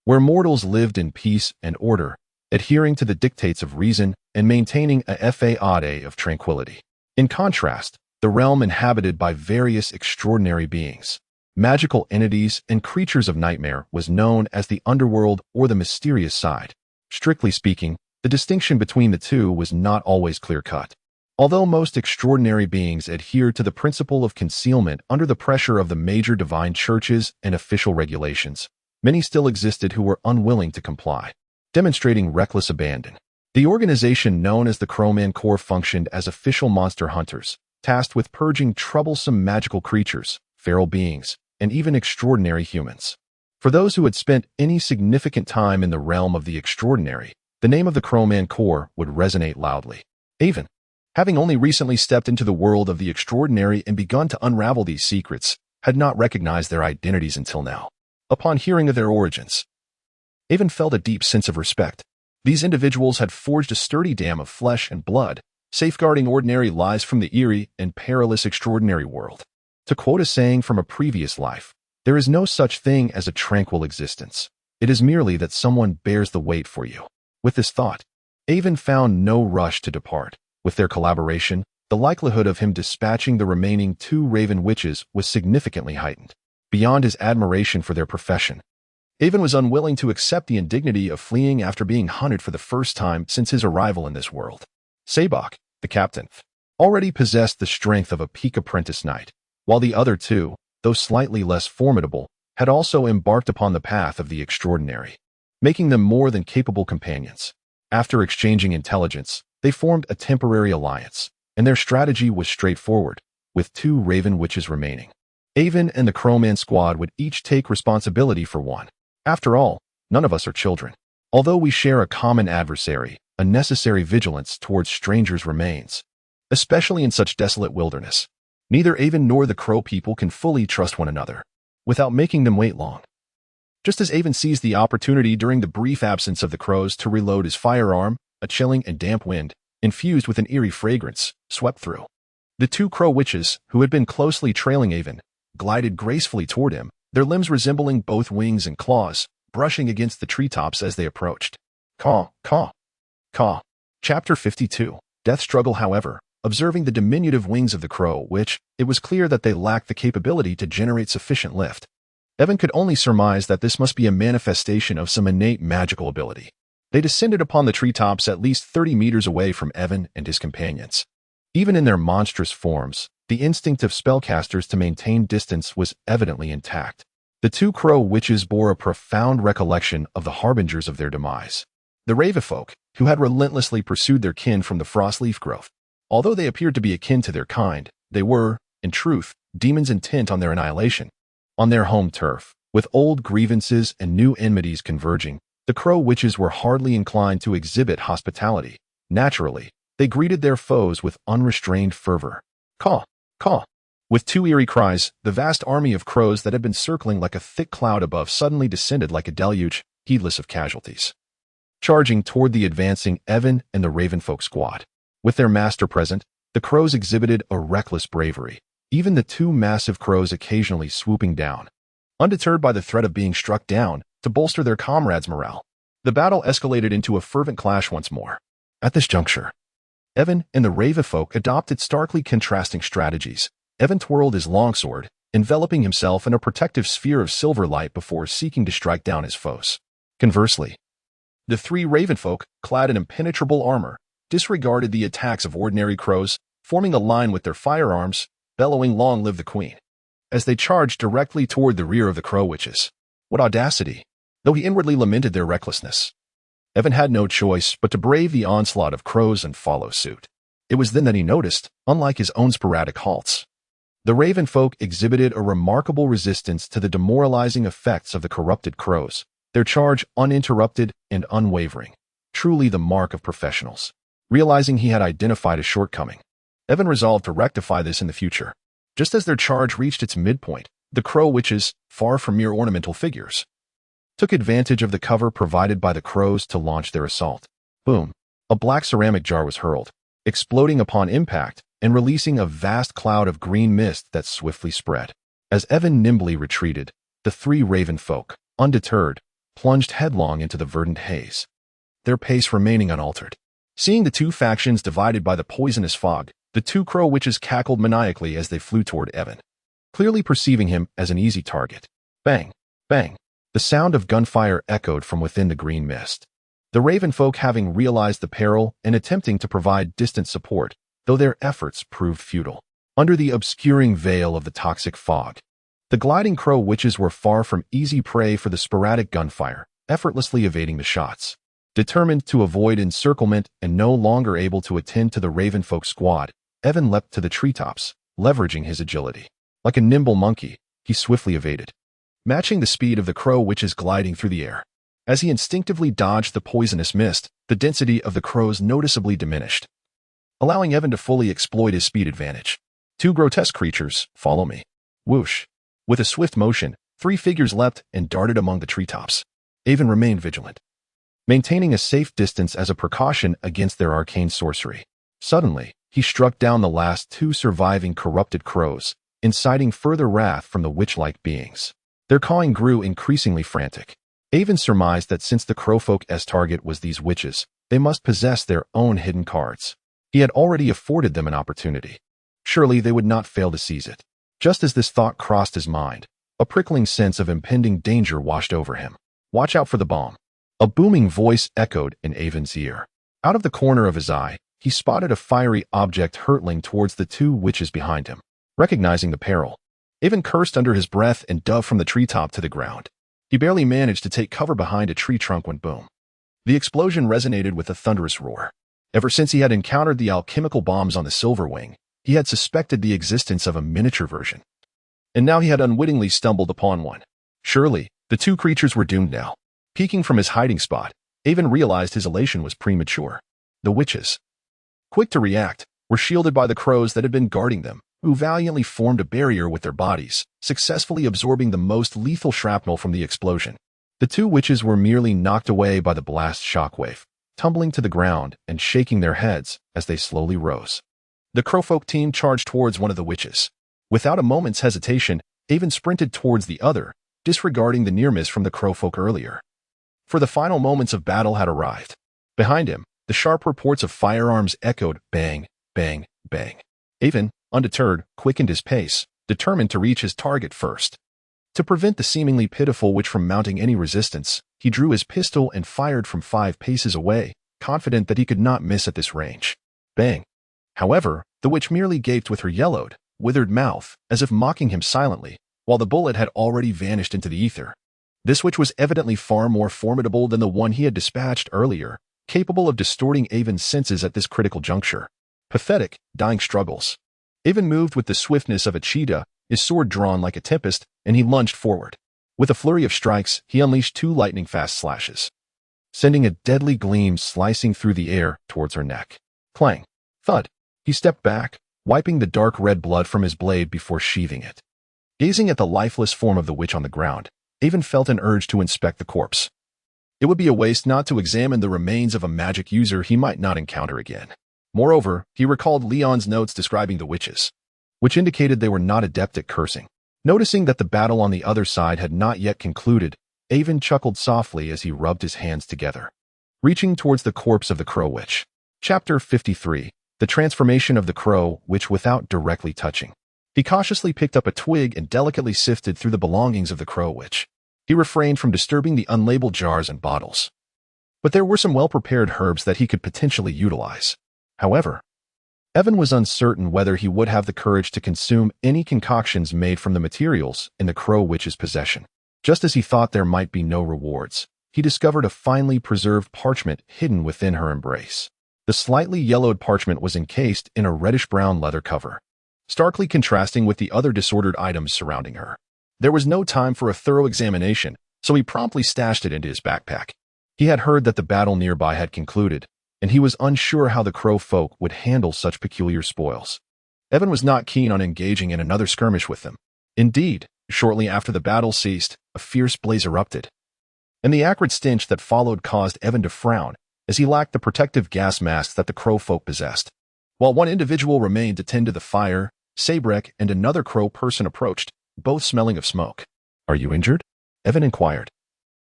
where mortals lived in peace and order, adhering to the dictates of reason and maintaining a faade of tranquility. In contrast, the realm inhabited by various extraordinary beings, magical entities, and creatures of nightmare was known as the underworld or the mysterious side. Strictly speaking, the distinction between the two was not always clear-cut. Although most extraordinary beings adhered to the principle of concealment under the pressure of the major divine churches and official regulations, many still existed who were unwilling to comply, demonstrating reckless abandon. The organization known as the Crowman Corps functioned as official monster hunters, tasked with purging troublesome magical creatures, feral beings, and even extraordinary humans. For those who had spent any significant time in the realm of the extraordinary, the name of the Crowman Corps would resonate loudly. Aiven, having only recently stepped into the world of the extraordinary and begun to unravel these secrets, had not recognized their identities until now. Upon hearing of their origins, Aiven felt a deep sense of respect. These individuals had forged a sturdy dam of flesh and blood, safeguarding ordinary lives from the eerie and perilous extraordinary world. To quote a saying from a previous life, there is no such thing as a tranquil existence. It is merely that someone bears the weight for you. With this thought, Aiven found no rush to depart. With their collaboration, the likelihood of him dispatching the remaining 2 raven witches was significantly heightened. Beyond his admiration for their profession, Aiven was unwilling to accept the indignity of fleeing after being hunted for the first time since his arrival in this world. Saga, the captain, already possessed the strength of a peak apprentice knight, while the other 2, though slightly less formidable, had also embarked upon the path of the extraordinary, making them more than capable companions. After exchanging intelligence, they formed a temporary alliance, and their strategy was straightforward, with 2 raven witches remaining. Aiven and the Crowman squad would each take responsibility for one. After all, none of us are children. Although we share a common adversary, a necessary vigilance towards strangers remains, especially in such desolate wilderness. Neither Aiven nor the Crow people can fully trust one another, without making them wait long. Just as Aiven seized the opportunity during the brief absence of the crows to reload his firearm, a chilling and damp wind, infused with an eerie fragrance, swept through. The 2 crow witches, who had been closely trailing Aiven, glided gracefully toward him, their limbs resembling both wings and claws, brushing against the treetops as they approached. Caw, caw, caw. Chapter 52. Death Struggle. However, observing the diminutive wings of the crow, which, it was clear that they lacked the capability to generate sufficient lift, Aiven could only surmise that this must be a manifestation of some innate magical ability. They descended upon the treetops at least 30 meters away from Aiven and his companions. Even in their monstrous forms, the instinct of spellcasters to maintain distance was evidently intact. The 2 crow witches bore a profound recollection of the harbingers of their demise, the Ravenfolk, who had relentlessly pursued their kin from the frost leaf growth. Although they appeared to be akin to their kind, they were, in truth, demons intent on their annihilation. On their home turf, with old grievances and new enmities converging, the crow witches were hardly inclined to exhibit hospitality. Naturally, they greeted their foes with unrestrained fervor. Caw, caw. With 2 eerie cries, the vast army of crows that had been circling like a thick cloud above suddenly descended like a deluge, heedless of casualties, charging toward the advancing Aiven and the Ravenfolk squad. With their master present, the crows exhibited a reckless bravery, even the 2 massive crows occasionally swooping down, undeterred by the threat of being struck down, to bolster their comrades' morale. The battle escalated into a fervent clash once more. At this juncture, Aiven and the Ravenfolk adopted starkly contrasting strategies. Aiven twirled his longsword, enveloping himself in a protective sphere of silver light before seeking to strike down his foes. Conversely, the 3 Ravenfolk, clad in impenetrable armor, disregarded the attacks of ordinary crows, forming a line with their firearms, bellowing "Long live the Queen," as they charged directly toward the rear of the crow witches. What audacity! Though he inwardly lamented their recklessness, Aiven had no choice but to brave the onslaught of crows and follow suit. It was then that he noticed, unlike his own sporadic halts, the raven folk exhibited a remarkable resistance to the demoralizing effects of the corrupted crows, their charge uninterrupted and unwavering, truly the mark of professionals. Realizing he had identified a shortcoming, Aiven resolved to rectify this in the future. Just as their charge reached its midpoint, the crow witches, far from mere ornamental figures, took advantage of the cover provided by the crows to launch their assault. Boom! A black ceramic jar was hurled, exploding upon impact and releasing a vast cloud of green mist that swiftly spread. As Aiven nimbly retreated, the three raven folk, undeterred, plunged headlong into the verdant haze, their pace remaining unaltered. Seeing the two factions divided by the poisonous fog, the two crow witches cackled maniacally as they flew toward Aiven, clearly perceiving him as an easy target. Bang! Bang! The sound of gunfire echoed from within the green mist. The raven folk having realized the peril and attempting to provide distant support, though their efforts proved futile. Under the obscuring veil of the toxic fog, the gliding crow witches were far from easy prey for the sporadic gunfire, effortlessly evading the shots. Determined to avoid encirclement and no longer able to attend to the raven folk squad, Aiven leapt to the treetops, leveraging his agility. Like a nimble monkey, he swiftly evaded, matching the speed of the crow witches gliding through the air. As he instinctively dodged the poisonous mist, the density of the crows noticeably diminished, allowing Aiven to fully exploit his speed advantage. Two grotesque creatures, follow me. Whoosh! With a swift motion, three figures leapt and darted among the treetops. Aiven remained vigilant, maintaining a safe distance as a precaution against their arcane sorcery. Suddenly, he struck down the last two surviving corrupted crows, inciting further wrath from the witch-like beings. Their cawing grew increasingly frantic. Aiven surmised that since the crowfolk's target was these witches, they must possess their own hidden cards. He had already afforded them an opportunity. Surely they would not fail to seize it. Just as this thought crossed his mind, a prickling sense of impending danger washed over him. Watch out for the bomb. A booming voice echoed in Aiven's ear. Out of the corner of his eye, he spotted a fiery object hurtling towards the two witches behind him. Recognizing the peril, Aiven cursed under his breath and dove from the treetop to the ground. He barely managed to take cover behind a tree trunk when boom. The explosion resonated with a thunderous roar. Ever since he had encountered the alchemical bombs on the Silver Wing, he had suspected the existence of a miniature version. And now he had unwittingly stumbled upon one. Surely, the two creatures were doomed now. Peeking from his hiding spot, Aiven realized his elation was premature. The witches, quick to react, were shielded by the crows that had been guarding them, who valiantly formed a barrier with their bodies, successfully absorbing the most lethal shrapnel from the explosion. The two witches were merely knocked away by the blast shockwave, tumbling to the ground and shaking their heads as they slowly rose. The crowfolk team charged towards one of the witches. Without a moment's hesitation, Aiven sprinted towards the other, disregarding the near miss from the crowfolk earlier. For the final moments of battle had arrived. Behind him, the sharp reports of firearms echoed bang, bang, bang. Aiven, undeterred, quickened his pace, determined to reach his target first. To prevent the seemingly pitiful witch from mounting any resistance, he drew his pistol and fired from 5 paces away, confident that he could not miss at this range. Bang! However, the witch merely gaped with her yellowed, withered mouth, as if mocking him silently, while the bullet had already vanished into the ether. This witch was evidently far more formidable than the one he had dispatched earlier, capable of distorting Aiven's senses at this critical juncture. Pathetic, dying struggles. Aiven moved with the swiftness of a cheetah, his sword drawn like a tempest, and he lunged forward. With a flurry of strikes, he unleashed 2 lightning-fast slashes, sending a deadly gleam slicing through the air towards her neck. Clang! Thud! He stepped back, wiping the dark red blood from his blade before sheathing it. Gazing at the lifeless form of the witch on the ground, Aiven felt an urge to inspect the corpse. It would be a waste not to examine the remains of a magic user he might not encounter again. Moreover, he recalled Leon's notes describing the witches, which indicated they were not adept at cursing. Noticing that the battle on the other side had not yet concluded, Aiven chuckled softly as he rubbed his hands together, reaching towards the corpse of the crow witch. Chapter 53. The transformation of the crow witch without directly touching. He cautiously picked up a twig and delicately sifted through the belongings of the crow witch. He refrained from disturbing the unlabeled jars and bottles. But there were some well-prepared herbs that he could potentially utilize. However, Aiven was uncertain whether he would have the courage to consume any concoctions made from the materials in the crow witch's possession. Just as he thought there might be no rewards, he discovered a finely preserved parchment hidden within her embrace. The slightly yellowed parchment was encased in a reddish-brown leather cover, starkly contrasting with the other disordered items surrounding her. There was no time for a thorough examination, so he promptly stashed it into his backpack. He had heard that the battle nearby had concluded, and he was unsure how the crow folk would handle such peculiar spoils. Aiven was not keen on engaging in another skirmish with them. Indeed, shortly after the battle ceased, a fierce blaze erupted, and the acrid stench that followed caused Aiven to frown, as he lacked the protective gas masks that the crow folk possessed. While one individual remained to tend to the fire, Sabrek and another crow person approached, both smelling of smoke. "Are you injured?" Aiven inquired,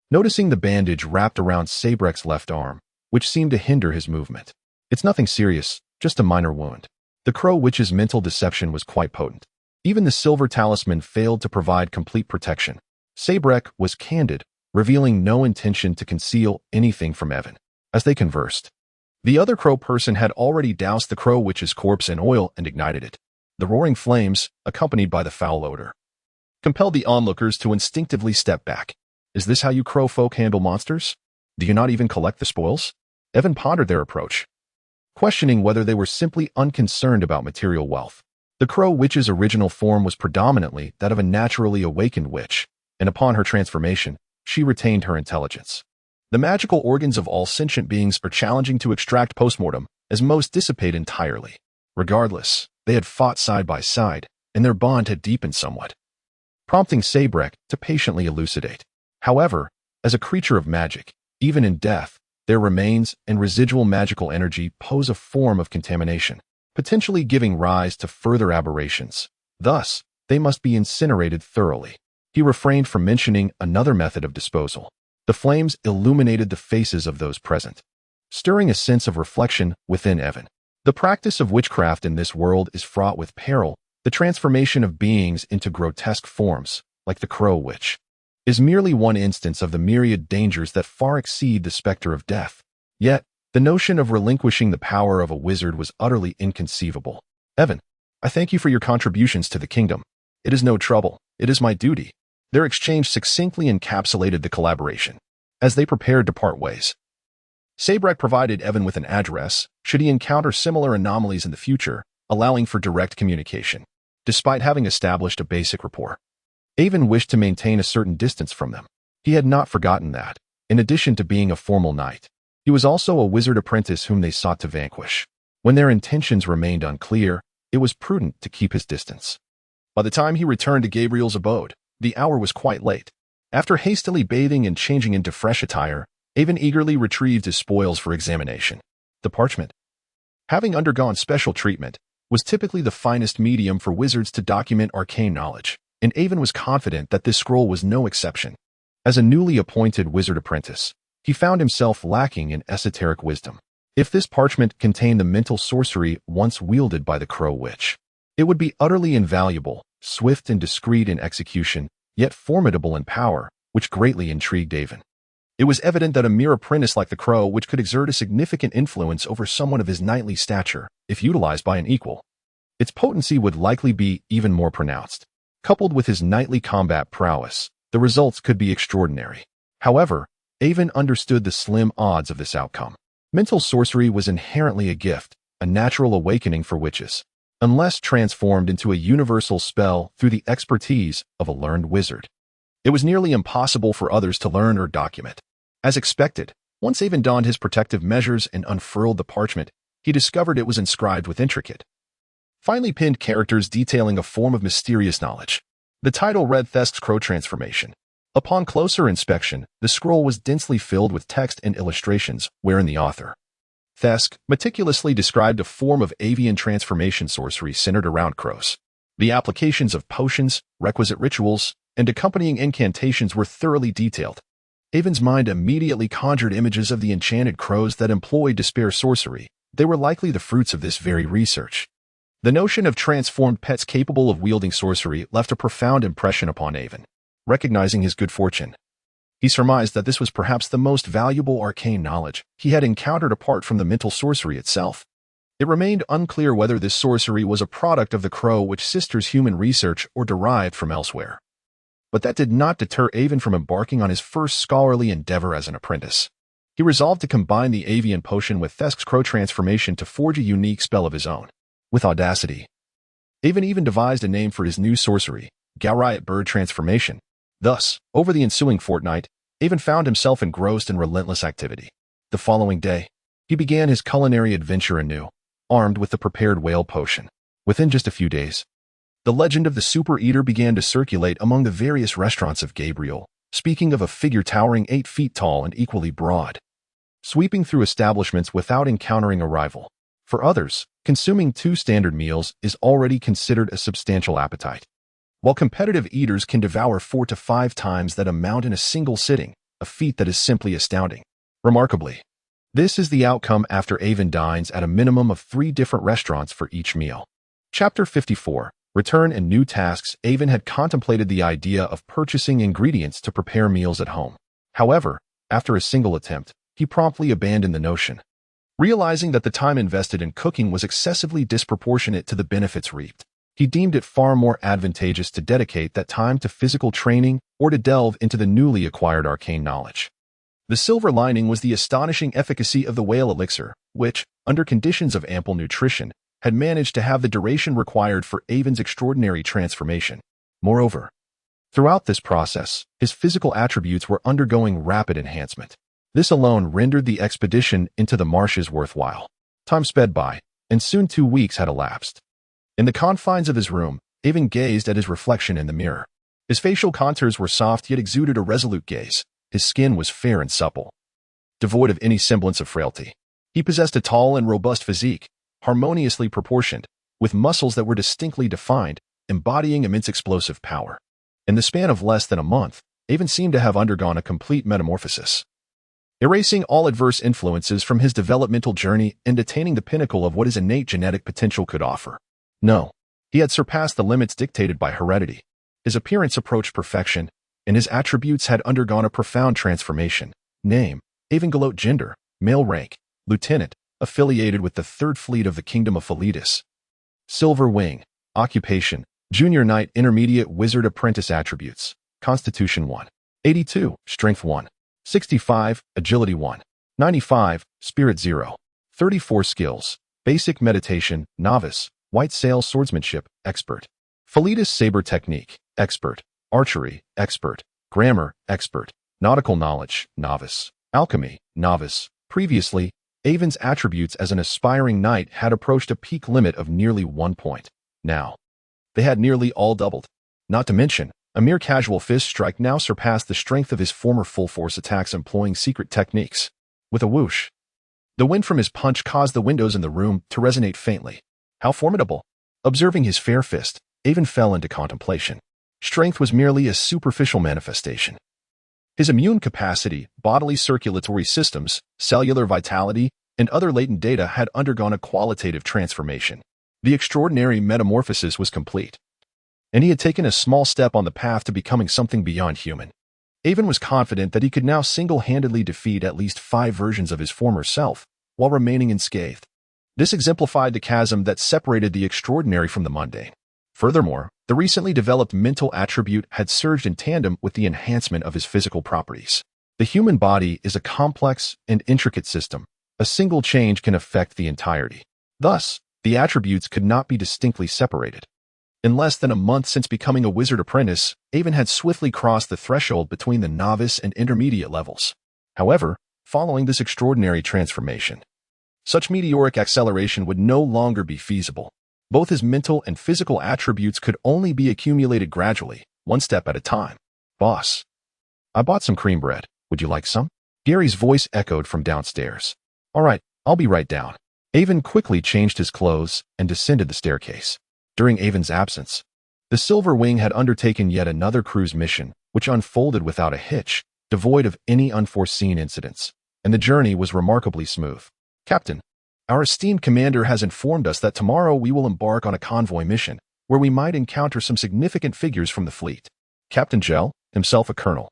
noticing the bandage wrapped around Sabrek's left arm, which seemed to hinder his movement. "It's nothing serious, just a minor wound." The crow witch's mental deception was quite potent. Even the silver talisman failed to provide complete protection. Sabrek was candid, revealing no intention to conceal anything from Aiven. As they conversed, the other crow person had already doused the crow witch's corpse in oil and ignited it. The roaring flames, accompanied by the foul odor, compelled the onlookers to instinctively step back. "Is this how you crow folk handle monsters? Do you not even collect the spoils?" Aiven pondered their approach, questioning whether they were simply unconcerned about material wealth. The crow witch's original form was predominantly that of a naturally awakened witch, and upon her transformation, she retained her intelligence. The magical organs of all sentient beings are challenging to extract post-mortem, as most dissipate entirely. Regardless, they had fought side by side, and their bond had deepened somewhat, prompting Sabrek to patiently elucidate. However, as a creature of magic, even in death, their remains and residual magical energy pose a form of contamination, potentially giving rise to further aberrations. Thus, they must be incinerated thoroughly. He refrained from mentioning another method of disposal. The flames illuminated the faces of those present, stirring a sense of reflection within Aiven. The practice of witchcraft in this world is fraught with peril. The transformation of beings into grotesque forms, like the crow witch, is merely one instance of the myriad dangers that far exceed the specter of death. Yet, the notion of relinquishing the power of a wizard was utterly inconceivable. "Aiven, I thank you for your contributions to the kingdom. It is no trouble, it is my duty." Their exchange succinctly encapsulated the collaboration. As they prepared to part ways, Sabrek provided Aiven with an address, should he encounter similar anomalies in the future, allowing for direct communication. Despite having established a basic rapport, Aiven wished to maintain a certain distance from them. He had not forgotten that, in addition to being a formal knight, he was also a wizard apprentice whom they sought to vanquish. When their intentions remained unclear, it was prudent to keep his distance. By the time he returned to Gabriel's abode, the hour was quite late. After hastily bathing and changing into fresh attire, Aiven eagerly retrieved his spoils for examination. The parchment, having undergone special treatment, was typically the finest medium for wizards to document arcane knowledge, and Aiven was confident that this scroll was no exception. As a newly appointed wizard apprentice, he found himself lacking in esoteric wisdom. If this parchment contained the mental sorcery once wielded by the crow witch, it would be utterly invaluable, swift and discreet in execution, yet formidable in power, which greatly intrigued Aiven. It was evident that a mere apprentice like the crow witch could exert a significant influence over someone of his knightly stature, if utilized by an equal. Its potency would likely be even more pronounced. Coupled with his knightly combat prowess, the results could be extraordinary. However, Aiven understood the slim odds of this outcome. Mental sorcery was inherently a gift, a natural awakening for witches, unless transformed into a universal spell through the expertise of a learned wizard. It was nearly impossible for others to learn or document. As expected, once Aiven donned his protective measures and unfurled the parchment, he discovered it was inscribed with intricate, finely pinned characters detailing a form of mysterious knowledge. The title read Thesk's Crow Transformation. Upon closer inspection, the scroll was densely filled with text and illustrations, wherein the author, Thesk, meticulously described a form of avian transformation sorcery centered around crows. The applications of potions, requisite rituals, and accompanying incantations were thoroughly detailed. Aiven's mind immediately conjured images of the enchanted crows that employed despair sorcery. They were likely the fruits of this very research. The notion of transformed pets capable of wielding sorcery left a profound impression upon Aiven. Recognizing his good fortune, he surmised that this was perhaps the most valuable arcane knowledge he had encountered apart from the mental sorcery itself. It remained unclear whether this sorcery was a product of the crow witch sister's human research or derived from elsewhere. But that did not deter Aiven from embarking on his first scholarly endeavor as an apprentice. He resolved to combine the avian potion with Thesk's crow transformation to forge a unique spell of his own. With audacity, Aiven even devised a name for his new sorcery, God-Eclipsed bird transformation. Thus, over the ensuing fortnight, Aiven found himself engrossed in relentless activity. The following day, he began his culinary adventure anew, armed with the prepared whale potion. Within just a few days, the legend of the super eater began to circulate among the various restaurants of Gabriel, speaking of a figure towering 8 feet tall and equally broad, sweeping through establishments without encountering a rival. For others, consuming 2 standard meals is already considered a substantial appetite, while competitive eaters can devour 4 to 5 times that amount in a single sitting, a feat that is simply astounding. Remarkably, this is the outcome after Aiven dines at a minimum of 3 different restaurants for each meal. Chapter 54. Return and New Tasks. Aiven had contemplated the idea of purchasing ingredients to prepare meals at home. However, after a single attempt, he promptly abandoned the notion, realizing that the time invested in cooking was excessively disproportionate to the benefits reaped. He deemed it far more advantageous to dedicate that time to physical training or to delve into the newly acquired arcane knowledge. The silver lining was the astonishing efficacy of the whale elixir, which, under conditions of ample nutrition, had managed to have the duration required for Aiven's extraordinary transformation. Moreover, throughout this process, his physical attributes were undergoing rapid enhancement. This alone rendered the expedition into the marshes worthwhile. Time sped by, and soon 2 weeks had elapsed. In the confines of his room, Aiven gazed at his reflection in the mirror. His facial contours were soft yet exuded a resolute gaze. His skin was fair and supple, devoid of any semblance of frailty. He possessed a tall and robust physique, harmoniously proportioned, with muscles that were distinctly defined, embodying immense explosive power. In the span of less than a month, Aiven seemed to have undergone a complete metamorphosis, erasing all adverse influences from his developmental journey and attaining the pinnacle of what his innate genetic potential could offer. No, he had surpassed the limits dictated by heredity. His appearance approached perfection, and his attributes had undergone a profound transformation. Name: Aiven. Gender: male. Rank: lieutenant, affiliated with the 3rd Fleet of the Kingdom of Flute. Silver Wing. Occupation: junior knight, intermediate wizard apprentice. Attributes: Constitution 1. 82, Strength 1. 65, Agility 1. 95, Spirit 0. 34 Skills: Basic Meditation, Novice. White Sail Swordsmanship, Expert. Filitis Saber Technique, Expert. Archery, Expert. Grammar, Expert. Nautical Knowledge, Novice. Alchemy, Novice. Previously, Aiven's attributes as an aspiring knight had approached a peak limit of nearly 1 point. Now, they had nearly all doubled. Not to mention, a mere casual fist strike now surpassed the strength of his former full-force attacks employing secret techniques. With a whoosh, the wind from his punch caused the windows in the room to resonate faintly. How formidable! Observing his fair fist, Aiven fell into contemplation. Strength was merely a superficial manifestation. His immune capacity, bodily circulatory systems, cellular vitality, and other latent data had undergone a qualitative transformation. The extraordinary metamorphosis was complete, and he had taken a small step on the path to becoming something beyond human. Aiven was confident that he could now single-handedly defeat at least 5 versions of his former self, while remaining unscathed. This exemplified the chasm that separated the extraordinary from the mundane. Furthermore, the recently developed mental attribute had surged in tandem with the enhancement of his physical properties. The human body is a complex and intricate system. A single change can affect the entirety. Thus, the attributes could not be distinctly separated. In less than a month since becoming a wizard apprentice, Aiven had swiftly crossed the threshold between the novice and intermediate levels. However, following this extraordinary transformation, such meteoric acceleration would no longer be feasible. Both his mental and physical attributes could only be accumulated gradually, 1 step at a time. Boss, I bought some cream bread. Would you like some? Gary's voice echoed from downstairs. All right, I'll be right down. Aiven quickly changed his clothes and descended the staircase. During Aiven's absence, the Silver Wing had undertaken yet another cruise mission, which unfolded without a hitch, devoid of any unforeseen incidents, and the journey was remarkably smooth. Captain, our esteemed commander has informed us that tomorrow we will embark on a convoy mission, where we might encounter some significant figures from the fleet. Captain Gell, himself a colonel,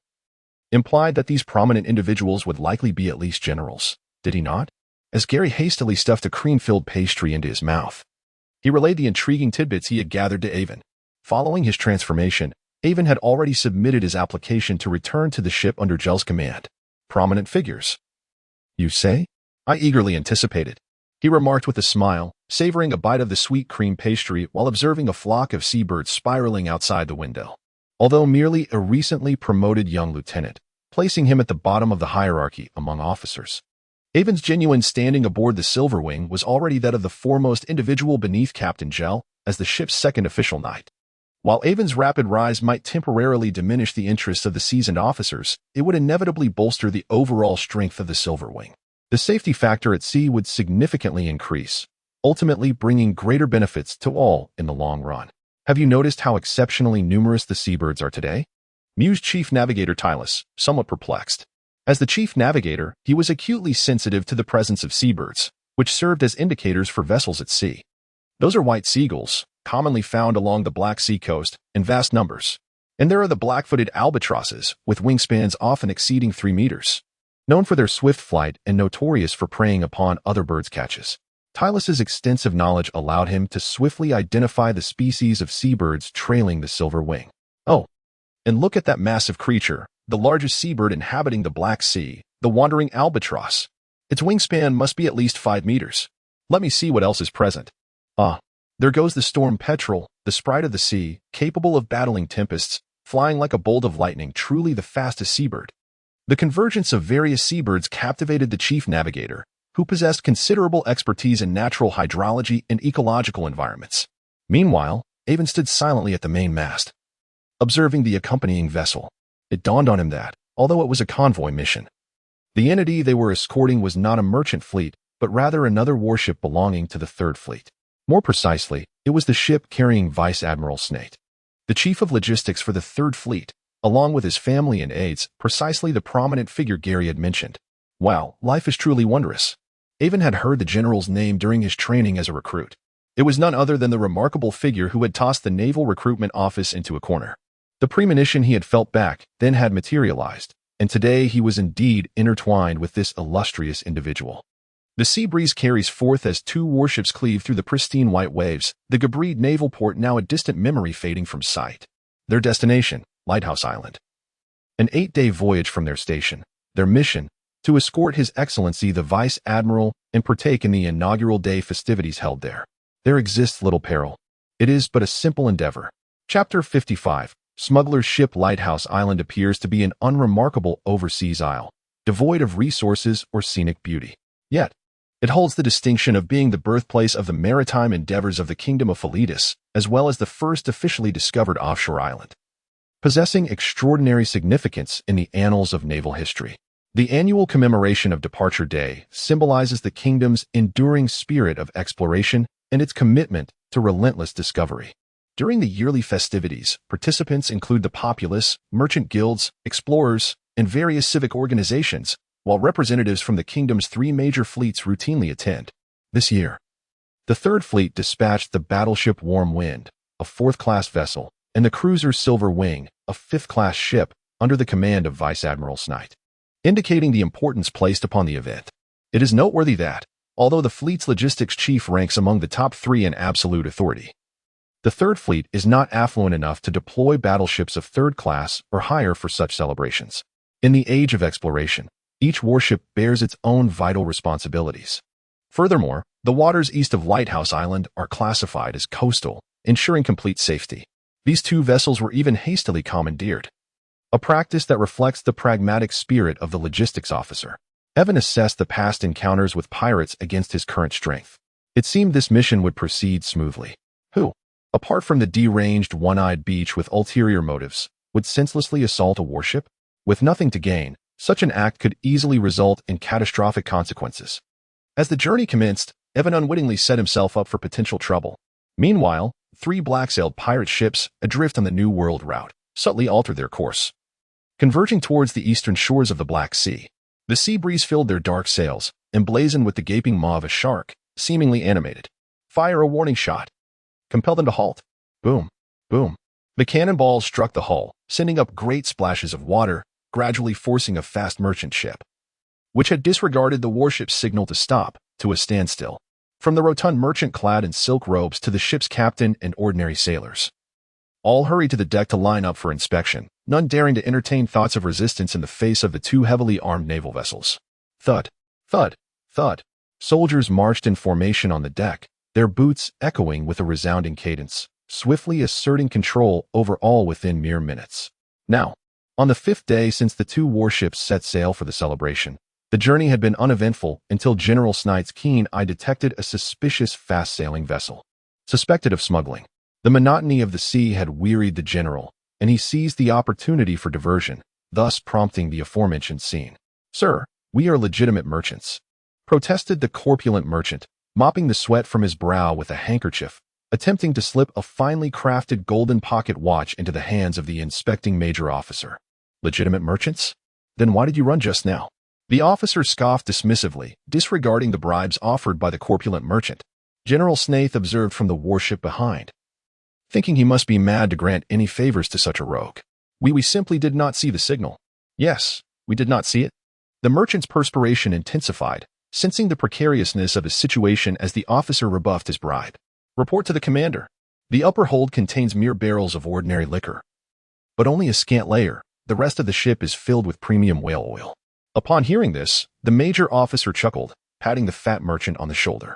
implied that these prominent individuals would likely be at least generals, did he not? As Gary hastily stuffed a cream-filled pastry into his mouth, he relayed the intriguing tidbits he had gathered to Aiven. Following his transformation, Aiven had already submitted his application to return to the ship under Gel's command. Prominent figures. You say? I eagerly anticipated. He remarked with a smile, savoring a bite of the sweet cream pastry while observing a flock of seabirds spiraling outside the window. Although merely a recently promoted young lieutenant, placing him at the bottom of the hierarchy among officers. Aiven's genuine standing aboard the Silverwing was already that of the foremost individual beneath Captain Gel as the ship's second official knight. While Aiven's rapid rise might temporarily diminish the interests of the seasoned officers, it would inevitably bolster the overall strength of the Silverwing. The safety factor at sea would significantly increase, ultimately bringing greater benefits to all in the long run. Have you noticed how exceptionally numerous the seabirds are today? Mused Chief Navigator Tailless, somewhat perplexed. As the Chief Navigator, he was acutely sensitive to the presence of seabirds, which served as indicators for vessels at sea. Those are white seagulls, commonly found along the Black Sea coast in vast numbers. And there are the black-footed albatrosses, with wingspans often exceeding 3 meters. Known for their swift flight and notorious for preying upon other birds' catches. Tailless's extensive knowledge allowed him to swiftly identify the species of seabirds trailing the silver wing. Oh, and look at that massive creature, the largest seabird inhabiting the Black Sea, the wandering albatross. Its wingspan must be at least 5 meters. Let me see what else is present. Ah, there goes the storm petrel, the sprite of the sea, capable of battling tempests, flying like a bolt of lightning, truly the fastest seabird. The convergence of various seabirds captivated the Chief Navigator, who possessed considerable expertise in natural hydrology and ecological environments. Meanwhile, Aiven stood silently at the main mast, observing the accompanying vessel. It dawned on him that, although it was a convoy mission, the entity they were escorting was not a merchant fleet, but rather another warship belonging to the Third Fleet. More precisely, it was the ship carrying Vice Admiral Snate, the chief of logistics for the Third Fleet, along with his family and aides, precisely the prominent figure Gary had mentioned. Wow, life is truly wondrous. Aiven had heard the general's name during his training as a recruit. It was none other than the remarkable figure who had tossed the Naval Recruitment Office into a corner. The premonition he had felt back then had materialized, and today he was indeed intertwined with this illustrious individual. The sea breeze carries forth as 2 warships cleave through the pristine white waves, the Gabreed naval port now a distant memory fading from sight. Their destination, Lighthouse Island. An 8-day voyage from their station, their mission, to escort His Excellency the Vice Admiral and partake in the inaugural day festivities held there. There exists little peril. It is but a simple endeavor. Chapter 55. Smuggler's ship Lighthouse Island appears to be an unremarkable overseas isle, devoid of resources or scenic beauty. Yet, it holds the distinction of being the birthplace of the maritime endeavors of the Kingdom of Philitis, as well as the first officially discovered offshore island, possessing extraordinary significance in the annals of naval history. The annual commemoration of Departure Day symbolizes the kingdom's enduring spirit of exploration and its commitment to relentless discovery. During the yearly festivities, participants include the populace, merchant guilds, explorers, and various civic organizations, while representatives from the kingdom's 3 major fleets routinely attend. This year, the Third Fleet dispatched the battleship Warm Wind, a 4th-class vessel, and the cruiser Silver Wing, a 5th-class ship, under the command of Vice Admiral Snate, indicating the importance placed upon the event. It is noteworthy that, although the fleet's logistics chief ranks among the top 3 in absolute authority, the Third Fleet is not affluent enough to deploy battleships of 3rd class or higher for such celebrations. In the age of exploration, each warship bears its own vital responsibilities. Furthermore, the waters east of Lighthouse Island are classified as coastal, ensuring complete safety. These 2 vessels were even hastily commandeered, a practice that reflects the pragmatic spirit of the logistics officer. Aiven assessed the past encounters with pirates against his current strength. It seemed this mission would proceed smoothly. Who, apart from the deranged one-eyed beach with ulterior motives, would senselessly assault a warship? With nothing to gain, such an act could easily result in catastrophic consequences. As the journey commenced, Aiven unwittingly set himself up for potential trouble. Meanwhile, 3 black-sailed pirate ships, adrift on the New World route, subtly altered their course, converging towards the eastern shores of the Black Sea. The sea breeze filled their dark sails, emblazoned with the gaping maw of a shark, seemingly animated. Fire a warning shot. Compel them to halt. Boom. Boom. The cannonballs struck the hull, sending up great splashes of water, gradually forcing a fast merchant ship, which had disregarded the warship's signal to stop, to a standstill. From the rotund merchant clad in silk robes to the ship's captain and ordinary sailors, All hurried to the deck to line up for inspection, none daring to entertain thoughts of resistance in the face of the two heavily armed naval vessels. Thud, thud, thud. Soldiers marched in formation on the deck, their boots echoing with a resounding cadence, swiftly asserting control over all within mere minutes. Now, on the 5th day since the two warships set sail for the celebration, the journey had been uneventful until General Snight's keen eye detected a suspicious fast-sailing vessel, suspected of smuggling. The monotony of the sea had wearied the general, and he seized the opportunity for diversion, thus prompting the aforementioned scene. "Sir, we are legitimate merchants," protested the corpulent merchant, mopping the sweat from his brow with a handkerchief, attempting to slip a finely crafted golden pocket watch into the hands of the inspecting major officer. "Legitimate merchants? Then why did you run just now?" The officer scoffed dismissively, disregarding the bribes offered by the corpulent merchant. General Snaith observed from the warship behind, thinking he must be mad to grant any favors to such a rogue. We simply did not see the signal." "Yes, we did not see it." The merchant's perspiration intensified, sensing the precariousness of his situation as the officer rebuffed his bribe. "Report to the commander. The upper hold contains mere barrels of ordinary liquor, but only a scant layer. The rest of the ship is filled with premium whale oil." Upon hearing this, the major officer chuckled, patting the fat merchant on the shoulder.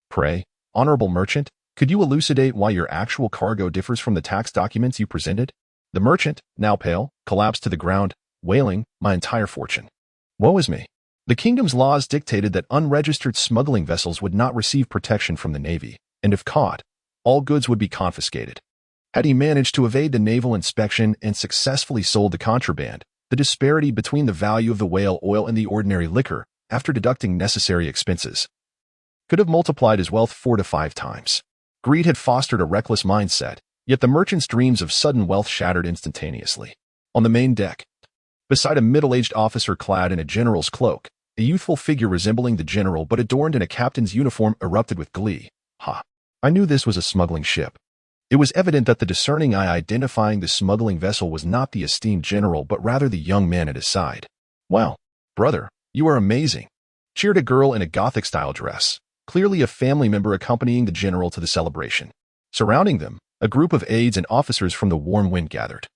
"Pray, honorable merchant, could you elucidate why your actual cargo differs from the tax documents you presented?" The merchant, now pale, collapsed to the ground, wailing, "My entire fortune. Woe is me. The kingdom's laws dictated that unregistered smuggling vessels would not receive protection from the navy, and if caught, all goods would be confiscated. Had he managed to evade the naval inspection and successfully sold the contraband, the disparity between the value of the whale oil and the ordinary liquor, after deducting necessary expenses, could have multiplied his wealth 4 to 5 times. Greed had fostered a reckless mindset, yet the merchant's dreams of sudden wealth shattered instantaneously. On the main deck, beside a middle-aged officer clad in a general's cloak, a youthful figure resembling the general but adorned in a captain's uniform erupted with glee. "Ha! I knew this was a smuggling ship." It was evident that the discerning eye identifying the smuggling vessel was not the esteemed general but rather the young man at his side. "Wow, brother, you are amazing," cheered a girl in a Gothic-style dress, clearly a family member accompanying the general to the celebration. Surrounding them, a group of aides and officers from the warm wind gathered,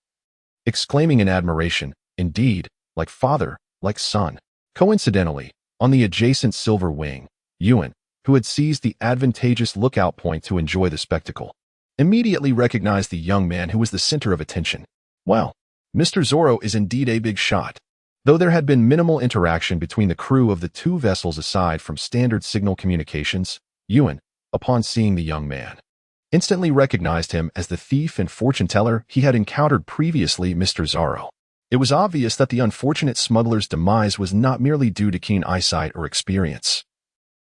exclaiming in admiration, "Indeed, like father, like son." Coincidentally, on the adjacent silver wing, Ewan, who had seized the advantageous lookout point to enjoy the spectacle, immediately recognized the young man who was the center of attention. "Wow, Mr. Zorro is indeed a big shot." Though there had been minimal interaction between the crew of the two vessels aside from standard signal communications, Ewan, upon seeing the young man, instantly recognized him as the thief and fortune-teller he had encountered previously, Mr. Zorro. It was obvious that the unfortunate smuggler's demise was not merely due to keen eyesight or experience,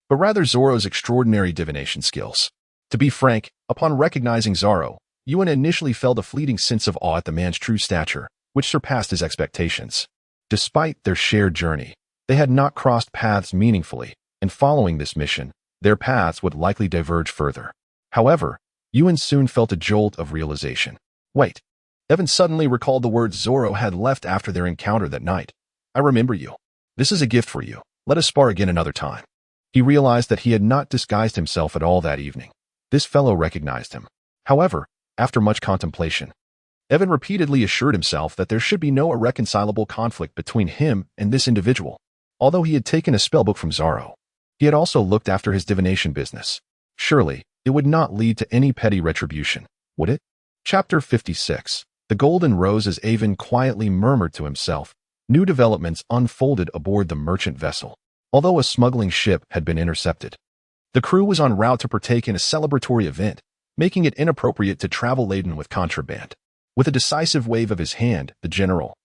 but rather Zorro's extraordinary divination skills. To be frank, upon recognizing Zorro, Ewan initially felt a fleeting sense of awe at the man's true stature, which surpassed his expectations. Despite their shared journey, they had not crossed paths meaningfully, and following this mission, their paths would likely diverge further. However, Ewan soon felt a jolt of realization. Wait. Evan suddenly recalled the words Zorro had left after their encounter that night. "I remember you. This is a gift for you. Let us spar again another time." He realized that he had not disguised himself at all that evening. This fellow recognized him. However, after much contemplation, Evan repeatedly assured himself that there should be no irreconcilable conflict between him and this individual. Although he had taken a spellbook from Zorro, he had also looked after his divination business. Surely, it would not lead to any petty retribution, would it? Chapter 56. The Golden Rose. As Aiven quietly murmured to himself, new developments unfolded aboard the merchant vessel. Although a smuggling ship had been intercepted, the crew was en route to partake in a celebratory event, making it inappropriate to travel laden with contraband. With a decisive wave of his hand, the general,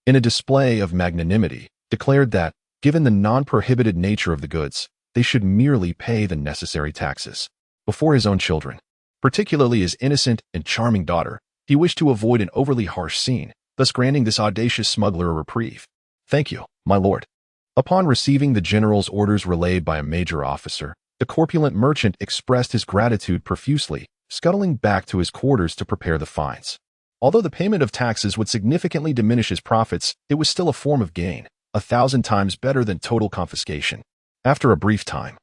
in a display of magnanimity, declared that, given the non-prohibited nature of the goods, they should merely pay the necessary taxes. Before his own children, particularly his innocent and charming daughter, he wished to avoid an overly harsh scene, thus granting this audacious smuggler a reprieve. "Thank you, my lord." Upon receiving the general's orders relayed by a major officer, the corpulent merchant expressed his gratitude profusely, scuttling back to his quarters to prepare the fines. Although the payment of taxes would significantly diminish his profits, it was still a form of gain, 1,000 times better than total confiscation. After a brief time,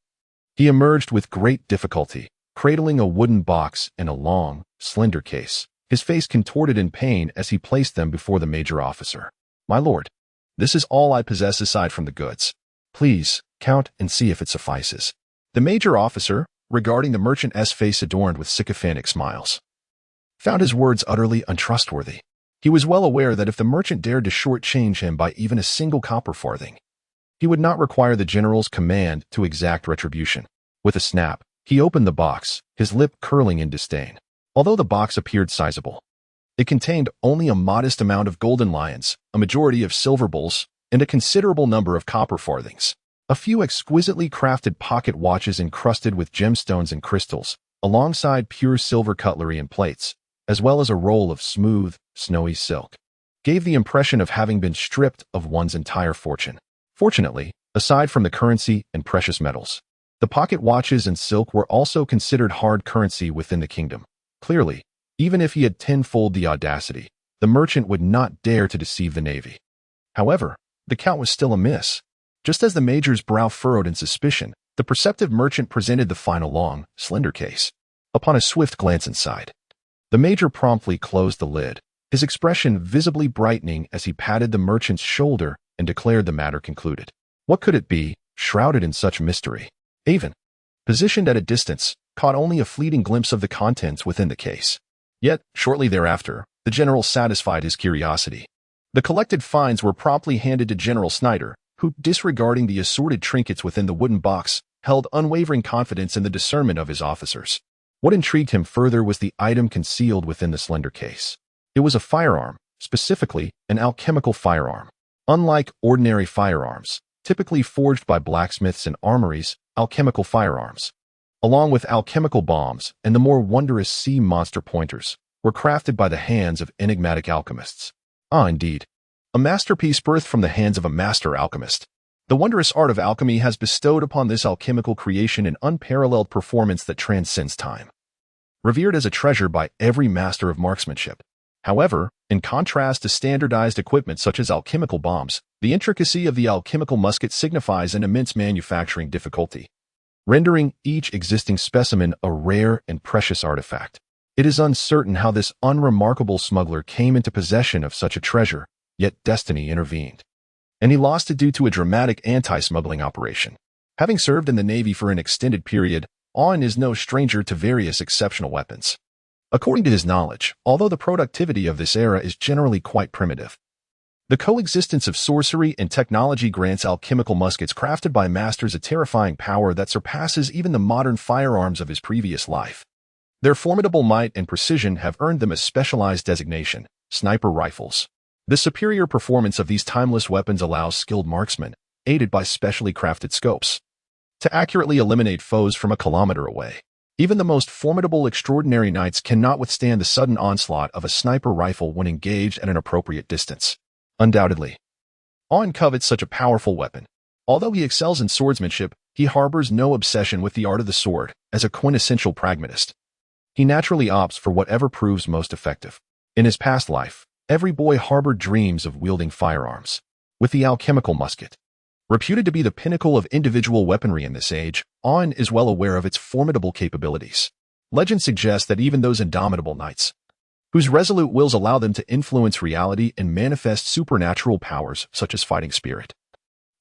he emerged with great difficulty, cradling a wooden box in a long, slender case. his face contorted in pain as he placed them before the major officer. "My lord, this is all I possess aside from the goods. Please, count and see if it suffices." The major officer, regarding the merchant's face adorned with sycophantic smiles, found his words utterly untrustworthy. He was well aware that if the merchant dared to shortchange him by even a single copper farthing, he would not require the general's command to exact retribution. With a snap, he opened the box, his lip curling in disdain. Although the box appeared sizable, it contained only a modest amount of golden lions, a majority of silver bowls, and a considerable number of copper farthings. A few exquisitely crafted pocket watches encrusted with gemstones and crystals, alongside pure silver cutlery and plates, as well as a roll of smooth, snowy silk, gave the impression of having been stripped of one's entire fortune. Fortunately, aside from the currency and precious metals, the pocket watches and silk were also considered hard currency within the kingdom. Clearly, even if he had tenfold the audacity, the merchant would not dare to deceive the navy. However, the count was still amiss. Just as the major's brow furrowed in suspicion, the perceptive merchant presented the final long, slender case. Upon a swift glance inside, the major promptly closed the lid, his expression visibly brightening as he patted the merchant's shoulder and declared the matter concluded. What could it be, shrouded in such mystery? Aiven, positioned at a distance, caught only a fleeting glimpse of the contents within the case. Yet, shortly thereafter, the general satisfied his curiosity. The collected finds were promptly handed to General Snyder, who, disregarding the assorted trinkets within the wooden box, held unwavering confidence in the discernment of his officers. What intrigued him further was the item concealed within the slender case. It was a firearm, specifically an alchemical firearm. Unlike ordinary firearms, typically forged by blacksmiths and armories, alchemical firearms, along with alchemical bombs and the more wondrous sea monster pointers, were crafted by the hands of enigmatic alchemists. Ah, indeed. A masterpiece birthed from the hands of a master alchemist. The wondrous art of alchemy has bestowed upon this alchemical creation an unparalleled performance that transcends time. Revered as a treasure by every master of marksmanship. However, in contrast to standardized equipment such as alchemical bombs, the intricacy of the alchemical musket signifies an immense manufacturing difficulty, rendering each existing specimen a rare and precious artifact. It is uncertain how this unremarkable smuggler came into possession of such a treasure, yet destiny intervened, and he lost it due to a dramatic anti-smuggling operation. Having served in the Navy for an extended period, Aiven is no stranger to various exceptional weapons. According to his knowledge, although the productivity of this era is generally quite primitive, the coexistence of sorcery and technology grants alchemical muskets crafted by masters a terrifying power that surpasses even the modern firearms of his previous life. Their formidable might and precision have earned them a specialized designation, sniper rifles. The superior performance of these timeless weapons allows skilled marksmen, aided by specially crafted scopes, to accurately eliminate foes from a kilometer away. Even the most formidable extraordinary knights cannot withstand the sudden onslaught of a sniper rifle when engaged at an appropriate distance. Undoubtedly, Aiven covets such a powerful weapon. Although he excels in swordsmanship, he harbors no obsession with the art of the sword. As a quintessential pragmatist, he naturally opts for whatever proves most effective. In his past life, every boy harbored dreams of wielding firearms. With the alchemical musket, reputed to be the pinnacle of individual weaponry in this age, Aiven is well aware of its formidable capabilities. Legend suggests that even those indomitable knights, whose resolute wills allow them to influence reality and manifest supernatural powers such as fighting spirit,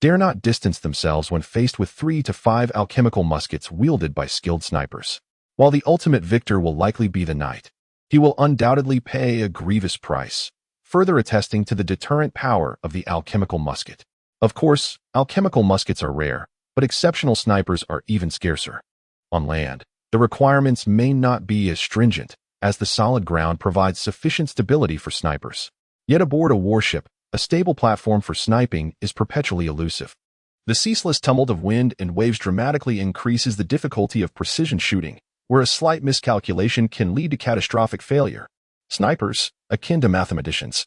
dare not distance themselves when faced with 3 to 5 alchemical muskets wielded by skilled snipers. While the ultimate victor will likely be the knight, he will undoubtedly pay a grievous price, further attesting to the deterrent power of the alchemical musket. Of course, alchemical muskets are rare, but exceptional snipers are even scarcer. On land, the requirements may not be as stringent, as the solid ground provides sufficient stability for snipers. Yet aboard a warship, a stable platform for sniping is perpetually elusive. The ceaseless tumult of wind and waves dramatically increases the difficulty of precision shooting, where a slight miscalculation can lead to catastrophic failure. Snipers, akin to mathematicians,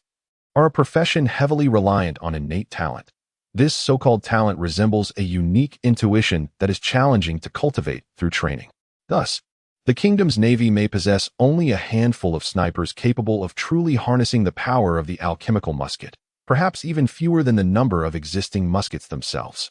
are a profession heavily reliant on innate talent. This so-called talent resembles a unique intuition that is challenging to cultivate through training. Thus, the kingdom's navy may possess only a handful of snipers capable of truly harnessing the power of the alchemical musket, perhaps even fewer than the number of existing muskets themselves.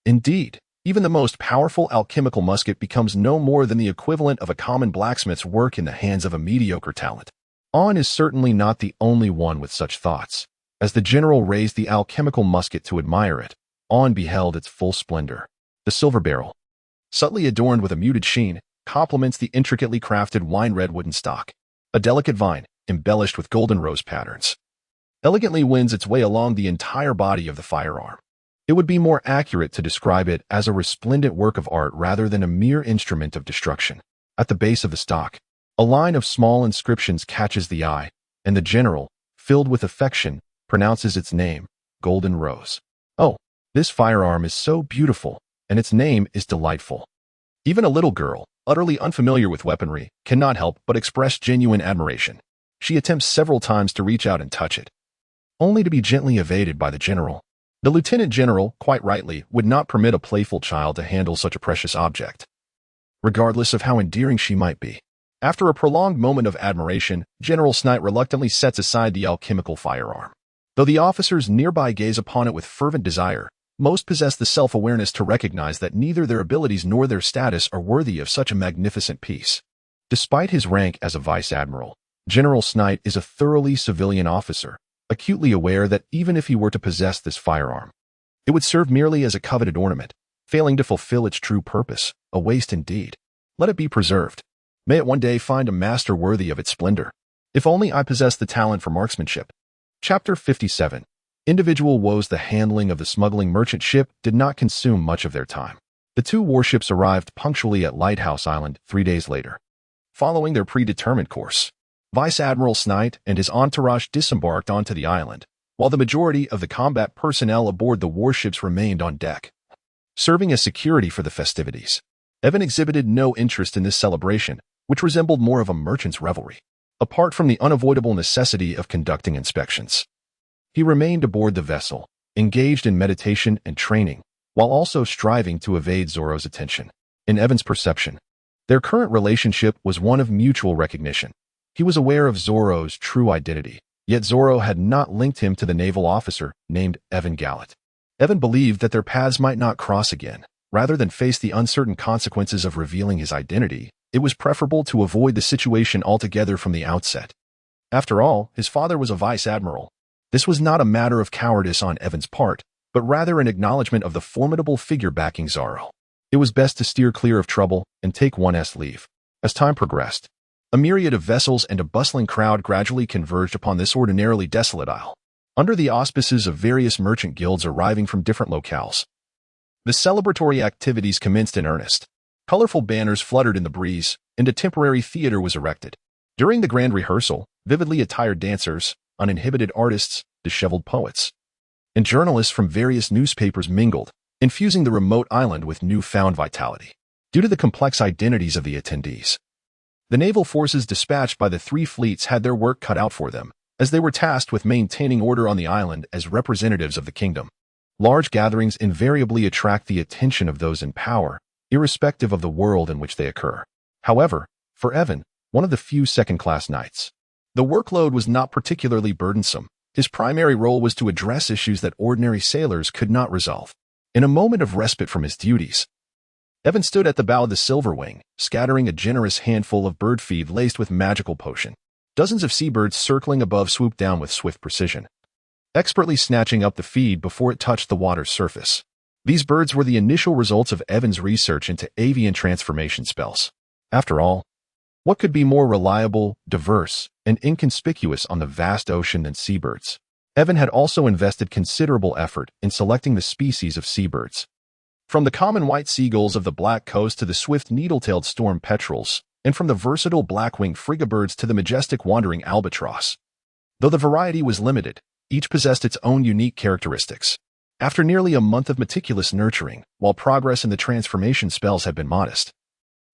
Indeed, even the most powerful alchemical musket becomes no more than the equivalent of a common blacksmith's work in the hands of a mediocre talent. Aiven is certainly not the only one with such thoughts. As the general raised the alchemical musket to admire it, Aiven beheld its full splendor. The silver barrel, subtly adorned with a muted sheen, complements the intricately crafted wine-red wooden stock. A delicate vine, embellished with golden rose patterns, elegantly winds its way along the entire body of the firearm. It would be more accurate to describe it as a resplendent work of art rather than a mere instrument of destruction. At the base of the stock, a line of small inscriptions catches the eye, and the general, filled with affection, pronounces its name, Golden Rose. Oh, this firearm is so beautiful, and its name is delightful. Even a little girl, utterly unfamiliar with weaponry, cannot help but express genuine admiration. She attempts several times to reach out and touch it, only to be gently evaded by the general. The lieutenant general, quite rightly, would not permit a playful child to handle such a precious object, regardless of how endearing she might be. After a prolonged moment of admiration, General Snight reluctantly sets aside the alchemical firearm. Though the officers nearby gaze upon it with fervent desire, most possess the self-awareness to recognize that neither their abilities nor their status are worthy of such a magnificent piece. Despite his rank as a vice admiral, General Snight is a thoroughly civilian officer, acutely aware that even if he were to possess this firearm, it would serve merely as a coveted ornament, failing to fulfill its true purpose, a waste indeed. Let it be preserved. May it one day find a master worthy of its splendor. If only I possessed the talent for marksmanship. Chapter 57. Individual woes. The handling of the smuggling merchant ship did not consume much of their time. The two warships arrived punctually at Lighthouse Island 3 days later. Following their predetermined course, Vice Admiral Snight and his entourage disembarked onto the island, while the majority of the combat personnel aboard the warships remained on deck, serving as security for the festivities. Aiven exhibited no interest in this celebration, which resembled more of a merchant's revelry. Apart from the unavoidable necessity of conducting inspections, he remained aboard the vessel, engaged in meditation and training, while also striving to evade Zoro's attention. In Aiven's perception, their current relationship was one of mutual recognition. He was aware of Zoro's true identity, yet Zoro had not linked him to the naval officer named Aiven Gallet. Aiven believed that their paths might not cross again. Rather than face the uncertain consequences of revealing his identity, it was preferable to avoid the situation altogether from the outset. After all, his father was a vice admiral. This was not a matter of cowardice on Aiven's part, but rather an acknowledgement of the formidable figure backing Zoro. It was best to steer clear of trouble and take one's leave. As time progressed, a myriad of vessels and a bustling crowd gradually converged upon this ordinarily desolate isle, under the auspices of various merchant guilds arriving from different locales. The celebratory activities commenced in earnest. Colorful banners fluttered in the breeze, and a temporary theater was erected. During the grand rehearsal, vividly attired dancers, uninhibited artists, disheveled poets, and journalists from various newspapers mingled, infusing the remote island with newfound vitality. Due to the complex identities of the attendees, the naval forces dispatched by the 3 fleets had their work cut out for them, as they were tasked with maintaining order on the island as representatives of the kingdom. Large gatherings invariably attract the attention of those in power, irrespective of the world in which they occur. However, for Aiven, one of the few second-class knights, the workload was not particularly burdensome. His primary role was to address issues that ordinary sailors could not resolve. In a moment of respite from his duties, Aiven stood at the bow of the Silver Wing, scattering a generous handful of bird feed laced with magical potion. Dozens of seabirds circling above swooped down with swift precision, expertly snatching up the feed before it touched the water's surface. These birds were the initial results of Aiven's research into avian transformation spells. After all, what could be more reliable, diverse, and inconspicuous on the vast ocean than seabirds? Aiven had also invested considerable effort in selecting the species of seabirds. From the common white seagulls of the Black Coast to the swift needle-tailed storm petrels, and from the versatile black-winged frigibirds to the majestic wandering albatross. Though the variety was limited, each possessed its own unique characteristics. After nearly a month of meticulous nurturing, while progress in the transformation spells had been modest,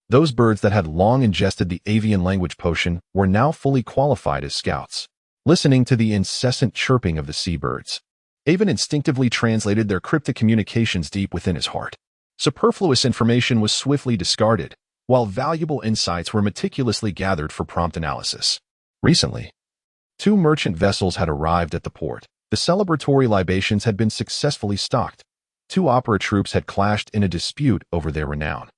those birds that had long ingested the avian language potion were now fully qualified as scouts. Listening to the incessant chirping of the seabirds, Aiven instinctively translated their cryptic communications deep within his heart. Superfluous information was swiftly discarded, while valuable insights were meticulously gathered for prompt analysis. Recently, 2 merchant vessels had arrived at the port. The celebratory libations had been successfully stocked. 2 opera troupes had clashed in a dispute over their renown,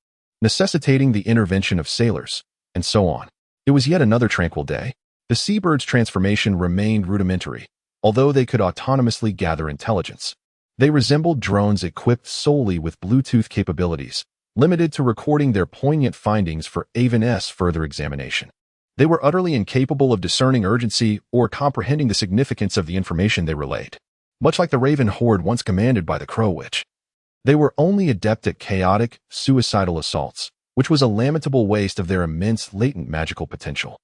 necessitating the intervention of sailors, and so on. It was yet another tranquil day. The seabird's transformation remained rudimentary, although they could autonomously gather intelligence. They resembled drones equipped solely with Bluetooth capabilities, limited to recording their poignant findings for Aiven's further examination. They were utterly incapable of discerning urgency or comprehending the significance of the information they relayed. Much like the Raven horde once commanded by the Crow Witch, they were only adept at chaotic, suicidal assaults, which was a lamentable waste of their immense latent magical potential.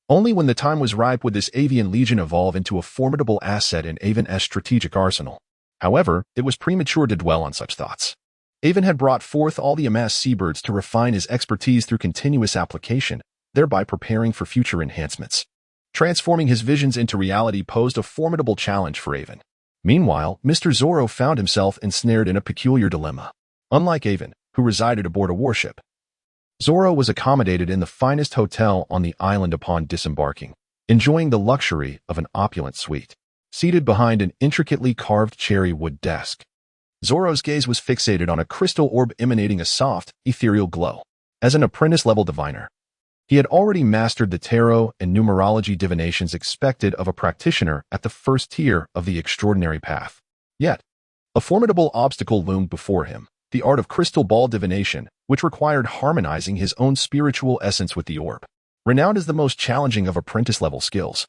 Only when the time was ripe would this avian legion evolve into a formidable asset in Aiven's strategic arsenal. However, it was premature to dwell on such thoughts. Aiven had brought forth all the amassed seabirds to refine his expertise through continuous application, thereby preparing for future enhancements. Transforming his visions into reality posed a formidable challenge for Aiven. Meanwhile, Mr. Zoro found himself ensnared in a peculiar dilemma. Unlike Aiven, who resided aboard a warship, Zoro was accommodated in the finest hotel on the island upon disembarking, enjoying the luxury of an opulent suite. Seated behind an intricately carved cherry wood desk, Zoro's gaze was fixated on a crystal orb emanating a soft, ethereal glow. As an apprentice-level diviner, he had already mastered the tarot and numerology divinations expected of a practitioner at the first tier of the extraordinary path. Yet, a formidable obstacle loomed before him, the art of crystal ball divination, which required harmonizing his own spiritual essence with the orb. Renowned as the most challenging of apprentice-level skills,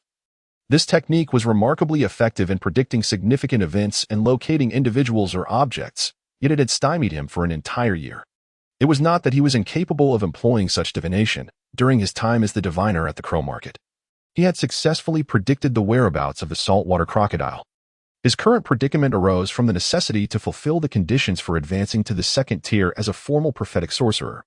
this technique was remarkably effective in predicting significant events and locating individuals or objects, yet it had stymied him for an entire year. It was not that he was incapable of employing such divination during his time as the diviner at the Crow Market. He had successfully predicted the whereabouts of the saltwater crocodile. His current predicament arose from the necessity to fulfill the conditions for advancing to the second tier as a formal prophetic sorcerer,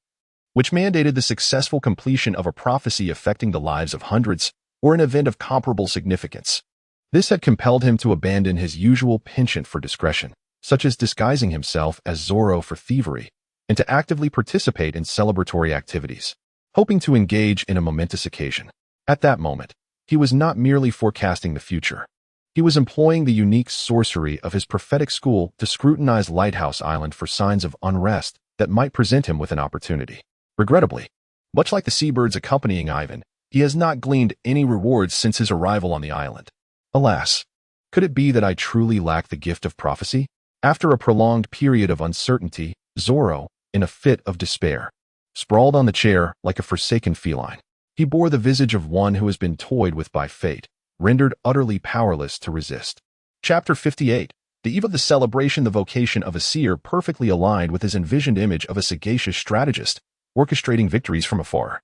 which mandated the successful completion of a prophecy affecting the lives of hundreds or an event of comparable significance. This had compelled him to abandon his usual penchant for discretion, such as disguising himself as Zoro for thievery, and to actively participate in celebratory activities, hoping to engage in a momentous occasion. At that moment, he was not merely forecasting the future. He was employing the unique sorcery of his prophetic school to scrutinize Lighthouse Island for signs of unrest that might present him with an opportunity. Regrettably, much like the seabirds accompanying Aiven, he has not gleaned any rewards since his arrival on the island. Alas, could it be that I truly lack the gift of prophecy? After a prolonged period of uncertainty, Zoro, in a fit of despair, sprawled on the chair like a forsaken feline. He bore the visage of one who has been toyed with by fate, rendered utterly powerless to resist. Chapter 58. The eve of the celebration, the vocation of a seer perfectly aligned with his envisioned image of a sagacious strategist, orchestrating victories from afar.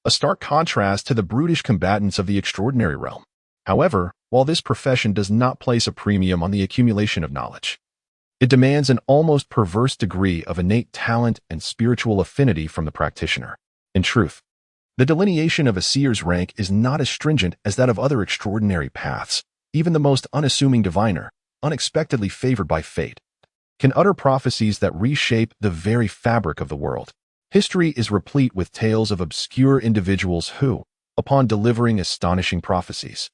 A stark contrast to the brutish combatants of the extraordinary realm. However, while this profession does not place a premium on the accumulation of knowledge, it demands an almost perverse degree of innate talent and spiritual affinity from the practitioner. In truth, the delineation of a seer's rank is not as stringent as that of other extraordinary paths. Even the most unassuming diviner, unexpectedly favored by fate, can utter prophecies that reshape the very fabric of the world. History is replete with tales of obscure individuals who, upon delivering astonishing prophecies,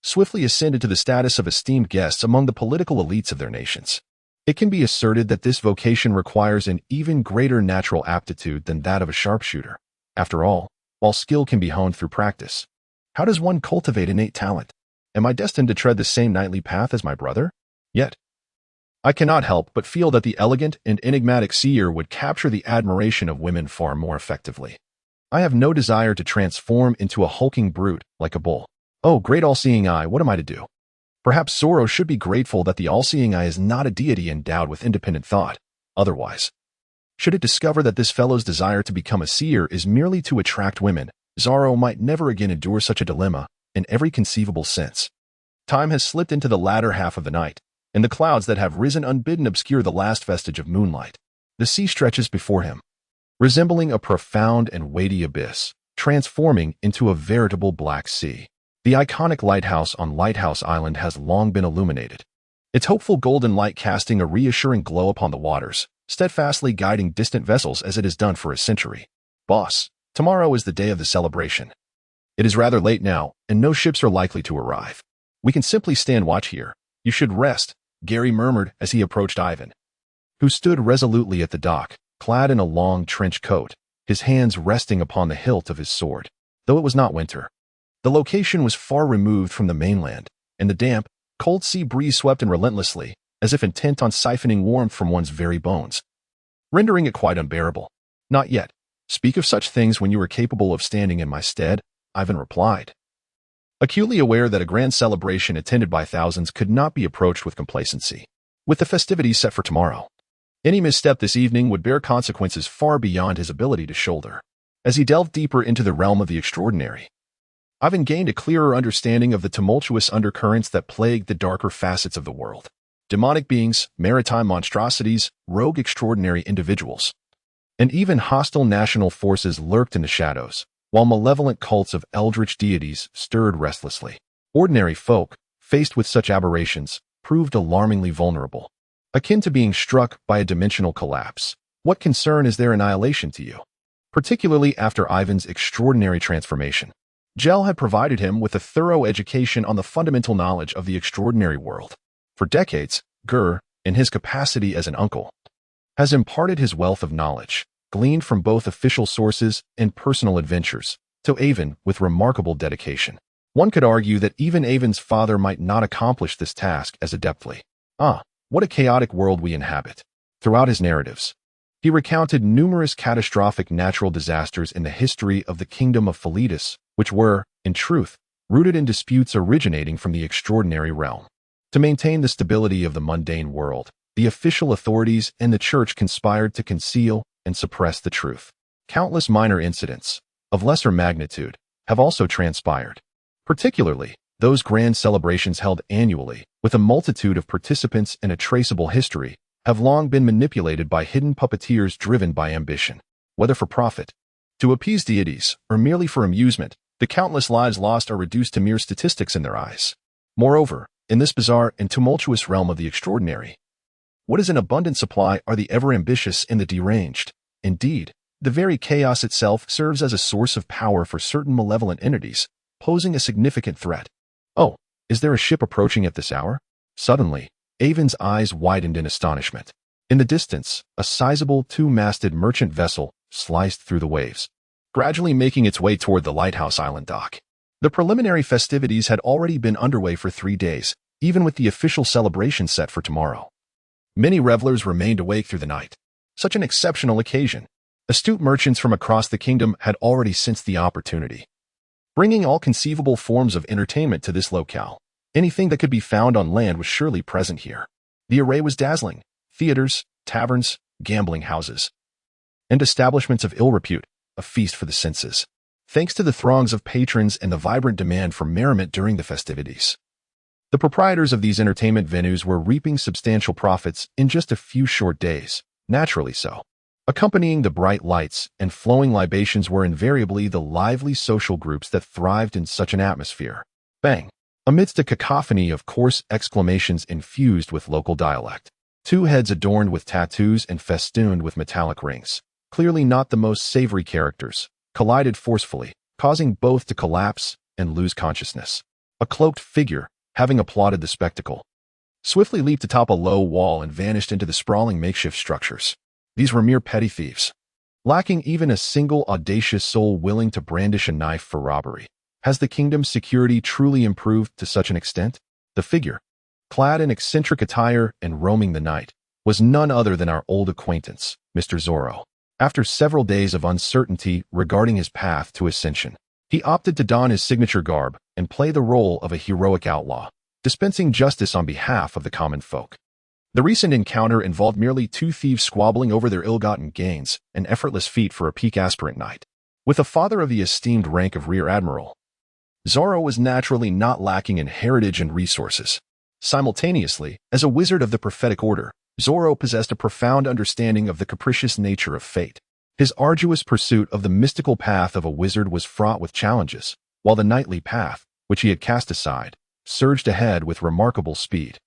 swiftly ascended to the status of esteemed guests among the political elites of their nations. It can be asserted that this vocation requires an even greater natural aptitude than that of a sharpshooter. After all, while skill can be honed through practice, how does one cultivate innate talent? Am I destined to tread the same knightly path as my brother? Yet, I cannot help but feel that the elegant and enigmatic seer would capture the admiration of women far more effectively. I have no desire to transform into a hulking brute like a bull. Oh, great all-seeing eye, what am I to do? Perhaps Zoro should be grateful that the all-seeing eye is not a deity endowed with independent thought. Otherwise, should it discover that this fellow's desire to become a seer is merely to attract women, Zoro might never again endure such a dilemma in every conceivable sense. Time has slipped into the latter half of the night, and the clouds that have risen unbidden obscure the last vestige of moonlight. The sea stretches before him, resembling a profound and weighty abyss, transforming into a veritable black sea. The iconic lighthouse on Lighthouse Island has long been illuminated, its hopeful golden light casting a reassuring glow upon the waters, steadfastly guiding distant vessels as it has done for a century. Boss, tomorrow is the day of the celebration. It is rather late now, and no ships are likely to arrive. We can simply stand watch here. You should rest, Gary murmured as he approached Aiven, who stood resolutely at the dock, clad in a long trench coat, his hands resting upon the hilt of his sword. Though it was not winter, The location was far removed from the mainland, and the damp, cold sea breeze swept in relentlessly, as if intent on siphoning warmth from one's very bones, rendering it quite unbearable. Not yet. Speak of such things when you are capable of standing in my stead, Aiven replied, acutely aware that a grand celebration attended by thousands could not be approached with complacency. With the festivities set for tomorrow, any misstep this evening would bear consequences far beyond his ability to shoulder. As he delved deeper into the realm of the extraordinary, Aiven gained a clearer understanding of the tumultuous undercurrents that plagued the darker facets of the world. Demonic beings, maritime monstrosities, rogue extraordinary individuals, and even hostile national forces lurked in the shadows, while malevolent cults of eldritch deities stirred restlessly. Ordinary folk, faced with such aberrations, proved alarmingly vulnerable, akin to being struck by a dimensional collapse. What concern is their annihilation to you? Particularly after Aiven's extraordinary transformation. Gel had provided him with a thorough education on the fundamental knowledge of the extraordinary world. For decades, Gur, in his capacity as an uncle, has imparted his wealth of knowledge, gleaned from both official sources and personal adventures, to Aiven with remarkable dedication. One could argue that even Aiven's father might not accomplish this task as adeptly. What a chaotic world we inhabit. Throughout his narratives, he recounted numerous catastrophic natural disasters in the history of the kingdom of Philetus, which were, in truth, rooted in disputes originating from the extraordinary realm. To maintain the stability of the mundane world, the official authorities and the church conspired to conceal and suppress the truth. Countless minor incidents, of lesser magnitude, have also transpired. Particularly, those grand celebrations held annually, with a multitude of participants and a traceable history, have long been manipulated by hidden puppeteers driven by ambition. Whether for profit, to appease deities, or merely for amusement, the countless lives lost are reduced to mere statistics in their eyes. Moreover, in this bizarre and tumultuous realm of the extraordinary, what is in abundant supply are the ever-ambitious and the deranged. Indeed, the very chaos itself serves as a source of power for certain malevolent entities, posing a significant threat. Oh, is there a ship approaching at this hour? Suddenly, Aiven's eyes widened in astonishment. In the distance, a sizable two-masted merchant vessel sliced through the waves, gradually making its way toward the lighthouse island dock. The preliminary festivities had already been underway for 3 days, even with the official celebration set for tomorrow. Many revelers remained awake through the night. Such an exceptional occasion. Astute merchants from across the kingdom had already sensed the opportunity, bringing all conceivable forms of entertainment to this locale. Anything that could be found on land was surely present here. The array was dazzling. Theaters, taverns, gambling houses, and establishments of ill repute, a feast for the senses. Thanks to the throngs of patrons and the vibrant demand for merriment during the festivities, the proprietors of these entertainment venues were reaping substantial profits in just a few short days, naturally so. Accompanying the bright lights and flowing libations were invariably the lively social groups that thrived in such an atmosphere. Bang! Amidst a cacophony of coarse exclamations infused with local dialect, 2 heads adorned with tattoos and festooned with metallic rings, clearly not the most savory characters, collided forcefully, causing both to collapse and lose consciousness. A cloaked figure, having applauded the spectacle, swiftly leaped atop a low wall and vanished into the sprawling makeshift structures. These were mere petty thieves, lacking even a single audacious soul willing to brandish a knife for robbery. Has the kingdom's security truly improved to such an extent? The figure, clad in eccentric attire and roaming the night, was none other than our old acquaintance, Mr. Zorro. After several days of uncertainty regarding his path to ascension, he opted to don his signature garb and play the role of a heroic outlaw, dispensing justice on behalf of the common folk. The recent encounter involved merely 2 thieves squabbling over their ill-gotten gains, an effortless feat for a peak aspirant knight. With a father of the esteemed rank of Rear Admiral, Zorro was naturally not lacking in heritage and resources. Simultaneously, as a wizard of the prophetic order, Zorro possessed a profound understanding of the capricious nature of fate. His arduous pursuit of the mystical path of a wizard was fraught with challenges, while the knightly path, which he had cast aside, surged ahead with remarkable speed,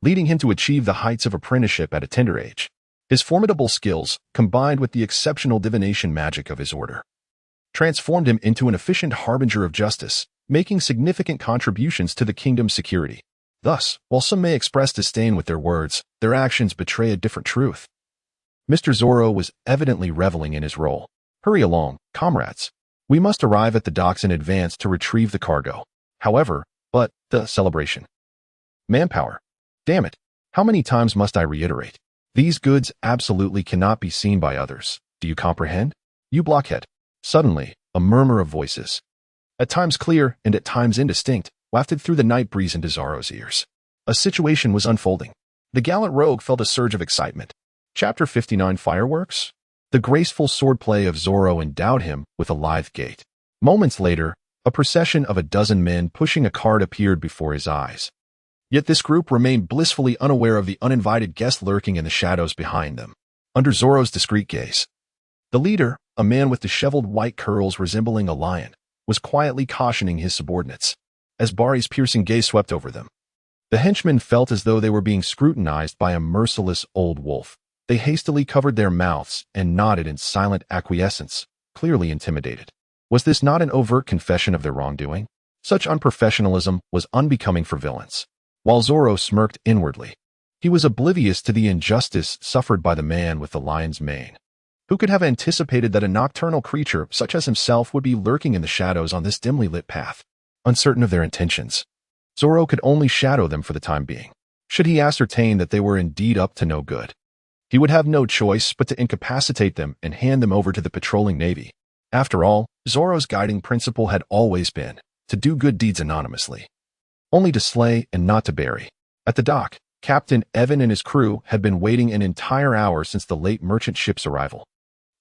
leading him to achieve the heights of apprenticeship at a tender age. His formidable skills, combined with the exceptional divination magic of his order, transformed him into an efficient harbinger of justice, making significant contributions to the kingdom's security. Thus, while some may express disdain with their words, their actions betray a different truth. Mr. Zorro was evidently reveling in his role. Hurry along, comrades. We must arrive at the docks in advance to retrieve the cargo. However, but the celebration. Manpower. Damn it. How many times must I reiterate? These goods absolutely cannot be seen by others. Do you comprehend? You blockhead. Suddenly, a murmur of voices, at times clear and at times indistinct, wafted through the night breeze into Zoro's ears. A situation was unfolding. The gallant rogue felt a surge of excitement. Chapter 59 Fireworks? The graceful swordplay of Zoro endowed him with a lithe gait. Moments later, a procession of a dozen men pushing a cart appeared before his eyes. Yet this group remained blissfully unaware of the uninvited guest lurking in the shadows behind them. Under Zoro's discreet gaze, the leader, a man with disheveled white curls resembling a lion, was quietly cautioning his subordinates. As Bari's piercing gaze swept over them, the henchmen felt as though they were being scrutinized by a merciless old wolf. They hastily covered their mouths and nodded in silent acquiescence, clearly intimidated. Was this not an overt confession of their wrongdoing? Such unprofessionalism was unbecoming for villains. While Zoro smirked inwardly, he was oblivious to the injustice suffered by the man with the lion's mane. Who could have anticipated that a nocturnal creature such as himself would be lurking in the shadows on this dimly lit path? Uncertain of their intentions, Zoro could only shadow them for the time being. Should he ascertain that they were indeed up to no good, he would have no choice but to incapacitate them and hand them over to the patrolling navy. After all, Zoro's guiding principle had always been to do good deeds anonymously, only to slay and not to bury. At the dock, Captain Aiven and his crew had been waiting an entire hour since the late merchant ship's arrival,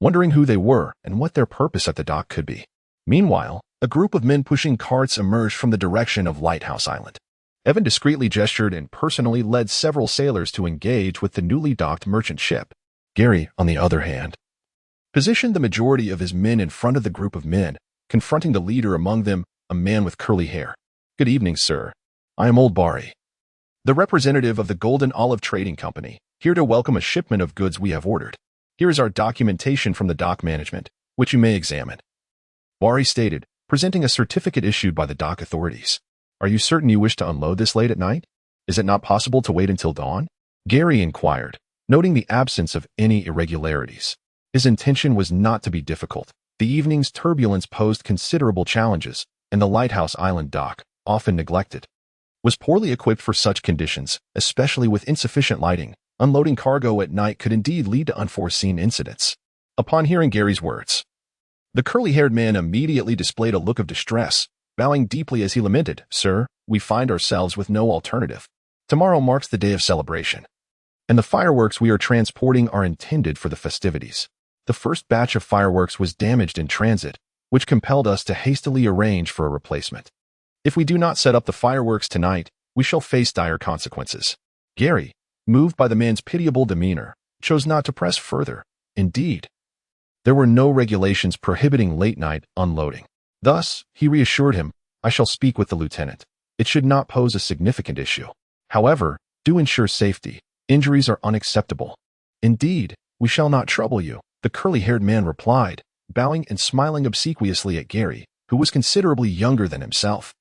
wondering who they were and what their purpose at the dock could be. Meanwhile, a group of men pushing carts emerged from the direction of Lighthouse Island. Aiven discreetly gestured and personally led several sailors to engage with the newly docked merchant ship. Gary, on the other hand, positioned the majority of his men in front of the group of men, confronting the leader among them, a man with curly hair. Good evening, sir. I am old Bari, the representative of the Golden Olive Trading Company, here to welcome a shipment of goods we have ordered. Here is our documentation from the dock management, which you may examine. Bari stated, presenting a certificate issued by the dock authorities. Are you certain you wish to unload this late at night? Is it not possible to wait until dawn? Gary inquired, noting the absence of any irregularities. His intention was not to be difficult. The evening's turbulence posed considerable challenges, and the Lighthouse Island dock, often neglected, was poorly equipped for such conditions, especially with insufficient lighting. Unloading cargo at night could indeed lead to unforeseen incidents. Upon hearing Gary's words, the curly-haired man immediately displayed a look of distress, bowing deeply as he lamented, Sir, we find ourselves with no alternative. Tomorrow marks the day of celebration, and the fireworks we are transporting are intended for the festivities. The first batch of fireworks was damaged in transit, which compelled us to hastily arrange for a replacement. If we do not set up the fireworks tonight, we shall face dire consequences. Gary, moved by the man's pitiable demeanor, chose not to press further. Indeed, there were no regulations prohibiting late-night unloading. Thus, he reassured him, I shall speak with the lieutenant. It should not pose a significant issue. However, do ensure safety. Injuries are unacceptable. Indeed, we shall not trouble you, the curly-haired man replied, bowing and smiling obsequiously at Gary, who was considerably younger than himself,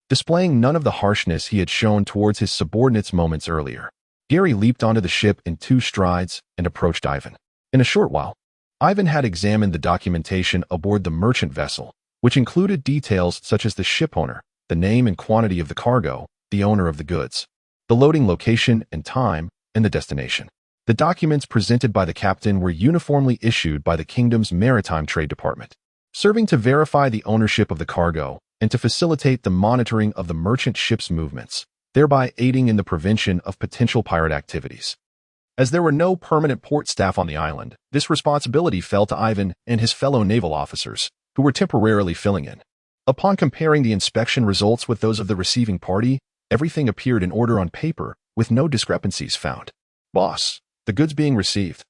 displaying none of the harshness he had shown towards his subordinates moments earlier. Gary leaped onto the ship in 2 strides and approached Aiven. In a short while, Aiven had examined the documentation aboard the merchant vessel, which included details such as the shipowner, the name and quantity of the cargo, the owner of the goods, the loading location and time, and the destination. The documents presented by the captain were uniformly issued by the kingdom's Maritime Trade Department, serving to verify the ownership of the cargo and to facilitate the monitoring of the merchant ship's movements, thereby aiding in the prevention of potential pirate activities. As there were no permanent port staff on the island, this responsibility fell to Aiven and his fellow naval officers, who were temporarily filling in. Upon comparing the inspection results with those of the receiving party, everything appeared in order on paper, with no discrepancies found. Boss, the goods being received.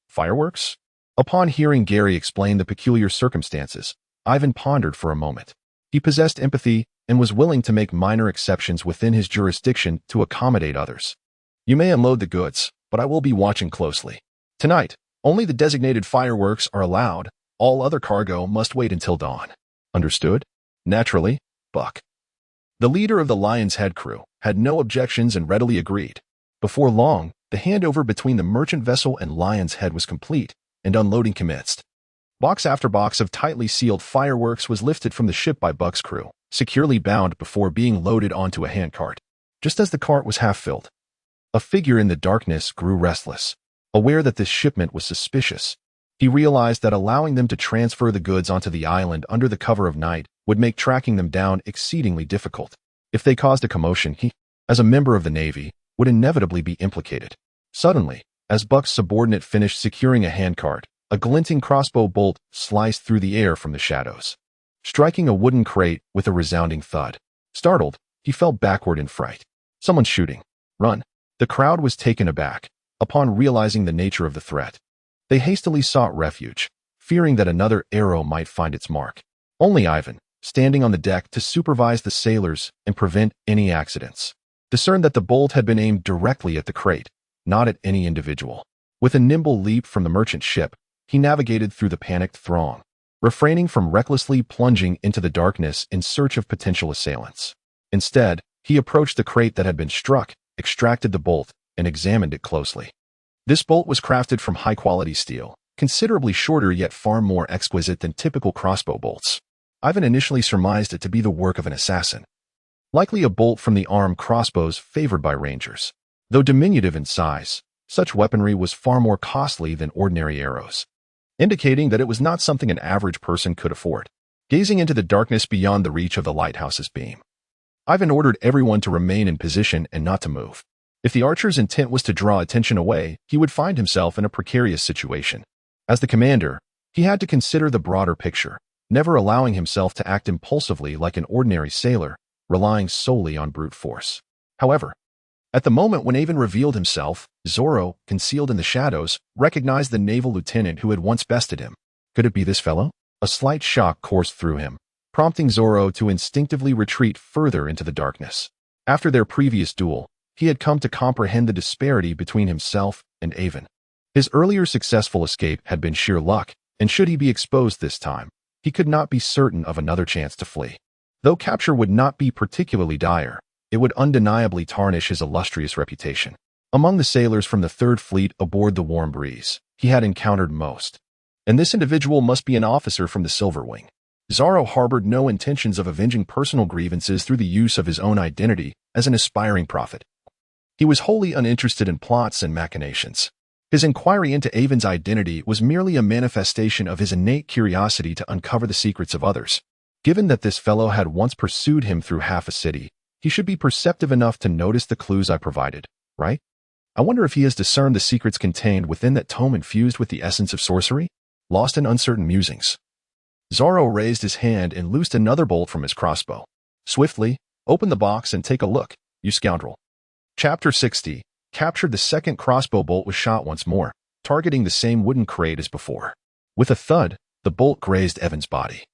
Fireworks? Upon hearing Gary explain the peculiar circumstances, Aiven pondered for a moment. He possessed empathy and was willing to make minor exceptions within his jurisdiction to accommodate others. You may unload the goods, but I will be watching closely. Tonight, only the designated fireworks are allowed. All other cargo must wait until dawn. Understood? Naturally, Buck, the leader of the Lion's Head crew, had no objections and readily agreed. Before long, the handover between the merchant vessel and Lion's Head was complete, and unloading commenced. Box after box of tightly sealed fireworks was lifted from the ship by Buck's crew, securely bound before being loaded onto a handcart. Just as the cart was half filled, a figure in the darkness grew restless. Aware that this shipment was suspicious, he realized that allowing them to transfer the goods onto the island under the cover of night would make tracking them down exceedingly difficult. If they caused a commotion, he, as a member of the Navy, would inevitably be implicated. Suddenly, as Buck's subordinate finished securing a handcart, a glinting crossbow bolt sliced through the air from the shadows, striking a wooden crate with a resounding thud. Startled, he fell backward in fright. Someone's shooting. Run. The crowd was taken aback upon realizing the nature of the threat. They hastily sought refuge, fearing that another arrow might find its mark. Only Aiven, standing on the deck to supervise the sailors and prevent any accidents, discerned that the bolt had been aimed directly at the crate, not at any individual. With a nimble leap from the merchant ship, he navigated through the panicked throng, refraining from recklessly plunging into the darkness in search of potential assailants. Instead, he approached the crate that had been struck, extracted the bolt, and examined it closely. This bolt was crafted from high-quality steel, considerably shorter yet far more exquisite than typical crossbow bolts. Aiven initially surmised it to be the work of an assassin, likely a bolt from the armed crossbows favored by rangers. Though diminutive in size, such weaponry was far more costly than ordinary arrows, indicating that it was not something an average person could afford. Gazing into the darkness beyond the reach of the lighthouse's beam, Aiven ordered everyone to remain in position and not to move. If the archer's intent was to draw attention away, he would find himself in a precarious situation. As the commander, he had to consider the broader picture, never allowing himself to act impulsively like an ordinary sailor, relying solely on brute force. However, at the moment when Aiven revealed himself, Zoro, concealed in the shadows, recognized the naval lieutenant who had once bested him. Could it be this fellow? A slight shock coursed through him, prompting Zoro to instinctively retreat further into the darkness. After their previous duel, he had come to comprehend the disparity between himself and Aiven. His earlier successful escape had been sheer luck, and should he be exposed this time, he could not be certain of another chance to flee. Though capture would not be particularly dire, it would undeniably tarnish his illustrious reputation. Among the sailors from the Third Fleet aboard the Warm Breeze, he had encountered most. And this individual must be an officer from the Silver Wing. Zoro harbored no intentions of avenging personal grievances through the use of his own identity as an aspiring prophet. He was wholly uninterested in plots and machinations. His inquiry into Aiven's identity was merely a manifestation of his innate curiosity to uncover the secrets of others. Given that this fellow had once pursued him through half a city, he should be perceptive enough to notice the clues I provided, right? I wonder if he has discerned the secrets contained within that tome infused with the essence of sorcery? Lost in uncertain musings, Zoro raised his hand and loosed another bolt from his crossbow. Swiftly, open the box and take a look, you scoundrel. Chapter 60. Captured. The second crossbow bolt was shot once more, targeting the same wooden crate as before. With a thud, the bolt grazed Aiven's body,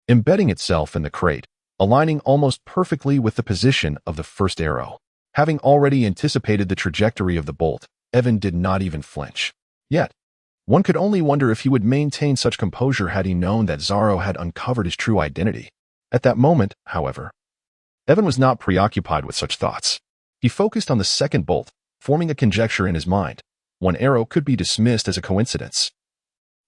embedding itself in the crate, aligning almost perfectly with the position of the first arrow. Having already anticipated the trajectory of the bolt, Aiven did not even flinch. Yet, one could only wonder if he would maintain such composure had he known that Zoro had uncovered his true identity. At that moment, however, Aiven was not preoccupied with such thoughts. He focused on the second bolt, forming a conjecture in his mind. One arrow could be dismissed as a coincidence,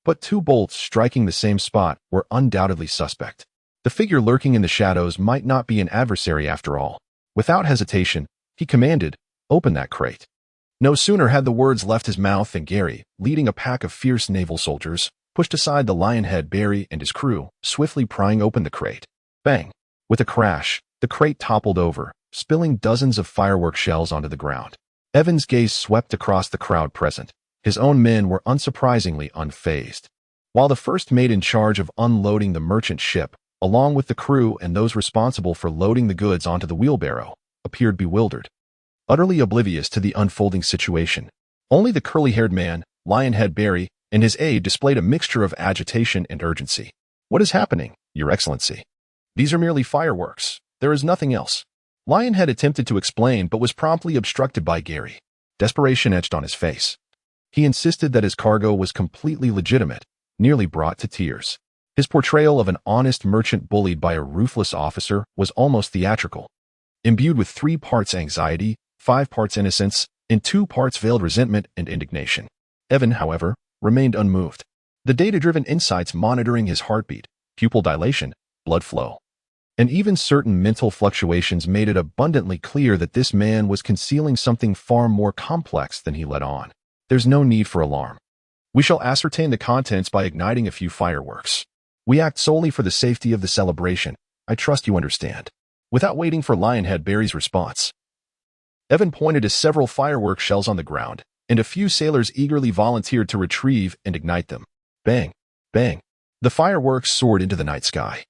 but two bolts striking the same spot were undoubtedly suspect. The figure lurking in the shadows might not be an adversary after all. Without hesitation, he commanded, "Open that crate." No sooner had the words left his mouth than Gary, leading a pack of fierce naval soldiers, pushed aside the lionhead Barry and his crew, swiftly prying open the crate. Bang! With a crash, the crate toppled over, spilling dozens of firework shells onto the ground. Aiven's gaze swept across the crowd present. His own men were unsurprisingly unfazed, while the first mate in charge of unloading the merchant ship, along with the crew and those responsible for loading the goods onto the wheelbarrow, appeared bewildered, utterly oblivious to the unfolding situation. Only the curly-haired man, Lionhead Barry, and his aide displayed a mixture of agitation and urgency. "What is happening, Your Excellency? These are merely fireworks. There is nothing else." Lionhead attempted to explain but was promptly obstructed by Gary. Desperation etched on his face. He insisted that his cargo was completely legitimate, nearly brought to tears. His portrayal of an honest merchant bullied by a ruthless officer was almost theatrical, imbued with 3 parts anxiety, 5 parts innocence, and 2 parts veiled resentment and indignation. Aiven, however, remained unmoved. the data-driven insights monitoring his heartbeat, pupil dilation, blood flow, and even certain mental fluctuations made it abundantly clear that this man was concealing something far more complex than he let on. There's no need for alarm. We shall ascertain the contents by igniting a few fireworks. We act solely for the safety of the celebration. I trust you understand. Without waiting for Lionhead Barry's response, Aiven pointed to several firework shells on the ground, and a few sailors eagerly volunteered to retrieve and ignite them. Bang! Bang! The fireworks soared into the night sky,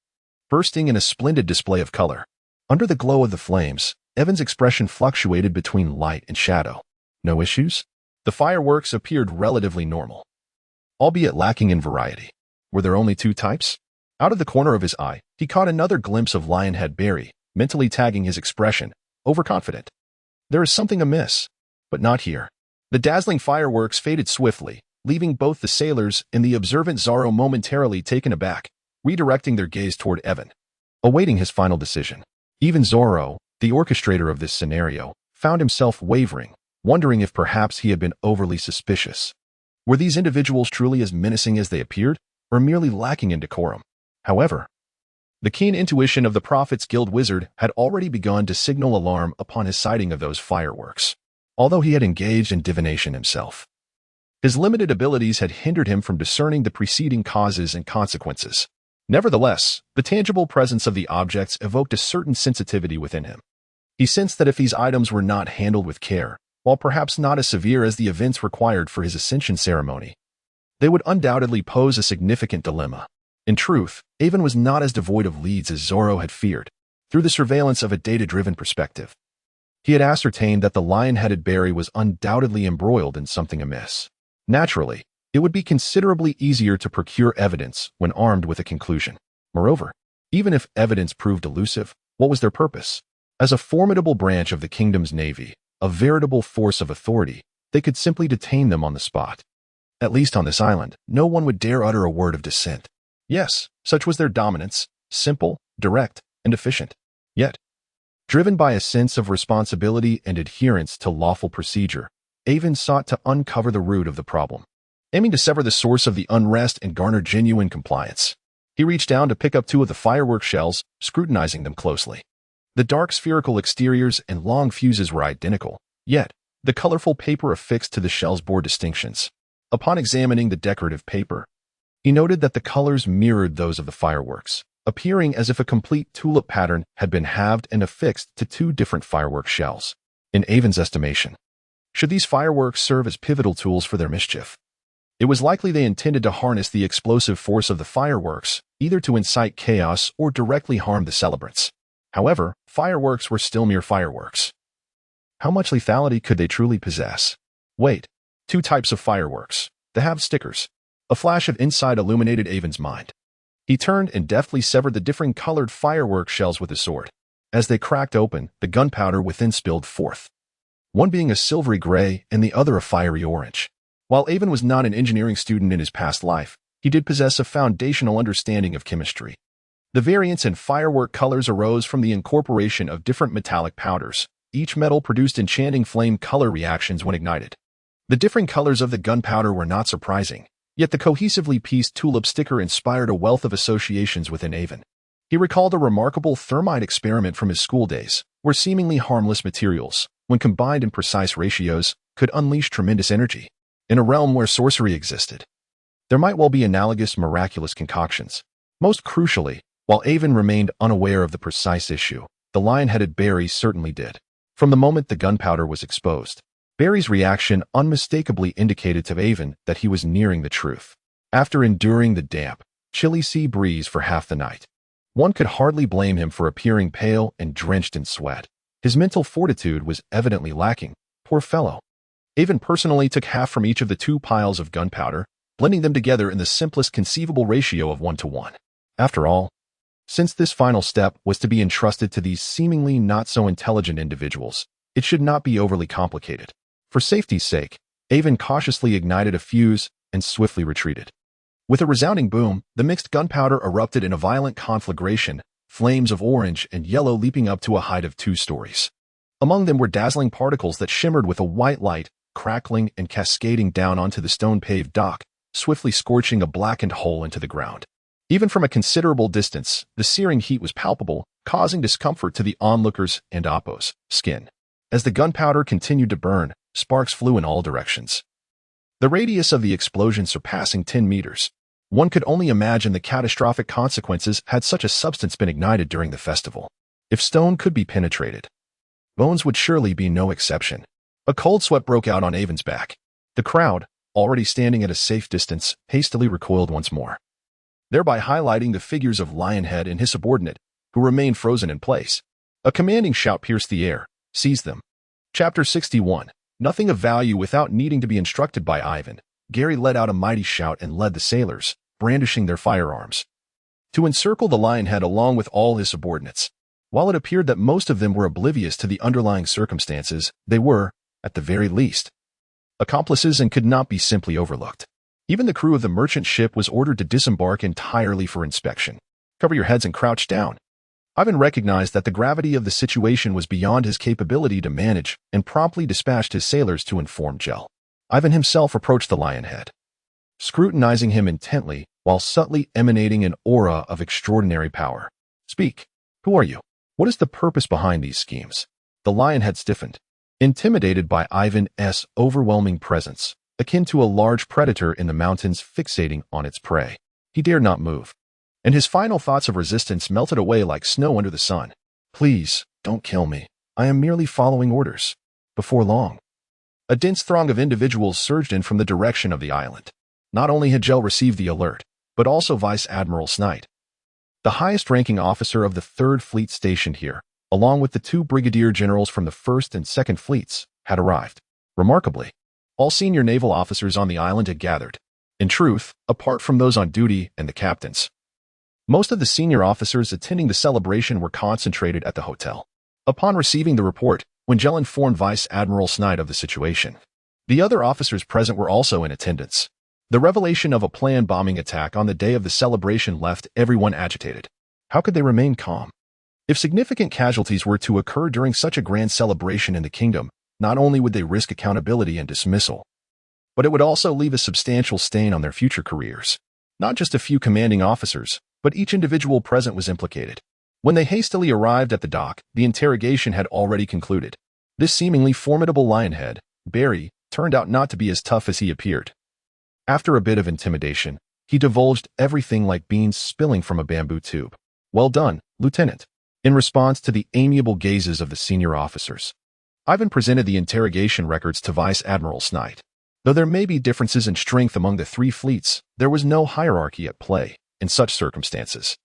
bursting in a splendid display of color. Under the glow of the flames, Aiven's expression fluctuated between light and shadow. No issues? The fireworks appeared relatively normal, albeit lacking in variety. Were there only two types? Out of the corner of his eye, he caught another glimpse of Lionhead Barry, mentally tagging his expression, overconfident. There is something amiss, but not here. The dazzling fireworks faded swiftly, leaving both the sailors and the observant Zorro momentarily taken aback, redirecting their gaze toward Aiven, awaiting his final decision. Even Zorro, the orchestrator of this scenario, found himself wavering, wondering if perhaps he had been overly suspicious. Were these individuals truly as menacing as they appeared, or merely lacking in decorum? However, the keen intuition of the Prophet's Guild wizard had already begun to signal alarm upon his sighting of those fireworks. Although he had engaged in divination himself, his limited abilities had hindered him from discerning the preceding causes and consequences. Nevertheless, the tangible presence of the objects evoked a certain sensitivity within him. He sensed that if these items were not handled with care, while perhaps not as severe as the events required for his ascension ceremony, they would undoubtedly pose a significant dilemma. In truth, Aiven was not as devoid of leads as Zorro had feared. Through the surveillance of a data-driven perspective, he had ascertained that the lion-headed Barry was undoubtedly embroiled in something amiss. Naturally, it would be considerably easier to procure evidence when armed with a conclusion. Moreover, even if evidence proved elusive, what was their purpose? As a formidable branch of the kingdom's navy, a veritable force of authority, they could simply detain them on the spot. At least on this island, no one would dare utter a word of dissent. Yes, such was their dominance, simple, direct, and efficient. Yet, driven by a sense of responsibility and adherence to lawful procedure, Aiven sought to uncover the root of the problem. Aiming to sever the source of the unrest and garner genuine compliance, he reached down to pick up two of the firework shells, scrutinizing them closely. The dark spherical exteriors and long fuses were identical, yet the colorful paper affixed to the shells bore distinctions. Upon examining the decorative paper, he noted that the colors mirrored those of the fireworks, appearing as if a complete tulip pattern had been halved and affixed to two different firework shells. In Aiven's estimation, should these fireworks serve as pivotal tools for their mischief, it was likely they intended to harness the explosive force of the fireworks, either to incite chaos or directly harm the celebrants. However, fireworks were still mere fireworks. How much lethality could they truly possess? Wait, two types of fireworks. The halved stickers. A flash of insight illuminated Aiven's mind. He turned and deftly severed the differing colored firework shells with his sword. As they cracked open, the gunpowder within spilled forth, one being a silvery gray and the other a fiery orange. While Aiven was not an engineering student in his past life, he did possess a foundational understanding of chemistry. The variance in firework colors arose from the incorporation of different metallic powders. Each metal produced enchanting flame color reactions when ignited. The differing colors of the gunpowder were not surprising, yet the cohesively pieced tulip sticker inspired a wealth of associations within Aiven. He recalled a remarkable thermite experiment from his school days, where seemingly harmless materials, when combined in precise ratios, could unleash tremendous energy. In a realm where sorcery existed, there might well be analogous miraculous concoctions. Most crucially, while Aiven remained unaware of the precise issue, the lion-headed Barry certainly did. From the moment the gunpowder was exposed, Barry's reaction unmistakably indicated to Aiven that he was nearing the truth. After enduring the damp, chilly sea breeze for half the night, one could hardly blame him for appearing pale and drenched in sweat. His mental fortitude was evidently lacking. Poor fellow. Aiven personally took half from each of the two piles of gunpowder, blending them together in the simplest conceivable ratio of 1-to-1. After all, since this final step was to be entrusted to these seemingly not-so-intelligent individuals, it should not be overly complicated. For safety's sake, Aiven cautiously ignited a fuse and swiftly retreated. With a resounding boom, the mixed gunpowder erupted in a violent conflagration, flames of orange and yellow leaping up to a height of 2 stories. Among them were dazzling particles that shimmered with a white light, crackling and cascading down onto the stone-paved dock, swiftly scorching a blackened hole into the ground. Even from a considerable distance, the searing heat was palpable, causing discomfort to the onlookers and Oppo's skin. As the gunpowder continued to burn, sparks flew in all directions. The radius of the explosion surpassing 10 meters. One could only imagine the catastrophic consequences had such a substance been ignited during the festival. If stone could be penetrated, bones would surely be no exception. A cold sweat broke out on Aiven's back. The crowd, already standing at a safe distance, hastily recoiled once more, thereby highlighting the figures of Lionhead and his subordinate, who remained frozen in place. A commanding shout pierced the air. Seize them. Chapter 61. Nothing of value without needing to be instructed by Aiven. Gary let out a mighty shout and led the sailors, brandishing their firearms, to encircle the Lionhead along with all his subordinates. While it appeared that most of them were oblivious to the underlying circumstances, they were, at the very least, accomplices and could not be simply overlooked. Even the crew of the merchant ship was ordered to disembark entirely for inspection. Cover your heads and crouch down. Aiven recognized that the gravity of the situation was beyond his capability to manage and promptly dispatched his sailors to inform Gel. Aiven himself approached the Lionhead, scrutinizing him intently while subtly emanating an aura of extraordinary power. Speak. Who are you? What is the purpose behind these schemes? The Lionhead stiffened, intimidated by Aiven's overwhelming presence, akin to a large predator in the mountains fixating on its prey. He dared not move, and his final thoughts of resistance melted away like snow under the sun. Please, don't kill me. I am merely following orders. Before long, a dense throng of individuals surged in from the direction of the island. Not only had Gel received the alert, but also Vice Admiral Snight, the highest-ranking officer of the 3rd Fleet stationed here, along with the 2 brigadier generals from the 1st and 2nd Fleets, had arrived. Remarkably, all senior naval officers on the island had gathered. In truth, apart from those on duty and the captains, most of the senior officers attending the celebration were concentrated at the hotel. Upon receiving the report, when Gel informed Vice Admiral Snight of the situation, the other officers present were also in attendance. The revelation of a planned bombing attack on the day of the celebration left everyone agitated. How could they remain calm? If significant casualties were to occur during such a grand celebration in the kingdom, not only would they risk accountability and dismissal, but it would also leave a substantial stain on their future careers. Not just a few commanding officers, but each individual present was implicated. When they hastily arrived at the dock, the interrogation had already concluded. This seemingly formidable Lionhead, Barry, turned out not to be as tough as he appeared. After a bit of intimidation, he divulged everything like beans spilling from a bamboo tube. Well done, Lieutenant. In response to the amiable gazes of the senior officers, Aiven presented the interrogation records to Vice Admiral Snight. Though there may be differences in strength among the 3 fleets, there was no hierarchy at play in such circumstances.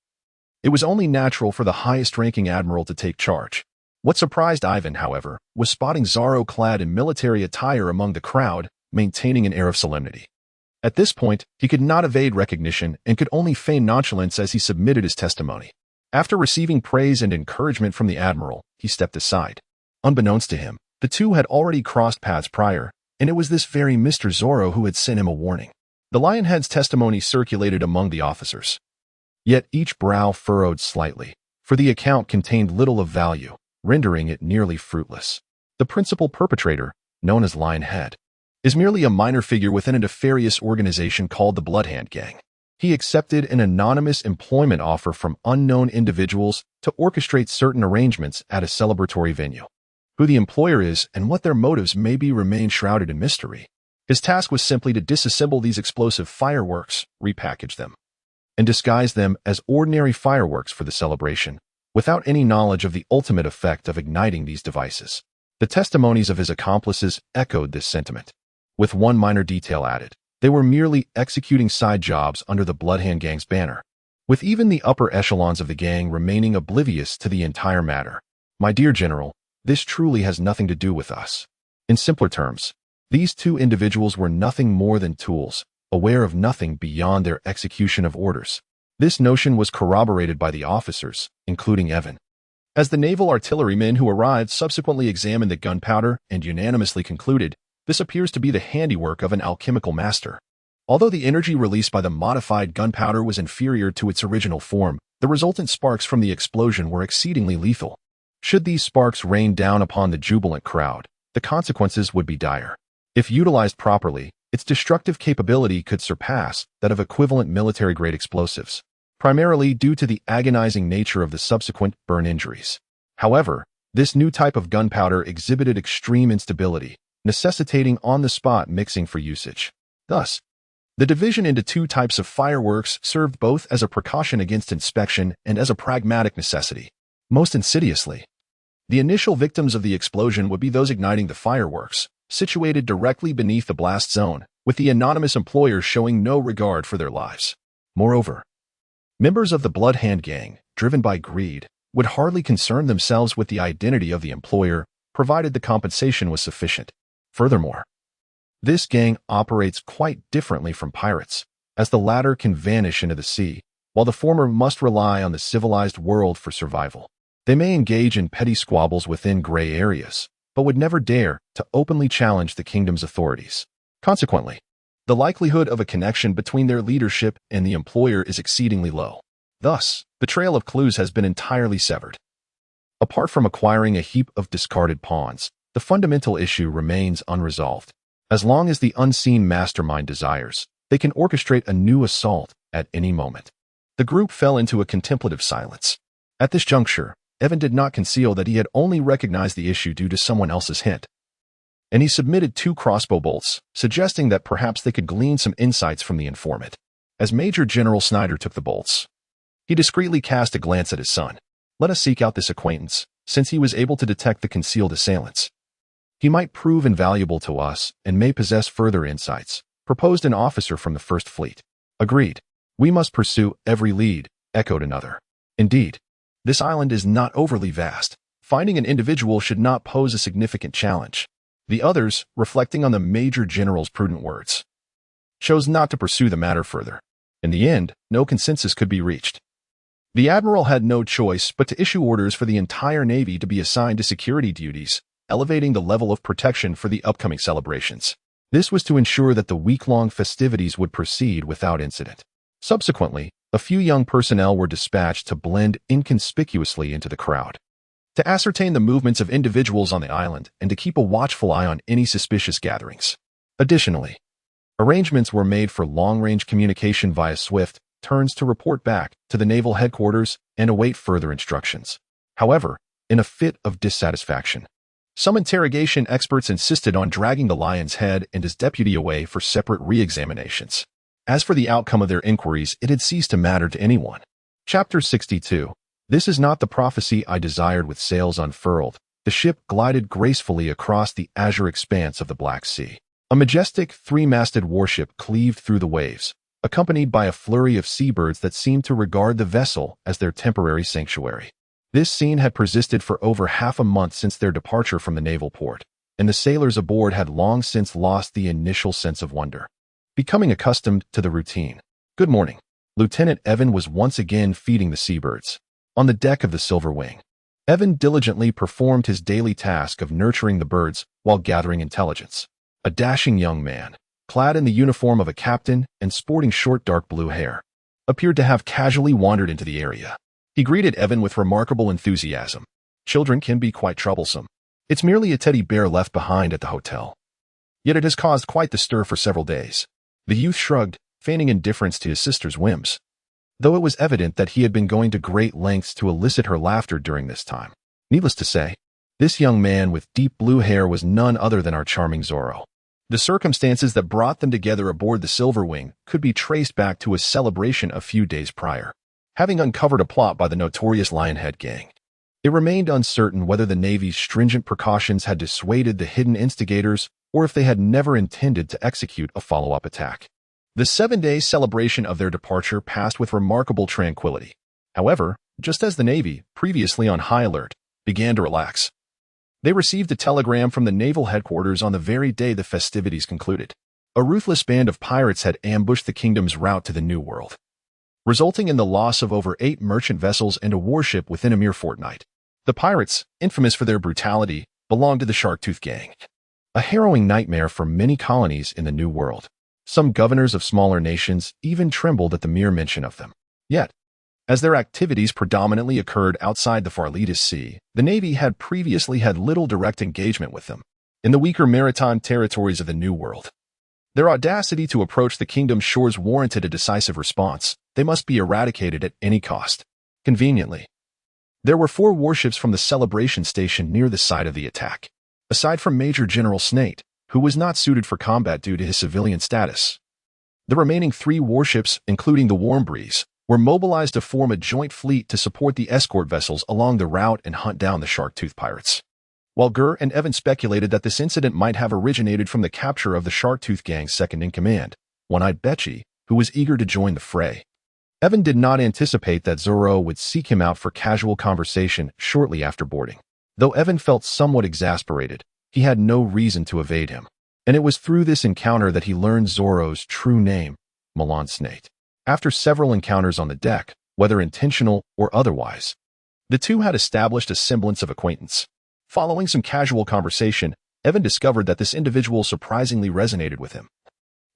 It was only natural for the highest-ranking admiral to take charge. What surprised Aiven, however, was spotting Zaro clad in military attire among the crowd, maintaining an air of solemnity. At this point, he could not evade recognition and could only feign nonchalance as he submitted his testimony. After receiving praise and encouragement from the admiral, he stepped aside. Unbeknownst to him, the two had already crossed paths prior, and it was this very Mr. Zorro who had sent him a warning. The Lionhead's testimony circulated among the officers. Yet each brow furrowed slightly, for the account contained little of value, rendering it nearly fruitless. The principal perpetrator, known as Lionhead, is merely a minor figure within a nefarious organization called the Bloodhand Gang. He accepted an anonymous employment offer from unknown individuals to orchestrate certain arrangements at a celebratory venue. Who the employer is and what their motives may be remain shrouded in mystery. His task was simply to disassemble these explosive fireworks, repackage them, and disguise them as ordinary fireworks for the celebration, without any knowledge of the ultimate effect of igniting these devices. The testimonies of his accomplices echoed this sentiment, with one minor detail added. They were merely executing side jobs under the Bloodhand Gang's banner, with even the upper echelons of the gang remaining oblivious to the entire matter. My dear General, this truly has nothing to do with us. In simpler terms, these two individuals were nothing more than tools, aware of nothing beyond their execution of orders. This notion was corroborated by the officers, including Aiven, as the naval artillerymen who arrived subsequently examined the gunpowder and unanimously concluded this appears to be the handiwork of an alchemical master. Although the energy released by the modified gunpowder was inferior to its original form, the resultant sparks from the explosion were exceedingly lethal. Should these sparks rain down upon the jubilant crowd, the consequences would be dire. If utilized properly, Its destructive capability could surpass that of equivalent military-grade explosives, primarily due to the agonizing nature of the subsequent burn injuries. However, this new type of gunpowder exhibited extreme instability, necessitating on-the-spot mixing for usage. Thus, the division into two types of fireworks served both as a precaution against inspection and as a pragmatic necessity. Most insidiously, the initial victims of the explosion would be those igniting the fireworks, situated directly beneath the blast zone, with the anonymous employers showing no regard for their lives. Moreover, members of the Blood Hand Gang, driven by greed, would hardly concern themselves with the identity of the employer, provided the compensation was sufficient. Furthermore, this gang operates quite differently from pirates, as the latter can vanish into the sea, while the former must rely on the civilized world for survival. They may engage in petty squabbles within gray areas, but would never dare to openly challenge the kingdom's authorities. Consequently, the likelihood of a connection between their leadership and the employer is exceedingly low. Thus, the trail of clues has been entirely severed. Apart from acquiring a heap of discarded pawns, the fundamental issue remains unresolved. As long as the unseen mastermind desires, they can orchestrate a new assault at any moment. The group fell into a contemplative silence. At this juncture, Aiven did not conceal that he had only recognized the issue due to someone else's hint, and he submitted 2 crossbow bolts, suggesting that perhaps they could glean some insights from the informant. As Major General Snyder took the bolts, he discreetly cast a glance at his son. Let us seek out this acquaintance, since he was able to detect the concealed assailants. He might prove invaluable to us and may possess further insights, proposed an officer from the First Fleet. Agreed. We must pursue every lead, echoed another. Indeed, this island is not overly vast. Finding an individual should not pose a significant challenge. The others, reflecting on the Major General's prudent words, chose not to pursue the matter further. In the end, no consensus could be reached. The Admiral had no choice but to issue orders for the entire Navy to be assigned to security duties, elevating the level of protection for the upcoming celebrations. This was to ensure that the week-long festivities would proceed without incident. Subsequently, a few young personnel were dispatched to blend inconspicuously into the crowd, to ascertain the movements of individuals on the island and to keep a watchful eye on any suspicious gatherings. Additionally, arrangements were made for long-range communication via swift turns to report back to the naval headquarters and await further instructions. However, in a fit of dissatisfaction, some interrogation experts insisted on dragging the lion's head and his deputy away for separate re-examinations. As for the outcome of their inquiries, it had ceased to matter to anyone. Chapter 62. This is not the prophecy I desired. With sails unfurled, the ship glided gracefully across the azure expanse of the Black Sea. A majestic 3-masted warship cleaved through the waves, accompanied by a flurry of seabirds that seemed to regard the vessel as their temporary sanctuary. This scene had persisted for over half a month since their departure from the naval port, and the sailors aboard had long since lost the initial sense of wonder, becoming accustomed to the routine. Good morning. Lieutenant Aiven was once again feeding the seabirds. On the deck of the Silver Wing, Aiven diligently performed his daily task of nurturing the birds while gathering intelligence. A dashing young man, clad in the uniform of a captain and sporting short dark blue hair, appeared to have casually wandered into the area. He greeted Aiven with remarkable enthusiasm. Children can be quite troublesome. It's merely a teddy bear left behind at the hotel. Yet it has caused quite the stir for several days. The youth shrugged, feigning indifference to his sister's whims, though it was evident that he had been going to great lengths to elicit her laughter during this time. Needless to say, this young man with deep blue hair was none other than our charming Zorro. The circumstances that brought them together aboard the Silver Wing could be traced back to a celebration a few days prior, having uncovered a plot by the notorious Lionhead Gang. It remained uncertain whether the Navy's stringent precautions had dissuaded the hidden instigators or if they had never intended to execute a follow-up attack. The 7-day celebration of their departure passed with remarkable tranquility. However, just as the Navy, previously on high alert, began to relax, they received a telegram from the naval headquarters on the very day the festivities concluded. A ruthless band of pirates had ambushed the kingdom's route to the New World, resulting in the loss of over 8 merchant vessels and a warship within a mere fortnight. The pirates, infamous for their brutality, belonged to the Sharktooth Gang, a harrowing nightmare for many colonies in the New World. Some governors of smaller nations even trembled at the mere mention of them. Yet, as their activities predominantly occurred outside the Farletus Sea, the Navy had previously had little direct engagement with them in the weaker maritime territories of the New World. Their audacity to approach the kingdom's shores warranted a decisive response. They must be eradicated at any cost. Conveniently, there were 4 warships from the celebration station near the site of the attack. Aside from Major General Snate, who was not suited for combat due to his civilian status, the remaining 3 warships, including the Warm Breeze, were mobilized to form a joint fleet to support the escort vessels along the route and hunt down the Shark-Tooth pirates. While Gur and Aiven speculated that this incident might have originated from the capture of the Shark-Tooth gang's second-in-command, One-Eyed Betchy, who was eager to join the fray. Aiven did not anticipate that Zoro would seek him out for casual conversation shortly after boarding. Though Aiven felt somewhat exasperated, he had no reason to evade him. And it was through this encounter that he learned Zoro's true name, Milan Snate. After several encounters on the deck, whether intentional or otherwise, the two had established a semblance of acquaintance. Following some casual conversation, Aiven discovered that this individual surprisingly resonated with him.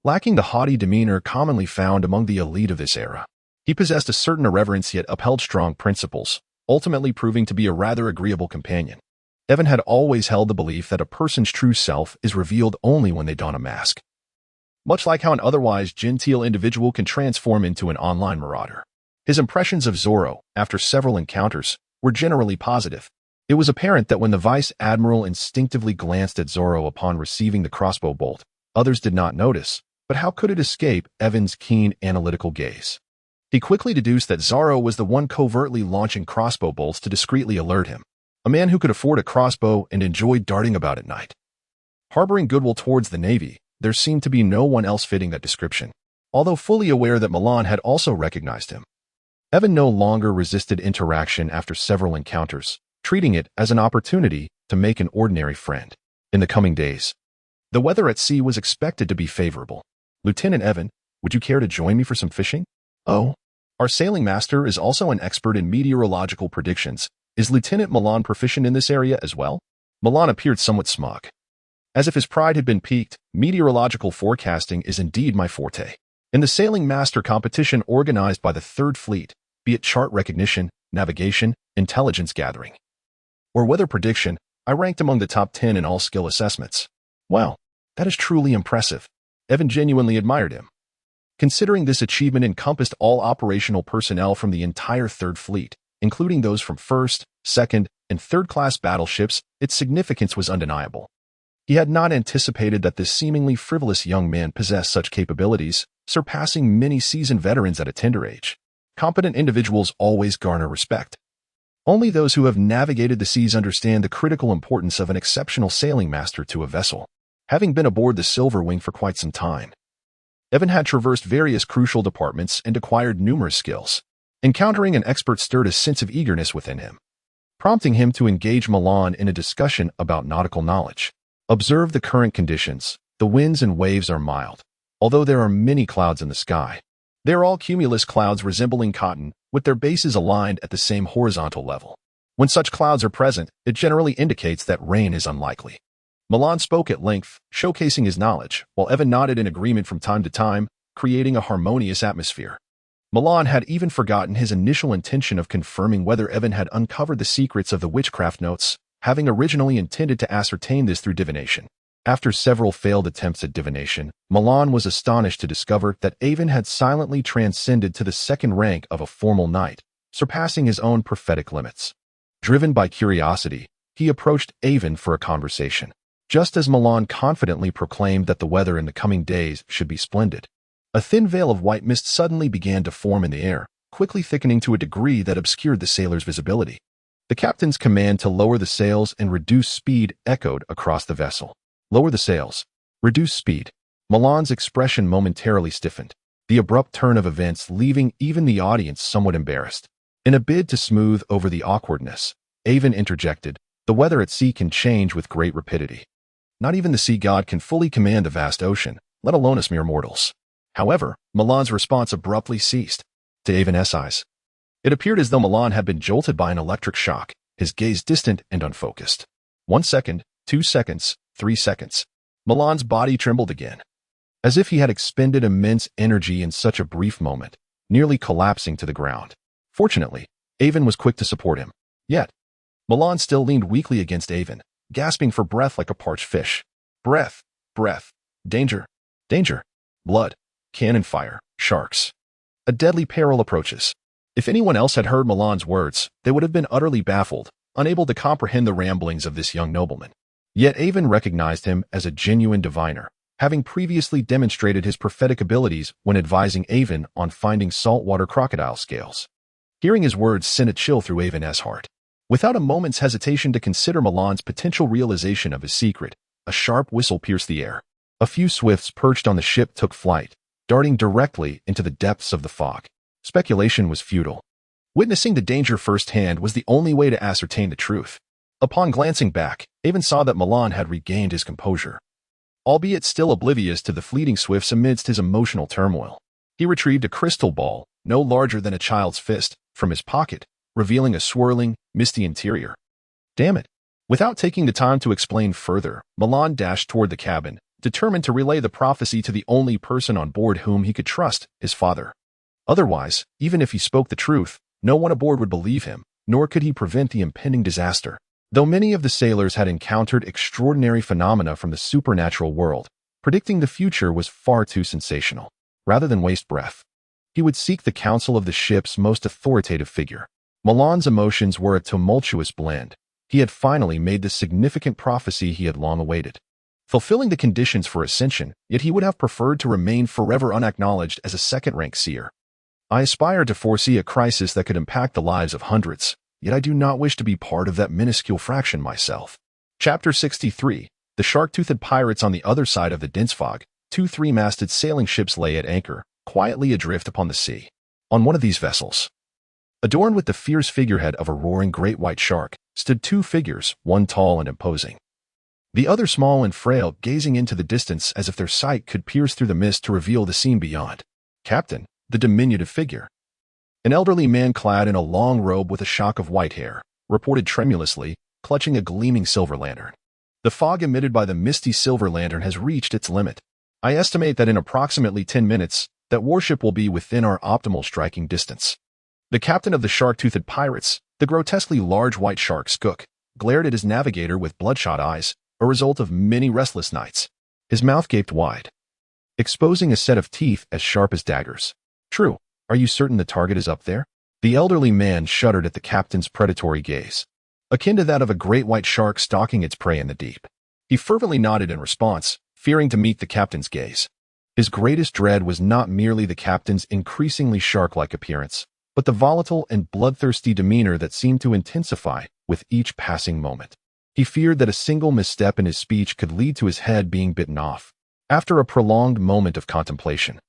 Lacking the haughty demeanor commonly found among the elite of this era, he possessed a certain irreverence yet upheld strong principles, ultimately proving to be a rather agreeable companion. Aiven had always held the belief that a person's true self is revealed only when they don a mask. Much like how an otherwise genteel individual can transform into an online marauder. His impressions of Zoro, after several encounters, were generally positive. It was apparent that when the Vice Admiral instinctively glanced at Zoro upon receiving the crossbow bolt, others did not notice, but how could it escape Aiven's keen analytical gaze? He quickly deduced that Zoro was the one covertly launching crossbow bolts to discreetly alert him, a man who could afford a crossbow and enjoyed darting about at night. Harboring goodwill towards the Navy, there seemed to be no one else fitting that description, although fully aware that Milan had also recognized him. Aiven no longer resisted interaction after several encounters, treating it as an opportunity to make an ordinary friend. In the coming days, the weather at sea was expected to be favorable. Lieutenant Aiven, would you care to join me for some fishing? Oh, our sailing master is also an expert in meteorological predictions. Is Lieutenant Milan proficient in this area as well? Milan appeared somewhat smug. As if his pride had been piqued, meteorological forecasting is indeed my forte. In the sailing master competition organized by the Third Fleet, be it chart recognition, navigation, intelligence gathering, or weather prediction, I ranked among the top 10 in all skill assessments. Wow, that is truly impressive. Aiven genuinely admired him. Considering this achievement encompassed all operational personnel from the entire Third Fleet, including those from first, second, and third-class battleships, its significance was undeniable. He had not anticipated that this seemingly frivolous young man possessed such capabilities, surpassing many seasoned veterans at a tender age. Competent individuals always garner respect. Only those who have navigated the seas understand the critical importance of an exceptional sailing master to a vessel. Having been aboard the Silver Wing for quite some time, Aiven had traversed various crucial departments and acquired numerous skills. Encountering an expert stirred a sense of eagerness within him, prompting him to engage Milan in a discussion about nautical knowledge. Observe the current conditions. The winds and waves are mild, although there are many clouds in the sky. They are all cumulus clouds resembling cotton, with their bases aligned at the same horizontal level. When such clouds are present, it generally indicates that rain is unlikely. Milan spoke at length, showcasing his knowledge, while Aiven nodded in agreement from time to time, creating a harmonious atmosphere. Milan had even forgotten his initial intention of confirming whether Aiven had uncovered the secrets of the witchcraft notes, having originally intended to ascertain this through divination. After several failed attempts at divination, Milan was astonished to discover that Aiven had silently transcended to the second rank of a formal knight, surpassing his own prophetic limits. Driven by curiosity, he approached Aiven for a conversation, just as Milan confidently proclaimed that the weather in the coming days should be splendid. A thin veil of white mist suddenly began to form in the air, quickly thickening to a degree that obscured the sailor's visibility. The captain's command to lower the sails and reduce speed echoed across the vessel. Lower the sails. Reduce speed. Milan's expression momentarily stiffened, the abrupt turn of events leaving even the audience somewhat embarrassed. In a bid to smooth over the awkwardness, Aiven interjected, the weather at sea can change with great rapidity. Not even the sea god can fully command the vast ocean, let alone us mere mortals. However, Milan's response abruptly ceased. To Aiven's eyes, it appeared as though Milan had been jolted by an electric shock, his gaze distant and unfocused. 1 second, 2 seconds, 3 seconds. Milan's body trembled again, as if he had expended immense energy in such a brief moment, nearly collapsing to the ground. Fortunately, Aiven was quick to support him. Yet, Milan still leaned weakly against Aiven, gasping for breath like a parched fish. Breath, breath, danger. Danger. Blood. Cannon fire. Sharks. A deadly peril approaches. If anyone else had heard Milan's words, they would have been utterly baffled, unable to comprehend the ramblings of this young nobleman. Yet Aiven recognized him as a genuine diviner, having previously demonstrated his prophetic abilities when advising Aiven on finding saltwater crocodile scales. Hearing his words sent a chill through Aiven's heart. Without a moment's hesitation to consider Milan's potential realization of his secret, a sharp whistle pierced the air. A few swifts perched on the ship took flight, darting directly into the depths of the fog. Speculation was futile. Witnessing the danger firsthand was the only way to ascertain the truth. Upon glancing back, Aiven saw that Milan had regained his composure. Albeit still oblivious to the fleeting swifts amidst his emotional turmoil. He retrieved a crystal ball, no larger than a child's fist, from his pocket, revealing a swirling, misty interior. Damn it. Without taking the time to explain further, Milan dashed toward the cabin, determined to relay the prophecy to the only person on board whom he could trust, his father. Otherwise, even if he spoke the truth, no one aboard would believe him, nor could he prevent the impending disaster. Though many of the sailors had encountered extraordinary phenomena from the supernatural world, predicting the future was far too sensational. Rather than waste breath, he would seek the counsel of the ship's most authoritative figure. Milan's emotions were a tumultuous blend. He had finally made the significant prophecy he had long awaited. Fulfilling the conditions for ascension, yet he would have preferred to remain forever unacknowledged as a second-rank seer. I aspired to foresee a crisis that could impact the lives of hundreds, yet I do not wish to be part of that minuscule fraction myself. Chapter 63. The shark-toothed pirates on the other side of the dense fog. 2 three-masted sailing ships lay at anchor, quietly adrift upon the sea. On one of these vessels, adorned with the fierce figurehead of a roaring great white shark, stood 2 figures, one tall and imposing, the other small and frail, gazing into the distance as if their sight could pierce through the mist to reveal the scene beyond. Captain, the diminutive figure, an elderly man clad in a long robe with a shock of white hair, reported tremulously, clutching a gleaming silver lantern. The fog emitted by the misty silver lantern has reached its limit. I estimate that in approximately 10 minutes, that warship will be within our optimal striking distance. The captain of the shark-toothed pirates, the grotesquely large white shark Skook, glared at his navigator with bloodshot eyes, a result of many restless nights. His mouth gaped wide, exposing a set of teeth as sharp as daggers. True. Are you certain the target is up there? The elderly man shuddered at the captain's predatory gaze, akin to that of a great white shark stalking its prey in the deep. He fervently nodded in response, fearing to meet the captain's gaze. His greatest dread was not merely the captain's increasingly shark-like appearance, but the volatile and bloodthirsty demeanor that seemed to intensify with each passing moment. He feared that a single misstep in his speech could lead to his head being bitten off. After a prolonged moment of contemplation,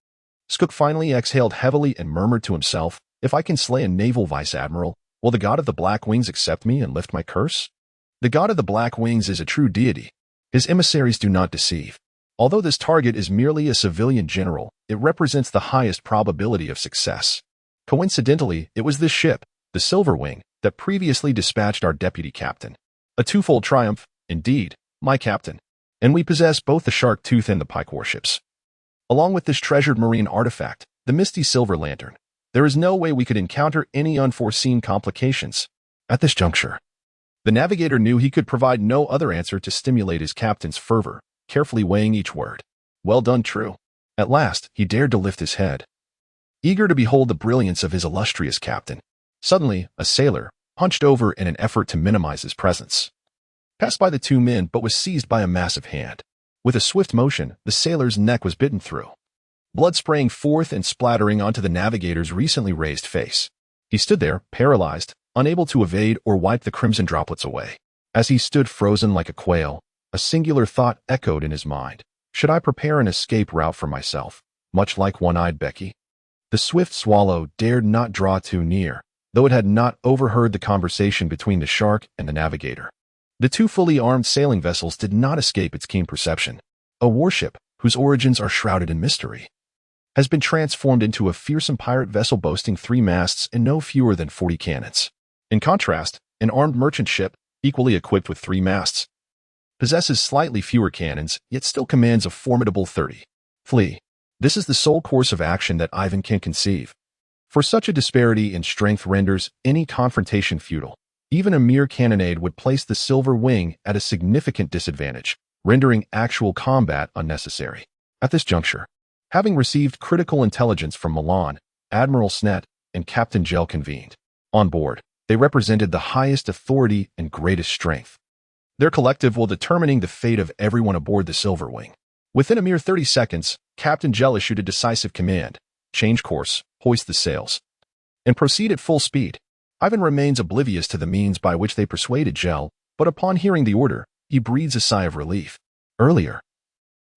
Skook finally exhaled heavily and murmured to himself, "If I can slay a naval vice-admiral, will the god of the Black Wings accept me and lift my curse?" The god of the Black Wings is a true deity. His emissaries do not deceive. Although this target is merely a civilian general, it represents the highest probability of success. Coincidentally, it was this ship, the Silver Wing, that previously dispatched our deputy captain. A twofold triumph, indeed, my captain. And we possess both the Shark Tooth and the Pike warships. Along with this treasured marine artifact, the misty silver lantern, there is no way we could encounter any unforeseen complications. At this juncture, the navigator knew he could provide no other answer to stimulate his captain's fervor, carefully weighing each word. Well done, true. At last, he dared to lift his head, eager to behold the brilliance of his illustrious captain. Suddenly, a sailor, hunched over in an effort to minimize his presence, passed by the 2 men but was seized by a massive hand. With a swift motion, the sailor's neck was bitten through, blood spraying forth and splattering onto the navigator's recently raised face. He stood there, paralyzed, unable to evade or wipe the crimson droplets away. As he stood frozen like a quail, a singular thought echoed in his mind. Should I prepare an escape route for myself, much like one-eyed Becky? The swift swallow dared not draw too near, though it had not overheard the conversation between the shark and the navigator. The 2 fully armed sailing vessels did not escape its keen perception. A warship, whose origins are shrouded in mystery, has been transformed into a fearsome pirate vessel boasting 3 masts and no fewer than 40 cannons. In contrast, an armed merchant ship, equally equipped with 3 masts, possesses slightly fewer cannons, yet still commands a formidable 30. Flee. This is the sole course of action that Aiven can conceive. For such a disparity in strength renders any confrontation futile. Even a mere cannonade would place the Silver Wing at a significant disadvantage, rendering actual combat unnecessary. At this juncture, having received critical intelligence from Milan, Admiral Snet and Captain Gel convened. On board, they represented the highest authority and greatest strength. Their collective will determining the fate of everyone aboard the Silverwing. Within a mere 30 seconds, Captain Gel issued a decisive command: change course, hoist the sails, and proceed at full speed. Aiven remains oblivious to the means by which they persuaded Gel, but upon hearing the order, he breathes a sigh of relief. Earlier,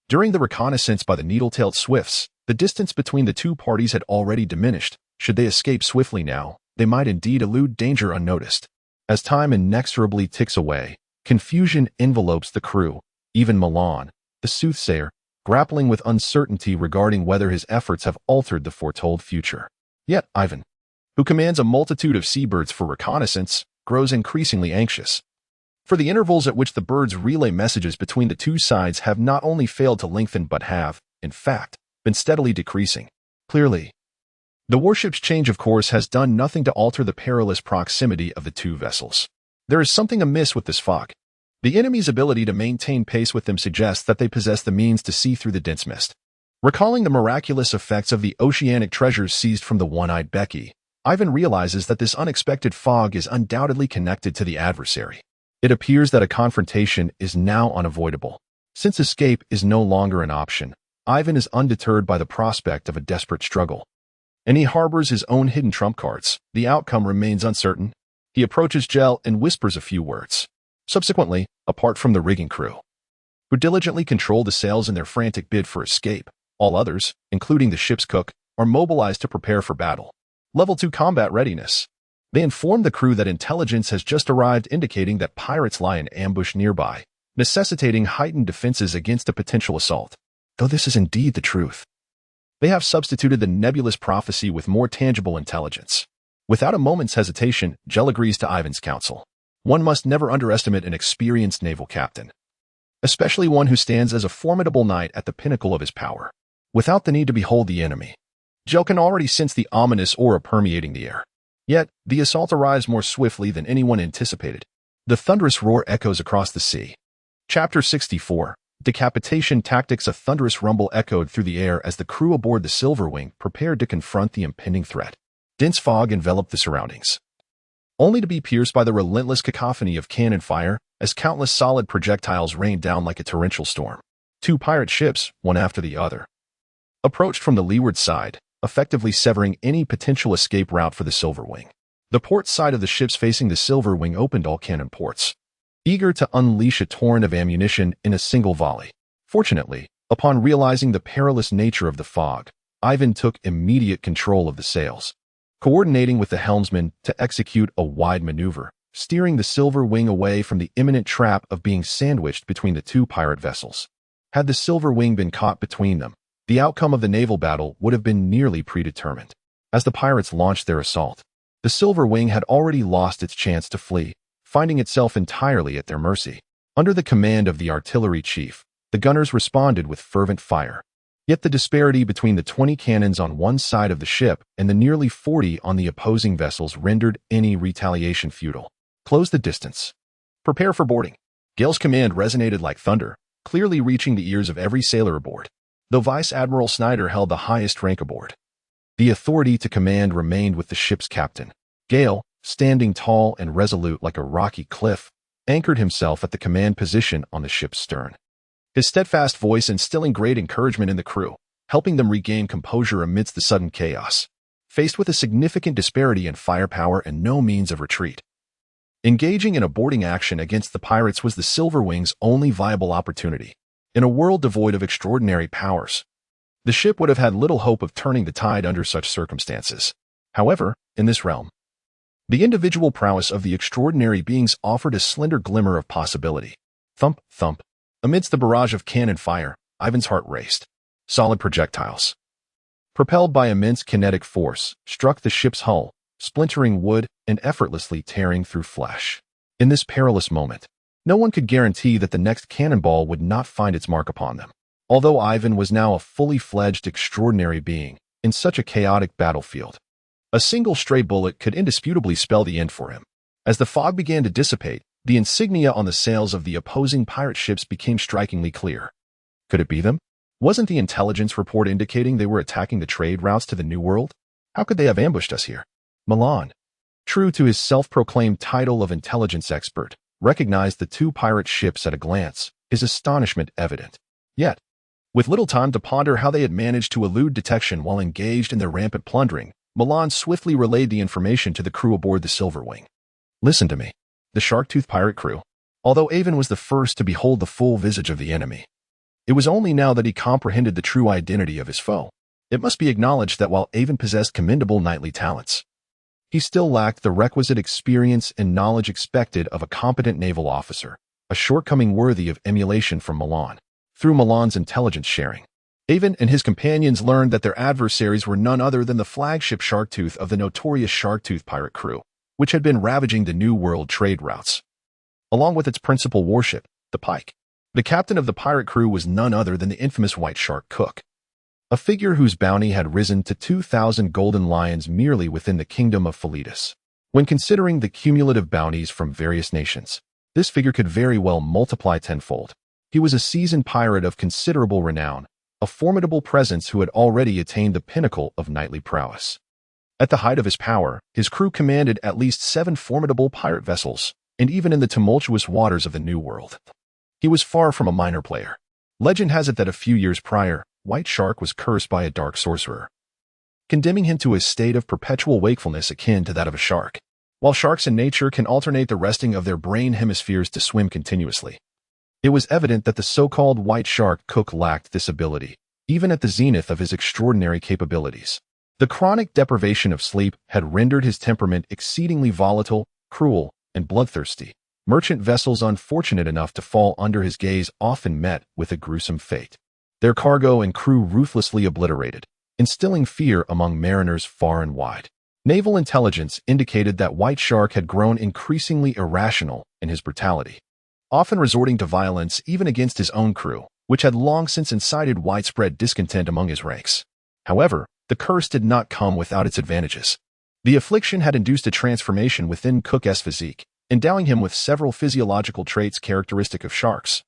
during the reconnaissance by the needle-tailed swifts, the distance between the two parties had already diminished. Should they escape swiftly now, they might indeed elude danger unnoticed. As time inexorably ticks away, confusion envelopes the crew, even Milan, the soothsayer, grappling with uncertainty regarding whether his efforts have altered the foretold future. Yet Aiven, who commands a multitude of seabirds for reconnaissance, grows increasingly anxious. For the intervals at which the birds relay messages between the two sides have not only failed to lengthen but have, in fact, been steadily decreasing. Clearly, the warship's change of course has done nothing to alter the perilous proximity of the two vessels. There is something amiss with this fog. The enemy's ability to maintain pace with them suggests that they possess the means to see through the dense mist. Recalling the miraculous effects of the oceanic treasures seized from the one-eyed Becky, Aiven realizes that this unexpected fog is undoubtedly connected to the adversary. It appears that a confrontation is now unavoidable. Since escape is no longer an option, Aiven is undeterred by the prospect of a desperate struggle. And he harbors his own hidden trump cards. The outcome remains uncertain. He approaches Gel and whispers a few words. Subsequently, apart from the rigging crew, who diligently control the sails in their frantic bid for escape, all others, including the ship's cook, are mobilized to prepare for battle. Level 2 combat readiness. They inform the crew that intelligence has just arrived indicating that pirates lie in ambush nearby, necessitating heightened defenses against a potential assault. Though this is indeed the truth, they have substituted the nebulous prophecy with more tangible intelligence. Without a moment's hesitation, Gel agrees to Aiven's counsel. One must never underestimate an experienced naval captain, especially one who stands as a formidable knight at the pinnacle of his power. Without the need to behold the enemy, Gel can already sense the ominous aura permeating the air. Yet, the assault arrives more swiftly than anyone anticipated. The thunderous roar echoes across the sea. Chapter 64. Decapitation Tactics. A thunderous rumble echoed through the air as the crew aboard the Silverwing prepared to confront the impending threat. Dense fog enveloped the surroundings, only to be pierced by the relentless cacophony of cannon fire as countless solid projectiles rained down like a torrential storm. Two pirate ships, one after the other, approached from the leeward side, effectively severing any potential escape route for the Silverwing. The port side of the ships facing the Silverwing opened all cannon ports, eager to unleash a torrent of ammunition in a single volley. Fortunately, upon realizing the perilous nature of the fog, Aiven took immediate control of the sails, coordinating with the helmsman to execute a wide maneuver, steering the Silverwing away from the imminent trap of being sandwiched between the two pirate vessels. Had the Silverwing been caught between them, the outcome of the naval battle would have been nearly predetermined. As the pirates launched their assault, the Silverwing had already lost its chance to flee, finding itself entirely at their mercy. Under the command of the artillery chief, the gunners responded with fervent fire. Yet the disparity between the 20 cannons on one side of the ship and the nearly 40 on the opposing vessels rendered any retaliation futile. Close the distance. Prepare for boarding. Gale's command resonated like thunder, clearly reaching the ears of every sailor aboard. Though Vice Admiral Snyder held the highest rank aboard, the authority to command remained with the ship's captain. Gale, standing tall and resolute like a rocky cliff, anchored himself at the command position on the ship's stern. His steadfast voice instilling great encouragement in the crew, helping them regain composure amidst the sudden chaos, faced with a significant disparity in firepower and no means of retreat. Engaging in a boarding action against the pirates was the Silverwing's only viable opportunity. In a world devoid of extraordinary powers, the ship would have had little hope of turning the tide under such circumstances. However, in this realm, the individual prowess of the extraordinary beings offered a slender glimmer of possibility. Thump, thump. Amidst the barrage of cannon fire, Aiven's heart raced. Solid projectiles, propelled by immense kinetic force, struck the ship's hull, splintering wood and effortlessly tearing through flesh. In this perilous moment, no one could guarantee that the next cannonball would not find its mark upon them. Although Aiven was now a fully fledged extraordinary being in such a chaotic battlefield, a single stray bullet could indisputably spell the end for him. As the fog began to dissipate, the insignia on the sails of the opposing pirate ships became strikingly clear. Could it be them? Wasn't the intelligence report indicating they were attacking the trade routes to the New World? How could they have ambushed us here? Milan, true to his self-proclaimed title of intelligence expert, recognized the two pirate ships at a glance, his astonishment evident. Yet, with little time to ponder how they had managed to elude detection while engaged in their rampant plundering, Milan swiftly relayed the information to the crew aboard the Silverwing. Listen to me. The Shark-Tooth pirate crew. Although Aiven was the first to behold the full visage of the enemy, it was only now that he comprehended the true identity of his foe. It must be acknowledged that while Aiven possessed commendable knightly talents, he still lacked the requisite experience and knowledge expected of a competent naval officer, a shortcoming worthy of emulation from Milan. Through Milan's intelligence sharing, Aiven and his companions learned that their adversaries were none other than the flagship Shark-Tooth of the notorious Shark-Tooth pirate crew, which had been ravaging the New World trade routes, along with its principal warship, the Pike. The captain of the pirate crew was none other than the infamous White Shark Cook, a figure whose bounty had risen to 2,000 golden lions merely within the kingdom of Philetus. When considering the cumulative bounties from various nations, this figure could very well multiply tenfold. He was a seasoned pirate of considerable renown, a formidable presence who had already attained the pinnacle of knightly prowess. At the height of his power, his crew commanded at least 7 formidable pirate vessels, and even in the tumultuous waters of the New World, he was far from a minor player. Legend has it that a few years prior, White Shark was cursed by a dark sorcerer, condemning him to a state of perpetual wakefulness akin to that of a shark. While sharks in nature can alternate the resting of their brain hemispheres to swim continuously, it was evident that the so-called White Shark Cook lacked this ability, even at the zenith of his extraordinary capabilities. The chronic deprivation of sleep had rendered his temperament exceedingly volatile, cruel, and bloodthirsty. Merchant vessels unfortunate enough to fall under his gaze often met with a gruesome fate, their cargo and crew ruthlessly obliterated, instilling fear among mariners far and wide. Naval intelligence indicated that White Shark had grown increasingly irrational in his brutality, often resorting to violence even against his own crew, which had long since incited widespread discontent among his ranks. However, the curse did not come without its advantages. The affliction had induced a transformation within Cook's physique, endowing him with several physiological traits characteristic of sharks,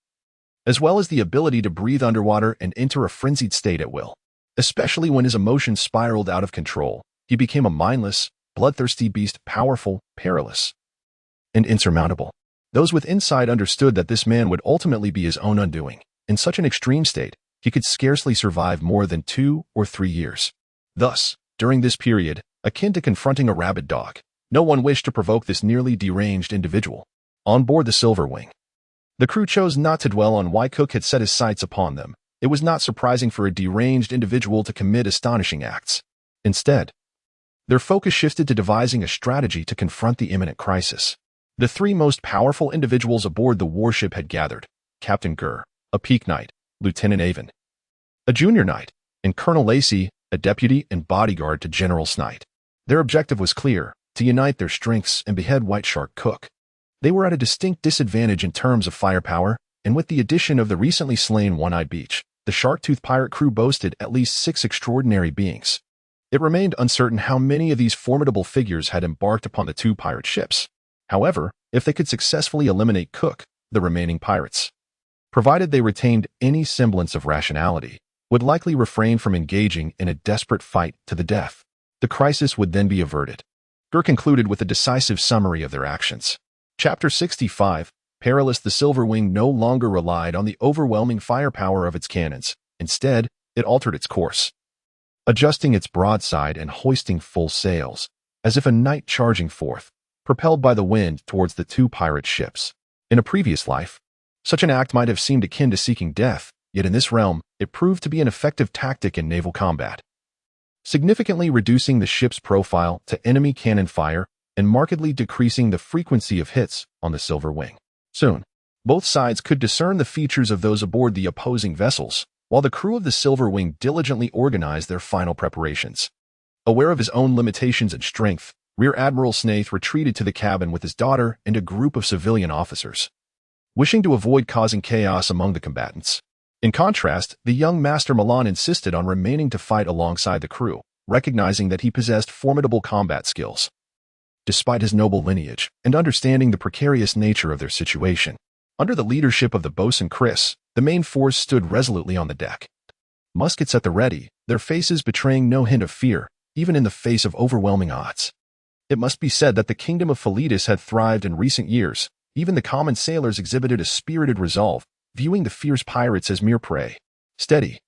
as well as the ability to breathe underwater and enter a frenzied state at will. Especially when his emotions spiraled out of control, he became a mindless, bloodthirsty beast, powerful, perilous, and insurmountable. Those with insight understood that this man would ultimately be his own undoing. In such an extreme state, he could scarcely survive more than 2 or 3 years. Thus, during this period, akin to confronting a rabid dog, no one wished to provoke this nearly deranged individual. On board the Silverwing, the crew chose not to dwell on why Cook had set his sights upon them. It was not surprising for a deranged individual to commit astonishing acts. Instead, their focus shifted to devising a strategy to confront the imminent crisis. The 3 most powerful individuals aboard the warship had gathered: Captain Gur, a peak knight, Lieutenant Aiven, a junior knight, and Colonel Lacey, a deputy and bodyguard to General Snight. Their objective was clear: to unite their strengths and behead White Shark Cook. They were at a distinct disadvantage in terms of firepower, and with the addition of the recently slain One-Eyed Beach, the Shark-Tooth pirate crew boasted at least 6 extraordinary beings. It remained uncertain how many of these formidable figures had embarked upon the 2 pirate ships. However, if they could successfully eliminate Cook, the remaining pirates, provided they retained any semblance of rationality, would likely refrain from engaging in a desperate fight to the death. The crisis would then be averted. Gur concluded with a decisive summary of their actions. Chapter 65, Perilous. The Silverwing no longer relied on the overwhelming firepower of its cannons. Instead, it altered its course, adjusting its broadside and hoisting full sails, as if a knight charging forth, propelled by the wind towards the 2 pirate ships. In a previous life, such an act might have seemed akin to seeking death, yet in this realm, it proved to be an effective tactic in naval combat, significantly reducing the ship's profile to enemy cannon fire and markedly decreasing the frequency of hits on the Silverwing. Soon, both sides could discern the features of those aboard the opposing vessels, while the crew of the Silverwing diligently organized their final preparations. Aware of his own limitations and strength, Rear Admiral Snaith retreated to the cabin with his daughter and a group of civilian officers, wishing to avoid causing chaos among the combatants. In contrast, the young Master Milan insisted on remaining to fight alongside the crew, recognizing that he possessed formidable combat skills. Despite his noble lineage, and understanding the precarious nature of their situation, under the leadership of the boatswain Chris, the main force stood resolutely on the deck. muskets at the ready, their faces betraying no hint of fear, even in the face of overwhelming odds. It must be said that the kingdom of Voyages had thrived in recent years. Even the common sailors exhibited a spirited resolve, viewing the fierce pirates as mere prey. Steady.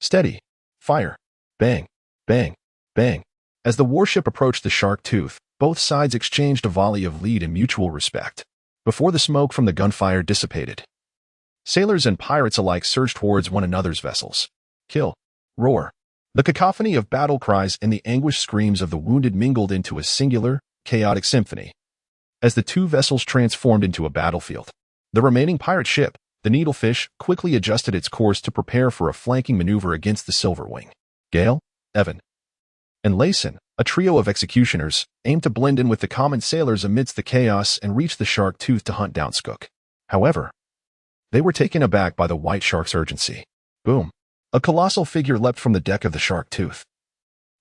Steady. Fire. Bang. Bang. Bang. As the warship approached the shark tooth, both sides exchanged a volley of lead in mutual respect. Before the smoke from the gunfire dissipated, sailors and pirates alike surged towards one another's vessels. Kill. Roar. The cacophony of battle cries and the anguished screams of the wounded mingled into a singular, chaotic symphony. As the two vessels transformed into a battlefield, the remaining pirate ship, the Needlefish, quickly adjusted its course to prepare for a flanking maneuver against the Silverwing. Gale, Aiven, and Leviathan, a trio of executioners, aimed to blend in with the common sailors amidst the chaos and reach the shark tooth to hunt down Skook. However, they were taken aback by the white shark's urgency. Boom. A colossal figure leapt from the deck of the shark tooth,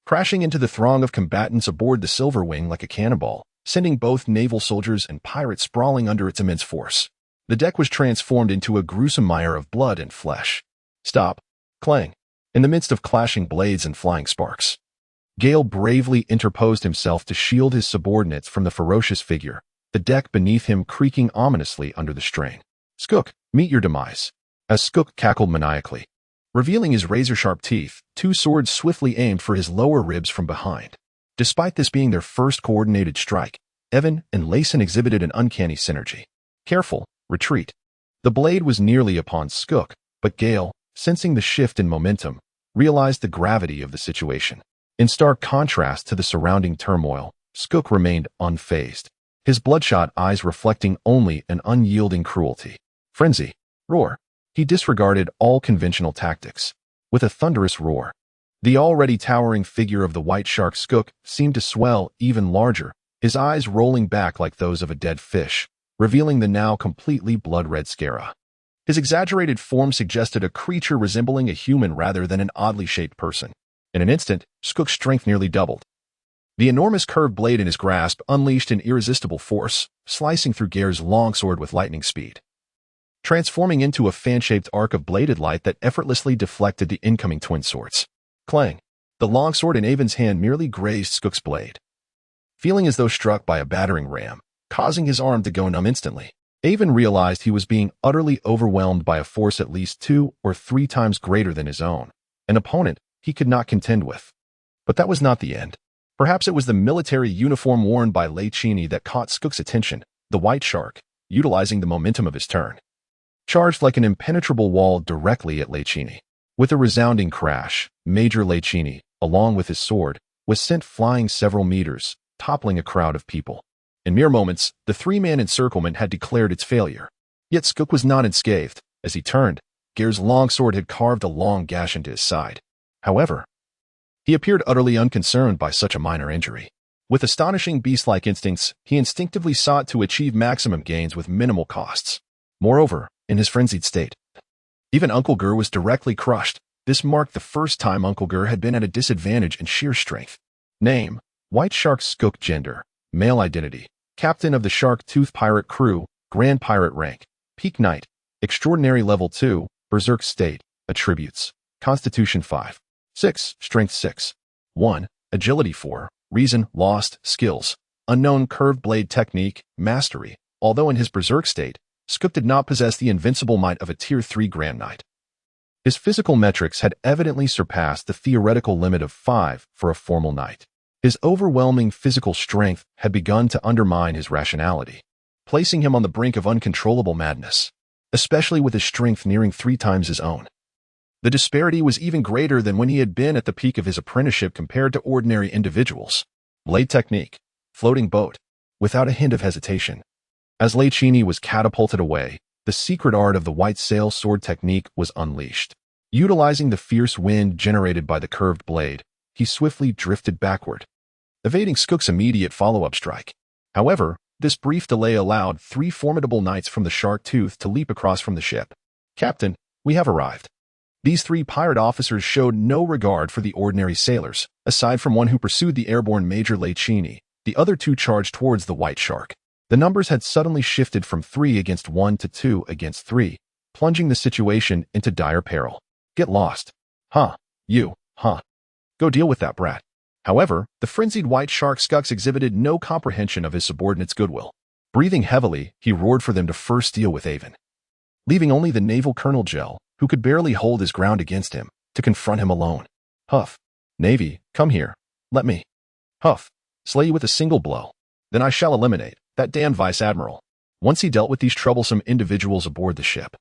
crashing into the throng of combatants aboard the Silverwing like a cannonball, sending both naval soldiers and pirates sprawling under its immense force. The deck was transformed into a gruesome mire of blood and flesh. Stop. Clang. In the midst of clashing blades and flying sparks, Gale bravely interposed himself to shield his subordinates from the ferocious figure, the deck beneath him creaking ominously under the strain. Skook, meet your demise. As Skook cackled maniacally, revealing his razor-sharp teeth, two swords swiftly aimed for his lower ribs from behind. Despite this being their first coordinated strike, Aiven and Leviathan exhibited an uncanny synergy. Careful. Retreat. The blade was nearly upon Skook, but Gale, sensing the shift in momentum, realized the gravity of the situation. In stark contrast to the surrounding turmoil, Skook remained unfazed, his bloodshot eyes reflecting only an unyielding cruelty. Frenzy. Roar. He disregarded all conventional tactics. With a thunderous roar, the already towering figure of the white shark Skook seemed to swell even larger, his eyes rolling back like those of a dead fish, revealing the now completely blood-red scara. His exaggerated form suggested a creature resembling a human rather than an oddly shaped person. In an instant, Skook's strength nearly doubled. The enormous curved blade in his grasp unleashed an irresistible force, slicing through Gare's longsword with lightning speed, transforming into a fan-shaped arc of bladed light that effortlessly deflected the incoming twin swords. Clang. The longsword in Aiven's hand merely grazed Skook's blade, feeling as though struck by a battering ram, causing his arm to go numb instantly. Aiven realized he was being utterly overwhelmed by a force at least 2 or 3 times greater than his own, an opponent he could not contend with. But that was not the end. Perhaps it was the military uniform worn by Leviathan that caught Skook's attention. The white shark, utilizing the momentum of his turn, charged like an impenetrable wall directly at Leviathan. With a resounding crash, Major Leviathan, along with his sword, was sent flying several meters, toppling a crowd of people. In mere moments, the three-man encirclement had declared its failure. Yet Skook was not unscathed. As he turned, Gare's longsword had carved a long gash into his side. However, he appeared utterly unconcerned by such a minor injury. With astonishing beast-like instincts, he instinctively sought to achieve maximum gains with minimal costs. Moreover, in his frenzied state, even Uncle Gur was directly crushed. This marked the first time Uncle Gur had been at a disadvantage in sheer strength. Name: White Shark Skook. Gender: male. Identity: Captain of the Shark Tooth Pirate Crew, Grand Pirate Rank, Peak Knight, Extraordinary Level 2, Berserk State. Attributes: Constitution 5. 6, Strength 6. 1, Agility 4, Reason Lost, Skills: Unknown Curved Blade Technique, Mastery. Although in his Berserk state, Skook did not possess the invincible might of a Tier 3 Grand Knight. His physical metrics had evidently surpassed the theoretical limit of 5 for a formal knight. His overwhelming physical strength had begun to undermine his rationality, placing him on the brink of uncontrollable madness, especially with his strength nearing 3 times his own. The disparity was even greater than when he had been at the peak of his apprenticeship compared to ordinary individuals. Blade technique: floating boat. Without a hint of hesitation, as Leviathan was catapulted away, the secret art of the white sail sword technique was unleashed. Utilizing the fierce wind generated by the curved blade, he swiftly drifted backward, evading Skook's immediate follow-up strike. However, this brief delay allowed 3 formidable knights from the Shark Tooth to leap across from the ship. Captain, we have arrived. These 3 pirate officers showed no regard for the ordinary sailors. Aside from one who pursued the airborne Major Leviathan, the other 2 charged towards the white shark. The numbers had suddenly shifted from 3 against 1 to 2 against 3, plunging the situation into dire peril. Get lost. Huh. You, huh. Go deal with that brat. However, the frenzied white shark Skux exhibited no comprehension of his subordinates' goodwill. Breathing heavily, he roared for them to first deal with Aiven, leaving only the naval colonel Gel, who could barely hold his ground against him, to confront him alone. Huff. Navy, come here. Let me. Huff. Slay you with a single blow. Then I shall eliminate that damned vice-admiral. Once he dealt with these troublesome individuals aboard the ship,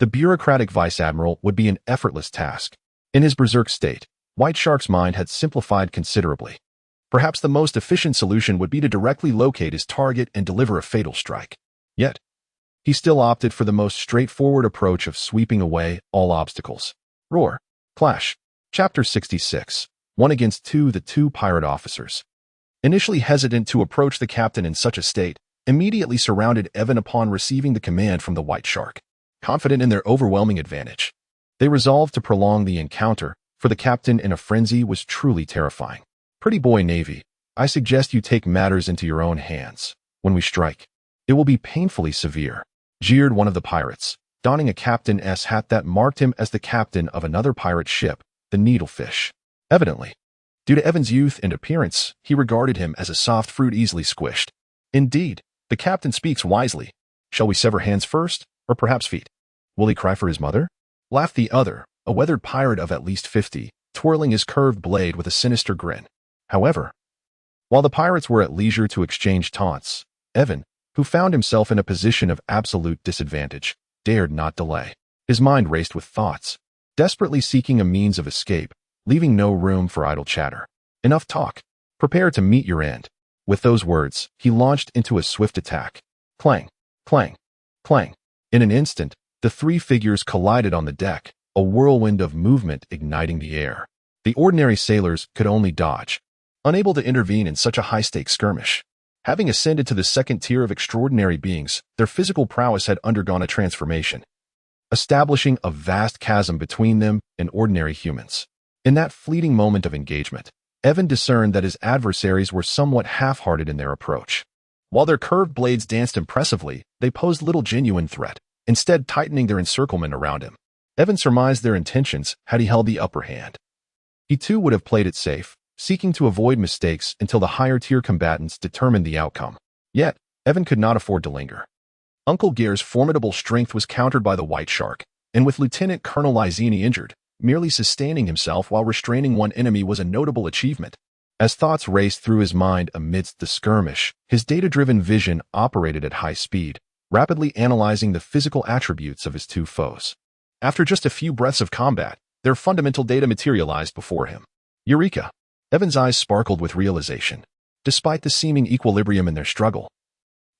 the bureaucratic vice-admiral would be an effortless task. In his berserk state, White Shark's mind had simplified considerably. Perhaps the most efficient solution would be to directly locate his target and deliver a fatal strike. Yet, he still opted for the most straightforward approach of sweeping away all obstacles. Roar. Clash. Chapter 66. 1 against 2. The two pirate officers, initially hesitant to approach the captain in such a state, immediately surrounded Aiven upon receiving the command from the White Shark. Confident in their overwhelming advantage, they resolved to prolong the encounter, for the captain in a frenzy was truly terrifying. Pretty boy Navy, I suggest you take matters into your own hands. When we strike, it will be painfully severe, jeered one of the pirates, donning a captain's hat that marked him as the captain of another pirate ship, the Needlefish. Evidently, due to Aiven's youth and appearance, he regarded him as a soft fruit easily squished. Indeed, the captain speaks wisely. Shall we sever hands first, or perhaps feet? Will he cry for his mother? Laughed the other, a weathered pirate of at least 50, twirling his curved blade with a sinister grin. However, while the pirates were at leisure to exchange taunts, Aiven, who found himself in a position of absolute disadvantage, dared not delay. His mind raced with thoughts, desperately seeking a means of escape, leaving no room for idle chatter. Enough talk. Prepare to meet your end. With those words, he launched into a swift attack. Clang, clang, clang. In an instant, the three figures collided on the deck, a whirlwind of movement igniting the air. The ordinary sailors could only dodge, unable to intervene in such a high-stakes skirmish. Having ascended to the second tier of extraordinary beings, their physical prowess had undergone a transformation, establishing a vast chasm between them and ordinary humans. In that fleeting moment of engagement, Aiven discerned that his adversaries were somewhat half-hearted in their approach. While their curved blades danced impressively, they posed little genuine threat, instead tightening their encirclement around him. Aiven surmised their intentions had he held the upper hand. He too would have played it safe, seeking to avoid mistakes until the higher-tier combatants determined the outcome. Yet, Aiven could not afford to linger. Uncle Gear's formidable strength was countered by the White Shark, and with Lieutenant Colonel Izini injured, merely sustaining himself while restraining one enemy was a notable achievement. As thoughts raced through his mind amidst the skirmish, his data-driven vision operated at high speed, rapidly analyzing the physical attributes of his two foes. After just a few breaths of combat, their fundamental data materialized before him. Eureka! Aiven's eyes sparkled with realization. Despite the seeming equilibrium in their struggle,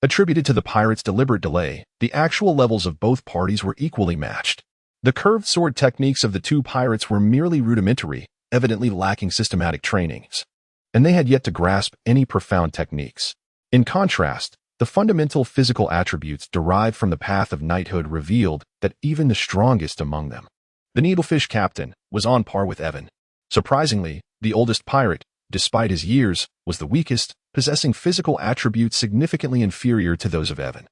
attributed to the pirates' deliberate delay, the actual levels of both parties were equally matched. The curved sword techniques of the two pirates were merely rudimentary, evidently lacking systematic trainings, and they had yet to grasp any profound techniques. In contrast, the fundamental physical attributes derived from the path of knighthood revealed that even the strongest among them, the Needlefish captain, was on par with Aiven. Surprisingly, the oldest pirate, despite his years, was the weakest, possessing physical attributes significantly inferior to those of Aiven,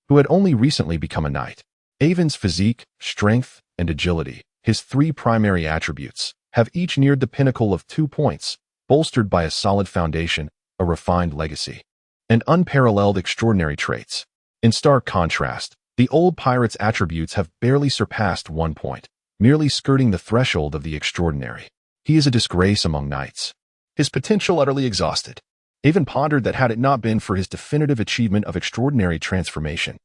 who had only recently become a knight. Aiven's physique, strength, and agility, his three primary attributes, have each neared the pinnacle of 2 points, bolstered by a solid foundation, a refined legacy, and unparalleled extraordinary traits. In stark contrast, the old pirate's attributes have barely surpassed 1 point, merely skirting the threshold of the extraordinary. He is a disgrace among knights, his potential utterly exhausted. Aiven pondered that had it not been for his definitive achievement of extraordinary transformation,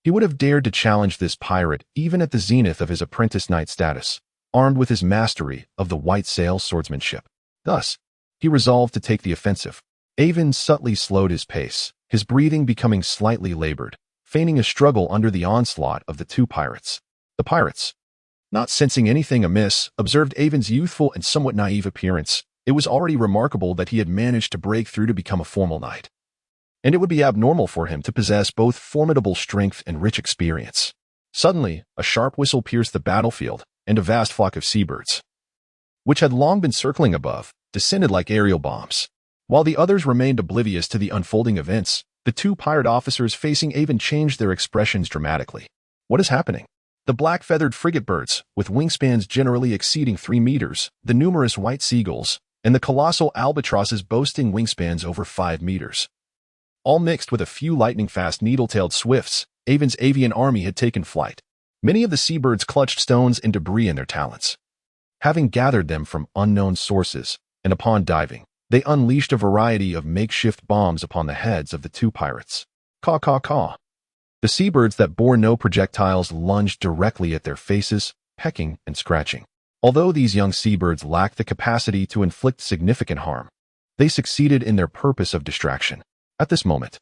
he would have dared to challenge this pirate even at the zenith of his apprentice knight status, armed with his mastery of the white sail swordsmanship. Thus, he resolved to take the offensive. Aiven subtly slowed his pace, his breathing becoming slightly labored, feigning a struggle under the onslaught of the two pirates. The pirates, not sensing anything amiss, observed Aiven's youthful and somewhat naive appearance. It was already remarkable that he had managed to break through to become a formal knight, and it would be abnormal for him to possess both formidable strength and rich experience. Suddenly, a sharp whistle pierced the battlefield, and a vast flock of seabirds, which had long been circling above, descended like aerial bombs. While the others remained oblivious to the unfolding events, the two pirate officers facing Aiven changed their expressions dramatically. What is happening? The black-feathered frigate birds, with wingspans generally exceeding 3 meters, the numerous white seagulls, and the colossal albatrosses boasting wingspans over 5 meters. All mixed with a few lightning-fast needle-tailed swifts, Aiven's avian army had taken flight. Many of the seabirds clutched stones and debris in their talons. Having gathered them from unknown sources, and upon diving, they unleashed a variety of makeshift bombs upon the heads of the two pirates. Caw, caw, caw. The seabirds that bore no projectiles lunged directly at their faces, pecking and scratching. Although these young seabirds lacked the capacity to inflict significant harm, they succeeded in their purpose of distraction. At this moment,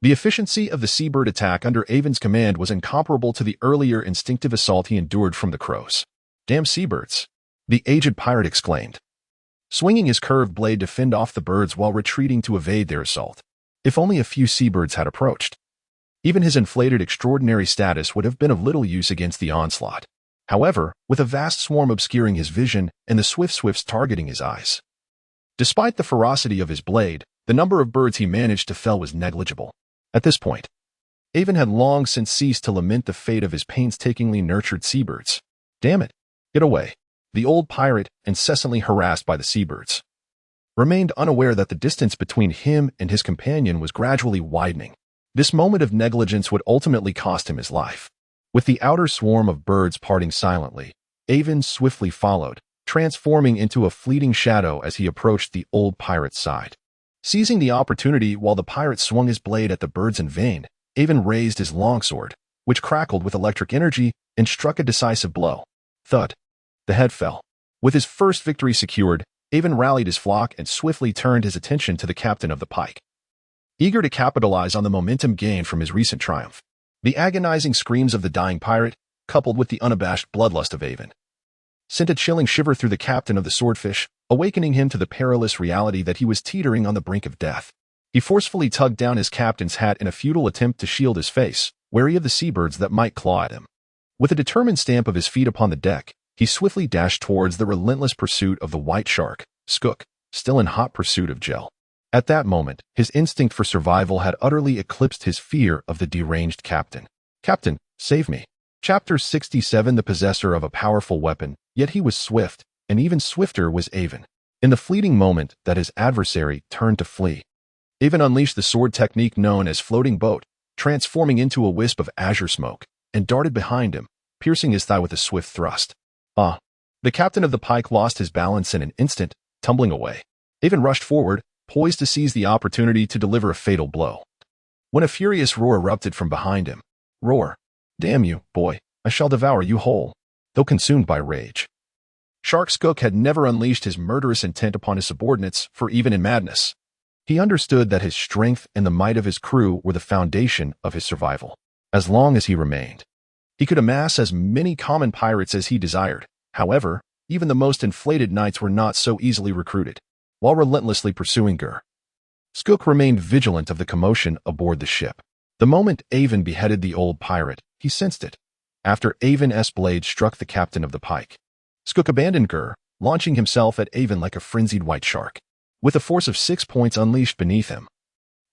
the efficiency of the seabird attack under Aiven's command was incomparable to the earlier instinctive assault he endured from the crows. "Damn seabirds!" the aged pirate exclaimed, swinging his curved blade to fend off the birds while retreating to evade their assault. If only a few seabirds had approached. Even his inflated extraordinary status would have been of little use against the onslaught. However, with a vast swarm obscuring his vision and the swifts targeting his eyes. Despite the ferocity of his blade, the number of birds he managed to fell was negligible. At this point, Aiven had long since ceased to lament the fate of his painstakingly nurtured seabirds. "Damn it! Get away!" The old pirate, incessantly harassed by the seabirds, remained unaware that the distance between him and his companion was gradually widening. This moment of negligence would ultimately cost him his life. With the outer swarm of birds parting silently, Aiven swiftly followed, transforming into a fleeting shadow as he approached the old pirate's side. Seizing the opportunity while the pirate swung his blade at the birds in vain, Aiven raised his longsword, which crackled with electric energy, and struck a decisive blow. Thud. The head fell. With his first victory secured, Aiven rallied his flock and swiftly turned his attention to the captain of the pike. Eager to capitalize on the momentum gained from his recent triumph, the agonizing screams of the dying pirate, coupled with the unabashed bloodlust of Aiven, sent a chilling shiver through the captain of the swordfish, awakening him to the perilous reality that he was teetering on the brink of death. He forcefully tugged down his captain's hat in a futile attempt to shield his face, wary of the seabirds that might claw at him. With a determined stamp of his feet upon the deck, he swiftly dashed towards the relentless pursuit of the white shark, Skook, still in hot pursuit of Gel. At that moment, his instinct for survival had utterly eclipsed his fear of the deranged captain. "Captain, save me." Chapter 67. The possessor of a powerful weapon, yet he was swift, and even swifter was Aiven. In the fleeting moment that his adversary turned to flee, Aiven unleashed the sword technique known as floating boat, transforming into a wisp of azure smoke, and darted behind him, piercing his thigh with a swift thrust. Ah! The captain of the pike lost his balance in an instant, tumbling away. Aiven rushed forward, poised to seize the opportunity to deliver a fatal blow, when a furious roar erupted from behind him. Roar. "Damn you, boy, I shall devour you whole." Though consumed by rage, Shark Skook had never unleashed his murderous intent upon his subordinates, for even in madness, he understood that his strength and the might of his crew were the foundation of his survival. As long as he remained, he could amass as many common pirates as he desired. However, even the most inflated knights were not so easily recruited. While relentlessly pursuing Gur, Skook remained vigilant of the commotion aboard the ship. The moment Aiven beheaded the old pirate, he sensed it. After Aiven's blade struck the captain of the pike, Skook abandoned Gur, launching himself at Aiven like a frenzied white shark. With a force of 6 points unleashed beneath him,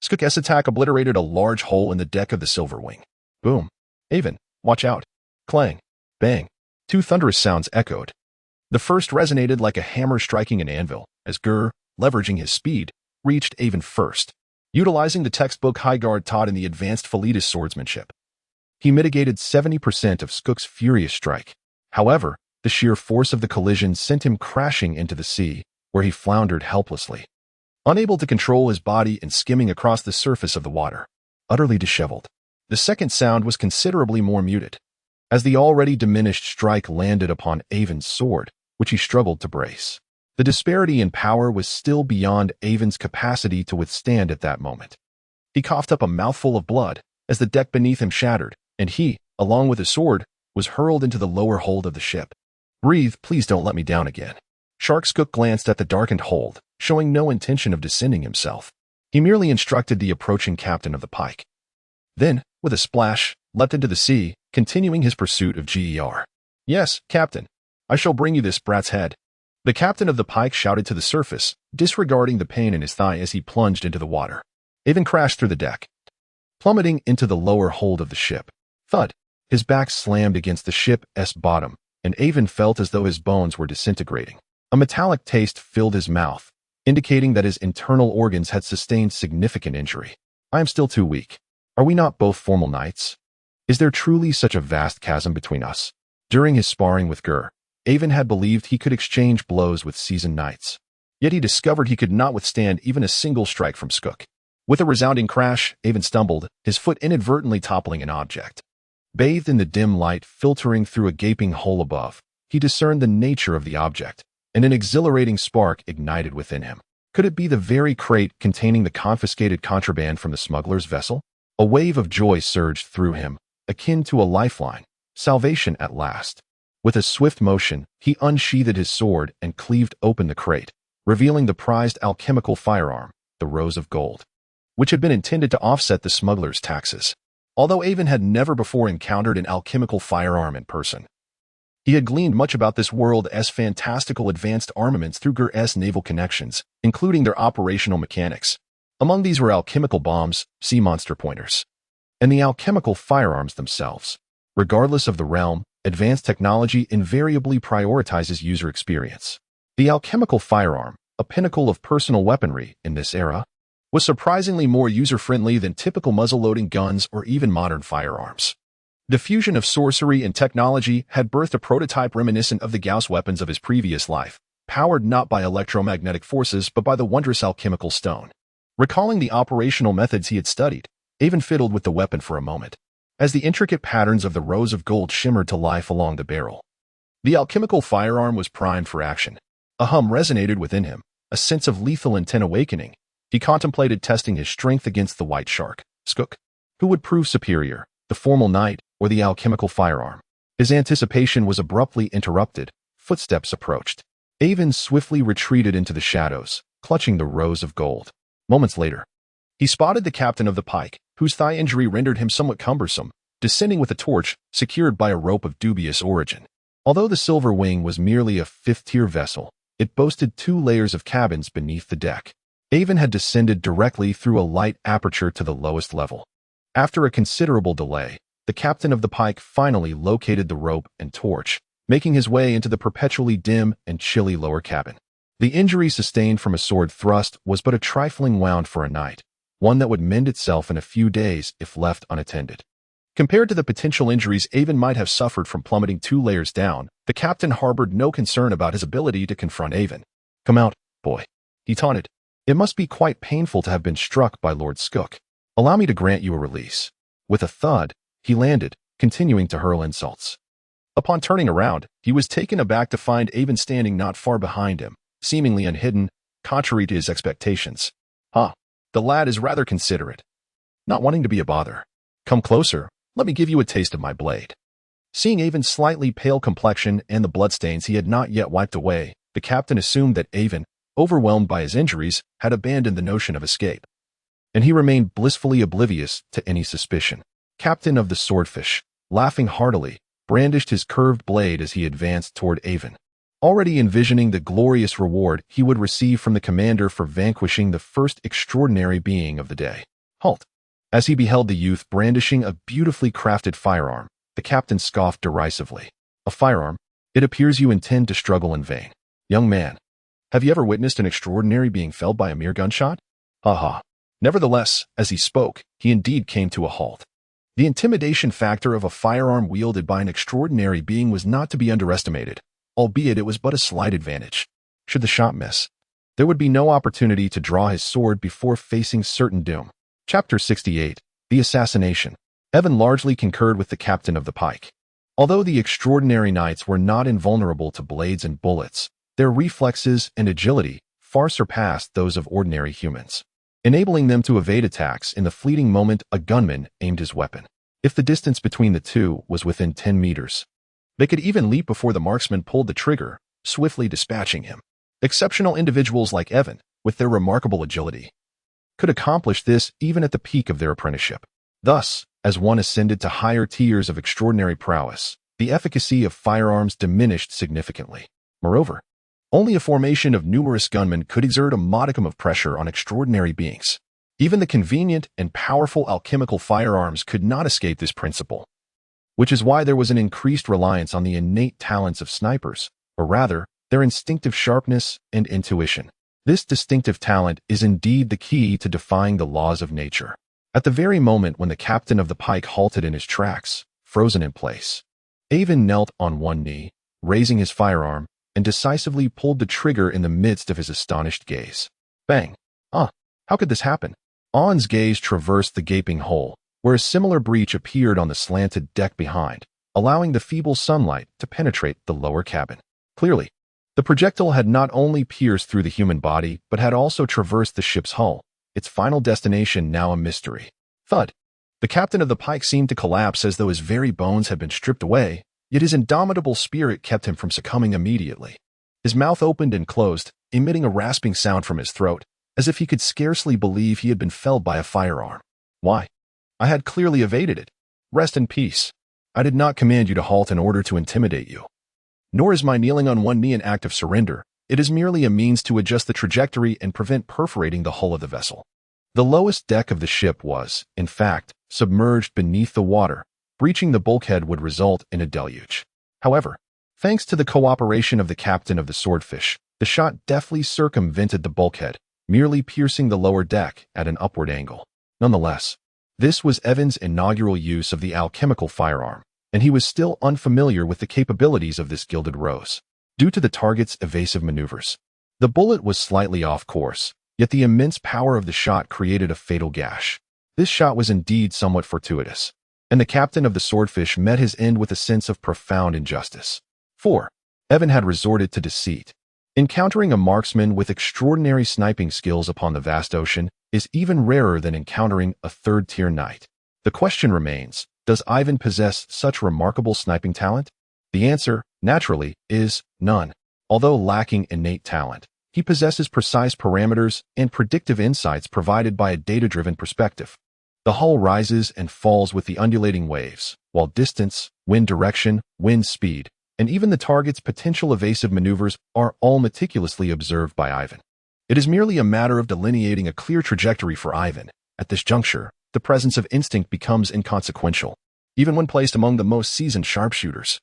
Skook's attack obliterated a large hole in the deck of the Silverwing. Boom. "Aiven, watch out." Clang. Bang. 2 thunderous sounds echoed. The first resonated like a hammer striking an anvil, as Gur, leveraging his speed, reached Aiven first. Utilizing the textbook high guard taught in the advanced Felidus swordsmanship, he mitigated 70% of Skook's furious strike. However, the sheer force of the collision sent him crashing into the sea, where he floundered helplessly, unable to control his body and skimming across the surface of the water, utterly disheveled. The second sound was considerably more muted, as the already diminished strike landed upon Aiven's sword, which he struggled to brace. The disparity in power was still beyond Aiven's capacity to withstand at that moment. He coughed up a mouthful of blood as the deck beneath him shattered, and he, along with his sword, was hurled into the lower hold of the ship. "Breathe, please don't let me down again." Shark Skook glanced at the darkened hold, showing no intention of descending himself. He merely instructed the approaching captain of the pike. Then, with a splash, leapt into the sea, continuing his pursuit of Ger. "Yes, captain. I shall bring you this brat's head." The captain of the pike shouted to the surface, disregarding the pain in his thigh as he plunged into the water. Aiven crashed through the deck, plummeting into the lower hold of the ship. Thud. His back slammed against the ship's bottom, and Aiven felt as though his bones were disintegrating. A metallic taste filled his mouth, indicating that his internal organs had sustained significant injury. I am still too weak. Are we not both formal knights? Is there truly such a vast chasm between us? During his sparring with Gur, Aiven had believed he could exchange blows with seasoned knights. Yet he discovered he could not withstand even a single strike from Skook. With a resounding crash, Aiven stumbled, his foot inadvertently toppling an object. Bathed in the dim light filtering through a gaping hole above, he discerned the nature of the object, and an exhilarating spark ignited within him. Could it be the very crate containing the confiscated contraband from the smuggler's vessel? A wave of joy surged through him, akin to a lifeline, salvation at last. With a swift motion, he unsheathed his sword and cleaved open the crate, revealing the prized alchemical firearm, the Rose of Gold, which had been intended to offset the smuggler's taxes. Although Aiven had never before encountered an alchemical firearm in person, he had gleaned much about this world's fantastical advanced armaments through Gur's naval connections, including their operational mechanics. Among these were alchemical bombs, sea monster pointers, and the alchemical firearms themselves. Regardless of the realm, advanced technology invariably prioritizes user experience. The alchemical firearm, a pinnacle of personal weaponry in this era, was surprisingly more user-friendly than typical muzzle-loading guns or even modern firearms. The fusion of sorcery and technology had birthed a prototype reminiscent of the Gauss weapons of his previous life, powered not by electromagnetic forces but by the wondrous alchemical stone. Recalling the operational methods he had studied, Aiven fiddled with the weapon for a moment, as the intricate patterns of the Rose of Gold shimmered to life along the barrel. The alchemical firearm was primed for action. A hum resonated within him, a sense of lethal intent awakening. He contemplated testing his strength against the white shark, Skook. Who would prove superior, the formal knight or the alchemical firearm? His anticipation was abruptly interrupted. Footsteps approached. Aiven swiftly retreated into the shadows, clutching the Rose of Gold. Moments later, he spotted the captain of the pike, whose thigh injury rendered him somewhat cumbersome, descending with a torch secured by a rope of dubious origin. Although the Silver Wing was merely a fifth-tier vessel, it boasted 2 layers of cabins beneath the deck. Aiven had descended directly through a light aperture to the lowest level. After a considerable delay, the captain of the pike finally located the rope and torch, making his way into the perpetually dim and chilly lower cabin. The injury sustained from a sword thrust was but a trifling wound for a night, one that would mend itself in a few days if left unattended. Compared to the potential injuries Aiven might have suffered from plummeting 2 layers down, the captain harbored no concern about his ability to confront Aiven. "Come out, boy," he taunted. "It must be quite painful to have been struck by Lord Skook. Allow me to grant you a release." With a thud, he landed, continuing to hurl insults. Upon turning around, he was taken aback to find Aiven standing not far behind him, seemingly unhidden, contrary to his expectations. The lad is rather considerate. Not wanting to be a bother. Come closer, let me give you a taste of my blade." Seeing Aiven's slightly pale complexion and the bloodstains he had not yet wiped away, the captain assumed that Aiven, overwhelmed by his injuries, had abandoned the notion of escape. And he remained blissfully oblivious to any suspicion. Captain of the Swordfish, laughing heartily, brandished his curved blade as he advanced toward Aiven, already envisioning the glorious reward he would receive from the commander for vanquishing the first extraordinary being of the day. Halt! As he beheld the youth brandishing a beautifully crafted firearm, the captain scoffed derisively. "A firearm? It appears you intend to struggle in vain. Young man, have you ever witnessed an extraordinary being felled by a mere gunshot?" Ha ha. Nevertheless, as he spoke, he indeed came to a halt. The intimidation factor of a firearm wielded by an extraordinary being was not to be underestimated, albeit it was but a slight advantage. Should the shot miss, there would be no opportunity to draw his sword before facing certain doom. Chapter 68, The Assassination. Aiven largely concurred with the captain of the pike. Although the extraordinary knights were not invulnerable to blades and bullets, their reflexes and agility far surpassed those of ordinary humans, enabling them to evade attacks in the fleeting moment a gunman aimed his weapon. If the distance between the two was within 10 meters, they could even leap before the marksman pulled the trigger, swiftly dispatching him. Exceptional individuals like Aiven, with their remarkable agility, could accomplish this even at the peak of their apprenticeship. Thus, as one ascended to higher tiers of extraordinary prowess, the efficacy of firearms diminished significantly. Moreover, only a formation of numerous gunmen could exert a modicum of pressure on extraordinary beings. Even the convenient and powerful alchemical firearms could not escape this principle. which is why there was an increased reliance on the innate talents of snipers, or rather, their instinctive sharpness and intuition. This distinctive talent is indeed the key to defying the laws of nature. At the very moment when the captain of the pike halted in his tracks, frozen in place, Aiven knelt on one knee, raising his firearm, and decisively pulled the trigger in the midst of his astonished gaze. Bang! How could this happen? On's gaze traversed the gaping hole, where a similar breach appeared on the slanted deck behind, allowing the feeble sunlight to penetrate the lower cabin. Clearly, the projectile had not only pierced through the human body, but had also traversed the ship's hull, its final destination now a mystery. Thud! The captain of the pike seemed to collapse as though his very bones had been stripped away, yet his indomitable spirit kept him from succumbing immediately. His mouth opened and closed, emitting a rasping sound from his throat, as if he could scarcely believe he had been felled by a firearm. Why? I had clearly evaded it. Rest in peace. I did not command you to halt in order to intimidate you. Nor is my kneeling on one knee an act of surrender. It is merely a means to adjust the trajectory and prevent perforating the hull of the vessel. The lowest deck of the ship was, in fact, submerged beneath the water. Breaching the bulkhead would result in a deluge. However, thanks to the cooperation of the captain of the Swordfish, the shot deftly circumvented the bulkhead, merely piercing the lower deck at an upward angle. Nonetheless, this was Aiven's inaugural use of the alchemical firearm, and he was still unfamiliar with the capabilities of this gilded rose. Due to the target's evasive maneuvers, the bullet was slightly off course, yet the immense power of the shot created a fatal gash. This shot was indeed somewhat fortuitous, and the captain of the Swordfish met his end with a sense of profound injustice. 4. Aiven had resorted to deceit. Encountering a marksman with extraordinary sniping skills upon the vast ocean is even rarer than encountering a third-tier knight. The question remains, does Aiven possess such remarkable sniping talent? The answer, naturally, is none. Although lacking innate talent, he possesses precise parameters and predictive insights provided by a data-driven perspective. The hull rises and falls with the undulating waves, while distance, wind direction, wind speed, and even the target's potential evasive maneuvers are all meticulously observed by Aiven. It is merely a matter of delineating a clear trajectory for Aiven. At this juncture, the presence of instinct becomes inconsequential, even when placed among the most seasoned sharpshooters.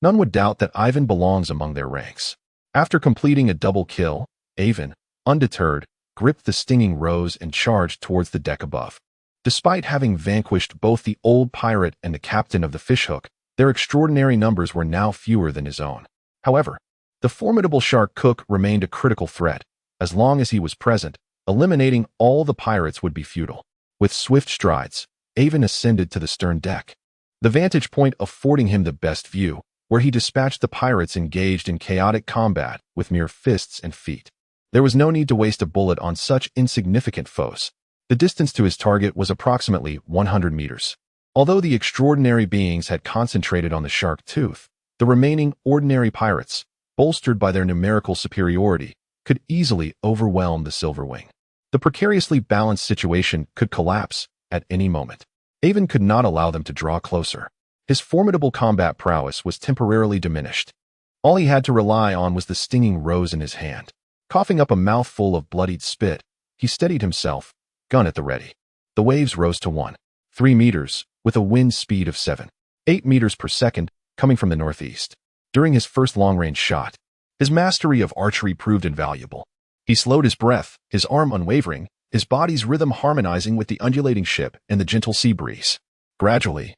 None would doubt that Aiven belongs among their ranks. After completing a double kill, Aiven, undeterred, gripped the stinging rose and charged towards the deck above. Despite having vanquished both the old pirate and the captain of the fishhook, their extraordinary numbers were now fewer than his own. However, the formidable shark cook remained a critical threat. As long as he was present, eliminating all the pirates would be futile. With swift strides, Aiven ascended to the stern deck, the vantage point affording him the best view, where he dispatched the pirates engaged in chaotic combat with mere fists and feet. There was no need to waste a bullet on such insignificant foes. The distance to his target was approximately 100 meters. Although the extraordinary beings had concentrated on the shark tooth, the remaining ordinary pirates, bolstered by their numerical superiority, could easily overwhelm the Silverwing. The precariously balanced situation could collapse at any moment. Aiven could not allow them to draw closer. His formidable combat prowess was temporarily diminished. All he had to rely on was the stinging rose in his hand. Coughing up a mouthful of bloodied spit, he steadied himself, gun at the ready. The waves rose to 1.3 meters, with a wind speed of 7.8 meters per second, coming from the northeast. During his first long-range shot, his mastery of archery proved invaluable. He slowed his breath, his arm unwavering, his body's rhythm harmonizing with the undulating ship and the gentle sea breeze. Gradually,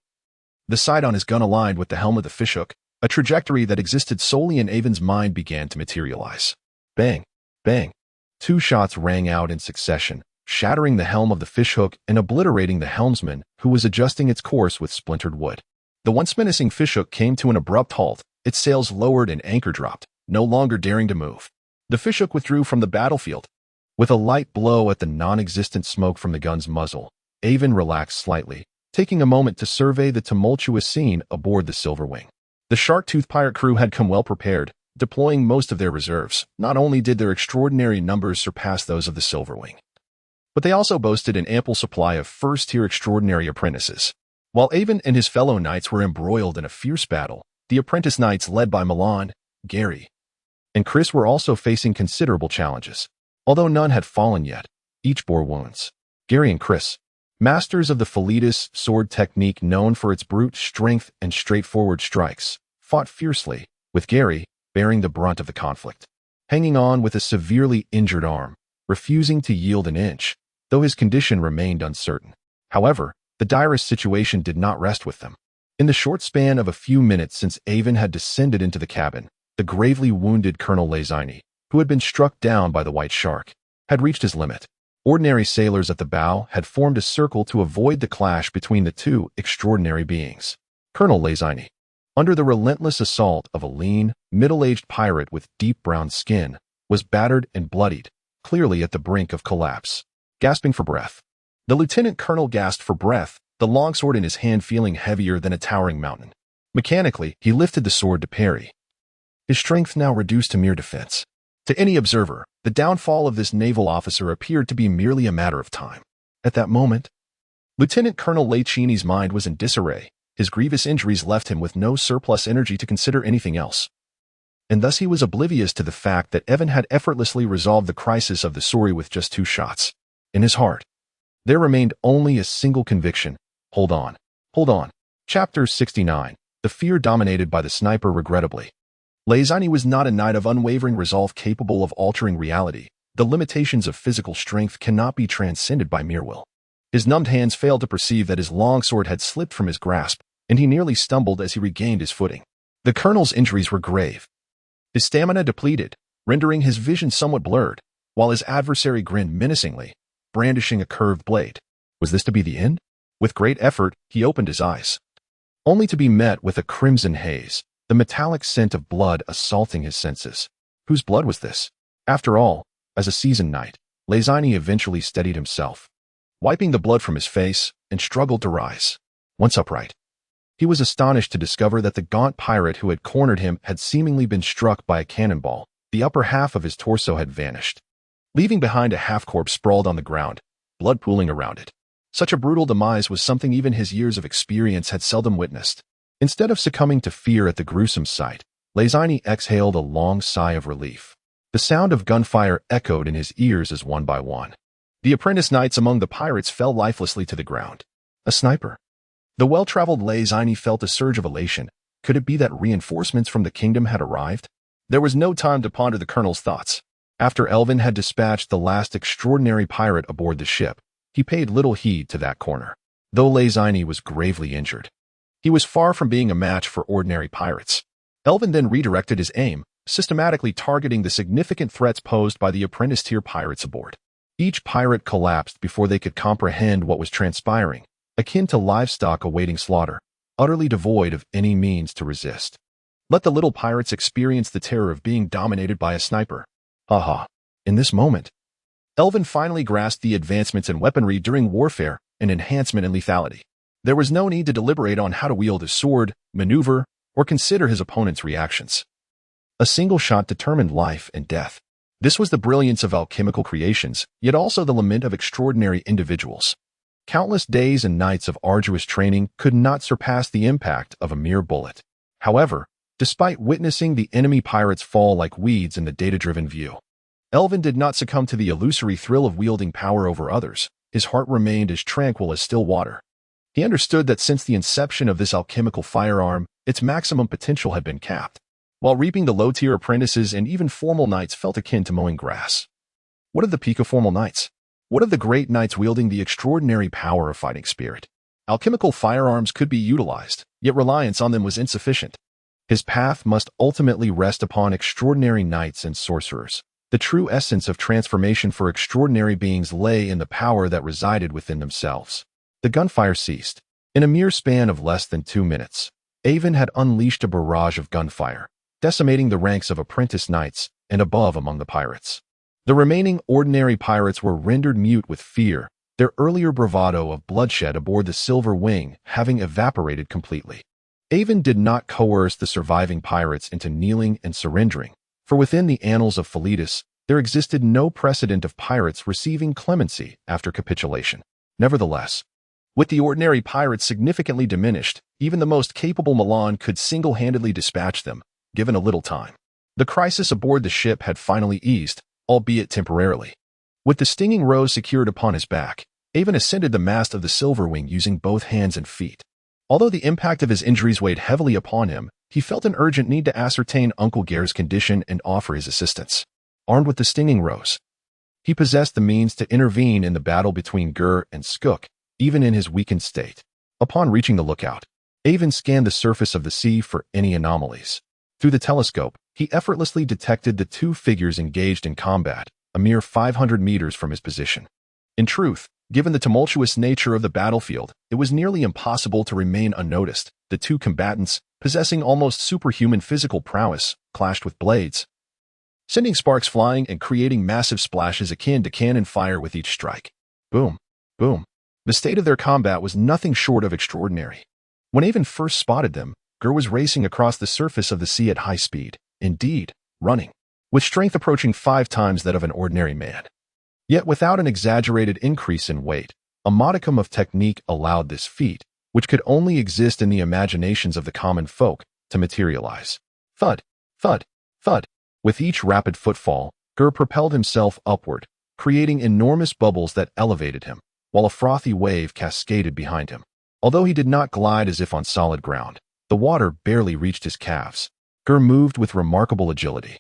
the sight on his gun aligned with the helm of the fishhook, a trajectory that existed solely in Aiven's mind began to materialize. Bang! Bang! 2 shots rang out in succession, shattering the helm of the fishhook and obliterating the helmsman, who was adjusting its course with splintered wood. The once menacing fishhook came to an abrupt halt, its sails lowered and anchor dropped, no longer daring to move. The fishhook withdrew from the battlefield. With a light blow at the non-existent smoke from the gun's muzzle, Aiven relaxed slightly, taking a moment to survey the tumultuous scene aboard the Silverwing. The Shark-Tooth pirate crew had come well prepared, deploying most of their reserves. Not only did their extraordinary numbers surpass those of the Silverwing, but they also boasted an ample supply of first-tier extraordinary apprentices. While Aiven and his fellow knights were embroiled in a fierce battle, the apprentice knights led by Milan, Gary, and Chris were also facing considerable challenges. Although none had fallen yet, each bore wounds. Gary and Chris, Masters of the Felidus sword technique, known for its brute strength and straightforward strikes, fought fiercely, with Gary bearing the brunt of the conflict, hanging on with a severely injured arm, refusing to yield an inch, though his condition remained uncertain. However, the direst situation did not rest with them. In the short span of a few minutes since Aiven had descended into the cabin, the gravely wounded Colonel Leviathan, who had been struck down by the white shark, had reached his limit. Ordinary sailors at the bow had formed a circle to avoid the clash between the two extraordinary beings. Colonel Leviathan, under the relentless assault of a lean, middle-aged pirate with deep brown skin, was battered and bloodied, clearly at the brink of collapse. Gasping for breath, the lieutenant colonel gasped for breath, the longsword in his hand feeling heavier than a towering mountain. Mechanically, he lifted the sword to parry, his strength now reduced to mere defense. To any observer, the downfall of this naval officer appeared to be merely a matter of time. At that moment, Lieutenant Colonel Leviathan's mind was in disarray. His grievous injuries left him with no surplus energy to consider anything else. And thus he was oblivious to the fact that Aiven had effortlessly resolved the crisis of the sorcery with just 2 shots. In his heart, there remained only a single conviction. Hold on. Hold on. Chapter 69. The fear dominated by the sniper. Regrettably, Leviathan was not a knight of unwavering resolve capable of altering reality. The limitations of physical strength cannot be transcended by mere will. His numbed hands failed to perceive that his longsword had slipped from his grasp, and he nearly stumbled as he regained his footing. The colonel's injuries were grave. His stamina depleted, rendering his vision somewhat blurred, while his adversary grinned menacingly, brandishing a curved blade. Was this to be the end? With great effort, he opened his eyes, only to be met with a crimson haze, the metallic scent of blood assaulting his senses. Whose blood was this? After all, as a seasoned knight, Leviathan eventually steadied himself, wiping the blood from his face, and struggled to rise. Once upright, he was astonished to discover that the gaunt pirate who had cornered him had seemingly been struck by a cannonball. The upper half of his torso had vanished, leaving behind a half-corpse sprawled on the ground, blood pooling around it. Such a brutal demise was something even his years of experience had seldom witnessed. Instead of succumbing to fear at the gruesome sight, Leviathan exhaled a long sigh of relief. The sound of gunfire echoed in his ears as one by one the apprentice knights among the pirates fell lifelessly to the ground. A sniper. The well-traveled Leviathan felt a surge of elation. Could it be that reinforcements from the kingdom had arrived? There was no time to ponder the colonel's thoughts. After Aiven had dispatched the last extraordinary pirate aboard the ship, he paid little heed to that corner. Though Leviathan was gravely injured, he was far from being a match for ordinary pirates. Aiven then redirected his aim, systematically targeting the significant threats posed by the apprentice-tier pirates aboard. Each pirate collapsed before they could comprehend what was transpiring, akin to livestock awaiting slaughter, utterly devoid of any means to resist. Let the little pirates experience the terror of being dominated by a sniper. Aha! In this moment, Aiven finally grasped the advancements in weaponry during warfare and enhancement in lethality. There was no need to deliberate on how to wield his sword, maneuver, or consider his opponent's reactions. A single shot determined life and death. This was the brilliance of alchemical creations, yet also the lament of extraordinary individuals. Countless days and nights of arduous training could not surpass the impact of a mere bullet. However, despite witnessing the enemy pirates fall like weeds in the data-driven view, Aiven did not succumb to the illusory thrill of wielding power over others. His heart remained as tranquil as still water. He understood that since the inception of this alchemical firearm, its maximum potential had been capped, while reaping the low-tier apprentices and even formal knights felt akin to mowing grass. What of the peak of formal knights? What of the great knights wielding the extraordinary power of fighting spirit? Alchemical firearms could be utilized, yet reliance on them was insufficient. His path must ultimately rest upon extraordinary knights and sorcerers. The true essence of transformation for extraordinary beings lay in the power that resided within themselves. The gunfire ceased. In a mere span of less than 2 minutes, Aiven had unleashed a barrage of gunfire, decimating the ranks of apprentice knights and above among the pirates. The remaining ordinary pirates were rendered mute with fear, their earlier bravado of bloodshed aboard the Silver Wing having evaporated completely. Aiven did not coerce the surviving pirates into kneeling and surrendering, for within the annals of Felidus, there existed no precedent of pirates receiving clemency after capitulation. Nevertheless, with the ordinary pirates significantly diminished, even the most capable Milan could single-handedly dispatch them, given a little time. The crisis aboard the ship had finally eased, albeit temporarily. With the stinging rose secured upon his back, Aiven ascended the mast of the Silverwing using both hands and feet. Although the impact of his injuries weighed heavily upon him, he felt an urgent need to ascertain Uncle Ger's condition and offer his assistance. Armed with the stinging rose, he possessed the means to intervene in the battle between Ger and Skook, even in his weakened state. Upon reaching the lookout, Aiven scanned the surface of the sea for any anomalies. Through the telescope, he effortlessly detected the two figures engaged in combat, a mere 500 meters from his position. In truth, given the tumultuous nature of the battlefield, it was nearly impossible to remain unnoticed. The two combatants, possessing almost superhuman physical prowess, clashed with blades, sending sparks flying and creating massive splashes akin to cannon fire with each strike. Boom, boom. The state of their combat was nothing short of extraordinary. When Aiven first spotted them, Ger was racing across the surface of the sea at high speed, indeed, running, with strength approaching 5 times that of an ordinary man. Yet without an exaggerated increase in weight, a modicum of technique allowed this feat, which could only exist in the imaginations of the common folk, to materialize. Thud, thud, thud. With each rapid footfall, Ger propelled himself upward, creating enormous bubbles that elevated him, while a frothy wave cascaded behind him. Although he did not glide as if on solid ground, the water barely reached his calves. Ger moved with remarkable agility.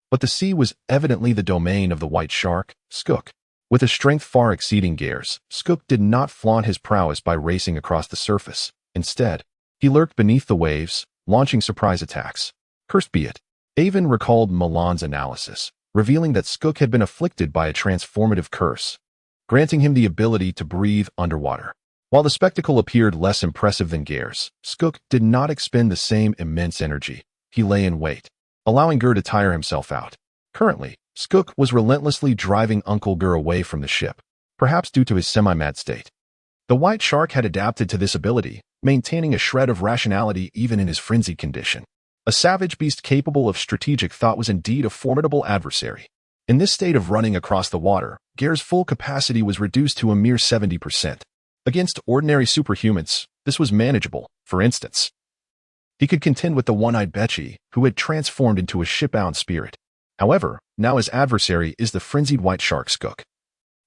But the sea was evidently the domain of the white shark, Skook. With a strength far exceeding Ger's, Skook did not flaunt his prowess by racing across the surface. Instead, he lurked beneath the waves, launching surprise attacks. Cursed be it. Aiven recalled Milan's analysis, revealing that Skook had been afflicted by a transformative curse, granting him the ability to breathe underwater. While the spectacle appeared less impressive than Ger's, Skook did not expend the same immense energy. He lay in wait, allowing Ger to tire himself out. Currently, Skook was relentlessly driving Uncle Ger away from the ship, perhaps due to his semi-mad state. The white shark had adapted to this ability, maintaining a shred of rationality even in his frenzied condition. A savage beast capable of strategic thought was indeed a formidable adversary. In this state of running across the water, Ger's full capacity was reduced to a mere 70%. Against ordinary superhumans, this was manageable. For instance, he could contend with the one-eyed Betchy, who had transformed into a shipbound spirit. However, now his adversary is the frenzied white shark Skook,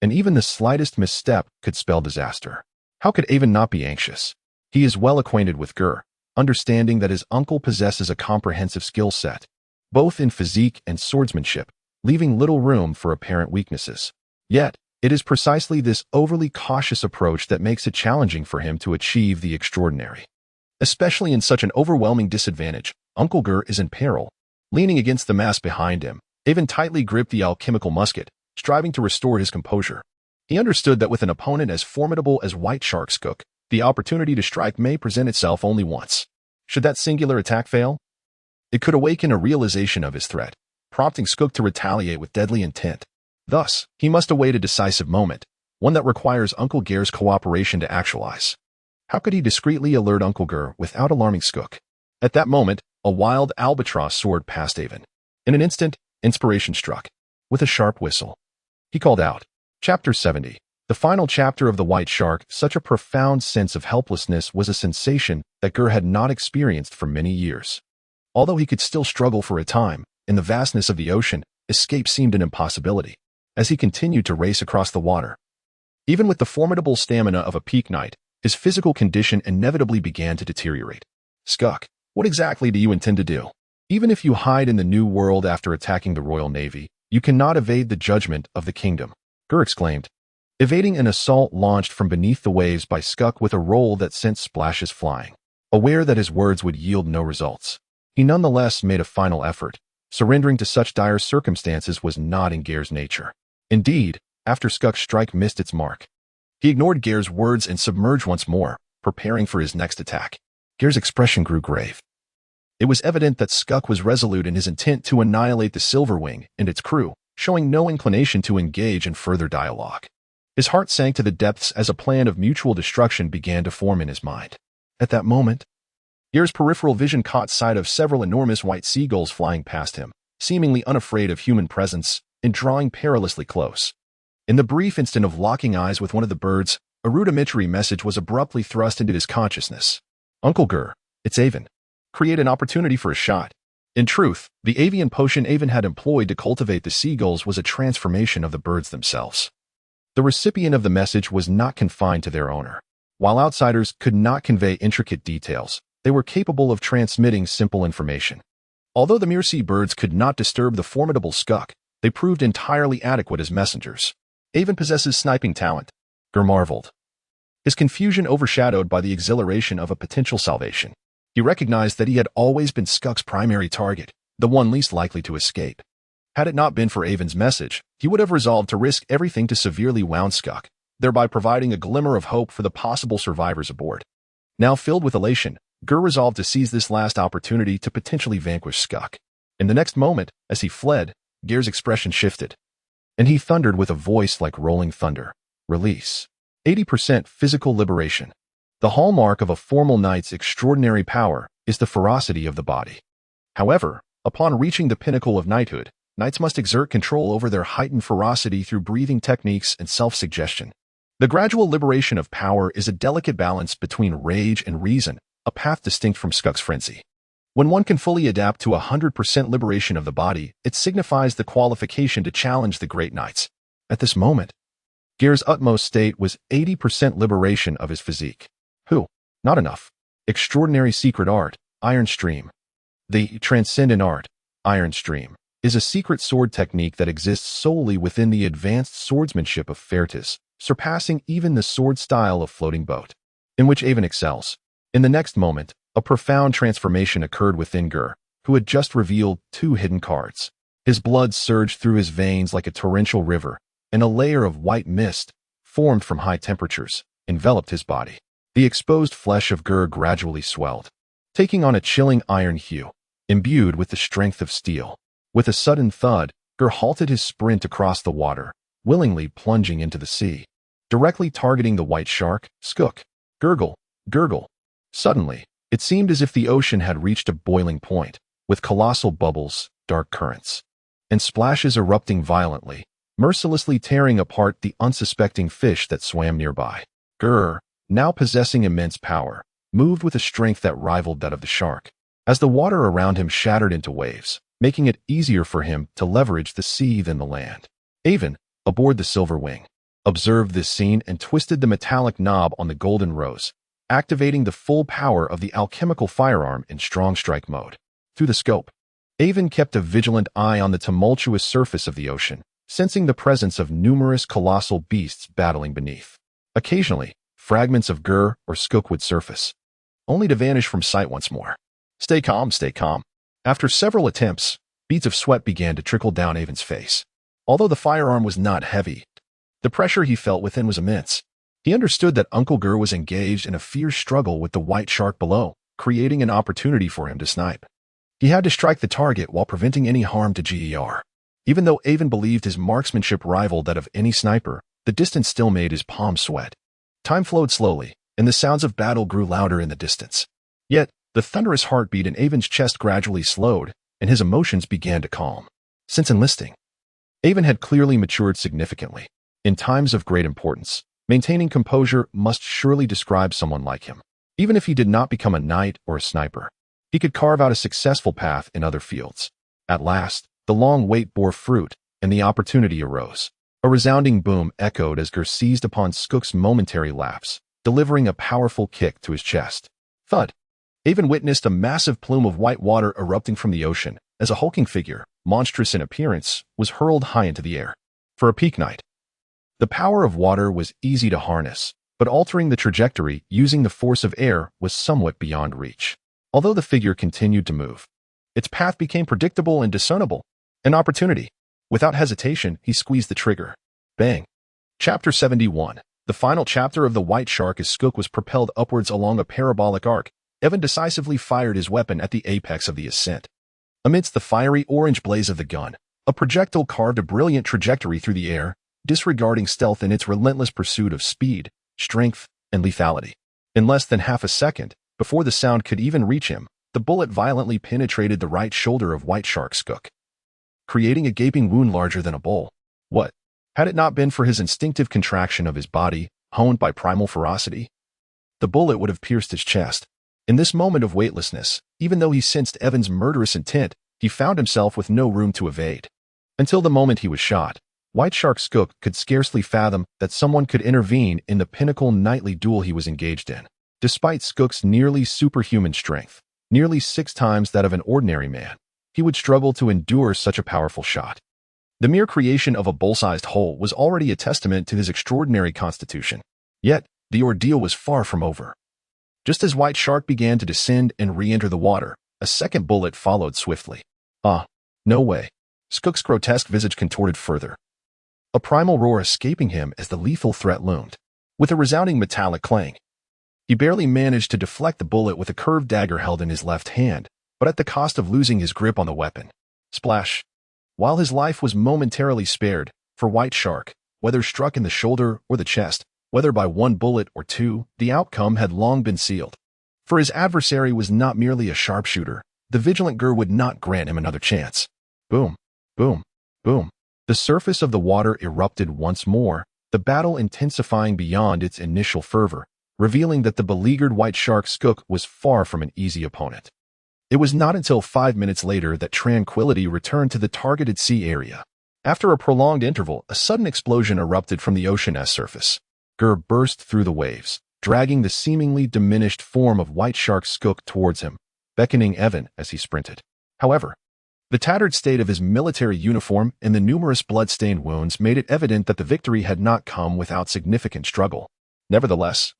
and even the slightest misstep could spell disaster. How could Aiven not be anxious? He is well acquainted with Ger, understanding that his uncle possesses a comprehensive skill set, both in physique and swordsmanship, leaving little room for apparent weaknesses. Yet, it is precisely this overly cautious approach that makes it challenging for him to achieve the extraordinary. Especially in such an overwhelming disadvantage, Uncle Ger is in peril. Leaning against the mast behind him, Aiven tightly gripped the alchemical musket, striving to restore his composure. He understood that with an opponent as formidable as White Shark Skook, the opportunity to strike may present itself only once. Should that singular attack fail, it could awaken a realization of his threat, prompting Skook to retaliate with deadly intent. Thus, he must await a decisive moment, one that requires Uncle Ger's cooperation to actualize. How could he discreetly alert Uncle Ger without alarming Skook? At that moment, a wild albatross soared past Aiven. In an instant, inspiration struck. With a sharp whistle, he called out, Chapter 70. The final chapter of The White Shark. Such a profound sense of helplessness was a sensation that Ger had not experienced for many years. Although he could still struggle for a time, in the vastness of the ocean, escape seemed an impossibility. As he continued to race across the water, even with the formidable stamina of a peak knight, his physical condition inevitably began to deteriorate. Skook, what exactly do you intend to do? Even if you hide in the New World after attacking the Royal Navy, you cannot evade the judgment of the kingdom, Ger exclaimed, evading an assault launched from beneath the waves by Skook with a roll that sent splashes flying. Aware that his words would yield no results, he nonetheless made a final effort. Surrendering to such dire circumstances was not in Ger's nature. Indeed, after Skook's strike missed its mark, he ignored Ger's words and submerged once more, preparing for his next attack. Ger's expression grew grave. It was evident that Skook was resolute in his intent to annihilate the Silverwing and its crew, showing no inclination to engage in further dialogue. His heart sank to the depths as a plan of mutual destruction began to form in his mind. At that moment, Ger's peripheral vision caught sight of several enormous white seagulls flying past him, seemingly unafraid of human presence and drawing perilously close. In the brief instant of locking eyes with one of the birds, a rudimentary message was abruptly thrust into his consciousness. Uncle Ger, it's Aiven. Create an opportunity for a shot. In truth, the avian potion Aiven had employed to cultivate the seagulls was a transformation of the birds themselves. The recipient of the message was not confined to their owner. While outsiders could not convey intricate details, they were capable of transmitting simple information. Although the mere sea birds could not disturb the formidable Skuk, they proved entirely adequate as messengers. Aiven possesses sniping talent, Gur marveled, his confusion overshadowed by the exhilaration of a potential salvation. He recognized that he had always been Skuk's primary target, the one least likely to escape. Had it not been for Aiven's message, he would have resolved to risk everything to severely wound Skuk, thereby providing a glimmer of hope for the possible survivors aboard. Now filled with elation, Gur resolved to seize this last opportunity to potentially vanquish Skuk. In the next moment, as he fled, Ger's expression shifted, and he thundered with a voice like rolling thunder. Release. 80% physical liberation. The hallmark of a formal knight's extraordinary power is the ferocity of the body. However, upon reaching the pinnacle of knighthood, knights must exert control over their heightened ferocity through breathing techniques and self-suggestion. The gradual liberation of power is a delicate balance between rage and reason, a path distinct from Skuk's frenzy. When one can fully adapt to 100% liberation of the body, it signifies the qualification to challenge the great knights. At this moment, Ger's utmost state was 80% liberation of his physique. Not enough. Extraordinary secret art, Iron Stream. The transcendent art, Iron Stream, is a secret sword technique that exists solely within the advanced swordsmanship of Fertis, surpassing even the sword style of Floating Boat, in which Aiven excels. In the next moment, a profound transformation occurred within Gur, who had just revealed 2 hidden cards. His blood surged through his veins like a torrential river, and a layer of white mist, formed from high temperatures, enveloped his body. The exposed flesh of Gur gradually swelled, taking on a chilling iron hue, imbued with the strength of steel. With a sudden thud, Gur halted his sprint across the water, willingly plunging into the sea, directly targeting the white shark, Skuk. Gurgle, gurgle. Suddenly, it seemed as if the ocean had reached a boiling point, with colossal bubbles, dark currents, and splashes erupting violently, mercilessly tearing apart the unsuspecting fish that swam nearby. Gur, now possessing immense power, moved with a strength that rivaled that of the shark, as the water around him shattered into waves, making it easier for him to leverage the sea than the land. Aiven, aboard the Silver Wing, observed this scene and twisted the metallic knob on the golden rose, activating the full power of the alchemical firearm in strong strike mode. Through the scope, Aiven kept a vigilant eye on the tumultuous surface of the ocean, sensing the presence of numerous colossal beasts battling beneath. Occasionally, fragments of Gur or Skuk would surface, only to vanish from sight once more. Stay calm, stay calm. After several attempts, beads of sweat began to trickle down Aiven's face. Although the firearm was not heavy, the pressure he felt within was immense. He understood that Uncle Gur was engaged in a fierce struggle with the white shark below, creating an opportunity for him to snipe. He had to strike the target while preventing any harm to Ger. Even though Aiven believed his marksmanship rivaled that of any sniper, the distance still made his palms sweat. Time flowed slowly, and the sounds of battle grew louder in the distance. Yet, the thunderous heartbeat in Aiven's chest gradually slowed, and his emotions began to calm. Since enlisting, Aiven had clearly matured significantly. In times of great importance, maintaining composure must surely describe someone like him. Even if he did not become a knight or a sniper, he could carve out a successful path in other fields. At last, the long wait bore fruit, and the opportunity arose. A resounding boom echoed as Gur seized upon Skuk's momentary lapse, delivering a powerful kick to his chest. Thud. Aiven witnessed a massive plume of white water erupting from the ocean, as a hulking figure, monstrous in appearance, was hurled high into the air. For a peak knight, the power of water was easy to harness, but altering the trajectory using the force of air was somewhat beyond reach. Although the figure continued to move, its path became predictable and discernible. An opportunity. Without hesitation, he squeezed the trigger. Bang. Chapter 71. The final chapter of The White Shark. As Skuk was propelled upwards along a parabolic arc, Aiven decisively fired his weapon at the apex of the ascent. Amidst the fiery orange blaze of the gun, a projectile carved a brilliant trajectory through the air, disregarding stealth in its relentless pursuit of speed, strength, and lethality. In less than half a second, before the sound could even reach him, the bullet violently penetrated the right shoulder of White Shark Skuk, creating a gaping wound larger than a bowl. What? Had it not been for his instinctive contraction of his body, honed by primal ferocity, the bullet would have pierced his chest. In this moment of weightlessness, even though he sensed Aiven's murderous intent, he found himself with no room to evade. Until the moment he was shot, White Shark Skook could scarcely fathom that someone could intervene in the pinnacle nightly duel he was engaged in. Despite Skook's nearly superhuman strength, nearly 6 times that of an ordinary man, he would struggle to endure such a powerful shot. The mere creation of a bowl-sized hole was already a testament to his extraordinary constitution. Yet, the ordeal was far from over. Just as White Shark began to descend and re-enter the water, a second bullet followed swiftly. No way. Skook's grotesque visage contorted further, a primal roar escaping him as the lethal threat loomed. With a resounding metallic clang, he barely managed to deflect the bullet with a curved dagger held in his left hand, but at the cost of losing his grip on the weapon. Splash! While his life was momentarily spared, for White Shark, whether struck in the shoulder or the chest, whether by 1 bullet or 2, the outcome had long been sealed. For his adversary was not merely a sharpshooter. The vigilant Gur would not grant him another chance. Boom! Boom! Boom! The surface of the water erupted once more, the battle intensifying beyond its initial fervor, revealing that the beleaguered White Shark Skook was far from an easy opponent. It was not until 5 minutes later that tranquility returned to the targeted sea area. After a prolonged interval, a sudden explosion erupted from the ocean's surface. Gur burst through the waves, dragging the seemingly diminished form of White Shark Skook towards him, beckoning Aiven as he sprinted. However, the tattered state of his military uniform and the numerous blood-stained wounds made it evident that the victory had not come without significant struggle. Nevertheless,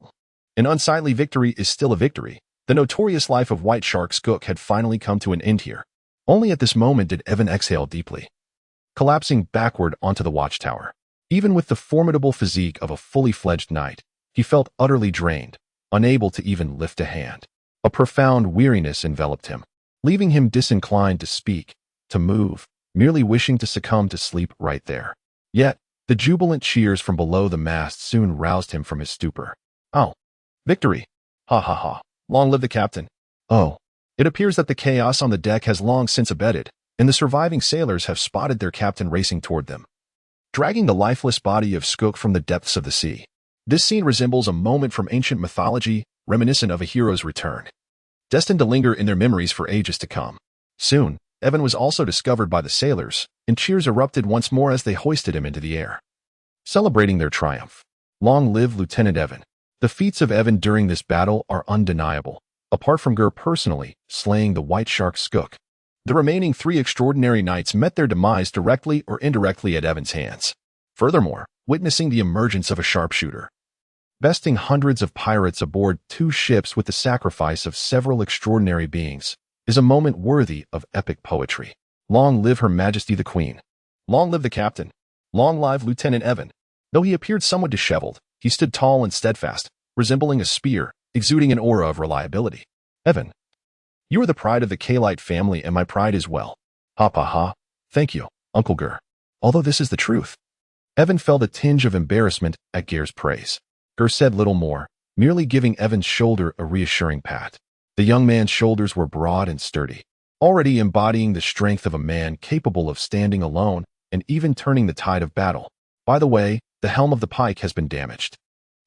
an unsightly victory is still a victory. The notorious life of White Shark Skook had finally come to an end here. Only at this moment did Aiven exhale deeply, collapsing backward onto the watchtower. Even with the formidable physique of a fully fledged knight, he felt utterly drained, unable to even lift a hand. A profound weariness enveloped him, leaving him disinclined to speak, to move, merely wishing to succumb to sleep right there. Yet, the jubilant cheers from below the mast soon roused him from his stupor. Oh, victory! Ha ha ha! Long live the captain! Oh, it appears that the chaos on the deck has long since abated, and the surviving sailors have spotted their captain racing toward them, dragging the lifeless body of Skook from the depths of the sea. This scene resembles a moment from ancient mythology, reminiscent of a hero's return, destined to linger in their memories for ages to come. Soon, Aiven was also discovered by the sailors, and cheers erupted once more as they hoisted him into the air, celebrating their triumph. Long live Lieutenant Aiven! The feats of Aiven during this battle are undeniable. Apart from Gur personally slaying the White Shark Skook, the remaining 3 extraordinary knights met their demise directly or indirectly at Aiven's hands. Furthermore, witnessing the emergence of a sharpshooter, besting hundreds of pirates aboard 2 ships with the sacrifice of several extraordinary beings, is a moment worthy of epic poetry. Long live Her Majesty the Queen! Long live the captain! Long live Lieutenant Aiven! Though he appeared somewhat disheveled, he stood tall and steadfast, resembling a spear, exuding an aura of reliability. Aiven, you are the pride of the Kaelite family and my pride as well. Ha ha ha. Thank you, Uncle Gur. Although this is the truth. Aiven felt a tinge of embarrassment at Gur's praise. Gur said little more, merely giving Aiven's shoulder a reassuring pat. The young man's shoulders were broad and sturdy, already embodying the strength of a man capable of standing alone and even turning the tide of battle. By the way, the helm of the pike has been damaged.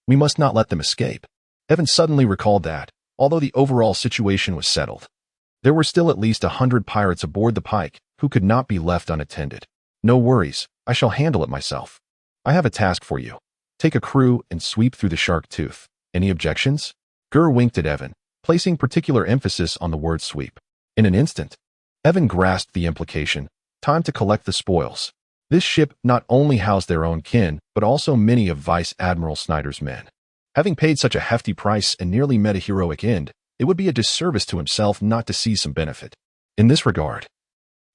We must not let them escape. Aiven suddenly recalled that, although the overall situation was settled, there were still at least 100 pirates aboard the pike who could not be left unattended. No worries, I shall handle it myself. I have a task for you. Take a crew and sweep through the Shark Tooth. Any objections? Gur winked at Aiven, placing particular emphasis on the word sweep. In an instant, Aiven grasped the implication. Time to collect the spoils. This ship not only housed their own kin, but also many of Vice Admiral Snyder's men. Having paid such a hefty price and nearly met a heroic end, it would be a disservice to himself not to see some benefit. In this regard,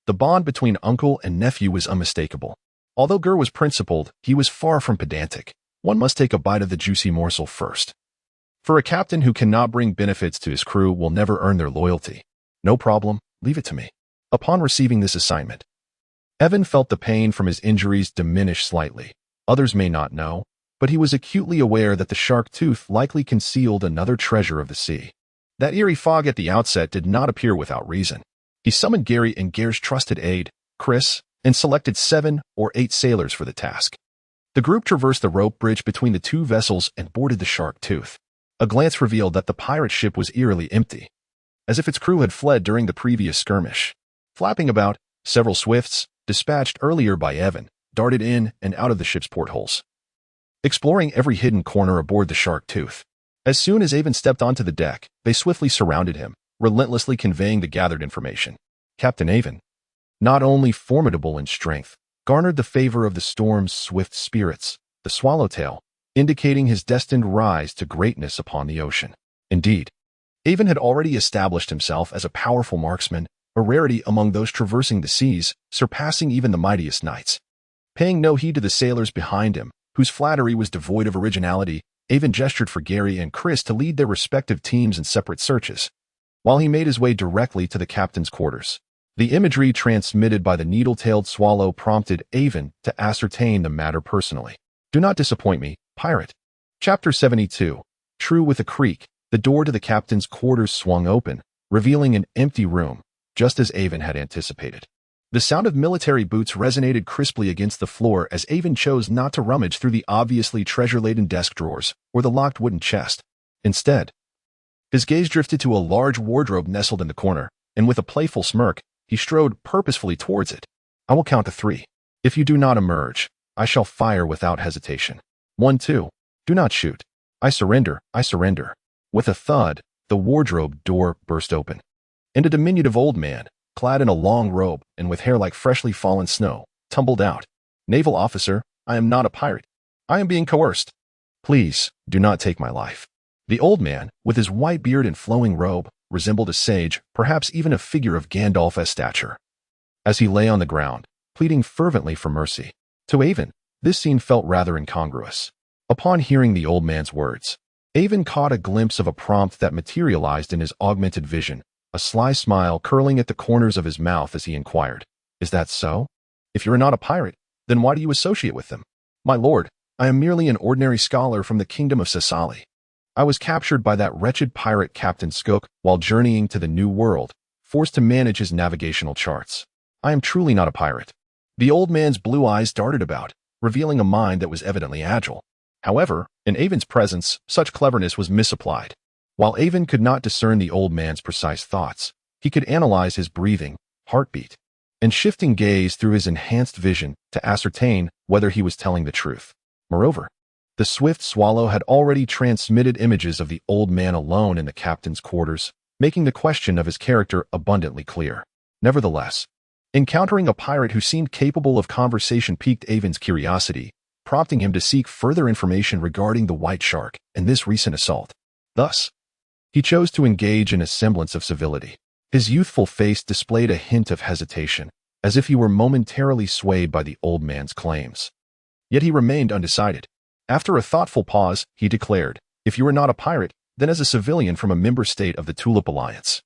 the bond between uncle and nephew was unmistakable. Although Gur was principled, he was far from pedantic. One must take a bite of the juicy morsel first. For a captain who cannot bring benefits to his crew will never earn their loyalty. No problem, leave it to me. Upon receiving this assignment, Aiven felt the pain from his injuries diminish slightly. Others may not know, but he was acutely aware that the Shark Tooth likely concealed another treasure of the sea. That eerie fog at the outset did not appear without reason. He summoned Gary and Gare's trusted aide, Chris, and selected 7 or 8 sailors for the task. The group traversed the rope bridge between the 2 vessels and boarded the Shark Tooth. A glance revealed that the pirate ship was eerily empty, as if its crew had fled during the previous skirmish. Flapping about, several swifts, dispatched earlier by Aiven, darted in and out of the ship's portholes, exploring every hidden corner aboard the Shark Tooth. As soon as Aiven stepped onto the deck, they swiftly surrounded him, relentlessly conveying the gathered information. Captain Aiven, not only formidable in strength, garnered the favor of the storm's swift spirits, the swallowtail, indicating his destined rise to greatness upon the ocean. Indeed, Aiven had already established himself as a powerful marksman, a rarity among those traversing the seas, surpassing even the mightiest knights. Paying no heed to the sailors behind him, whose flattery was devoid of originality, Aiven gestured for Gary and Chris to lead their respective teams in separate searches, while he made his way directly to the captain's quarters. The imagery transmitted by the needle-tailed swallow prompted Aiven to ascertain the matter personally. Do not disappoint me, pirate. Chapter 72. True with a creak, the door to the captain's quarters swung open, revealing an empty room, just as Aiven had anticipated. The sound of military boots resonated crisply against the floor as Aiven chose not to rummage through the obviously treasure-laden desk drawers or the locked wooden chest. Instead, his gaze drifted to a large wardrobe nestled in the corner, and with a playful smirk, he strode purposefully towards it. I will count to 3. If you do not emerge, I shall fire without hesitation. 1, 2. Do not shoot. I surrender, I surrender. With a thud, the wardrobe door burst open, and a diminutive old man, clad in a long robe and with hair like freshly fallen snow, tumbled out. Naval officer, I am not a pirate. I am being coerced. Please, do not take my life. The old man, with his white beard and flowing robe, resembled a sage, perhaps even a figure of Gandalf-esque stature, as he lay on the ground, pleading fervently for mercy. To Aiven, this scene felt rather incongruous. Upon hearing the old man's words, Aiven caught a glimpse of a prompt that materialized in his augmented vision, a sly smile curling at the corners of his mouth as he inquired, "Is that so? If you are not a pirate, then why do you associate with them?" "My lord, I am merely an ordinary scholar from the kingdom of Sasali. I was captured by that wretched pirate Captain Skook while journeying to the New World, forced to manage his navigational charts. I am truly not a pirate." The old man's blue eyes darted about, revealing a mind that was evidently agile. However, in Aiven's presence, such cleverness was misapplied. While Aiven could not discern the old man's precise thoughts, he could analyze his breathing, heartbeat, and shifting gaze through his enhanced vision to ascertain whether he was telling the truth. Moreover, the swift swallow had already transmitted images of the old man alone in the captain's quarters, making the question of his character abundantly clear. Nevertheless, encountering a pirate who seemed capable of conversation piqued Aiven's curiosity, prompting him to seek further information regarding the White Shark and this recent assault. Thus, he chose to engage in a semblance of civility. His youthful face displayed a hint of hesitation, as if he were momentarily swayed by the old man's claims. Yet he remained undecided. After a thoughtful pause, he declared, "If you are not a pirate, then as a civilian from a member state of the Tulip Alliance.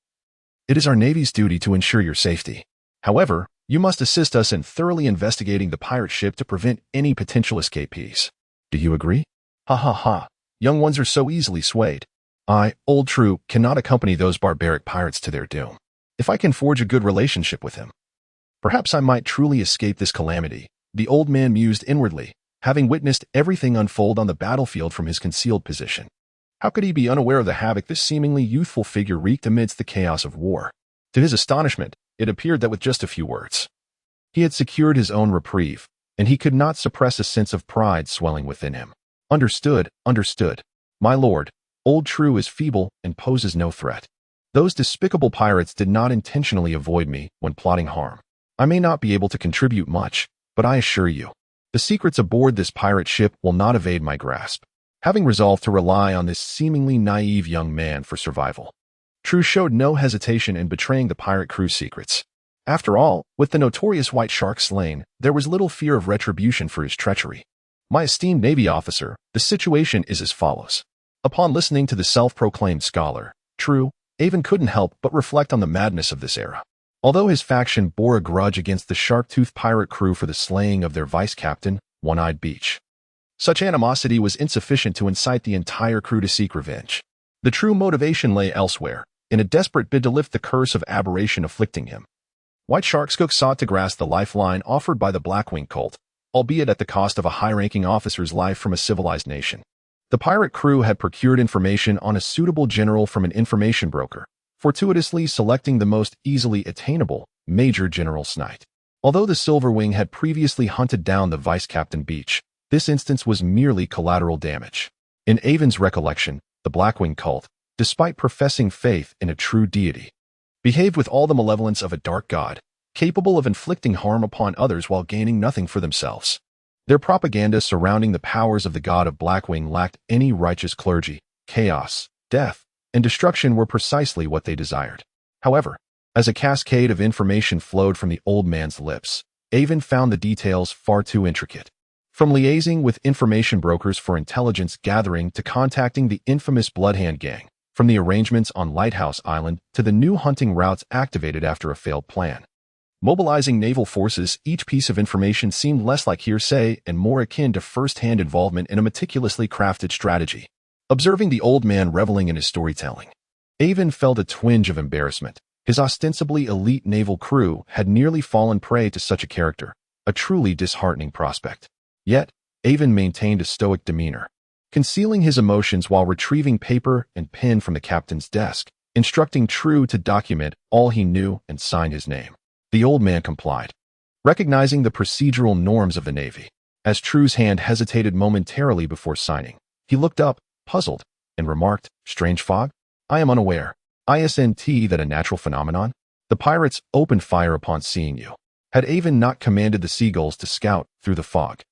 It is our Navy's duty to ensure your safety. However, you must assist us in thoroughly investigating the pirate ship to prevent any potential escapees. Do you agree?" "Ha ha ha. Young ones are so easily swayed. I, Old True, cannot accompany those barbaric pirates to their doom. If I can forge a good relationship with him, perhaps I might truly escape this calamity," the old man mused inwardly, having witnessed everything unfold on the battlefield from his concealed position. How could he be unaware of the havoc this seemingly youthful figure wreaked amidst the chaos of war? To his astonishment, it appeared that with just a few words, he had secured his own reprieve, and he could not suppress a sense of pride swelling within him. "Understood, understood. My lord, Old True is feeble and poses no threat. Those despicable pirates did not intentionally avoid me when plotting harm. I may not be able to contribute much, but I assure you, the secrets aboard this pirate ship will not evade my grasp." Having resolved to rely on this seemingly naive young man for survival, True showed no hesitation in betraying the pirate crew's secrets. After all, with the notorious White Shark slain, there was little fear of retribution for his treachery. "My esteemed Navy officer, the situation is as follows." Upon listening to the self-proclaimed scholar, True, Aiven couldn't help but reflect on the madness of this era. Although his faction bore a grudge against the Shark-Tooth pirate crew for the slaying of their vice-captain, One-Eyed Beach, such animosity was insufficient to incite the entire crew to seek revenge. The true motivation lay elsewhere, in a desperate bid to lift the curse of aberration afflicting him. White Shark Skook sought to grasp the lifeline offered by the Blackwing cult, albeit at the cost of a high-ranking officer's life from a civilized nation. The pirate crew had procured information on a suitable general from an information broker, fortuitously selecting the most easily attainable, Major General Snight. Although the Silverwing had previously hunted down the Vice-Captain Beach, this instance was merely collateral damage. In Aiven's recollection, the Blackwing cult, despite professing faith in a true deity, behaved with all the malevolence of a dark god, capable of inflicting harm upon others while gaining nothing for themselves. Their propaganda surrounding the powers of the god of Blackwing lacked any righteous clergy. Chaos, death, and destruction were precisely what they desired. However, as a cascade of information flowed from the old man's lips, Aiven found the details far too intricate. From liaising with information brokers for intelligence gathering to contacting the infamous Bloodhand Gang, from the arrangements on Lighthouse Island to the new hunting routes activated after a failed plan. Mobilizing naval forces, each piece of information seemed less like hearsay and more akin to first-hand involvement in a meticulously crafted strategy. Observing the old man reveling in his storytelling, Aiven felt a twinge of embarrassment. His ostensibly elite naval crew had nearly fallen prey to such a character, a truly disheartening prospect. Yet, Aiven maintained a stoic demeanor, concealing his emotions while retrieving paper and pen from the captain's desk, instructing True to document all he knew and sign his name. The old man complied, recognizing the procedural norms of the Navy. As True's hand hesitated momentarily before signing, he looked up, puzzled, and remarked, "Strange fog? I am unaware. Isn't that a natural phenomenon? The pirates opened fire upon seeing you. Had Aiven not commanded the seagulls to scout through the fog?"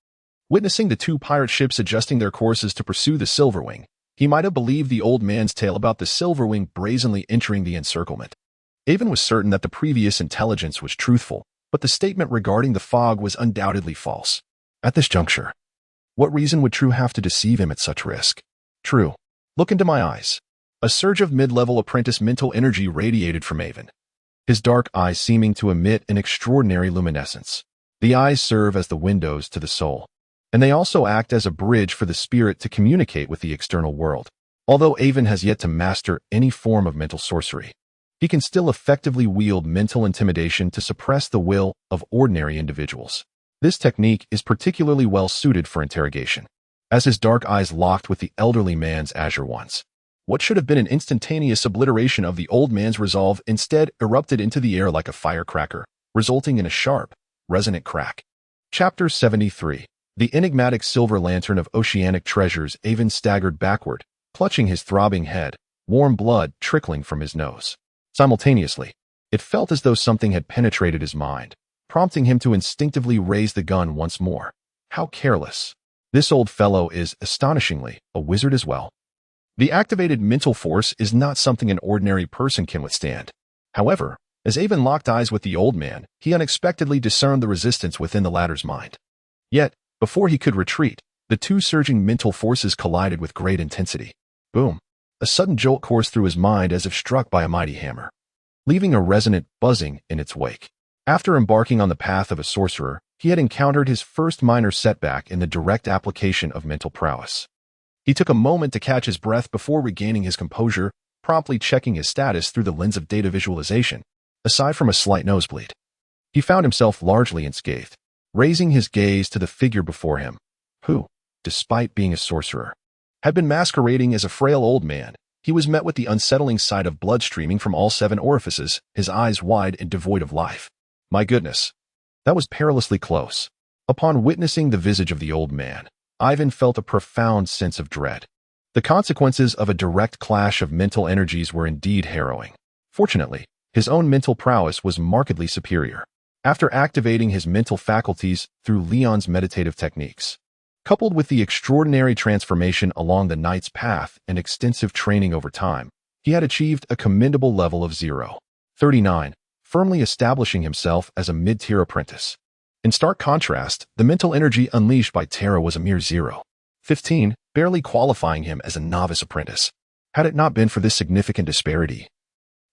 Witnessing the two pirate ships adjusting their courses to pursue the Silverwing, he might have believed the old man's tale about the Silverwing brazenly entering the encirclement. Aiven was certain that the previous intelligence was truthful, but the statement regarding the fog was undoubtedly false. At this juncture, what reason would True have to deceive him at such risk? "True, look into my eyes." A surge of mid-level apprentice mental energy radiated from Aiven, his dark eyes seeming to emit an extraordinary luminescence. The eyes serve as the windows to the soul, and they also act as a bridge for the spirit to communicate with the external world. Although Aiven has yet to master any form of mental sorcery, he can still effectively wield mental intimidation to suppress the will of ordinary individuals. This technique is particularly well suited for interrogation. As his dark eyes locked with the elderly man's azure ones, what should have been an instantaneous obliteration of the old man's resolve instead erupted into the air like a firecracker, resulting in a sharp, resonant crack. Chapter 73. The enigmatic silver lantern of oceanic treasures. Aiven staggered backward, clutching his throbbing head, warm blood trickling from his nose. Simultaneously, it felt as though something had penetrated his mind, prompting him to instinctively raise the gun once more. How careless. This old fellow is, astonishingly, a wizard as well. The activated mental force is not something an ordinary person can withstand. However, as Aiven locked eyes with the old man, he unexpectedly discerned the resistance within the latter's mind. Yet, before he could retreat, the two surging mental forces collided with great intensity. Boom! A sudden jolt coursed through his mind as if struck by a mighty hammer, leaving a resonant buzzing in its wake. After embarking on the path of a sorcerer, he had encountered his first minor setback in the direct application of mental prowess. He took a moment to catch his breath before regaining his composure, promptly checking his status through the lens of data visualization. Aside from a slight nosebleed, he found himself largely unscathed. Raising his gaze to the figure before him, who, despite being a sorcerer, had been masquerading as a frail old man, he was met with the unsettling sight of blood streaming from all 7 orifices, his eyes wide and devoid of life. My goodness, that was perilously close. Upon witnessing the visage of the old man, Aiven felt a profound sense of dread. The consequences of a direct clash of mental energies were indeed harrowing. Fortunately, his own mental prowess was markedly superior. After activating his mental faculties through Leon's meditative techniques, coupled with the extraordinary transformation along the knight's path and extensive training over time, he had achieved a commendable level of 0.39, firmly establishing himself as a mid-tier apprentice. In stark contrast, the mental energy unleashed by Terra was a mere 0.15, barely qualifying him as a novice apprentice. Had it not been for this significant disparity,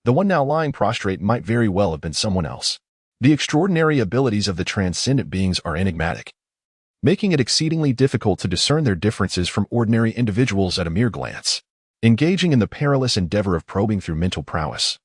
the one now lying prostrate might very well have been someone else. The extraordinary abilities of the transcendent beings are enigmatic, making it exceedingly difficult to discern their differences from ordinary individuals at a mere glance. Engaging in the perilous endeavor of probing through mental prowess,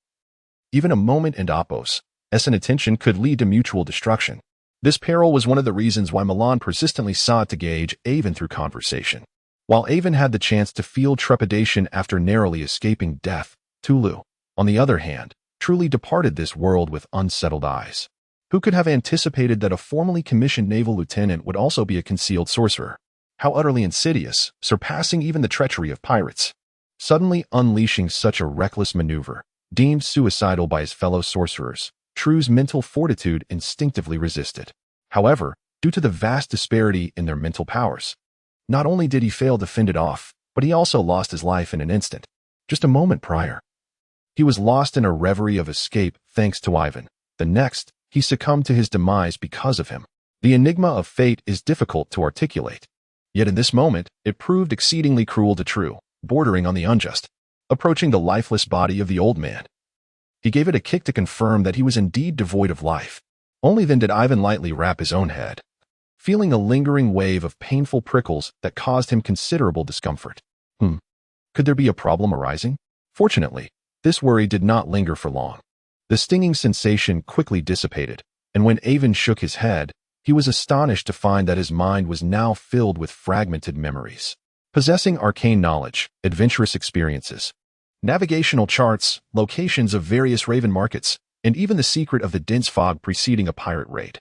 even a moment in oppos, as an attention could lead to mutual destruction. This peril was one of the reasons why Milan persistently sought to gauge Aiven through conversation. While Aiven had the chance to feel trepidation after narrowly escaping death, Tulu, on the other hand, truly departed this world with unsettled eyes. Who could have anticipated that a formally commissioned naval lieutenant would also be a concealed sorcerer? How utterly insidious, surpassing even the treachery of pirates. Suddenly unleashing such a reckless maneuver, deemed suicidal by his fellow sorcerers, True's mental fortitude instinctively resisted. However, due to the vast disparity in their mental powers, not only did he fail to fend it off, but he also lost his life in an instant. Just a moment prior, he was lost in a reverie of escape thanks to Aiven. The next, he succumbed to his demise because of him. The enigma of fate is difficult to articulate. Yet in this moment, it proved exceedingly cruel to True, bordering on the unjust. Approaching the lifeless body of the old man, he gave it a kick to confirm that he was indeed devoid of life. Only then did Aiven lightly rap his own head, feeling a lingering wave of painful prickles that caused him considerable discomfort. Could there be a problem arising? Fortunately, this worry did not linger for long. The stinging sensation quickly dissipated, and when Aiven shook his head, he was astonished to find that his mind was now filled with fragmented memories. Possessing arcane knowledge, adventurous experiences, navigational charts, locations of various raven markets, and even the secret of the dense fog preceding a pirate raid.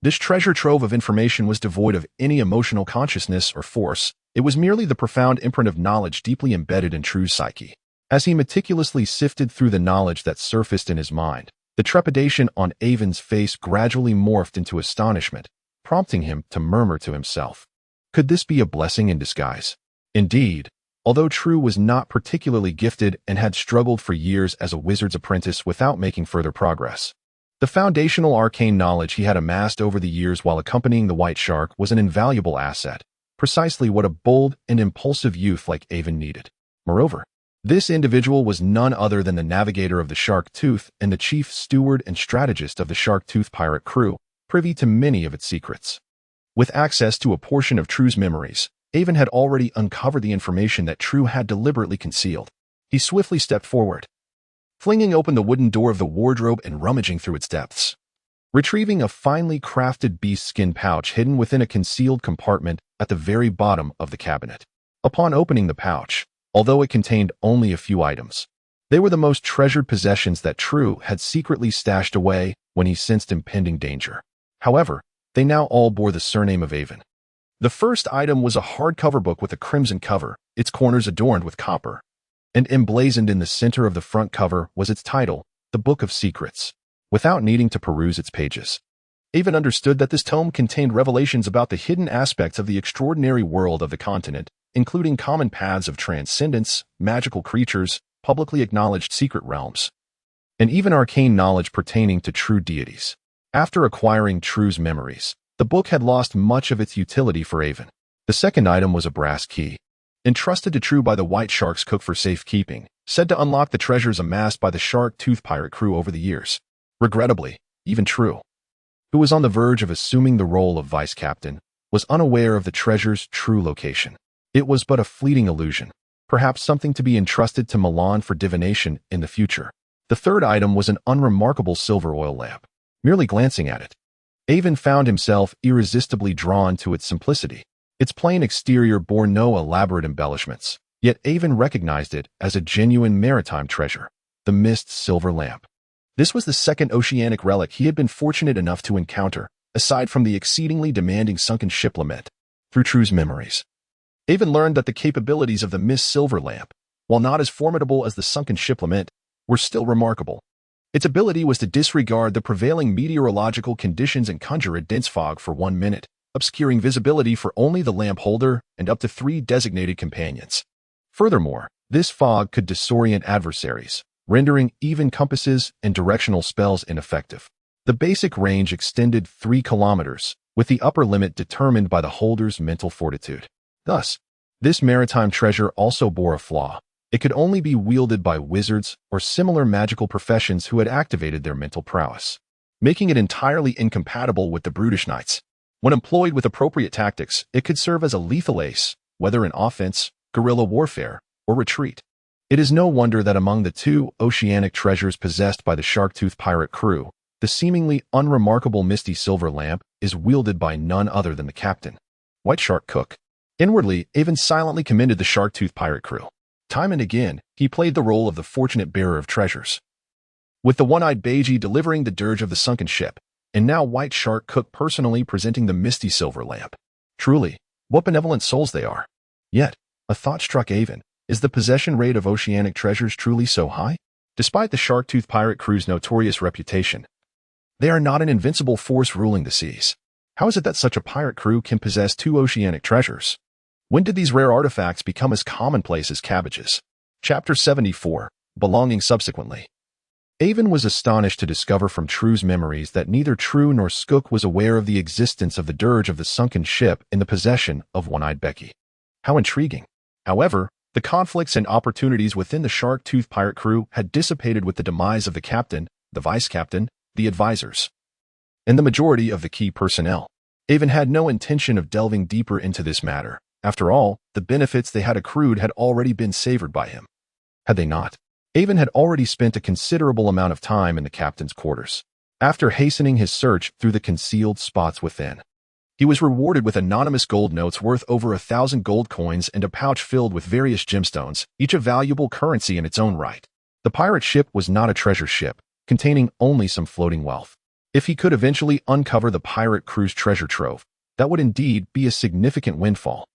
This treasure trove of information was devoid of any emotional consciousness or force. It was merely the profound imprint of knowledge deeply embedded in True's psyche. As he meticulously sifted through the knowledge that surfaced in his mind, the trepidation on Aiven's face gradually morphed into astonishment, prompting him to murmur to himself, could this be a blessing in disguise? Indeed, although True was not particularly gifted and had struggled for years as a wizard's apprentice without making further progress, the foundational arcane knowledge he had amassed over the years while accompanying the White Shark was an invaluable asset, precisely what a bold and impulsive youth like Aiven needed. Moreover, this individual was none other than the navigator of the Shark Tooth and the chief steward and strategist of the Shark Tooth pirate crew, privy to many of its secrets. With access to a portion of True's memories, Aiven had already uncovered the information that True had deliberately concealed. He swiftly stepped forward, flinging open the wooden door of the wardrobe and rummaging through its depths. Retrieving a finely crafted beast skin pouch hidden within a concealed compartment at the very bottom of the cabinet. Upon opening the pouch, although it contained only a few items, they were the most treasured possessions that True had secretly stashed away when he sensed impending danger. However, they now all bore the surname of Aiven. The first item was a hardcover book with a crimson cover, its corners adorned with copper, and emblazoned in the center of the front cover was its title, The Book of Secrets. Without needing to peruse its pages, Aiven understood that this tome contained revelations about the hidden aspects of the extraordinary world of the continent, including common paths of transcendence, magical creatures, publicly acknowledged secret realms, and even arcane knowledge pertaining to true deities. After acquiring True's memories, the book had lost much of its utility for Aiven. The second item was a brass key, entrusted to True by the White Shark's cook for safekeeping, said to unlock the treasures amassed by the Shark Tooth pirate crew over the years. Regrettably, even True, who was on the verge of assuming the role of vice captain, was unaware of the treasure's true location. It was but a fleeting illusion, perhaps something to be entrusted to Milan for divination in the future. The third item was an unremarkable silver oil lamp. Merely glancing at it, Aiven found himself irresistibly drawn to its simplicity. Its plain exterior bore no elaborate embellishments, yet Aiven recognized it as a genuine maritime treasure, the Mist silver lamp. This was the second oceanic relic he had been fortunate enough to encounter, aside from the exceedingly demanding sunken ship lament. Through True's memories, Aiven learned that the capabilities of the Mist silver lamp, while not as formidable as the sunken ship lament, were still remarkable. Its ability was to disregard the prevailing meteorological conditions and conjure a dense fog for 1 minute, obscuring visibility for only the lamp holder and up to 3 designated companions. Furthermore, this fog could disorient adversaries, rendering even compasses and directional spells ineffective. The basic range extended 3 kilometers, with the upper limit determined by the holder's mental fortitude. Thus, this maritime treasure also bore a flaw. It could only be wielded by wizards or similar magical professions who had activated their mental prowess, making it entirely incompatible with the brutish knights. When employed with appropriate tactics, it could serve as a lethal ace, whether in offense, guerrilla warfare, or retreat. It is no wonder that among the 2 oceanic treasures possessed by the Sharktooth pirate crew, the seemingly unremarkable misty silver lamp is wielded by none other than the captain, White Shark Cook. Inwardly, Aiven silently commended the Sharktooth pirate crew. Time and again, he played the role of the fortunate bearer of treasures, with the one-eyed Beiji delivering the dirge of the sunken ship, and now White Shark Cook personally presenting the misty silver lamp. Truly, what benevolent souls they are. Yet, a thought struck Aiven. Is the possession rate of oceanic treasures truly so high? Despite the Shark-Tooth pirate crew's notorious reputation, they are not an invincible force ruling the seas. How is it that such a pirate crew can possess 2 oceanic treasures? When did these rare artifacts become as commonplace as cabbages? Chapter 74, Belonging Subsequently. Aiven was astonished to discover from True's memories that neither True nor Skook was aware of the existence of the dirge of the sunken ship in the possession of One-Eyed Becky. How intriguing. However, the conflicts and opportunities within the Shark-Tooth pirate crew had dissipated with the demise of the captain, the vice-captain, the advisors, and the majority of the key personnel. Aiven had no intention of delving deeper into this matter. After all, the benefits they had accrued had already been savored by him. Had they not? Aiven had already spent a considerable amount of time in the captain's quarters. After hastening his search through the concealed spots within, he was rewarded with anonymous gold notes worth over 1,000 gold coins and a pouch filled with various gemstones, each a valuable currency in its own right. The pirate ship was not a treasure ship, containing only some floating wealth. If he could eventually uncover the pirate crew's treasure trove, that would indeed be a significant windfall.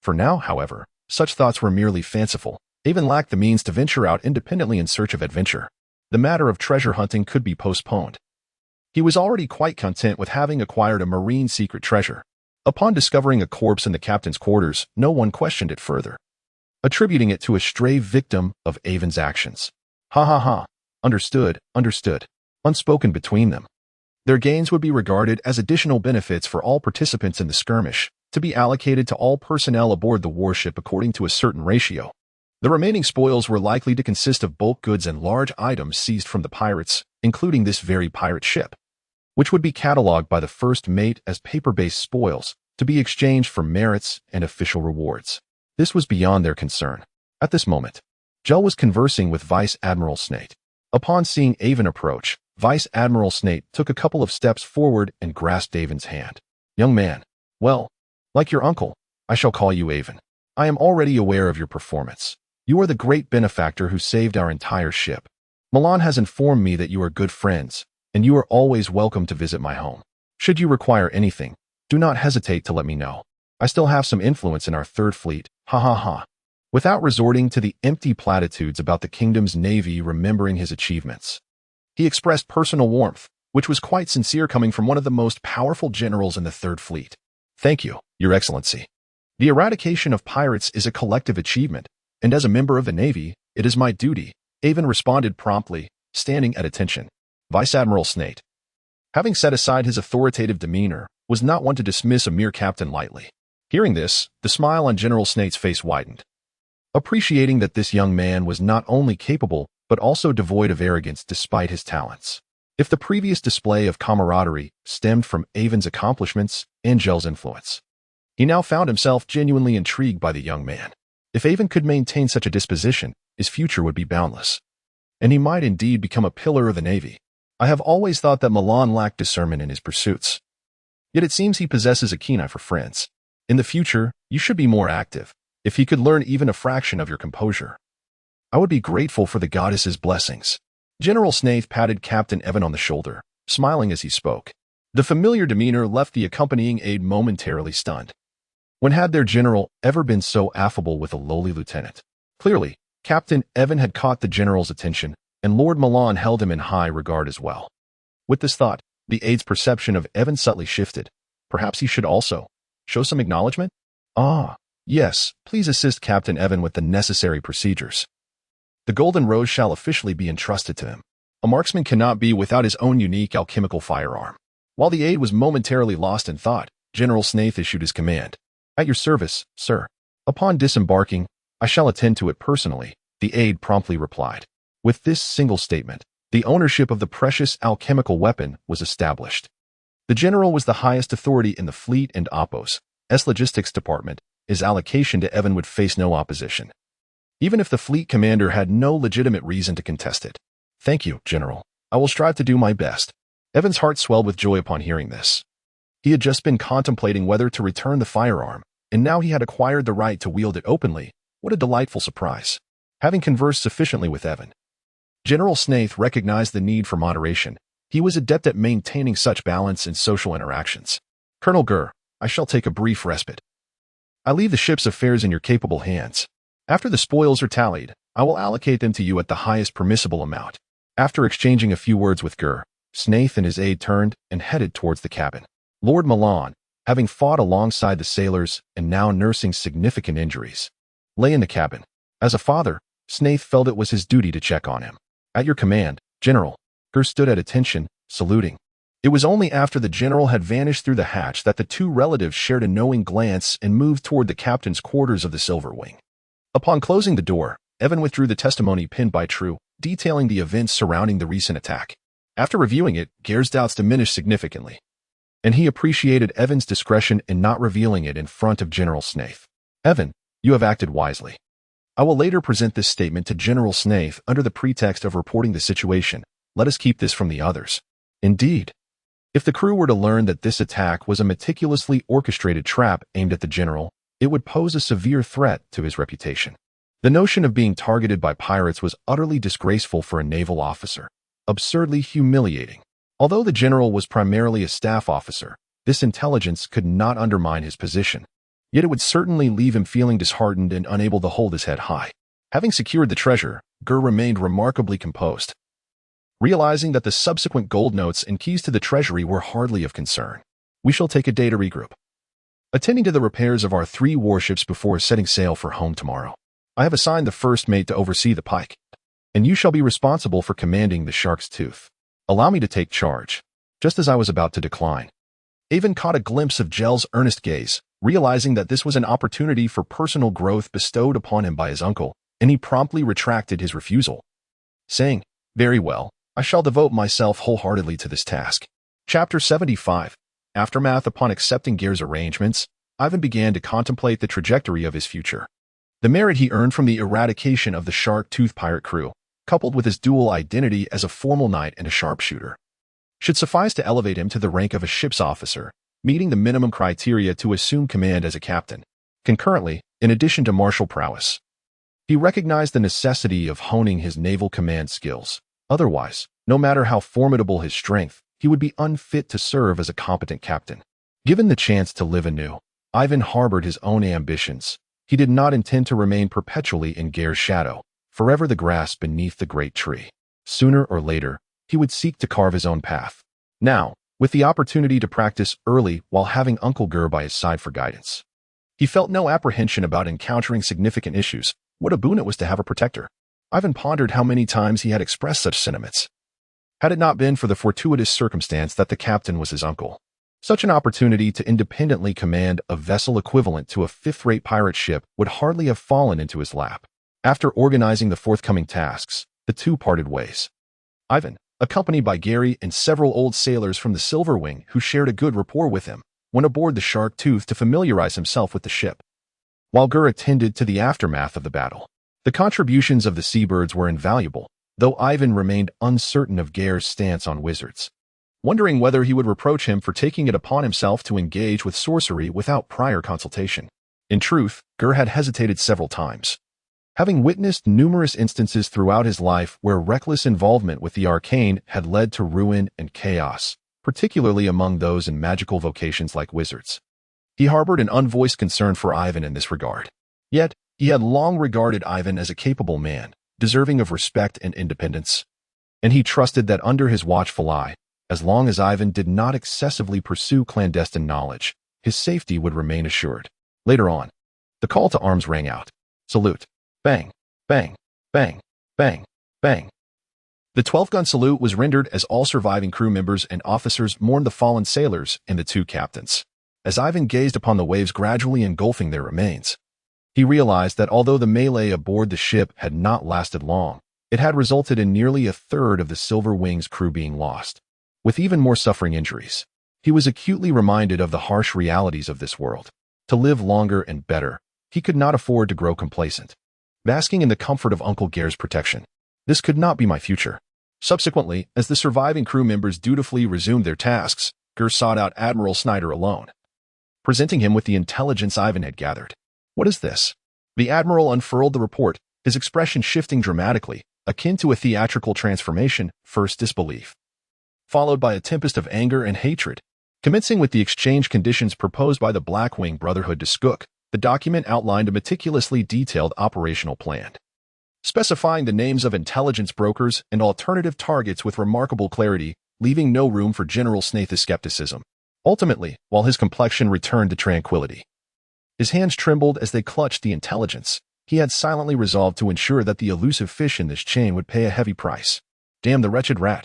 For now, however, such thoughts were merely fanciful. Aiven lacked the means to venture out independently in search of adventure. The matter of treasure hunting could be postponed. He was already quite content with having acquired a marine secret treasure. Upon discovering a corpse in the captain's quarters, no one questioned it further, attributing it to a stray victim of Aiven's actions. Ha ha ha. Understood, understood. Unspoken between them. Their gains would be regarded as additional benefits for all participants in the skirmish, to be allocated to all personnel aboard the warship according to a certain ratio. The remaining spoils were likely to consist of bulk goods and large items seized from the pirates, including this very pirate ship, which would be catalogued by the first mate as paper-based spoils, to be exchanged for merits and official rewards. This was beyond their concern. At this moment, Jell was conversing with Vice Admiral Snate. Upon seeing Aiven approach, Vice Admiral Snate took a couple of steps forward and grasped Aiven's hand. Young man, well, like your uncle, I shall call you Aiven. I am already aware of your performance. You are the great benefactor who saved our entire ship. Milan has informed me that you are good friends, and you are always welcome to visit my home. Should you require anything, do not hesitate to let me know. I still have some influence in our third fleet, ha ha ha. Without resorting to the empty platitudes about the kingdom's navy remembering his achievements, he expressed personal warmth, which was quite sincere coming from one of the most powerful generals in the third fleet. Thank you, Your Excellency. The eradication of pirates is a collective achievement, and as a member of the Navy, it is my duty, Aiven responded promptly, standing at attention. Vice Admiral Snate, having set aside his authoritative demeanor, was not one to dismiss a mere captain lightly. Hearing this, the smile on General Snate's face widened, appreciating that this young man was not only capable, but also devoid of arrogance despite his talents. If the previous display of camaraderie stemmed from Aiven's accomplishments and Jell's influence, he now found himself genuinely intrigued by the young man. If Aiven could maintain such a disposition, his future would be boundless, and he might indeed become a pillar of the Navy. I have always thought that Milan lacked discernment in his pursuits. Yet it seems he possesses a keen eye for friends. In the future, you should be more active. If he could learn even a fraction of your composure, I would be grateful for the goddess's blessings. General Snaith patted Captain Aiven on the shoulder, smiling as he spoke. The familiar demeanor left the accompanying aide momentarily stunned. When had their general ever been so affable with a lowly lieutenant? Clearly, Captain Aiven had caught the general's attention, and Lord Milan held him in high regard as well. With this thought, the aide's perception of Aiven subtly shifted. Perhaps he should also show some acknowledgement? Ah, yes, please assist Captain Aiven with the necessary procedures. The Golden Rose shall officially be entrusted to him. A marksman cannot be without his own unique alchemical firearm. While the aide was momentarily lost in thought, General Snaith issued his command. At your service, sir. Upon disembarking, I shall attend to it personally, the aide promptly replied. With this single statement, the ownership of the precious alchemical weapon was established. The general was the highest authority in the fleet and Oppo's logistics department. His allocation to Aiven would face no opposition, even if the fleet commander had no legitimate reason to contest it. Thank you, General. I will strive to do my best. Aiven's heart swelled with joy upon hearing this. He had just been contemplating whether to return the firearm, and now he had acquired the right to wield it openly. What a delightful surprise. Having conversed sufficiently with Aiven, General Snaith recognized the need for moderation. He was adept at maintaining such balance in social interactions. Colonel Gur, I shall take a brief respite. I leave the ship's affairs in your capable hands. After the spoils are tallied, I will allocate them to you at the highest permissible amount. After exchanging a few words with Gur, Snaith and his aide turned and headed towards the cabin. Lord Milan, having fought alongside the sailors and now nursing significant injuries, lay in the cabin. As a father, Snaith felt it was his duty to check on him. At your command, General. Gur stood at attention, saluting. It was only after the general had vanished through the hatch that the two relatives shared a knowing glance and moved toward the captain's quarters of the Silver Wing. Upon closing the door, Aiven withdrew the testimony pinned by True, detailing the events surrounding the recent attack. After reviewing it, Gair's doubts diminished significantly, and he appreciated Aiven's discretion in not revealing it in front of General Snaith. Aiven, you have acted wisely. I will later present this statement to General Snaith under the pretext of reporting the situation. Let us keep this from the others. Indeed. If the crew were to learn that this attack was a meticulously orchestrated trap aimed at the general, it would pose a severe threat to his reputation. The notion of being targeted by pirates was utterly disgraceful for a naval officer, absurdly humiliating. Although the general was primarily a staff officer, this intelligence could not undermine his position. Yet it would certainly leave him feeling disheartened and unable to hold his head high. Having secured the treasure, Gur remained remarkably composed, realizing that the subsequent gold notes and keys to the treasury were hardly of concern. We shall take a day to regroup, attending to the repairs of our 3 warships before setting sail for home tomorrow. I have assigned the first mate to oversee the pike, and you shall be responsible for commanding the Shark's Tooth. Allow me to take charge. Just as I was about to decline, Aiven caught a glimpse of Gel's earnest gaze, realizing that this was an opportunity for personal growth bestowed upon him by his uncle, and he promptly retracted his refusal, saying, Very well, I shall devote myself wholeheartedly to this task. Chapter 75. Aftermath. Upon accepting Gair's arrangements, Aiven began to contemplate the trajectory of his future. The merit he earned from the eradication of the Shark Tooth pirate crew, coupled with his dual identity as a formal knight and a sharpshooter, should suffice to elevate him to the rank of a ship's officer, meeting the minimum criteria to assume command as a captain. Concurrently, in addition to martial prowess, he recognized the necessity of honing his naval command skills. Otherwise, no matter how formidable his strength, he would be unfit to serve as a competent captain. Given the chance to live anew, Aiven harbored his own ambitions. He did not intend to remain perpetually in Gair's shadow, forever the grass beneath the great tree. Sooner or later, he would seek to carve his own path. Now, with the opportunity to practice early while having Uncle Gur by his side for guidance, he felt no apprehension about encountering significant issues. What a boon it was to have a protector. Aiven pondered how many times he had expressed such sentiments, had it not been for the fortuitous circumstance that the captain was his uncle. Such an opportunity to independently command a vessel equivalent to a fifth-rate pirate ship would hardly have fallen into his lap. After organizing the forthcoming tasks, the two parted ways. Aiven, accompanied by Gary and several old sailors from the Silver Wing who shared a good rapport with him, went aboard the Shark Tooth to familiarize himself with the ship, while Gur attended to the aftermath of the battle. The contributions of the seabirds were invaluable, though Aiven remained uncertain of Gair's stance on wizards, wondering whether he would reproach him for taking it upon himself to engage with sorcery without prior consultation. In truth, Gur had hesitated several times, having witnessed numerous instances throughout his life where reckless involvement with the arcane had led to ruin and chaos, particularly among those in magical vocations like wizards. He harbored an unvoiced concern for Aiven in this regard. Yet, he had long regarded Aiven as a capable man, deserving of respect and independence, and he trusted that under his watchful eye, as long as Aiven did not excessively pursue clandestine knowledge, his safety would remain assured. Later on, the call to arms rang out. Salute. Bang, bang, bang, bang, bang. The 12-gun salute was rendered as all surviving crew members and officers mourned the fallen sailors and the 2 captains. As Aiven gazed upon the waves gradually engulfing their remains, he realized that although the melee aboard the ship had not lasted long, it had resulted in nearly a third of the Silver Wing's crew being lost, with even more suffering injuries. He was acutely reminded of the harsh realities of this world. To live longer and better, he could not afford to grow complacent, basking in the comfort of Uncle Gair's protection. This could not be my future. Subsequently, as the surviving crew members dutifully resumed their tasks, Gur sought out Admiral Snyder alone, presenting him with the intelligence Aiven had gathered. What is this? The Admiral unfurled the report, his expression shifting dramatically, akin to a theatrical transformation. First disbelief, followed by a tempest of anger and hatred. Commencing with the exchange conditions proposed by the Blackwing Brotherhood to Skook, the document outlined a meticulously detailed operational plan, specifying the names of intelligence brokers and alternative targets with remarkable clarity, leaving no room for General Snaith's skepticism. Ultimately, while his complexion returned to tranquility, his hands trembled as they clutched the intelligence. He had silently resolved to ensure that the elusive fish in this chain would pay a heavy price. Damn the wretched rat.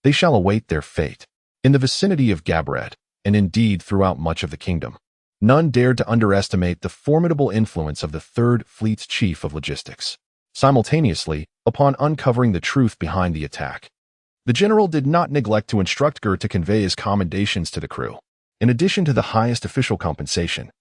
They shall await their fate. In the vicinity of Gabred, and indeed throughout much of the kingdom, none dared to underestimate the formidable influence of the Third Fleet's chief of logistics. Simultaneously, upon uncovering the truth behind the attack, the general did not neglect to instruct Gur to convey his commendations to the crew. In addition to the highest official compensation,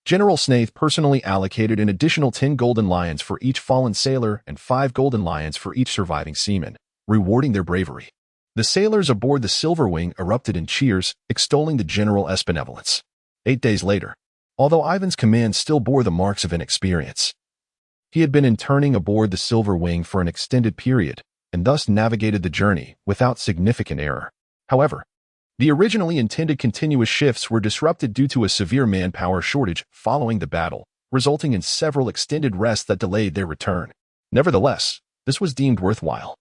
General Snaith personally allocated an additional 10 golden lions for each fallen sailor and 5 golden lions for each surviving seaman, rewarding their bravery. The sailors aboard the Silverwing erupted in cheers, extolling the general's benevolence. 8 days later, although Aiven's command still bore the marks of inexperience, he had been interning aboard the Silverwing for an extended period, and thus navigated the journey without significant error. However, the originally intended continuous shifts were disrupted due to a severe manpower shortage following the battle, resulting in several extended rests that delayed their return. Nevertheless, this was deemed worthwhile.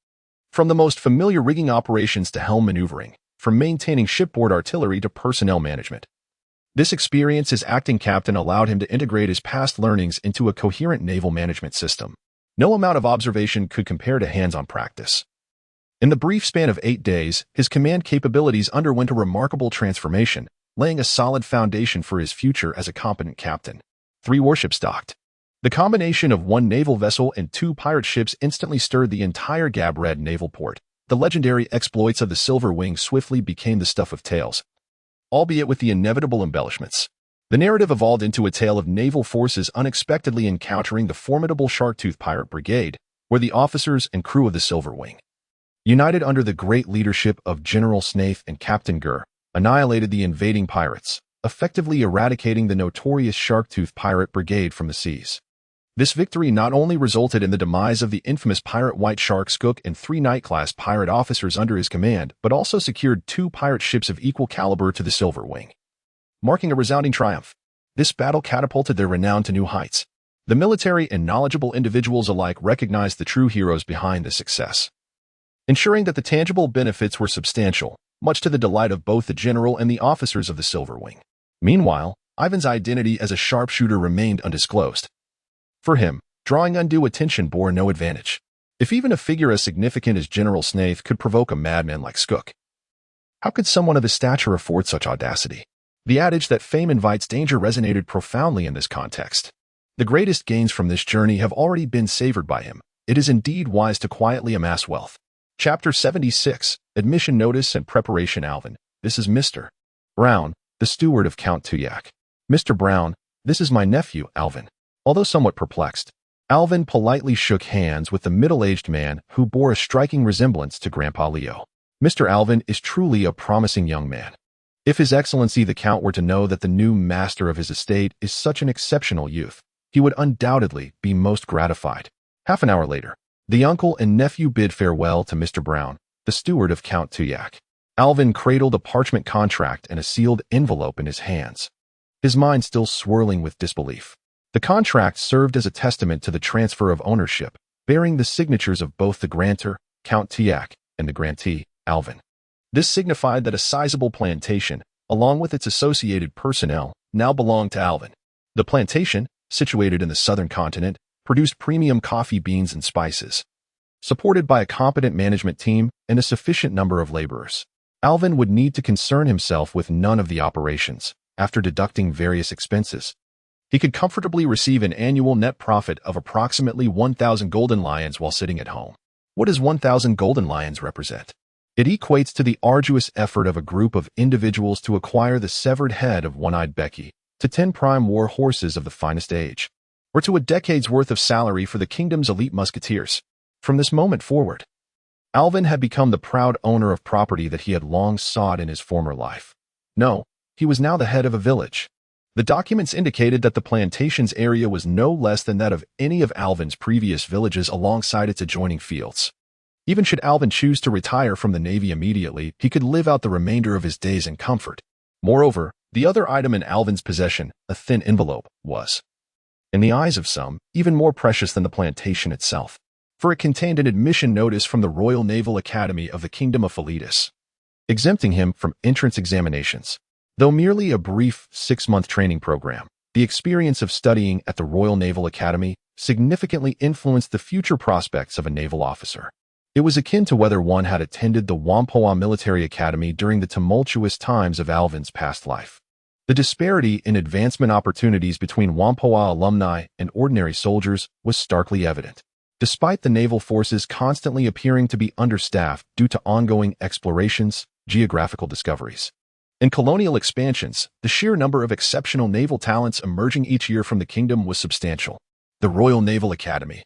From the most familiar rigging operations to helm maneuvering, from maintaining shipboard artillery to personnel management, this experience as acting captain allowed him to integrate his past learnings into a coherent naval management system. No amount of observation could compare to hands-on practice. In the brief span of 8 days, his command capabilities underwent a remarkable transformation, laying a solid foundation for his future as a competent captain. 3 warships docked. The combination of 1 naval vessel and 2 pirate ships instantly stirred the entire Gabred naval port. The legendary exploits of the Silverwing swiftly became the stuff of tales, albeit with the inevitable embellishments. The narrative evolved into a tale of naval forces unexpectedly encountering the formidable Sharktooth Pirate Brigade, where the officers and crew of the Silverwing, united under the great leadership of General Snaith and Captain Gur, annihilated the invading pirates, effectively eradicating the notorious Sharktooth Pirate Brigade from the seas. This victory not only resulted in the demise of the infamous pirate White Shark Skook and 3 Knight-class pirate officers under his command, but also secured 2 pirate ships of equal caliber to the Silverwing, marking a resounding triumph. This battle catapulted their renown to new heights. The military and knowledgeable individuals alike recognized the true heroes behind this success, ensuring that the tangible benefits were substantial, much to the delight of both the general and the officers of the Silverwing. Meanwhile, Aiven's identity as a sharpshooter remained undisclosed. For him, drawing undue attention bore no advantage. If even a figure as significant as General Snaith could provoke a madman like Skook, how could someone of his stature afford such audacity? The adage that fame invites danger resonated profoundly in this context. The greatest gains from this journey have already been savored by him. It is indeed wise to quietly amass wealth. Chapter 76, Admission Notice and Preparation. Alvin, this is Mr. Brown, the steward of Count Tuyak. Mr. Brown, this is my nephew, Alvin. Although somewhat perplexed, Alvin politely shook hands with the middle-aged man who bore a striking resemblance to Grandpa Leo. Mr. Alvin is truly a promising young man. If His Excellency the Count were to know that the new master of his estate is such an exceptional youth, he would undoubtedly be most gratified. Half an hour later, the uncle and nephew bid farewell to Mr. Brown, the steward of Count Tuyak. Alvin cradled a parchment contract and a sealed envelope in his hands, his mind still swirling with disbelief. The contract served as a testament to the transfer of ownership, bearing the signatures of both the grantor, Count Tuyak, and the grantee, Alvin. This signified that a sizable plantation, along with its associated personnel, now belonged to Alvin. The plantation, situated in the southern continent, produced premium coffee beans and spices. Supported by a competent management team and a sufficient number of laborers, Alvin would need to concern himself with none of the operations. After deducting various expenses, he could comfortably receive an annual net profit of approximately 1,000 golden lions while sitting at home. What does 1,000 golden lions represent? It equates to the arduous effort of a group of individuals to acquire the severed head of One-Eyed Becky, to 10 prime war horses of the finest age, or to a decade's worth of salary for the kingdom's elite musketeers. From this moment forward, Alvin had become the proud owner of property that he had long sought in his former life. No, he was now the head of a village. The documents indicated that the plantation's area was no less than that of any of Alvin's previous villages alongside its adjoining fields. Even should Alvin choose to retire from the Navy immediately, he could live out the remainder of his days in comfort. Moreover, the other item in Alvin's possession, a thin envelope, was, in the eyes of some, even more precious than the plantation itself, for it contained an admission notice from the Royal Naval Academy of the Kingdom of Voyages, exempting him from entrance examinations. Though merely a brief 6-month training program, the experience of studying at the Royal Naval Academy significantly influenced the future prospects of a naval officer. It was akin to whether one had attended the Whampoa Military Academy during the tumultuous times of Alvin's past life. The disparity in advancement opportunities between Whampoa alumni and ordinary soldiers was starkly evident. Despite the naval forces constantly appearing to be understaffed due to ongoing explorations, geographical discoveries, and colonial expansions, the sheer number of exceptional naval talents emerging each year from the kingdom was substantial. The Royal Naval Academy,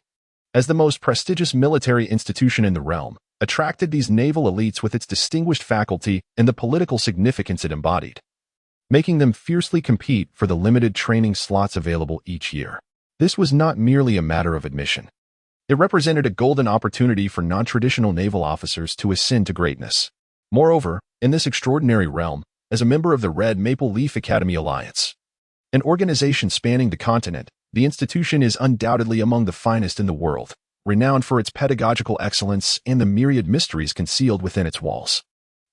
as the most prestigious military institution in the realm, attracted these naval elites with its distinguished faculty and the political significance it embodied, making them fiercely compete for the limited training slots available each year. This was not merely a matter of admission. It represented a golden opportunity for non-traditional naval officers to ascend to greatness. Moreover, in this extraordinary realm, as a member of the Red Maple Leaf Academy Alliance, an organization spanning the continent, the institution is undoubtedly among the finest in the world, renowned for its pedagogical excellence and the myriad mysteries concealed within its walls.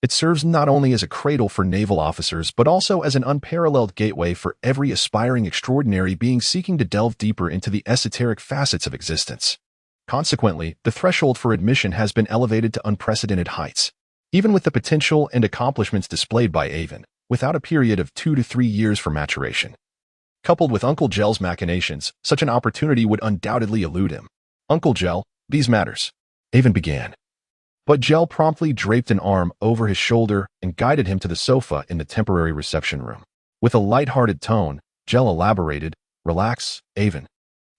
It serves not only as a cradle for naval officers but also as an unparalleled gateway for every aspiring extraordinary being seeking to delve deeper into the esoteric facets of existence. Consequently, the threshold for admission has been elevated to unprecedented heights. Even with the potential and accomplishments displayed by Aiven, without a period of 2 to 3 years for maturation. Coupled with Uncle Gel's machinations, such an opportunity would undoubtedly elude him. Uncle Gel, these matters, Aiven began. But Gel promptly draped an arm over his shoulder and guided him to the sofa in the temporary reception room. With a light-hearted tone, Gel elaborated, "Relax, Aiven.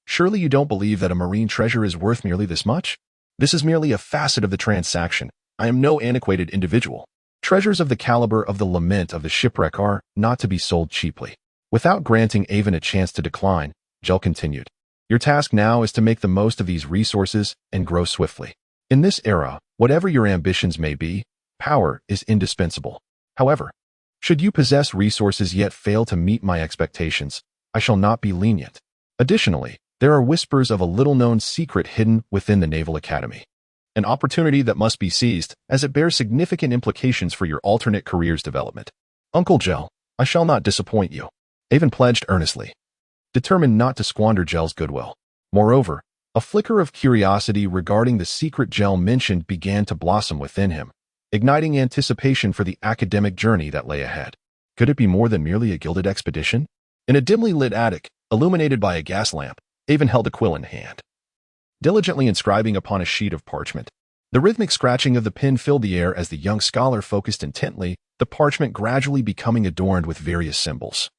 Surely you don't believe that a marine treasure is worth merely this much? This is merely a facet of the transaction. I am no antiquated individual. Treasures of the caliber of the lament of the shipwreck are not to be sold cheaply." Without granting Aiven a chance to decline, Gel continued, "Your task now is to make the most of these resources and grow swiftly. In this era, whatever your ambitions may be, power is indispensable. However, should you possess resources yet fail to meet my expectations, I shall not be lenient. Additionally, there are whispers of a little-known secret hidden within the Naval Academy. An opportunity that must be seized, as it bears significant implications for your alternate career's development. Uncle Gel, I shall not disappoint you," Aiven pledged earnestly, determined not to squander Gel's goodwill. Moreover, a flicker of curiosity regarding the secret Gel mentioned began to blossom within him, igniting anticipation for the academic journey that lay ahead. Could it be more than merely a gilded expedition? In a dimly lit attic, illuminated by a gas lamp, Aiven held a quill in hand, diligently inscribing upon a sheet of parchment. The rhythmic scratching of the pen filled the air as the young scholar focused intently, the parchment gradually becoming adorned with various symbols,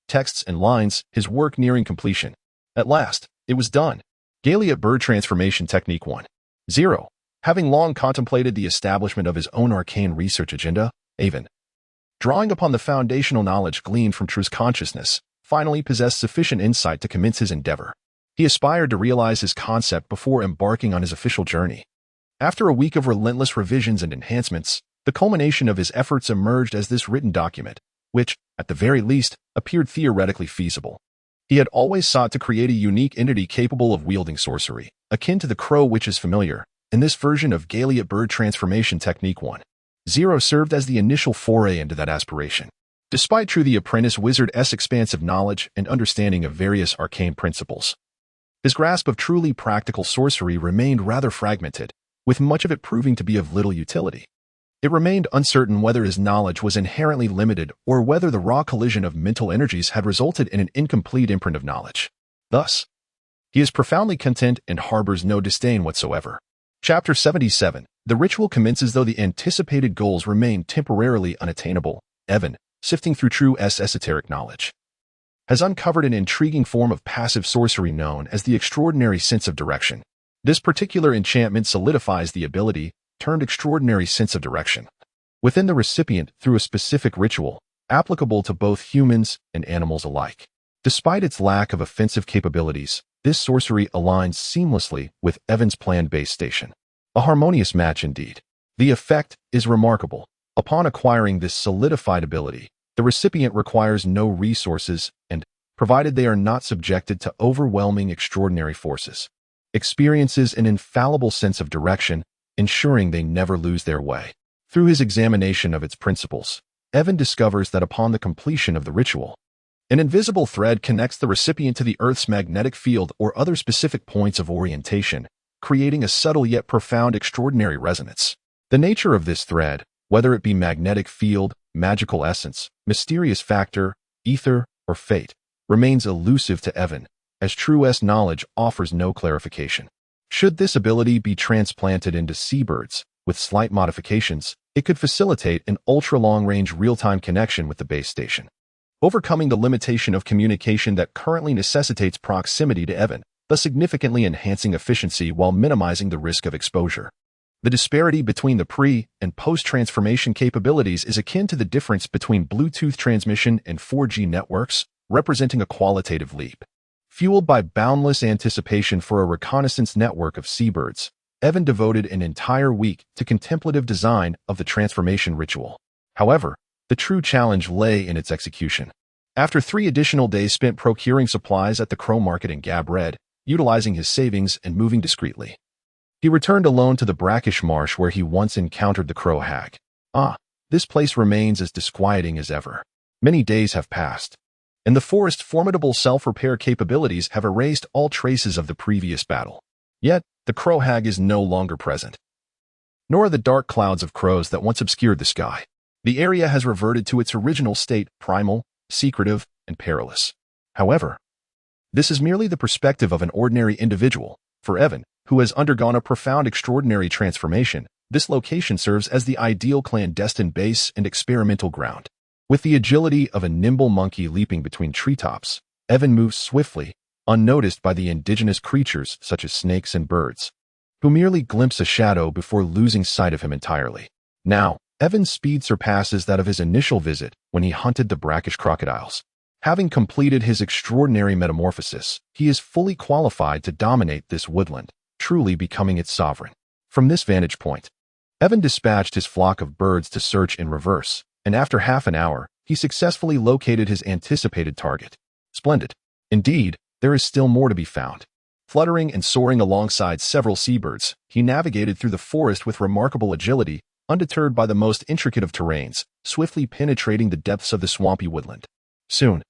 texts and lines, his work nearing completion. At last, it was done. Galliot Bird Transformation Technique 1.0. Having long contemplated the establishment of his own arcane research agenda, Aiven, drawing upon the foundational knowledge gleaned from True's consciousness, finally possessed sufficient insight to commence his endeavor. He aspired to realize his concept before embarking on his official journey. After a week of relentless revisions and enhancements, the culmination of his efforts emerged as this written document, which, at the very least, appeared theoretically feasible. He had always sought to create a unique entity capable of wielding sorcery, akin to the Crow Witch's familiar, and this version of Galliot Bird Transformation Technique 1.0 served as the initial foray into that aspiration. Despite True the Apprentice Wizard's expansive knowledge and understanding of various arcane principles, his grasp of truly practical sorcery remained rather fragmented, with much of it proving to be of little utility. It remained uncertain whether his knowledge was inherently limited or whether the raw collision of mental energies had resulted in an incomplete imprint of knowledge. Thus, he is profoundly content and harbors no disdain whatsoever. Chapter 77. The ritual commences though the anticipated goals remain temporarily unattainable. Aiven, sifting through True's esoteric knowledge, has uncovered an intriguing form of passive sorcery known as the extraordinary sense of direction. This particular enchantment solidifies the ability termed extraordinary sense of direction within the recipient through a specific ritual, applicable to both humans and animals alike. Despite its lack of offensive capabilities, this sorcery aligns seamlessly with Aiven's planned base station, A harmonious match indeed. The effect is remarkable. Upon acquiring this solidified ability, the recipient requires no resources and, provided they are not subjected to overwhelming extraordinary forces, experiences an infallible sense of direction, ensuring they never lose their way. Through his examination of its principles, Aiven discovers that upon the completion of the ritual, an invisible thread connects the recipient to the Earth's magnetic field or other specific points of orientation, creating a subtle yet profound extraordinary resonance. The nature of this thread, whether it be magnetic field, magical essence, mysterious factor, ether, or fate, remains elusive to Aiven, as true knowledge offers no clarification. Should this ability be transplanted into seabirds, with slight modifications, it could facilitate an ultra-long-range real-time connection with the base station, overcoming the limitation of communication that currently necessitates proximity to Aiven, thus significantly enhancing efficiency while minimizing the risk of exposure. The disparity between the pre- and post-transformation capabilities is akin to the difference between Bluetooth transmission and 4G networks, representing a qualitative leap. Fueled by boundless anticipation for a reconnaissance network of seabirds, Aiven devoted an entire week to contemplative design of the transformation ritual. However, the true challenge lay in its execution. After 3 additional days spent procuring supplies at the Crow Market in Gab Red, utilizing his savings and moving discreetly, he returned alone to the brackish marsh where he once encountered the Crow Hag. This place remains as disquieting as ever. Many days have passed, and the forest's formidable self-repair capabilities have erased all traces of the previous battle. Yet, the Crow Hag is no longer present, nor are the dark clouds of crows that once obscured the sky. The area has reverted to its original state, primal, secretive, and perilous. However, this is merely the perspective of an ordinary individual. For Aiven, who has undergone a profound extraordinary transformation, this location serves as the ideal clandestine base and experimental ground. With the agility of a nimble monkey leaping between treetops, Aiven moves swiftly, unnoticed by the indigenous creatures such as snakes and birds, who merely glimpse a shadow before losing sight of him entirely. Now, Aiven's speed surpasses that of his initial visit when he hunted the brackish crocodiles. Having completed his extraordinary metamorphosis, he is fully qualified to dominate this woodland, truly becoming its sovereign. From this vantage point, Aiven dispatched his flock of birds to search in reverse, and after half an hour, he successfully located his anticipated target. Splendid. Indeed, there is still more to be found. Fluttering and soaring alongside several seabirds, he navigated through the forest with remarkable agility, undeterred by the most intricate of terrains, swiftly penetrating the depths of the swampy woodland. Soon,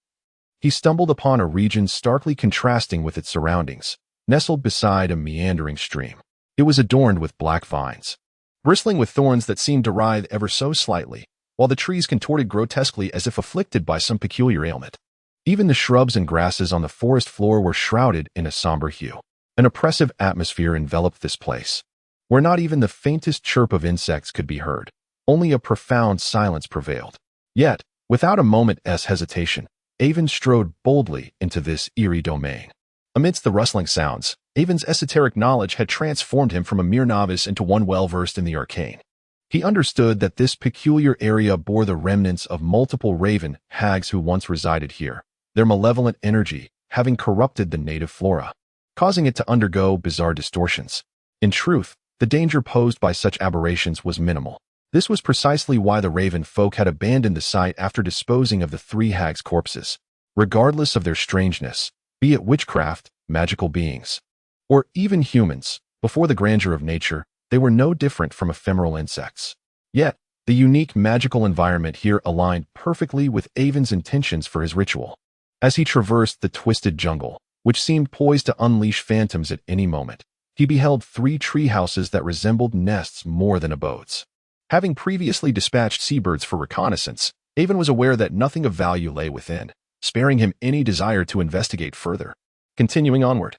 he stumbled upon a region starkly contrasting with its surroundings, nestled beside a meandering stream. It was adorned with black vines, bristling with thorns that seemed to writhe ever so slightly, while the trees contorted grotesquely as if afflicted by some peculiar ailment. Even the shrubs and grasses on the forest floor were shrouded in a somber hue. An oppressive atmosphere enveloped this place, where not even the faintest chirp of insects could be heard. Only a profound silence prevailed. Yet, without a moment's hesitation, Aiven strode boldly into this eerie domain. Amidst the rustling sounds, Aiven's esoteric knowledge had transformed him from a mere novice into one well-versed in the arcane. He understood that this peculiar area bore the remnants of multiple raven hags who once resided here, their malevolent energy having corrupted the native flora, causing it to undergo bizarre distortions. In truth, the danger posed by such aberrations was minimal. This was precisely why the raven folk had abandoned the site after disposing of the 3 hags' corpses. Regardless of their strangeness, be it witchcraft, magical beings, or even humans, before the grandeur of nature, they were no different from ephemeral insects. Yet, the unique magical environment here aligned perfectly with Aiven's intentions for his ritual. As he traversed the twisted jungle, which seemed poised to unleash phantoms at any moment, he beheld 3 tree houses that resembled nests more than abodes. Having previously dispatched seabirds for reconnaissance, Aiven was aware that nothing of value lay within, sparing him any desire to investigate further. Continuing onward,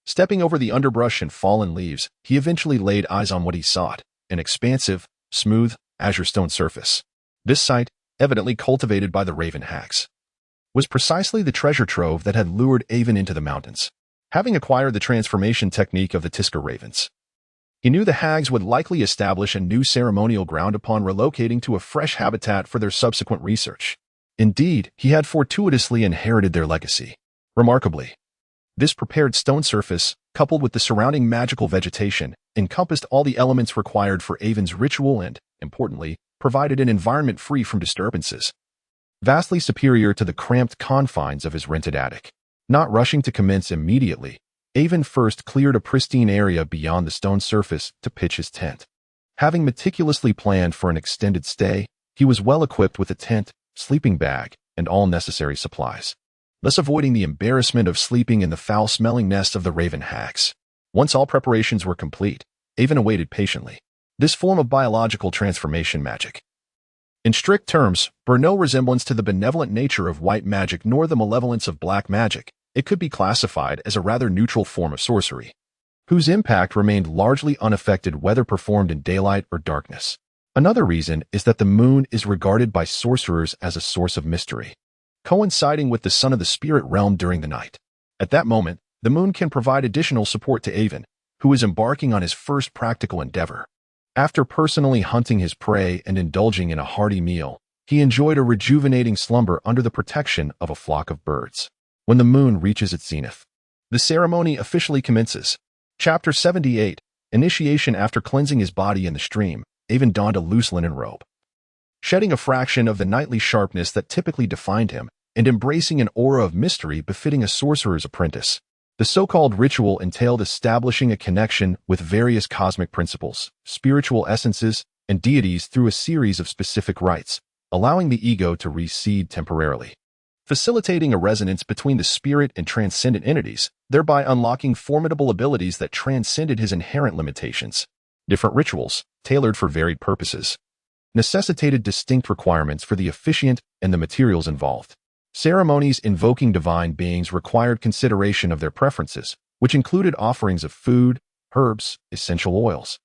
stepping over the underbrush and fallen leaves, he eventually laid eyes on what he sought, an expansive, smooth, azure stone surface. This site, evidently cultivated by the raven hags, was precisely the treasure trove that had lured Aiven into the mountains. Having acquired the transformation technique of the Tisker ravens, he knew the hags would likely establish a new ceremonial ground upon relocating to a fresh habitat for their subsequent research. Indeed, he had fortuitously inherited their legacy. Remarkably, This prepared stone surface, coupled with the surrounding magical vegetation, encompassed all the elements required for Aiven's ritual and, importantly, provided an environment free from disturbances. Vastly superior to the cramped confines of his rented attic. Not rushing to commence immediately, Aiven first cleared a pristine area beyond the stone surface to pitch his tent. Having meticulously planned for an extended stay, he was well equipped with a tent, sleeping bag, and all necessary supplies, thus avoiding the embarrassment of sleeping in the foul-smelling nest of the raven hags. Once all preparations were complete, Aiven awaited patiently. This form of biological transformation magic, in strict terms, bore no resemblance to the benevolent nature of white magic nor the malevolence of black magic. It could be classified as a rather neutral form of sorcery, whose impact remained largely unaffected whether performed in daylight or darkness. Another reason is that the moon is regarded by sorcerers as a source of mystery, coinciding with the sun of the spirit realm during the night. At that moment, the moon can provide additional support to Aiven, who is embarking on his first practical endeavor. After personally hunting his prey and indulging in a hearty meal, he enjoyed a rejuvenating slumber under the protection of a flock of birds. When the moon reaches its zenith, the ceremony officially commences. Chapter 78, Initiation. After cleansing his body in the stream, Aiven donned a loose linen robe, shedding a fraction of the knightly sharpness that typically defined him, and embracing an aura of mystery befitting a sorcerer's apprentice. The so-called ritual entailed establishing a connection with various cosmic principles, spiritual essences, and deities through a series of specific rites, allowing the ego to recede temporarily, facilitating a resonance between the spirit and transcendent entities, thereby unlocking formidable abilities that transcended his inherent limitations. Different rituals, tailored for varied purposes, necessitated distinct requirements for the officiant and the materials involved. Ceremonies invoking divine beings required consideration of their preferences, which included offerings of food, herbs, essential oils,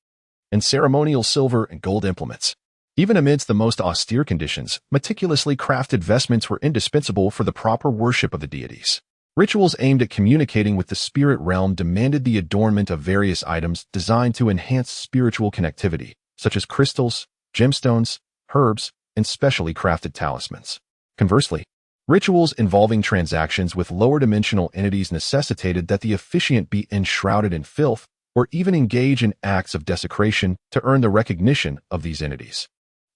and ceremonial silver and gold implements. Even amidst the most austere conditions, meticulously crafted vestments were indispensable for the proper worship of the deities. Rituals aimed at communicating with the spirit realm demanded the adornment of various items designed to enhance spiritual connectivity, such as crystals, gemstones, herbs, and specially crafted talismans. Conversely, rituals involving transactions with lower-dimensional entities necessitated that the officiant be enshrouded in filth or even engage in acts of desecration to earn the recognition of these entities.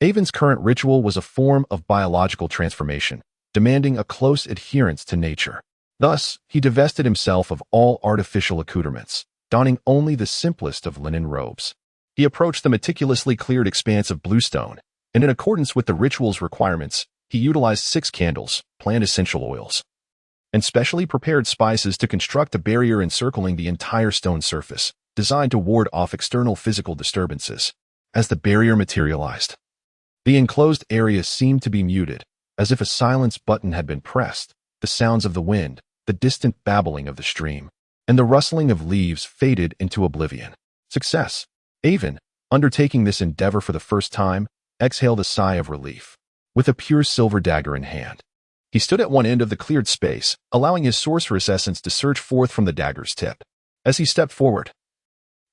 Aiven's current ritual was a form of biological transformation, demanding a close adherence to nature. Thus, he divested himself of all artificial accoutrements, donning only the simplest of linen robes. He approached the meticulously cleared expanse of bluestone, and in accordance with the ritual's requirements, he utilized 6 candles, plant essential oils, and specially prepared spices to construct a barrier encircling the entire stone surface, designed to ward off external physical disturbances. As the barrier materialized, the enclosed area seemed to be muted, as if a silence button had been pressed. The sounds of the wind, the distant babbling of the stream, and the rustling of leaves faded into oblivion. Success. Aiven, undertaking this endeavor for the first time, exhaled a sigh of relief. With a pure silver dagger in hand, he stood at one end of the cleared space, allowing his sorceress essence to surge forth from the dagger's tip. As he stepped forward,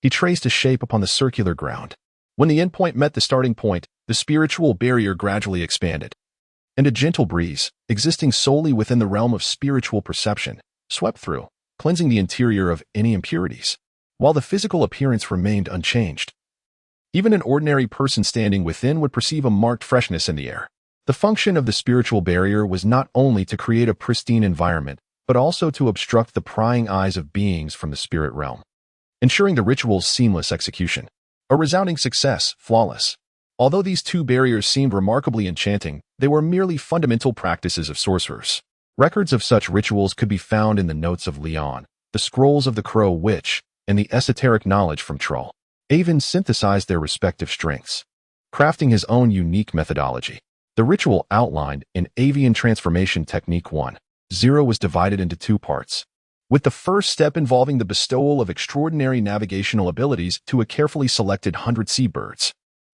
he traced a shape upon the circular ground. When the endpoint met the starting point, the spiritual barrier gradually expanded, and a gentle breeze, existing solely within the realm of spiritual perception, swept through, cleansing the interior of any impurities, while the physical appearance remained unchanged. Even an ordinary person standing within would perceive a marked freshness in the air. The function of the spiritual barrier was not only to create a pristine environment, but also to obstruct the prying eyes of beings from the spirit realm, ensuring the ritual's seamless execution. A resounding success, flawless. Although these 2 barriers seemed remarkably enchanting, they were merely fundamental practices of sorcerers. Records of such rituals could be found in the Notes of Leon, the Scrolls of the Crow Witch, and the esoteric knowledge from Troll. Aiven synthesized their respective strengths, crafting his own unique methodology. The ritual outlined in Avian Transformation Technique 1.0 was divided into 2 parts, with the first step involving the bestowal of extraordinary navigational abilities to a carefully selected 100 seabirds.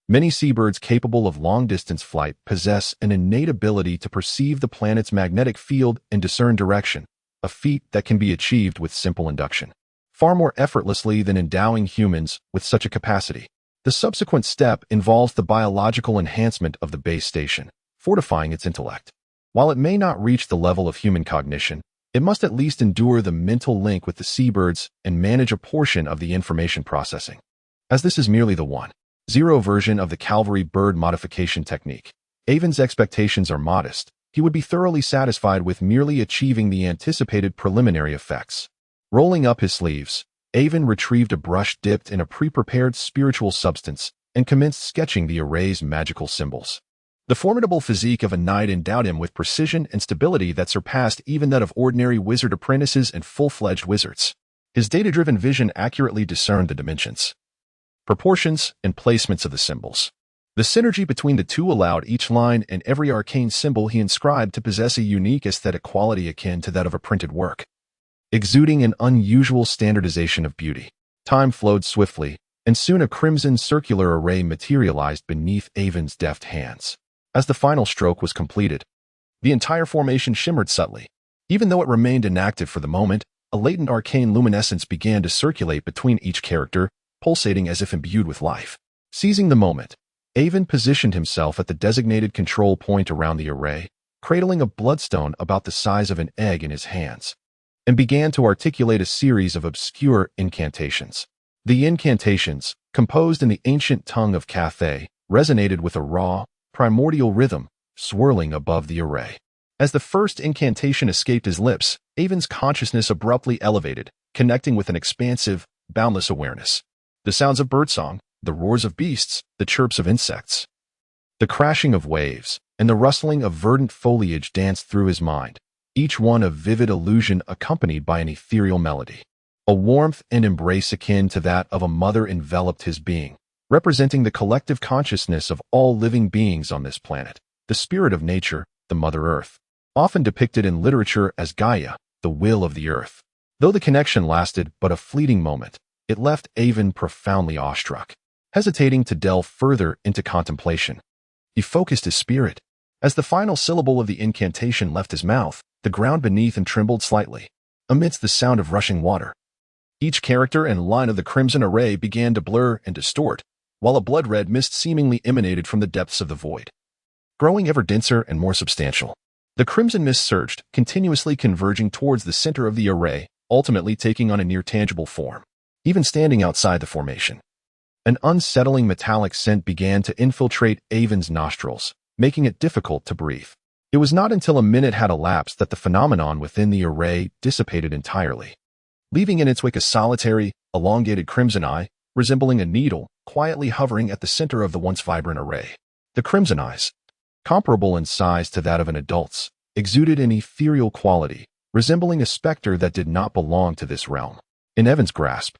Many seabirds capable of long-distance flight possess an innate ability to perceive the planet's magnetic field and discern direction, a feat that can be achieved with simple induction, far more effortlessly than endowing humans with such a capacity. The subsequent step involves the biological enhancement of the base station, fortifying its intellect. While it may not reach the level of human cognition, It must at least endure the mental link with the seabirds and manage a portion of the information processing. As this is merely the 1.0 version of the cavalry bird modification technique, Aiven's expectations are modest. He would be thoroughly satisfied with merely achieving the anticipated preliminary effects. Rolling up his sleeves, Aiven retrieved a brush dipped in a pre-prepared spiritual substance and commenced sketching the array's magical symbols. The formidable physique of a knight endowed him with precision and stability that surpassed even that of ordinary wizard apprentices and full-fledged wizards. His data-driven vision accurately discerned the dimensions, proportions, and placements of the symbols. The synergy between the two allowed each line and every arcane symbol he inscribed to possess a unique aesthetic quality akin to that of a printed work, exuding an unusual standardization of beauty. Time flowed swiftly, and soon a crimson circular array materialized beneath Aiven's deft hands. As the final stroke was completed, the entire formation shimmered subtly. Even though it remained inactive for the moment, a latent arcane luminescence began to circulate between each character, pulsating as if imbued with life. Seizing the moment, Aiven positioned himself at the designated control point around the array, cradling a bloodstone about the size of an egg in his hands, and began to articulate a series of obscure incantations. The incantations, composed in the ancient tongue of Cathay, resonated with a raw, primordial rhythm, swirling above the array. As the first incantation escaped his lips, Aiven's consciousness abruptly elevated, connecting with an expansive, boundless awareness. The sounds of birdsong, the roars of beasts, the chirps of insects, the crashing of waves, and the rustling of verdant foliage danced through his mind, each one a vivid illusion accompanied by an ethereal melody. A warmth and embrace akin to that of a mother enveloped his being, representing the collective consciousness of all living beings on this planet, the spirit of nature, the Mother Earth, often depicted in literature as Gaia, the will of the earth. Though the connection lasted but a fleeting moment, it left Aiven profoundly awestruck. Hesitating to delve further into contemplation, he focused his spirit. As the final syllable of the incantation left his mouth, the ground beneath him trembled slightly, amidst the sound of rushing water. Each character and line of the crimson array began to blur and distort, while a blood-red mist seemingly emanated from the depths of the void, growing ever denser and more substantial. The crimson mist surged, continuously converging towards the center of the array, ultimately taking on a near-tangible form. Even standing outside the formation, an unsettling metallic scent began to infiltrate Aiven's nostrils, making it difficult to breathe. It was not until a minute had elapsed that the phenomenon within the array dissipated entirely, leaving in its wake a solitary, elongated crimson eye, resembling a needle, quietly hovering at the center of the once vibrant array. The crimson eyes, comparable in size to that of an adult's, exuded an ethereal quality, resembling a specter that did not belong to this realm. In Aiven's grasp,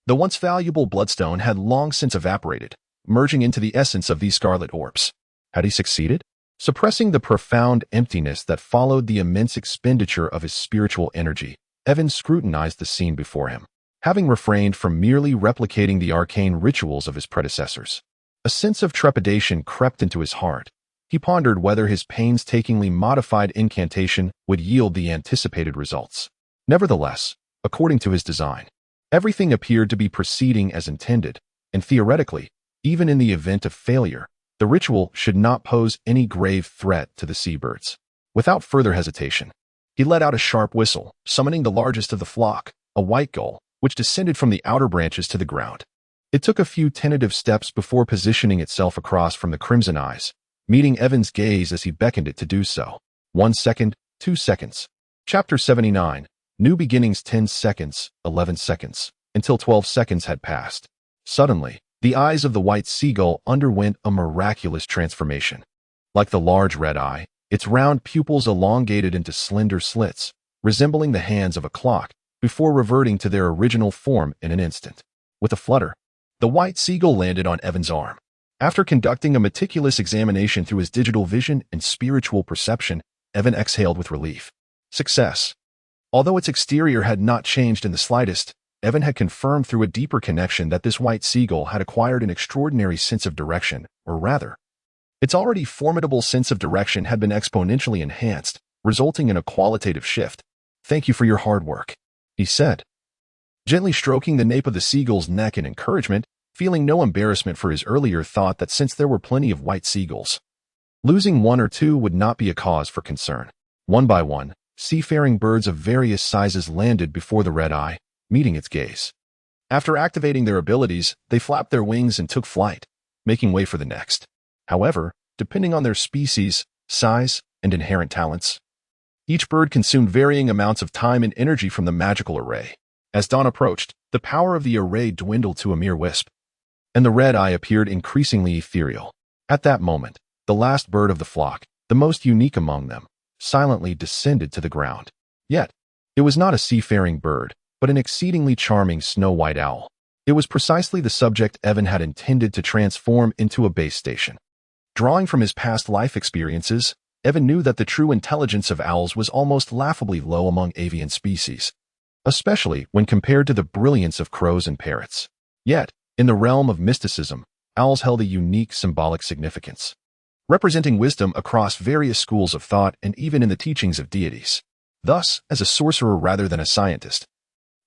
the once valuable bloodstone had long since evaporated, merging into the essence of these scarlet orbs. Had he succeeded? Suppressing the profound emptiness that followed the immense expenditure of his spiritual energy, Aiven scrutinized the scene before him. Having refrained from merely replicating the arcane rituals of his predecessors, a sense of trepidation crept into his heart. He pondered whether his painstakingly modified incantation would yield the anticipated results. Nevertheless, according to his design, everything appeared to be proceeding as intended, and theoretically, even in the event of failure, the ritual should not pose any grave threat to the seabirds. Without further hesitation, he let out a sharp whistle, summoning the largest of the flock, a white gull, which descended from the outer branches to the ground. It took a few tentative steps before positioning itself across from the crimson eyes, meeting Aiven's gaze as he beckoned it to do so. 1 second, 2 seconds. Chapter 79. New beginnings. 10 seconds, 11 seconds, until 12 seconds had passed. Suddenly, the eyes of the white seagull underwent a miraculous transformation. Like the large red eye, its round pupils elongated into slender slits, resembling the hands of a clock, before reverting to their original form in an instant. With a flutter, the white seagull landed on Aiven's arm. After conducting a meticulous examination through his digital vision and spiritual perception, Aiven exhaled with relief. Success. Although its exterior had not changed in the slightest, Aiven had confirmed through a deeper connection that this white seagull had acquired an extraordinary sense of direction, or rather, its already formidable sense of direction had been exponentially enhanced, resulting in a qualitative shift. "Thank you for your hard work," he said, gently stroking the nape of the seagull's neck in encouragement, feeling no embarrassment for his earlier thought that since there were plenty of white seagulls, losing one or two would not be a cause for concern. One by one, seafaring birds of various sizes landed before the red eye, meeting its gaze. After activating their abilities, they flapped their wings and took flight, making way for the next. However, depending on their species, size, and inherent talents, each bird consumed varying amounts of time and energy from the magical array. As dawn approached, the power of the array dwindled to a mere wisp, and the red eye appeared increasingly ethereal. At that moment, the last bird of the flock, the most unique among them, silently descended to the ground. Yet, it was not a seafaring bird, but an exceedingly charming snow-white owl. It was precisely the subject Aiven had intended to transform into a base station. Drawing from his past life experiences, Aiven knew that the true intelligence of owls was almost laughably low among avian species, especially when compared to the brilliance of crows and parrots. Yet, in the realm of mysticism, owls held a unique symbolic significance, representing wisdom across various schools of thought and even in the teachings of deities. Thus, as a sorcerer rather than a scientist,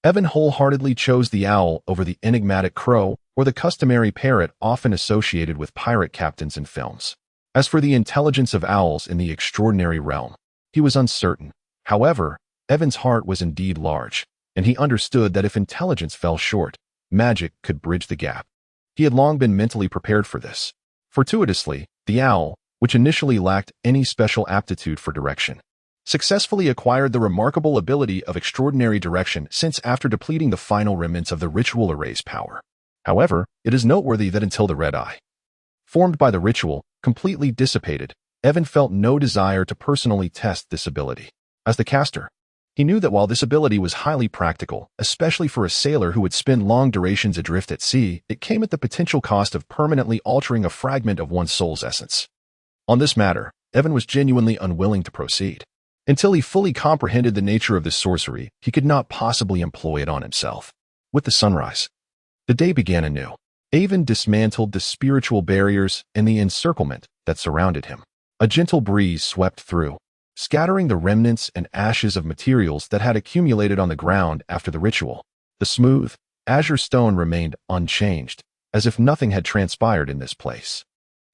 Aiven wholeheartedly chose the owl over the enigmatic crow or the customary parrot often associated with pirate captains in films. As for the intelligence of owls in the extraordinary realm, he was uncertain. However, Aiven's heart was indeed large, and he understood that if intelligence fell short, magic could bridge the gap. He had long been mentally prepared for this. Fortuitously, the owl, which initially lacked any special aptitude for direction, successfully acquired the remarkable ability of extraordinary direction since after depleting the final remnants of the ritual array's power. However, it is noteworthy that until the red eye, formed by the ritual, completely dissipated, Aiven felt no desire to personally test this ability. As the caster, he knew that while this ability was highly practical, especially for a sailor who would spend long durations adrift at sea, it came at the potential cost of permanently altering a fragment of one's soul's essence. On this matter, Aiven was genuinely unwilling to proceed. Until he fully comprehended the nature of this sorcery, he could not possibly employ it on himself. With the sunrise, the day began anew. Aiven dismantled the spiritual barriers and the encirclement that surrounded him. A gentle breeze swept through, scattering the remnants and ashes of materials that had accumulated on the ground after the ritual. The smooth, azure stone remained unchanged, as if nothing had transpired in this place.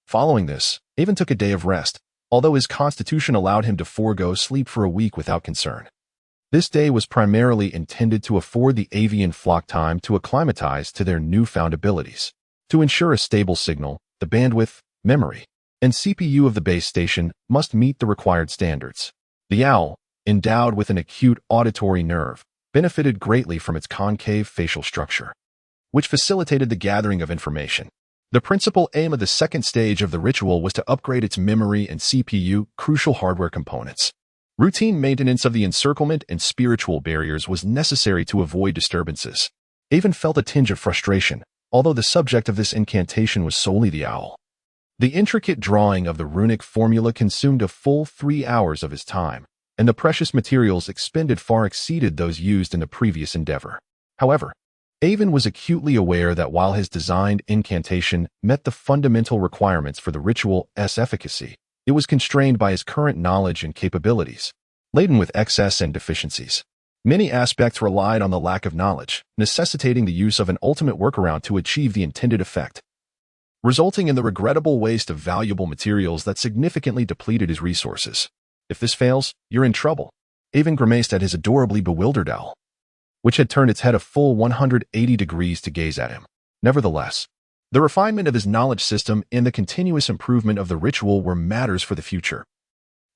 Following this, Aiven took a day of rest, although his constitution allowed him to forego sleep for a week without concern. This day was primarily intended to afford the avian flock time to acclimatize to their newfound abilities. To ensure a stable signal, the bandwidth, memory, and CPU of the base station must meet the required standards. The owl, endowed with an acute auditory nerve, benefited greatly from its concave facial structure, which facilitated the gathering of information. The principal aim of the second stage of the ritual was to upgrade its memory and CPU, crucial hardware components. Routine maintenance of the encirclement and spiritual barriers was necessary to avoid disturbances. Aiven felt a tinge of frustration, although the subject of this incantation was solely the owl. The intricate drawing of the runic formula consumed a full 3 hours of his time, and the precious materials expended far exceeded those used in the previous endeavor. However, Aiven was acutely aware that while his designed incantation met the fundamental requirements for the ritual's efficacy, it was constrained by his current knowledge and capabilities, laden with excess and deficiencies. Many aspects relied on the lack of knowledge, necessitating the use of an ultimate workaround to achieve the intended effect, resulting in the regrettable waste of valuable materials that significantly depleted his resources. If this fails, you're in trouble. Aiven grimaced at his adorably bewildered owl, which had turned its head a full 180 degrees to gaze at him. Nevertheless, the refinement of his knowledge system and the continuous improvement of the ritual were matters for the future.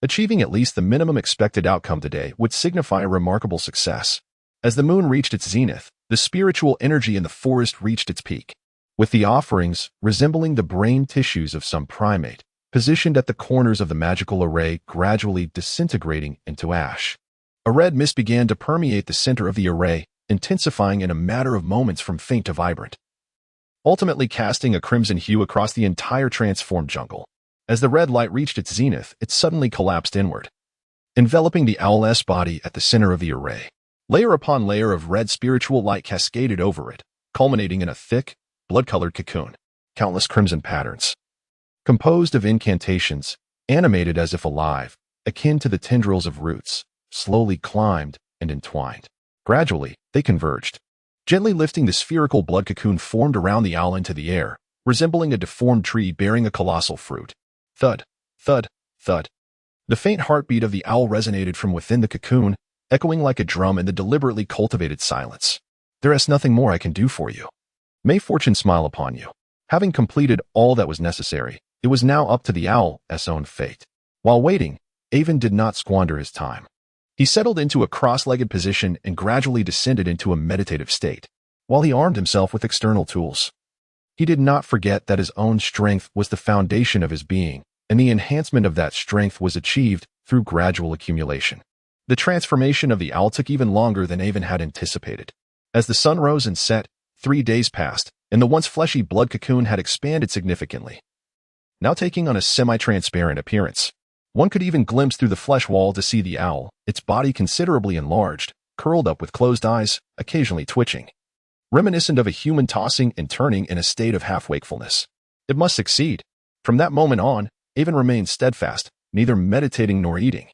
Achieving at least the minimum expected outcome today would signify a remarkable success. As the moon reached its zenith, the spiritual energy in the forest reached its peak, with the offerings, resembling the brain tissues of some primate, positioned at the corners of the magical array, gradually disintegrating into ash. A red mist began to permeate the center of the array, intensifying in a matter of moments from faint to vibrant, ultimately casting a crimson hue across the entire transformed jungle. As the red light reached its zenith, it suddenly collapsed inward, enveloping the owl's body at the center of the array. Layer upon layer of red spiritual light cascaded over it, culminating in a thick, blood-colored cocoon. Countless crimson patterns, composed of incantations, animated as if alive, akin to the tendrils of roots, slowly climbed and entwined. Gradually, they converged, gently lifting the spherical blood cocoon formed around the owl into the air, resembling a deformed tree bearing a colossal fruit. Thud, thud, thud. The faint heartbeat of the owl resonated from within the cocoon, echoing like a drum in the deliberately cultivated silence. There is nothing more I can do for you. May fortune smile upon you. Having completed all that was necessary, it was now up to the owl's own fate. While waiting, Aiven did not squander his time. He settled into a cross-legged position and gradually descended into a meditative state, while he armed himself with external tools. He did not forget that his own strength was the foundation of his being, and the enhancement of that strength was achieved through gradual accumulation. The transformation of the owl took even longer than Aiven had anticipated. As the sun rose and set, 3 days passed, and the once fleshy blood cocoon had expanded significantly, now taking on a semi-transparent appearance. One could even glimpse through the flesh wall to see the owl, its body considerably enlarged, curled up with closed eyes, occasionally twitching, reminiscent of a human tossing and turning in a state of half-wakefulness. It must succeed. From that moment on, Aiven remained steadfast, neither meditating nor eating,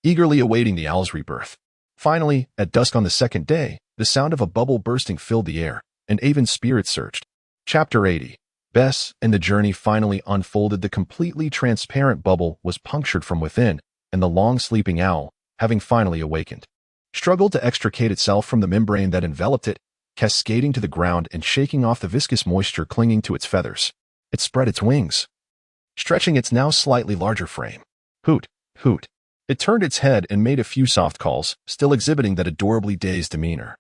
eagerly awaiting the owl's rebirth. Finally, at dusk on the second day, the sound of a bubble bursting filled the air, and Aiven's spirit surged. Chapter 80. Bess and the journey finally unfolded. The completely transparent bubble was punctured from within, and the long-sleeping owl, having finally awakened, struggled to extricate itself from the membrane that enveloped it, cascading to the ground and shaking off the viscous moisture clinging to its feathers. It spread its wings, stretching its now slightly larger frame. Hoot, hoot. It turned its head and made a few soft calls, still exhibiting that adorably dazed demeanor,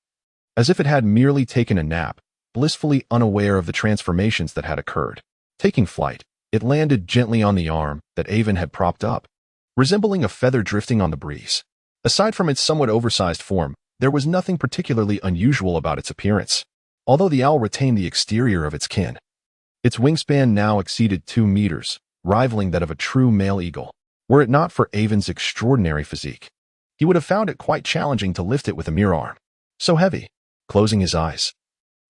as if it had merely taken a nap, blissfully unaware of the transformations that had occurred. Taking flight, it landed gently on the arm that Aiven had propped up, resembling a feather drifting on the breeze. Aside from its somewhat oversized form, there was nothing particularly unusual about its appearance, although the owl retained the exterior of its kin. Its wingspan now exceeded 2 meters, rivaling that of a true male eagle. Were it not for Aiven's extraordinary physique, he would have found it quite challenging to lift it with a mere arm. So heavy. Closing his eyes,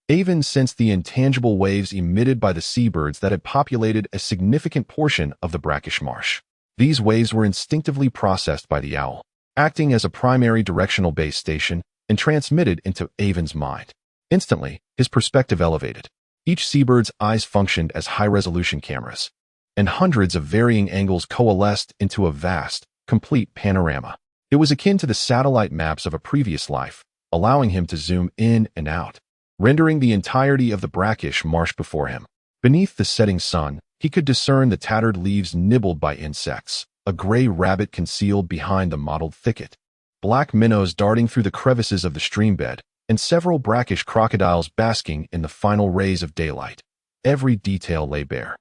Aiven sensed the intangible waves emitted by the seabirds that had populated a significant portion of the brackish marsh. These waves were instinctively processed by the owl, acting as a primary directional base station, and transmitted into Aiven's mind. Instantly, his perspective elevated. Each seabird's eyes functioned as high-resolution cameras, and hundreds of varying angles coalesced into a vast, complete panorama. It was akin to the satellite maps of a previous life, allowing him to zoom in and out, rendering the entirety of the brackish marsh before him. Beneath the setting sun, he could discern the tattered leaves nibbled by insects, a gray rabbit concealed behind the mottled thicket, black minnows darting through the crevices of the streambed, and several brackish crocodiles basking in the final rays of daylight. Every detail lay bare.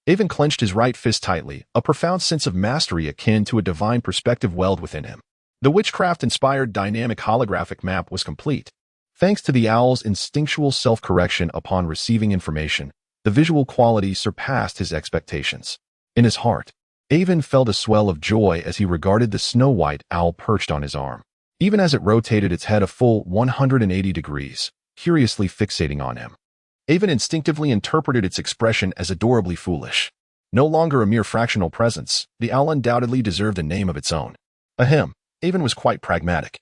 Aiven clenched his right fist tightly, a profound sense of mastery akin to a divine perspective welled within him. The witchcraft-inspired dynamic holographic map was complete. Thanks to the owl's instinctual self-correction upon receiving information, the visual quality surpassed his expectations. In his heart, Aiven felt a swell of joy as he regarded the snow-white owl perched on his arm, even as it rotated its head a full 180 degrees, curiously fixating on him. Aiven instinctively interpreted its expression as adorably foolish. No longer a mere fractional presence, the owl undoubtedly deserved a name of its own. Ahem, Aiven was quite pragmatic.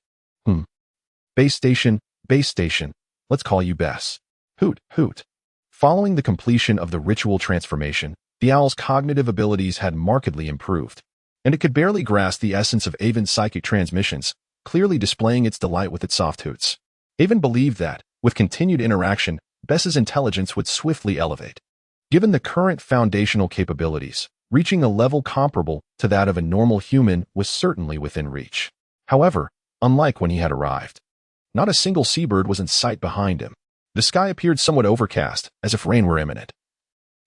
Base station, let's call you Bess. Hoot, hoot. Following the completion of the ritual transformation, the owl's cognitive abilities had markedly improved, and it could barely grasp the essence of Aiven's psychic transmissions, clearly displaying its delight with its soft hoots. Aiven believed that, with continued interaction, Bess's intelligence would swiftly elevate. Given the current foundational capabilities, reaching a level comparable to that of a normal human was certainly within reach. However, unlike when he had arrived, not a single seabird was in sight behind him. The sky appeared somewhat overcast, as if rain were imminent,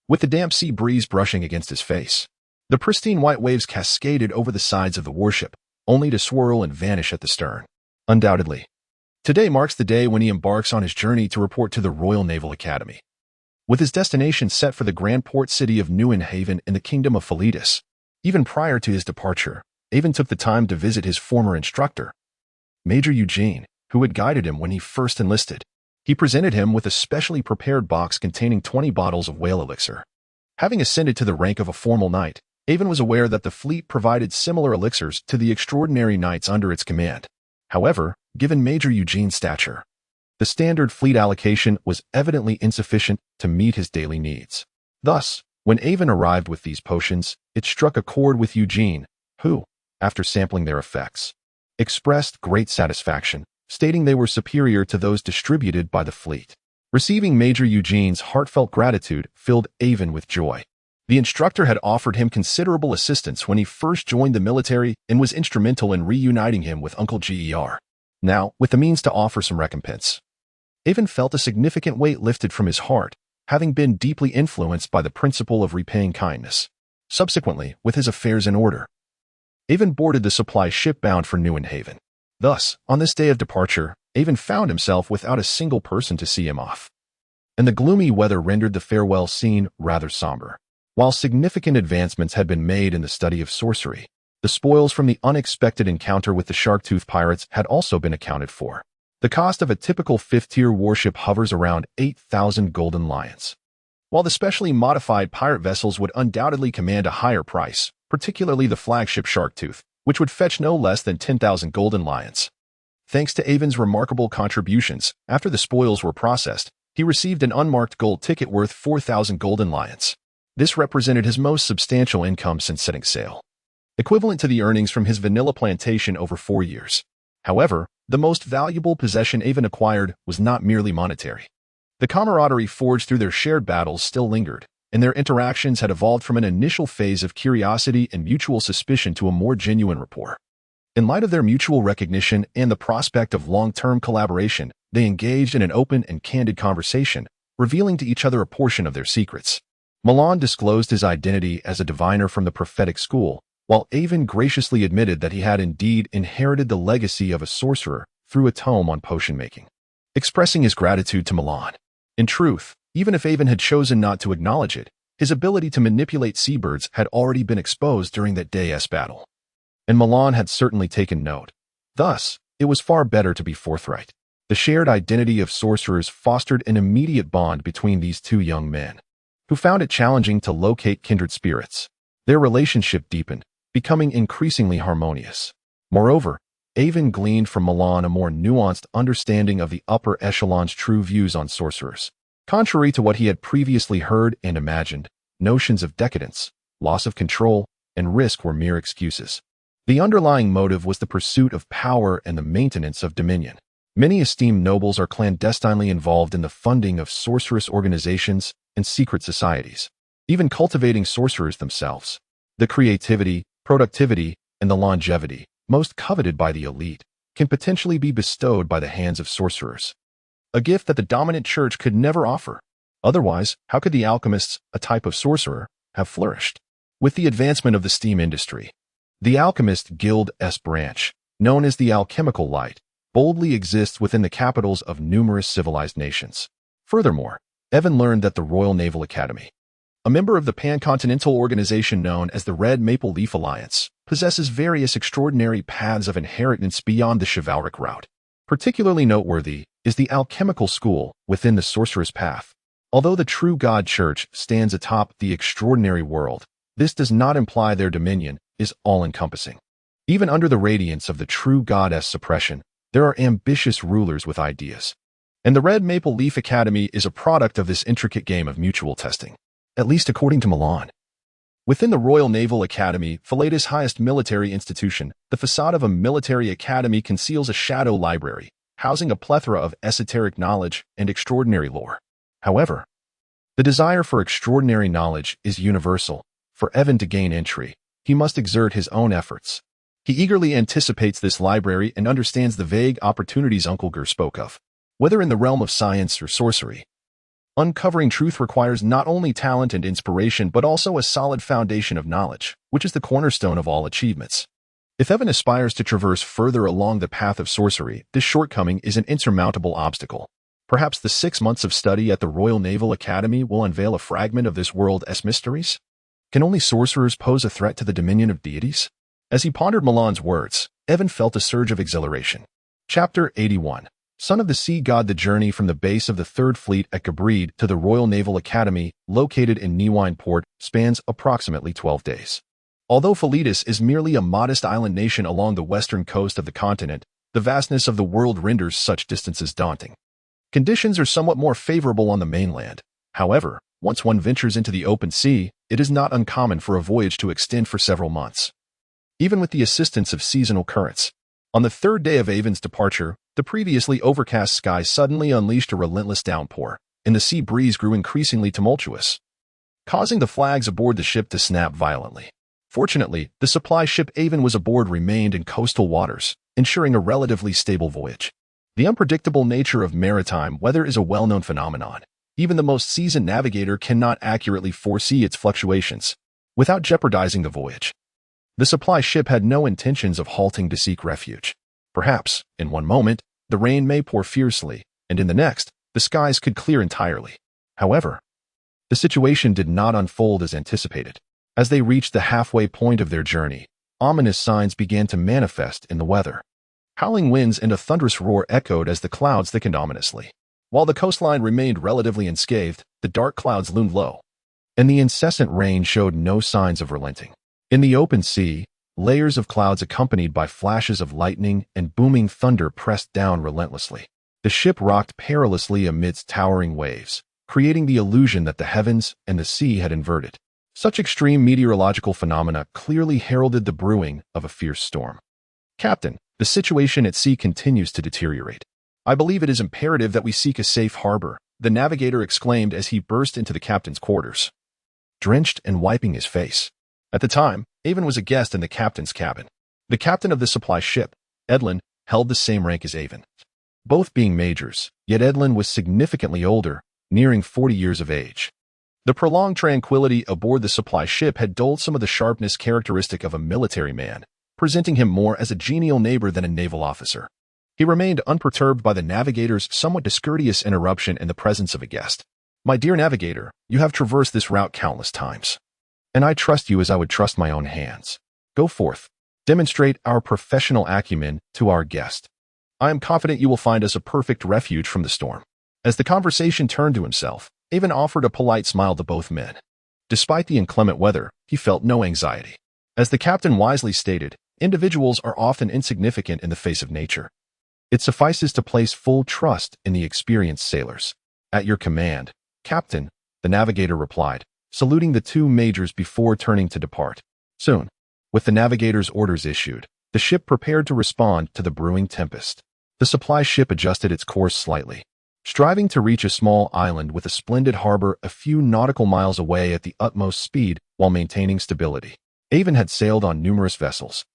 with the damp sea breeze brushing against his face. The pristine white waves cascaded over the sides of the warship, only to swirl and vanish at the stern. Undoubtedly, today marks the day when he embarks on his journey to report to the Royal Naval Academy. With his destination set for the grand port city of New Haven in the Kingdom of Voyages, even prior to his departure, Aiven took the time to visit his former instructor, Major Eugene, who had guided him when he first enlisted. He presented him with a specially prepared box containing 20 bottles of whale elixir. Having ascended to the rank of a formal knight, Aiven was aware that the fleet provided similar elixirs to the extraordinary knights under its command. However, given Major Eugene's stature, the standard fleet allocation was evidently insufficient to meet his daily needs. Thus, when Aiven arrived with these potions, it struck a chord with Eugene, who, after sampling their effects, expressed great satisfaction, stating they were superior to those distributed by the fleet. Receiving Major Eugene's heartfelt gratitude filled Aiven with joy. The instructor had offered him considerable assistance when he first joined the military and was instrumental in reuniting him with Uncle Ger. Now, with the means to offer some recompense, Aiven felt a significant weight lifted from his heart, having been deeply influenced by the principle of repaying kindness. Subsequently, with his affairs in order, Aiven boarded the supply ship bound for New Haven. Thus, on this day of departure, Aiven found himself without a single person to see him off, and the gloomy weather rendered the farewell scene rather somber. While significant advancements had been made in the study of sorcery, the spoils from the unexpected encounter with the Shark-Tooth pirates had also been accounted for. The cost of a typical 5th-tier warship hovers around 8,000 golden lions, while the specially modified pirate vessels would undoubtedly command a higher price, particularly the flagship Shark-Tooth, which would fetch no less than 10,000 golden lions. Thanks to Aiven's remarkable contributions, after the spoils were processed, he received an unmarked gold ticket worth 4,000 golden lions. This represented his most substantial income since setting sail, equivalent to the earnings from his vanilla plantation over 4 years. However, the most valuable possession Aiven acquired was not merely monetary. The camaraderie forged through their shared battles still lingered, and their interactions had evolved from an initial phase of curiosity and mutual suspicion to a more genuine rapport. In light of their mutual recognition and the prospect of long-term collaboration, they engaged in an open and candid conversation, revealing to each other a portion of their secrets. Milan disclosed his identity as a diviner from the prophetic school, while Aiven graciously admitted that he had indeed inherited the legacy of a sorcerer through a tome on potion making, expressing his gratitude to Milan. In truth, even if Aiven had chosen not to acknowledge it, his ability to manipulate seabirds had already been exposed during that day's battle, and Milan had certainly taken note. Thus, it was far better to be forthright. The shared identity of sorcerers fostered an immediate bond between these two young men, who found it challenging to locate kindred spirits. Their relationship deepened, becoming increasingly harmonious. Moreover, Aiven gleaned from Milan a more nuanced understanding of the upper echelon's true views on sorcerers. Contrary to what he had previously heard and imagined, notions of decadence, loss of control, and risk were mere excuses. The underlying motive was the pursuit of power and the maintenance of dominion. Many esteemed nobles are clandestinely involved in the funding of sorcerous organizations and secret societies, even cultivating sorcerers themselves. The creativity, productivity, and the longevity, most coveted by the elite, can potentially be bestowed by the hands of sorcerers, a gift that the dominant church could never offer. Otherwise, how could the alchemists, a type of sorcerer, have flourished? With the advancement of the steam industry, the alchemist guild's branch, known as the alchemical light, boldly exists within the capitals of numerous civilized nations. Furthermore, Aiven learned that the Royal Naval Academy, a member of the pan-continental organization known as the Red Maple Leaf Alliance, possesses various extraordinary paths of inheritance beyond the chivalric route. Particularly noteworthy is the alchemical school within the sorcerer's path. Although the true God Church stands atop the extraordinary world, this does not imply their dominion is all-encompassing. Even under the radiance of the true goddess suppression, there are ambitious rulers with ideas. And the Red Maple Leaf Academy is a product of this intricate game of mutual testing, at least according to Milan. Within the Royal Naval Academy, Philadelphia's highest military institution, the facade of a military academy conceals a shadow library, housing a plethora of esoteric knowledge and extraordinary lore. However, the desire for extraordinary knowledge is universal. For Aiven to gain entry, he must exert his own efforts. He eagerly anticipates this library and understands the vague opportunities Uncle Ger spoke of. Whether in the realm of science or sorcery, uncovering truth requires not only talent and inspiration but also a solid foundation of knowledge, which is the cornerstone of all achievements. If Aiven aspires to traverse further along the path of sorcery, this shortcoming is an insurmountable obstacle. Perhaps the 6 months of study at the Royal Naval Academy will unveil a fragment of this world's mysteries. Can only sorcerers pose a threat to the dominion of deities? As he pondered Milan's words, Aiven felt a surge of exhilaration. Chapter 81. Son of the Sea God. The journey from the base of the 3rd Fleet at Gabrid to the Royal Naval Academy, located in Niwine Port, spans approximately 12 days. Although Philetus is merely a modest island nation along the western coast of the continent, the vastness of the world renders such distances daunting. Conditions are somewhat more favorable on the mainland. However, once one ventures into the open sea, it is not uncommon for a voyage to extend for several months. even with the assistance of seasonal currents. On the third day of Aiven's departure, the previously overcast sky suddenly unleashed a relentless downpour, and the sea breeze grew increasingly tumultuous, causing the flags aboard the ship to snap violently. Fortunately, the supply ship Aiven was aboard remained in coastal waters, ensuring a relatively stable voyage. The unpredictable nature of maritime weather is a well-known phenomenon. Even the most seasoned navigator cannot accurately foresee its fluctuations without jeopardizing the voyage. The supply ship had no intentions of halting to seek refuge. Perhaps, in one moment, the rain may pour fiercely, and in the next, the skies could clear entirely. However, the situation did not unfold as anticipated. As they reached the halfway point of their journey, ominous signs began to manifest in the weather. Howling winds and a thunderous roar echoed as the clouds thickened ominously. While the coastline remained relatively unscathed, the dark clouds loomed low, and the incessant rain showed no signs of relenting. In the open sea, layers of clouds accompanied by flashes of lightning and booming thunder pressed down relentlessly. The ship rocked perilously amidst towering waves, creating the illusion that the heavens and the sea had inverted. Such extreme meteorological phenomena clearly heralded the brewing of a fierce storm. "Captain, the situation at sea continues to deteriorate. I believe it is imperative that we seek a safe harbor," the navigator exclaimed as he burst into the captain's quarters, drenched and wiping his face. At the time, Aiven was a guest in the captain's cabin. The captain of the supply ship, Edlin, held the same rank as Aiven, both being majors, yet Edlin was significantly older, nearing 40 years of age. The prolonged tranquility aboard the supply ship had dulled some of the sharpness characteristic of a military man, presenting him more as a genial neighbor than a naval officer. He remained unperturbed by the navigator's somewhat discourteous interruption in the presence of a guest. "My dear navigator, you have traversed this route countless times, and I trust you as I would trust my own hands. Go forth, demonstrate our professional acumen to our guest. I am confident you will find us a perfect refuge from the storm." As the conversation turned to himself, Aiven offered a polite smile to both men. Despite the inclement weather, he felt no anxiety. As the captain wisely stated, individuals are often insignificant in the face of nature. It suffices to place full trust in the experienced sailors. "At your command, Captain," the navigator replied, saluting the two majors before turning to depart. Soon, with the navigator's orders issued, the ship prepared to respond to the brewing tempest. The supply ship adjusted its course slightly, striving to reach a small island with a splendid harbor a few nautical miles away at the utmost speed while maintaining stability. Aiven had sailed on numerous vessels,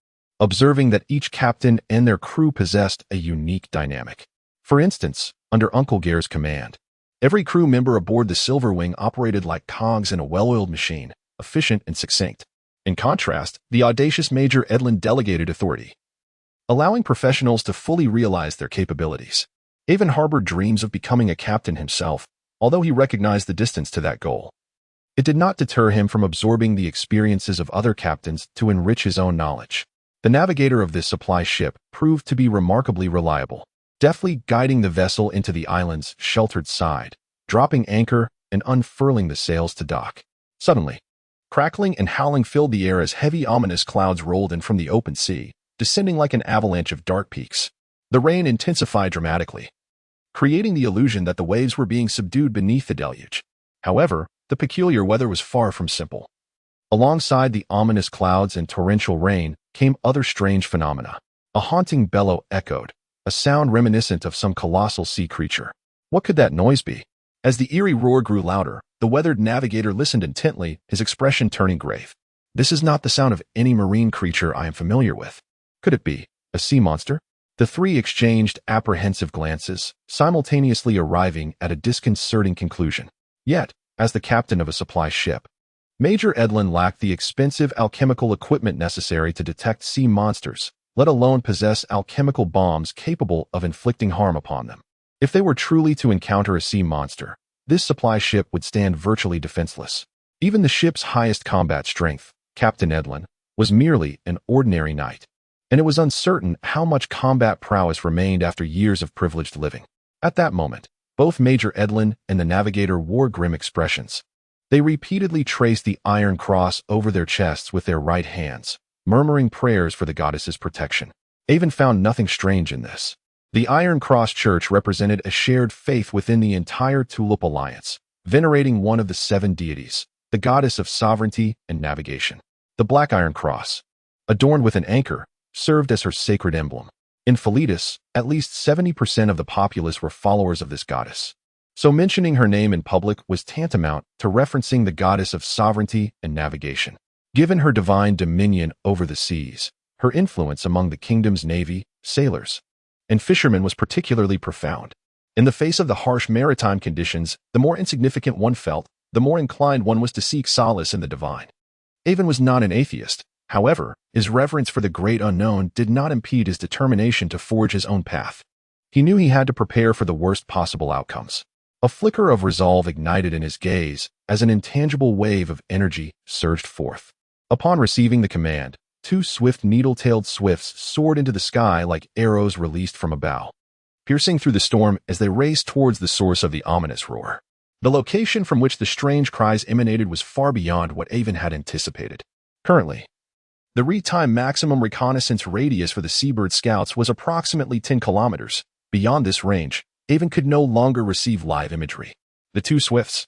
observing that each captain and their crew possessed a unique dynamic. For instance, under Uncle Gare's command, every crew member aboard the Silverwing operated like cogs in a well-oiled machine, efficient and succinct. In contrast, the audacious Major Edlin delegated authority, allowing professionals to fully realize their capabilities. Aiven harbored dreams of becoming a captain himself, although he recognized the distance to that goal. It did not deter him from absorbing the experiences of other captains to enrich his own knowledge. The navigator of this supply ship proved to be remarkably reliable, deftly guiding the vessel into the island's sheltered side, dropping anchor and unfurling the sails to dock. Suddenly, crackling and howling filled the air as heavy ominous clouds rolled in from the open sea, descending like an avalanche of dark peaks. The rain intensified dramatically, creating the illusion that the waves were being subdued beneath the deluge. However, the peculiar weather was far from simple. Alongside the ominous clouds and torrential rain came other strange phenomena. A haunting bellow echoed, a sound reminiscent of some colossal sea creature. What could that noise be? As the eerie roar grew louder, the weathered navigator listened intently, his expression turning grave. "This is not the sound of any marine creature I am familiar with. Could it be a sea monster?" The three exchanged apprehensive glances, simultaneously arriving at a disconcerting conclusion. Yet, as the captain of a supply ship, Major Edlin lacked the expensive alchemical equipment necessary to detect sea monsters, let alone possess alchemical bombs capable of inflicting harm upon them. If they were truly to encounter a sea monster, this supply ship would stand virtually defenseless. Even the ship's highest combat strength, Captain Edlin, was merely an ordinary knight, and it was uncertain how much combat prowess remained after years of privileged living. At that moment, both Major Edlin and the navigator wore grim expressions. They repeatedly traced the iron cross over their chests with their right hands, murmuring prayers for the goddess's protection. Aiven found nothing strange in this. The Iron Cross Church represented a shared faith within the entire Tulip Alliance, venerating one of the 7 deities, the goddess of sovereignty and navigation. The Black Iron Cross, adorned with an anchor, served as her sacred emblem. In Philitis, at least 70% of the populace were followers of this goddess. So mentioning her name in public was tantamount to referencing the goddess of sovereignty and navigation. Given her divine dominion over the seas, her influence among the kingdom's navy, sailors, and fishermen was particularly profound. In the face of the harsh maritime conditions, the more insignificant one felt, the more inclined one was to seek solace in the divine. Aiven was not an atheist. However, his reverence for the great unknown did not impede his determination to forge his own path. He knew he had to prepare for the worst possible outcomes. A flicker of resolve ignited in his gaze as an intangible wave of energy surged forth. Upon receiving the command, two swift needle-tailed swifts soared into the sky like arrows released from a bow, piercing through the storm as they raced towards the source of the ominous roar. The location from which the strange cries emanated was far beyond what Aiven had anticipated. Currently, the real-time maximum reconnaissance radius for the Seabird scouts was approximately 10 kilometers. Beyond this range, Aiven could no longer receive live imagery. The two swifts,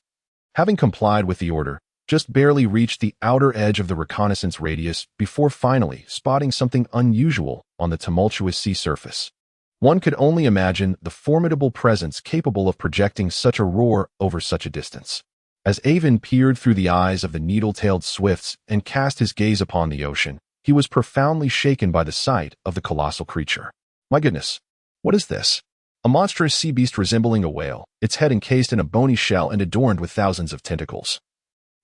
having complied with the order, just barely reached the outer edge of the reconnaissance radius before finally spotting something unusual on the tumultuous sea surface. One could only imagine the formidable presence capable of projecting such a roar over such a distance. As Aiven peered through the eyes of the needle-tailed swifts and cast his gaze upon the ocean, he was profoundly shaken by the sight of the colossal creature. My goodness, what is this? A monstrous sea beast resembling a whale, its head encased in a bony shell and adorned with thousands of tentacles,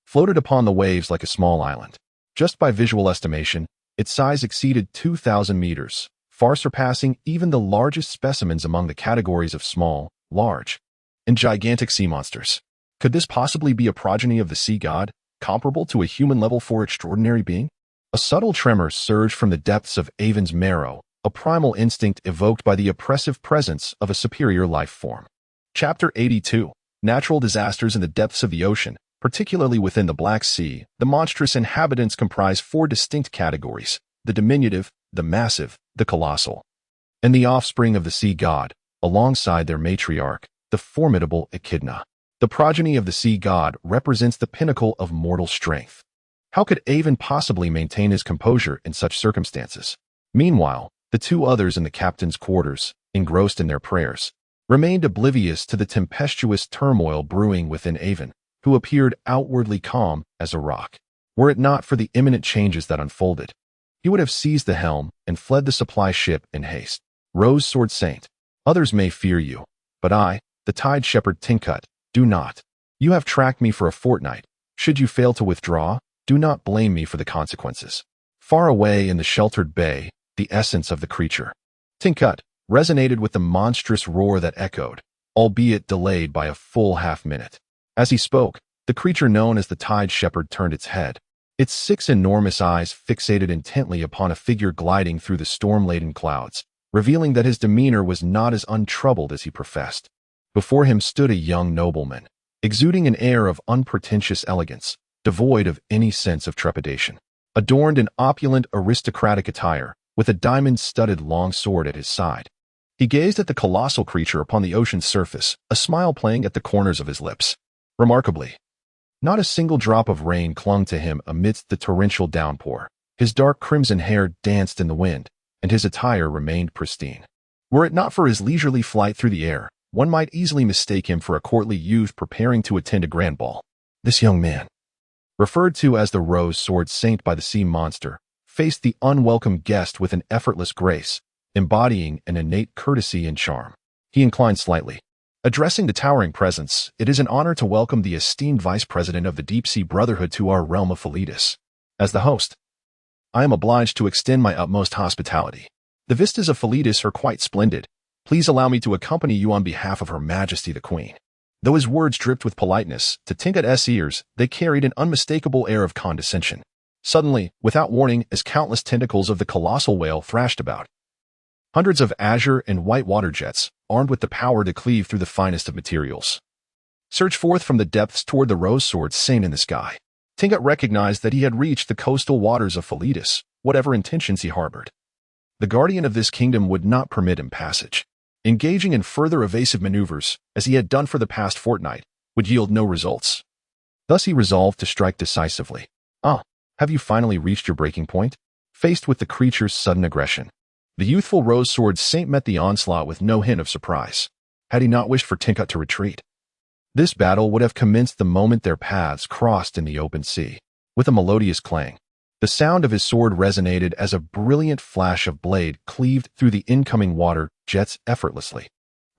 floated upon the waves like a small island. Just by visual estimation, its size exceeded 2,000 meters, far surpassing even the largest specimens among the categories of small, large, and gigantic sea monsters. Could this possibly be a progeny of the sea god, comparable to a human level 4 extraordinary being? A subtle tremor surged from the depths of Aiven's marrow, a primal instinct evoked by the oppressive presence of a superior life form. Chapter 82. Natural disasters in the depths of the ocean. Particularly within the Black Sea, the monstrous inhabitants comprise 4 distinct categories: the diminutive, the massive, the colossal, and the offspring of the sea god, alongside their matriarch, the formidable Echidna. The progeny of the sea god represents the pinnacle of mortal strength. How could Aiven possibly maintain his composure in such circumstances? Meanwhile, the two others in the captain's quarters, engrossed in their prayers, remained oblivious to the tempestuous turmoil brewing within Aiven, who appeared outwardly calm as a rock. Were it not for the imminent changes that unfolded, he would have seized the helm and fled the supply ship in haste. Rose Sword Saint, others may fear you, but I, the Tide Shepherd Tinkut, do not. You have tracked me for a fortnight. Should you fail to withdraw, do not blame me for the consequences. Far away in the sheltered bay, the essence of the creature, Tinkut, resonated with the monstrous roar that echoed, albeit delayed by a full half-minute. As he spoke, the creature known as the Tide Shepherd turned its head, its 6 enormous eyes fixated intently upon a figure gliding through the storm-laden clouds, revealing that his demeanor was not as untroubled as he professed. Before him stood a young nobleman, exuding an air of unpretentious elegance, devoid of any sense of trepidation. Adorned in opulent aristocratic attire, with a diamond-studded long sword at his side, he gazed at the colossal creature upon the ocean's surface, a smile playing at the corners of his lips. Remarkably, not a single drop of rain clung to him amidst the torrential downpour. His dark crimson hair danced in the wind, and his attire remained pristine. Were it not for his leisurely flight through the air, one might easily mistake him for a courtly youth preparing to attend a grand ball. This young man, referred to as the Rose Sword Saint by the sea monster, faced the unwelcome guest with an effortless grace, embodying an innate courtesy and charm. He inclined slightly. Addressing the towering presence, it is an honor to welcome the esteemed Vice President of the Deep Sea Brotherhood to our realm of Philitis. As the host, I am obliged to extend my utmost hospitality. The vistas of Philitis are quite splendid. Please allow me to accompany you on behalf of Her Majesty the Queen. Though his words dripped with politeness, to Tinkut's ears, they carried an unmistakable air of condescension. Suddenly, without warning, as countless tentacles of the colossal whale thrashed about, hundreds of azure and white water jets, armed with the power to cleave through the finest of materials, surged forth from the depths toward the Rose Sword Saint in the sky. Tinkut recognized that he had reached the coastal waters of Philitis, whatever intentions he harbored. The guardian of this kingdom would not permit him passage. Engaging in further evasive maneuvers, as he had done for the past fortnight, would yield no results. Thus he resolved to strike decisively. Ah, have you finally reached your breaking point? faced with the creature's sudden aggression. The youthful Rose Sword Saint met the onslaught with no hint of surprise, had he not wished for Tincut to retreat. This battle would have commenced the moment their paths crossed in the open sea. With a melodious clang, the sound of his sword resonated as a brilliant flash of blade cleaved through the incoming water jets effortlessly.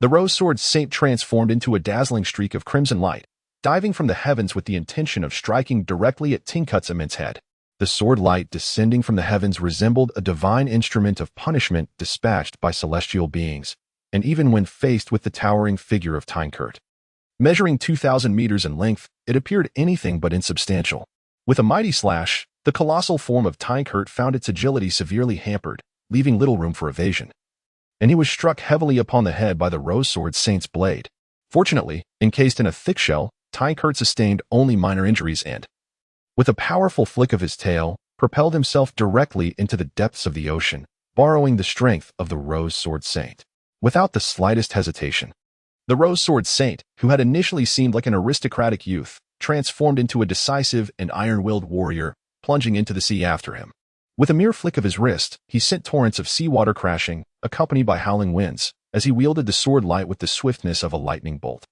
The Rose Sword Saint transformed into a dazzling streak of crimson light, diving from the heavens with the intention of striking directly at Tincut's immense head. The sword light descending from the heavens resembled a divine instrument of punishment dispatched by celestial beings, and even when faced with the towering figure of Tincurt, measuring 2,000 meters in length, it appeared anything but insubstantial. With a mighty slash, the colossal form of Tincurt found its agility severely hampered, leaving little room for evasion, and he was struck heavily upon the head by the Rose Sword Saint's blade. Fortunately, encased in a thick shell, Tincurt sustained only minor injuries and, with a powerful flick of his tail, propelled himself directly into the depths of the ocean, borrowing the strength of the Rose Sword Saint. Without the slightest hesitation, the Rose Sword Saint, who had initially seemed like an aristocratic youth, transformed into a decisive and iron-willed warrior, plunging into the sea after him. With a mere flick of his wrist, he sent torrents of seawater crashing, accompanied by howling winds, as he wielded the sword light with the swiftness of a lightning bolt.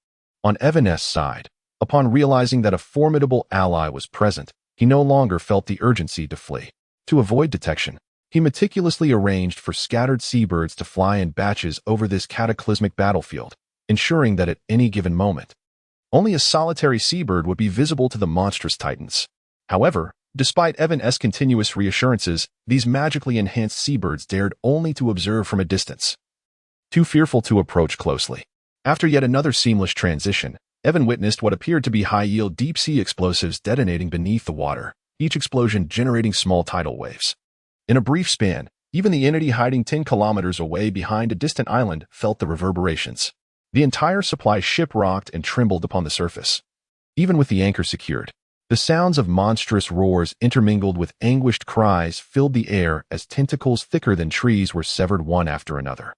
On Aiven's side, upon realizing that a formidable ally was present, he no longer felt the urgency to flee. To avoid detection, he meticulously arranged for scattered seabirds to fly in batches over this cataclysmic battlefield, ensuring that at any given moment, only a solitary seabird would be visible to the monstrous titans. However, despite Aiven's continuous reassurances, these magically enhanced seabirds dared only to observe from a distance, too fearful to approach closely. After yet another seamless transition, Aiven witnessed what appeared to be high-yield deep-sea explosives detonating beneath the water, each explosion generating small tidal waves. In a brief span, even the entity hiding 10 kilometers away behind a distant island felt the reverberations. The entire supply ship rocked and trembled upon the surface. Even with the anchor secured, the sounds of monstrous roars intermingled with anguished cries filled the air as tentacles thicker than trees were severed one after another,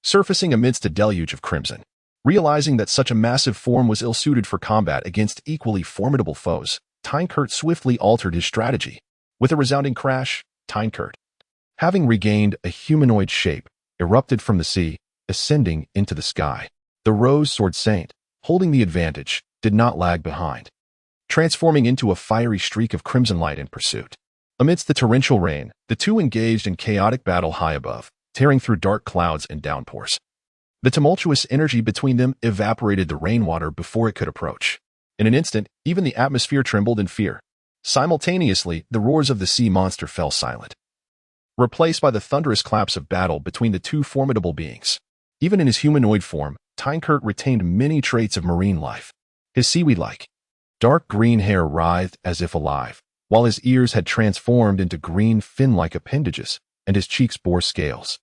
surfacing amidst a deluge of crimson. Realizing that such a massive form was ill-suited for combat against equally formidable foes, Tincurt swiftly altered his strategy. With a resounding crash, Tincurt, having regained a humanoid shape, erupted from the sea, ascending into the sky. The Rose Sword Saint, holding the advantage, did not lag behind, transforming into a fiery streak of crimson light in pursuit. Amidst the torrential rain, the two engaged in chaotic battle high above, tearing through dark clouds and downpours. The tumultuous energy between them evaporated the rainwater before it could approach. In an instant, even the atmosphere trembled in fear. Simultaneously, the roars of the sea monster fell silent, replaced by the thunderous claps of battle between the two formidable beings. Even in his humanoid form, Tincurt retained many traits of marine life. His seaweed-like, dark green hair writhed as if alive, while his ears had transformed into green fin-like appendages, and his cheeks bore scales,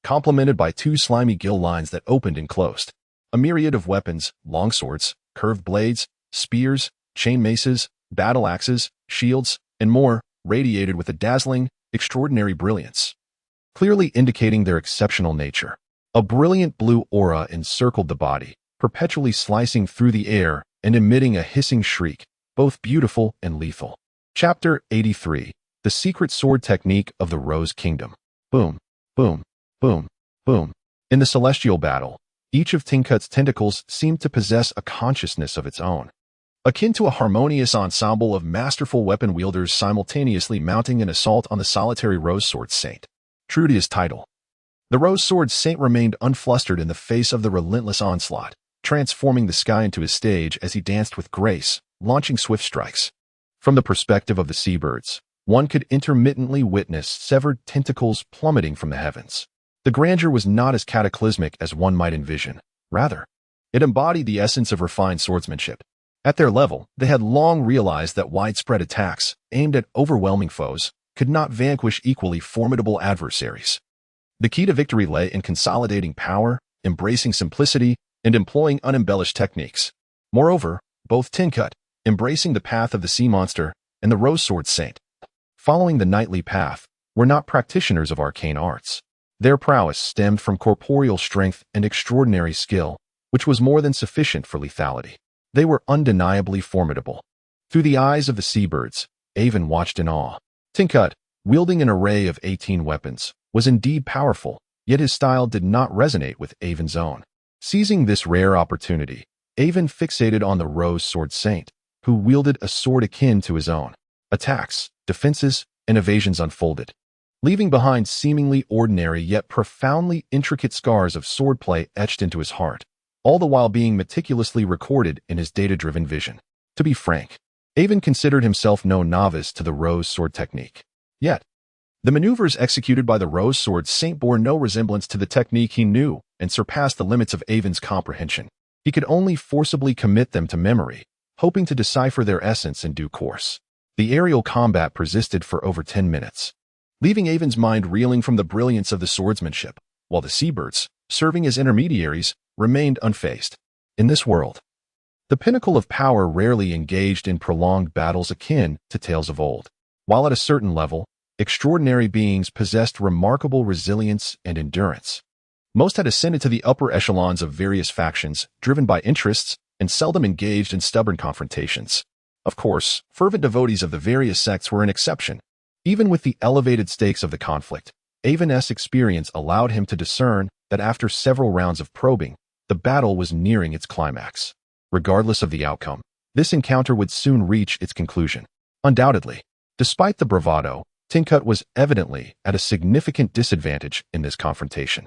complemented by two slimy gill lines that opened and closed. A myriad of weapons, longswords, curved blades, spears, chain maces, battle axes, shields, and more, radiated with a dazzling, extraordinary brilliance, clearly indicating their exceptional nature. A brilliant blue aura encircled the body, perpetually slicing through the air and emitting a hissing shriek, both beautiful and lethal. Chapter 83. The Secret Sword Technique of the Rose Kingdom. Boom, boom, boom, boom. In the celestial battle, each of Tincut's tentacles seemed to possess a consciousness of its own, akin to a harmonious ensemble of masterful weapon wielders simultaneously mounting an assault on the solitary Rose Sword Saint. True to his title, the Rose Sword Saint remained unflustered in the face of the relentless onslaught, transforming the sky into his stage as he danced with grace, launching swift strikes. From the perspective of the seabirds, one could intermittently witness severed tentacles plummeting from the heavens. The grandeur was not as cataclysmic as one might envision. Rather, it embodied the essence of refined swordsmanship. At their level, they had long realized that widespread attacks, aimed at overwhelming foes, could not vanquish equally formidable adversaries. The key to victory lay in consolidating power, embracing simplicity, and employing unembellished techniques. Moreover, both Tincut, embracing the path of the sea monster, and the Rose Sword Saint, following the knightly path, were not practitioners of arcane arts. Their prowess stemmed from corporeal strength and extraordinary skill, which was more than sufficient for lethality. They were undeniably formidable. Through the eyes of the seabirds, Aiven watched in awe. Tincut, wielding an array of 18 weapons, was indeed powerful, yet his style did not resonate with Aiven's own. Seizing this rare opportunity, Aiven fixated on the Rose Sword Saint, who wielded a sword akin to his own. Attacks, defenses, and evasions unfolded, leaving behind seemingly ordinary yet profoundly intricate scars of swordplay etched into his heart, all the while being meticulously recorded in his data-driven vision. To be frank, Aiven considered himself no novice to the Rose Sword technique. Yet, the maneuvers executed by the Rose Sword Saint bore no resemblance to the technique he knew and surpassed the limits of Aiven's comprehension. He could only forcibly commit them to memory, hoping to decipher their essence in due course. The aerial combat persisted for over 10 minutes, leaving Aiven's mind reeling from the brilliance of the swordsmanship, while the seabirds, serving as intermediaries, remained unfazed. In this world, the pinnacle of power rarely engaged in prolonged battles akin to tales of old. While at a certain level, extraordinary beings possessed remarkable resilience and endurance. Most had ascended to the upper echelons of various factions, driven by interests, and seldom engaged in stubborn confrontations. Of course, fervent devotees of the various sects were an exception. Even with the elevated stakes of the conflict, Aiven's experience allowed him to discern that after several rounds of probing, the battle was nearing its climax. Regardless of the outcome, this encounter would soon reach its conclusion. Undoubtedly, despite the bravado, Tinkut was evidently at a significant disadvantage in this confrontation.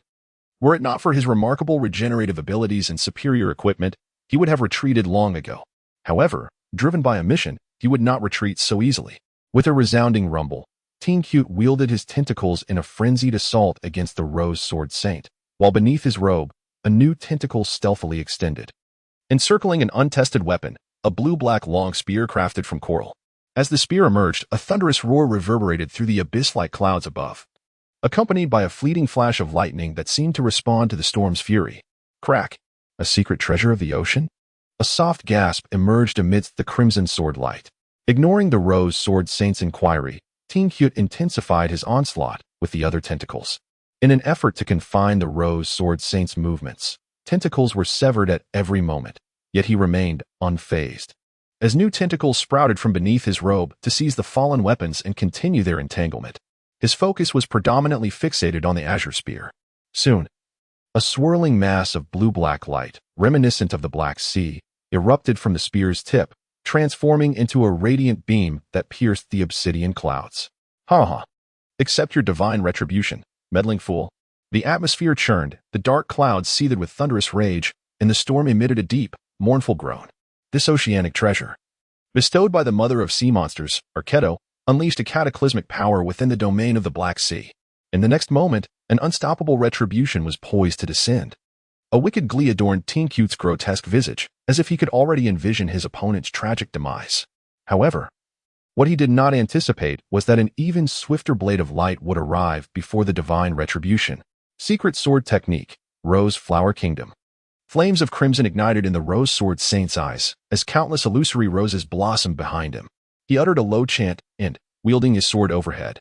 Were it not for his remarkable regenerative abilities and superior equipment, he would have retreated long ago. However, driven by a mission, he would not retreat so easily. With a resounding rumble, Tinkut wielded his tentacles in a frenzied assault against the Rose Sword Saint, while beneath his robe, a new tentacle stealthily extended, encircling an untested weapon, a blue-black long spear crafted from coral. As the spear emerged, a thunderous roar reverberated through the abyss-like clouds above, accompanied by a fleeting flash of lightning that seemed to respond to the storm's fury. Crack! A secret treasure of the ocean? A soft gasp emerged amidst the crimson sword light. Ignoring the Rose Sword Saint's inquiry, Tinkut intensified his onslaught with the other tentacles. In an effort to confine the Rose Sword Saint's movements, tentacles were severed at every moment, yet he remained unfazed. As new tentacles sprouted from beneath his robe to seize the fallen weapons and continue their entanglement, his focus was predominantly fixated on the azure spear. Soon, a swirling mass of blue-black light, reminiscent of the Black Sea, erupted from the spear's tip, transforming into a radiant beam that pierced the obsidian clouds. Ha! Accept your divine retribution, meddling fool. The atmosphere churned, the dark clouds seethed with thunderous rage, and the storm emitted a deep, mournful groan. This oceanic treasure, bestowed by the mother of sea monsters, Arketo, unleashed a cataclysmic power within the domain of the Black Sea. In the next moment, an unstoppable retribution was poised to descend. A wicked glee adorned Tinkut's grotesque visage, as if he could already envision his opponent's tragic demise. However, what he did not anticipate was that an even swifter blade of light would arrive before the divine retribution. Secret Sword Technique, Rose Flower Kingdom. Flames of crimson ignited in the Rose Sword Saint's eyes, as countless illusory roses blossomed behind him. He uttered a low chant and, wielding his sword overhead,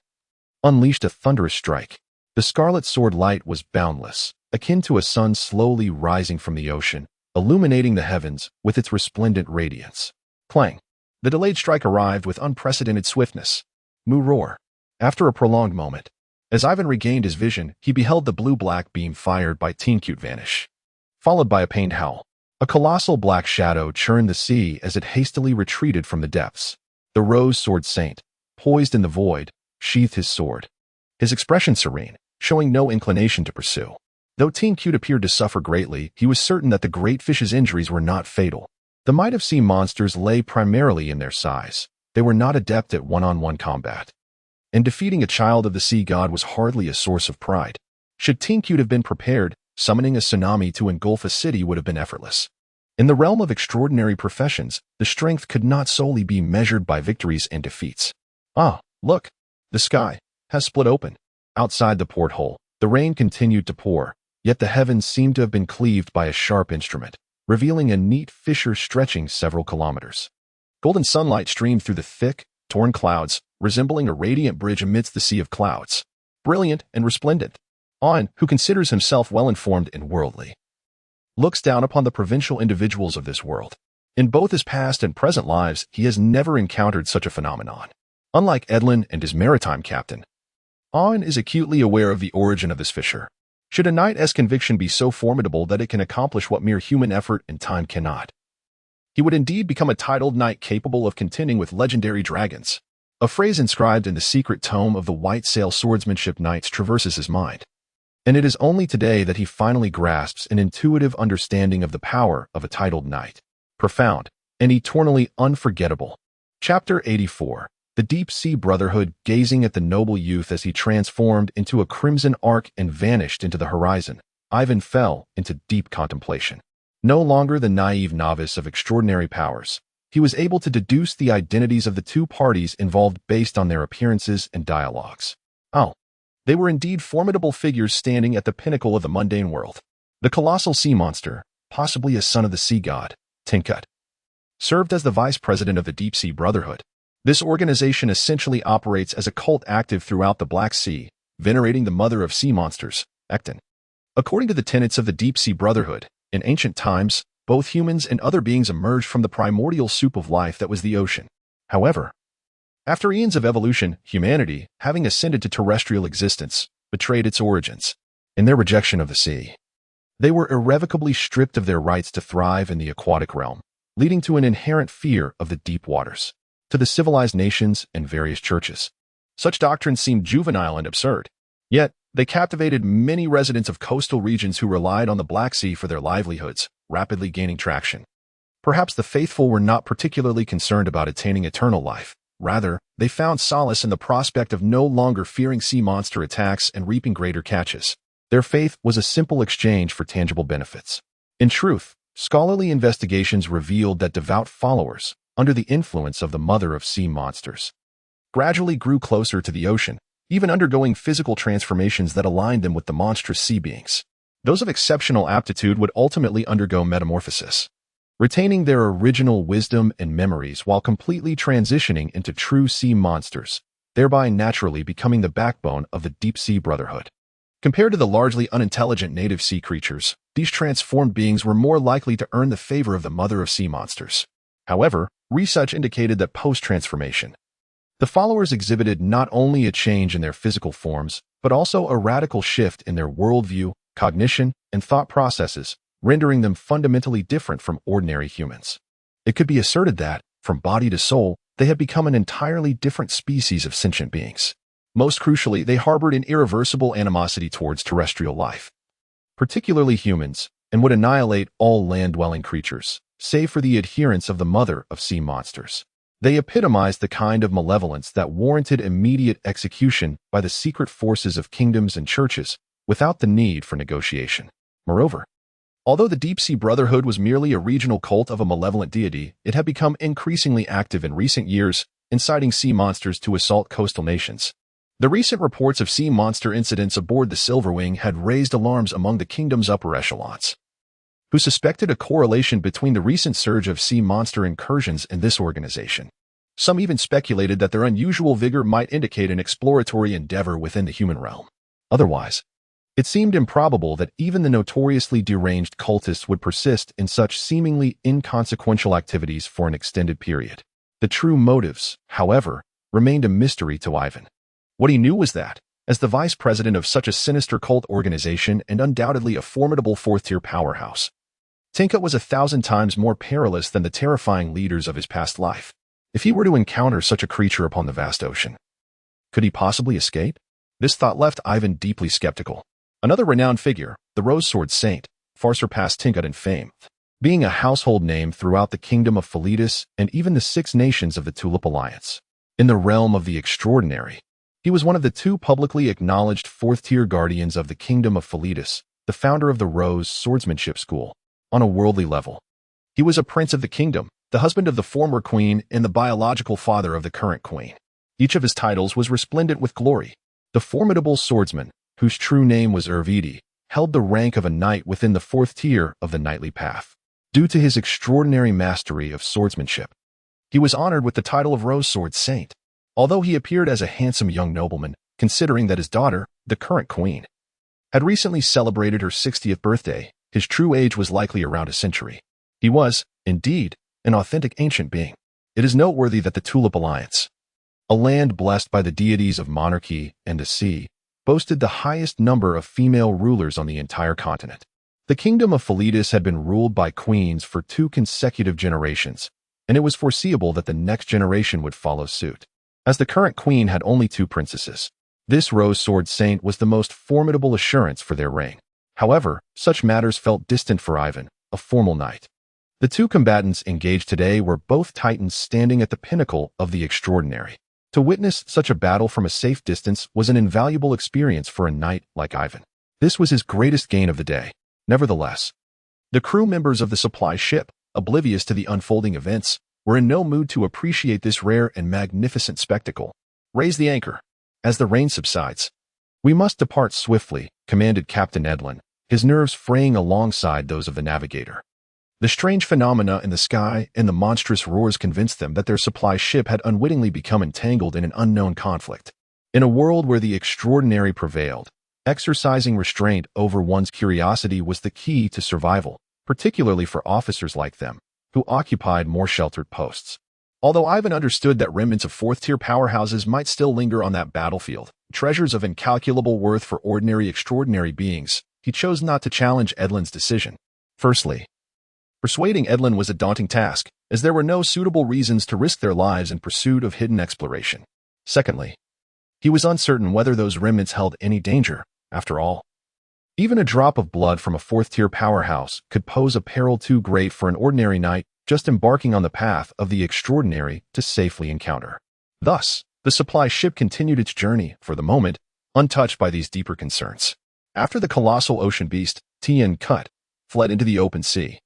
unleashed a thunderous strike. The scarlet sword light was boundless, akin to a sun slowly rising from the ocean, illuminating the heavens with its resplendent radiance. Clang! The delayed strike arrived with unprecedented swiftness. Moo roar! After a prolonged moment, as Aiven regained his vision, he beheld the blue-black beam fired by Tinkut vanish, followed by a pained howl. A colossal black shadow churned the sea as it hastily retreated from the depths. The Rose Sword Saint, poised in the void, sheathed his sword, his expression serene, showing no inclination to pursue. Though Tinkut appeared to suffer greatly, he was certain that the great fish's injuries were not fatal. The might of sea monsters lay primarily in their size. They were not adept at one-on-one combat, and defeating a child of the sea god was hardly a source of pride. Should Tinkut have been prepared, summoning a tsunami to engulf a city would have been effortless. In the realm of extraordinary professions, the strength could not solely be measured by victories and defeats. Ah, look! The sky has split open. Outside the porthole, the rain continued to pour, yet the heavens seemed to have been cleaved by a sharp instrument, revealing a neat fissure stretching several kilometers. Golden sunlight streamed through the thick, torn clouds, resembling a radiant bridge amidst the sea of clouds. Brilliant and resplendent, Aiven, who considers himself well-informed and worldly, looks down upon the provincial individuals of this world. In both his past and present lives, he has never encountered such a phenomenon. Unlike Edlin and his maritime captain, Aiven is acutely aware of the origin of this fisher. Should a knight's conviction be so formidable that it can accomplish what mere human effort and time cannot, he would indeed become a titled knight capable of contending with legendary dragons. A phrase inscribed in the secret tome of the White Sail Swordsmanship Knights traverses his mind, and it is only today that he finally grasps an intuitive understanding of the power of a titled knight. Profound and eternally unforgettable. Chapter 84. The Deep Sea Brotherhood, gazing at the noble youth as he transformed into a crimson arc and vanished into the horizon, Aiven fell into deep contemplation. No longer the naive novice of extraordinary powers, he was able to deduce the identities of the two parties involved based on their appearances and dialogues. Oh, they were indeed formidable figures standing at the pinnacle of the mundane world. The colossal sea monster, possibly a son of the sea god, Tinkat, served as the vice president of the Deep Sea Brotherhood. This organization essentially operates as a cult active throughout the Black Sea, venerating the mother of sea monsters, Ecton. According to the tenets of the Deep Sea Brotherhood, in ancient times, both humans and other beings emerged from the primordial soup of life that was the ocean. However, after eons of evolution, humanity, having ascended to terrestrial existence, betrayed its origins. In their rejection of the sea, they were irrevocably stripped of their rights to thrive in the aquatic realm, leading to an inherent fear of the deep waters. To the civilized nations and various churches, such doctrines seemed juvenile and absurd. Yet, they captivated many residents of coastal regions who relied on the Black Sea for their livelihoods, rapidly gaining traction. Perhaps the faithful were not particularly concerned about attaining eternal life. Rather, they found solace in the prospect of no longer fearing sea monster attacks and reaping greater catches. Their faith was a simple exchange for tangible benefits. In truth, scholarly investigations revealed that devout followers, under the influence of the mother of sea monsters, gradually grew closer to the ocean, even undergoing physical transformations that aligned them with the monstrous sea beings. Those of exceptional aptitude would ultimately undergo metamorphosis, retaining their original wisdom and memories while completely transitioning into true sea monsters, thereby naturally becoming the backbone of the Deep Sea Brotherhood. Compared to the largely unintelligent native sea creatures, these transformed beings were more likely to earn the favor of the mother of sea monsters. However, research indicated that post-transformation, the followers exhibited not only a change in their physical forms, but also a radical shift in their worldview, cognition, and thought processes, rendering them fundamentally different from ordinary humans. It could be asserted that, from body to soul, they had become an entirely different species of sentient beings. Most crucially, they harbored an irreversible animosity towards terrestrial life, particularly humans, and would annihilate all land-dwelling creatures, save for the adherents of the mother of sea monsters. They epitomized the kind of malevolence that warranted immediate execution by the secret forces of kingdoms and churches, without the need for negotiation. Moreover, although the Deep Sea Brotherhood was merely a regional cult of a malevolent deity, it had become increasingly active in recent years, inciting sea monsters to assault coastal nations. The recent reports of sea monster incidents aboard the Silverwing had raised alarms among the kingdom's upper echelons, who suspected a correlation between the recent surge of sea monster incursions and this organization. Some even speculated that their unusual vigor might indicate an exploratory endeavor within the human realm. Otherwise, it seemed improbable that even the notoriously deranged cultists would persist in such seemingly inconsequential activities for an extended period. The true motives, however, remained a mystery to Aiven. What he knew was that, as the vice president of such a sinister cult organization and undoubtedly a formidable fourth-tier powerhouse, Tinkat was 1,000 times more perilous than the terrifying leaders of his past life. If he were to encounter such a creature upon the vast ocean, could he possibly escape? This thought left Aiven deeply skeptical. Another renowned figure, the Rose-Sword Saint, far surpassed Tinkat in fame, being a household name throughout the kingdom of Philitis and even the 6 nations of the Tulip Alliance. In the realm of the extraordinary, he was one of the 2 publicly acknowledged fourth-tier guardians of the kingdom of Philitis, the founder of the Rose Swordsmanship School. On a worldly level, he was a prince of the kingdom, the husband of the former queen and the biological father of the current queen. Each of his titles was resplendent with glory. The formidable swordsman, whose true name was Ervidi, held the rank of a knight within the 4th tier of the knightly path. Due to his extraordinary mastery of swordsmanship, he was honored with the title of Rose-Sword Saint. Although he appeared as a handsome young nobleman, considering that his daughter, the current queen, had recently celebrated her 60th birthday, his true age was likely around a century. He was, indeed, an authentic ancient being. It is noteworthy that the Tulip Alliance, a land blessed by the deities of monarchy and the sea, boasted the highest number of female rulers on the entire continent. The kingdom of Philitis had been ruled by queens for 2 consecutive generations, and it was foreseeable that the next generation would follow suit. As the current queen had only 2 princesses, this rose-sword saint was the most formidable assurance for their reign. However, such matters felt distant for Aiven, a formal knight. The 2 combatants engaged today were both titans standing at the pinnacle of the extraordinary. To witness such a battle from a safe distance was an invaluable experience for a knight like Aiven. This was his greatest gain of the day. Nevertheless, the crew members of the supply ship, oblivious to the unfolding events, were in no mood to appreciate this rare and magnificent spectacle. "Raise the anchor. As the rain subsides, we must depart swiftly," commanded Captain Edlin, his nerves fraying alongside those of the navigator. The strange phenomena in the sky and the monstrous roars convinced them that their supply ship had unwittingly become entangled in an unknown conflict. In a world where the extraordinary prevailed, exercising restraint over one's curiosity was the key to survival, particularly for officers like them, who occupied more sheltered posts. Although Aiven understood that remnants of 4th-tier powerhouses might still linger on that battlefield, treasures of incalculable worth for ordinary extraordinary beings, he chose not to challenge Edlin's decision. Firstly, persuading Edlin was a daunting task, as there were no suitable reasons to risk their lives in pursuit of hidden exploration. Secondly, he was uncertain whether those remnants held any danger, after all. Even a drop of blood from a 4th-tier powerhouse could pose a peril too great for an ordinary knight just embarking on the path of the extraordinary to safely encounter. Thus, the supply ship continued its journey, for the moment, untouched by these deeper concerns. After the colossal ocean beast, Cut, fled into the open sea,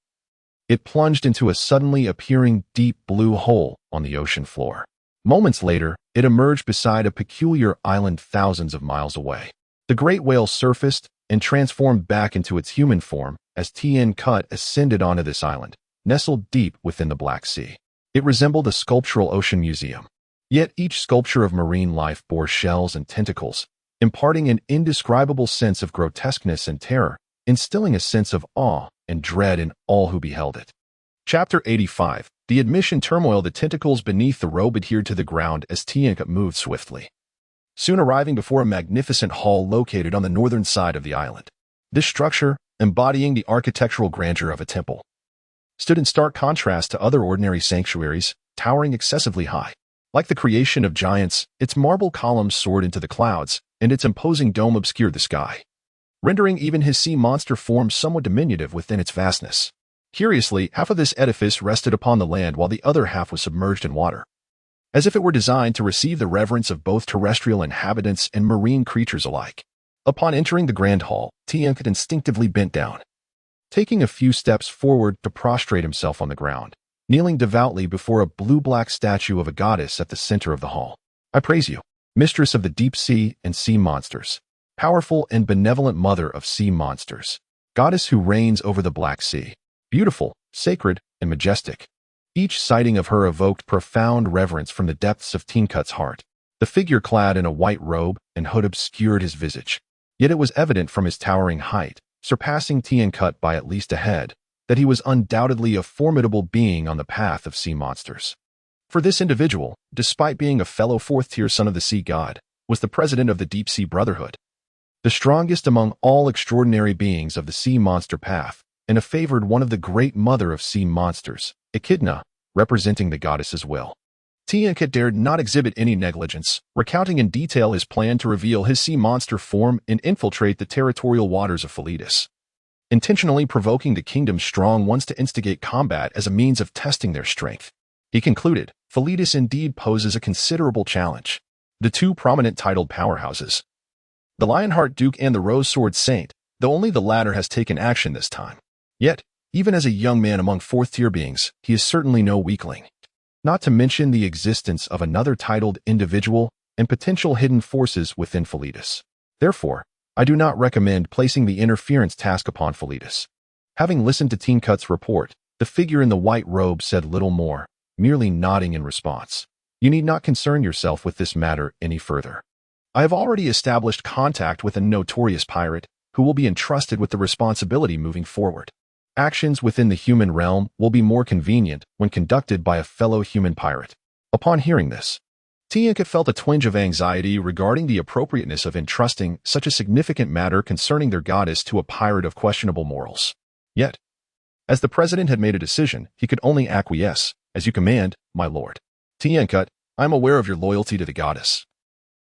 it plunged into a suddenly appearing deep blue hole on the ocean floor. Moments later, it emerged beside a peculiar island thousands of miles away. The great whale surfaced and transformed back into its human form as Cut ascended onto this island, nestled deep within the Black Sea. It resembled a sculptural ocean museum. Yet each sculpture of marine life bore shells and tentacles, imparting an indescribable sense of grotesqueness and terror, instilling a sense of awe and dread in all who beheld it. Chapter 85. The admission turmoil. The tentacles beneath the robe adhered to the ground as Cut moved swiftly, soon arriving before a magnificent hall located on the northern side of the island. This structure, embodying the architectural grandeur of a temple, stood in stark contrast to other ordinary sanctuaries, towering excessively high. Like the creation of giants, its marble columns soared into the clouds, and its imposing dome obscured the sky, rendering even his sea monster form somewhat diminutive within its vastness. Curiously, half of this edifice rested upon the land while the other half was submerged in water, as if it were designed to receive the reverence of both terrestrial inhabitants and marine creatures alike. Upon entering the grand hall, Cut instinctively bent down, taking a few steps forward to prostrate himself on the ground, kneeling devoutly before a blue-black statue of a goddess at the center of the hall. "I praise you, mistress of the deep sea and sea monsters, powerful and benevolent mother of sea monsters, goddess who reigns over the Black Sea, beautiful, sacred, and majestic." Each sighting of her evoked profound reverence from the depths of Cut's heart. The figure clad in a white robe and hood obscured his visage, yet it was evident from his towering height, surpassing Cut by at least a head, that he was undoubtedly a formidable being on the path of sea monsters. For this individual, despite being a fellow 4th-tier son of the sea god, was the president of the Deep Sea Brotherhood, the strongest among all extraordinary beings of the sea monster path, and a favored one of the great mother of sea monsters, Echidna, representing the goddess's will. Cut dared not exhibit any negligence, recounting in detail his plan to reveal his sea monster form and infiltrate the territorial waters of Philitis, intentionally provoking the kingdom's strong ones to instigate combat as a means of testing their strength. He concluded, Philitis indeed poses a considerable challenge. The 2 prominent titled powerhouses, the Lionheart Duke and the Rose Sword Saint, though only the latter has taken action this time. Yet, even as a young man among 4th-tier beings, he is certainly no weakling. Not to mention the existence of another titled individual and potential hidden forces within Philitis. Therefore, I do not recommend placing the interference task upon Philitis. Having listened to Cut's report, the figure in the white robe said little more, merely nodding in response. "You need not concern yourself with this matter any further. I have already established contact with a notorious pirate who will be entrusted with the responsibility moving forward. Actions within the human realm will be more convenient when conducted by a fellow human pirate." Upon hearing this, Tianka felt a twinge of anxiety regarding the appropriateness of entrusting such a significant matter concerning their goddess to a pirate of questionable morals. Yet, as the president had made a decision, he could only acquiesce. As you command, my lord. Tianka, I am aware of your loyalty to the goddess.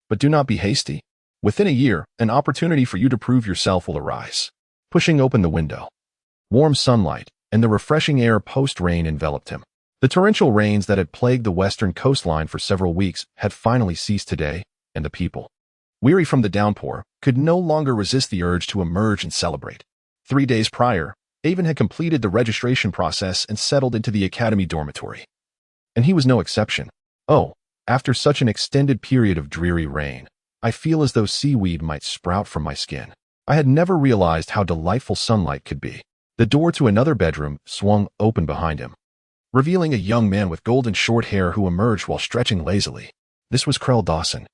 But do not be hasty. Within a year, an opportunity for you to prove yourself will arise. Pushing open the window. Warm sunlight and the refreshing air post-rain enveloped him. The torrential rains that had plagued the western coastline for several weeks had finally ceased today, and the people, weary from the downpour, could no longer resist the urge to emerge and celebrate. 3 days prior, Aiven had completed the registration process and settled into the academy dormitory. And he was no exception. Oh, after such an extended period of dreary rain, I feel as though seaweed might sprout from my skin. I had never realized how delightful sunlight could be. The door to another bedroom swung open behind him, revealing a young man with golden short hair who emerged while stretching lazily. This was Krell Dawson,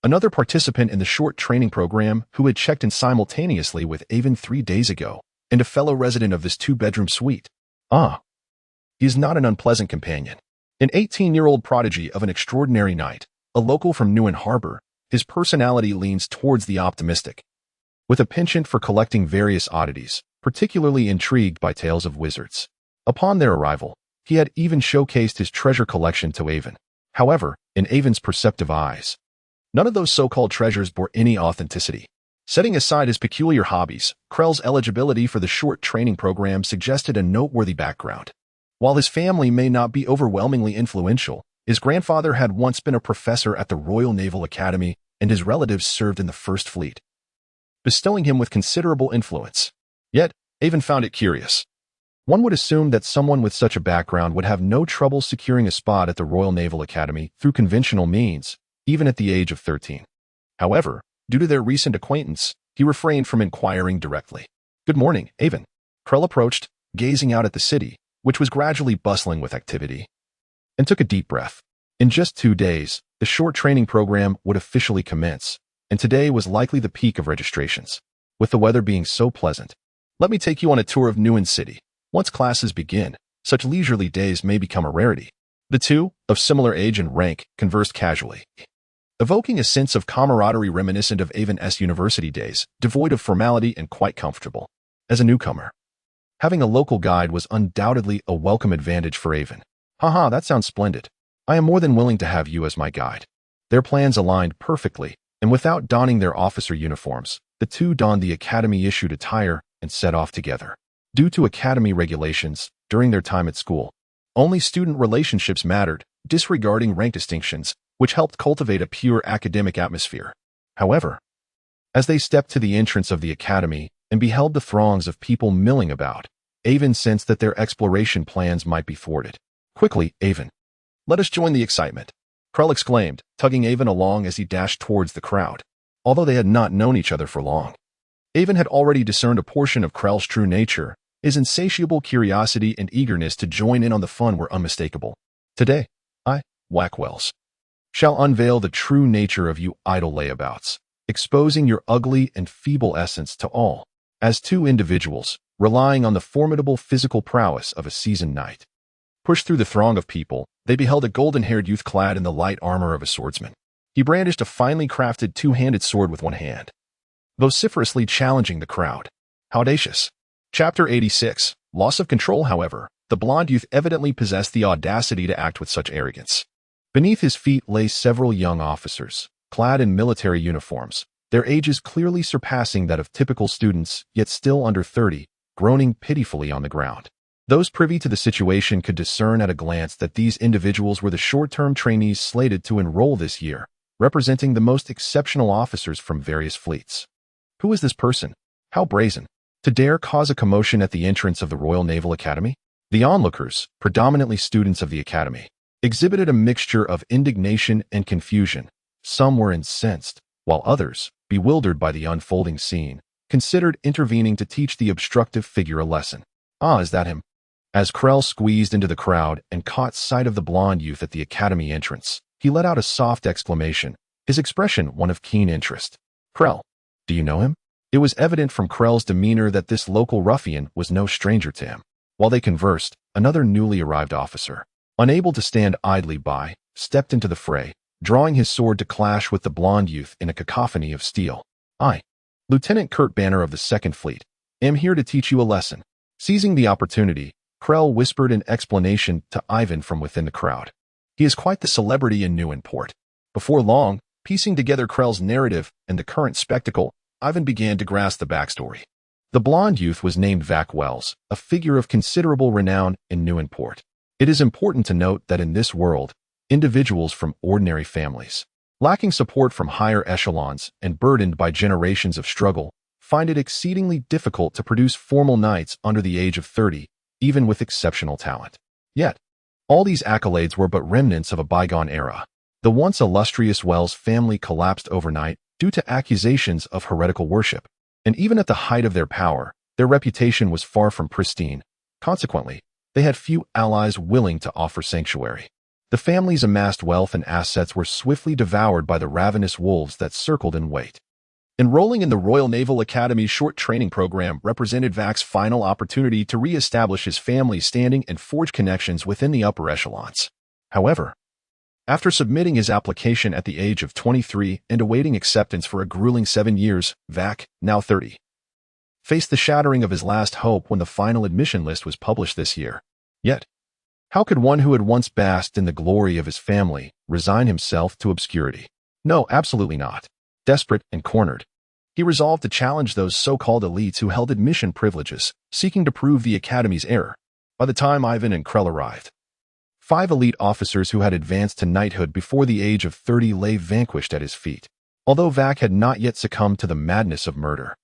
another participant in the short training program who had checked in simultaneously with Aiven 3 days ago, and a fellow resident of this 2-bedroom suite. He is not an unpleasant companion. An 18-year-old prodigy of an extraordinary night, a local from Newen Harbor, his personality leans towards the optimistic, with a penchant for collecting various oddities, particularly intrigued by tales of wizards. Upon their arrival, he had even showcased his treasure collection to Aiven. However, in Aiven's perceptive eyes, none of those so-called treasures bore any authenticity. Setting aside his peculiar hobbies, Krell's eligibility for the short training program suggested a noteworthy background. While his family may not be overwhelmingly influential, his grandfather had once been a professor at the Royal Naval Academy, and his relatives served in the First Fleet, bestowing him with considerable influence. Yet, Aiven found it curious. One would assume that someone with such a background would have no trouble securing a spot at the Royal Naval Academy through conventional means, even at the age of 13. However, due to their recent acquaintance, he refrained from inquiring directly. "Good morning, Aiven." Krell approached, gazing out at the city, which was gradually bustling with activity, and took a deep breath. In just 2 days, the short training program would officially commence, and today was likely the peak of registrations. With the weather being so pleasant, let me take you on a tour of Newen City. Once classes begin, such leisurely days may become a rarity. The two, of similar age and rank, conversed casually, evoking a sense of camaraderie reminiscent of Aiven's university days, devoid of formality and quite comfortable. As a newcomer, having a local guide was undoubtedly a welcome advantage for Aiven. "Haha, that sounds splendid. I am more than willing to have you as my guide." Their plans aligned perfectly, and without donning their officer uniforms, the two donned the academy-issued attire and set off together. Due to academy regulations, during their time at school, only student relationships mattered, disregarding rank distinctions, which helped cultivate a pure academic atmosphere. However, as they stepped to the entrance of the academy and beheld the throngs of people milling about, Aiven sensed that their exploration plans might be thwarted. "Quickly, Aiven. Let us join the excitement," Krell exclaimed, tugging Aiven along as he dashed towards the crowd. Although they had not known each other for long, Aiven had already discerned a portion of Krell's true nature. His insatiable curiosity and eagerness to join in on the fun were unmistakable. "Today, I, Wackwells, shall unveil the true nature of you idle layabouts, exposing your ugly and feeble essence to all." As two individuals, relying on the formidable physical prowess of a seasoned knight, pushed through the throng of people, they beheld a golden-haired youth clad in the light armor of a swordsman. He brandished a finely crafted 2-handed sword with one hand, vociferously challenging the crowd. How audacious. Chapter 86. Loss of control. However, the blonde youth evidently possessed the audacity to act with such arrogance. Beneath his feet lay several young officers, clad in military uniforms, their ages clearly surpassing that of typical students, yet still under 30, groaning pitifully on the ground. Those privy to the situation could discern at a glance that these individuals were the short-term trainees slated to enroll this year, representing the most exceptional officers from various fleets. Who is this person? How brazen, to dare cause a commotion at the entrance of the Royal Naval Academy? The onlookers, predominantly students of the academy, exhibited a mixture of indignation and confusion. Some were incensed, while others, bewildered by the unfolding scene, considered intervening to teach the obstructive figure a lesson. "Ah, is that him?" As Krell squeezed into the crowd and caught sight of the blonde youth at the academy entrance, he let out a soft exclamation, his expression one of keen interest. "Krell, do you know him?" It was evident from Krell's demeanor that this local ruffian was no stranger to him. While they conversed, another newly arrived officer, unable to stand idly by, stepped into the fray, drawing his sword to clash with the blonde youth in a cacophony of steel. "I, Lieutenant Kurt Banner of the Second Fleet, am here to teach you a lesson." Seizing the opportunity, Krell whispered an explanation to Aiven from within the crowd. He is quite the celebrity in New Import. Before long, piecing together Krell's narrative and the current spectacle, Aiven began to grasp the backstory. The blonde youth was named Vac Wells, a figure of considerable renown in New Import. It is important to note that in this world, individuals from ordinary families, lacking support from higher echelons and burdened by generations of struggle, find it exceedingly difficult to produce formal knights under the age of 30, even with exceptional talent. Yet, all these accolades were but remnants of a bygone era. The once illustrious Wells family collapsed overnight due to accusations of heretical worship, and even at the height of their power, their reputation was far from pristine. Consequently, they had few allies willing to offer sanctuary. The family's amassed wealth and assets were swiftly devoured by the ravenous wolves that circled in wait. Enrolling in the Royal Naval Academy's short training program represented Vac's final opportunity to re-establish his family's standing and forge connections within the upper echelons. However, after submitting his application at the age of 23 and awaiting acceptance for a grueling 7 years, Vac, now 30, faced the shattering of his last hope when the final admission list was published this year. Yet, how could one who had once basked in the glory of his family resign himself to obscurity? No, absolutely not. Desperate and cornered, he resolved to challenge those so-called elites who held admission privileges, seeking to prove the Academy's error. By the time Aiven and Krell arrived, 5 elite officers who had advanced to knighthood before the age of 30 lay vanquished at his feet. Although Vac had not yet succumbed to the madness of murder,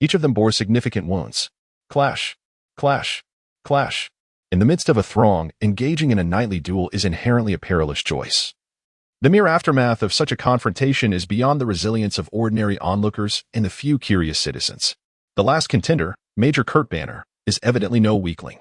each of them bore significant wounds. Clash, clash, clash. In the midst of a throng, engaging in a knightly duel is inherently a perilous choice. The mere aftermath of such a confrontation is beyond the resilience of ordinary onlookers and the few curious citizens. The last contender, Major Kurt Banner, is evidently no weakling,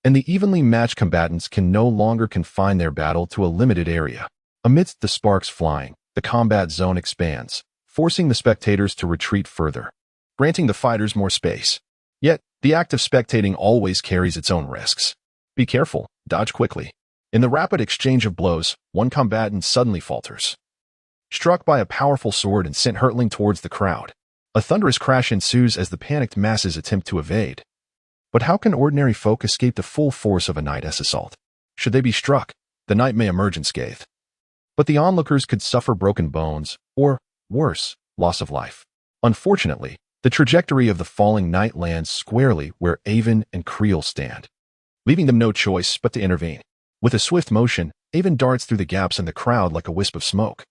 and the evenly matched combatants can no longer confine their battle to a limited area. Amidst the sparks flying, the combat zone expands, forcing the spectators to retreat further, granting the fighters more space. Yet, the act of spectating always carries its own risks. Be careful, dodge quickly. In the rapid exchange of blows, one combatant suddenly falters, struck by a powerful sword and sent hurtling towards the crowd. A thunderous crash ensues as the panicked masses attempt to evade. But how can ordinary folk escape the full force of a knight's assault? Should they be struck, the knight may emerge unscathed. But the onlookers could suffer broken bones, or, worse, loss of life. Unfortunately, the trajectory of the falling knight lands squarely where Aiven and Creel stand, leaving them no choice but to intervene. With a swift motion, Aiven darts through the gaps in the crowd like a wisp of smoke,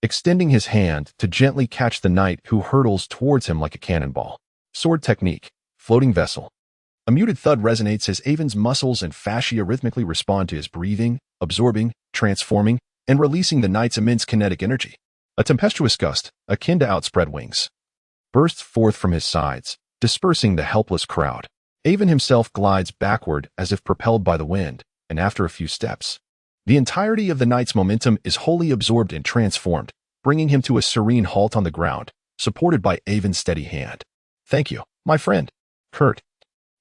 extending his hand to gently catch the knight who hurtles towards him like a cannonball. Sword technique, floating vessel. A muted thud resonates as Aiven's muscles and fascia rhythmically respond to his breathing, absorbing, transforming, and releasing the knight's immense kinetic energy. A tempestuous gust, akin to outspread wings, bursts forth from his sides, dispersing the helpless crowd. Aiven himself glides backward as if propelled by the wind, and after a few steps, the entirety of the knight's momentum is wholly absorbed and transformed, bringing him to a serene halt on the ground, supported by Aiven's steady hand. "Thank you, my friend." Kurt,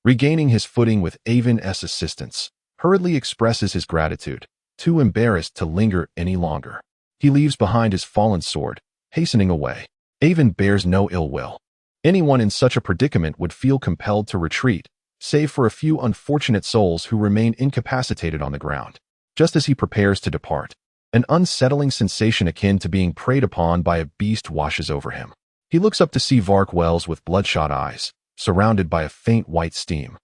regaining his footing with Aiven's assistance, hurriedly expresses his gratitude, too embarrassed to linger any longer. He leaves behind his fallen sword, hastening away. Aiven bears no ill will. Anyone in such a predicament would feel compelled to retreat, save for a few unfortunate souls who remain incapacitated on the ground. Just as he prepares to depart, an unsettling sensation akin to being preyed upon by a beast washes over him. He looks up to see Vac Wells with bloodshot eyes, surrounded by a faint white steam,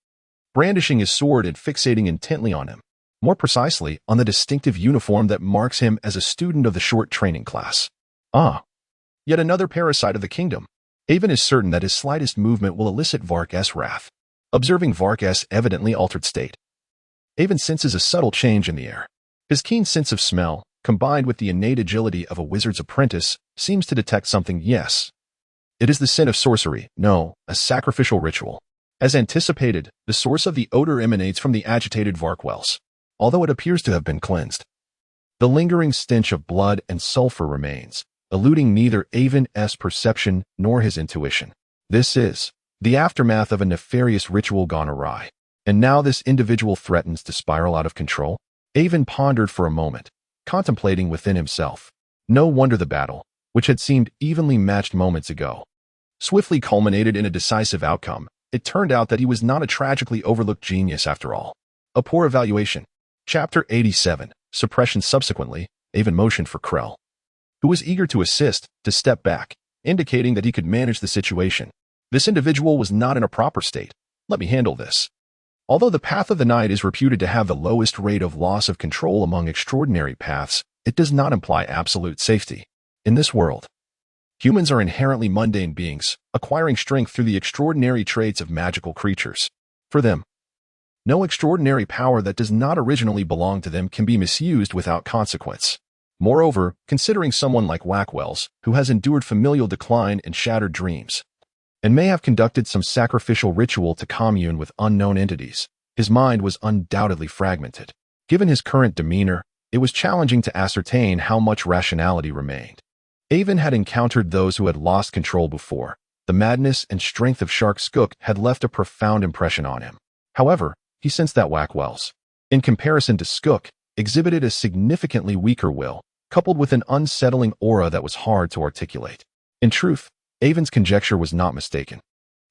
brandishing his sword and fixating intently on him, more precisely on the distinctive uniform that marks him as a student of the short training class. Ah, yet another parasite of the kingdom. Aiven is certain that his slightest movement will elicit Vark's wrath. Observing Vark's evidently altered state, Aiven senses a subtle change in the air. His keen sense of smell, combined with the innate agility of a wizard's apprentice, seems to detect something. Yes, it is the scent of sorcery, no, a sacrificial ritual. As anticipated, the source of the odor emanates from the agitated Vac Wells, although it appears to have been cleansed. The lingering stench of blood and sulfur remains, eluding neither Aiven's perception nor his intuition. This is the aftermath of a nefarious ritual gone awry. And now this individual threatens to spiral out of control? Aiven pondered for a moment, contemplating within himself. No wonder the battle, which had seemed evenly matched moments ago, swiftly culminated in a decisive outcome. It turned out that he was not a tragically overlooked genius after all. A poor evaluation. Chapter 87. Suppression. Subsequently, Aiven motioned for Krell, who was eager to assist, to step back, indicating that he could manage the situation. This individual was not in a proper state. Let me handle this. Although the path of the night is reputed to have the lowest rate of loss of control among extraordinary paths, it does not imply absolute safety. In this world, humans are inherently mundane beings, acquiring strength through the extraordinary traits of magical creatures. For them, no extraordinary power that does not originally belong to them can be misused without consequence. Moreover, considering someone like Wackwell's, who has endured familial decline and shattered dreams, and may have conducted some sacrificial ritual to commune with unknown entities, his mind was undoubtedly fragmented. Given his current demeanor, it was challenging to ascertain how much rationality remained. Aiven had encountered those who had lost control before. The madness and strength of Shark Skook had left a profound impression on him. However, he sensed that Wackwell's, in comparison to Skook, exhibited a significantly weaker will, coupled with an unsettling aura that was hard to articulate. In truth, Aiven's conjecture was not mistaken.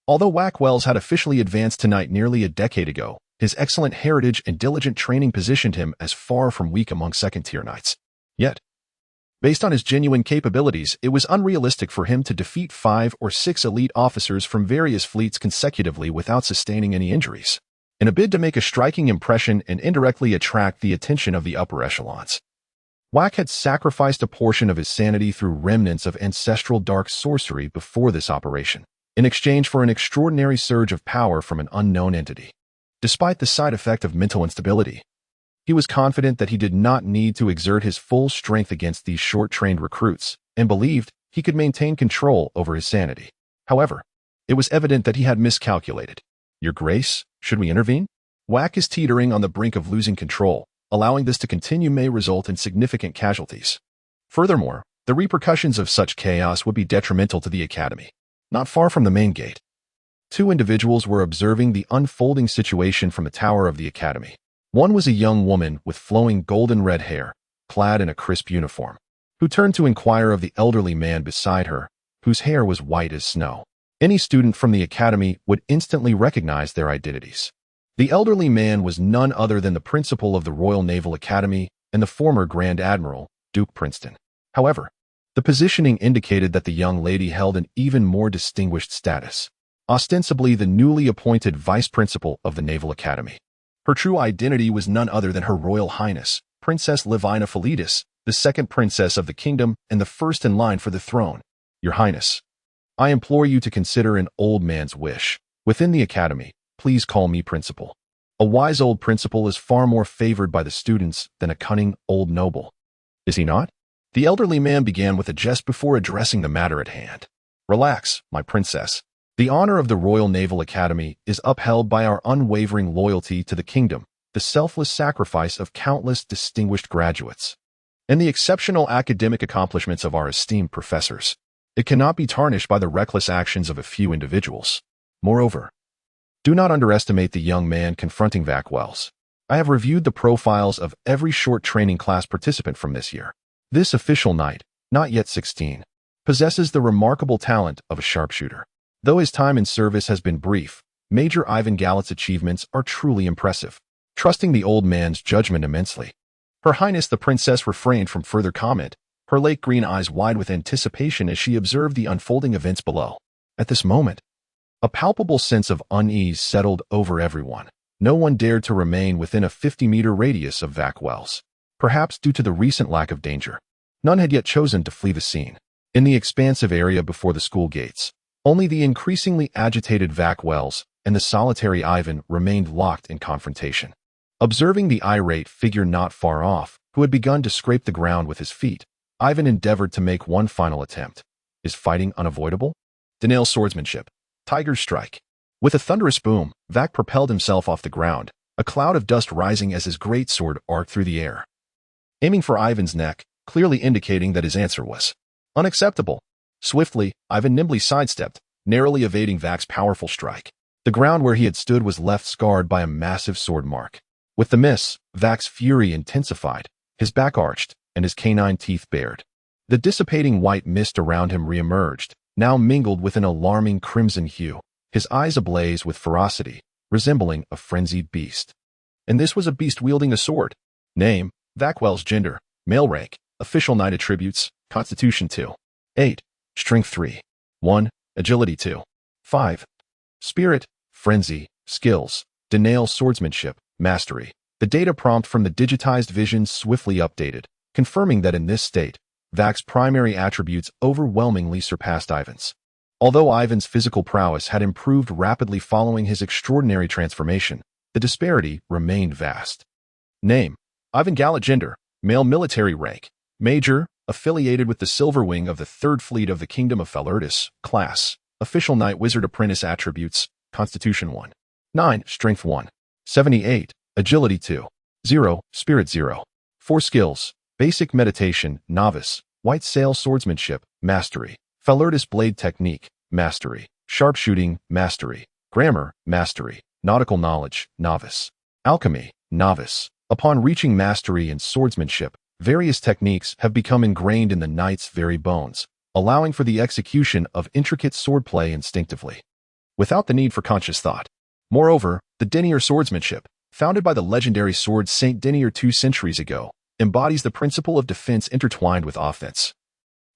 Although Wackwell's had officially advanced tonight nearly a decade ago, his excellent heritage and diligent training positioned him as far from weak among second-tier knights. Yet, based on his genuine capabilities, it was unrealistic for him to defeat 5 or 6 elite officers from various fleets consecutively without sustaining any injuries, in a bid to make a striking impression and indirectly attract the attention of the upper echelons. Wack had sacrificed a portion of his sanity through remnants of ancestral dark sorcery before this operation, in exchange for an extraordinary surge of power from an unknown entity. Despite the side effect of mental instability, he was confident that he did not need to exert his full strength against these short-trained recruits, and believed he could maintain control over his sanity. However, it was evident that he had miscalculated. Your Grace, should we intervene? Wack is teetering on the brink of losing control. Allowing this to continue may result in significant casualties. Furthermore, the repercussions of such chaos would be detrimental to the Academy. Not far from the main gate, 2 individuals were observing the unfolding situation from the tower of the Academy. One was a young woman with flowing golden red hair, clad in a crisp uniform, who turned to inquire of the elderly man beside her, whose hair was white as snow. Any student from the Academy would instantly recognize their identities. The elderly man was none other than the principal of the Royal Naval Academy and the former Grand Admiral, Duke Princeton. However, the positioning indicated that the young lady held an even more distinguished status, ostensibly the newly appointed Vice Principal of the Naval Academy. Her true identity was none other than Her Royal Highness, Princess Levina Felidus, the second princess of the kingdom and the first in line for the throne. Your Highness, I implore you to consider an old man's wish. Within the Academy, please call me Principal. A wise old principal is far more favored by the students than a cunning old noble. Is he not? The elderly man began with a jest before addressing the matter at hand. Relax, my princess. The honor of the Royal Naval Academy is upheld by our unwavering loyalty to the kingdom, the selfless sacrifice of countless distinguished graduates, and the exceptional academic accomplishments of our esteemed professors. It cannot be tarnished by the reckless actions of a few individuals. Moreover, do not underestimate the young man confronting Vackwell's. I have reviewed the profiles of every short training class participant from this year. This official knight, not yet 16, possesses the remarkable talent of a sharpshooter. Though his time in service has been brief, Major Aiven Gallet's achievements are truly impressive. Trusting the old man's judgment immensely, Her Highness the Princess refrained from further comment, her lake green eyes wide with anticipation as she observed the unfolding events below. At this moment, a palpable sense of unease settled over everyone. No one dared to remain within a 50-meter radius of Vackwell's. Perhaps due to the recent lack of danger, none had yet chosen to flee the scene. In the expansive area before the school gates, only the increasingly agitated Vackwell's and the solitary Aiven remained locked in confrontation. Observing the irate figure not far off, who had begun to scrape the ground with his feet, Aiven endeavored to make one final attempt. Is fighting unavoidable? Denial's swordsmanship. Tiger's strike. With a thunderous boom, Vac propelled himself off the ground, a cloud of dust rising as his great sword arced through the air, aiming for Aiven's neck, clearly indicating that his answer was unacceptable. Swiftly, Aiven nimbly sidestepped, narrowly evading Vac's powerful strike. The ground where he had stood was left scarred by a massive sword mark. With the miss, Vac's fury intensified, his back arched, and his canine teeth bared. The dissipating white mist around him reemerged, now mingled with an alarming crimson hue, his eyes ablaze with ferocity, resembling a frenzied beast. And this was a beast wielding a sword. Name, Vakwell's gender, male rank, official knight attributes, constitution 2. 8. Strength 3. 1. Agility 2. 5. Spirit, frenzy, skills, denial swordsmanship, mastery. The data prompt from the digitized vision swiftly updated, confirming that in this state, Vak's primary attributes overwhelmingly surpassed Aiven's. Although Aiven's physical prowess had improved rapidly following his extraordinary transformation, the disparity remained vast. Name, Aiven Gallat gender, male military rank, major, affiliated with the Silver Wing of the 3rd Fleet of the Kingdom of Felurtis, class, official knight wizard apprentice attributes, constitution 1. 9. Strength 1. 78. Agility 2. 0. Spirit 0. 4 skills, basic meditation, novice, white sail swordsmanship, mastery, Felurtis blade technique, mastery, sharpshooting, mastery, grammar, mastery, nautical knowledge, novice, alchemy, novice. Upon reaching mastery in swordsmanship, various techniques have become ingrained in the knight's very bones, allowing for the execution of intricate swordplay instinctively, without the need for conscious thought. Moreover, the denier swordsmanship, founded by the legendary sword Saint Denier 2 centuries ago, embodies the principle of defense intertwined with offense,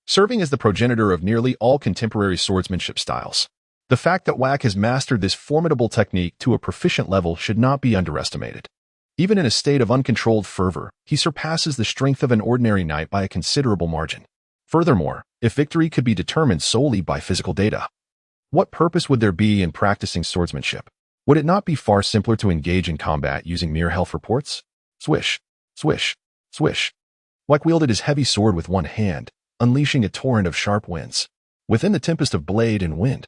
serving as the progenitor of nearly all contemporary swordsmanship styles. The fact that Vak has mastered this formidable technique to a proficient level should not be underestimated. Even in a state of uncontrolled fervor, he surpasses the strength of an ordinary knight by a considerable margin. Furthermore, if victory could be determined solely by physical data, what purpose would there be in practicing swordsmanship? Would it not be far simpler to engage in combat using mere health reports? Swish, swish, swish. Vak wielded his heavy sword with one hand, unleashing a torrent of sharp winds. Within the tempest of blade and wind,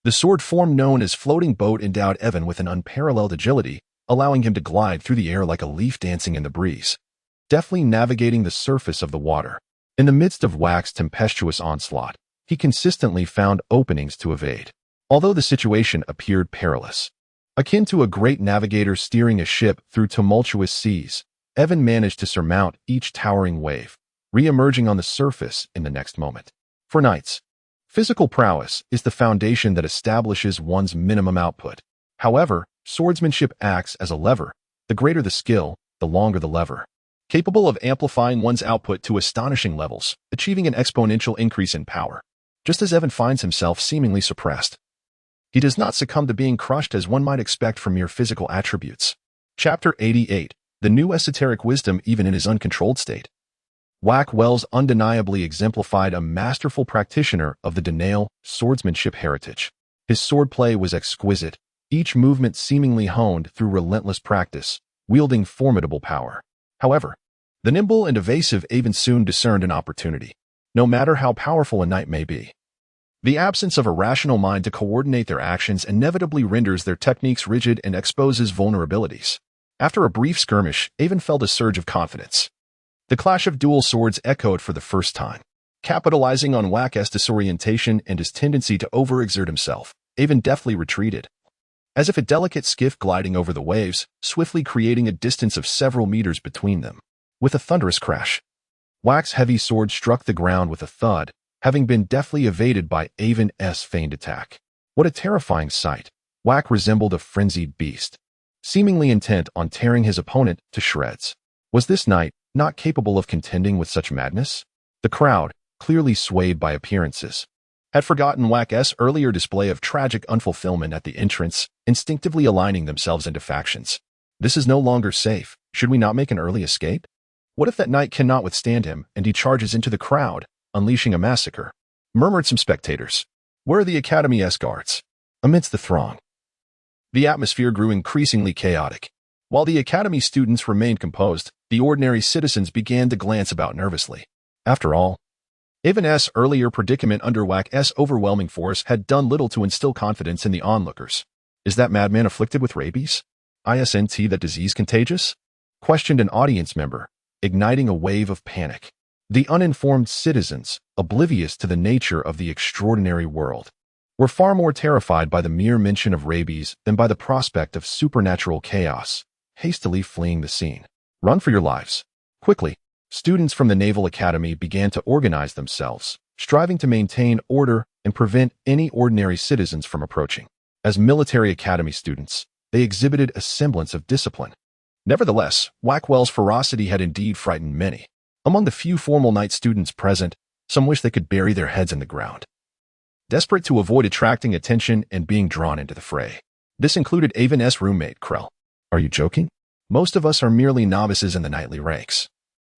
the sword form known as floating boat endowed Aiven with an unparalleled agility, allowing him to glide through the air like a leaf dancing in the breeze, deftly navigating the surface of the water. In the midst of Vak's tempestuous onslaught, he consistently found openings to evade. Although the situation appeared perilous, akin to a great navigator steering a ship through tumultuous seas, Aiven managed to surmount each towering wave, re-emerging on the surface in the next moment. For knights, physical prowess is the foundation that establishes one's minimum output. However, swordsmanship acts as a lever. The greater the skill, the longer the lever, capable of amplifying one's output to astonishing levels, achieving an exponential increase in power. Just as Aiven finds himself seemingly suppressed, he does not succumb to being crushed as one might expect from mere physical attributes. Chapter 88. The new esoteric wisdom even in his uncontrolled state. Vak Wells undeniably exemplified a masterful practitioner of the denial swordsmanship heritage. His swordplay was exquisite, each movement seemingly honed through relentless practice, wielding formidable power. However, the nimble and evasive Aiven soon discerned an opportunity. No matter how powerful a knight may be, the absence of a rational mind to coordinate their actions inevitably renders their techniques rigid and exposes vulnerabilities. After a brief skirmish, Aiven felt a surge of confidence. The clash of dual swords echoed for the first time. Capitalizing on Vak's disorientation and his tendency to overexert himself, Aiven deftly retreated, as if a delicate skiff gliding over the waves, swiftly creating a distance of several meters between them. With a thunderous crash, Vak's heavy sword struck the ground with a thud, having been deftly evaded by Aiven's feigned attack. What a terrifying sight! Vak resembled a frenzied beast, seemingly intent on tearing his opponent to shreds. Was this knight not capable of contending with such madness? The crowd, clearly swayed by appearances, had forgotten Vak's earlier display of tragic unfulfillment at the entrance, instinctively aligning themselves into factions. This is no longer safe. Should we not make an early escape? What if that knight cannot withstand him, and he charges into the crowd, unleashing a massacre? Murmured some spectators. Where are the Academy's guards? Amidst the throng, the atmosphere grew increasingly chaotic. While the Academy students remained composed, the ordinary citizens began to glance about nervously. After all, Aiven's earlier predicament under Vak's overwhelming force had done little to instill confidence in the onlookers. Is that madman afflicted with rabies? Isn't that disease contagious? Questioned an audience member, igniting a wave of panic. The uninformed citizens, oblivious to the nature of the extraordinary world, were far more terrified by the mere mention of rabies than by the prospect of supernatural chaos, hastily fleeing the scene. Run for your lives. Quickly, students from the Naval Academy began to organize themselves, striving to maintain order and prevent any ordinary citizens from approaching. As military academy students, they exhibited a semblance of discipline. Nevertheless, Wackwell's ferocity had indeed frightened many. Among the few formal knight students present, some wished they could bury their heads in the ground, desperate to avoid attracting attention and being drawn into the fray. This included Aiven's roommate, Krell. Are you joking? Most of us are merely novices in the knightly ranks,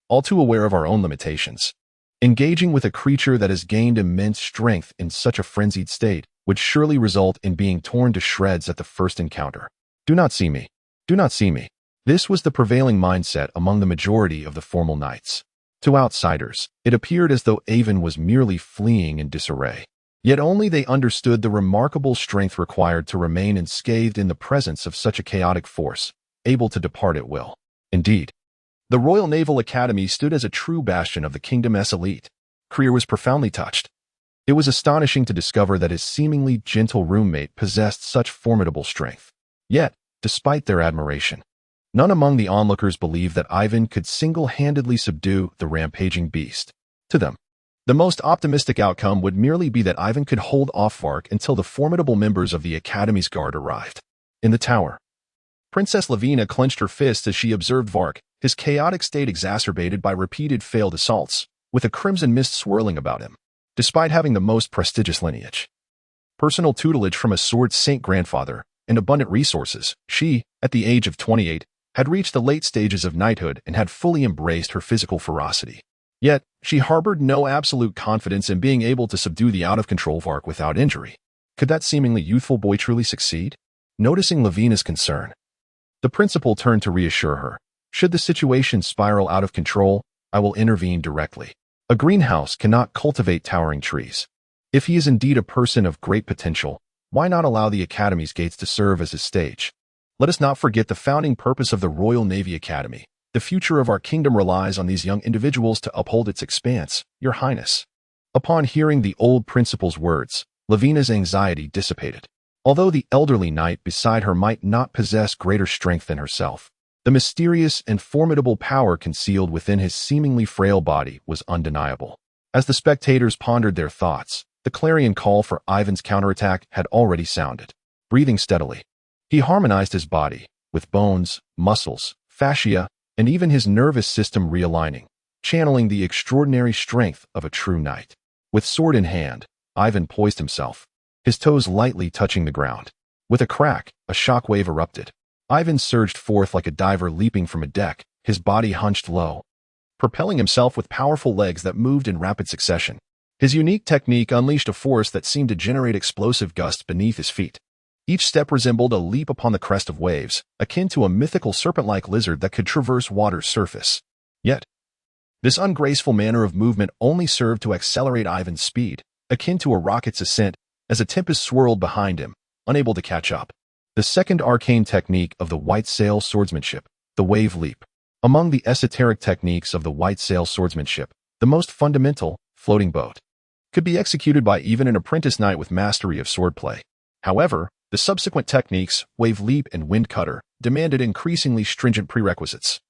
all too aware of our own limitations. Engaging with a creature that has gained immense strength in such a frenzied state would surely result in being torn to shreds at the first encounter. Do not see me. Do not see me. This was the prevailing mindset among the majority of the formal knights. To outsiders, it appeared as though Aiven was merely fleeing in disarray. Yet only they understood the remarkable strength required to remain unscathed in the presence of such a chaotic force, able to depart at will. Indeed, the Royal Naval Academy stood as a true bastion of the kingdom's elite. Krier was profoundly touched. It was astonishing to discover that his seemingly gentle roommate possessed such formidable strength. Yet, despite their admiration, none among the onlookers believed that Aiven could single-handedly subdue the rampaging beast. To them, the most optimistic outcome would merely be that Aiven could hold off Vark until the formidable members of the Academy's guard arrived. In the tower, Princess Lavina clenched her fists as she observed Vark, his chaotic state exacerbated by repeated failed assaults, with a crimson mist swirling about him. Despite having the most prestigious lineage, personal tutelage from a sword saint grandfather, and abundant resources, she, at the age of 28, had reached the late stages of knighthood and had fully embraced her physical ferocity. Yet, she harbored no absolute confidence in being able to subdue the out-of-control Vark without injury. Could that seemingly youthful boy truly succeed? Noticing Lavina's concern, the principal turned to reassure her. Should the situation spiral out of control, I will intervene directly. A greenhouse cannot cultivate towering trees. If he is indeed a person of great potential, why not allow the Academy's gates to serve as his stage? Let us not forget the founding purpose of the Royal Navy Academy. The future of our kingdom relies on these young individuals to uphold its expanse, Your Highness. Upon hearing the old principal's words, Lavina's anxiety dissipated. Although the elderly knight beside her might not possess greater strength than herself, the mysterious and formidable power concealed within his seemingly frail body was undeniable. As the spectators pondered their thoughts, the clarion call for Aiven's counterattack had already sounded. Breathing steadily, he harmonized his body, with bones, muscles, fascia, and even his nervous system realigning, channeling the extraordinary strength of a true knight. With sword in hand, Aiven poised himself, his toes lightly touching the ground. With a crack, a shockwave erupted. Aiven surged forth like a diver leaping from a deck, his body hunched low, propelling himself with powerful legs that moved in rapid succession. His unique technique unleashed a force that seemed to generate explosive gusts beneath his feet. Each step resembled a leap upon the crest of waves, akin to a mythical serpent-like lizard that could traverse water's surface. Yet, this ungraceful manner of movement only served to accelerate Aiven's speed, akin to a rocket's ascent, as a tempest swirled behind him, unable to catch up. The second arcane technique of the white sail swordsmanship, the wave leap. Among the esoteric techniques of the white sail swordsmanship, the most fundamental, floating boat, could be executed by even an apprentice knight with mastery of swordplay. However, the subsequent techniques, wave leap and wind cutter, demanded increasingly stringent prerequisites,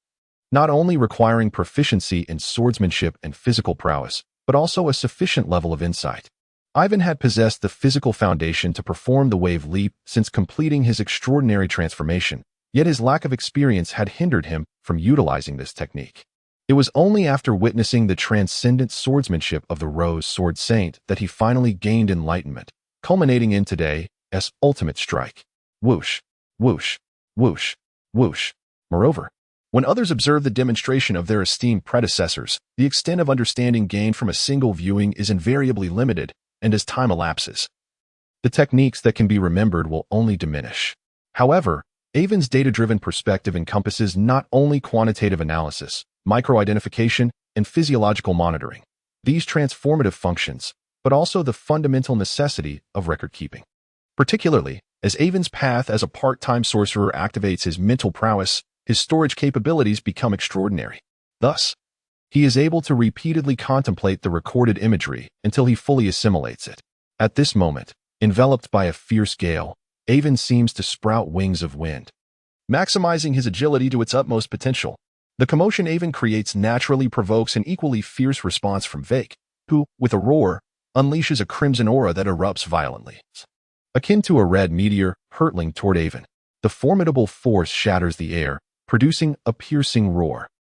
not only requiring proficiency in swordsmanship and physical prowess, but also a sufficient level of insight. Aiven had possessed the physical foundation to perform the wave leap since completing his extraordinary transformation, yet his lack of experience had hindered him from utilizing this technique. It was only after witnessing the transcendent swordsmanship of the Rose Sword Saint that he finally gained enlightenment, culminating in today's ultimate strike. Whoosh, whoosh, whoosh, whoosh. Moreover, when others observe the demonstration of their esteemed predecessors, the extent of understanding gained from a single viewing is invariably limited, and as time elapses, the techniques that can be remembered will only diminish. However, Aiven's data-driven perspective encompasses not only quantitative analysis, micro-identification, and physiological monitoring, these transformative functions, but also the fundamental necessity of record-keeping. Particularly, as Aiven's path as a part-time sorcerer activates his mental prowess, his storage capabilities become extraordinary. Thus, he is able to repeatedly contemplate the recorded imagery until he fully assimilates it. At this moment, enveloped by a fierce gale, Aiven seems to sprout wings of wind, maximizing his agility to its utmost potential. The commotion Aiven creates naturally provokes an equally fierce response from Vake, who, with a roar, unleashes a crimson aura that erupts violently. Akin to a red meteor hurtling toward Aiven, the formidable force shatters the air, producing a piercing roar.